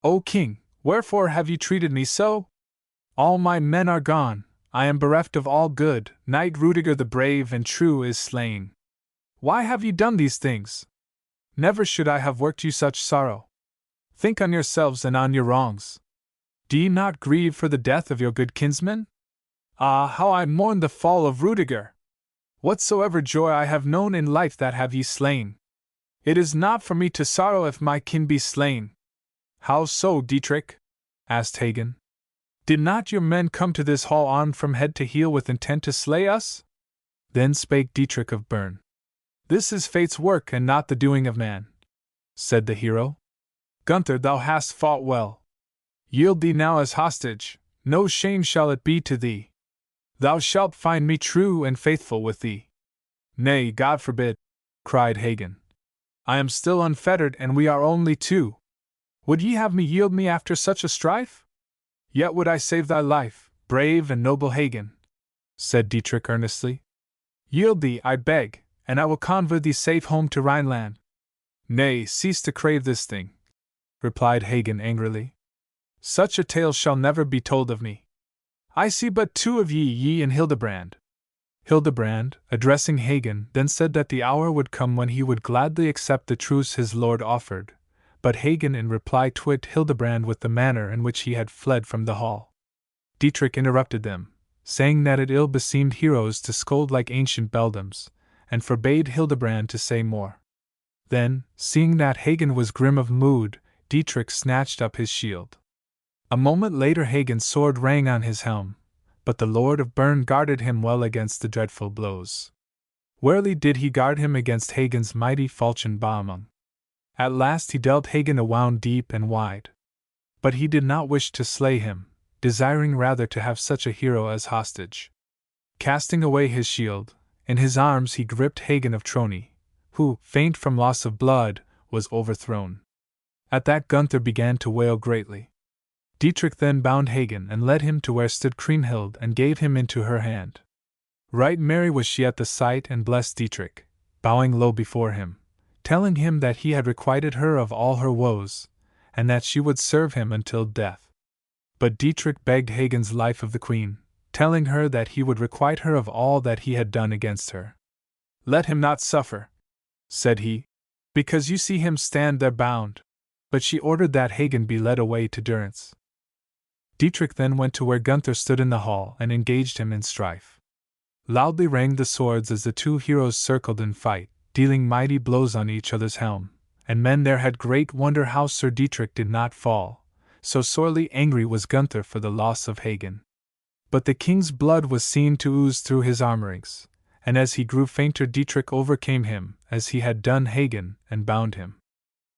"O king, wherefore have you treated me so? All my men are gone, I am bereft of all good, Knight Rudiger the brave and true is slain. Why have you done these things? Never should I have worked you such sorrow. Think on yourselves and on your wrongs. Do ye not grieve for the death of your good kinsman? Ah, how I mourn the fall of Rudiger! Whatsoever joy I have known in life that have ye slain. It is not for me to sorrow if my kin be slain." "How so, Dietrich?" asked Hagen. "Did not your men come to this hall armed from head to heel with intent to slay us?" Then spake Dietrich of Bern. "This is fate's work and not the doing of man," said the hero. "Gunther, thou hast fought well. Yield thee now as hostage, no shame shall it be to thee. Thou shalt find me true and faithful with thee." "Nay, God forbid," cried Hagen. "I am still unfettered and we are only two. Would ye have me yield me after such a strife? Yet would I save thy life, brave and noble Hagen," said Dietrich earnestly. "Yield thee, I beg, and I will convoy thee safe home to Rhineland." "Nay, cease to crave this thing," replied Hagen angrily. "Such a tale shall never be told of me. I see but two of ye and Hildebrand." Hildebrand, addressing Hagen, then said that the hour would come when he would gladly accept the truce his lord offered, but Hagen in reply twit Hildebrand with the manner in which he had fled from the hall. Dietrich interrupted them, saying that it ill beseemed heroes to scold like ancient beldams, and forbade Hildebrand to say more. Then, seeing that Hagen was grim of mood, Dietrich snatched up his shield. A moment later Hagen's sword rang on his helm, but the Lord of Bern guarded him well against the dreadful blows. Warily did he guard him against Hagen's mighty falchion Baumung. At last he dealt Hagen a wound deep and wide. But he did not wish to slay him, desiring rather to have such a hero as hostage. Casting away his shield, in his arms he gripped Hagen of Trony, who, faint from loss of blood, was overthrown. At that Gunther began to wail greatly. Dietrich then bound Hagen and led him to where stood Kriemhild and gave him into her hand. Right merry was she at the sight and blessed Dietrich, bowing low before him, telling him that he had requited her of all her woes, and that she would serve him until death. But Dietrich begged Hagen's life of the queen, telling her that he would requite her of all that he had done against her. "Let him not suffer," said he, "because you see him stand there bound." But she ordered that Hagen be led away to durance. Dietrich then went to where Gunther stood in the hall and engaged him in strife. Loudly rang the swords as the two heroes circled in fight, dealing mighty blows on each other's helm, and men there had great wonder how Sir Dietrich did not fall, so sorely angry was Gunther for the loss of Hagen. But the king's blood was seen to ooze through his armorings, and as he grew fainter Dietrich overcame him, as he had done Hagen, and bound him.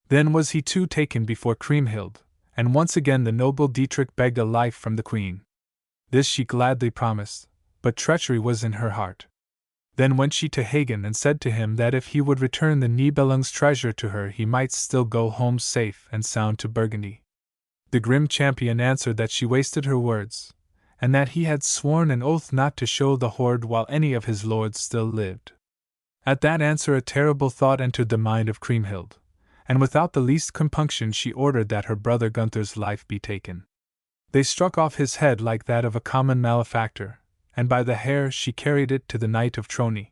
Then was he too taken before Kriemhild, and once again the noble Dietrich begged a life from the queen. This she gladly promised, but treachery was in her heart. Then went she to Hagen and said to him that if he would return the Nibelung's treasure to her he might still go home safe and sound to Burgundy. The grim champion answered that she wasted her words, and that he had sworn an oath not to show the hoard while any of his lords still lived. At that answer a terrible thought entered the mind of Kriemhild, and without the least compunction she ordered that her brother Gunther's life be taken. They struck off his head like that of a common malefactor, and by the hair she carried it to the Knight of Trony.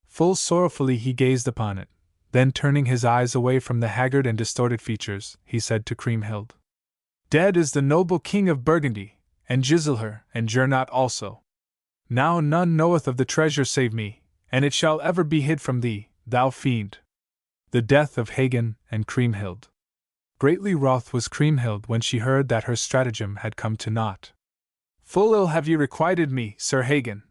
Full sorrowfully he gazed upon it, then turning his eyes away from the haggard and distorted features, he said to Kriemhild, Dead is the noble king of Burgundy, and Giselher, and Gernot also. Now none knoweth of the treasure save me, and it shall ever be hid from thee, thou fiend. The death of Hagen and Kriemhild. Greatly wroth was Kriemhild when she heard that her stratagem had come to naught. Full ill have ye requited me, Sir Hagen,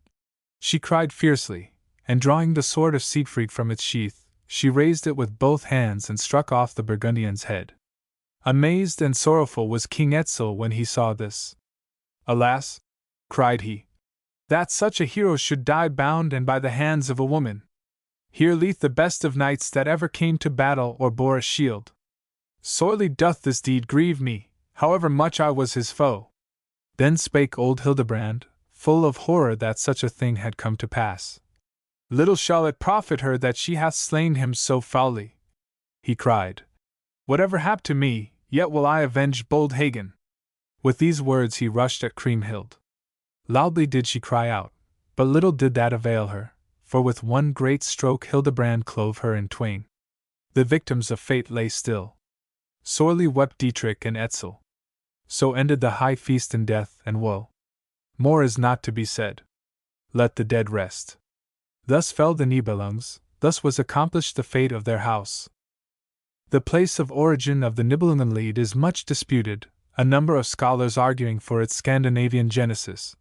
she cried fiercely, and drawing the sword of Siegfried from its sheath, she raised it with both hands and struck off the Burgundian's head. Amazed and sorrowful was King Etzel when he saw this. Alas, cried he, that such a hero should die bound and by the hands of a woman. Here lieth the best of knights that ever came to battle or bore a shield. Sorely doth this deed grieve me, however much I was his foe. Then spake old Hildebrand, full of horror that such a thing had come to pass. Little shall it profit her that she hath slain him so foully, he cried. Whatever hap to me, yet will I avenge bold Hagen. With these words he rushed at Kriemhild. Loudly did she cry out, but little did that avail her, for with one great stroke Hildebrand clove her in twain. The victims of fate lay still. Sorely wept Dietrich and Etzel. So ended the high feast in death and woe. More is not to be said. Let the dead rest. Thus fell the Nibelungs, thus was accomplished the fate of their house. The place of origin of the Nibelungenlied is much disputed, a number of scholars arguing for its Scandinavian genesis,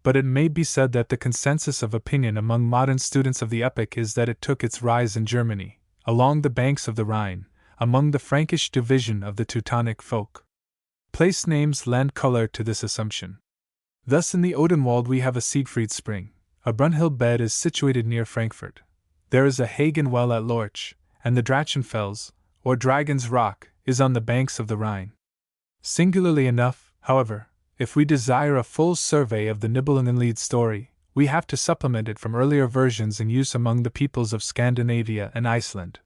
but it may be said that the consensus of opinion among modern students of the epic is that it took its rise in Germany, along the banks of the Rhine, among the Frankish division of the Teutonic folk. Place names lend color to this assumption. Thus in the Odenwald we have a Siegfried spring, a Brunhild bed is situated near Frankfurt, there is a Hagen well at Lorch, and the Drachenfels, or Dragon's Rock, is on the banks of the Rhine. Singularly enough, however, if we desire a full survey of the Nibelungenlied story, we have to supplement it from earlier versions in use among the peoples of Scandinavia and Iceland.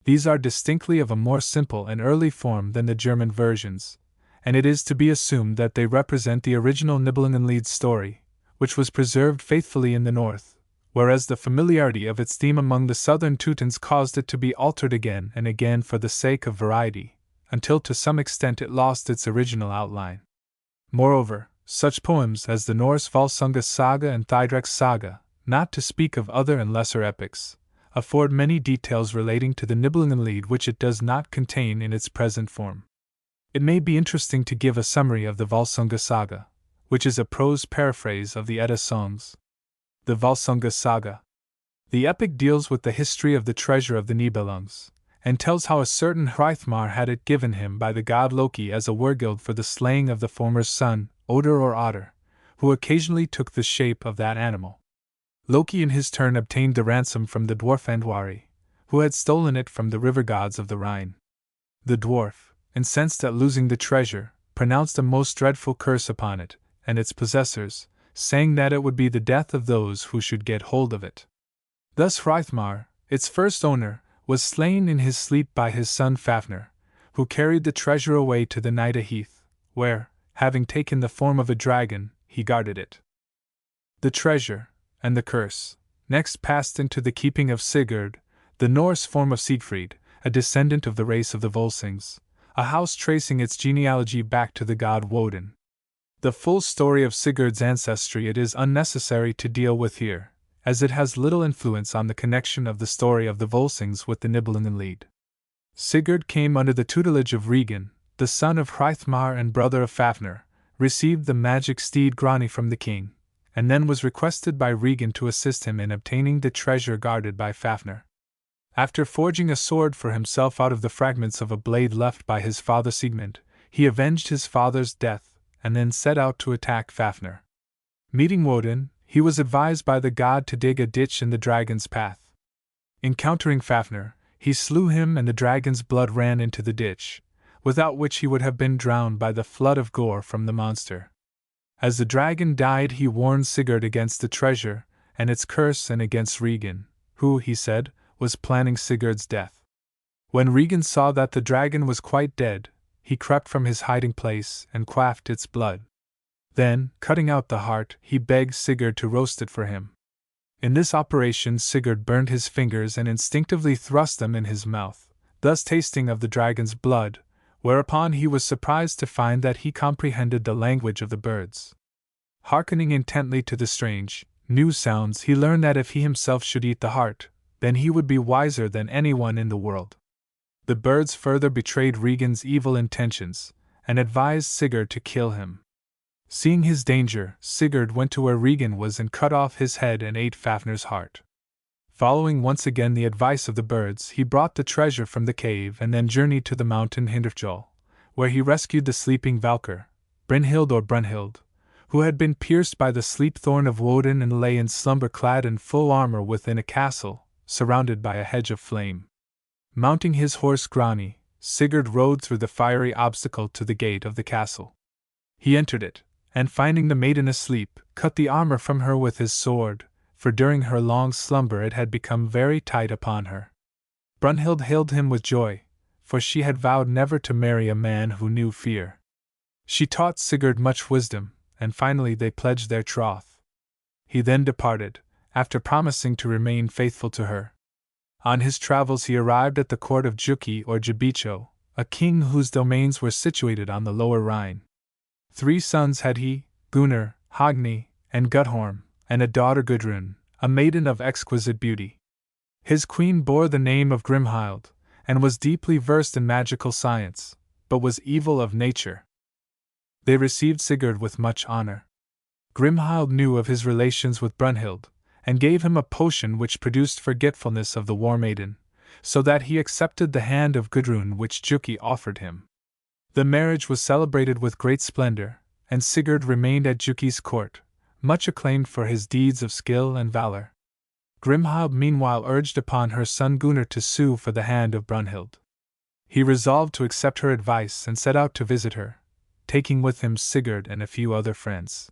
These are distinctly of a more simple and early form than the German versions, and it is to be assumed that they represent the original Nibelungenlied story, which was preserved faithfully in the north, whereas the familiarity of its theme among the southern Teutons caused it to be altered again and again for the sake of variety, until to some extent it lost its original outline. Moreover, such poems as the Norse Volsunga Saga and Thydrex Saga, not to speak of other and lesser epics, afford many details relating to the Nibelungenlied which it does not contain in its present form. It may be interesting to give a summary of the Volsunga Saga, which is a prose paraphrase of the Edda songs. The Volsunga Saga. The epic deals with the history of the treasure of the Nibelungs, and tells how a certain Hreithmar had it given him by the god Loki as a wergild for the slaying of the former's son, Oder or Otter, who occasionally took the shape of that animal. Loki in his turn obtained the ransom from the dwarf Andvari, who had stolen it from the river gods of the Rhine. The dwarf, incensed at losing the treasure, pronounced a most dreadful curse upon it and its possessors, saying that it would be the death of those who should get hold of it. Thus Hreithmar, its first owner, was slain in his sleep by his son Fafnir, who carried the treasure away to the Nida Heath, where, having taken the form of a dragon, he guarded it. The treasure, and the curse, next passed into the keeping of Sigurd, the Norse form of Siegfried, a descendant of the race of the Volsungs, a house tracing its genealogy back to the god Woden. The full story of Sigurd's ancestry it is unnecessary to deal with here, as it has little influence on the connection of the story of the Volsungs with the Nibelungenlied. Sigurd came under the tutelage of Regan, the son of Hreithmar and brother of Fafnir, received the magic steed Grani from the king, and then was requested by Regan to assist him in obtaining the treasure guarded by Fafnir. After forging a sword for himself out of the fragments of a blade left by his father Sigmund, he avenged his father's death, and then set out to attack Fafnir. Meeting Woden, he was advised by the god to dig a ditch in the dragon's path. Encountering Fafnir, he slew him and the dragon's blood ran into the ditch, without which he would have been drowned by the flood of gore from the monster. As the dragon died, he warned Sigurd against the treasure and its curse and against Regan, who, he said, was planning Sigurd's death. When Regan saw that the dragon was quite dead, he crept from his hiding place and quaffed its blood. Then, cutting out the heart, he begged Sigurd to roast it for him. In this operation Sigurd burned his fingers and instinctively thrust them in his mouth, thus tasting of the dragon's blood, whereupon he was surprised to find that he comprehended the language of the birds. Hearkening intently to the strange, new sounds, he learned that if he himself should eat the heart, then he would be wiser than anyone in the world. The birds further betrayed Regan's evil intentions, and advised Sigurd to kill him. Seeing his danger, Sigurd went to where Regan was and cut off his head and ate Fafnir's heart. Following once again the advice of the birds, he brought the treasure from the cave and then journeyed to the mountain Hindrfjall, where he rescued the sleeping Valkyr, Brynhild or Brunhild, who had been pierced by the sleep thorn of Woden and lay in slumber clad in full armor within a castle, surrounded by a hedge of flame. Mounting his horse Grani, Sigurd rode through the fiery obstacle to the gate of the castle. He entered it, and finding the maiden asleep, cut the armor from her with his sword, for during her long slumber it had become very tight upon her. Brunhild hailed him with joy, for she had vowed never to marry a man who knew fear. She taught Sigurd much wisdom, and finally they pledged their troth. He then departed, after promising to remain faithful to her. On his travels he arrived at the court of Juki or Jabicho, a king whose domains were situated on the lower Rhine. 3 sons had he, Gunnar, Hogni, and Guttorm, and a daughter Gudrun, a maiden of exquisite beauty. His queen bore the name of Grimhild, and was deeply versed in magical science, but was evil of nature. They received Sigurd with much honor. Grimhild knew of his relations with Brunhild, and gave him a potion which produced forgetfulness of the war maiden, so that he accepted the hand of Gudrun which Juki offered him. The marriage was celebrated with great splendor, and Sigurd remained at Juki's court, much acclaimed for his deeds of skill and valor. Grimhild meanwhile urged upon her son Gunnar to sue for the hand of Brunhild. He resolved to accept her advice and set out to visit her, taking with him Sigurd and a few other friends.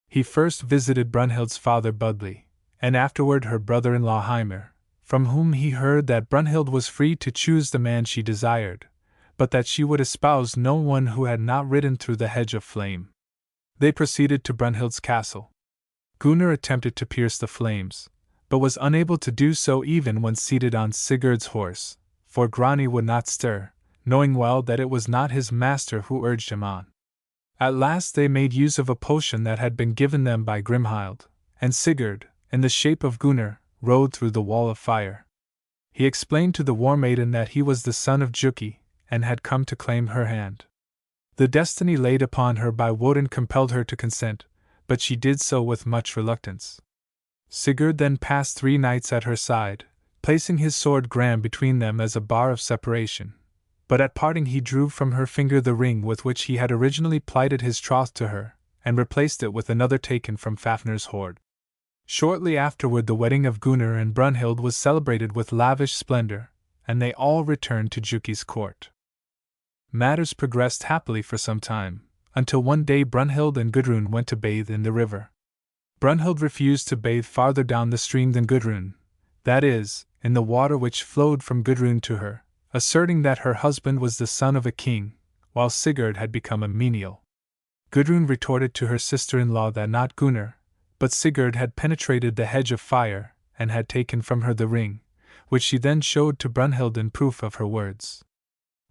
He first visited Brunhild's father Budli, and afterward her brother-in-law Hymir, from whom he heard that Brunhild was free to choose the man she desired, but that she would espouse no one who had not ridden through the hedge of flame. They proceeded to Brunhild's castle. Gunnar attempted to pierce the flames, but was unable to do so even when seated on Sigurd's horse, for Grani would not stir, knowing well that it was not his master who urged him on. At last they made use of a potion that had been given them by Grimhild, and Sigurd, in the shape of Gunnar, rode through the wall of fire. He explained to the war maiden that he was the son of Juki, and had come to claim her hand. The destiny laid upon her by Woden compelled her to consent, but she did so with much reluctance. Sigurd then passed 3 nights at her side, placing his sword Gram between them as a bar of separation, but at parting he drew from her finger the ring with which he had originally plighted his troth to her, and replaced it with another taken from Fafnir's hoard. Shortly afterward the wedding of Gunnar and Brunhild was celebrated with lavish splendor, and they all returned to Juki's court. Matters progressed happily for some time, until one day Brunhild and Gudrun went to bathe in the river. Brunhild refused to bathe farther down the stream than Gudrun, that is, in the water which flowed from Gudrun to her, asserting that her husband was the son of a king, while Sigurd had become a menial. Gudrun retorted to her sister-in-law that not Gunnar, but Sigurd had penetrated the hedge of fire, and had taken from her the ring, which she then showed to Brunhild in proof of her words.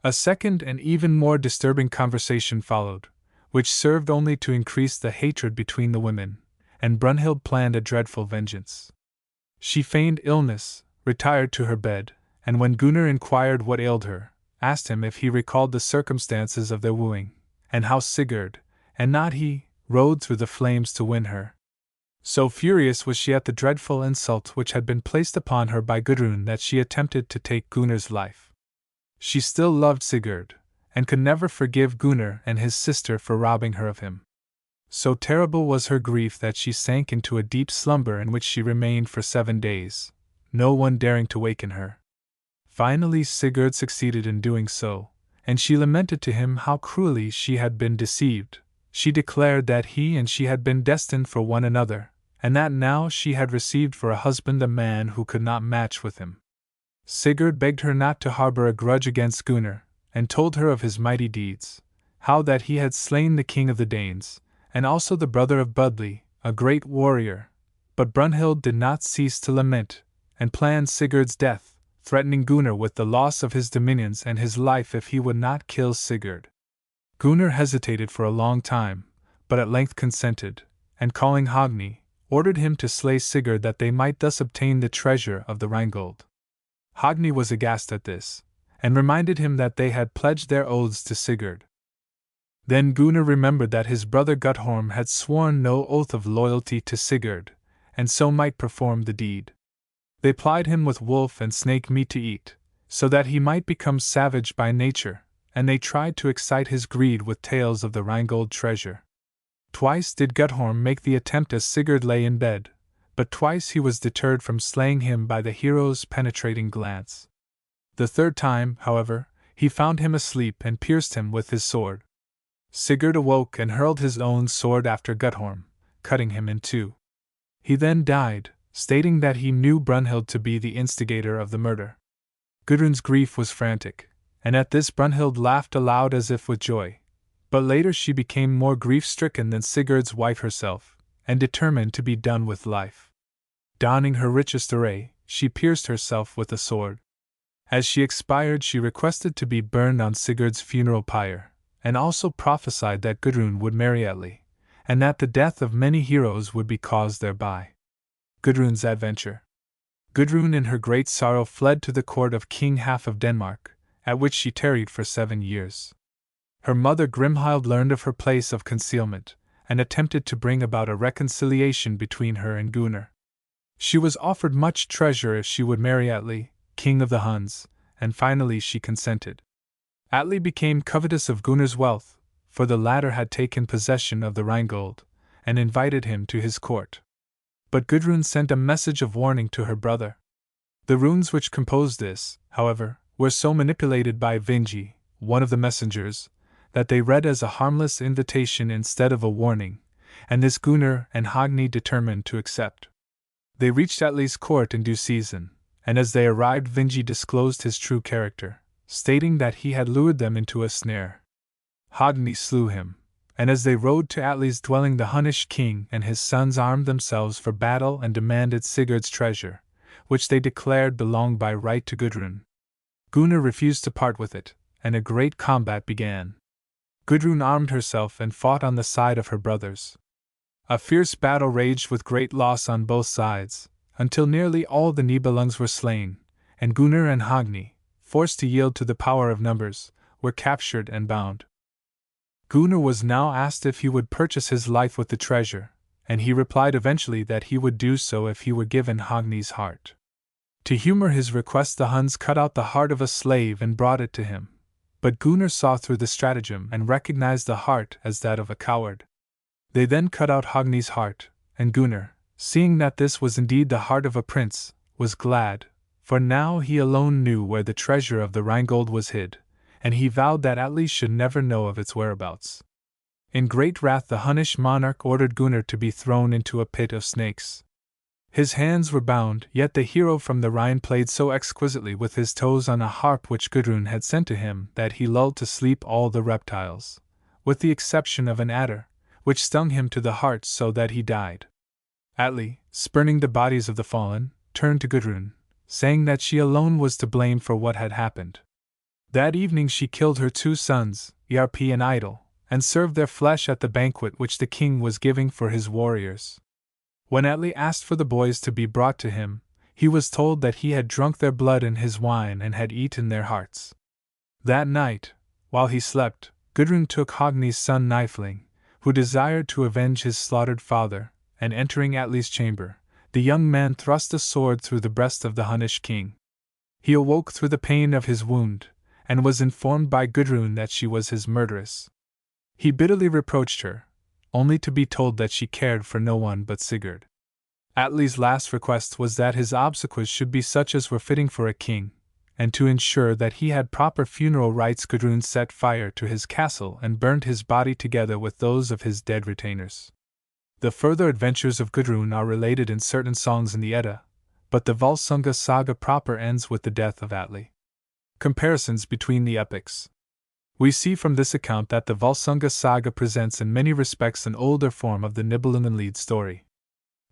A second and even more disturbing conversation followed, which served only to increase the hatred between the women, and Brunhild planned a dreadful vengeance. She feigned illness, retired to her bed, and when Gunnar inquired what ailed her, asked him if he recalled the circumstances of their wooing, and how Sigurd, and not he, rode through the flames to win her. So furious was she at the dreadful insult which had been placed upon her by Gudrun that she attempted to take Gunnar's life. She still loved Sigurd, and could never forgive Gunnar and his sister for robbing her of him. So terrible was her grief that she sank into a deep slumber in which she remained for 7 days, no one daring to waken her. Finally Sigurd succeeded in doing so, and she lamented to him how cruelly she had been deceived. She declared that he and she had been destined for one another, and that now she had received for a husband a man who could not match with him. Sigurd begged her not to harbor a grudge against Gunnar, and told her of his mighty deeds, how that he had slain the king of the Danes, and also the brother of Budli, a great warrior. But Brunhild did not cease to lament, and planned Sigurd's death, threatening Gunnar with the loss of his dominions and his life if he would not kill Sigurd. Gunnar hesitated for a long time, but at length consented, and calling Hogni, ordered him to slay Sigurd that they might thus obtain the treasure of the Rhinegold. Hogni was aghast at this, and reminded him that they had pledged their oaths to Sigurd. Then Gunnar remembered that his brother Guttorm had sworn no oath of loyalty to Sigurd, and so might perform the deed. They plied him with wolf and snake meat to eat, so that he might become savage by nature, and they tried to excite his greed with tales of the Rhinegold treasure. Twice did Guttorm make the attempt as Sigurd lay in bed, but twice he was deterred from slaying him by the hero's penetrating glance. The third time, however, he found him asleep and pierced him with his sword. Sigurd awoke and hurled his own sword after Guttorm, cutting him in two. He then died, stating that he knew Brunhild to be the instigator of the murder. Gudrun's grief was frantic, and at this Brunhild laughed aloud as if with joy. But later she became more grief-stricken than Sigurd's wife herself, and determined to be done with life. Donning her richest array, she pierced herself with a sword. As she expired, she requested to be burned on Sigurd's funeral pyre, and also prophesied that Gudrun would marry Atli, and that the death of many heroes would be caused thereby. Gudrun's adventure. Gudrun in her great sorrow fled to the court of King Half of Denmark, at which she tarried for 7 years. Her mother Grimhild learned of her place of concealment, and attempted to bring about a reconciliation between her and Gunnar. She was offered much treasure if she would marry Atli, king of the Huns, and finally she consented. Atli became covetous of Gunnar's wealth, for the latter had taken possession of the Rhinegold, and invited him to his court. But Gudrun sent a message of warning to her brother. The runes which composed this, however, were so manipulated by Vingi, one of the messengers, that they read as a harmless invitation instead of a warning, and this Gunnar and Hogni determined to accept. They reached Atli's court in due season, and as they arrived Vingi disclosed his true character, stating that he had lured them into a snare. Hogni slew him, and as they rode to Atli's dwelling the Hunnish king and his sons armed themselves for battle and demanded Sigurd's treasure, which they declared belonged by right to Gudrun. Gunnar refused to part with it, and a great combat began. Gudrun armed herself and fought on the side of her brothers. A fierce battle raged with great loss on both sides, until nearly all the Nibelungs were slain, and Gunnar and Hogni, forced to yield to the power of numbers, were captured and bound. Gunnar was now asked if he would purchase his life with the treasure, and he replied eventually that he would do so if he were given Hogni's heart. To humor his request, the Huns cut out the heart of a slave and brought it to him, but Gunnar saw through the stratagem and recognized the heart as that of a coward. They then cut out Hogni's heart, and Gunnar, seeing that this was indeed the heart of a prince, was glad, for now he alone knew where the treasure of the Rhinegold was hid, and he vowed that Atli should never know of its whereabouts. In great wrath the Hunnish monarch ordered Gunnar to be thrown into a pit of snakes. His hands were bound, yet the hero from the Rhine played so exquisitely with his toes on a harp which Gudrun had sent to him that he lulled to sleep all the reptiles, with the exception of an adder, which stung him to the heart so that he died. Atli, spurning the bodies of the fallen, turned to Gudrun, saying that she alone was to blame for what had happened. That evening she killed her 2 sons, Yarpi and Idle, and served their flesh at the banquet which the king was giving for his warriors. When Atli asked for the boys to be brought to him, he was told that he had drunk their blood in his wine and had eaten their hearts. That night, while he slept, Gudrun took Hogni's son Nifling, who desired to avenge his slaughtered father, and entering Atli's chamber, the young man thrust a sword through the breast of the Hunnish king. He awoke through the pain of his wound, and was informed by Gudrun that she was his murderess. He bitterly reproached her, only to be told that she cared for no one but Sigurd. Atli's last request was that his obsequies should be such as were fitting for a king, and to ensure that he had proper funeral rites Gudrun set fire to his castle and burned his body together with those of his dead retainers. The further adventures of Gudrun are related in certain songs in the Edda, but the Volsunga saga proper ends with the death of Atli. Comparisons between the epics. We see from this account that the Volsunga saga presents in many respects an older form of the Nibelungenlied story.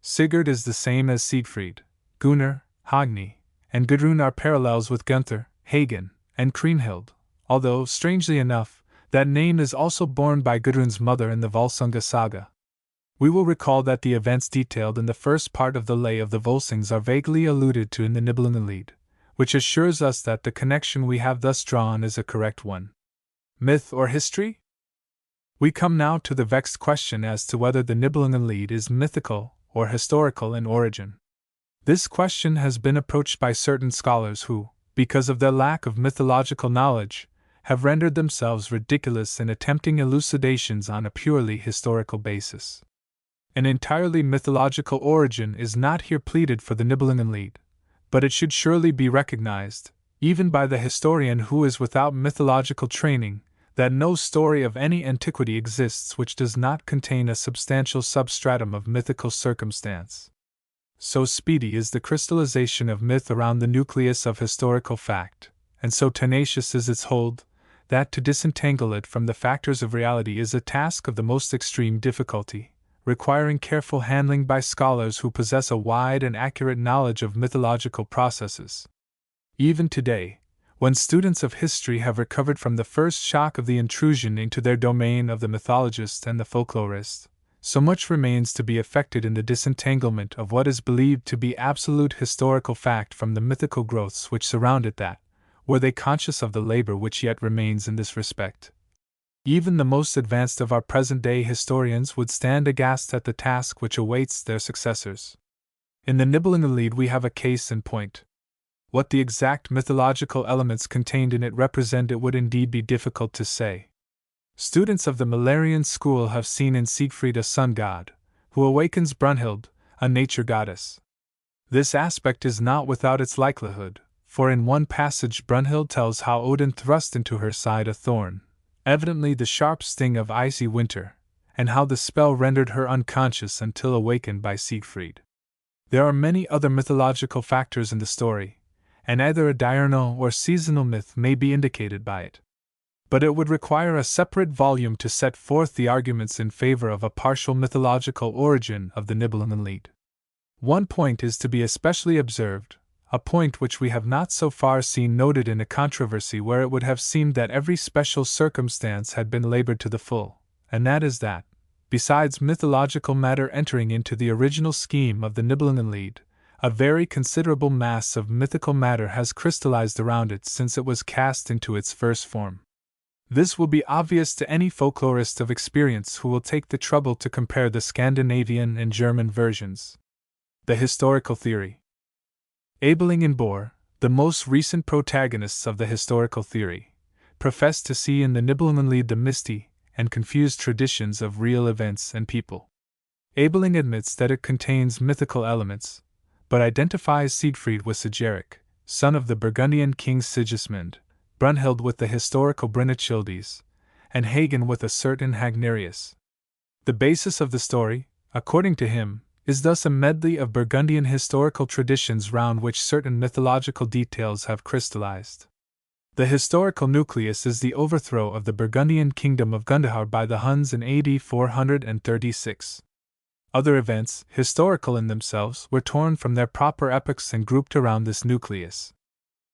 Sigurd is the same as Siegfried, Gunnar, Hogni, and Gudrun are parallels with Gunther, Hagen, and Kriemhild, although, strangely enough, that name is also borne by Gudrun's mother in the Volsunga saga. We will recall that the events detailed in the first part of the Lay of the Volsungs are vaguely alluded to in the Nibelungenlied, which assures us that the connection we have thus drawn is a correct one. Myth or history? We come now to the vexed question as to whether the Nibelungenlied is mythical or historical in origin. This question has been approached by certain scholars who, because of their lack of mythological knowledge, have rendered themselves ridiculous in attempting elucidations on a purely historical basis. An entirely mythological origin is not here pleaded for the Nibelungenlied, but it should surely be recognized, even by the historian who is without mythological training, that no story of any antiquity exists which does not contain a substantial substratum of mythical circumstance. So speedy is the crystallization of myth around the nucleus of historical fact, and so tenacious is its hold, that to disentangle it from the factors of reality is a task of the most extreme difficulty, requiring careful handling by scholars who possess a wide and accurate knowledge of mythological processes. Even today, when students of history have recovered from the first shock of the intrusion into their domain of the mythologist and the folklorist, so much remains to be effected in the disentanglement of what is believed to be absolute historical fact from the mythical growths which surround it that, were they conscious of the labor which yet remains in this respect, even the most advanced of our present-day historians would stand aghast at the task which awaits their successors. In the Nibelungenlied we have a case in point. What the exact mythological elements contained in it represent it would indeed be difficult to say. Students of the Malarian school have seen in Siegfried a sun god, who awakens Brunhild, a nature goddess. This aspect is not without its likelihood, for in one passage Brunhild tells how Odin thrust into her side a thorn, evidently the sharp sting of icy winter, and how the spell rendered her unconscious until awakened by Siegfried. There are many other mythological factors in the story, and either a diurnal or seasonal myth may be indicated by it. But it would require a separate volume to set forth the arguments in favor of a partial mythological origin of the Nibelungenlied. One point is to be especially observed, a point which we have not so far seen noted in a controversy where it would have seemed that every special circumstance had been labored to the full, and that is that, besides mythological matter entering into the original scheme of the Nibelungenlied, a very considerable mass of mythical matter has crystallized around it since it was cast into its first form. This will be obvious to any folklorist of experience who will take the trouble to compare the Scandinavian and German versions. The historical theory. Abeling and Bohr, the most recent protagonists of the historical theory, profess to see in the Nibelungenlied the misty and confused traditions of real events and people. Abeling admits that it contains mythical elements, but identifies Siegfried with Sigeric, son of the Burgundian king Sigismund, Brunhild with the historical Brynhildes, and Hagen with a certain Hagnerius. The basis of the story, according to him, is thus a medley of Burgundian historical traditions round which certain mythological details have crystallized. The historical nucleus is the overthrow of the Burgundian kingdom of Gundahar by the Huns in AD 436. Other events, historical in themselves, were torn from their proper epochs and grouped around this nucleus.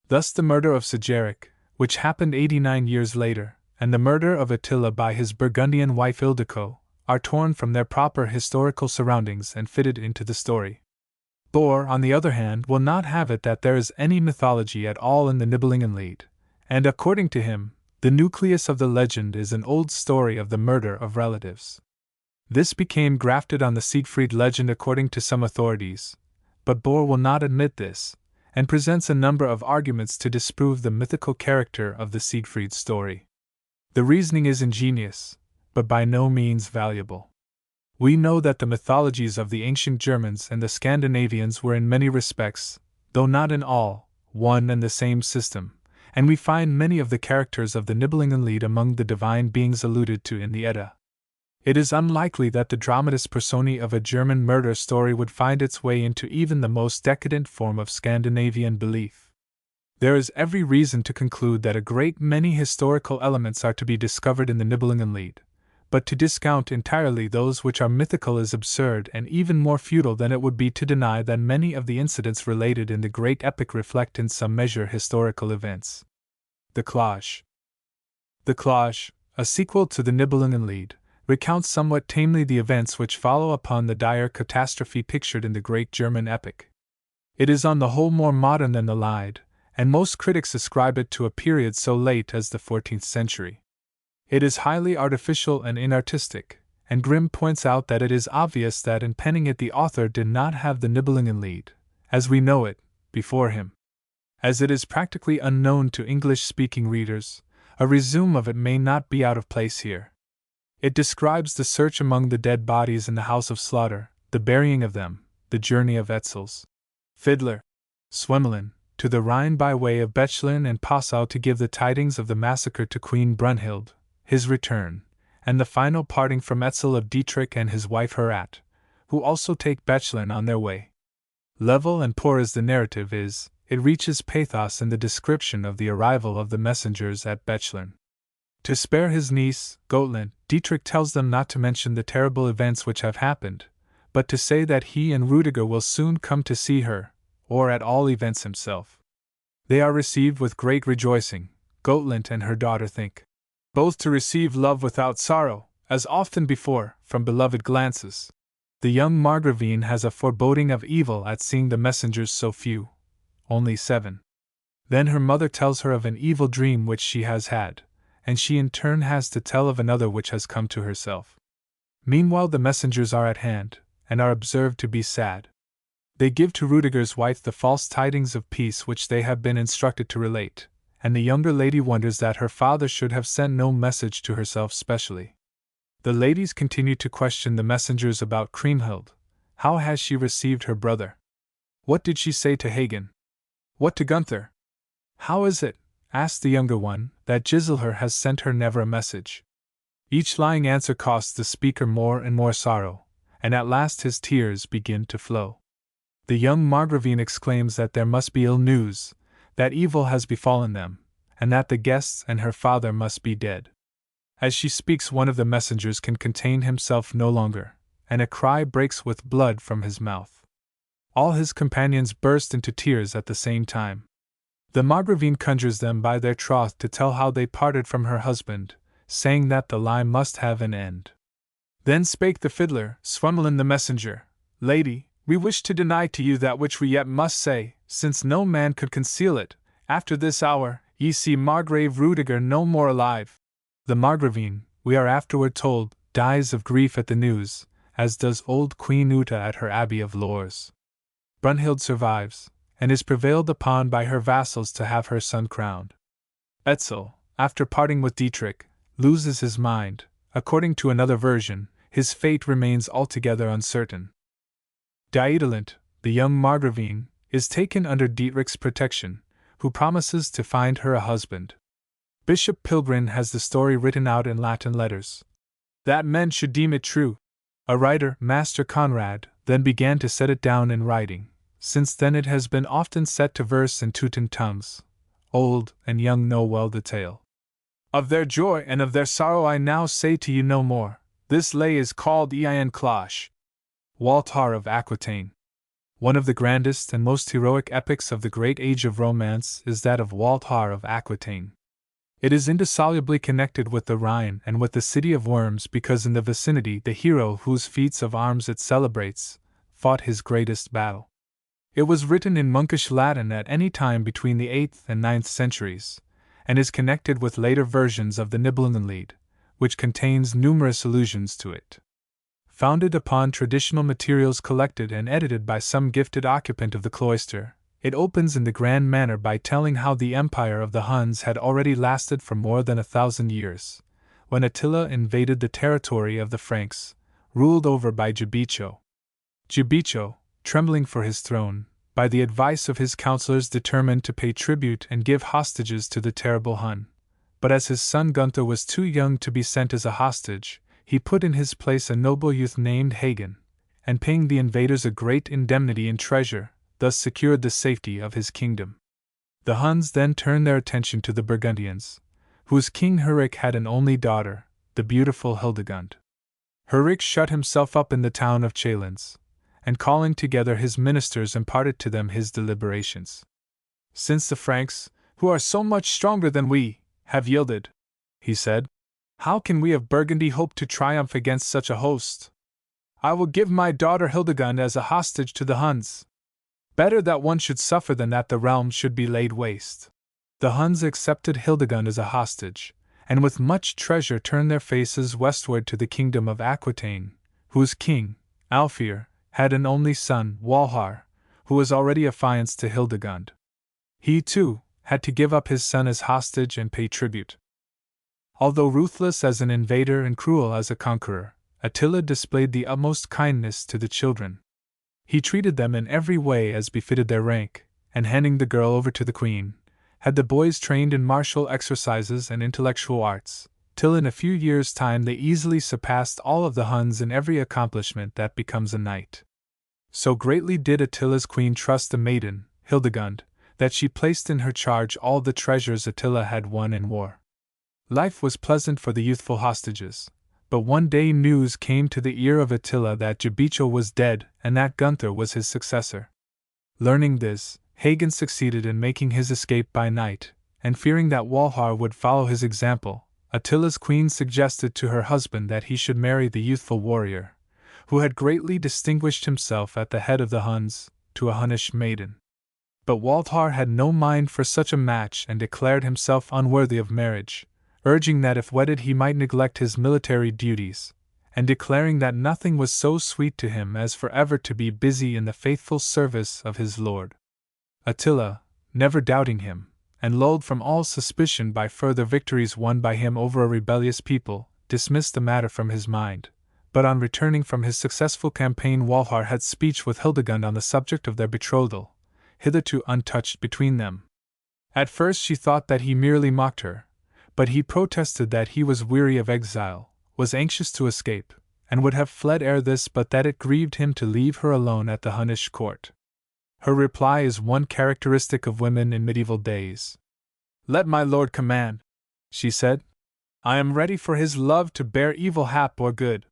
Thus the murder of Sigeric, which happened 89 years later, and the murder of Attila by his Burgundian wife Ildiko, are torn from their proper historical surroundings and fitted into the story. Bohr, on the other hand, will not have it that there is any mythology at all in the Nibelungenlied, and according to him, the nucleus of the legend is an old story of the murder of relatives. This became grafted on the Siegfried legend according to some authorities, but Bohr will not admit this, and presents a number of arguments to disprove the mythical character of the Siegfried story. The reasoning is ingenious, but by no means valuable. We know that the mythologies of the ancient Germans and the Scandinavians were in many respects, though not in all, one and the same system, and we find many of the characters of the Nibelungenlied among the divine beings alluded to in the Edda. It is unlikely that the dramatis personae of a German murder story would find its way into even the most decadent form of Scandinavian belief. There is every reason to conclude that a great many historical elements are to be discovered in the Nibelungenlied, but to discount entirely those which are mythical is absurd and even more futile than it would be to deny that many of the incidents related in the great epic reflect in some measure historical events. The Cloche. The Cloche, a sequel to the Nibelungenlied, recounts somewhat tamely the events which follow upon the dire catastrophe pictured in the great German epic. It is on the whole more modern than the Lied, and most critics ascribe it to a period so late as the 14th century. It is highly artificial and inartistic, and Grimm points out that it is obvious that in penning it the author did not have the Nibelungenlied, as we know it, before him. As it is practically unknown to English-speaking readers, a resume of it may not be out of place here. It describes the search among the dead bodies in the house of slaughter, the burying of them, the journey of Etzel's fiddler, Schwemelin, to the Rhine by way of Bechlin and Passau to give the tidings of the massacre to Queen Brunhild, his return, and the final parting from Etzel of Dietrich and his wife Herat, who also take Bechlin on their way. Level and poor as the narrative is, it reaches pathos in the description of the arrival of the messengers at Bechlin. To spare his niece, Gotland, Dietrich tells them not to mention the terrible events which have happened, but to say that he and Rudiger will soon come to see her, or at all events himself. They are received with great rejoicing, Gotland and her daughter think. Both to receive love without sorrow, as often before, from beloved glances. The young Margravine has a foreboding of evil at seeing the messengers so few, only 7. Then her mother tells her of an evil dream which she has had, and she in turn has to tell of another which has come to herself. Meanwhile the messengers are at hand, and are observed to be sad. They give to Rudiger's wife the false tidings of peace which they have been instructed to relate, and the younger lady wonders that her father should have sent no message to herself specially. The ladies continue to question the messengers about Kriemhild. How has she received her brother? What did she say to Hagen? What to Gunther? How is it, asked the younger one, that Giselher has sent her never a message? Each lying answer costs the speaker more and more sorrow, and at last his tears begin to flow. The young Margravine exclaims that there must be ill news, that evil has befallen them, and that the guests and her father must be dead. As she speaks, one of the messengers can contain himself no longer, and a cry breaks with blood from his mouth. All his companions burst into tears at the same time. The Margravine conjures them by their troth to tell how they parted from her husband, saying that the lie must have an end. Then spake the fiddler, Schwemelin the messenger, Lady, we wish to deny to you that which we yet must say, since no man could conceal it. After this hour, ye see Margrave Rudiger no more alive. The Margravine, we are afterward told, dies of grief at the news, as does old Queen Uta at her abbey of Lours. Brunhild survives, and is prevailed upon by her vassals to have her son crowned. Etzel, after parting with Dietrich, loses his mind. According to another version, his fate remains altogether uncertain. Diedelint, the young Margravine, is taken under Dietrich's protection, who promises to find her a husband. Bishop Pilgrim has the story written out in Latin letters. That men should deem it true. A writer, Master Conrad, then began to set it down in writing. Since then it has been often set to verse in Teuton tongues. Old and young know well the tale. Of their joy and of their sorrow I now say to you no more. This lay is called Ein Cloche. Waltar of Aquitaine. One of the grandest and most heroic epics of the great age of romance is that of Waltar of Aquitaine. It is indissolubly connected with the Rhine and with the city of Worms because in the vicinity the hero whose feats of arms it celebrates fought his greatest battle. It was written in monkish Latin at any time between the 8th and 9th centuries, and is connected with later versions of the Nibelungenlied, which contains numerous allusions to it. Founded upon traditional materials collected and edited by some gifted occupant of the cloister, it opens in the grand manner by telling how the empire of the Huns had already lasted for more than 1,000 years, when Attila invaded the territory of the Franks, ruled over by Gibicho. Gibicho, trembling for his throne, by the advice of his counselors determined to pay tribute and give hostages to the terrible Hun. But as his son Gunther was too young to be sent as a hostage, he put in his place a noble youth named Hagen, and paying the invaders a great indemnity in treasure, thus secured the safety of his kingdom. The Huns then turned their attention to the Burgundians, whose king Hurik had an only daughter, the beautiful Hildegund. Herrick shut himself up in the town of Chalons, and calling together his ministers imparted to them his deliberations. Since the Franks, who are so much stronger than we, have yielded, he said, how can we of Burgundy hope to triumph against such a host? I will give my daughter Hildegund as a hostage to the Huns. Better that one should suffer than that the realm should be laid waste. The Huns accepted Hildegund as a hostage, and with much treasure turned their faces westward to the kingdom of Aquitaine, whose king, Alfir, had an only son, Walhar, who was already affianced to Hildegund. He, too, had to give up his son as hostage and pay tribute. Although ruthless as an invader and cruel as a conqueror, Attila displayed the utmost kindness to the children. He treated them in every way as befitted their rank, and handing the girl over to the queen, had the boys trained in martial exercises and intellectual arts, till in a few years' time they easily surpassed all of the Huns in every accomplishment that becomes a knight. So greatly did Attila's queen trust the maiden, Hildegund, that she placed in her charge all the treasures Attila had won in war. Life was pleasant for the youthful hostages, but one day news came to the ear of Attila that Jabichel was dead and that Gunther was his successor. Learning this, Hagen succeeded in making his escape by night, and fearing that Walhar would follow his example, Attila's queen suggested to her husband that he should marry the youthful warrior, who had greatly distinguished himself at the head of the Huns, to a Hunnish maiden. But Walhar had no mind for such a match and declared himself unworthy of marriage, urging that if wedded he might neglect his military duties, and declaring that nothing was so sweet to him as forever to be busy in the faithful service of his lord. Attila, never doubting him, and lulled from all suspicion by further victories won by him over a rebellious people, dismissed the matter from his mind. But on returning from his successful campaign, Walhar had speech with Hildegund on the subject of their betrothal, hitherto untouched between them. At first she thought that he merely mocked her, but he protested that he was weary of exile, was anxious to escape, and would have fled ere this but that it grieved him to leave her alone at the Hunnish court. Her reply is one characteristic of women in medieval days. "Let my lord command," she said. "I am ready for his love to bear evil hap or good."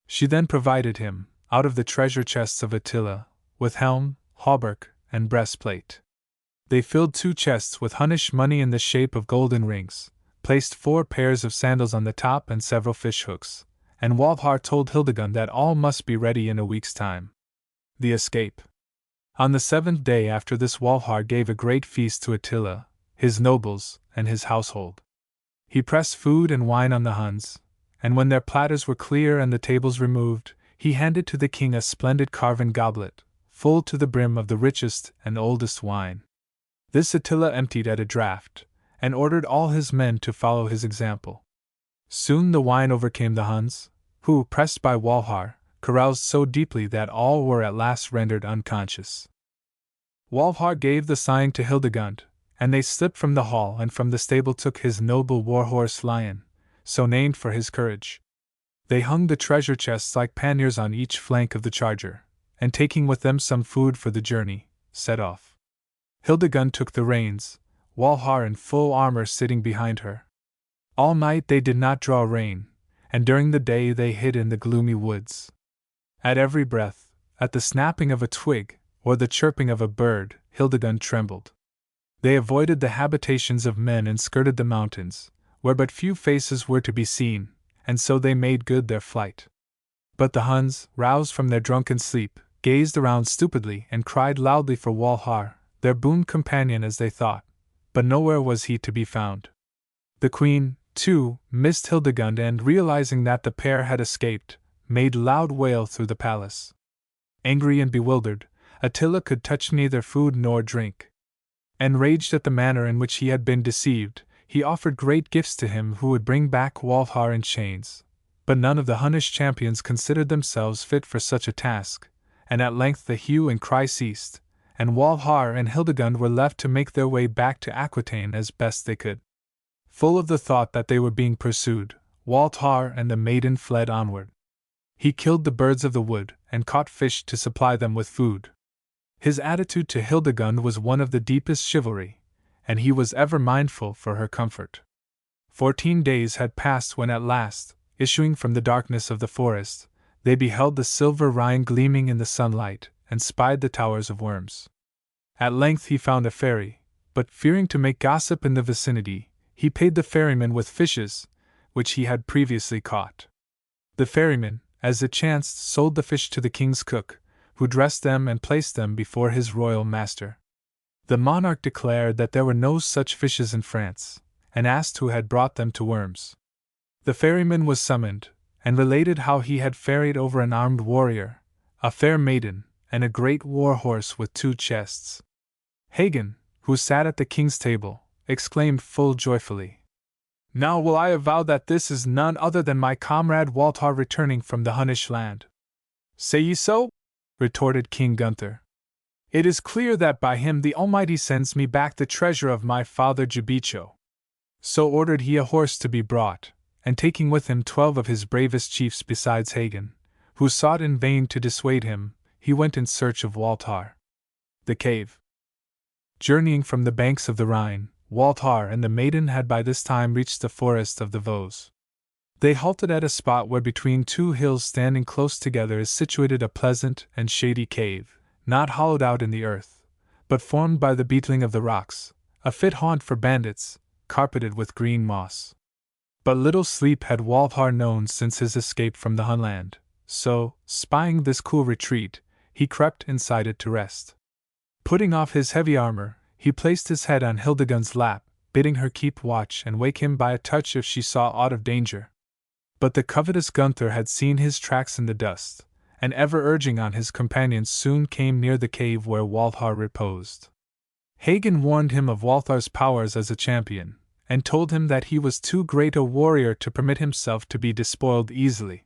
She then provided him, out of the treasure chests of Attila, with helm, hauberk, and breastplate. They filled 2 chests with Hunnish money in the shape of golden rings, placed 4 pairs of sandals on the top and several fish-hooks, and Walhar told Hildegund that all must be ready in a week's time. The escape. On the 7th day after this, Walhar gave a great feast to Attila, his nobles, and his household. He pressed food and wine on the Huns, and when their platters were clear and the tables removed, he handed to the king a splendid carven goblet, full to the brim of the richest and oldest wine. This Attila emptied at a draught, and ordered all his men to follow his example. Soon the wine overcame the Huns, who, pressed by Walhar, caroused so deeply that all were at last rendered unconscious. Walhar gave the sign to Hildegund, and they slipped from the hall and from the stable took his noble war-horse Lion, so named for his courage. They hung the treasure chests like panniers on each flank of the charger, and taking with them some food for the journey, set off. Hildegund took the reins, Walhar in full armor sitting behind her. All night they did not draw rein, and during the day they hid in the gloomy woods. At every breath, at the snapping of a twig, or the chirping of a bird, Hildegund trembled. They avoided the habitations of men and skirted the mountains, where but few faces were to be seen, and so they made good their flight. But the Huns, roused from their drunken sleep, gazed around stupidly and cried loudly for Walhar, their boon companion as they thought, but nowhere was he to be found. The queen, too, missed Hildegund and, realizing that the pair had escaped, made loud wail through the palace. Angry and bewildered, Attila could touch neither food nor drink. Enraged at the manner in which he had been deceived, he offered great gifts to him who would bring back Walhar in chains, but none of the Hunnish champions considered themselves fit for such a task, and at length the hue and cry ceased, and Walhar and Hildegund were left to make their way back to Aquitaine as best they could. Full of the thought that they were being pursued, Walhar and the maiden fled onward. He killed the birds of the wood and caught fish to supply them with food. His attitude to Hildegund was one of the deepest chivalry, and he was ever mindful for her comfort. 14 days had passed when at last, issuing from the darkness of the forest, they beheld the silver Rhine gleaming in the sunlight, and spied the towers of Worms. At length he found a ferry, but fearing to make gossip in the vicinity, he paid the ferryman with fishes, which he had previously caught. The ferryman, as it chanced, sold the fish to the king's cook, who dressed them and placed them before his royal master. The monarch declared that there were no such fishes in France, and asked who had brought them to Worms. The ferryman was summoned, and related how he had ferried over an armed warrior, a fair maiden, and a great war horse with 2 chests. Hagen, who sat at the king's table, exclaimed full joyfully, "Now will I avow that this is none other than my comrade Walthar returning from the Hunnish land." "Say ye so?" retorted King Gunther. "It is clear that by him the Almighty sends me back the treasure of my father Gibicho." So ordered he a horse to be brought, and taking with him 12 of his bravest chiefs besides Hagen, who sought in vain to dissuade him, he went in search of Walthar. The cave. Journeying from the banks of the Rhine, Walthar and the maiden had by this time reached the forest of the Vosges. They halted at a spot where between 2 hills standing close together is situated a pleasant and shady cave, not hollowed out in the earth, but formed by the beetling of the rocks, a fit haunt for bandits, carpeted with green moss. But little sleep had Walthar known since his escape from the Hunland, so, spying this cool retreat, he crept inside it to rest. Putting off his heavy armor, he placed his head on Hildegund's lap, bidding her keep watch and wake him by a touch if she saw aught of danger. But the covetous Gunther had seen his tracks in the dust, and ever urging on his companions soon came near the cave where Walthar reposed. Hagen warned him of Walthar's powers as a champion, and told him that he was too great a warrior to permit himself to be despoiled easily.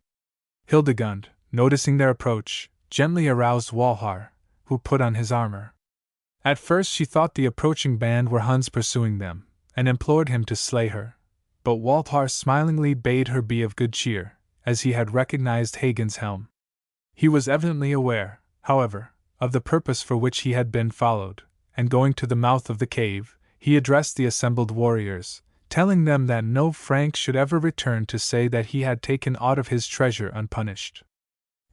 Hildegund, noticing their approach, gently aroused Walthar, who put on his armor. At first she thought the approaching band were Huns pursuing them, and implored him to slay her, but Walthar smilingly bade her be of good cheer, as he had recognized Hagen's helm. He was evidently aware, however, of the purpose for which he had been followed, and going to the mouth of the cave, he addressed the assembled warriors, telling them that no Frank should ever return to say that he had taken aught of his treasure unpunished.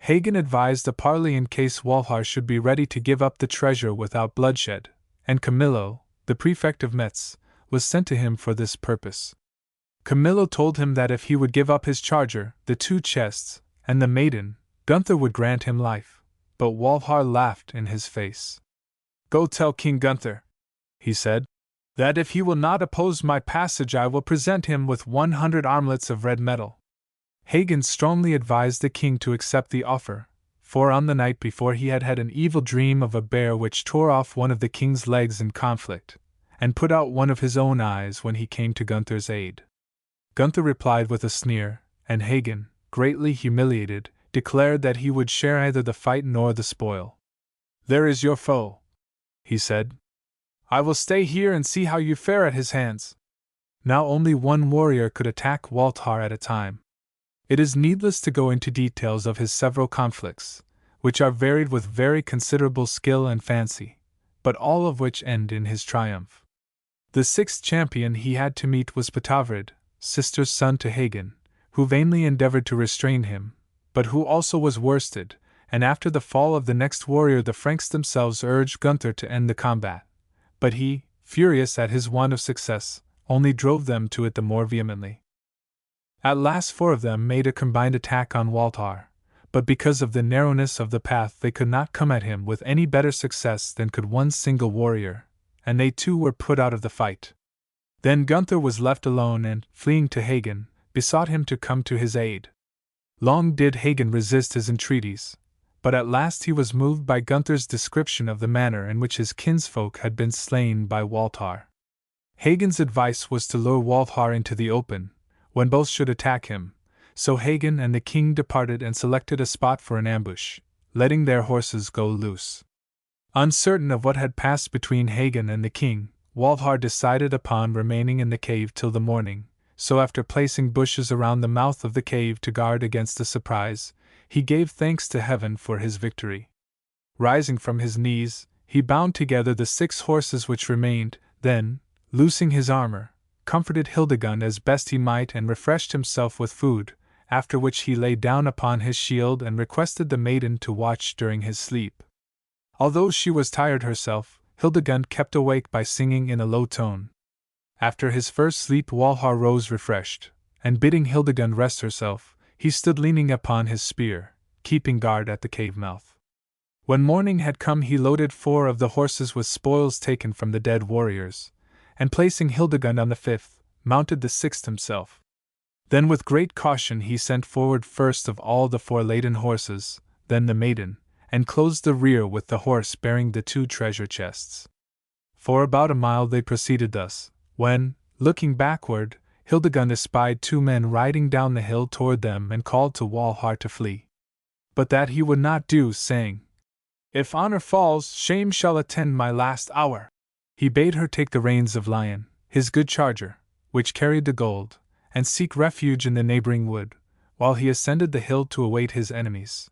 Hagen advised a parley in case Walthar should be ready to give up the treasure without bloodshed, and Camillo, the prefect of Metz, was sent to him for this purpose. Camillo told him that if he would give up his charger, the 2 chests, and the maiden, Gunther would grant him life, but Walthar laughed in his face. "Go tell King Gunther," he said, "that if he will not oppose my passage I will present him with 100 armlets of red metal." Hagen strongly advised the king to accept the offer, for on the night before he had had an evil dream of a bear which tore off one of the king's legs in conflict, and put out one of his own eyes when he came to Gunther's aid. Gunther replied with a sneer, and Hagen, greatly humiliated, declared that he would share neither the fight nor the spoil. "There is your foe," he said. "I will stay here and see how you fare at his hands." Now only one warrior could attack Walthar at a time. It is needless to go into details of his several conflicts, which are varied with very considerable skill and fancy, but all of which end in his triumph. The 6th champion he had to meet was Patavrid, sister's son to Hagen, who vainly endeavored to restrain him, but who also was worsted, and after the fall of the next warrior the Franks themselves urged Gunther to end the combat, but he, furious at his want of success, only drove them to it the more vehemently. At last 4 of them made a combined attack on Walthar, but because of the narrowness of the path they could not come at him with any better success than could one single warrior, and they too were put out of the fight. Then Gunther was left alone and, fleeing to Hagen, besought him to come to his aid. Long did Hagen resist his entreaties, but at last he was moved by Gunther's description of the manner in which his kinsfolk had been slain by Walthar. Hagen's advice was to lure Walthar into the open, when both should attack him, so Hagen and the king departed and selected a spot for an ambush, letting their horses go loose. Uncertain of what had passed between Hagen and the king, Walthar decided upon remaining in the cave till the morning, so after placing bushes around the mouth of the cave to guard against a surprise, he gave thanks to heaven for his victory. Rising from his knees, he bound together the 6 horses which remained, then, loosing his armor, comforted Hildegund as best he might and refreshed himself with food, after which he lay down upon his shield and requested the maiden to watch during his sleep. Although she was tired herself, Hildegund kept awake by singing in a low tone. After his first sleep Walhar rose refreshed, and bidding Hildegund rest herself, he stood leaning upon his spear, keeping guard at the cave mouth. When morning had come he loaded 4 of the horses with spoils taken from the dead warriors, and placing Hildegund on the 5th, mounted the 6th himself. Then with great caution he sent forward first of all the 4 laden horses, then the maiden, and closed the rear with the horse bearing the 2 treasure chests. For about a mile they proceeded thus, when, looking backward, Hildegund espied 2 men riding down the hill toward them and called to Walhar to flee. But that he would not do, saying, "If honor falls, shame shall attend my last hour." He bade her take the reins of Lion, his good charger, which carried the gold, and seek refuge in the neighboring wood, while he ascended the hill to await his enemies.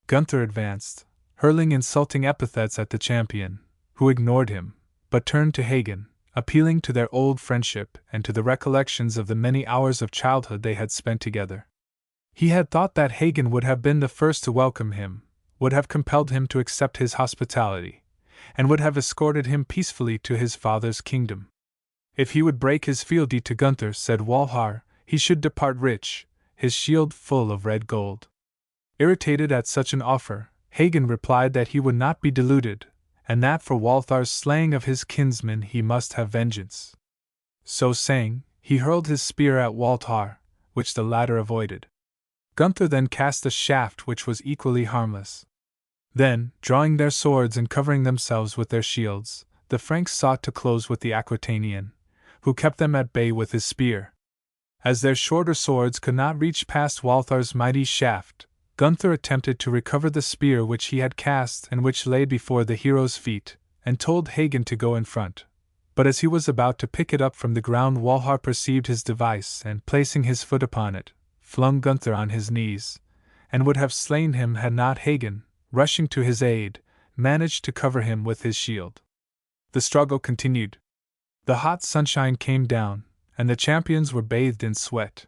Gunther advanced, hurling insulting epithets at the champion, who ignored him, but turned to Hagen, appealing to their old friendship and to the recollections of the many hours of childhood they had spent together. He had thought that Hagen would have been the first to welcome him, would have compelled him to accept his hospitality, and would have escorted him peacefully to his father's kingdom. If he would break his fealty to Gunther, said Walhar, he should depart rich, his shield full of red gold. Irritated at such an offer, Hagen replied that he would not be deluded, and that for Walthar's slaying of his kinsman he must have vengeance. So saying, he hurled his spear at Walthar, which the latter avoided. Gunther then cast a shaft which was equally harmless. Then, drawing their swords and covering themselves with their shields, the Franks sought to close with the Aquitanian, who kept them at bay with his spear. As their shorter swords could not reach past Walthar's mighty shaft, Gunther attempted to recover the spear which he had cast and which lay before the hero's feet, and told Hagen to go in front. But as he was about to pick it up from the ground, Walhar perceived his device and, placing his foot upon it, flung Gunther on his knees, and would have slain him had not Hagen, rushing to his aid, managed to cover him with his shield. The struggle continued. The hot sunshine came down, and the champions were bathed in sweat.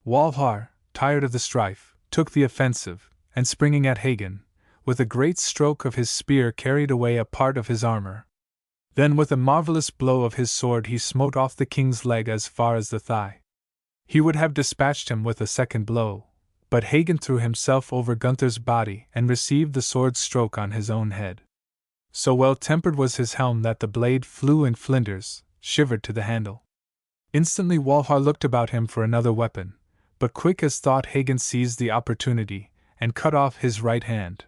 Walhar, tired of the strife, took the offensive, and springing at Hagen, with a great stroke of his spear carried away a part of his armor. Then with a marvelous blow of his sword he smote off the king's leg as far as the thigh. He would have dispatched him with a second blow, but Hagen threw himself over Gunther's body and received the sword stroke on his own head. So well tempered was his helm that the blade flew in flinders, shivered to the handle. Instantly Walhar looked about him for another weapon, but quick as thought Hagen seized the opportunity, and cut off his right hand.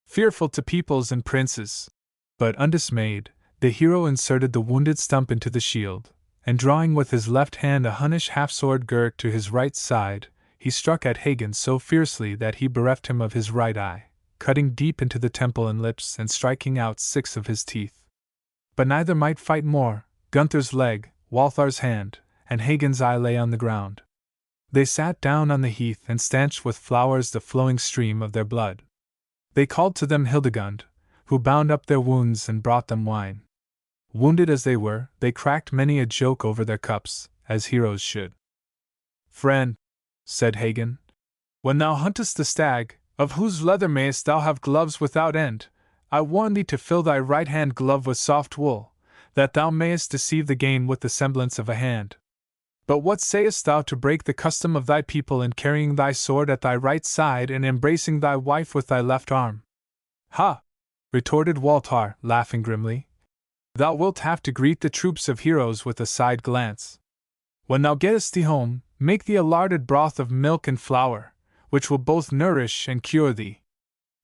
Fearful to peoples and princes, but undismayed, the hero inserted the wounded stump into the shield, and drawing with his left hand a Hunnish half-sword girt to his right side, he struck at Hagen so fiercely that he bereft him of his right eye, cutting deep into the temple and lips and striking out 6 of his teeth. But neither might fight more. Gunther's leg, Walthar's hand, and Hagen's eye lay on the ground. They sat down on the heath and stanched with flowers the flowing stream of their blood. They called to them Hildegund, who bound up their wounds and brought them wine. Wounded as they were, they cracked many a joke over their cups, as heroes should. "Friend," said Hagen, "when thou huntest the stag, of whose leather mayest thou have gloves without end, I warn thee to fill thy right hand glove with soft wool, that thou mayest deceive the game with the semblance of a hand. But what sayest thou to break the custom of thy people in carrying thy sword at thy right side and embracing thy wife with thy left arm?" "Ha!" retorted Walthar, laughing grimly. "Thou wilt have to greet the troops of heroes with a side glance. When thou gettest thee home, make thee a larded broth of milk and flour, which will both nourish and cure thee."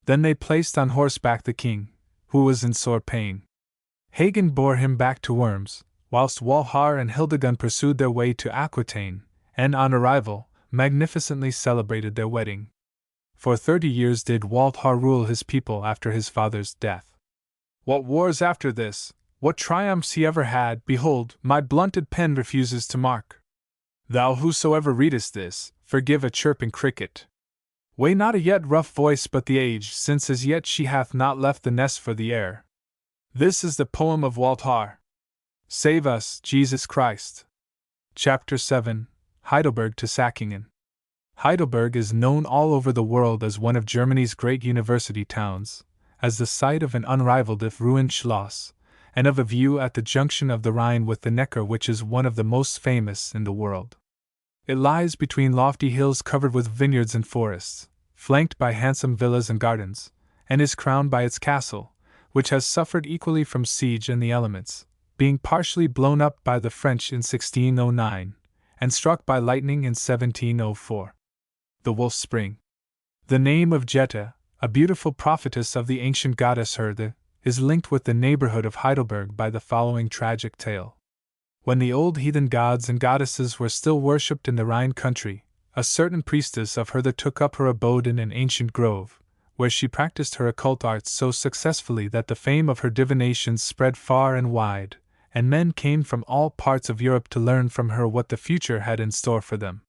Then they placed on horseback the king, who was in sore pain. Hagen bore him back to Worms, whilst Walhar and Hildegund pursued their way to Aquitaine, and on arrival, magnificently celebrated their wedding. For 30 years did Walhar rule his people after his father's death. What wars after this, what triumphs he ever had, behold, my blunted pen refuses to mark. Thou whosoever readest this, forgive a chirping cricket. Weigh not a yet rough voice but the age, since as yet she hath not left the nest for the air. This is the poem of Walthar. Save us, Jesus Christ. Chapter 7, Heidelberg to Säckingen. Heidelberg is known all over the world as one of Germany's great university towns, as the site of an unrivaled if ruined Schloss, and of a view at the junction of the Rhine with the Neckar which is one of the most famous in the world. It lies between lofty hills covered with vineyards and forests, flanked by handsome villas and gardens, and is crowned by its castle, which has suffered equally from siege and the elements, being partially blown up by the French in 1609, and struck by lightning in 1704. The Wolf Spring. The name of Jette, a beautiful prophetess of the ancient goddess Hertha, is linked with the neighborhood of Heidelberg by the following tragic tale. When the old heathen gods and goddesses were still worshipped in the Rhine country, a certain priestess of Hertha took up her abode in an ancient grove, where she practiced her occult arts so successfully that the fame of her divinations spread far and wide, and men came from all parts of Europe to learn from her what the future had in store for them.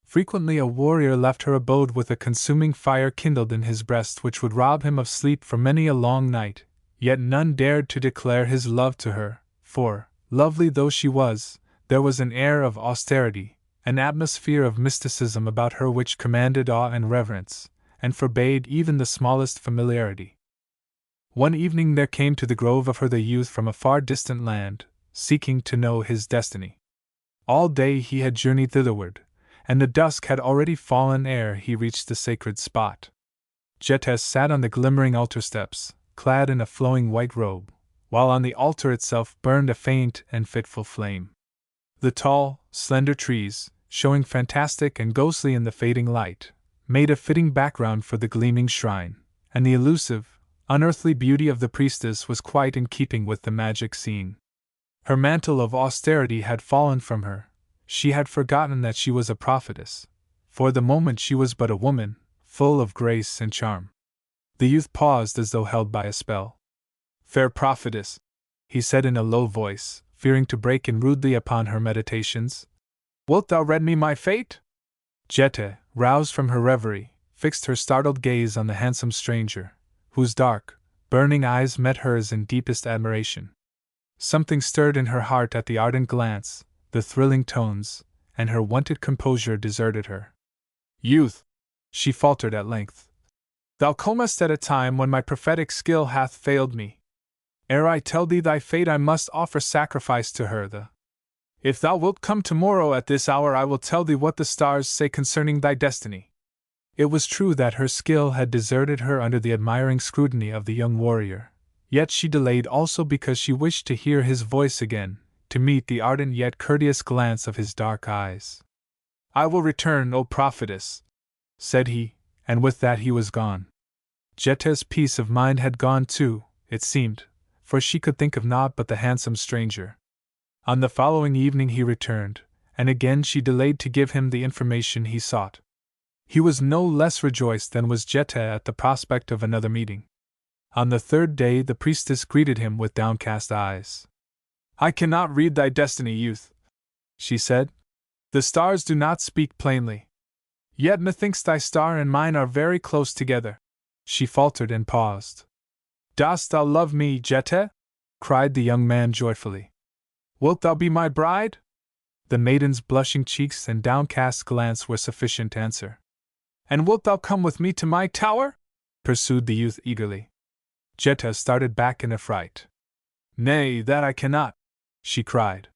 Frequently a warrior left her abode with a consuming fire kindled in his breast which would rob him of sleep for many a long night, yet none dared to declare his love to her, for, lovely though she was, there was an air of austerity, an atmosphere of mysticism about her which commanded awe and reverence, and forbade even the smallest familiarity. One evening there came to the grove of her the youth from a far distant land, seeking to know his destiny. All day he had journeyed thitherward, and the dusk had already fallen ere he reached the sacred spot. Jette sat on the glimmering altar steps, clad in a flowing white robe, while on the altar itself burned a faint and fitful flame. The tall, slender trees, showing fantastic and ghostly in the fading light, made a fitting background for the gleaming shrine, and the elusive, unearthly beauty of the priestess was quite in keeping with the magic scene. Her mantle of austerity had fallen from her. She had forgotten that she was a prophetess. For the moment she was but a woman, full of grace and charm. The youth paused as though held by a spell. "Fair prophetess," he said in a low voice, fearing to break in rudely upon her meditations, "wilt thou read me my fate?" Jette, roused from her reverie, fixed her startled gaze on the handsome stranger, whose dark, burning eyes met hers in deepest admiration. Something stirred in her heart at the ardent glance, the thrilling tones, and her wonted composure deserted her. "Youth," she faltered at length, "thou comest at a time when my prophetic skill hath failed me. Ere I tell thee thy fate I must offer sacrifice to Hertha. If thou wilt come tomorrow at this hour I will tell thee what the stars say concerning thy destiny." It was true that her skill had deserted her under the admiring scrutiny of the young warrior, yet she delayed also because she wished to hear his voice again, to meet the ardent yet courteous glance of his dark eyes. "I will return, O prophetess," said he, and with that he was gone. Jette's peace of mind had gone too, it seemed, for she could think of naught but the handsome stranger. On the following evening he returned, and again she delayed to give him the information he sought. He was no less rejoiced than was Jette at the prospect of another meeting. On the third day the priestess greeted him with downcast eyes. "I cannot read thy destiny, youth," she said. "The stars do not speak plainly. Yet methinks thy star and mine are very close together." She faltered and paused. "Dost thou love me, Jette?" cried the young man joyfully. "Wilt thou be my bride?" The maiden's blushing cheeks and downcast glance were sufficient answer. "And wilt thou come with me to my tower?" pursued the youth eagerly. Jette started back in affright. "Nay, that I cannot," she cried.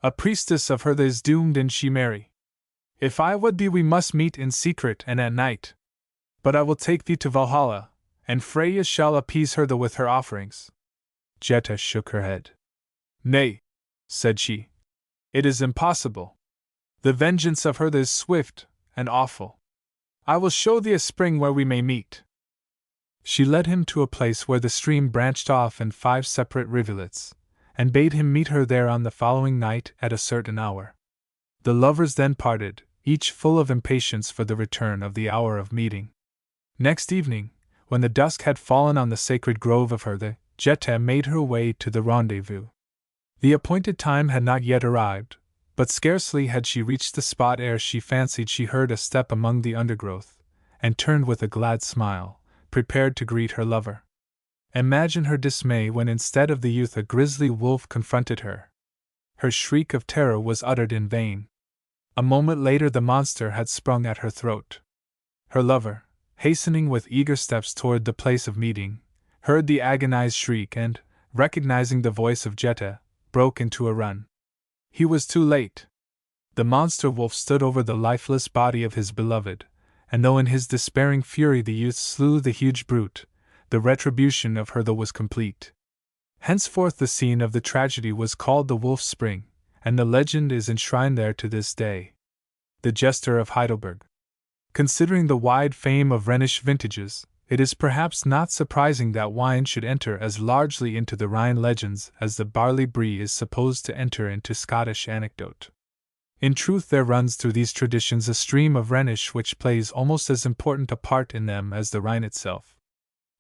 "A priestess of Hertha is doomed and she marry. If I would thee we must meet in secret and at night. But I will take thee to Valhalla, and Freya shall appease Hertha with her offerings." Jette shook her head. "Nay," said she. "It is impossible. The vengeance of Hertha is swift and awful. I will show thee a spring where we may meet." She led him to a place where the stream branched off in 5 separate rivulets, and bade him meet her there on the following night at a certain hour. The lovers then parted, each full of impatience for the return of the hour of meeting. Next evening, when the dusk had fallen on the sacred grove of Hertha, Jette made her way to the rendezvous. The appointed time had not yet arrived, but scarcely had she reached the spot ere she fancied she heard a step among the undergrowth, and turned with a glad smile, prepared to greet her lover. Imagine her dismay when instead of the youth a grisly wolf confronted her. Her shriek of terror was uttered in vain. A moment later the monster had sprung at her throat. Her lover, hastening with eager steps toward the place of meeting, heard the agonized shriek and, recognizing the voice of Jetta, broke into a run. He was too late. The monster wolf stood over the lifeless body of his beloved, and though in his despairing fury the youth slew the huge brute, the retribution of her was complete. Henceforth the scene of the tragedy was called the Wolf Spring, and the legend is enshrined there to this day. The Jester of Heidelberg. Considering the wide fame of Rhenish vintages, it is perhaps not surprising that wine should enter as largely into the Rhine legends as the barley brie is supposed to enter into Scottish anecdote. In truth, there runs through these traditions a stream of Rhenish which plays almost as important a part in them as the Rhine itself.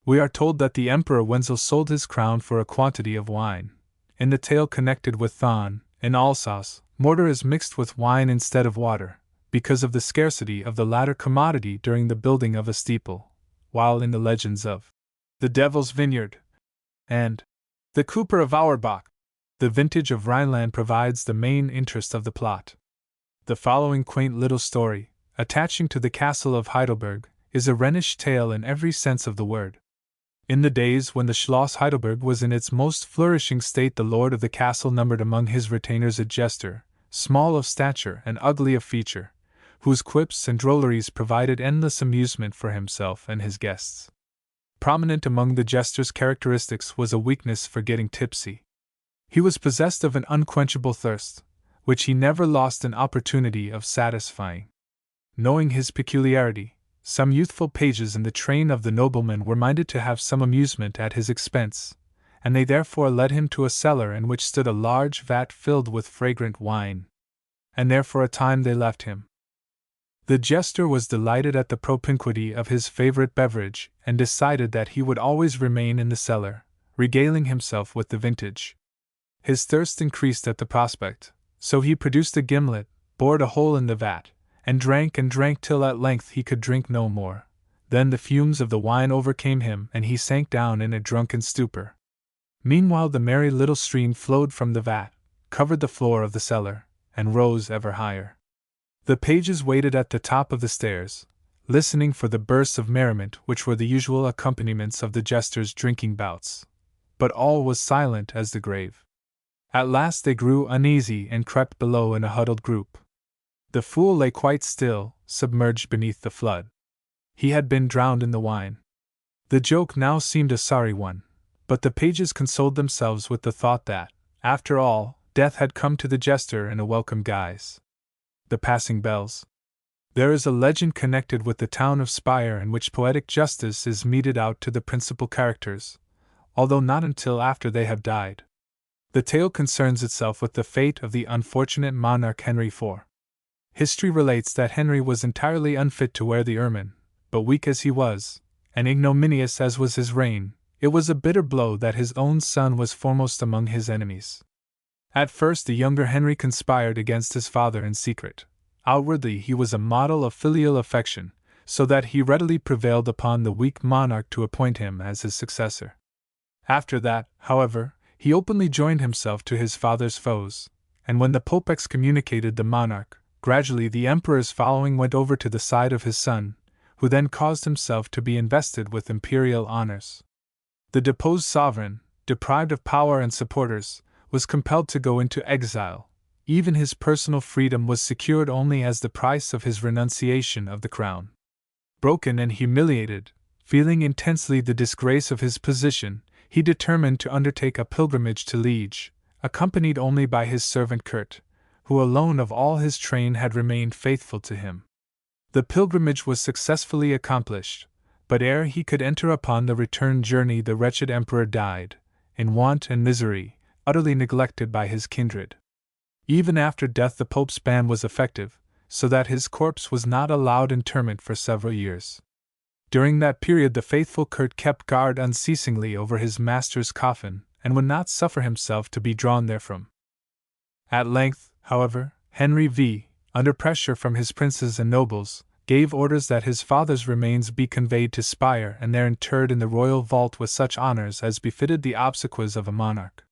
We are told that the Emperor Wenzel sold his crown for a quantity of wine. In the tale connected with Thann, in Alsace, mortar is mixed with wine instead of water, because of the scarcity of the latter commodity during the building of a steeple, while in the legends of the Devil's Vineyard and the Cooper of Auerbach, the vintage of Rhineland provides the main interest of the plot. The following quaint little story, attaching to the castle of Heidelberg, is a Rhenish tale in every sense of the word. In the days when the Schloss Heidelberg was in its most flourishing state, the lord of the castle numbered among his retainers a jester, small of stature and ugly of feature, whose quips and drolleries provided endless amusement for himself and his guests. Prominent among the jester's characteristics was a weakness for getting tipsy. He was possessed of an unquenchable thirst, which he never lost an opportunity of satisfying. Knowing his peculiarity, some youthful pages in the train of the nobleman were minded to have some amusement at his expense, and they therefore led him to a cellar in which stood a large vat filled with fragrant wine. And there for a time they left him. The jester was delighted at the propinquity of his favorite beverage, and decided that he would always remain in the cellar, regaling himself with the vintage. His thirst increased at the prospect, so he produced a gimlet, bored a hole in the vat, and drank till at length he could drink no more. Then the fumes of the wine overcame him, and he sank down in a drunken stupor. Meanwhile the merry little stream flowed from the vat, covered the floor of the cellar, and rose ever higher. The pages waited at the top of the stairs, listening for the bursts of merriment which were the usual accompaniments of the jester's drinking bouts. But all was silent as the grave. At last they grew uneasy and crept below in a huddled group. The fool lay quite still, submerged beneath the flood. He had been drowned in the wine. The joke now seemed a sorry one, but the pages consoled themselves with the thought that, after all, death had come to the jester in a welcome guise. The passing bells. There is a legend connected with the town of Speyer in which poetic justice is meted out to the principal characters, although not until after they have died. The tale concerns itself with the fate of the unfortunate monarch Henry IV. History relates that Henry was entirely unfit to wear the ermine, but weak as he was, and ignominious as was his reign, it was a bitter blow that his own son was foremost among his enemies. At first the younger Henry conspired against his father in secret. Outwardly he was a model of filial affection, so that he readily prevailed upon the weak monarch to appoint him as his successor. After that, however, he openly joined himself to his father's foes, and when the Pope excommunicated the monarch, gradually the emperor's following went over to the side of his son, who then caused himself to be invested with imperial honors. The deposed sovereign, deprived of power and supporters, was compelled to go into exile. Even his personal freedom was secured only as the price of his renunciation of the crown. Broken and humiliated, feeling intensely the disgrace of his position, he determined to undertake a pilgrimage to Liege, accompanied only by his servant Kurt, who alone of all his train had remained faithful to him. The pilgrimage was successfully accomplished, but ere he could enter upon the return journey the wretched emperor died, in want and misery, utterly neglected by his kindred. Even after death the Pope's ban was effective, so that his corpse was not allowed interment for several years. During that period the faithful Kurt kept guard unceasingly over his master's coffin, and would not suffer himself to be drawn therefrom. At length, however, Henry V, under pressure from his princes and nobles, gave orders that his father's remains be conveyed to Speyer and there interred in the royal vault with such honors as befitted the obsequies of a monarch.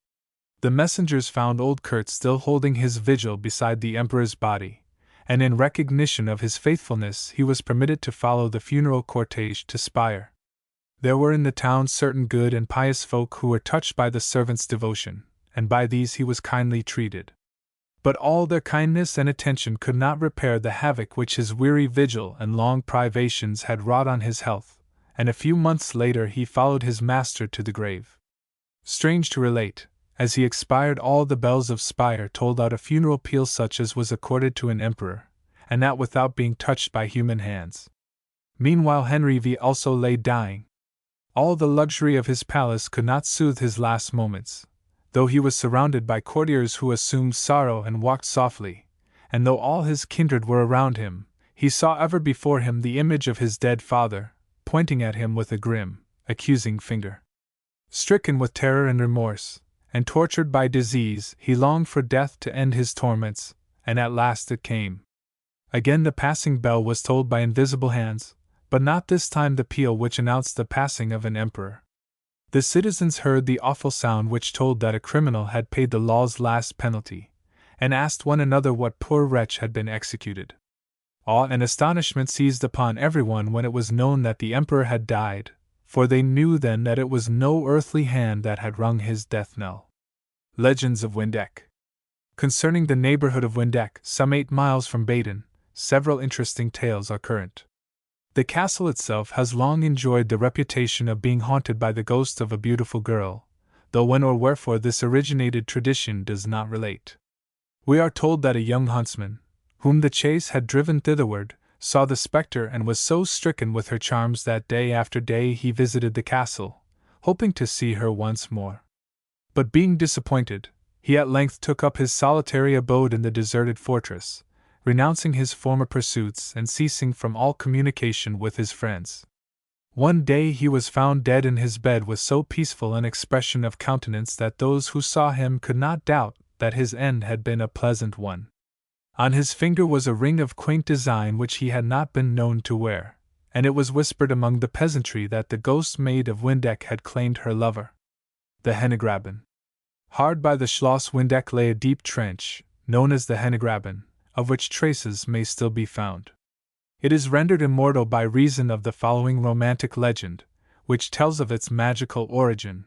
The messengers found old Kurt still holding his vigil beside the emperor's body, and in recognition of his faithfulness he was permitted to follow the funeral cortege to Speyer. There were in the town certain good and pious folk who were touched by the servant's devotion, and by these he was kindly treated. But all their kindness and attention could not repair the havoc which his weary vigil and long privations had wrought on his health, and a few months later he followed his master to the grave. Strange to relate, as he expired all the bells of Speyer tolled out a funeral peal such as was accorded to an emperor, and that without being touched by human hands. Meanwhile Henry V also lay dying. All the luxury of his palace could not soothe his last moments, though he was surrounded by courtiers who assumed sorrow and walked softly, and though all his kindred were around him, he saw ever before him the image of his dead father, pointing at him with a grim, accusing finger. Stricken with terror and remorse, and tortured by disease, he longed for death to end his torments, and at last it came. Again the passing bell was tolled by invisible hands, but not this time the peal which announced the passing of an emperor. The citizens heard the awful sound which told that a criminal had paid the law's last penalty, and asked one another what poor wretch had been executed. Awe and astonishment seized upon everyone when it was known that the emperor had died, for they knew then that it was no earthly hand that had rung his death knell. Legends of Windeck. Concerning the neighborhood of Windeck, some 8 miles from Baden, several interesting tales are current. The castle itself has long enjoyed the reputation of being haunted by the ghost of a beautiful girl, though when or wherefore this originated tradition does not relate. We are told that a young huntsman, whom the chase had driven thitherward, saw the spectre and was so stricken with her charms that day after day he visited the castle, hoping to see her once more. But being disappointed, he at length took up his solitary abode in the deserted fortress, renouncing his former pursuits and ceasing from all communication with his friends. One day he was found dead in his bed with so peaceful an expression of countenance that those who saw him could not doubt that his end had been a pleasant one. On his finger was a ring of quaint design which he had not been known to wear, and it was whispered among the peasantry that the ghost maid of Windeck had claimed her lover. The Hennegraben. Hard by the Schloss Windeck lay a deep trench, known as the Hennegraben, of which traces may still be found. It is rendered immortal by reason of the following romantic legend, which tells of its magical origin.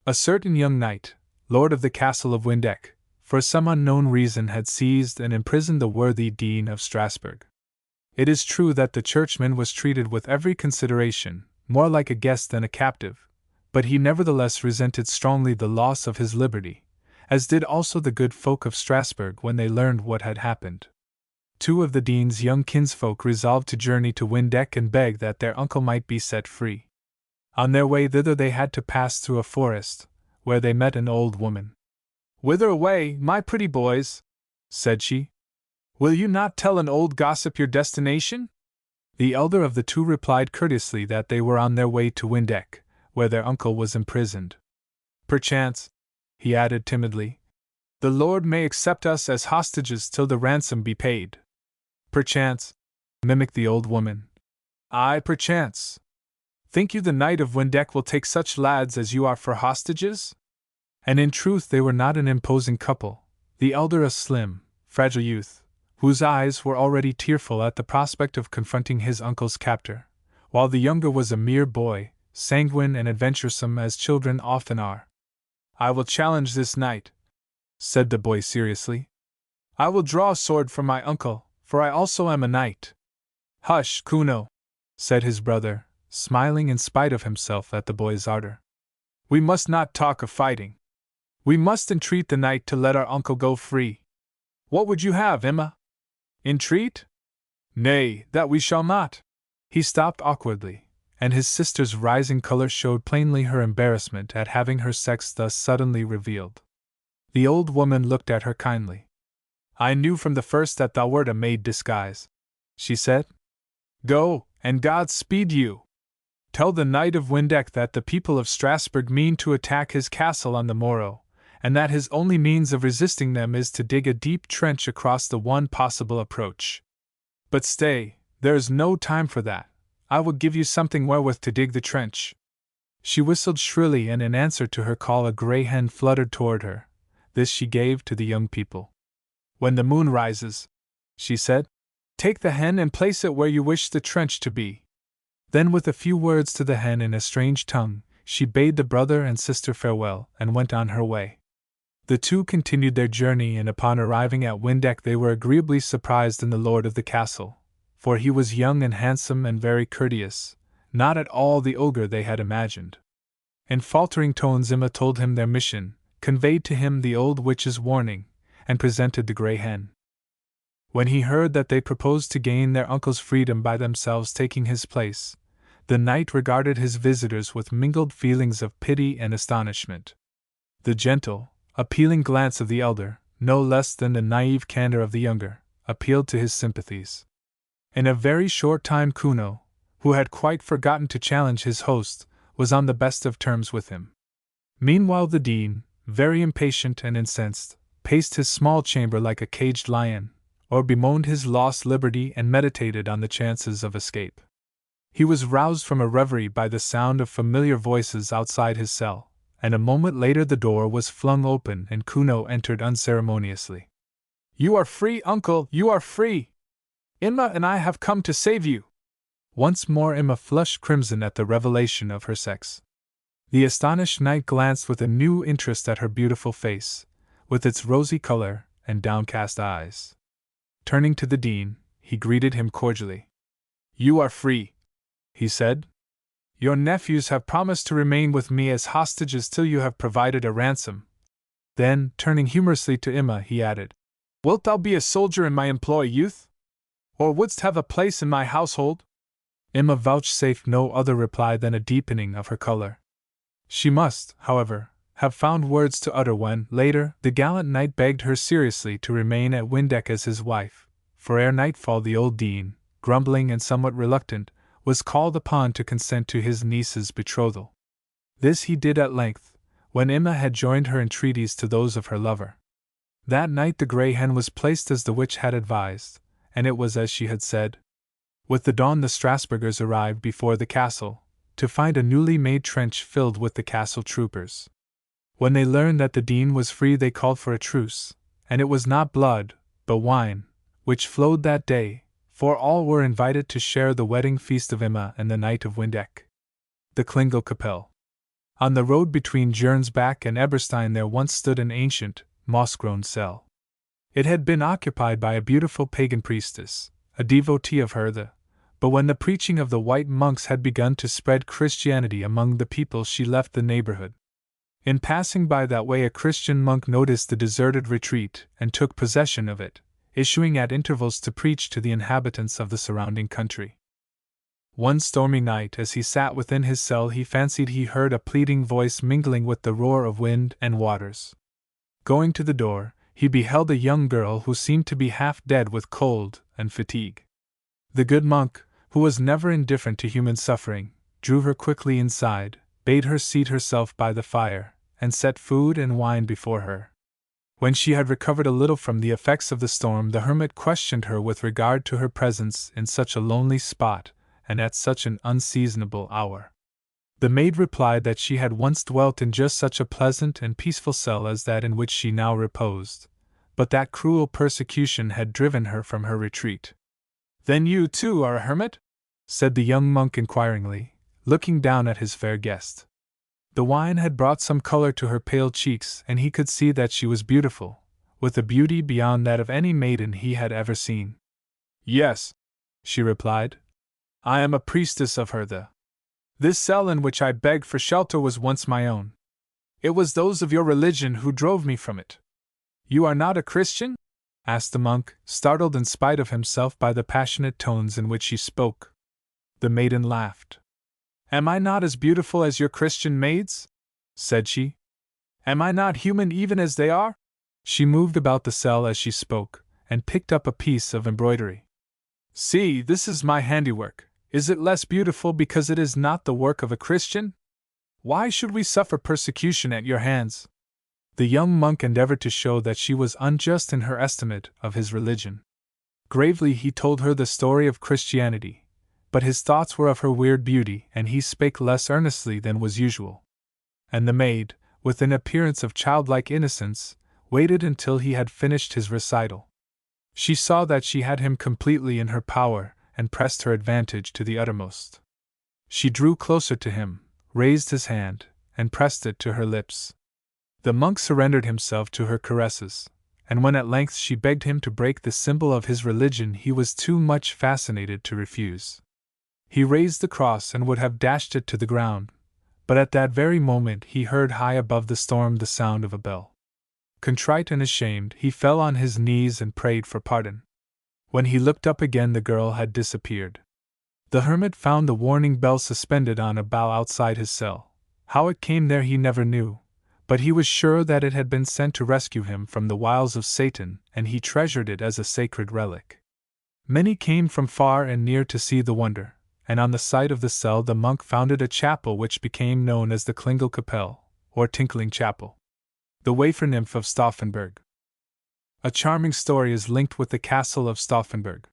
A certain young knight, lord of the castle of Windeck, for some unknown reason had seized and imprisoned the worthy Dean of Strasbourg. It is true that the churchman was treated with every consideration, more like a guest than a captive, but he nevertheless resented strongly the loss of his liberty, as did also the good folk of Strasbourg when they learned what had happened. 2 of the Dean's young kinsfolk resolved to journey to Windeck and beg that their uncle might be set free. On their way thither they had to pass through a forest, where they met an old woman. "Whither away, my pretty boys?" said she. "Will you not tell an old gossip your destination?" The elder of the 2 replied courteously that they were on their way to Windeck, where their uncle was imprisoned. "Perchance," he added timidly, "the Lord may accept us as hostages till the ransom be paid." "Perchance," mimicked the old woman. "Aye, perchance. Think you the knight of Windeck will take such lads as you are for hostages?" And in truth they were not an imposing couple, the elder a slim, fragile youth, whose eyes were already tearful at the prospect of confronting his uncle's captor, while the younger was a mere boy, sanguine and adventuresome as children often are. "I will challenge this knight," said the boy seriously. "I will draw a sword for my uncle, for I also am a knight." "Hush, Kuno," said his brother, smiling in spite of himself at the boy's ardor. "We must not talk of fighting. We must entreat the knight to let our uncle go free. What would you have, Emma? Entreat? Nay, that we shall not." He stopped awkwardly, and his sister's rising color showed plainly her embarrassment at having her sex thus suddenly revealed. The old woman looked at her kindly. "I knew from the first that thou wert a maid disguise," she said. "Go, and God speed you. Tell the knight of Windeck that the people of Strasbourg mean to attack his castle on the morrow, and that his only means of resisting them is to dig a deep trench across the one possible approach. But stay, there is no time for that. I will give you something wherewith to dig the trench." She whistled shrilly, and in answer to her call a grey hen fluttered toward her. This she gave to the young people. "When the moon rises," she said. Take the hen and place it where you wish the trench to be. Then, with a few words to the hen in a strange tongue, she bade the brother and sister farewell and went on her way. The two continued their journey, and upon arriving at Windeck they were agreeably surprised in the lord of the castle, for he was young and handsome and very courteous, not at all the ogre they had imagined. In faltering tones Emma told him their mission, conveyed to him the old witch's warning, and presented the grey hen. When he heard that they proposed to gain their uncle's freedom by themselves taking his place, the knight regarded his visitors with mingled feelings of pity and astonishment. The gentle, appealing glance of the elder, no less than the naive candor of the younger, appealed to his sympathies. In a very short time Kuno, who had quite forgotten to challenge his host, was on the best of terms with him. Meanwhile the dean, very impatient and incensed, paced his small chamber like a caged lion, or bemoaned his lost liberty and meditated on the chances of escape. He was roused from a reverie by the sound of familiar voices outside his cell, and a moment later the door was flung open and Kuno entered unceremoniously. "You are free, uncle, you are free! Emma and I have come to save you!" Once more Emma flushed crimson at the revelation of her sex. The astonished knight glanced with a new interest at her beautiful face, with its rosy color and downcast eyes. Turning to the dean, he greeted him cordially. "You are free," he said. "Your nephews have promised to remain with me as hostages till you have provided a ransom." Then, turning humorously to Emma, he added, "Wilt thou be a soldier in my employ, youth? Or wouldst have a place in my household?" Emma vouchsafed no other reply than a deepening of her color. She must, however, have found words to utter when, later, the gallant knight begged her seriously to remain at Windeck as his wife, for ere nightfall the old dean, grumbling and somewhat reluctant, was called upon to consent to his niece's betrothal. This he did at length, when Emma had joined her entreaties to those of her lover. That night the grey hen was placed as the witch had advised, and it was as she had said. With the dawn the Strasburgers arrived before the castle, to find a newly made trench filled with the castle troopers. When they learned that the dean was free they called for a truce, and it was not blood, but wine, which flowed that day, for all were invited to share the wedding feast of Emma and the Knight of Windeck. The Klingel Kapelle. On the road between Jernsbach and Eberstein there once stood an ancient, moss-grown cell. It had been occupied by a beautiful pagan priestess, a devotee of Hertha, but when the preaching of the white monks had begun to spread Christianity among the people she left the neighborhood. In passing by that way a Christian monk noticed the deserted retreat and took possession of it, issuing at intervals to preach to the inhabitants of the surrounding country. One stormy night as he sat within his cell he fancied he heard a pleading voice mingling with the roar of wind and waters. Going to the door, he beheld a young girl who seemed to be half dead with cold and fatigue. The good monk, who was never indifferent to human suffering, drew her quickly inside, bade her seat herself by the fire, and set food and wine before her. When she had recovered a little from the effects of the storm, the hermit questioned her with regard to her presence in such a lonely spot, and at such an unseasonable hour. The maid replied that she had once dwelt in just such a pleasant and peaceful cell as that in which she now reposed, but that cruel persecution had driven her from her retreat. "Then you, too, are a hermit?" said the young monk inquiringly, looking down at his fair guest. The wine had brought some color to her pale cheeks, and he could see that she was beautiful, with a beauty beyond that of any maiden he had ever seen. "Yes," she replied, "I am a priestess of Hertha. This cell in which I beg for shelter was once my own. It was those of your religion who drove me from it." "You are not a Christian?" asked the monk, startled in spite of himself by the passionate tones in which she spoke. The maiden laughed. "Am I not as beautiful as your Christian maids?" said she. "Am I not human even as they are?" She moved about the cell as she spoke, and picked up a piece of embroidery. "See, this is my handiwork. Is it less beautiful because it is not the work of a Christian? Why should we suffer persecution at your hands?" The young monk endeavored to show that she was unjust in her estimate of his religion. Gravely he told her the story of Christianity, but his thoughts were of her weird beauty, and he spake less earnestly than was usual. And the maid, with an appearance of childlike innocence, waited until he had finished his recital. She saw that she had him completely in her power, and pressed her advantage to the uttermost. She drew closer to him, raised his hand, and pressed it to her lips. The monk surrendered himself to her caresses, and when at length she begged him to break the symbol of his religion, he was too much fascinated to refuse. He raised the cross and would have dashed it to the ground, but at that very moment he heard high above the storm the sound of a bell. Contrite and ashamed, he fell on his knees and prayed for pardon. When he looked up again, the girl had disappeared. The hermit found the warning bell suspended on a bough outside his cell. How it came there he never knew, but he was sure that it had been sent to rescue him from the wiles of Satan, and he treasured it as a sacred relic. Many came from far and near to see the wonder, and on the site of the cell the monk founded a chapel which became known as the Klingelkapelle, or Tinkling Chapel. The Wafer Nymph of Stauffenberg. A charming story is linked with the castle of Stauffenberg.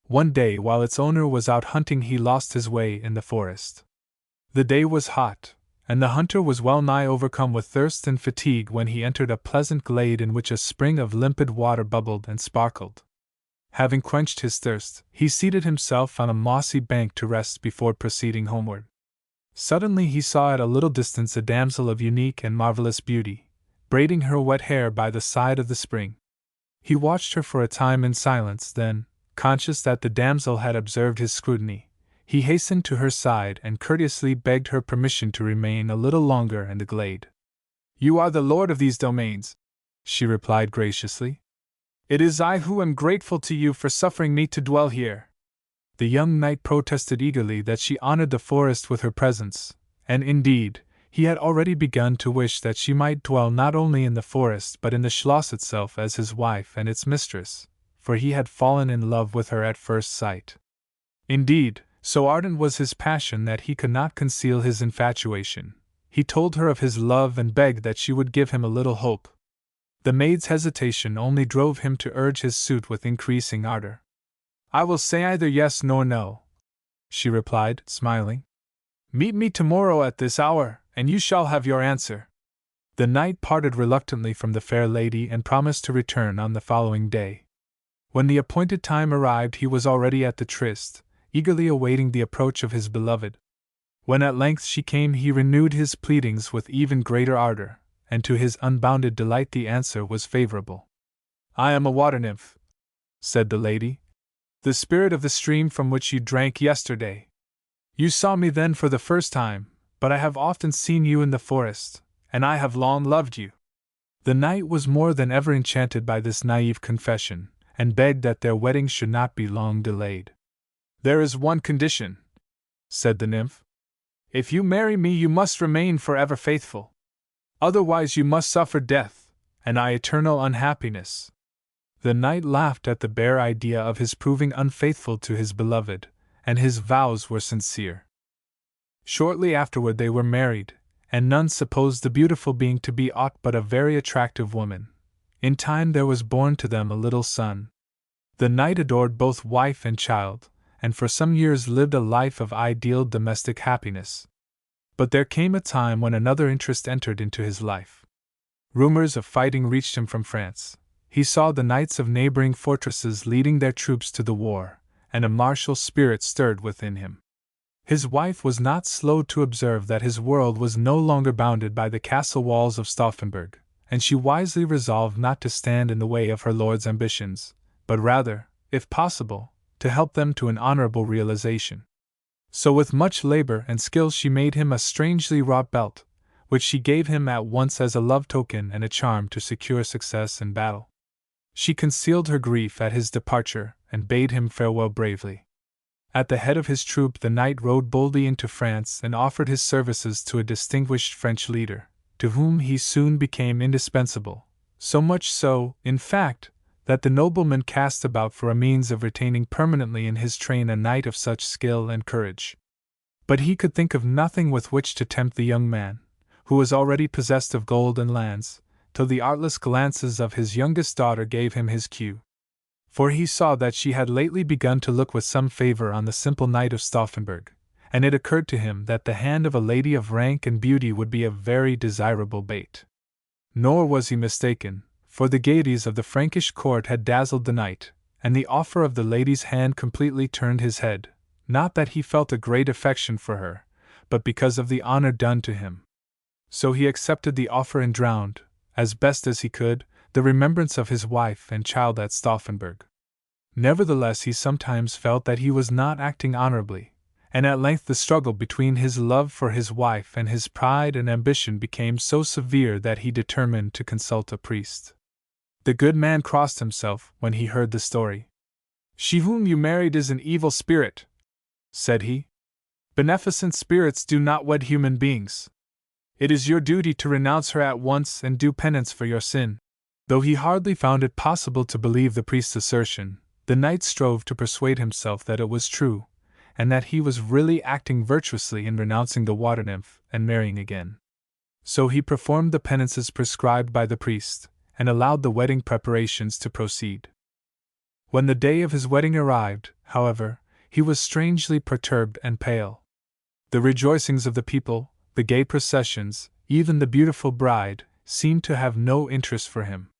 One day, while its owner was out hunting, he lost his way in the forest. The day was hot, and the hunter was well nigh overcome with thirst and fatigue when he entered a pleasant glade in which a spring of limpid water bubbled and sparkled. Having quenched his thirst, he seated himself on a mossy bank to rest before proceeding homeward. Suddenly he saw at a little distance a damsel of unique and marvelous beauty, braiding her wet hair by the side of the spring. He watched her for a time in silence, then, conscious that the damsel had observed his scrutiny, he hastened to her side and courteously begged her permission to remain a little longer in the glade. "You are the lord of these domains," she replied graciously. "It is I who am grateful to you for suffering me to dwell here." The young knight protested eagerly that she honored the forest with her presence, and indeed, he had already begun to wish that she might dwell not only in the forest but in the Schloss itself as his wife and its mistress, for he had fallen in love with her at first sight. Indeed, so ardent was his passion that he could not conceal his infatuation. He told her of his love and begged that she would give him a little hope. The maid's hesitation only drove him to urge his suit with increasing ardor. "I will say either yes nor no," she replied, smiling. "Meet me tomorrow at this hour, and you shall have your answer." The knight parted reluctantly from the fair lady and promised to return on the following day. When the appointed time arrived, he was already at the tryst, eagerly awaiting the approach of his beloved. When at length she came, he renewed his pleadings with even greater ardor, and to his unbounded delight the answer was favorable. "I am a water nymph," said the lady, "the spirit of the stream from which you drank yesterday. You saw me then for the first time, but I have often seen you in the forest, and I have long loved you." The knight was more than ever enchanted by this naive confession, and begged that their wedding should not be long delayed. "There is one condition," said the nymph. "If you marry me, you must remain forever faithful. Otherwise you must suffer death, and I eternal unhappiness." The knight laughed at the bare idea of his proving unfaithful to his beloved, and his vows were sincere. Shortly afterward they were married, and none supposed the beautiful being to be aught but a very attractive woman. In time there was born to them a little son. The knight adored both wife and child, and for some years lived a life of ideal domestic happiness. But there came a time when another interest entered into his life. Rumors of fighting reached him from France. He saw the knights of neighboring fortresses leading their troops to the war, and a martial spirit stirred within him. His wife was not slow to observe that his world was no longer bounded by the castle walls of Stauffenberg, and she wisely resolved not to stand in the way of her lord's ambitions, but rather, if possible, to help them to an honorable realization. So with much labor and skill she made him a strangely wrought belt, which she gave him at once as a love token and a charm to secure success in battle. She concealed her grief at his departure and bade him farewell bravely. At the head of his troop the knight rode boldly into France and offered his services to a distinguished French leader, to whom he soon became indispensable, so much so, in fact, that the nobleman cast about for a means of retaining permanently in his train a knight of such skill and courage. But he could think of nothing with which to tempt the young man, who was already possessed of gold and lands, till the artless glances of his youngest daughter gave him his cue. For he saw that she had lately begun to look with some favor on the simple knight of Stauffenberg, and it occurred to him that the hand of a lady of rank and beauty would be a very desirable bait. Nor was he mistaken, for the gaieties of the Frankish court had dazzled the knight, and the offer of the lady's hand completely turned his head, not that he felt a great affection for her, but because of the honor done to him. So he accepted the offer and drowned, as best as he could, the remembrance of his wife and child at Stauffenberg. Nevertheless, he sometimes felt that he was not acting honorably, and at length the struggle between his love for his wife and his pride and ambition became so severe that he determined to consult a priest. The good man crossed himself when he heard the story. "She whom you married is an evil spirit," said he. "Beneficent spirits do not wed human beings. It is your duty to renounce her at once and do penance for your sin." Though he hardly found it possible to believe the priest's assertion, the knight strove to persuade himself that it was true, and that he was really acting virtuously in renouncing the water nymph and marrying again. So he performed the penances prescribed by the priest, and allowed the wedding preparations to proceed. When the day of his wedding arrived, however, he was strangely perturbed and pale. The rejoicings of the people, the gay processions, even the beautiful bride, seemed to have no interest for him.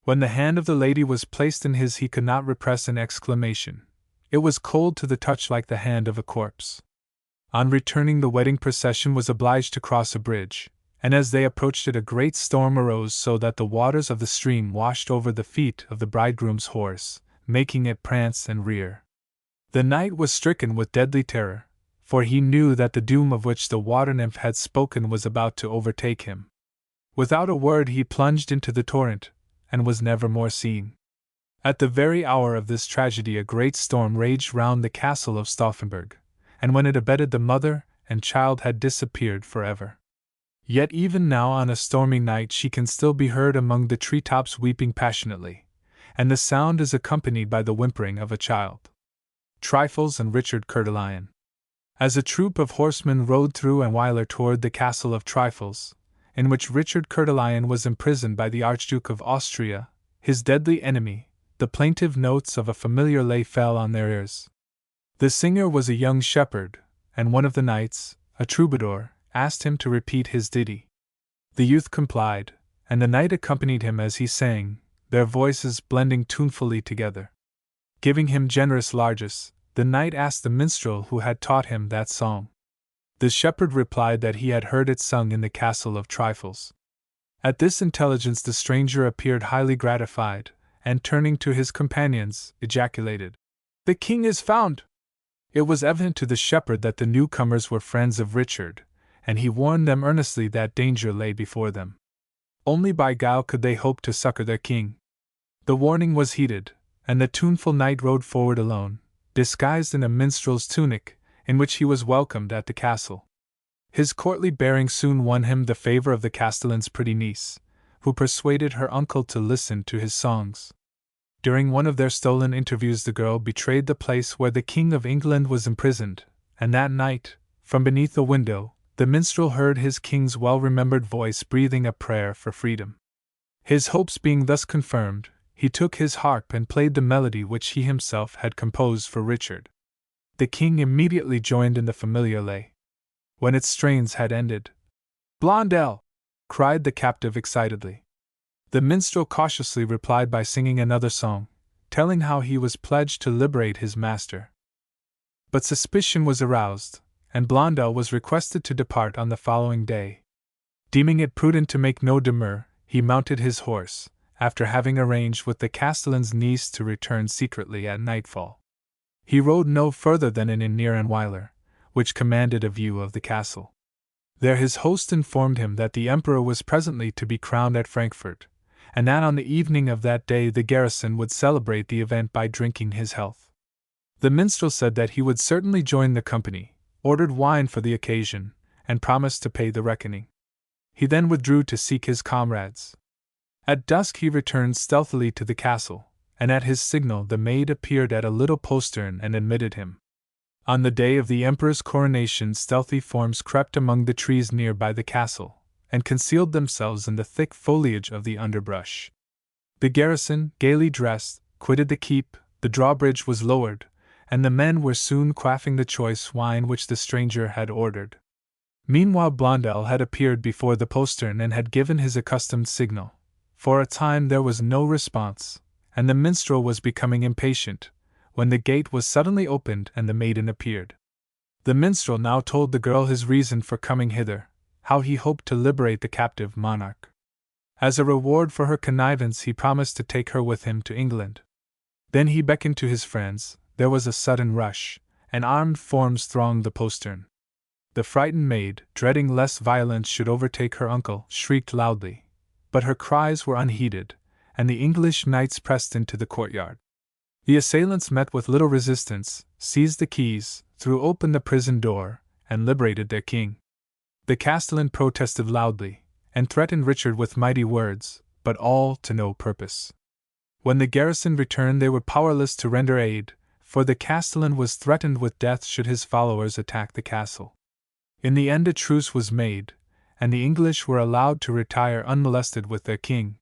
When the hand of the lady was placed in his, he could not repress an exclamation. It was cold to the touch, like the hand of a corpse. On returning, the wedding procession was obliged to cross a bridge, and as they approached it, a great storm arose, so that the waters of the stream washed over the feet of the bridegroom's horse, making it prance and rear. The knight was stricken with deadly terror, for he knew that the doom of which the water nymph had spoken was about to overtake him. Without a word, he plunged into the torrent, and was never more seen. At the very hour of this tragedy, a great storm raged round the castle of Stauffenberg, and when it abated, the mother and child had disappeared forever. Yet even now, on a stormy night, she can still be heard among the treetops weeping passionately, and the sound is accompanied by the whimpering of a child. Trifles and Richard Coeur-de-Lion. As a troop of horsemen rode through and Weiler toward the castle of Trifles, in which Richard Coeur-de-Lion was imprisoned by the Archduke of Austria, his deadly enemy, the plaintive notes of a familiar lay fell on their ears. The singer was a young shepherd, and one of the knights, a troubadour, asked him to repeat his ditty. The youth complied, and the knight accompanied him as he sang, their voices blending tunefully together. Giving him generous largesse, the knight asked the minstrel who had taught him that song. The shepherd replied that he had heard it sung in the castle of Trifles. At this intelligence the stranger appeared highly gratified, and turning to his companions, ejaculated, "The king is found!" It was evident to the shepherd that the newcomers were friends of Richard, and he warned them earnestly that danger lay before them. Only by guile could they hope to succor their king. The warning was heeded, and the tuneful knight rode forward alone, disguised in a minstrel's tunic, in which he was welcomed at the castle. His courtly bearing soon won him the favor of the castellan's pretty niece, who persuaded her uncle to listen to his songs. During one of their stolen interviews, the girl betrayed the place where the King of England was imprisoned, and that night, from beneath the window, the minstrel heard his king's well-remembered voice breathing a prayer for freedom. His hopes being thus confirmed, he took his harp and played the melody which he himself had composed for Richard. The king immediately joined in the familiar lay. When its strains had ended, "Blondel!" cried the captive excitedly. The minstrel cautiously replied by singing another song, telling how he was pledged to liberate his master. But suspicion was aroused, and Blondel was requested to depart on the following day. Deeming it prudent to make no demur, he mounted his horse, after having arranged with the castellan's niece to return secretly at nightfall. He rode no further than an inn near Anweiler, which commanded a view of the castle. There his host informed him that the emperor was presently to be crowned at Frankfurt, and that on the evening of that day the garrison would celebrate the event by drinking his health. The minstrel said that he would certainly join the company, ordered wine for the occasion, and promised to pay the reckoning. He then withdrew to seek his comrades. At dusk he returned stealthily to the castle, and at his signal the maid appeared at a little postern and admitted him. On the day of the emperor's coronation, stealthy forms crept among the trees near by the castle, and concealed themselves in the thick foliage of the underbrush. The garrison, gaily dressed, quitted the keep, the drawbridge was lowered, and the men were soon quaffing the choice wine which the stranger had ordered. Meanwhile Blondel had appeared before the postern and had given his accustomed signal, For a time there was no response, and the minstrel was becoming impatient, when the gate was suddenly opened and the maiden appeared. The minstrel now told the girl his reason for coming hither, how he hoped to liberate the captive monarch. As a reward for her connivance he promised to take her with him to England. Then he beckoned to his friends. There was a sudden rush, and armed forms thronged the postern. The frightened maid, dreading lest violence should overtake her uncle, shrieked loudly, but her cries were unheeded, and the English knights pressed into the courtyard. The assailants met with little resistance, seized the keys, threw open the prison door, and liberated their king. The castellan protested loudly, and threatened Richard with mighty words, but all to no purpose. When the garrison returned they were powerless to render aid, for the castellan was threatened with death should his followers attack the castle. In the end a truce was made, and the English were allowed to retire unmolested with their king.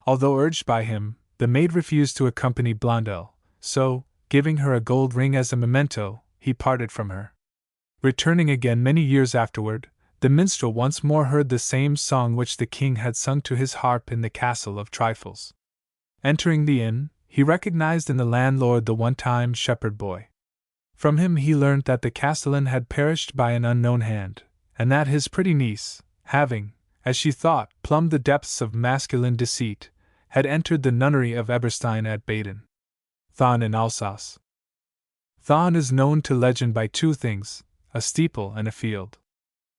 Although urged by him, the maid refused to accompany Blondel, so, giving her a gold ring as a memento, he parted from her. Returning again many years afterward, the minstrel once more heard the same song which the king had sung to his harp in the castle of Trifles. Entering the inn, he recognized in the landlord the one-time shepherd boy. From him he learnt that the castellan had perished by an unknown hand, and that his pretty niece, having, as she thought, plumbed the depths of masculine deceit, had entered the nunnery of Eberstein at Baden, Thann in Alsace. Thann is known to legend by two things, a steeple and a field.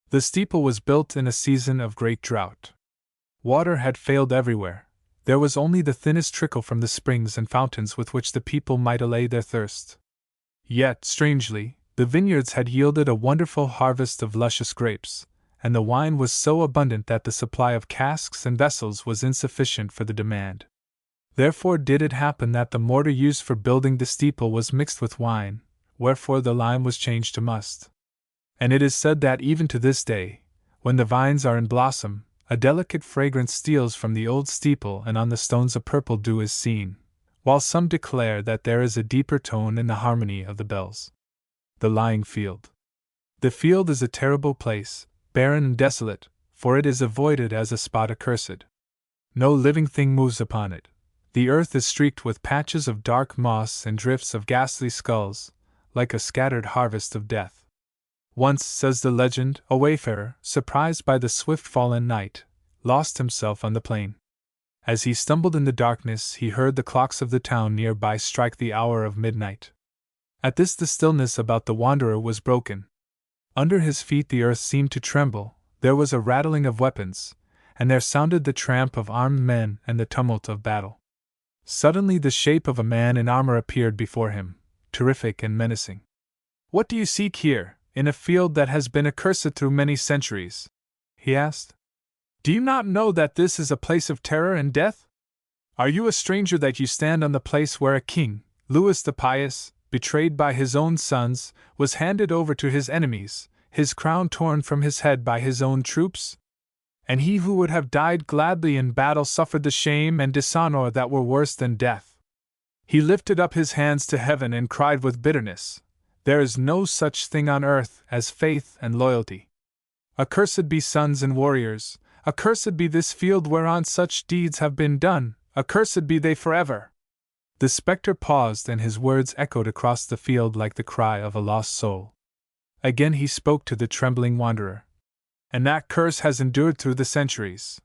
The steeple was built in a season of great drought. Water had failed everywhere. There was only the thinnest trickle from the springs and fountains with which the people might allay their thirst. Yet, strangely, the vineyards had yielded a wonderful harvest of luscious grapes, and the wine was so abundant that the supply of casks and vessels was insufficient for the demand. Therefore did it happen that the mortar used for building the steeple was mixed with wine, wherefore the lime was changed to must. And it is said that even to this day, when the vines are in blossom, a delicate fragrance steals from the old steeple and on the stones a purple dew is seen, while some declare that there is a deeper tone in the harmony of the bells. The lying field. The field is a terrible place, barren and desolate, for it is avoided as a spot accursed. No living thing moves upon it. The earth is streaked with patches of dark moss and drifts of ghastly skulls, like a scattered harvest of death. Once, says the legend, a wayfarer, surprised by the swift fallen night, lost himself on the plain. As he stumbled in the darkness, he heard the clocks of the town near by strike the hour of midnight. At this the stillness about the wanderer was broken. Under his feet the earth seemed to tremble, there was a rattling of weapons, and there sounded the tramp of armed men and the tumult of battle. Suddenly the shape of a man in armor appeared before him, terrific and menacing. "What do you seek here, in a field that has been accursed through many centuries?" he asked. "Do you not know that this is a place of terror and death? Are you a stranger that you stand on the place where a king, Louis the Pious, betrayed by his own sons, was handed over to his enemies, his crown torn from his head by his own troops? And he who would have died gladly in battle suffered the shame and dishonor that were worse than death. He lifted up his hands to heaven and cried with bitterness, 'There is no such thing on earth as faith and loyalty. Accursed be sons and warriors, accursed be this field whereon such deeds have been done, accursed be they forever!' The spectre paused, and his words echoed across the field like the cry of a lost soul. Again he spoke to the trembling wanderer. 'And that curse has endured through the centuries.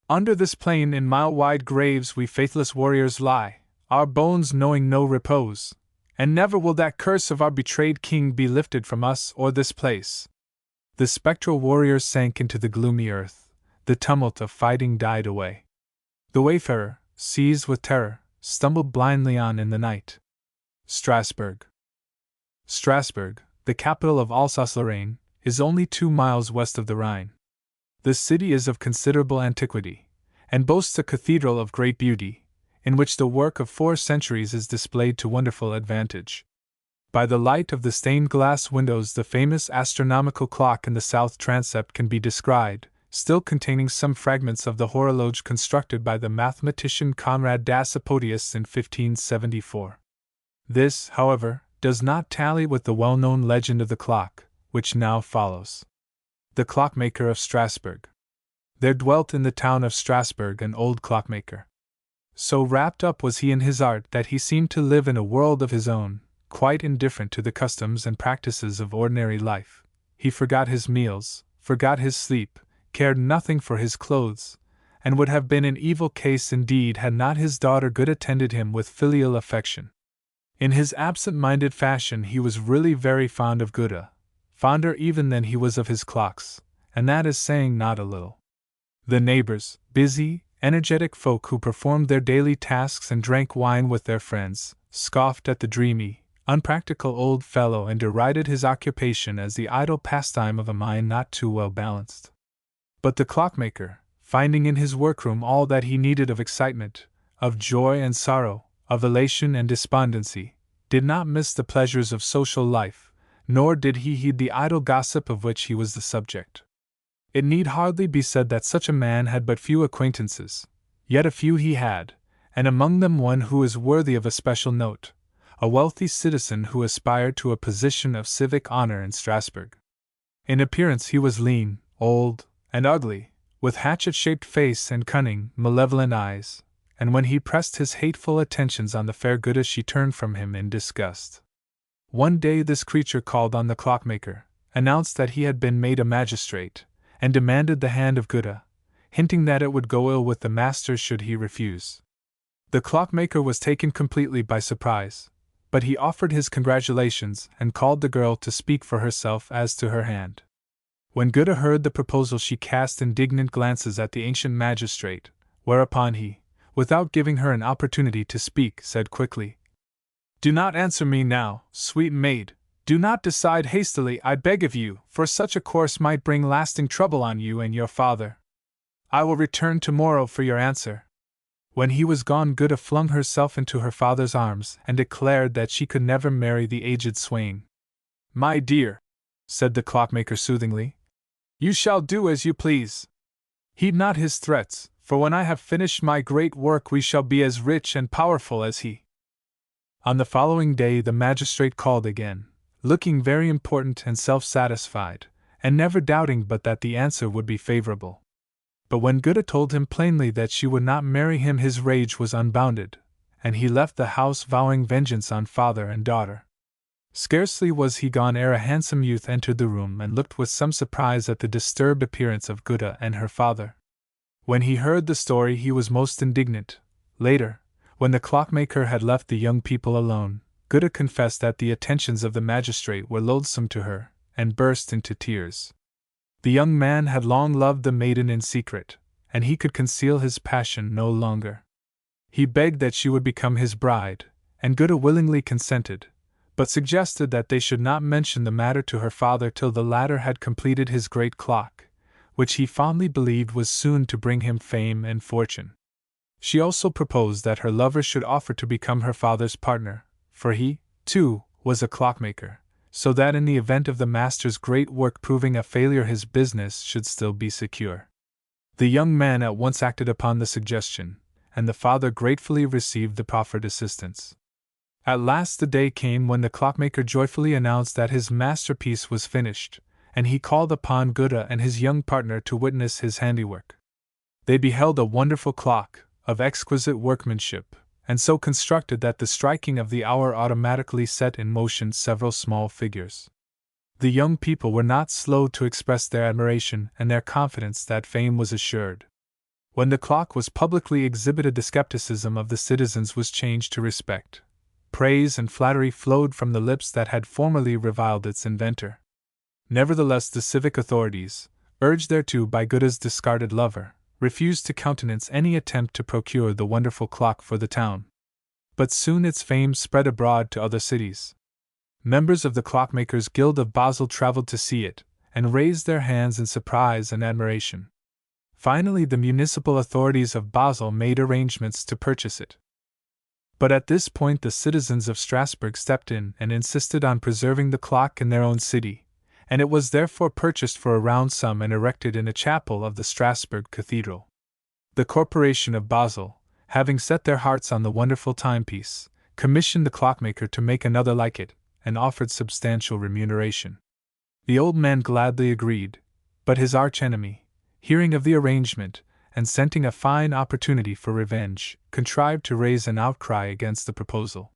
Under this plain in mile-wide graves we faithless warriors lie, our bones knowing no repose, and never will that curse of our betrayed king be lifted from us or this place.' The spectral warrior sank into the gloomy earth. The tumult of fighting died away. The wayfarer, seized with terror, stumbled blindly on in the night. Strasbourg. Strasbourg, the capital of Alsace-Lorraine, is only 2 miles west of the Rhine. The city is of considerable antiquity, and boasts a cathedral of great beauty, in which the work of 4 centuries is displayed to wonderful advantage. By the light of the stained glass windows the famous astronomical clock in the south transept can be descried, still containing some fragments of the horologe constructed by the mathematician Conrad das Apodius in 1574. This, however, does not tally with the well-known legend of the clock, which now follows. The Clockmaker of Strasbourg. There dwelt in the town of Strasbourg an old clockmaker. So wrapped up was he in his art that he seemed to live in a world of his own, quite indifferent to the customs and practices of ordinary life. He forgot his meals, forgot his sleep, cared nothing for his clothes, and would have been in evil case indeed had not his daughter Goethe tended him with filial affection. In his absent-minded fashion he was really very fond of Goethe, fonder even than he was of his clocks, and that is saying not a little. The neighbors, busy, energetic folk who performed their daily tasks and drank wine with their friends, scoffed at the dreamy, unpractical old fellow and derided his occupation as the idle pastime of a mind not too well balanced. But the clockmaker, finding in his workroom all that he needed of excitement, of joy and sorrow, of elation and despondency, did not miss the pleasures of social life, nor did he heed the idle gossip of which he was the subject. It need hardly be said that such a man had but few acquaintances, yet a few he had, and among them one who is worthy of a special note, a wealthy citizen who aspired to a position of civic honor in Strasbourg. In appearance he was lean, old, and ugly, with hatchet-shaped face and cunning, malevolent eyes, and when he pressed his hateful attentions on the fair Goethe she turned from him in disgust. One day this creature called on the clockmaker, announced that he had been made a magistrate, and demanded the hand of Goethe, hinting that it would go ill with the master should he refuse. The clockmaker was taken completely by surprise, but he offered his congratulations and called the girl to speak for herself as to her hand. When Goethe heard the proposal she cast indignant glances at the ancient magistrate, whereupon he, without giving her an opportunity to speak, said quickly, "Do not answer me now, sweet maid. Do not decide hastily, I beg of you, for such a course might bring lasting trouble on you and your father. I will return tomorrow for your answer." When he was gone, Goethe flung herself into her father's arms and declared that she could never marry the aged swain. "My dear," said the clockmaker soothingly, "you shall do as you please. Heed not his threats, for when I have finished my great work we shall be as rich and powerful as he." On the following day the magistrate called again, looking very important and self-satisfied, and never doubting but that the answer would be favorable. But when Goethe told him plainly that she would not marry him, his rage was unbounded, and he left the house vowing vengeance on father and daughter. Scarcely was he gone ere a handsome youth entered the room and looked with some surprise at the disturbed appearance of Goethe and her father. When he heard the story he was most indignant. Later, when the clockmaker had left the young people alone, Goethe confessed that the attentions of the magistrate were loathsome to her, and burst into tears. The young man had long loved the maiden in secret, and he could conceal his passion no longer. He begged that she would become his bride, and Goethe willingly consented, but suggested that they should not mention the matter to her father till the latter had completed his great clock, which he fondly believed was soon to bring him fame and fortune. She also proposed that her lover should offer to become her father's partner, for he, too, was a clockmaker, so that in the event of the master's great work proving a failure his business should still be secure. The young man at once acted upon the suggestion, and the father gratefully received the proffered assistance. At last the day came when the clockmaker joyfully announced that his masterpiece was finished, and he called upon Goethe and his young partner to witness his handiwork. They beheld a wonderful clock, of exquisite workmanship, and so constructed that the striking of the hour automatically set in motion several small figures. The young people were not slow to express their admiration and their confidence that fame was assured. When the clock was publicly exhibited, the skepticism of the citizens was changed to respect. Praise and flattery flowed from the lips that had formerly reviled its inventor. Nevertheless, the civic authorities, urged thereto by Goethe's discarded lover, refused to countenance any attempt to procure the wonderful clock for the town. But soon its fame spread abroad to other cities. Members of the Clockmakers' Guild of Basel traveled to see it, and raised their hands in surprise and admiration. Finally, the municipal authorities of Basel made arrangements to purchase it. But at this point the citizens of Strasbourg stepped in and insisted on preserving the clock in their own city, and it was therefore purchased for a round sum and erected in a chapel of the Strasbourg Cathedral. The Corporation of Basel, having set their hearts on the wonderful timepiece, commissioned the clockmaker to make another like it, and offered substantial remuneration. The old man gladly agreed, but his arch-enemy, hearing of the arrangement, and scenting a fine opportunity for revenge, contrived to raise an outcry against the proposal.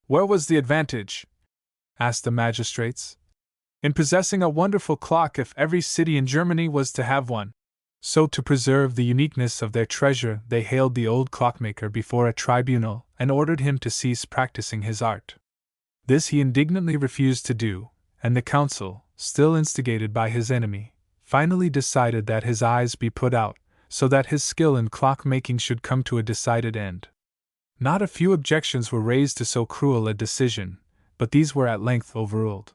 Where was the advantage, asked the magistrates, in possessing a wonderful clock if every city in Germany was to have one? So, to preserve the uniqueness of their treasure, they haled the old clockmaker before a tribunal and ordered him to cease practicing his art. This he indignantly refused to do, and the council, still instigated by his enemy, finally decided that his eyes be put out, so that his skill in clock-making should come to a decided end. Not a few objections were raised to so cruel a decision, but these were at length overruled.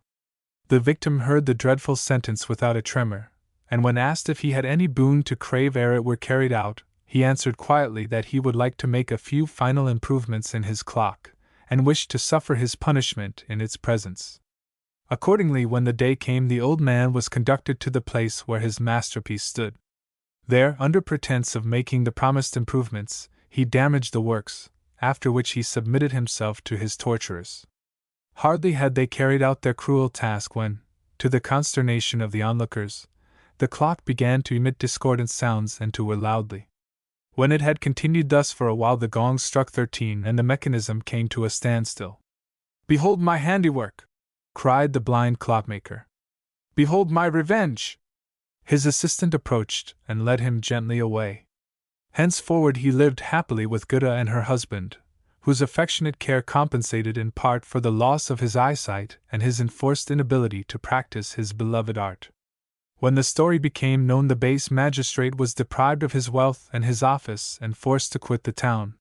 The victim heard the dreadful sentence without a tremor, and when asked if he had any boon to crave ere it were carried out, he answered quietly that he would like to make a few final improvements in his clock, and wished to suffer his punishment in its presence. Accordingly, when the day came, the old man was conducted to the place where his masterpiece stood. There, under pretense of making the promised improvements, he damaged the works, after which he submitted himself to his torturers. Hardly had they carried out their cruel task when, to the consternation of the onlookers, the clock began to emit discordant sounds and to whir loudly. When it had continued thus for a while, the gong struck 13 and the mechanism came to a standstill. "Behold my handiwork!" cried the blind clockmaker. "Behold my revenge!" His assistant approached and led him gently away. Henceforward he lived happily with Goethe and her husband, whose affectionate care compensated in part for the loss of his eyesight and his enforced inability to practice his beloved art. When the story became known, the base magistrate was deprived of his wealth and his office and forced to quit the town.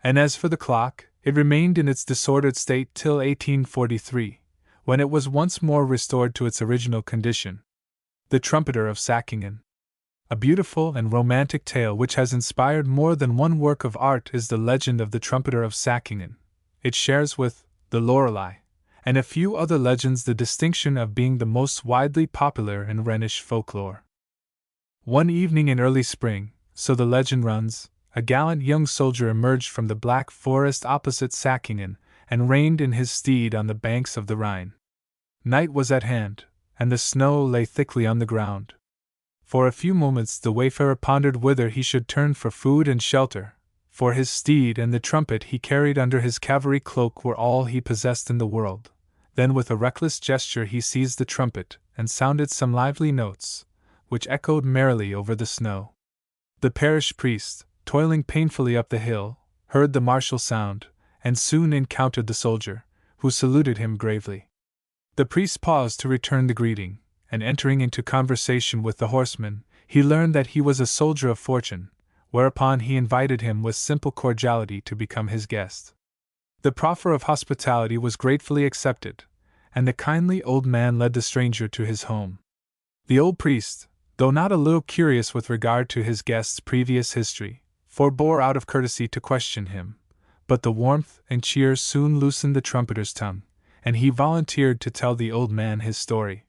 And as for the clock, it remained in its disordered state till 1843, when it was once more restored to its original condition. The Trumpeter of Säckingen. A beautiful and romantic tale which has inspired more than one work of art is the legend of the Trumpeter of Säckingen. It shares with the Lorelei and a few other legends the distinction of being the most widely popular in Rhenish folklore. One evening in early spring, so the legend runs, a gallant young soldier emerged from the Black Forest opposite Säckingen and reined in his steed on the banks of the Rhine. Night was at hand, and the snow lay thickly on the ground. For a few moments the wayfarer pondered whither he should turn for food and shelter, for his steed and the trumpet he carried under his cavalry cloak were all he possessed in the world. Then with a reckless gesture he seized the trumpet and sounded some lively notes, which echoed merrily over the snow. The parish priest, toiling painfully up the hill, heard the martial sound, and soon encountered the soldier, who saluted him gravely. The priest paused to return the greeting, and entering into conversation with the horseman, he learned that he was a soldier of fortune, whereupon he invited him with simple cordiality to become his guest. The proffer of hospitality was gratefully accepted, and the kindly old man led the stranger to his home. The old priest, though not a little curious with regard to his guest's previous history, forbore out of courtesy to question him, but the warmth and cheer soon loosened the trumpeter's tongue, and he volunteered to tell the old man his story.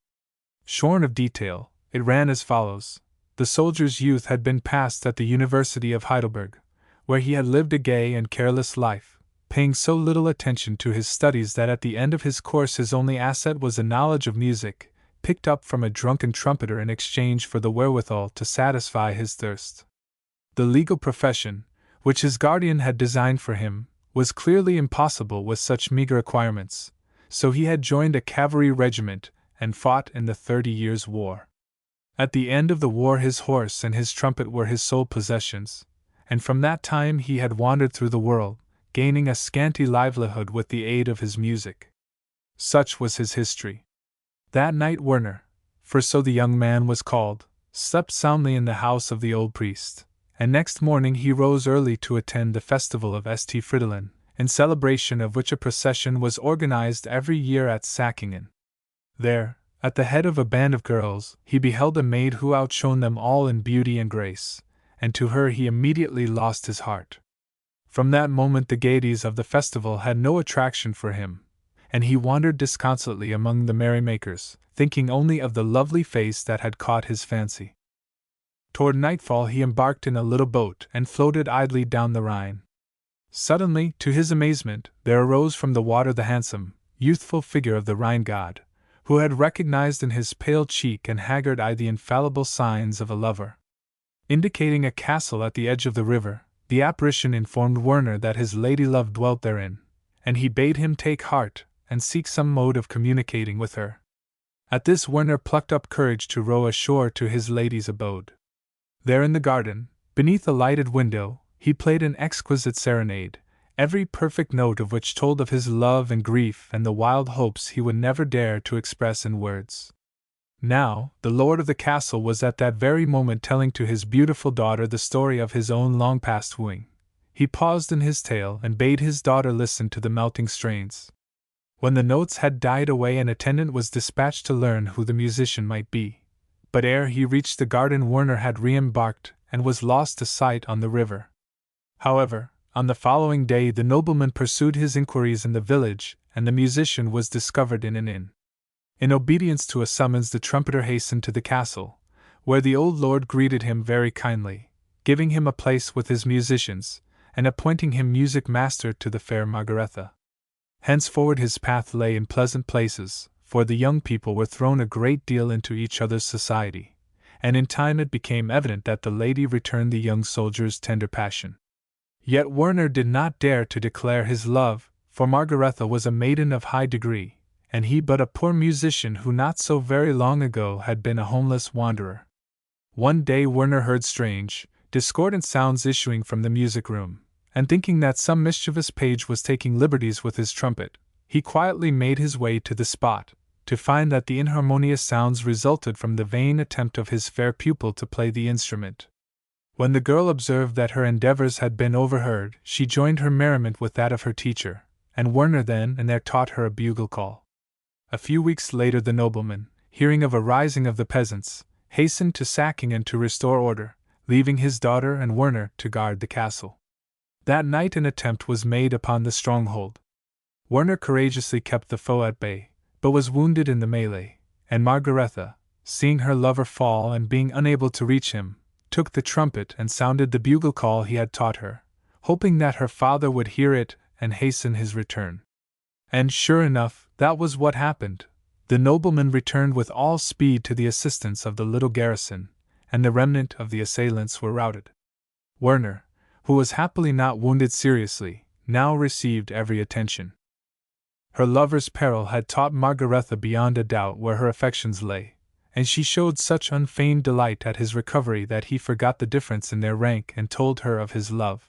Shorn of detail, it ran as follows. The soldier's youth had been passed at the University of Heidelberg, where he had lived a gay and careless life, paying so little attention to his studies that at the end of his course his only asset was a knowledge of music, picked up from a drunken trumpeter in exchange for the wherewithal to satisfy his thirst. The legal profession, which his guardian had designed for him, was clearly impossible with such meager acquirements, so he had joined a cavalry regiment and fought in the 30 Years' War. At the end of the war his horse and his trumpet were his sole possessions, and from that time he had wandered through the world, gaining a scanty livelihood with the aid of his music. Such was his history. That night Werner, for so the young man was called, slept soundly in the house of the old priest, and next morning he rose early to attend the festival of St. Fridolin, in celebration of which a procession was organized every year at Säckingen. There, at the head of a band of girls, he beheld a maid who outshone them all in beauty and grace, and to her he immediately lost his heart. From that moment the gaieties of the festival had no attraction for him, and he wandered disconsolately among the merrymakers, thinking only of the lovely face that had caught his fancy. Toward nightfall he embarked in a little boat and floated idly down the Rhine. Suddenly, to his amazement, there arose from the water the handsome, youthful figure of the Rhine god, who had recognized in his pale cheek and haggard eye the infallible signs of a lover. Indicating a castle at the edge of the river, the apparition informed Werner that his lady-love dwelt therein, and he bade him take heart and seek some mode of communicating with her. At this Werner plucked up courage to row ashore to his lady's abode. There in the garden, beneath a lighted window, he played an exquisite serenade, every perfect note of which told of his love and grief and the wild hopes he would never dare to express in words. Now, the lord of the castle was at that very moment telling to his beautiful daughter the story of his own long-past wooing. He paused in his tale and bade his daughter listen to the melting strains. When the notes had died away, an attendant was dispatched to learn who the musician might be. But ere he reached the garden, Werner had re-embarked and was lost to sight on the river. However, on the following day the nobleman pursued his inquiries in the village, and the musician was discovered in an inn. In obedience to a summons, the trumpeter hastened to the castle, where the old lord greeted him very kindly, giving him a place with his musicians, and appointing him music master to the fair Margaretha. Henceforward his path lay in pleasant places, for the young people were thrown a great deal into each other's society, and in time it became evident that the lady returned the young soldier's tender passion. Yet Werner did not dare to declare his love, for Margaretha was a maiden of high degree, and he but a poor musician who not so very long ago had been a homeless wanderer. One day Werner heard strange, discordant sounds issuing from the music room, and thinking that some mischievous page was taking liberties with his trumpet, he quietly made his way to the spot, to find that the inharmonious sounds resulted from the vain attempt of his fair pupil to play the instrument. When the girl observed that her endeavors had been overheard, she joined her merriment with that of her teacher, and Werner then and there taught her a bugle call. A few weeks later the nobleman, hearing of a rising of the peasants, hastened to Säckingen to restore order, leaving his daughter and Werner to guard the castle. That night an attempt was made upon the stronghold. Werner courageously kept the foe at bay, but was wounded in the melee, and Margaretha, seeing her lover fall and being unable to reach him, took the trumpet and sounded the bugle call he had taught her, hoping that her father would hear it and hasten his return. And sure enough, that was what happened. The nobleman returned with all speed to the assistance of the little garrison, and the remnant of the assailants were routed. Werner, who was happily not wounded seriously, now received every attention. Her lover's peril had taught Margaretha beyond a doubt where her affections lay, and she showed such unfeigned delight at his recovery that he forgot the difference in their rank and told her of his love.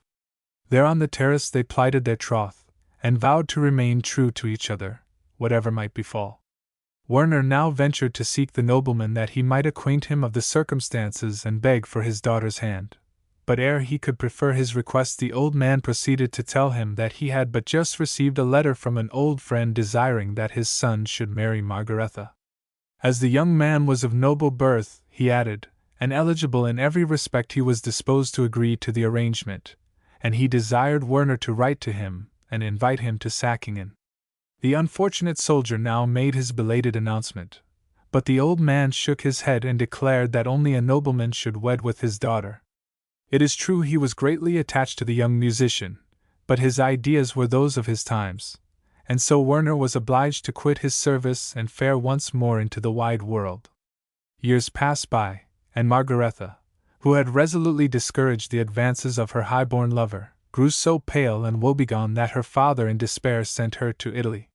There on the terrace they plighted their troth, and vowed to remain true to each other, whatever might befall. Werner now ventured to seek the nobleman that he might acquaint him of the circumstances and beg for his daughter's hand. But ere he could prefer his request, the old man proceeded to tell him that he had but just received a letter from an old friend desiring that his son should marry Margaretha. As the young man was of noble birth, he added, and eligible in every respect, he was disposed to agree to the arrangement, and he desired Werner to write to him and invite him to Säckingen. The unfortunate soldier now made his belated announcement, but the old man shook his head and declared that only a nobleman should wed with his daughter. It is true he was greatly attached to the young musician, but his ideas were those of his times, and so Werner was obliged to quit his service and fare once more into the wide world. Years passed by, and Margaretha, who had resolutely discouraged the advances of her high-born lover, grew so pale and woebegone that her father in despair sent her to Italy.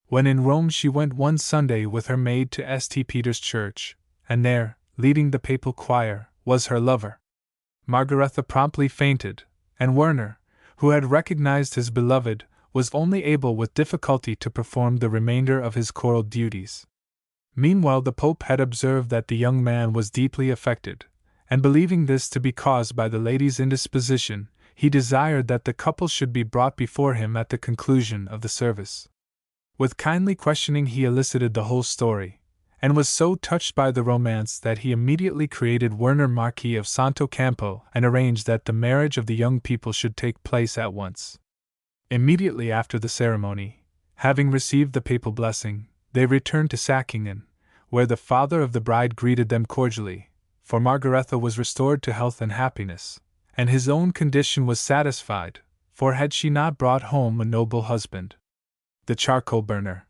When in Rome she went one Sunday with her maid to St. Peter's Church, and there, leading the papal choir, was her lover. Margaretha promptly fainted, and Werner, who had recognized his beloved, was only able with difficulty to perform the remainder of his choral duties. Meanwhile the Pope had observed that the young man was deeply affected, and believing this to be caused by the lady's indisposition, he desired that the couple should be brought before him at the conclusion of the service. With kindly questioning he elicited the whole story, and was so touched by the romance that he immediately created Werner Marquis of Santo Campo and arranged that the marriage of the young people should take place at once. Immediately after the ceremony, having received the papal blessing, they returned to Säckingen, where the father of the bride greeted them cordially, for Margaretha was restored to health and happiness, and his own condition was satisfied, for had she not brought home a noble husband? The charcoal burner.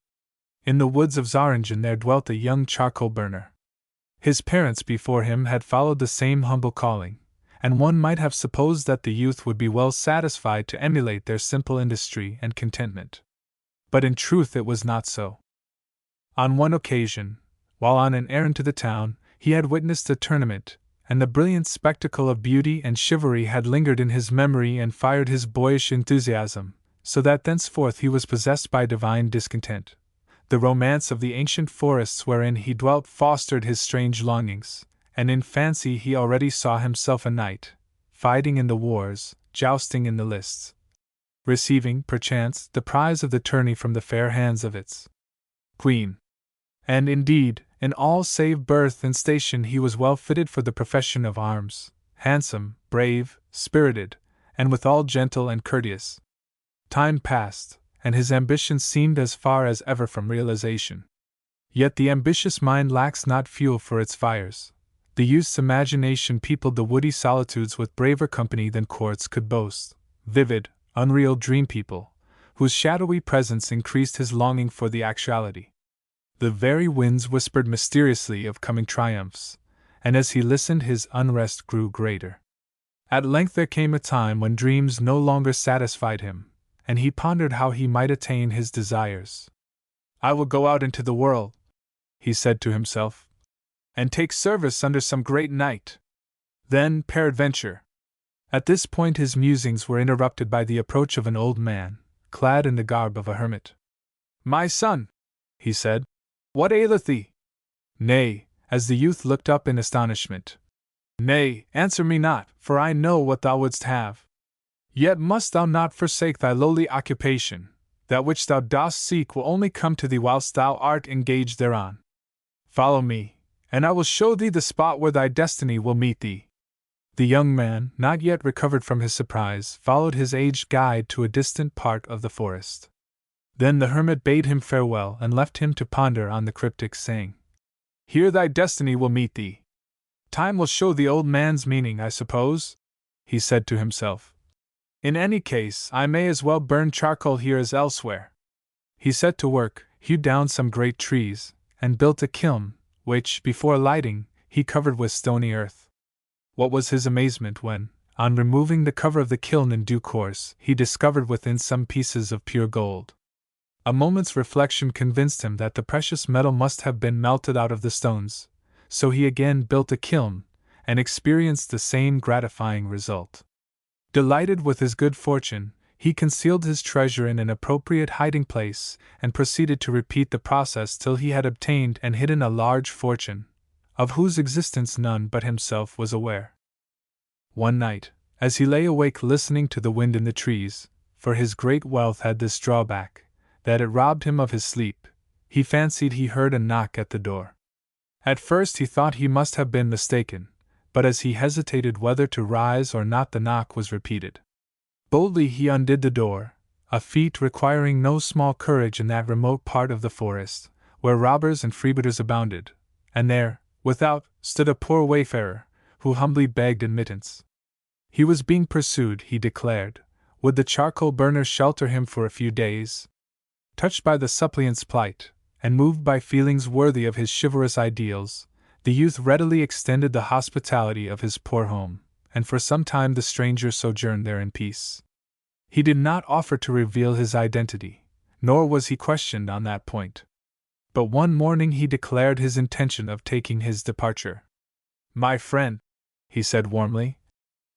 In the woods of Zähringen there dwelt a young charcoal burner. His parents before him had followed the same humble calling, and one might have supposed that the youth would be well satisfied to emulate their simple industry and contentment. But in truth it was not so. On one occasion, while on an errand to the town, he had witnessed a tournament, and the brilliant spectacle of beauty and chivalry had lingered in his memory and fired his boyish enthusiasm, so that thenceforth he was possessed by divine discontent. The romance of the ancient forests wherein he dwelt fostered his strange longings, and in fancy he already saw himself a knight, fighting in the wars, jousting in the lists, receiving, perchance, the prize of the tourney from the fair hands of its queen. And indeed, in all save birth and station he was well fitted for the profession of arms, handsome, brave, spirited, and withal gentle and courteous. Time passed, and his ambition seemed as far as ever from realization. Yet the ambitious mind lacks not fuel for its fires. The youth's imagination peopled the woody solitudes with braver company than courts could boast, vivid, unreal dream people, whose shadowy presence increased his longing for the actuality. The very winds whispered mysteriously of coming triumphs, and as he listened his unrest grew greater. At length there came a time when dreams no longer satisfied him, and he pondered how he might attain his desires. "I will go out into the world," he said to himself, "and take service under some great knight. Then, peradventure." At this point his musings were interrupted by the approach of an old man, clad in the garb of a hermit. "My son," he said, "what aileth thee?" "Nay," as the youth looked up in astonishment. "Nay, answer me not, for I know what thou wouldst have. Yet must thou not forsake thy lowly occupation. That which thou dost seek will only come to thee whilst thou art engaged thereon. Follow me, and I will show thee the spot where thy destiny will meet thee." The young man, not yet recovered from his surprise, followed his aged guide to a distant part of the forest. Then the hermit bade him farewell and left him to ponder on the cryptic saying. "Here thy destiny will meet thee. Time will show the old man's meaning, I suppose," he said to himself. "In any case, I may as well burn charcoal here as elsewhere." He set to work, hewed down some great trees, and built a kiln, which, before lighting, he covered with stony earth. What was his amazement when, on removing the cover of the kiln in due course, he discovered within some pieces of pure gold. A moment's reflection convinced him that the precious metal must have been melted out of the stones, so he again built a kiln, and experienced the same gratifying result. Delighted with his good fortune, he concealed his treasure in an appropriate hiding place, and proceeded to repeat the process till he had obtained and hidden a large fortune, of whose existence none but himself was aware. One night, as he lay awake listening to the wind in the trees, for his great wealth had this drawback, that it robbed him of his sleep, he fancied he heard a knock at the door. At first he thought he must have been mistaken, but as he hesitated whether to rise or not, the knock was repeated. Boldly he undid the door, a feat requiring no small courage in that remote part of the forest, where robbers and freebooters abounded, and there, without, stood a poor wayfarer, who humbly begged admittance. He was being pursued, he declared. Would the charcoal burner shelter him for a few days? Touched by the suppliant's plight, and moved by feelings worthy of his chivalrous ideals, the youth readily extended the hospitality of his poor home, and for some time the stranger sojourned there in peace. He did not offer to reveal his identity, nor was he questioned on that point. But one morning he declared his intention of taking his departure. "My friend," he said warmly,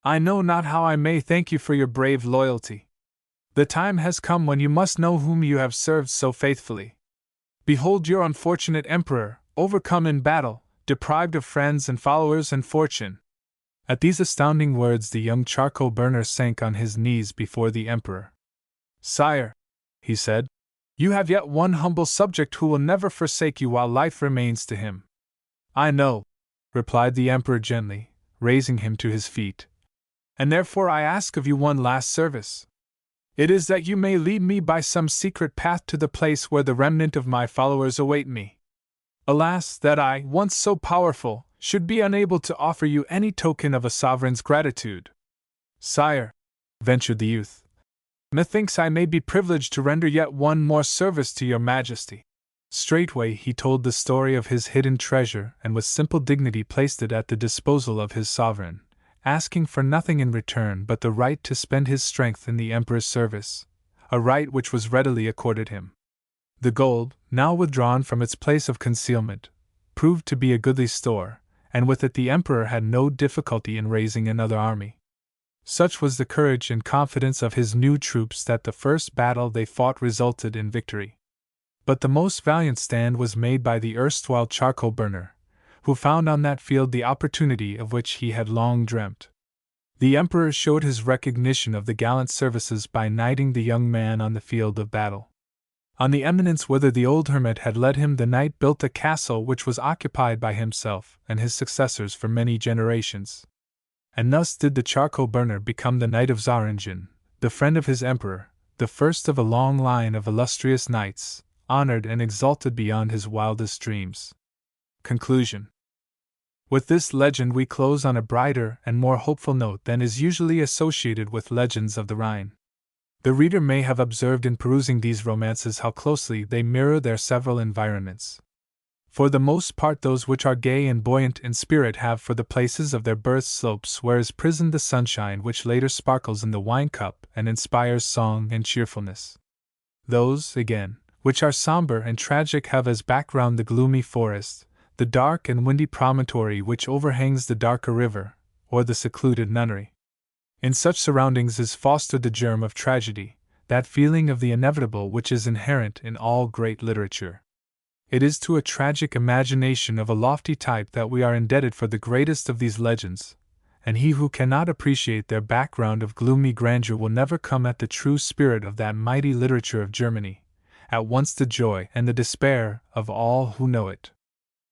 "I know not how I may thank you for your brave loyalty. The time has come when you must know whom you have served so faithfully. Behold your unfortunate emperor, overcome in battle, deprived of friends and followers and fortune." At these astounding words the young charcoal burner sank on his knees before the emperor. "Sire," he said, "you have yet one humble subject who will never forsake you while life remains to him." "I know," replied the emperor gently, raising him to his feet, "and therefore I ask of you one last service. It is that you may lead me by some secret path to the place where the remnant of my followers await me. Alas, that I, once so powerful, should be unable to offer you any token of a sovereign's gratitude." "Sire," ventured the youth, "methinks I may be privileged to render yet one more service to your majesty." Straightway he told the story of his hidden treasure and with simple dignity placed it at the disposal of his sovereign, asking for nothing in return but the right to spend his strength in the emperor's service, a right which was readily accorded him. The gold, now withdrawn from its place of concealment, proved to be a goodly store, and with it the emperor had no difficulty in raising another army. Such was the courage and confidence of his new troops that the first battle they fought resulted in victory. But the most valiant stand was made by the erstwhile charcoal burner, who found on that field the opportunity of which he had long dreamt. The emperor showed his recognition of the gallant services by knighting the young man on the field of battle. On the eminence whither the old hermit had led him, the knight built a castle which was occupied by himself and his successors for many generations. And thus did the charcoal burner become the Knight of Zähringen, the friend of his emperor, the first of a long line of illustrious knights, honored and exalted beyond his wildest dreams. Conclusion. With this legend we close on a brighter and more hopeful note than is usually associated with legends of the Rhine. The reader may have observed in perusing these romances how closely they mirror their several environments. For the most part, those which are gay and buoyant in spirit have for the places of their birth slopes where is prisoned the sunshine which later sparkles in the wine cup and inspires song and cheerfulness. Those, again, which are somber and tragic have as background the gloomy forest, the dark and windy promontory which overhangs the darker river, or the secluded nunnery. In such surroundings is fostered the germ of tragedy, that feeling of the inevitable which is inherent in all great literature. It is to a tragic imagination of a lofty type that we are indebted for the greatest of these legends, and he who cannot appreciate their background of gloomy grandeur will never come at the true spirit of that mighty literature of Germany, at once the joy and the despair of all who know it.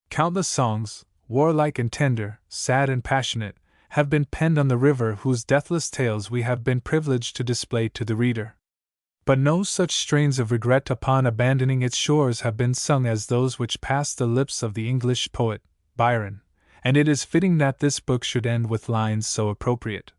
Countless songs, warlike and tender, sad and passionate, have been penned on the river whose deathless tales we have been privileged to display to the reader. But no such strains of regret upon abandoning its shores have been sung as those which passed the lips of the English poet, Byron, and it is fitting that this book should end with lines so appropriate.